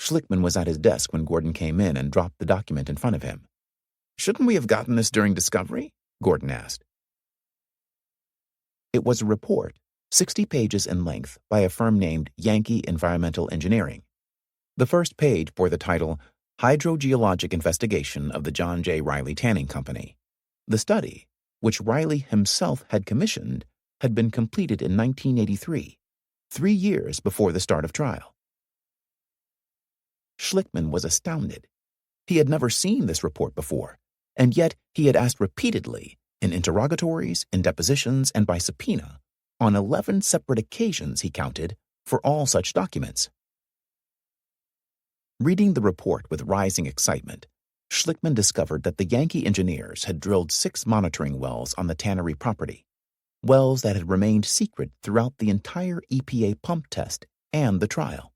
[SPEAKER 1] Schlickman was at his desk when Gordon came in and dropped the document in front of him. "Shouldn't we have gotten this during discovery?" Gordon asked. It was a report, 60 pages in length, by a firm named Yankee Environmental Engineering. The first page bore the title, Hydrogeologic Investigation of the John J. Riley Tanning Company. The study, which Riley himself had commissioned, had been completed in 1983, 3 years before the start of trial. Schlickman was astounded. He had never seen this report before, and yet he had asked repeatedly, in interrogatories, in depositions, and by subpoena, on 11 separate occasions, he counted, for all such documents. Reading the report with rising excitement, Schlickman discovered that the Yankee engineers had drilled 6 monitoring wells on the tannery property, wells that had remained secret throughout the entire EPA pump test and the trial.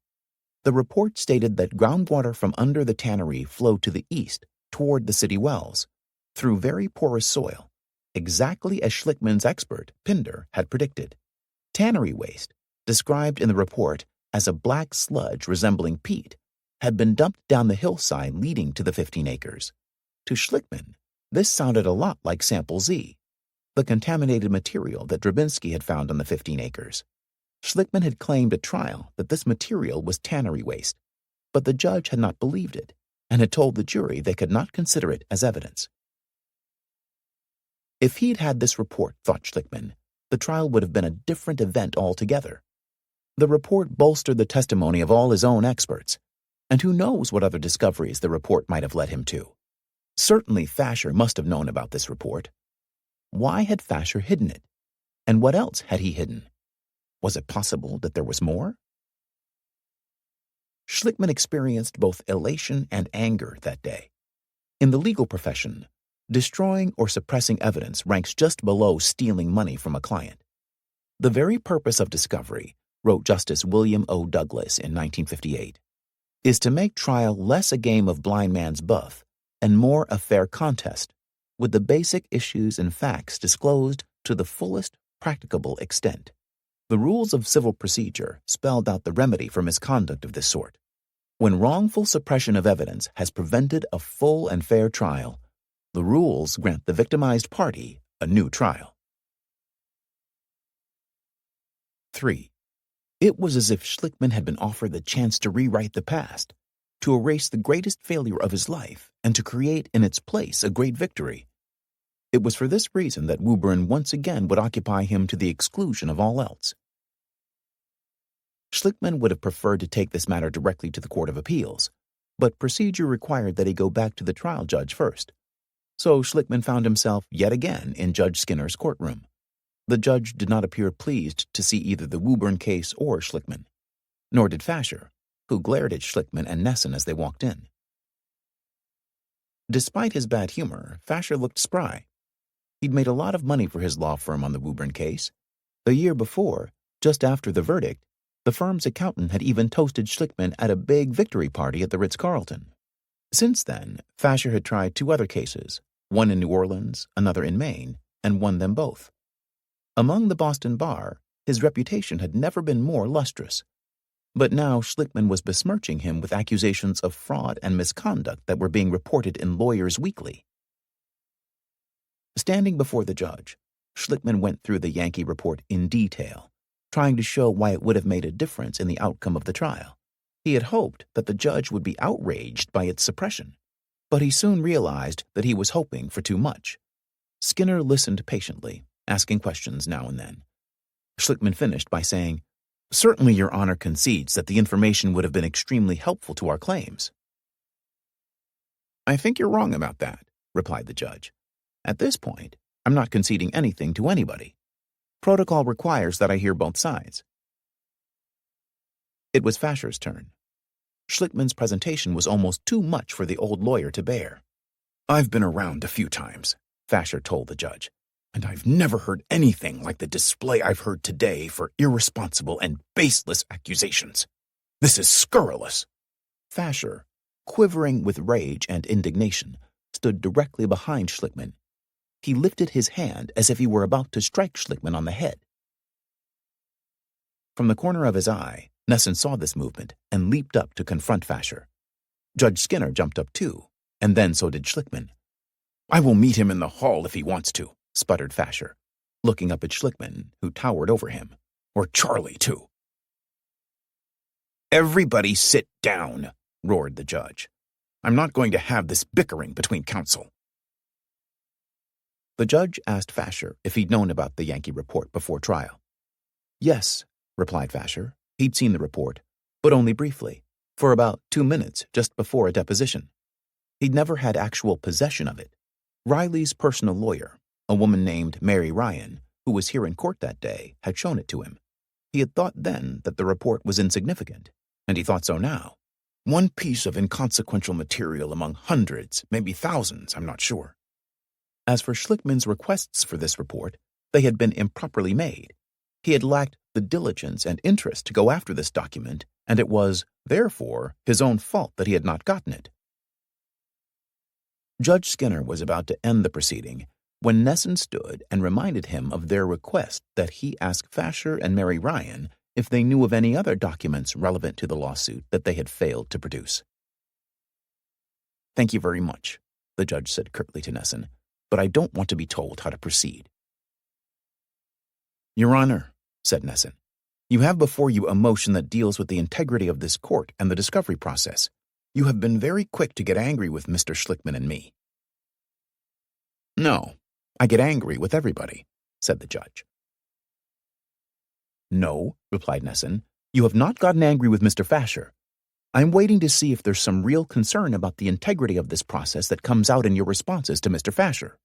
[SPEAKER 1] The report stated that groundwater from under the tannery flowed to the east toward the city wells, through very porous soil, exactly as Schlickman's expert, Pinder, had predicted. Tannery waste, described in the report as a black sludge resembling peat, had been dumped down the hillside leading to the 15 acres. To Schlickman, this sounded a lot like Sample Z, the contaminated material that Drabinsky had found on the 15 acres. Schlickman had claimed at trial that this material was tannery waste, but the judge had not believed it and had told the jury they could not consider it as evidence. If he'd had this report, thought Schlickman, the trial would have been a different event altogether. The report bolstered the testimony of all his own experts, and who knows what other discoveries the report might have led him to. Certainly Fasher must have known about this report. Why had Fasher hidden it? And what else had he hidden? Was it possible that there was more? Schlickman experienced both elation and anger that day. In the legal profession, Destroying or suppressing evidence ranks just below stealing money from a client. The very purpose of discovery, wrote Justice William O. Douglas in 1958, is to make trial less a game of blind man's buff and more a fair contest, with the basic issues and facts disclosed to the fullest practicable extent. The rules of civil procedure spelled out the remedy for misconduct of this sort. When wrongful suppression of evidence has prevented a full and fair trial, the rules grant the victimized party a new trial. 3. It was as if Schlickman had been offered the chance to rewrite the past, to erase the greatest failure of his life, and to create in its place a great victory. It was for this reason that Woburn once again would occupy him to the exclusion of all else. Schlickman would have preferred to take this matter directly to the Court of Appeals, but procedure required that he go back to the trial judge first. So Schlickman found himself yet again in Judge Skinner's courtroom. The judge did not appear pleased to see either the Woburn case or Schlickman, nor did Fasher, who glared at Schlickman and Nesson as they walked in. Despite his bad humor, Fasher looked spry. He'd made a lot of money for his law firm on the Woburn case. A year before, just after the verdict, the firm's accountant had even toasted Schlickman at a big victory party at the Ritz-Carlton. Since then, Fasher had tried 2 other cases, one in New Orleans, another in Maine, and won them both. Among the Boston bar, his reputation had never been more lustrous. But now Schlickman was besmirching him with accusations of fraud and misconduct that were being reported in Lawyers Weekly. Standing before the judge, Schlickman went through the Yankee report in detail, trying to show why it would have made a difference in the outcome of the trial. He had hoped that the judge would be outraged by its suppression, but he soon realized that he was hoping for too much. Skinner listened patiently, asking questions now and then. Schlickman finished by saying, "Certainly Your Honor concedes that the information would have been extremely helpful to our claims." "I think you're wrong about that," replied the judge. "At this point, I'm not conceding anything to anybody. Protocol requires that I hear both sides." It was Fasher's turn. Schlickman's presentation was almost too much for the old lawyer to bear. "I've been around a few times," Fasher told the judge, "and I've never heard anything like the display I've heard today for irresponsible and baseless accusations. This is scurrilous." Fasher, quivering with rage and indignation, stood directly behind Schlickman. He lifted his hand as if he were about to strike Schlickman on the head. From the corner of his eye, Nesson saw this movement and leaped up to confront Fasher. Judge Skinner jumped up too, and then so did Schlickman. "I will meet him in the hall if he wants to," sputtered Fasher, looking up at Schlickman, who towered over him. "Or Charlie, too." "Everybody sit down," roared the judge. "I'm not going to have this bickering between counsel." The judge asked Fasher if he'd known about the Yankee report before trial. "Yes," replied Fasher. He'd seen the report, but only briefly, for about 2 minutes just before a deposition. He'd never had actual possession of it. Riley's personal lawyer, a woman named Mary Ryan, who was here in court that day, had shown it to him. He had thought then that the report was insignificant, and he thought so now. One piece of inconsequential material among hundreds, maybe thousands, I'm not sure. As for Schlickman's requests for this report, they had been improperly made. He had lacked the diligence and interest to go after this document, and it was, therefore, his own fault that he had not gotten it. Judge Skinner was about to end the proceeding when Nesson stood and reminded him of their request that he ask Fasher and Mary Ryan if they knew of any other documents relevant to the lawsuit that they had failed to produce. "Thank you very much," the judge said curtly to Nesson, "but I don't want to be told how to proceed." "Your Honor," said Nesson, "you have before you a motion that deals with the integrity of this court and the discovery process. You have been very quick to get angry with Mr. Schlickman and me." "No, I get angry with everybody," said the judge. "No," replied Nesson, "you have not gotten angry with Mr. Fasher. I'm waiting to see if there's some real concern about the integrity of this process that comes out in your responses to Mr. Fasher."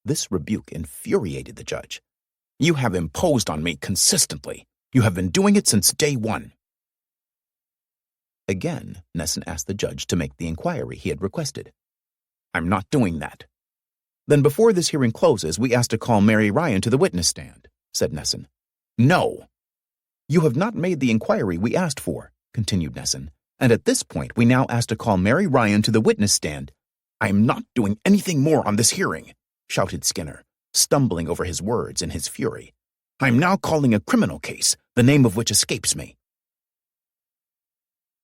[SPEAKER 1] This rebuke infuriated the judge. "You have imposed on me consistently. You have been doing it since day one." Again, Nesson asked the judge to make the inquiry he had requested. I'm not doing that. Then before this hearing closes, we ask to call Mary Ryan to the witness stand, said Nesson. No. You have not made the inquiry we asked for, continued Nesson, and at this point we now ask to call Mary Ryan to the witness stand. I am not doing anything more on this hearing, shouted Skinner, stumbling over his words in his fury. I am now calling a criminal case, the name of which escapes me.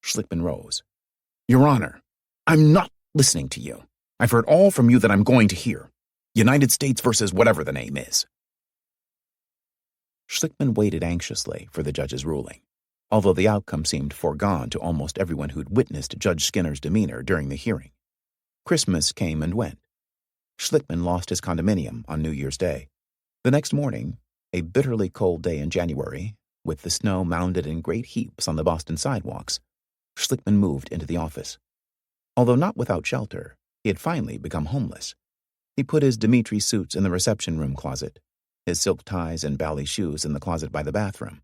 [SPEAKER 1] Schlickman rose. Your Honor, I'm not listening to you. I've heard all from you that I'm going to hear. United States versus whatever the name is. Schlickman waited anxiously for the judge's ruling, although the outcome seemed foregone to almost everyone who'd witnessed Judge Skinner's demeanor during the hearing. Christmas came and went. Schlickman lost his condominium on New Year's Day. The next morning, a bitterly cold day in January, with the snow mounded in great heaps on the Boston sidewalks, Schlickman moved into the office. Although not without shelter, he had finally become homeless. He put his Dimitri suits in the reception room closet, his silk ties and bally shoes in the closet by the bathroom.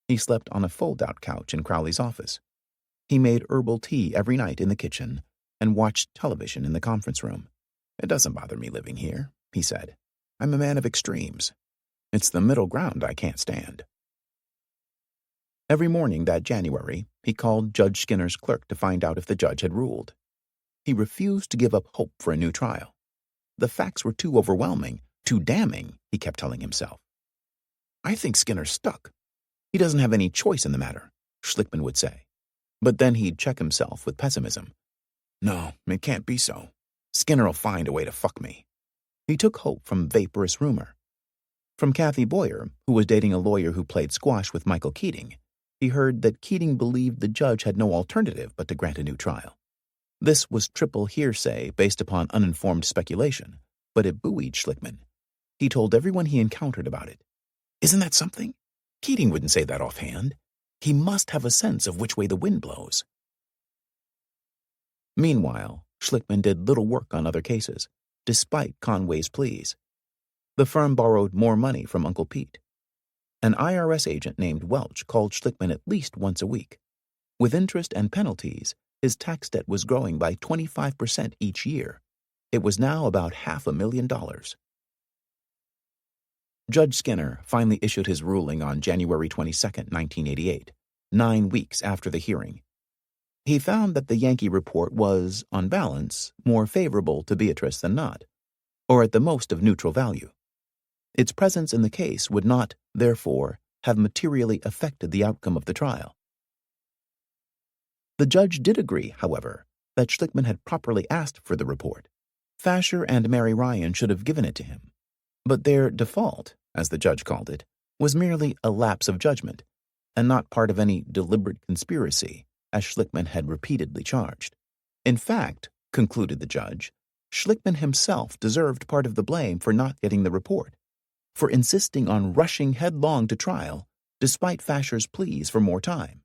[SPEAKER 1] He slept on a fold-out couch in Crowley's office. He made herbal tea every night in the kitchen and watched television in the conference room. It doesn't bother me living here, he said. I'm a man of extremes. It's the middle ground I can't stand. Every morning that January, he called Judge Skinner's clerk to find out if the judge had ruled. He refused to give up hope for a new trial. The facts were too overwhelming, too damning, he kept telling himself. I think Skinner's stuck. He doesn't have any choice in the matter, Schlickman would say. But then he'd check himself with pessimism. No, it can't be so. Skinner'll find a way to fuck me. He took hope from vaporous rumor. From Kathy Boyer, who was dating a lawyer who played squash with Michael Keating, he heard that Keating believed the judge had no alternative but to grant a new trial. This was triple hearsay based upon uninformed speculation, but it buoyed Schlickman. He told everyone he encountered about it. Isn't that something? Keating wouldn't say that offhand. He must have a sense of which way the wind blows. Meanwhile, Schlickman did little work on other cases, despite Conway's pleas. The firm borrowed more money from Uncle Pete. An IRS agent named Welch called Schlickman at least once a week. With interest and penalties, his tax debt was growing by 25% each year. It was now about $500,000. Judge Skinner finally issued his ruling on January 22, 1988, 9 weeks after the hearing. He found that the Yankee report was, on balance, more favorable to Beatrice than not, or at the most of neutral value. Its presence in the case would not, therefore, have materially affected the outcome of the trial. The judge did agree, however, that Schlickman had properly asked for the report. Fasher and Mary Ryan should have given it to him. But their default, as the judge called it, was merely a lapse of judgment, and not part of any deliberate conspiracy, as Schlickman had repeatedly charged. In fact, concluded the judge, Schlickman himself deserved part of the blame for not getting the report, for insisting on rushing headlong to trial despite Fasher's pleas for more time.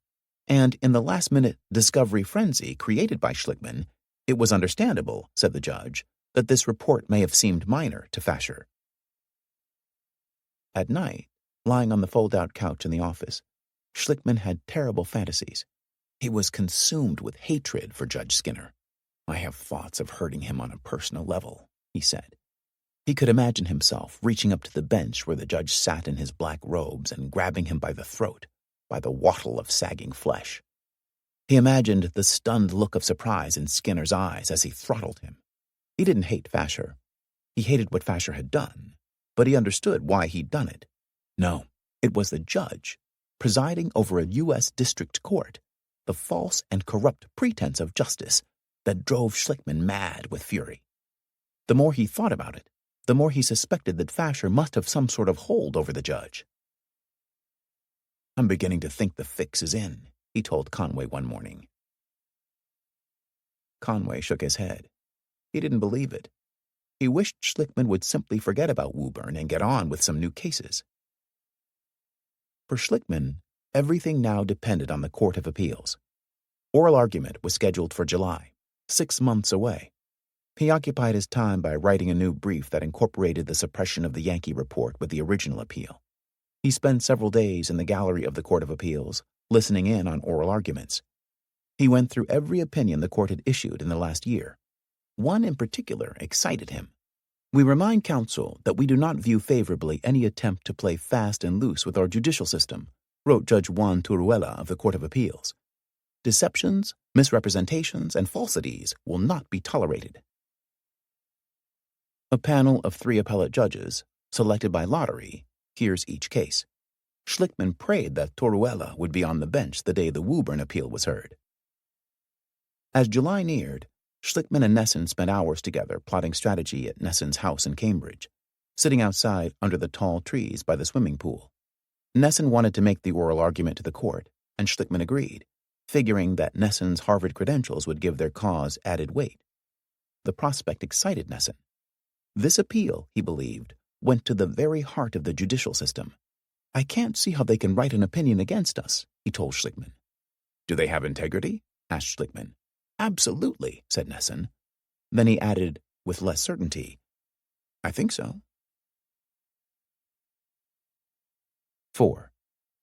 [SPEAKER 1] And in the last-minute discovery frenzy created by Schlickman, it was understandable, said the judge, that this report may have seemed minor to Fasher. At night, lying on the fold-out couch in the office, Schlickman had terrible fantasies. He was consumed with hatred for Judge Skinner. I have thoughts of hurting him on a personal level, he said. He could imagine himself reaching up to the bench where the judge sat in his black robes and grabbing him by the throat, by the wattle of sagging flesh. He imagined the stunned look of surprise in Skinner's eyes as he throttled him. He didn't hate Fasher. He hated what Fasher had done, but he understood why he'd done it. No, it was the judge, presiding over a U.S. district court, the false and corrupt pretense of justice that drove Schlickman mad with fury. The more he thought about it, the more he suspected that Fasher must have some sort of hold over the judge. I'm beginning to think the fix is in, he told Conway one morning. Conway shook his head. He didn't believe it. He wished Schlickman would simply forget about Woburn and get on with some new cases. For Schlickman, everything now depended on the Court of Appeals. Oral argument was scheduled for July, 6 months away. He occupied his time by writing a new brief that incorporated the suppression of the Yankee report with the original appeal. He spent several days in the gallery of the Court of Appeals, listening in on oral arguments. He went through every opinion the court had issued in the last year. One in particular excited him. "We remind counsel that we do not view favorably any attempt to play fast and loose with our judicial system," wrote Judge Juan Turuella of the Court of Appeals. "Deceptions, misrepresentations, and falsities will not be tolerated." A panel of 3 appellate judges, selected by lottery, hears each case. Schlickman prayed that Turuella would be on the bench the day the Woburn appeal was heard. As July neared, Schlickman and Nesson spent hours together plotting strategy at Nesson's house in Cambridge, sitting outside under the tall trees by the swimming pool. Nesson wanted to make the oral argument to the court, and Schlickman agreed, figuring that Nesson's Harvard credentials would give their cause added weight. The prospect excited Nesson. This appeal, he believed, went to the very heart of the judicial system. "I can't see how they can write an opinion against us," he told Schlickman. "Do they have integrity?" asked Schlickman. "Absolutely," said Nesson. Then he added, with less certainty, "I think so." 4.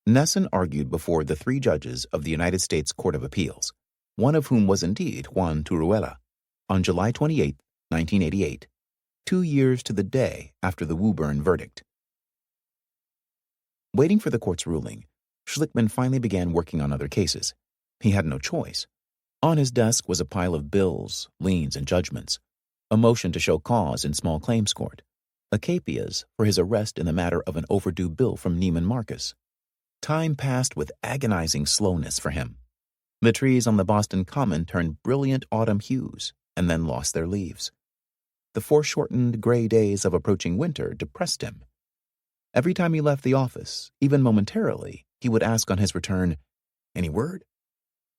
[SPEAKER 1] Nesson argued before the 3 judges of the United States Court of Appeals, one of whom was indeed Juan Turuella, on July 28, 1988, 2 years to the day after the Woburn verdict. Waiting for the court's ruling, Schlickman finally began working on other cases. He had no choice. On his desk was a pile of bills, liens, and judgments, a motion to show cause in small claims court, a capias for his arrest in the matter of an overdue bill from Neiman Marcus. Time passed with agonizing slowness for him. The trees on the Boston Common turned brilliant autumn hues and then lost their leaves. The foreshortened gray days of approaching winter depressed him. Every time he left the office, even momentarily, he would ask on his return, "Any word?"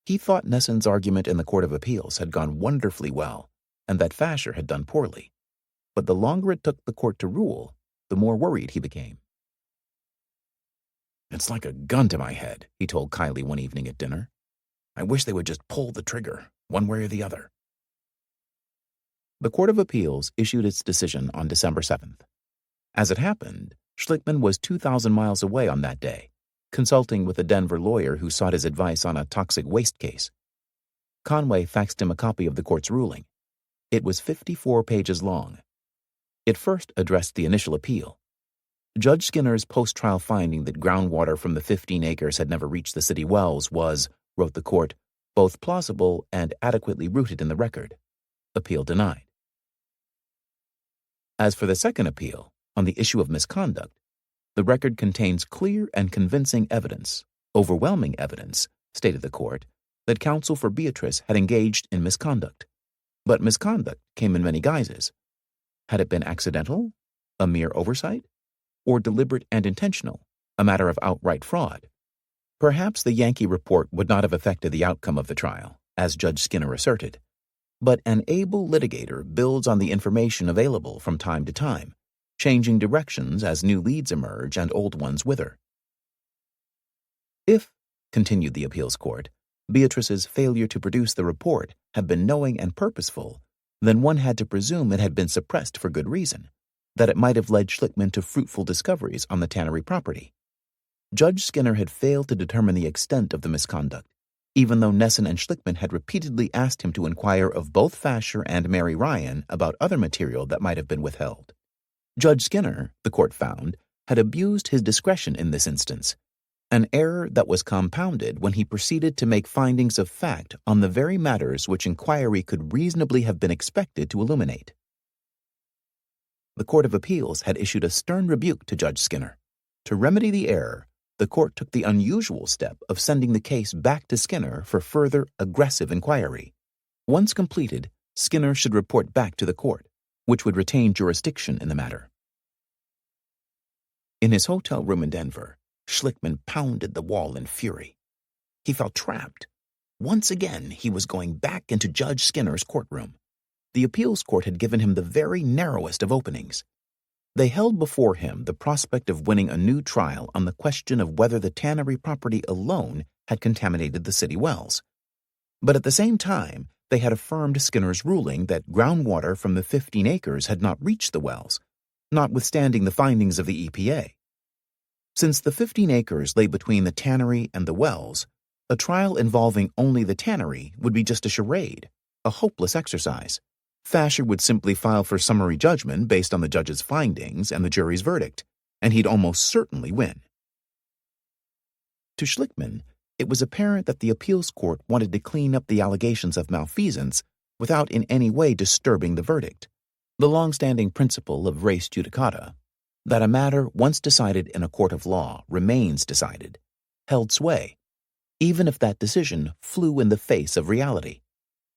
[SPEAKER 1] He thought Nesson's argument in the Court of Appeals had gone wonderfully well, and that Fasher had done poorly. But the longer it took the court to rule, the more worried he became. "It's like a gun to my head," he told Kylie one evening at dinner. "I wish they would just pull the trigger, one way or the other." The Court of Appeals issued its decision on December 7th. As it happened, Schlickman was 2,000 miles away on that day, consulting with a Denver lawyer who sought his advice on a toxic waste case. Conway faxed him a copy of the court's ruling. It was 54 pages long. It first addressed the initial appeal. Judge Skinner's post-trial finding that groundwater from the 15 acres had never reached the city wells was, wrote the court, both plausible and adequately rooted in the record. Appeal denied. As for the second appeal, on the issue of misconduct, the record contains clear and convincing evidence, overwhelming evidence, stated the court, that counsel for Beatrice had engaged in misconduct. But misconduct came in many guises. Had it been accidental, a mere oversight, or deliberate and intentional, a matter of outright fraud? Perhaps the Yankee report would not have affected the outcome of the trial, as Judge Skinner asserted. But an able litigator builds on the information available from time to time, changing directions as new leads emerge and old ones wither. If, continued the appeals court, Beatrice's failure to produce the report had been knowing and purposeful, then one had to presume it had been suppressed for good reason, that it might have led Schlickman to fruitful discoveries on the tannery property. Judge Skinner had failed to determine the extent of the misconduct, even though Nesson and Schlickman had repeatedly asked him to inquire of both Fasher and Mary Ryan about other material that might have been withheld. Judge Skinner, the court found, had abused his discretion in this instance, an error that was compounded when he proceeded to make findings of fact on the very matters which inquiry could reasonably have been expected to illuminate. The Court of Appeals had issued a stern rebuke to Judge Skinner. To remedy the error, the court took the unusual step of sending the case back to Skinner for further aggressive inquiry. Once completed, Skinner should report back to the court, which would retain jurisdiction in the matter. In his hotel room in Denver, Schlickman pounded the wall in fury. He felt trapped. Once again, he was going back into Judge Skinner's courtroom. The appeals court had given him the very narrowest of openings. They held before him the prospect of winning a new trial on the question of whether the tannery property alone had contaminated the city wells. But at the same time, they had affirmed Skinner's ruling that groundwater from the 15 acres had not reached the wells, notwithstanding the findings of the EPA. Since the 15 acres lay between the tannery and the wells, a trial involving only the tannery would be just a charade, a hopeless exercise. Fasher would simply file for summary judgment based on the judge's findings and the jury's verdict, and he'd almost certainly win. To Schlickman, it was apparent that the appeals court wanted to clean up the allegations of malfeasance without in any way disturbing the verdict. The long-standing principle of res judicata, that a matter once decided in a court of law remains decided, held sway, even if that decision flew in the face of reality.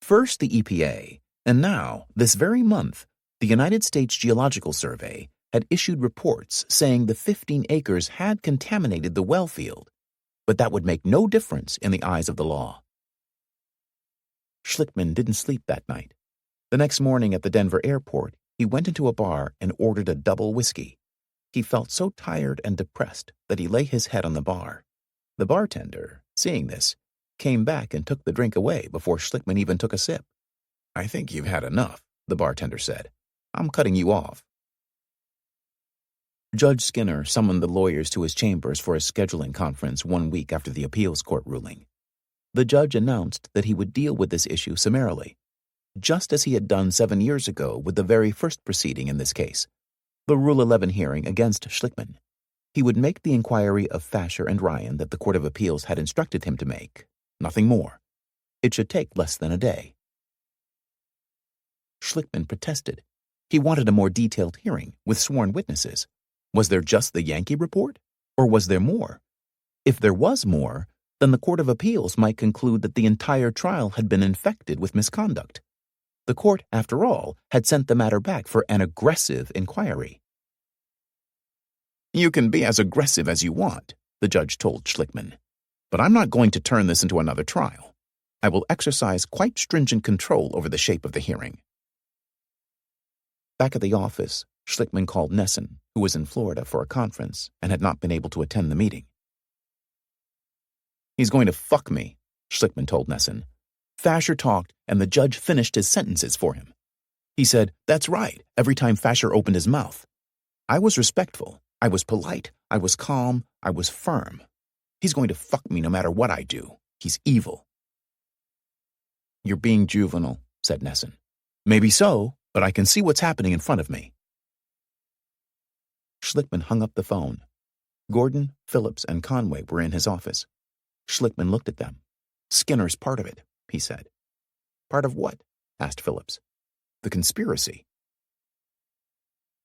[SPEAKER 1] First the EPA, and now, this very month, the United States Geological Survey had issued reports saying the 15 acres had contaminated the well field, but that would make no difference in the eyes of the law. Schlickman didn't sleep that night. The next morning at the Denver airport, he went into a bar and ordered a double whiskey. He felt so tired and depressed that he lay his head on the bar. The bartender, seeing this, came back and took the drink away before Schlickman even took a sip. "I think you've had enough," the bartender said. "I'm cutting you off." Judge Skinner summoned the lawyers to his chambers for a scheduling conference 1 week after the appeals court ruling. The judge announced that he would deal with this issue summarily, just as he had done 7 years ago with the very first proceeding in this case, the Rule 11 hearing against Schlickman. He would make the inquiry of Fasher and Ryan that the Court of Appeals had instructed him to make, nothing more. It should take less than a day. Schlickman protested. He wanted a more detailed hearing with sworn witnesses. Was there just the Yankee report, or was there more? If there was more, then the Court of Appeals might conclude that the entire trial had been infected with misconduct. The court, after all, had sent the matter back for an aggressive inquiry. "You can be as aggressive as you want," the judge told Schlickman, "but I'm not going to turn this into another trial. I will exercise quite stringent control over the shape of the hearing." Back at the office, Schlickman called Nesson, who was in Florida for a conference and had not been able to attend the meeting. "He's going to fuck me," Schlickman told Nesson. Fasher talked, and the judge finished his sentences for him. He said, "That's right," every time Fasher opened his mouth. "I was respectful, I was polite, I was calm, I was firm. He's going to fuck me no matter what I do. He's evil." "You're being juvenile," said Nesson. "Maybe so, but I can see what's happening in front of me." Schlickman hung up the phone. Gordon, Phillips, and Conway were in his office. Schlickman looked at them. "Skinner's part of it," he said. "Part of what?" asked Phillips. "The conspiracy."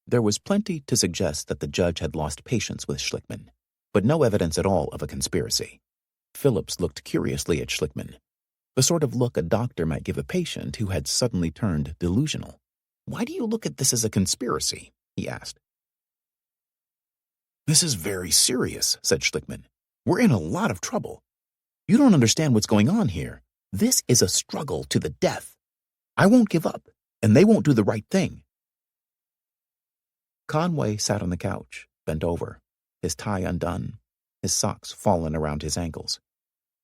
[SPEAKER 1] There was plenty to suggest that the judge had lost patience with Schlickman, but no evidence at all of a conspiracy. Phillips looked curiously at Schlickman, the sort of look a doctor might give a patient who had suddenly turned delusional. "Why do you look at this as a conspiracy?" he asked. "This is very serious," said Schlickman. "We're in a lot of trouble. You don't understand what's going on here. This is a struggle to the death. I won't give up, and they won't do the right thing." Conway sat on the couch, bent over, his tie undone, his socks fallen around his ankles.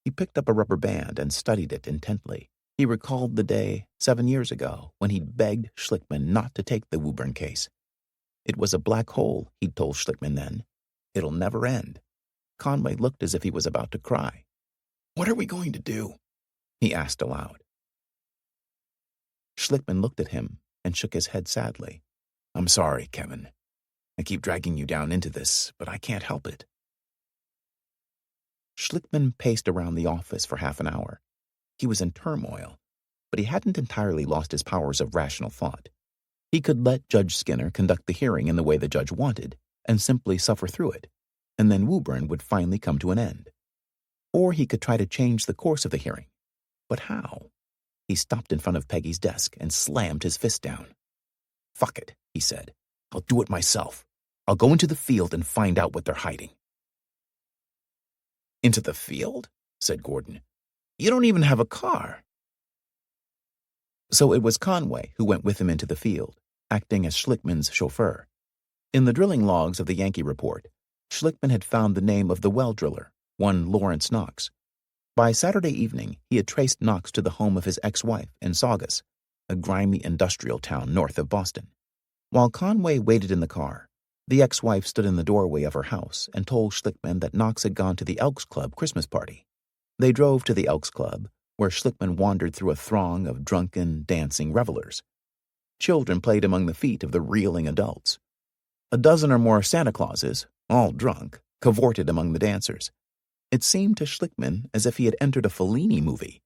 [SPEAKER 1] He picked up a rubber band and studied it intently. He recalled the day 7 years ago when he'd begged Schlickman not to take the Woburn case. It was a black hole, he'd told Schlickman then. It'll never end. Conway looked as if he was about to cry. "What are we going to do?" he asked aloud. Schlickman looked at him and shook his head sadly. "I'm sorry, Kevin. I keep dragging you down into this, but I can't help it." Schlickman paced around the office for half an hour. He was in turmoil, but he hadn't entirely lost his powers of rational thought. He could let Judge Skinner conduct the hearing in the way the judge wanted and simply suffer through it, and then Woburn would finally come to an end. Or he could try to change the course of the hearing. But how? He stopped in front of Peggy's desk and slammed his fist down. "Fuck it," he said. "I'll do it myself. I'll go into the field and find out what they're hiding." "Into the field?" said Gordon. "You don't even have a car." So it was Conway who went with him into the field, acting as Schlickman's chauffeur. In the drilling logs of the Yankee report, Schlickman had found the name of the well driller, one Lawrence Knox. By Saturday evening, he had traced Knox to the home of his ex-wife in Saugus, a grimy industrial town north of Boston. While Conway waited in the car, the ex-wife stood in the doorway of her house and told Schlickman that Knox had gone to the Elks Club Christmas party. They drove to the Elks Club, where Schlickman wandered through a throng of drunken, dancing revelers. Children played among the feet of the reeling adults. A dozen or more Santa Clauses, all drunk, cavorted among the dancers. It seemed to Schlickman as if he had entered a Fellini movie.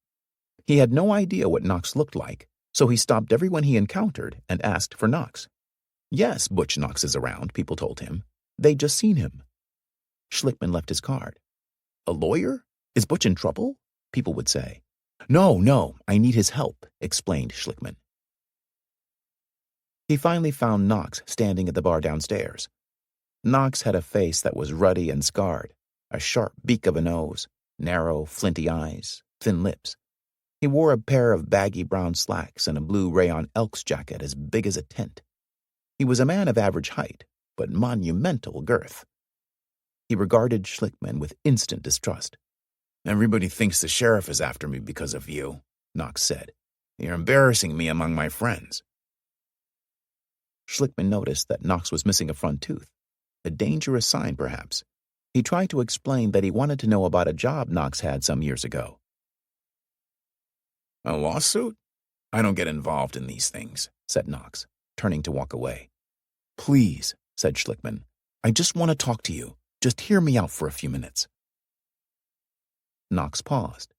[SPEAKER 1] He had no idea what Knox looked like, so he stopped everyone he encountered and asked for Knox. Yes, Butch Knox is around, people told him. They'd just seen him. Schlickman left his card. A lawyer? Is Butch in trouble? People would say. No, I need his help, explained Schlickman. He finally found Knox standing at the bar downstairs. Knox had a face that was ruddy and scarred, a sharp beak of a nose, narrow, flinty eyes, thin lips. He wore a pair of baggy brown slacks and a blue rayon Elks jacket as big as a tent. He was a man of average height, but monumental girth. He regarded Schlickman with instant distrust. Everybody thinks the sheriff is after me because of you, Knox said. You're embarrassing me among my friends. Schlickman noticed that Knox was missing a front tooth, a dangerous sign perhaps. He tried to explain that he wanted to know about a job Knox had some years ago. A lawsuit? I don't get involved in these things, said Knox, turning to walk away. Please, said Schlickman. I just want to talk to you. Just hear me out for a few minutes. Knox paused.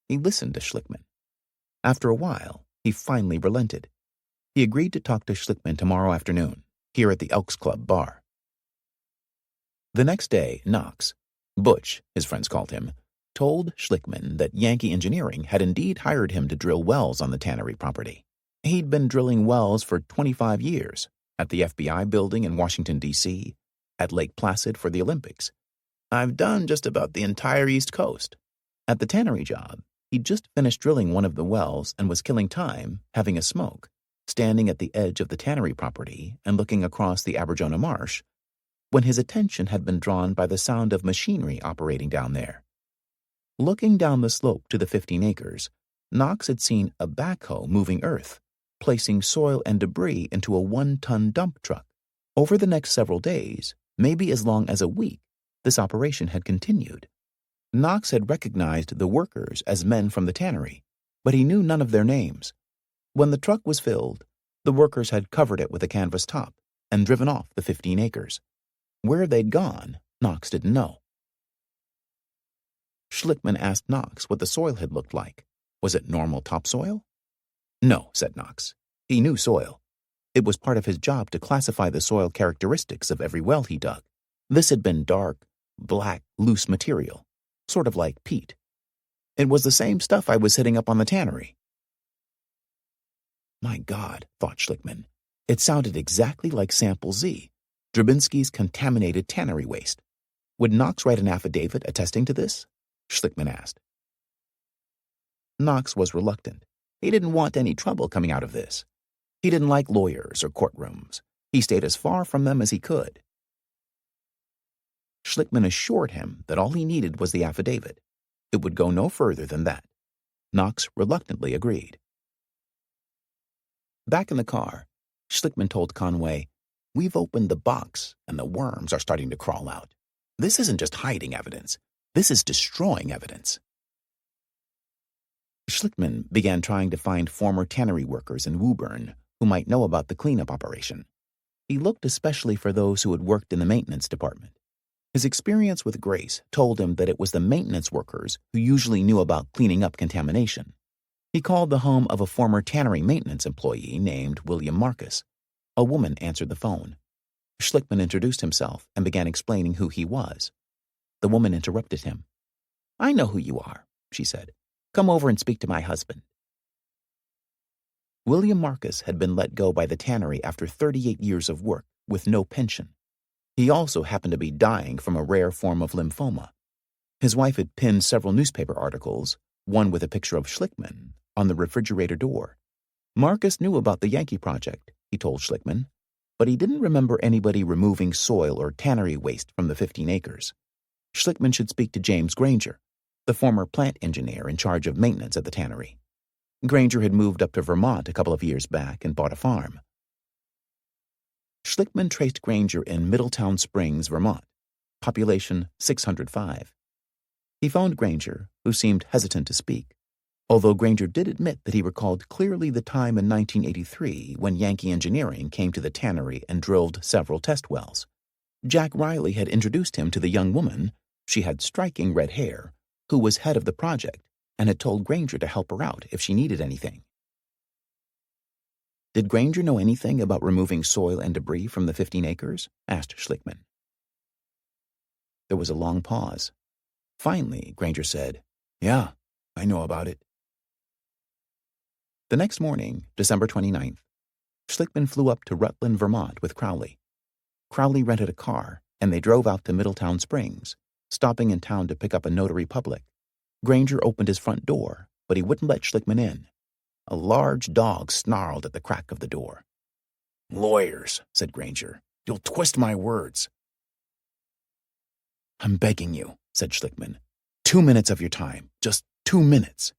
[SPEAKER 1] He listened to Schlickman. After a while, he finally relented. He agreed to talk to Schlickman tomorrow afternoon, here at the Elks Club bar. The next day, Knox, Butch, his friends called him, told Schlickman that Yankee Engineering had indeed hired him to drill wells on the tannery property. He'd been drilling wells for 25 years, at the FBI building in Washington, D.C., at Lake Placid for the Olympics. I've done just about the entire East Coast. At the tannery job, he'd just finished drilling one of the wells and was killing time, having a smoke, standing at the edge of the tannery property and looking across the Aberjona Marsh, when his attention had been drawn by the sound of machinery operating down there. Looking down the slope to the 15 acres, Knox had seen a backhoe moving earth, placing soil and debris into a 1-ton dump truck. Over the next several days, maybe as long as a week, this operation had continued. Knox had recognized the workers as men from the tannery, but he knew none of their names. When the truck was filled, the workers had covered it with a canvas top and driven off the 15 acres. Where they'd gone, Knox didn't know. Schlickman asked Knox what the soil had looked like. Was it normal topsoil? No, said Knox. He knew soil. It was part of his job to classify the soil characteristics of every well he dug. This had been dark, black, loose material, sort of like peat. It was the same stuff I was hitting up on the tannery. My God, thought Schlickman. It sounded exactly like Sample Z, Drabinsky's contaminated tannery waste. Would Knox write an affidavit attesting to this? Schlickman asked. Knox was reluctant. He didn't want any trouble coming out of this. He didn't like lawyers or courtrooms. He stayed as far from them as he could. Schlickman assured him that all he needed was the affidavit. It would go no further than that. Knox reluctantly agreed. Back in the car, Schlickman told Conway, "We've opened the box and the worms are starting to crawl out. This isn't just hiding evidence. This is destroying evidence." Schlickman began trying to find former tannery workers in Woburn who might know about the cleanup operation. He looked especially for those who had worked in the maintenance department. His experience with Grace told him that it was the maintenance workers who usually knew about cleaning up contamination. He called the home of a former tannery maintenance employee named William Marcus. A woman answered the phone. Schlickman introduced himself and began explaining who he was. The woman interrupted him. "I know who you are," she said. "Come over and speak to my husband." William Marcus had been let go by the tannery after 38 years of work with no pension. He also happened to be dying from a rare form of lymphoma. His wife had pinned several newspaper articles, one with a picture of Schlickman, on the refrigerator door. Marcus knew about the Yankee project, he told Schlickman, but he didn't remember anybody removing soil or tannery waste from the 15 acres. Schlickman should speak to James Granger, the former plant engineer in charge of maintenance at the tannery. Granger had moved up to Vermont a couple of years back and bought a farm. Schlickman traced Granger in Middletown Springs, Vermont, population 605. He phoned Granger, who seemed hesitant to speak. although Granger did admit that he recalled clearly the time in 1983 when Yankee Engineering came to the tannery and drilled several test wells. Jack Riley had introduced him to the young woman, she had striking red hair, who was head of the project and had told Granger to help her out if she needed anything. Did Granger know anything about removing soil and debris from the 15 acres? Asked Schlickman. There was a long pause. Finally, Granger said, "Yeah, I know about it." The next morning, December 29th, Schlickman flew up to Rutland, Vermont with Crowley. Crowley rented a car, and they drove out to Middletown Springs, stopping in town to pick up a notary public. Granger opened his front door, but he wouldn't let Schlickman in. A large dog snarled at the crack of the door. "Lawyers," said Granger. "You'll twist my words." "I'm begging you," said Schlickman. 2 minutes of your time. Just 2 minutes."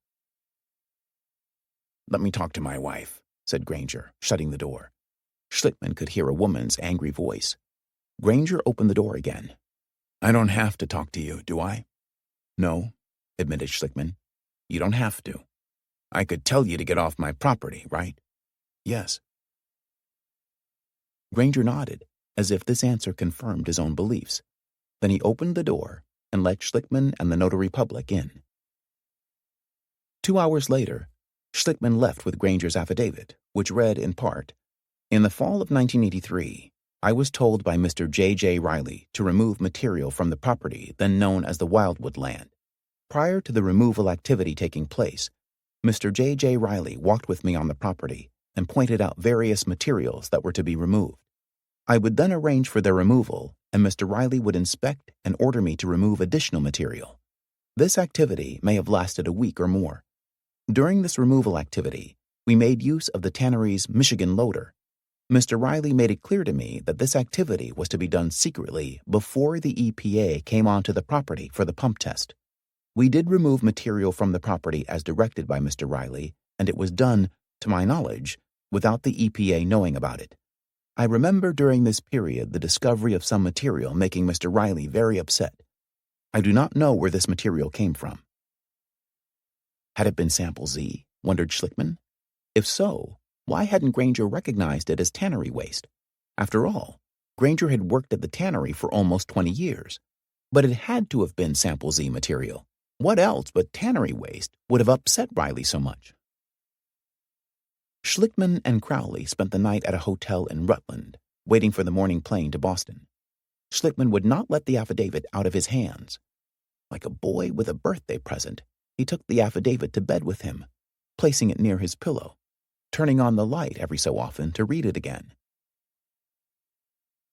[SPEAKER 1] "Let me talk to my wife," said Granger, shutting the door. Schlickman could hear a woman's angry voice. Granger opened the door again. "I don't have to talk to you, do I?" "No," admitted Schlickman. "You don't have to. I could tell you to get off my property, right?" "Yes." Granger nodded, as if this answer confirmed his own beliefs. Then he opened the door and let Schlickman and the notary public in. 2 hours later, Schlickman left with Granger's affidavit, which read in part, "In the fall of 1983, I was told by Mr. J. Riley to remove material from the property then known as the Wildwood land. Prior to the removal activity taking place, Mr. J. Riley walked with me on the property and pointed out various materials that were to be removed. I would then arrange for their removal, and Mr. Riley would inspect and order me to remove additional material. This activity may have lasted a week or more. During this removal activity, we made use of the tannery's Michigan loader. Mr. Riley made it clear to me that this activity was to be done secretly before the EPA came onto the property for the pump test. We did remove material from the property as directed by Mr. Riley, and it was done, to my knowledge, without the EPA knowing about it. I remember during this period the discovery of some material making Mr. Riley very upset. I do not know where this material came from." Had it been Sample Z? Wondered Schlickman. If so, why hadn't Granger recognized it as tannery waste? After all, Granger had worked at the tannery for almost 20 years. But it had to have been Sample Z material. What else but tannery waste would have upset Riley so much? Schlickman and Crowley spent the night at a hotel in Rutland, waiting for the morning plane to Boston. Schlickman would not let the affidavit out of his hands. Like a boy with a birthday present, he took the affidavit to bed with him, placing it near his pillow, turning on the light every so often to read it again.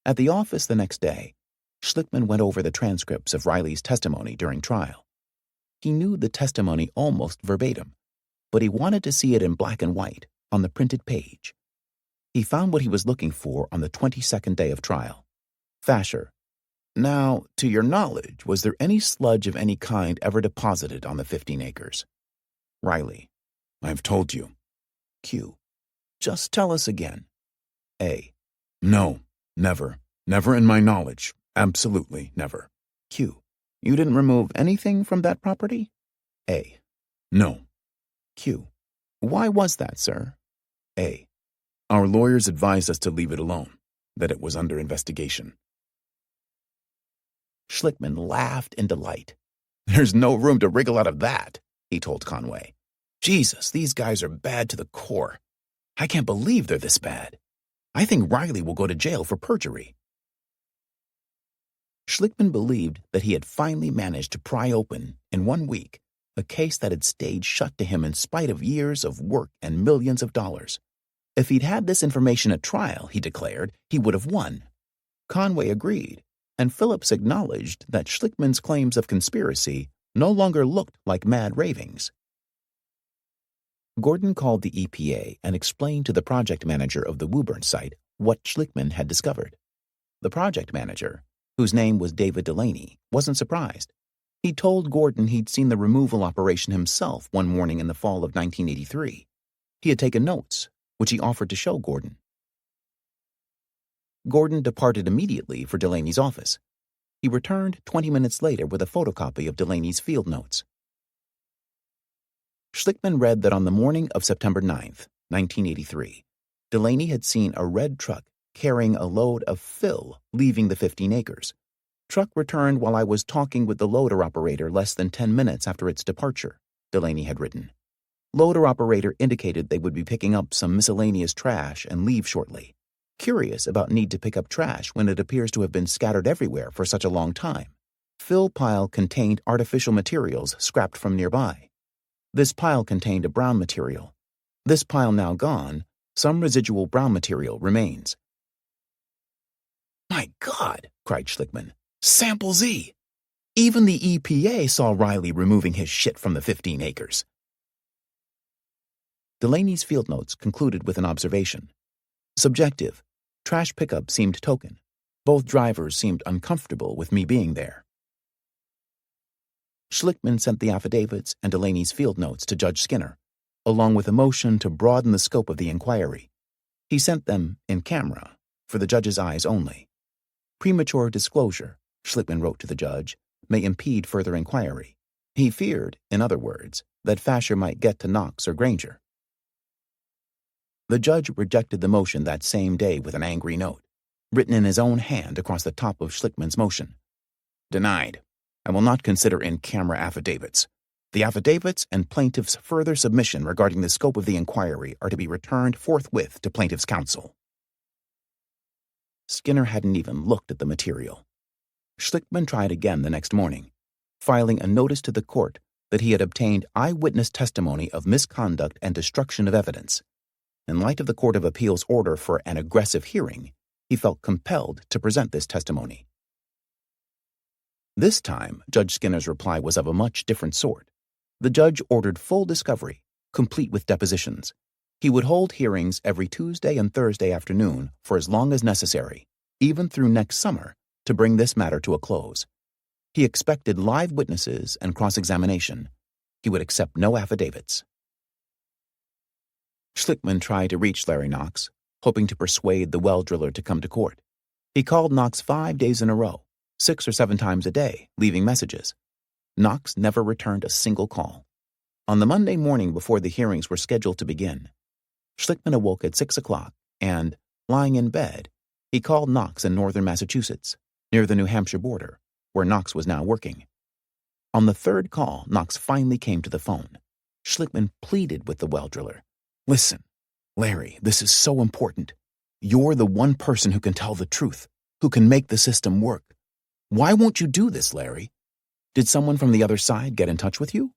[SPEAKER 1] At the office the next day, Schlickman went over the transcripts of Riley's testimony during trial. He knew the testimony almost verbatim, but he wanted to see it in black and white on the printed page. He found what he was looking for on the 22nd day of trial. Fasher: "Now, to your knowledge, was there any sludge of any kind ever deposited on the 15 acres? Riley: "I've told you." Q: "Just tell us again." A: "No, never. Never in my knowledge. Absolutely never." Q: "You didn't remove anything from that property?" A: "No." Q: "Why was that, sir?" A: "Our lawyers advised us to leave it alone, that it was under investigation." Schlickman laughed in delight. "There's no room to wriggle out of that," he told Conway. "Jesus, these guys are bad to the core. I can't believe they're this bad. I think Riley will go to jail for perjury." Schlickman believed that he had finally managed to pry open, in 1 week, a case that had stayed shut to him in spite of years of work and millions of dollars. If he'd had this information at trial, he declared, he would have won. Conway agreed, and Phillips acknowledged that Schlickman's claims of conspiracy no longer looked like mad ravings. Gordon called the EPA and explained to the project manager of the Woburn site what Schlickman had discovered. The project manager, whose name was David Delaney, wasn't surprised. He told Gordon he'd seen the removal operation himself one morning in the fall of 1983. He had taken notes, which he offered to show Gordon. Gordon departed immediately for Delaney's office. He returned 20 minutes later with a photocopy of Delaney's field notes. Schlickman read that on the morning of September 9th, 1983, Delaney had seen a red truck carrying a load of fill leaving the 15 acres. Truck returned while I was talking with the loader operator less than 10 minutes after its departure, Delaney had written. Loader operator indicated they would be picking up some miscellaneous trash and leave shortly. Curious about need to pick up trash when it appears to have been scattered everywhere for such a long time. Fill pile contained artificial materials scrapped from nearby. This pile contained a brown material. This pile now gone, some residual brown material remains. My God, cried Schlickman. Sample Z! Even the EPA saw Riley removing his shit from the 15 acres. Delaney's field notes concluded with an observation. Subjective. Trash pickup seemed token. Both drivers seemed uncomfortable with me being there. Schlickman sent the affidavits and Delaney's field notes to Judge Skinner, along with a motion to broaden the scope of the inquiry. He sent them in camera, for the judge's eyes only. Premature disclosure, Schlickman wrote to the judge, may impede further inquiry. He feared, in other words, that Fasher might get to Knox or Granger. The judge rejected the motion that same day with an angry note, written in his own hand across the top of Schlickman's motion. Denied. I will not consider in-camera affidavits. The affidavits and plaintiff's further submission regarding the scope of the inquiry are to be returned forthwith to plaintiff's counsel. Skinner hadn't even looked at the material. Schlickman tried again the next morning, filing a notice to the court that he had obtained eyewitness testimony of misconduct and destruction of evidence. In light of the Court of Appeals' order for an aggressive hearing, he felt compelled to present this testimony. This time, Judge Skinner's reply was of a much different sort. The judge ordered full discovery, complete with depositions. He would hold hearings every Tuesday and Thursday afternoon for as long as necessary, even through next summer, to bring this matter to a close. He expected live witnesses and cross-examination. He would accept no affidavits. Schlickman tried to reach Larry Knox, hoping to persuade the well driller to come to court. He called Knox 5 days in a row, 6 or 7 times a day, leaving messages. Knox never returned a single call. On the Monday morning before the hearings were scheduled to begin, Schlickman awoke at 6 o'clock and, lying in bed, he called Knox in northern Massachusetts, near the New Hampshire border, where Knox was now working. On the third call, Knox finally came to the phone. Schlickman pleaded with the well driller. Listen, Larry, this is so important. You're the one person who can tell the truth, who can make the system work. Why won't you do this, Larry? Did someone from the other side get in touch with you?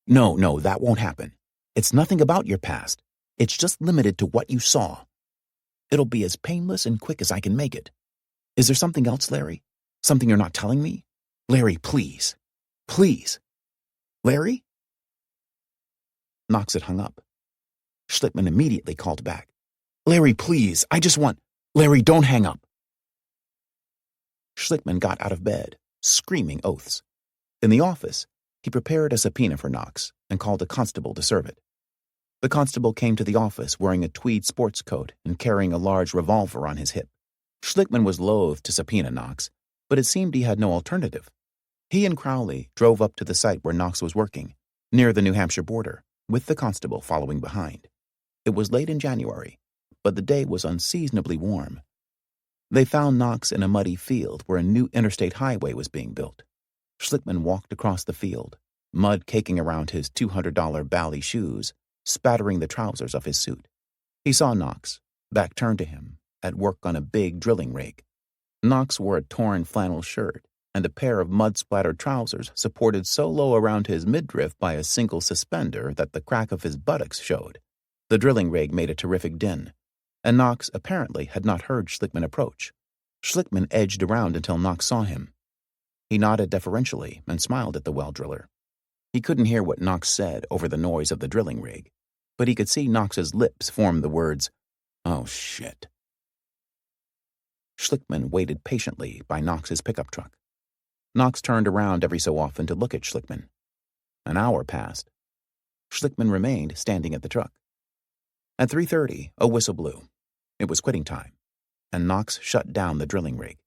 [SPEAKER 1] No, that won't happen. It's nothing about your past. It's just limited to what you saw. It'll be as painless and quick as I can make it. Is there something else, Larry? Something you're not telling me? Larry, please. Please. Larry? Knox had hung up. Schlickman immediately called back. Larry, please, I just want... Larry, don't hang up. Schlickman got out of bed, screaming oaths. In the office, he prepared a subpoena for Knox and called a constable to serve it. The constable came to the office wearing a tweed sports coat and carrying a large revolver on his hip. Schlickman was loath to subpoena Knox, but it seemed he had no alternative. He and Crowley drove up to the site where Knox was working, near the New Hampshire border, with the constable following behind. It was late in January, but the day was unseasonably warm. They found Knox in a muddy field where a new interstate highway was being built. Schlickman walked across the field, mud caking around his $200 Bally shoes, spattering the trousers of his suit. He saw Knox, back turned to him, at work on a big drilling rig. Knox wore a torn flannel shirt and a pair of mud-splattered trousers supported so low around his midriff by a single suspender that the crack of his buttocks showed. The drilling rig made a terrific din, and Knox apparently had not heard Schlickman approach. Schlickman edged around until Knox saw him. He nodded deferentially and smiled at the well driller. He couldn't hear what Knox said over the noise of the drilling rig, but he could see Knox's lips form the words, "Oh, shit." Schlickman waited patiently by Knox's pickup truck. Knox turned around every so often to look at Schlickman. An hour passed. Schlickman remained standing at the truck. At 3:30, a whistle blew. It was quitting time, and Knox shut down the drilling rig.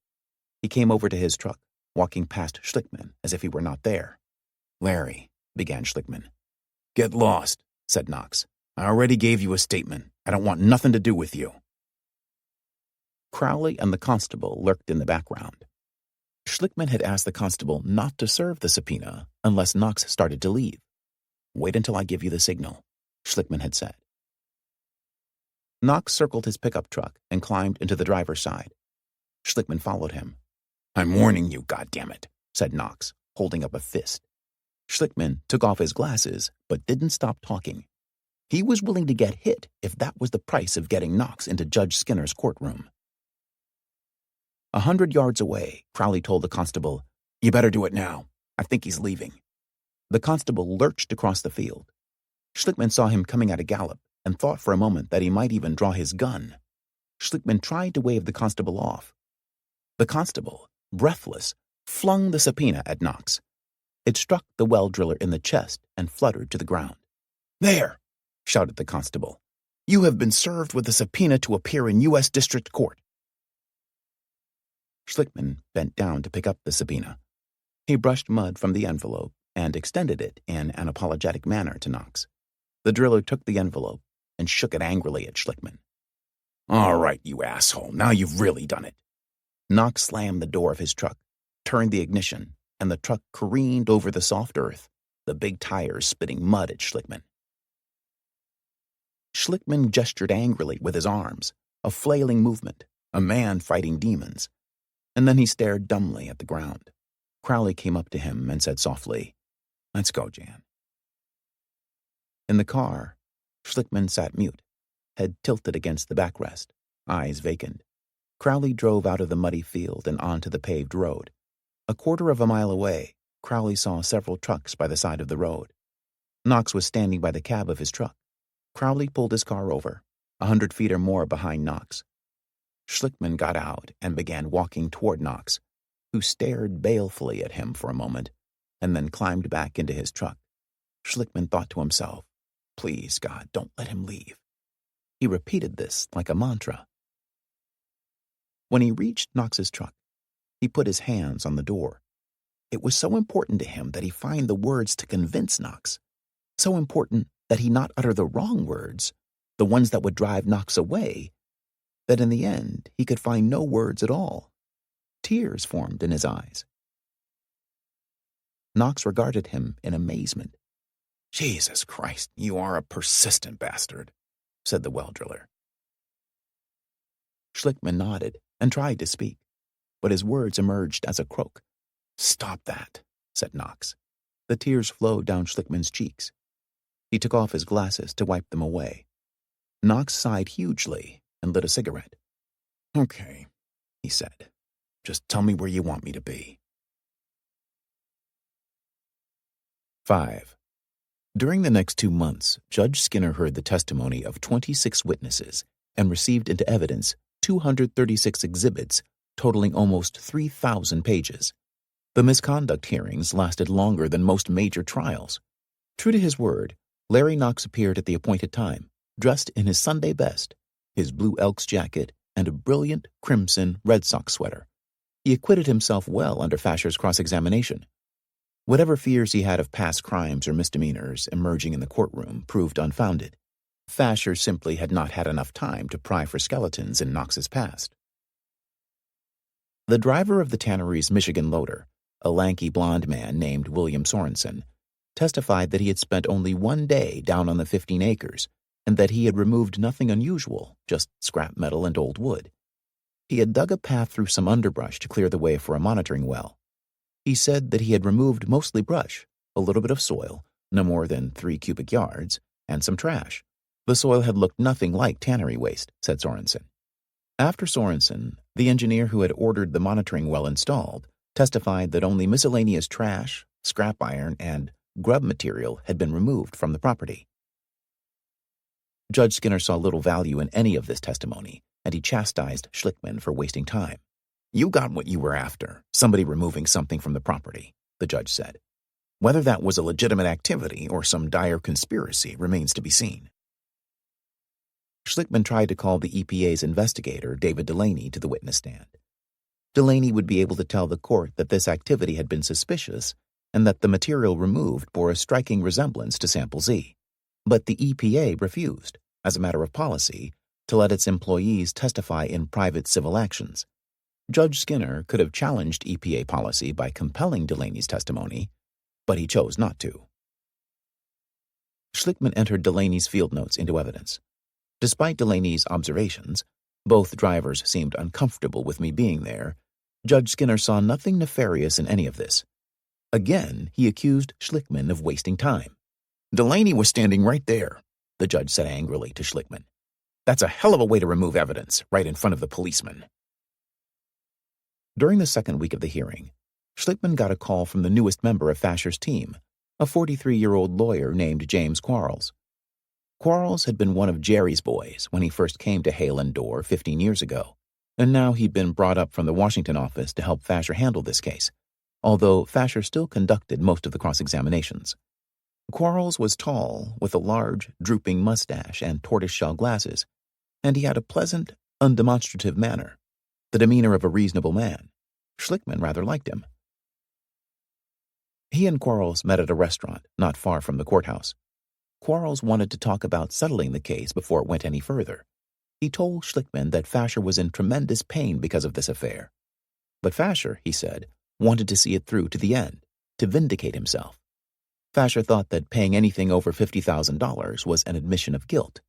[SPEAKER 1] He came over to his truck, walking past Schlickman as if he were not there. "Larry," began Schlickman. "Get lost," said Knox. "I already gave you a statement. I don't want nothing to do with you." Crowley and the constable lurked in the background. Schlickman had asked the constable not to serve the subpoena unless Knox started to leave. "Wait until I give you the signal," Schlickman had said. Knox circled his pickup truck and climbed into the driver's side. Schlickman followed him. "I'm warning you, goddammit," said Knox, holding up a fist. Schlickman took off his glasses but didn't stop talking. He was willing to get hit if that was the price of getting Knox into Judge Skinner's courtroom. 100 yards away, Crowley told the constable, "You better do it now. I think he's leaving." The constable lurched across the field. Schlickman saw him coming at a gallop and thought for a moment that he might even draw his gun. Schlickman tried to wave the constable off. The constable, breathless, flung the subpoena at Knox. It struck the well driller in the chest and fluttered to the ground. "There!" shouted the constable. "You have been served with a subpoena to appear in U.S. District Court." Schlickman bent down to pick up the subpoena. He brushed mud from the envelope and extended it in an apologetic manner to Knox. The driller took the envelope and shook it angrily at Schlickman. "All right, you asshole, now you've really done it." Knox slammed the door of his truck, turned the ignition, and the truck careened over the soft earth, the big tires spitting mud at Schlickman. Schlickman gestured angrily with his arms, a flailing movement, a man fighting demons. And then he stared dumbly at the ground. Crowley came up to him and said softly, "Let's go, Jan." In the car, Schlickman sat mute, head tilted against the backrest, eyes vacant. Crowley drove out of the muddy field and onto the paved road. A quarter of a mile away, Crowley saw several trucks by the side of the road. Knox was standing by the cab of his truck. Crowley pulled his car over, 100 feet or more behind Knox. Schlickman got out and began walking toward Knox, who stared balefully at him for a moment and then climbed back into his truck. Schlickman thought to himself, "Please, God, don't let him leave." He repeated this like a mantra. When he reached Knox's truck, he put his hands on the door. It was so important to him that he find the words to convince Knox, so important that he not utter the wrong words, the ones that would drive Knox away, that in the end he could find no words at all. Tears formed in his eyes. Knox regarded him in amazement. "Jesus Christ, you are a persistent bastard," said the well driller. Schlickman nodded and tried to speak, but his words emerged as a croak. "Stop that," said Knox. The tears flowed down Schlickman's cheeks. He took off his glasses to wipe them away. Knox sighed hugely and lit a cigarette. "Okay," he said. "Just tell me where you want me to be." 5. During the next 2 months, Judge Skinner heard the testimony of 26 witnesses and received into evidence 236 exhibits totaling almost 3,000 pages. The misconduct hearings lasted longer than most major trials. True to his word, Larry Knox appeared at the appointed time, dressed in his Sunday best, his blue Elks jacket, and a brilliant crimson Red Sox sweater. He acquitted himself well under Fasher's cross-examination. Whatever fears he had of past crimes or misdemeanors emerging in the courtroom proved unfounded. Fasher simply had not had enough time to pry for skeletons in Knox's past. The driver of the tannery's Michigan loader, a lanky blond man named William Sorensen, testified that he had spent only 1 day down on the 15 acres and that he had removed nothing unusual, just scrap metal and old wood. He had dug a path through some underbrush to clear the way for a monitoring well. He said that he had removed mostly brush, a little bit of soil, no more than 3 cubic yards, and some trash. The soil had looked nothing like tannery waste, said Sorensen. After Sorensen, the engineer who had ordered the monitoring well installed testified that only miscellaneous trash, scrap iron, and grub material had been removed from the property. Judge Skinner saw little value in any of this testimony, and he chastised Schlickman for wasting time. "You got what you were after, somebody removing something from the property," the judge said. "Whether that was a legitimate activity or some dire conspiracy remains to be seen." Schlickman tried to call the EPA's investigator, David Delaney, to the witness stand. Delaney would be able to tell the court that this activity had been suspicious and that the material removed bore a striking resemblance to Sample Z. But the EPA refused, as a matter of policy, to let its employees testify in private civil actions. Judge Skinner could have challenged EPA policy by compelling Delaney's testimony, but he chose not to. Schlickman entered Delaney's field notes into evidence. Despite Delaney's observations, both drivers seemed uncomfortable with me being there. Judge Skinner saw nothing nefarious in any of this. Again, he accused Schlickman of wasting time. "Delaney was standing right there," the judge said angrily to Schlickman. "That's a hell of a way to remove evidence, right in front of the policeman." During the second week of the hearing, Schlickman got a call from the newest member of Fasher's team, a 43-year-old lawyer named James Quarles. Quarles had been one of Jerry's boys when he first came to Hale and Dorr 15 years ago, and now he'd been brought up from the Washington office to help Fasher handle this case, although Fasher still conducted most of the cross-examinations. Quarles was tall, with a large, drooping mustache and tortoiseshell glasses, and he had a pleasant, undemonstrative manner, the demeanor of a reasonable man. Schlickman rather liked him. He and Quarles met at a restaurant not far from the courthouse. Quarles wanted to talk about settling the case before it went any further. He told Schlickman that Fasher was in tremendous pain because of this affair. But Fasher, he said, wanted to see it through to the end, to vindicate himself. Fasher thought that paying anything over $50,000 was an admission of guilt.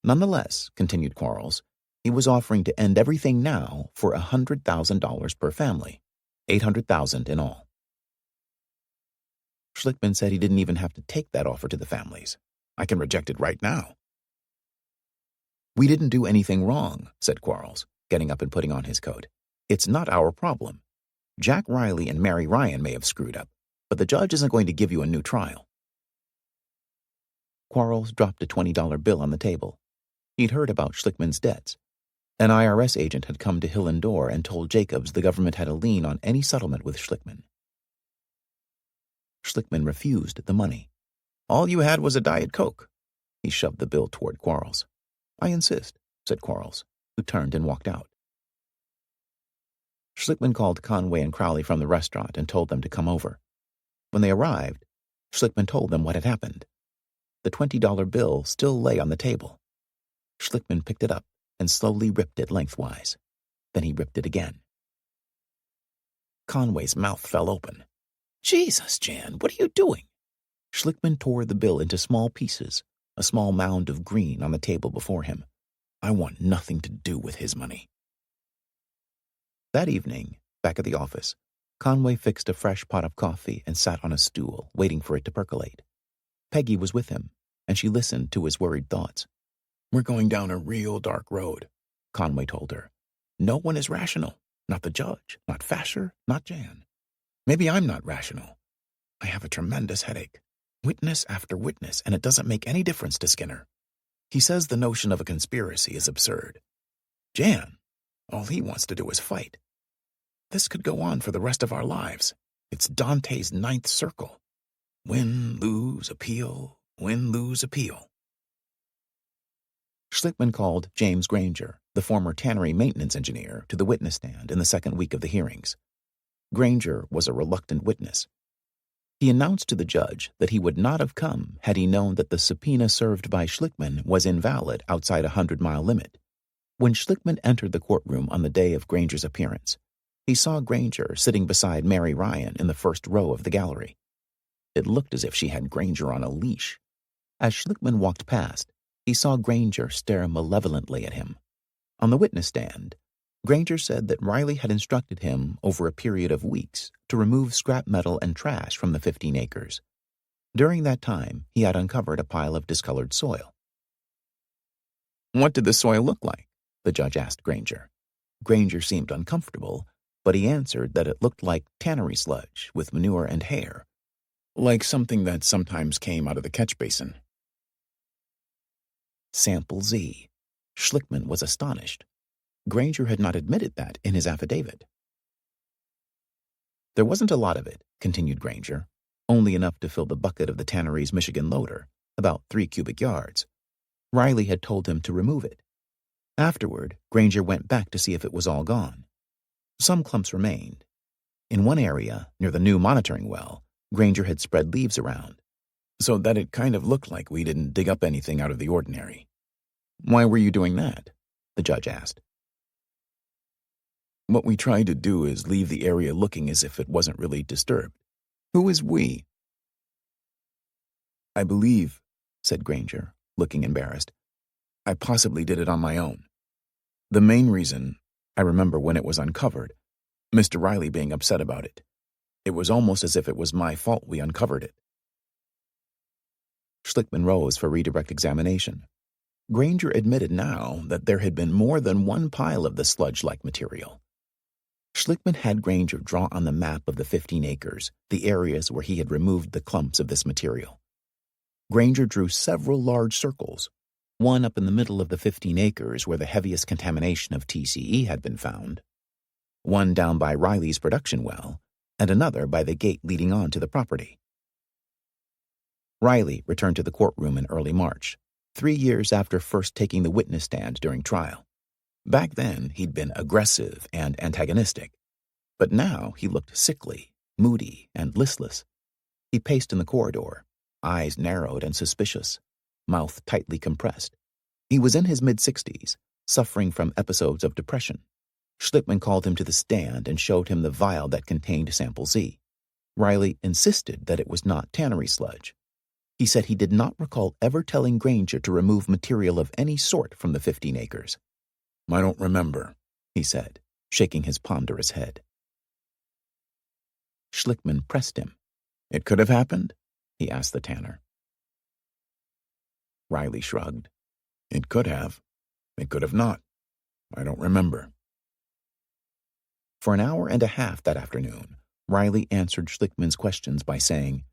[SPEAKER 1] Nonetheless, continued Quarles, he was offering to end everything now for $100,000 per family, $800,000 in all. Schlickman said he didn't even have to take that offer to the families. "I can reject it right now." "We didn't do anything wrong," said Quarles, getting up and putting on his coat. "It's not our problem. Jack Riley and Mary Ryan may have screwed up, but the judge isn't going to give you a new trial." Quarles dropped a $20 bill on the table. He'd heard about Schlickman's debts. An IRS agent had come to Hill and Dorr and told Jacobs the government had a lien on any settlement with Schlickman. Schlickman refused the money. "All you had was a Diet Coke." He shoved the bill toward Quarles. "I insist," said Quarles, who turned and walked out. Schlickman called Conway and Crowley from the restaurant and told them to come over. When they arrived, Schlickman told them what had happened. The $20 bill still lay on the table. Schlickman picked it up and slowly ripped it lengthwise. Then he ripped it again. Conway's mouth fell open. "Jesus, Jan, what are you doing?" Schlickman tore the bill into small pieces, a small mound of green on the table before him. "I want nothing to do with his money." That evening, back at the office, Conway fixed a fresh pot of coffee and sat on a stool, waiting for it to percolate. Peggy was with him, and she listened to his worried thoughts. "We're going down a real dark road," Conway told her. "No one is rational. Not the judge, not Fasher, not Jan. Maybe I'm not rational. I have a tremendous headache. Witness after witness, and it doesn't make any difference to Skinner. He says the notion of a conspiracy is absurd. Jan, all he wants to do is fight. This could go on for the rest of our lives. It's Dante's ninth circle. Win, lose, appeal, win, lose, appeal." Schlickman called James Granger, the former tannery maintenance engineer, to the witness stand in the second week of the hearings. Granger was a reluctant witness. He announced to the judge that he would not have come had he known that the subpoena served by Schlickman was invalid outside a 100-mile limit. When Schlickman entered the courtroom on the day of Granger's appearance, he saw Granger sitting beside Mary Ryan in the first row of the gallery. It looked as if she had Granger on a leash. As Schlickman walked past, he saw Granger stare malevolently at him. On the witness stand, Granger said that Riley had instructed him over a period of weeks to remove scrap metal and trash from the 15 acres. During that time, he had uncovered a pile of discolored soil. "What did the soil look like?" the judge asked Granger. Granger seemed uncomfortable, but he answered that it looked like tannery sludge with manure and hair, like something that sometimes came out of the catch basin. Sample Z. Schlickman was astonished. Granger had not admitted that in his affidavit. "There wasn't a lot of it," continued Granger, "only enough to fill the bucket of the tannery's Michigan loader, about 3 cubic yards. Riley had told him to remove it. Afterward, Granger went back to see if it was all gone. Some clumps remained. In one area, near the new monitoring well, Granger had spread leaves around, so that it kind of looked like we didn't dig up anything out of the ordinary. Why were you doing that? The judge asked. What we tried to do is leave the area looking as if it wasn't really disturbed. Who is we? I believe, said Granger, looking embarrassed, I possibly did it on my own. The main reason, I remember when it was uncovered, Mr. Riley being upset about it. It was almost as if it was my fault we uncovered it. Schlickman rose for redirect examination. Granger admitted now that there had been more than one pile of the sludge-like material. Schlickman had Granger draw on the map of the 15 acres the areas where he had removed the clumps of this material. Granger drew several large circles, one up in the middle of the 15 acres where the heaviest contamination of TCE had been found, one down by Riley's production well, and another by the gate leading on to the property. Riley returned to the courtroom in early March, 3 years after first taking the witness stand during trial. Back then, he'd been aggressive and antagonistic, but now he looked sickly, moody, and listless. He paced in the corridor, eyes narrowed and suspicious, mouth tightly compressed. He was in his mid-60s, suffering from episodes of depression. Schlickman called him to the stand and showed him the vial that contained sample Z. Riley insisted that it was not tannery sludge. He said he did not recall ever telling Granger to remove material of any sort from the 15 acres. I don't remember, he said, shaking his ponderous head. Schlickman pressed him. It could have happened? He asked the tanner. Riley shrugged. It could have. It could have not. I don't remember. For an hour and a half that afternoon, Riley answered Schlickman's questions by saying,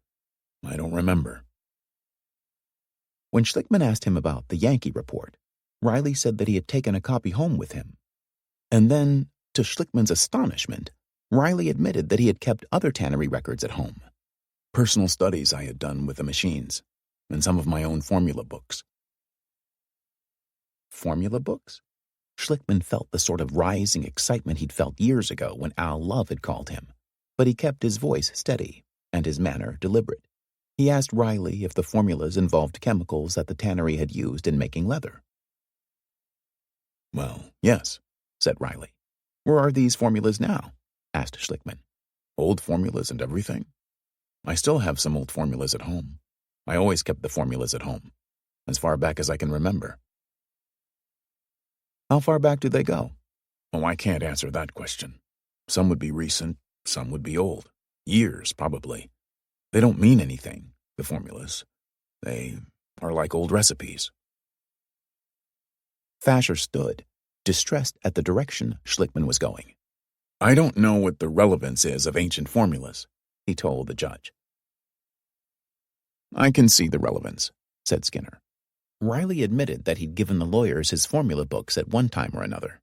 [SPEAKER 1] I don't remember. When Schlickman asked him about the Yankee report, Riley said that he had taken a copy home with him. And then, to Schlickman's astonishment, Riley admitted that he had kept other tannery records at home. Personal studies I had done with the machines, and some of my own formula books. Formula books? Schlickman felt the sort of rising excitement he'd felt years ago when Al Love had called him, but he kept his voice steady and his manner deliberate. He asked Riley if the formulas involved chemicals that the tannery had used in making leather. Well, yes, said Riley. Where are these formulas now? Asked Schlickman. Old formulas and everything? I still have some old formulas at home. I always kept the formulas at home, as far back as I can remember. How far back do they go? Oh, I can't answer that question. Some would be recent, some would be old. Years, probably. They don't mean anything, the formulas. They are like old recipes. Fasher stood, distressed at the direction Schlickman was going. I don't know what the relevance is of ancient formulas, he told the judge. I can see the relevance, said Skinner. Riley admitted that he'd given the lawyers his formula books at one time or another.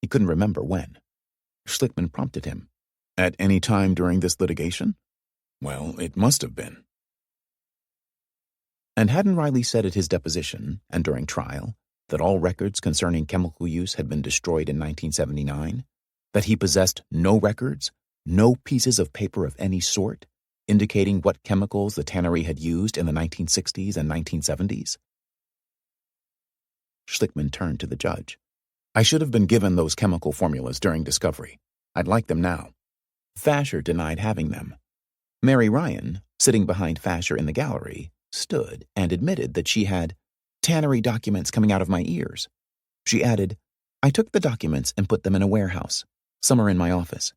[SPEAKER 1] He couldn't remember when. Schlickman prompted him. At any time during this litigation? Well, it must have been. And hadn't Riley said at his deposition, and during trial, that all records concerning chemical use had been destroyed in 1979? That he possessed no records, no pieces of paper of any sort, indicating what chemicals the tannery had used in the 1960s and 1970s? Schlickman turned to the judge. I should have been given those chemical formulas during discovery. I'd like them now. Fasher denied having them. Mary Ryan, sitting behind Fasher in the gallery, stood and admitted that she had tannery documents coming out of my ears. She added, I took the documents and put them in a warehouse. Some are in my office.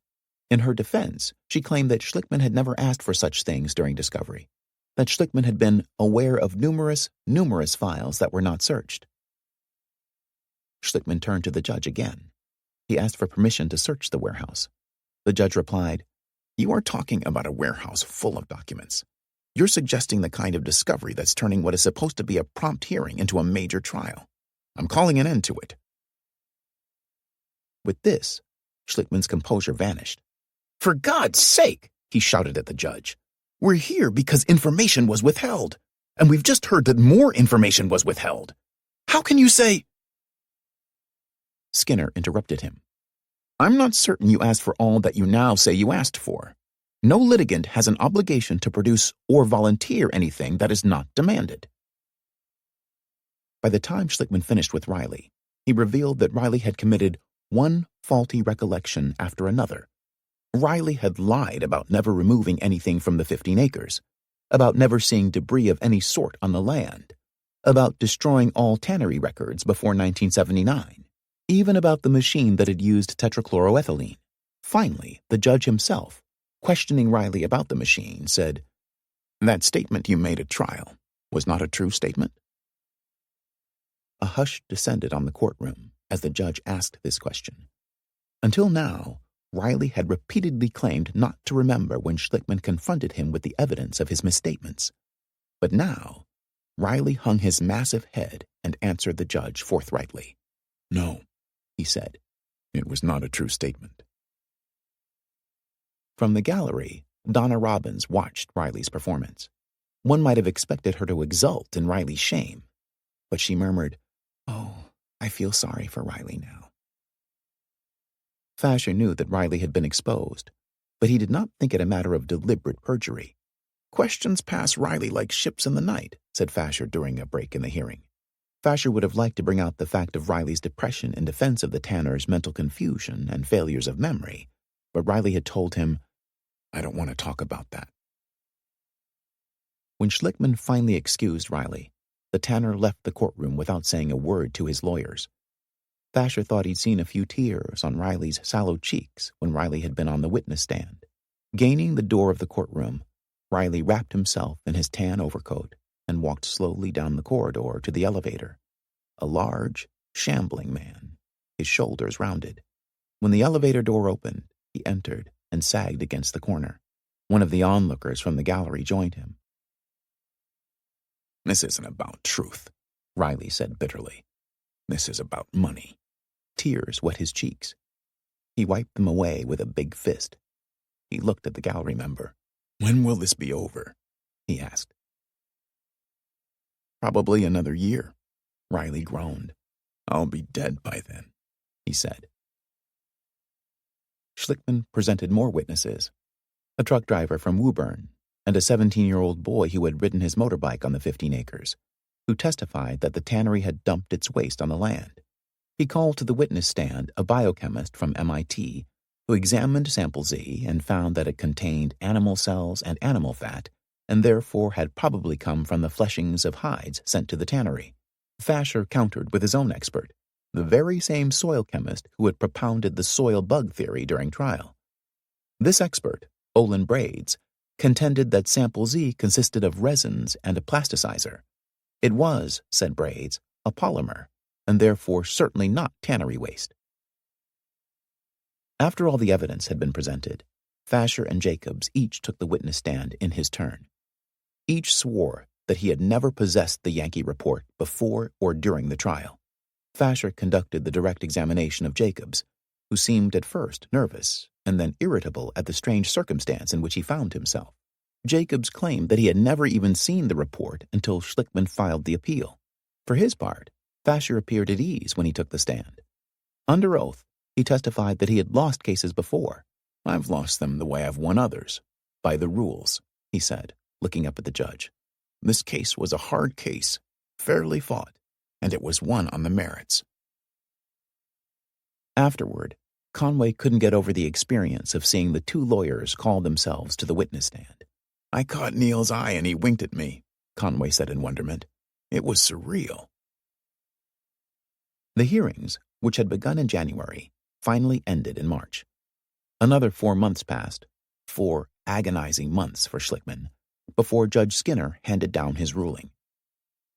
[SPEAKER 1] In her defense, she claimed that Schlickman had never asked for such things during discovery, that Schlickman had been aware of numerous files that were not searched. Schlickman turned to the judge again. He asked for permission to search the warehouse. The judge replied, You are talking about a warehouse full of documents. You're suggesting the kind of discovery that's turning what is supposed to be a prompt hearing into a major trial. I'm calling an end to it. With this, Schlickman's composure vanished. For God's sake, he shouted at the judge. We're here because information was withheld, and we've just heard that more information was withheld. How can you say... Skinner interrupted him. I'm not certain you asked for all that you now say you asked for. No litigant has an obligation to produce or volunteer anything that is not demanded. By the time Schlickman finished with Riley, he revealed that Riley had committed one faulty recollection after another. Riley had lied about never removing anything from the 15 acres, about never seeing debris of any sort on the land, about destroying all tannery records before 1979, even about the machine that had used tetrachloroethylene. Finally, the judge himself, questioning Riley about the machine, said, "That statement you made at trial was not a true statement?" A hush descended on the courtroom as the judge asked this question. Until now, Riley had repeatedly claimed not to remember when Schlickman confronted him with the evidence of his misstatements. But now, Riley hung his massive head and answered the judge forthrightly. "No," he said, "it was not a true statement." From the gallery, Donna Robbins watched Riley's performance. One might have expected her to exult in Riley's shame, but she murmured, "Oh, I feel sorry for Riley now." Fasher knew that Riley had been exposed, but he did not think it a matter of deliberate perjury. "Questions pass Riley like ships in the night," said Fasher during a break in the hearing. Fasher would have liked to bring out the fact of Riley's depression in defense of the tanner's mental confusion and failures of memory, but Riley had told him, "I don't want to talk about that." When Schlickman finally excused Riley, the tanner left the courtroom without saying a word to his lawyers. Fasher thought he'd seen a few tears on Riley's sallow cheeks when Riley had been on the witness stand. Gaining the door of the courtroom, Riley wrapped himself in his tan overcoat and walked slowly down the corridor to the elevator. A large, shambling man, his shoulders rounded. When the elevator door opened, he entered and sagged against the corner. One of the onlookers from the gallery joined him. "This isn't about truth," Riley said bitterly. "This is about money." Tears wet his cheeks. He wiped them away with a big fist. He looked at the gallery member. "When will this be over?" he asked. "Probably another year," Riley groaned. "I'll be dead by then," he said. Schlickman presented more witnesses, a truck driver from Woburn and a 17-year-old boy who had ridden his motorbike on the 15 acres, who testified that the tannery had dumped its waste on the land. He called to the witness stand a biochemist from MIT who examined sample Z and found that it contained animal cells and animal fat, and therefore had probably come from the fleshings of hides sent to the tannery. Fasher countered with his own expert, the very same soil chemist who had propounded the soil bug theory during trial. This expert, Olin Braids, contended that sample Z consisted of resins and a plasticizer. It was, said Braids, a polymer, and therefore certainly not tannery waste. After all the evidence had been presented, Fasher and Jacobs each took the witness stand in his turn. Each swore that he had never possessed the Yankee report before or during the trial. Fasher conducted the direct examination of Jacobs, who seemed at first nervous and then irritable at the strange circumstance in which he found himself. Jacobs claimed that he had never even seen the report until Schlickman filed the appeal. For his part, Fasher appeared at ease when he took the stand. Under oath, he testified that he had lost cases before. "I've lost them the way I've won others, by the rules," he said, looking up at the judge. "This case was a hard case, fairly fought, and it was won on the merits." Afterward, Conway couldn't get over the experience of seeing the two lawyers call themselves to the witness stand. "I caught Neil's eye and he winked at me," Conway said in wonderment. "It was surreal." The hearings, which had begun in January, finally ended in March. Another 4 months passed, 4 agonizing months for Schlickman, before Judge Skinner handed down his ruling.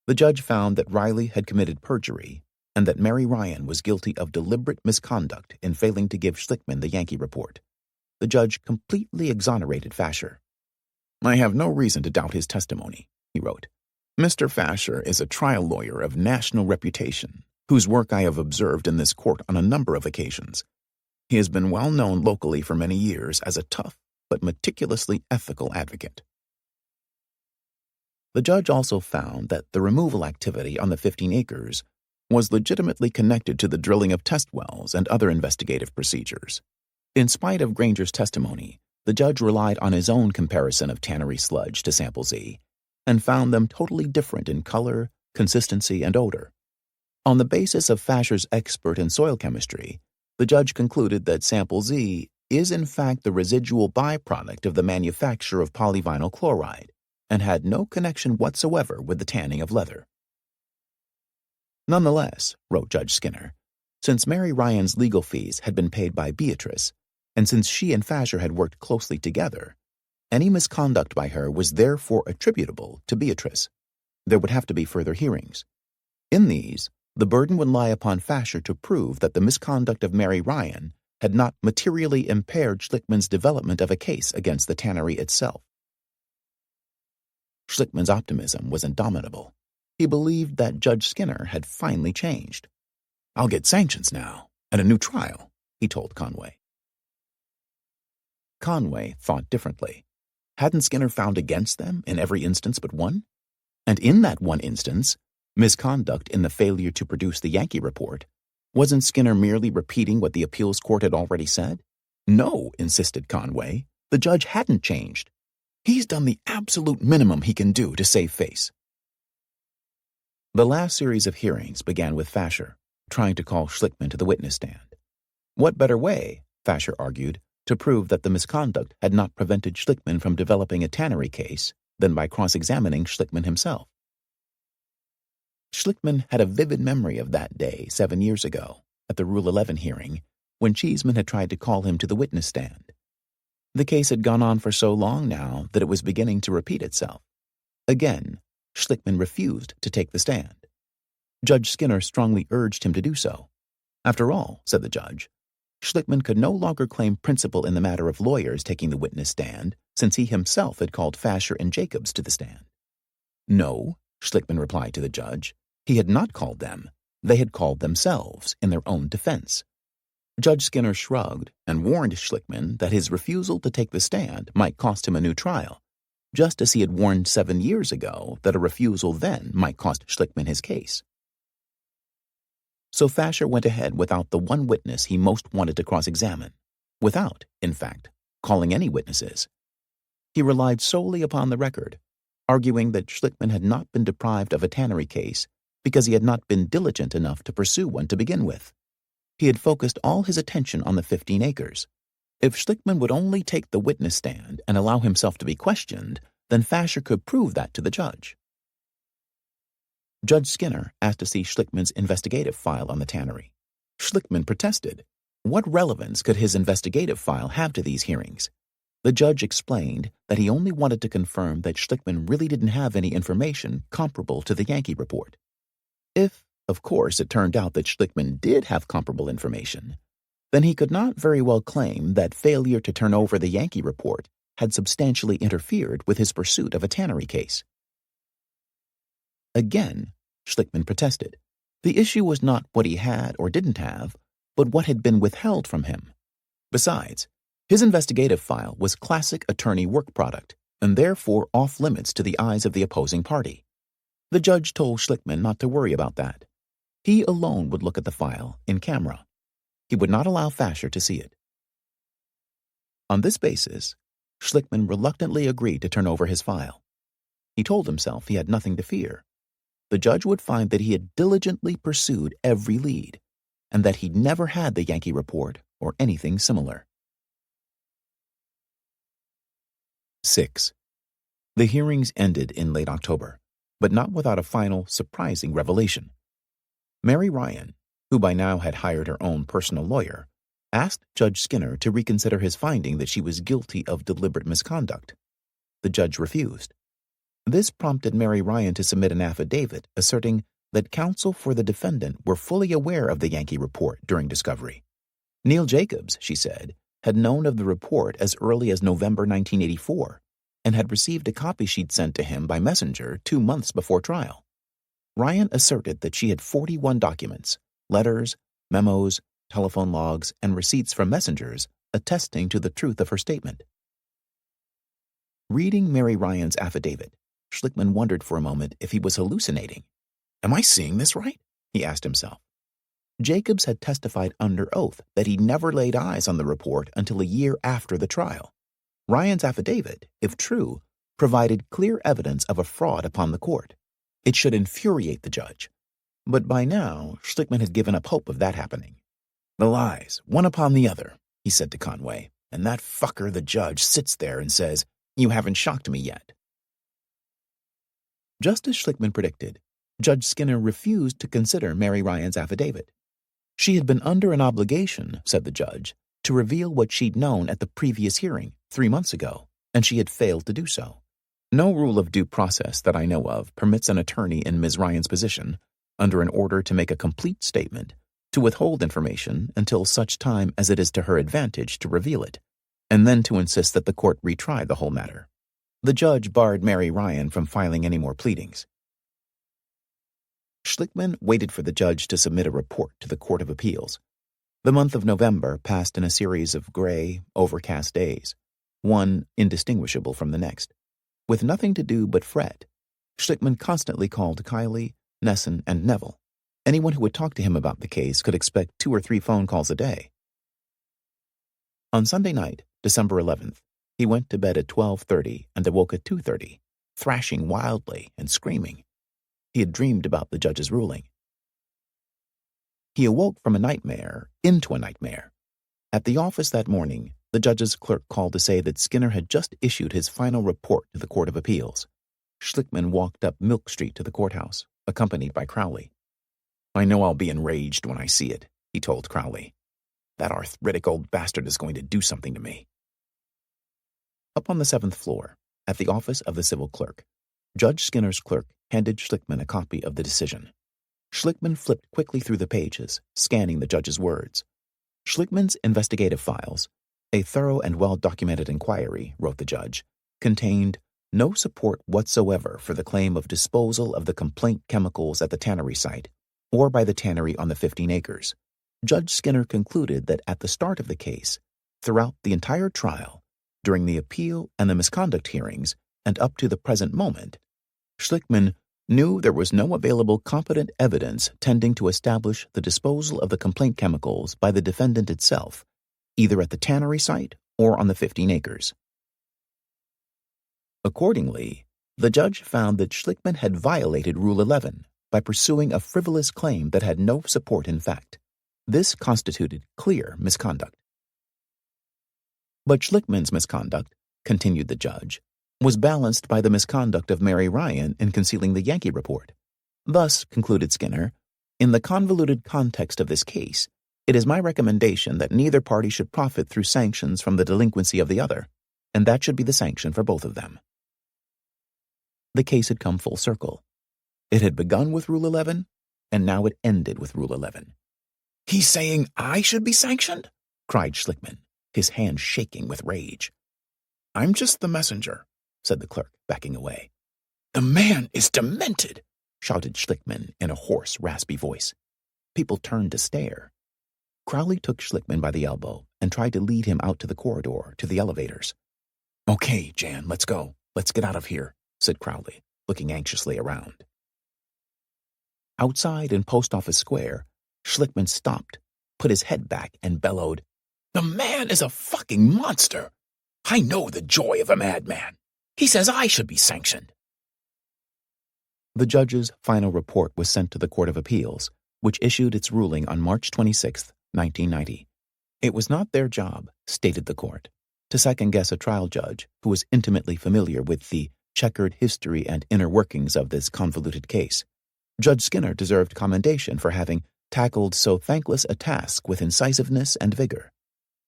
[SPEAKER 1] The judge found that Riley had committed perjury and that Mary Ryan was guilty of deliberate misconduct in failing to give Schlickman the Yankee report. The judge completely exonerated Fasher. "I have no reason to doubt his testimony," he wrote. "Mr. Fasher is a trial lawyer of national reputation, whose work I have observed in this court on a number of occasions. He has been well known locally for many years as a tough but meticulously ethical advocate." The judge also found that the removal activity on the 15 acres was legitimately connected to the drilling of test wells and other investigative procedures. In spite of Granger's testimony, the judge relied on his own comparison of tannery sludge to sample Z and found them totally different in color, consistency, and odor. On the basis of Fasher's expert in soil chemistry, the judge concluded that sample Z is in fact the residual byproduct of the manufacture of polyvinyl chloride and had no connection whatsoever with the tanning of leather. Nonetheless, wrote Judge Skinner, since Mary Ryan's legal fees had been paid by Beatrice, and since she and Fasher had worked closely together, any misconduct by her was therefore attributable to Beatrice. There would have to be further hearings. In these, the burden would lie upon Fasher to prove that the misconduct of Mary Ryan had not materially impaired Schlickman's development of a case against the tannery itself. Schlickman's optimism was indomitable. He believed that Judge Skinner had finally changed. "I'll get sanctions now, and a new trial," he told Conway. Conway thought differently. Hadn't Skinner found against them in every instance but one? And in that one instance, misconduct in the failure to produce the Yankee report, wasn't Skinner merely repeating what the appeals court had already said? No, insisted Conway, the judge hadn't changed. He's done the absolute minimum he can do to save face. The last series of hearings began with Fasher trying to call Schlickman to the witness stand. What better way, Fasher argued, to prove that the misconduct had not prevented Schlickman from developing a tannery case than by cross-examining Schlickman himself? Schlickman had a vivid memory of that day 7 years ago, at the Rule 11 hearing, when Cheeseman had tried to call him to the witness stand. The case had gone on for so long now that it was beginning to repeat itself. Again, Schlickman refused to take the stand. Judge Skinner strongly urged him to do so. After all, said the judge, Schlickman could no longer claim principle in the matter of lawyers taking the witness stand, since he himself had called Fasher and Jacobs to the stand. No, Schlickman replied to the judge, he had not called them. They had called themselves in their own defense. Judge Skinner shrugged and warned Schlickman that his refusal to take the stand might cost him a new trial, just as he had warned 7 years ago that a refusal then might cost Schlickman his case. So Fasher went ahead without the one witness he most wanted to cross-examine, without, in fact, calling any witnesses. He relied solely upon the record, arguing that Schlickman had not been deprived of a tannery case because he had not been diligent enough to pursue one to begin with. He had focused all his attention on the 15 acres. If Schlickman would only take the witness stand and allow himself to be questioned, then Fasher could prove that to the judge. Judge Skinner asked to see Schlickman's investigative file on the tannery. Schlickman protested. What relevance could his investigative file have to these hearings? The judge explained that he only wanted to confirm that Schlickman really didn't have any information comparable to the Yankee report. If, of course, it turned out that Schlickman did have comparable information, then he could not very well claim that failure to turn over the Yankee report had substantially interfered with his pursuit of a tannery case. Again, Schlickman protested. The issue was not what he had or didn't have, but what had been withheld from him. Besides, his investigative file was classic attorney work product, and therefore off-limits to the eyes of the opposing party. The judge told Schlickman not to worry about that. He alone would look at the file in camera. He would not allow Fasher to see it. On this basis, Schlickman reluctantly agreed to turn over his file. He told himself he had nothing to fear. The judge would find that he had diligently pursued every lead, and that he'd never had the Yankee report or anything similar. 6. The hearings ended in late October, but not without a final, surprising revelation. Mary Ryan, who by now had hired her own personal lawyer, asked Judge Skinner to reconsider his finding that she was guilty of deliberate misconduct. The judge refused. This prompted Mary Ryan to submit an affidavit asserting that counsel for the defendant were fully aware of the Yankee report during discovery. Neil Jacobs, she said, had known of the report as early as November 1984 and had received a copy she'd sent to him by messenger 2 months before trial. Ryan asserted that she had 41 documents, letters, memos, telephone logs, and receipts from messengers attesting to the truth of her statement. Reading Mary Ryan's affidavit, Schlickman wondered for a moment if he was hallucinating. Am I seeing this right? He asked himself. Jacobs had testified under oath that he never laid eyes on the report until a year after the trial. Ryan's affidavit, if true, provided clear evidence of a fraud upon the court. It should infuriate the judge. But by now, Schlickman had given up hope of that happening. "The lies, one upon the other," he said to Conway, "and that fucker, the judge, sits there and says, 'You haven't shocked me yet.'" Just as Schlickman predicted, Judge Skinner refused to consider Mary Ryan's affidavit. She had been under an obligation, said the judge, to reveal what she'd known at the previous hearing 3 months ago, and she had failed to do so. No rule of due process that I know of permits an attorney in Ms. Ryan's position, under an order to make a complete statement, to withhold information until such time as it is to her advantage to reveal it, and then to insist that the court retry the whole matter. The judge barred Mary Ryan from filing any more pleadings. Schlickman waited for the judge to submit a report to the Court of Appeals. The month of November passed in a series of gray, overcast days, one indistinguishable from the next. With nothing to do but fret, Schlickman constantly called Kiley, Nesson, and Neville. Anyone who would talk to him about the case could expect 2 or 3 phone calls a day. On Sunday night, December 11th, he went to bed at 12:30 and awoke at 2:30, thrashing wildly and screaming. He had dreamed about the judge's ruling. He awoke from a nightmare into a nightmare. At the office that morning, the judge's clerk called to say that Skinner had just issued his final report to the Court of Appeals. Schlickman walked up Milk Street to the courthouse, accompanied by Crowley. "I know I'll be enraged when I see it," he told Crowley. "That arthritic old bastard is going to do something to me." Up on the 7th floor, at the office of the civil clerk, Judge Skinner's clerk handed Schlickman a copy of the decision. Schlickman flipped quickly through the pages, scanning the judge's words. Schlickman's investigative files, a thorough and well-documented inquiry, wrote the judge, contained no support whatsoever for the claim of disposal of the complaint chemicals at the tannery site, or by the tannery on the 15 acres. Judge Skinner concluded that at the start of the case, throughout the entire trial, during the appeal and the misconduct hearings, and up to the present moment, Schlickman knew there was no available competent evidence tending to establish the disposal of the complaint chemicals by the defendant itself, either at the tannery site or on the 15 acres. Accordingly, the judge found that Schlickman had violated Rule 11 by pursuing a frivolous claim that had no support in fact. This constituted clear misconduct. But Schlickman's misconduct, continued the judge, was balanced by the misconduct of Mary Ryan in concealing the Yankee report. Thus, concluded Skinner, in the convoluted context of this case, it is my recommendation that neither party should profit through sanctions from the delinquency of the other, and that should be the sanction for both of them. The case had come full circle. It had begun with Rule 11, and now it ended with Rule 11. "He's saying I should be sanctioned?" cried Schlickman, his hand shaking with rage. "I'm just the messenger," said the clerk, backing away. "The man is demented," shouted Schlickman in a hoarse, raspy voice. People turned to stare. Crowley took Schlickman by the elbow and tried to lead him out to the corridor, to the elevators. "Okay, Jan, let's go. Let's get out of here," said Crowley, looking anxiously around. Outside in Post Office Square, Schlickman stopped, put his head back, and bellowed, "The man is a fucking monster! I know the joy of a madman. He says I should be sanctioned." The judge's final report was sent to the Court of Appeals, which issued its ruling on March 26, 1990. It was not their job, stated the court, to second-guess a trial judge who was intimately familiar with the checkered history and inner workings of this convoluted case. Judge Skinner deserved commendation for having tackled so thankless a task with incisiveness and vigor.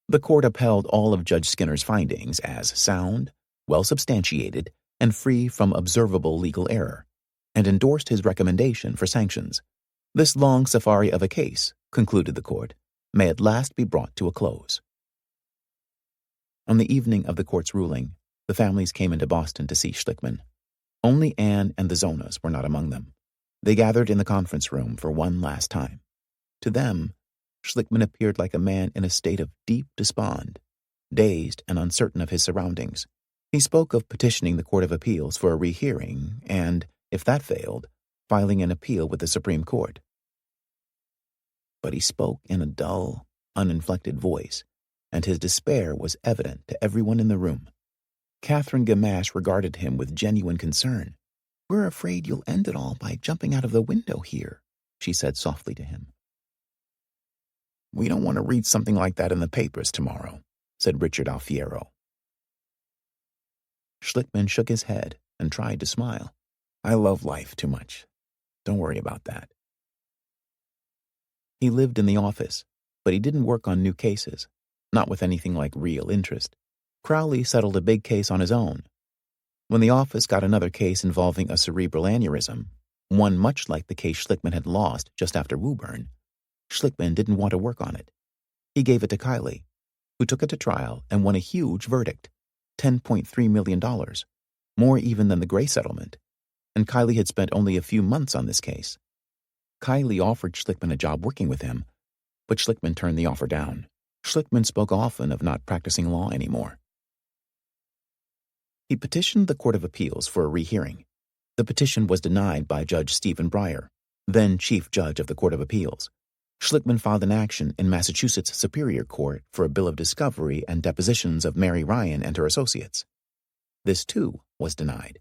[SPEAKER 1] The court upheld all of Judge Skinner's findings as sound, well-substantiated, and free from observable legal error, and endorsed his recommendation for sanctions. This long safari of a case, concluded the court, may at last be brought to a close. On the evening of the court's ruling, the families came into Boston to see Schlickman. Only Anne and the Zonas were not among them. They gathered in the conference room for one last time. To them, Schlickman appeared like a man in a state of deep despond, dazed and uncertain of his surroundings. He spoke of petitioning the Court of Appeals for a rehearing and, if that failed, filing an appeal with the Supreme Court. But he spoke in a dull, uninflected voice, and his despair was evident to everyone in the room. Catherine Gamache regarded him with genuine concern. "We're afraid you'll end it all by jumping out of the window here," she said softly to him. "We don't want to read something like that in the papers tomorrow," said Richard Alfiero. Schlickman shook his head and tried to smile. "I love life too much. Don't worry about that." He lived in the office, but he didn't work on new cases, not with anything like real interest. Crowley settled a big case on his own. When the office got another case involving a cerebral aneurysm, one much like the case Schlickman had lost just after Woburn, Schlickman didn't want to work on it. He gave it to Kiley, who took it to trial and won a huge verdict, $10.3 million, more even than the Gray settlement, and Kiley had spent only a few months on this case. Kiley offered Schlickman a job working with him, but Schlickman turned the offer down. Schlickman spoke often of not practicing law anymore. He petitioned the Court of Appeals for a rehearing. The petition was denied by Judge Stephen Breyer, then Chief Judge of the Court of Appeals. Schlickman filed an action in Massachusetts Superior Court for a bill of discovery and depositions of Mary Ryan and her associates. This, too, was denied.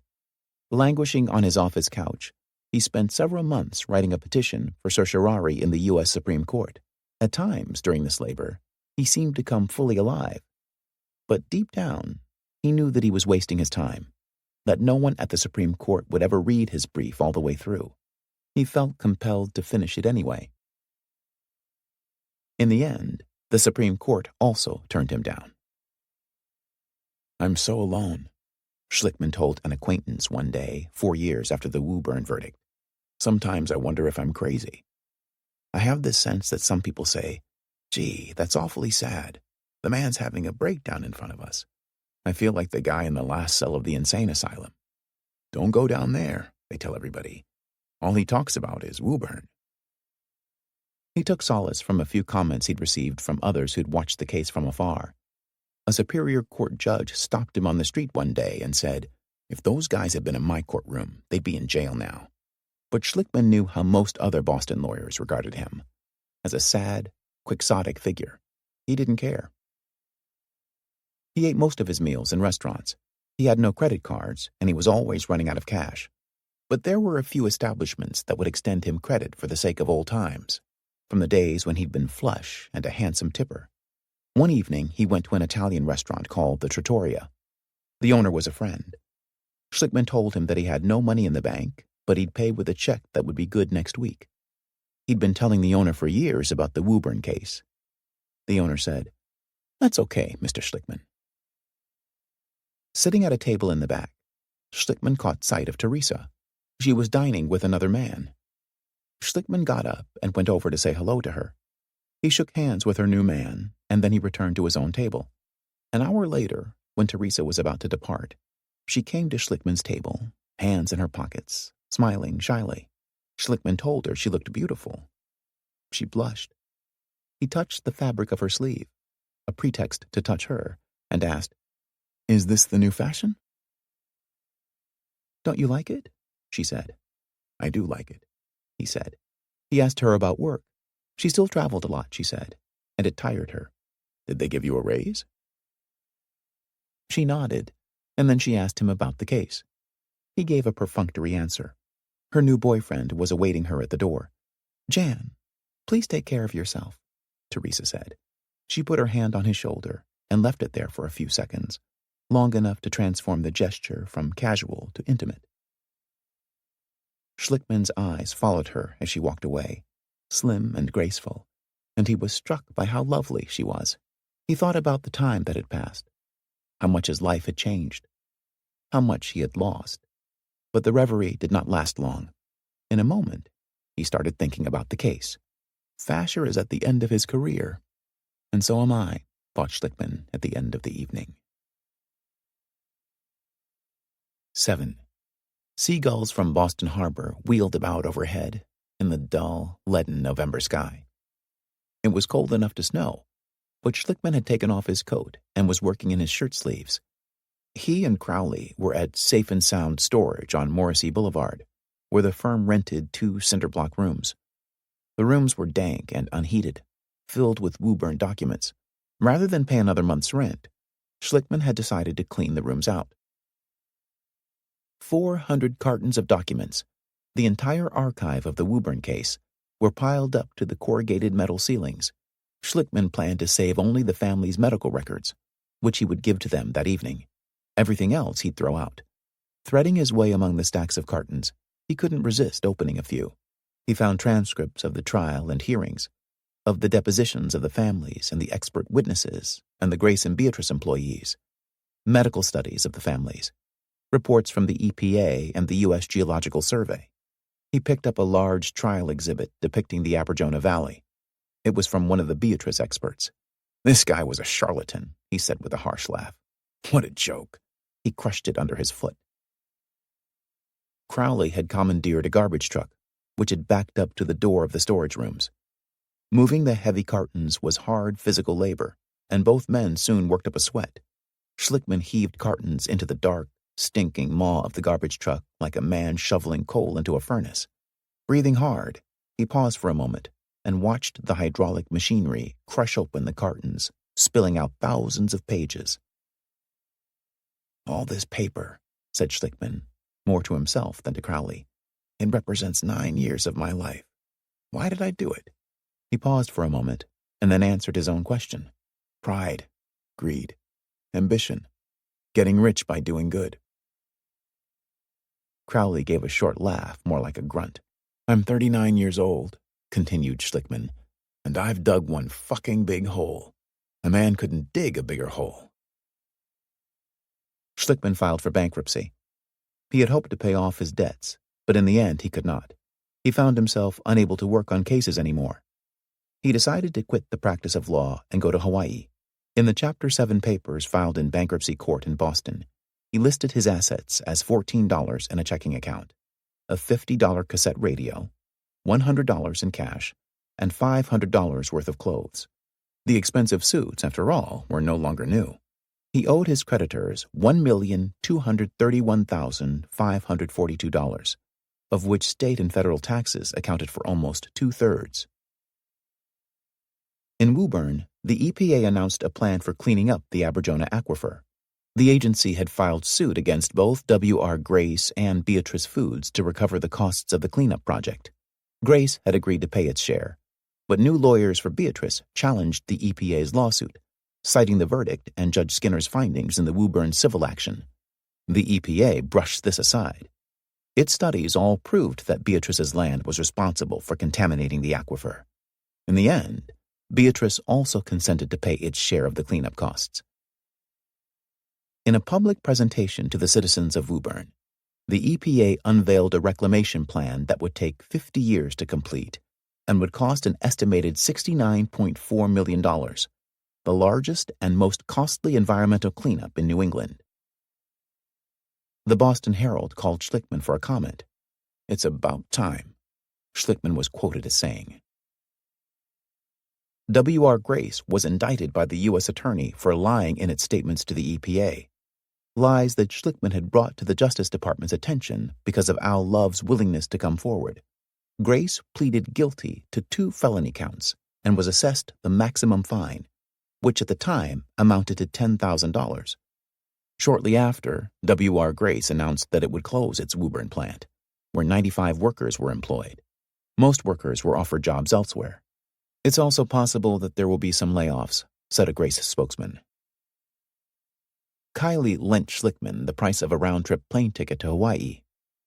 [SPEAKER 1] Languishing on his office couch, he spent several months writing a petition for certiorari in the U.S. Supreme Court. At times during this labor, he seemed to come fully alive. But deep down, he knew that he was wasting his time, that no one at the Supreme Court would ever read his brief all the way through. He felt compelled to finish it anyway. In the end, the Supreme Court also turned him down. "I'm so alone," Schlickman told an acquaintance one day, 4 years after the Woburn verdict. "Sometimes I wonder if I'm crazy. I have this sense that some people say, 'Gee, that's awfully sad. The man's having a breakdown in front of us.' I feel like the guy in the last cell of the insane asylum. 'Don't go down there,' they tell everybody. 'All he talks about is Woburn.'" He took solace from a few comments he'd received from others who'd watched the case from afar. A Superior Court judge stopped him on the street one day and said, "If those guys had been in my courtroom, they'd be in jail now." But Schlickman knew how most other Boston lawyers regarded him, as a sad, quixotic figure. He didn't care. He ate most of his meals in restaurants. He had no credit cards, and he was always running out of cash. But there were a few establishments that would extend him credit for the sake of old times, from the days when he'd been flush and a handsome tipper. One evening, he went to an Italian restaurant called the Trattoria. The owner was a friend. Schlickman told him that he had no money in the bank, but he'd pay with a check that would be good next week. He'd been telling the owner for years about the Woburn case. The owner said, "That's okay, Mr. Schlickman." Sitting at a table in the back, Schlickman caught sight of Teresa. She was dining with another man. Schlickman got up and went over to say hello to her. He shook hands with her new man, and then he returned to his own table. An hour later, when Teresa was about to depart, she came to Schlickman's table, hands in her pockets, smiling shyly. Schlickman told her she looked beautiful. She blushed. He touched the fabric of her sleeve, a pretext to touch her, and asked, "Is this the new fashion?" "Don't you like it?" she said. "I do like it," he said. He asked her about work. She still traveled a lot, she said, and it tired her. "Did they give you a raise?" She nodded, and then she asked him about the case. He gave a perfunctory answer. Her new boyfriend was awaiting her at the door. "Jan, please take care of yourself," Teresa said. She put her hand on his shoulder and left it there for a few seconds, long enough to transform the gesture from casual to intimate. Schlickman's eyes followed her as she walked away, slim and graceful, and he was struck by how lovely she was. He thought about the time that had passed, how much his life had changed, how much he had lost. But the reverie did not last long. In a moment, he started thinking about the case. Fasher is at the end of his career, and so am I, thought Schlickman at the end of the evening. 7. Seagulls from Boston Harbor wheeled about overhead in the dull, leaden November sky. It was cold enough to snow, but Schlickman had taken off his coat and was working in his shirt sleeves. He and Crowley were at Safe and Sound Storage on Morrissey Boulevard, where the firm rented 2 cinder-block rooms. The rooms were dank and unheated, filled with Woburn documents. Rather than pay another month's rent, Schlickman had decided to clean the rooms out. 400 cartons of documents, the entire archive of the Woburn case, were piled up to the corrugated metal ceilings. Schlickman planned to save only the family's medical records, which he would give to them that evening. Everything else he'd throw out. Threading his way among the stacks of cartons, he couldn't resist opening a few. He found transcripts of the trial and hearings, of the depositions of the families and the expert witnesses and the Grace and Beatrice employees, medical studies of the families, reports from the EPA and the U.S. Geological Survey. He picked up a large trial exhibit depicting the Aberjona Valley. It was from one of the Beatrice experts. "This guy was a charlatan," he said with a harsh laugh. "What a joke." He crushed it under his foot. Crowley had commandeered a garbage truck, which had backed up to the door of the storage rooms. Moving the heavy cartons was hard physical labor, and both men soon worked up a sweat. Schlickman heaved cartons into the dark, stinking maw of the garbage truck like a man shoveling coal into a furnace. Breathing hard, he paused for a moment and watched the hydraulic machinery crush open the cartons, spilling out thousands of pages. "All this paper," said Schlickman, more to himself than to Crowley. "It represents 9 years of my life. Why did I do it?" He paused for a moment and then answered his own question. Pride, greed, ambition, getting rich by doing good. Crowley gave a short laugh, more like a grunt. "I'm 39 years old," continued Schlickman, "and I've dug one fucking big hole. A man couldn't dig a bigger hole." Schlickman filed for bankruptcy. He had hoped to pay off his debts, but in the end he could not. He found himself unable to work on cases anymore. He decided to quit the practice of law and go to Hawaii. In the Chapter 7 papers filed in bankruptcy court in Boston, he listed his assets as $14 in a checking account, a $50 cassette radio, $100 in cash, and $500 worth of clothes. The expensive suits, after all, were no longer new. He owed his creditors $1,231,542, of which state and federal taxes accounted for almost 2/3. In Woburn, the EPA announced a plan for cleaning up the Aberjona aquifer. The agency had filed suit against both W.R. Grace and Beatrice Foods to recover the costs of the cleanup project. Grace had agreed to pay its share, but new lawyers for Beatrice challenged the EPA's lawsuit, citing the verdict and Judge Skinner's findings in the Woburn civil action. The EPA brushed this aside. Its studies all proved that Beatrice's land was responsible for contaminating the aquifer. In the end, Beatrice also consented to pay its share of the cleanup costs. In a public presentation to the citizens of Woburn, the EPA unveiled a reclamation plan that would take 50 years to complete and would cost an estimated $69.4 million, the largest and most costly environmental cleanup in New England. The Boston Herald called Schlickman for a comment. "It's about time," Schlickman was quoted as saying. W.R. Grace was indicted by the U.S. Attorney for lying in its statements to the EPA, lies that Schlickman had brought to the Justice Department's attention because of Al Love's willingness to come forward. Grace pleaded guilty to 2 felony counts and was assessed the maximum fine, which at the time amounted to $10,000. Shortly after, W.R. Grace announced that it would close its Woburn plant, where 95 workers were employed. Most workers were offered jobs elsewhere. "It's also possible that there will be some layoffs," said a Grace spokesman. Kiley lent Schlickman the price of a round-trip plane ticket to Hawaii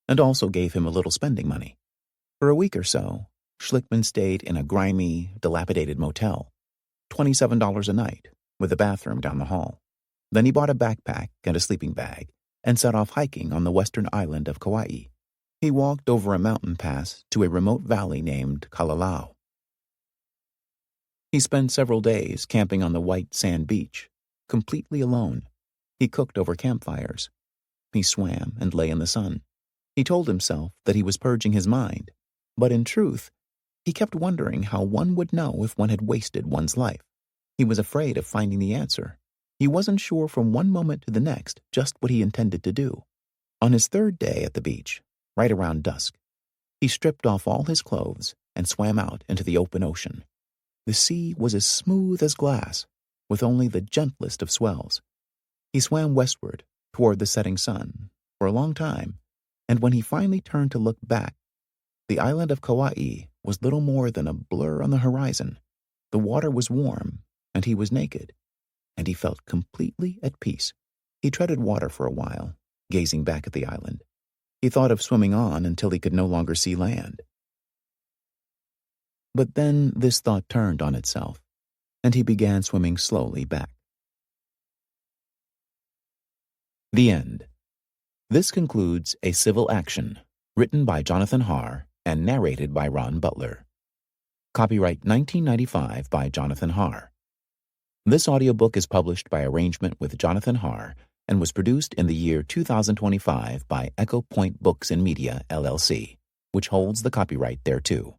[SPEAKER 1] and also gave him a little spending money. For a week or so, Schlickman stayed in a grimy, dilapidated motel, $27 a night, with a bathroom down the hall. Then he bought a backpack and a sleeping bag and set off hiking on the western island of Kauai. He walked over a mountain pass to a remote valley named Kalalau. He spent several days camping on the white sand beach, completely alone. He cooked over campfires. He swam and lay in the sun. He told himself that he was purging his mind, but in truth, he kept wondering how one would know if one had wasted one's life. He was afraid of finding the answer. He wasn't sure from one moment to the next just what he intended to do. On his 3rd day at the beach, right around dusk, he stripped off all his clothes and swam out into the open ocean. The sea was as smooth as glass, with only the gentlest of swells. He swam westward, toward the setting sun, for a long time, and when he finally turned to look back, the island of Kauai was little more than a blur on the horizon. The water was warm, and he was naked, and he felt completely at peace. He treaded water for a while, gazing back at the island. He thought of swimming on until he could no longer see land. But then this thought turned on itself, and he began swimming slowly back. The end. This concludes A Civil Action, written by Jonathan Harr and narrated by Ron Butler. Copyright 1995 by Jonathan Harr. This audiobook is published by arrangement with Jonathan Harr and was produced in the year 2025 by Echo Point Books and Media, LLC, which holds the copyright thereto.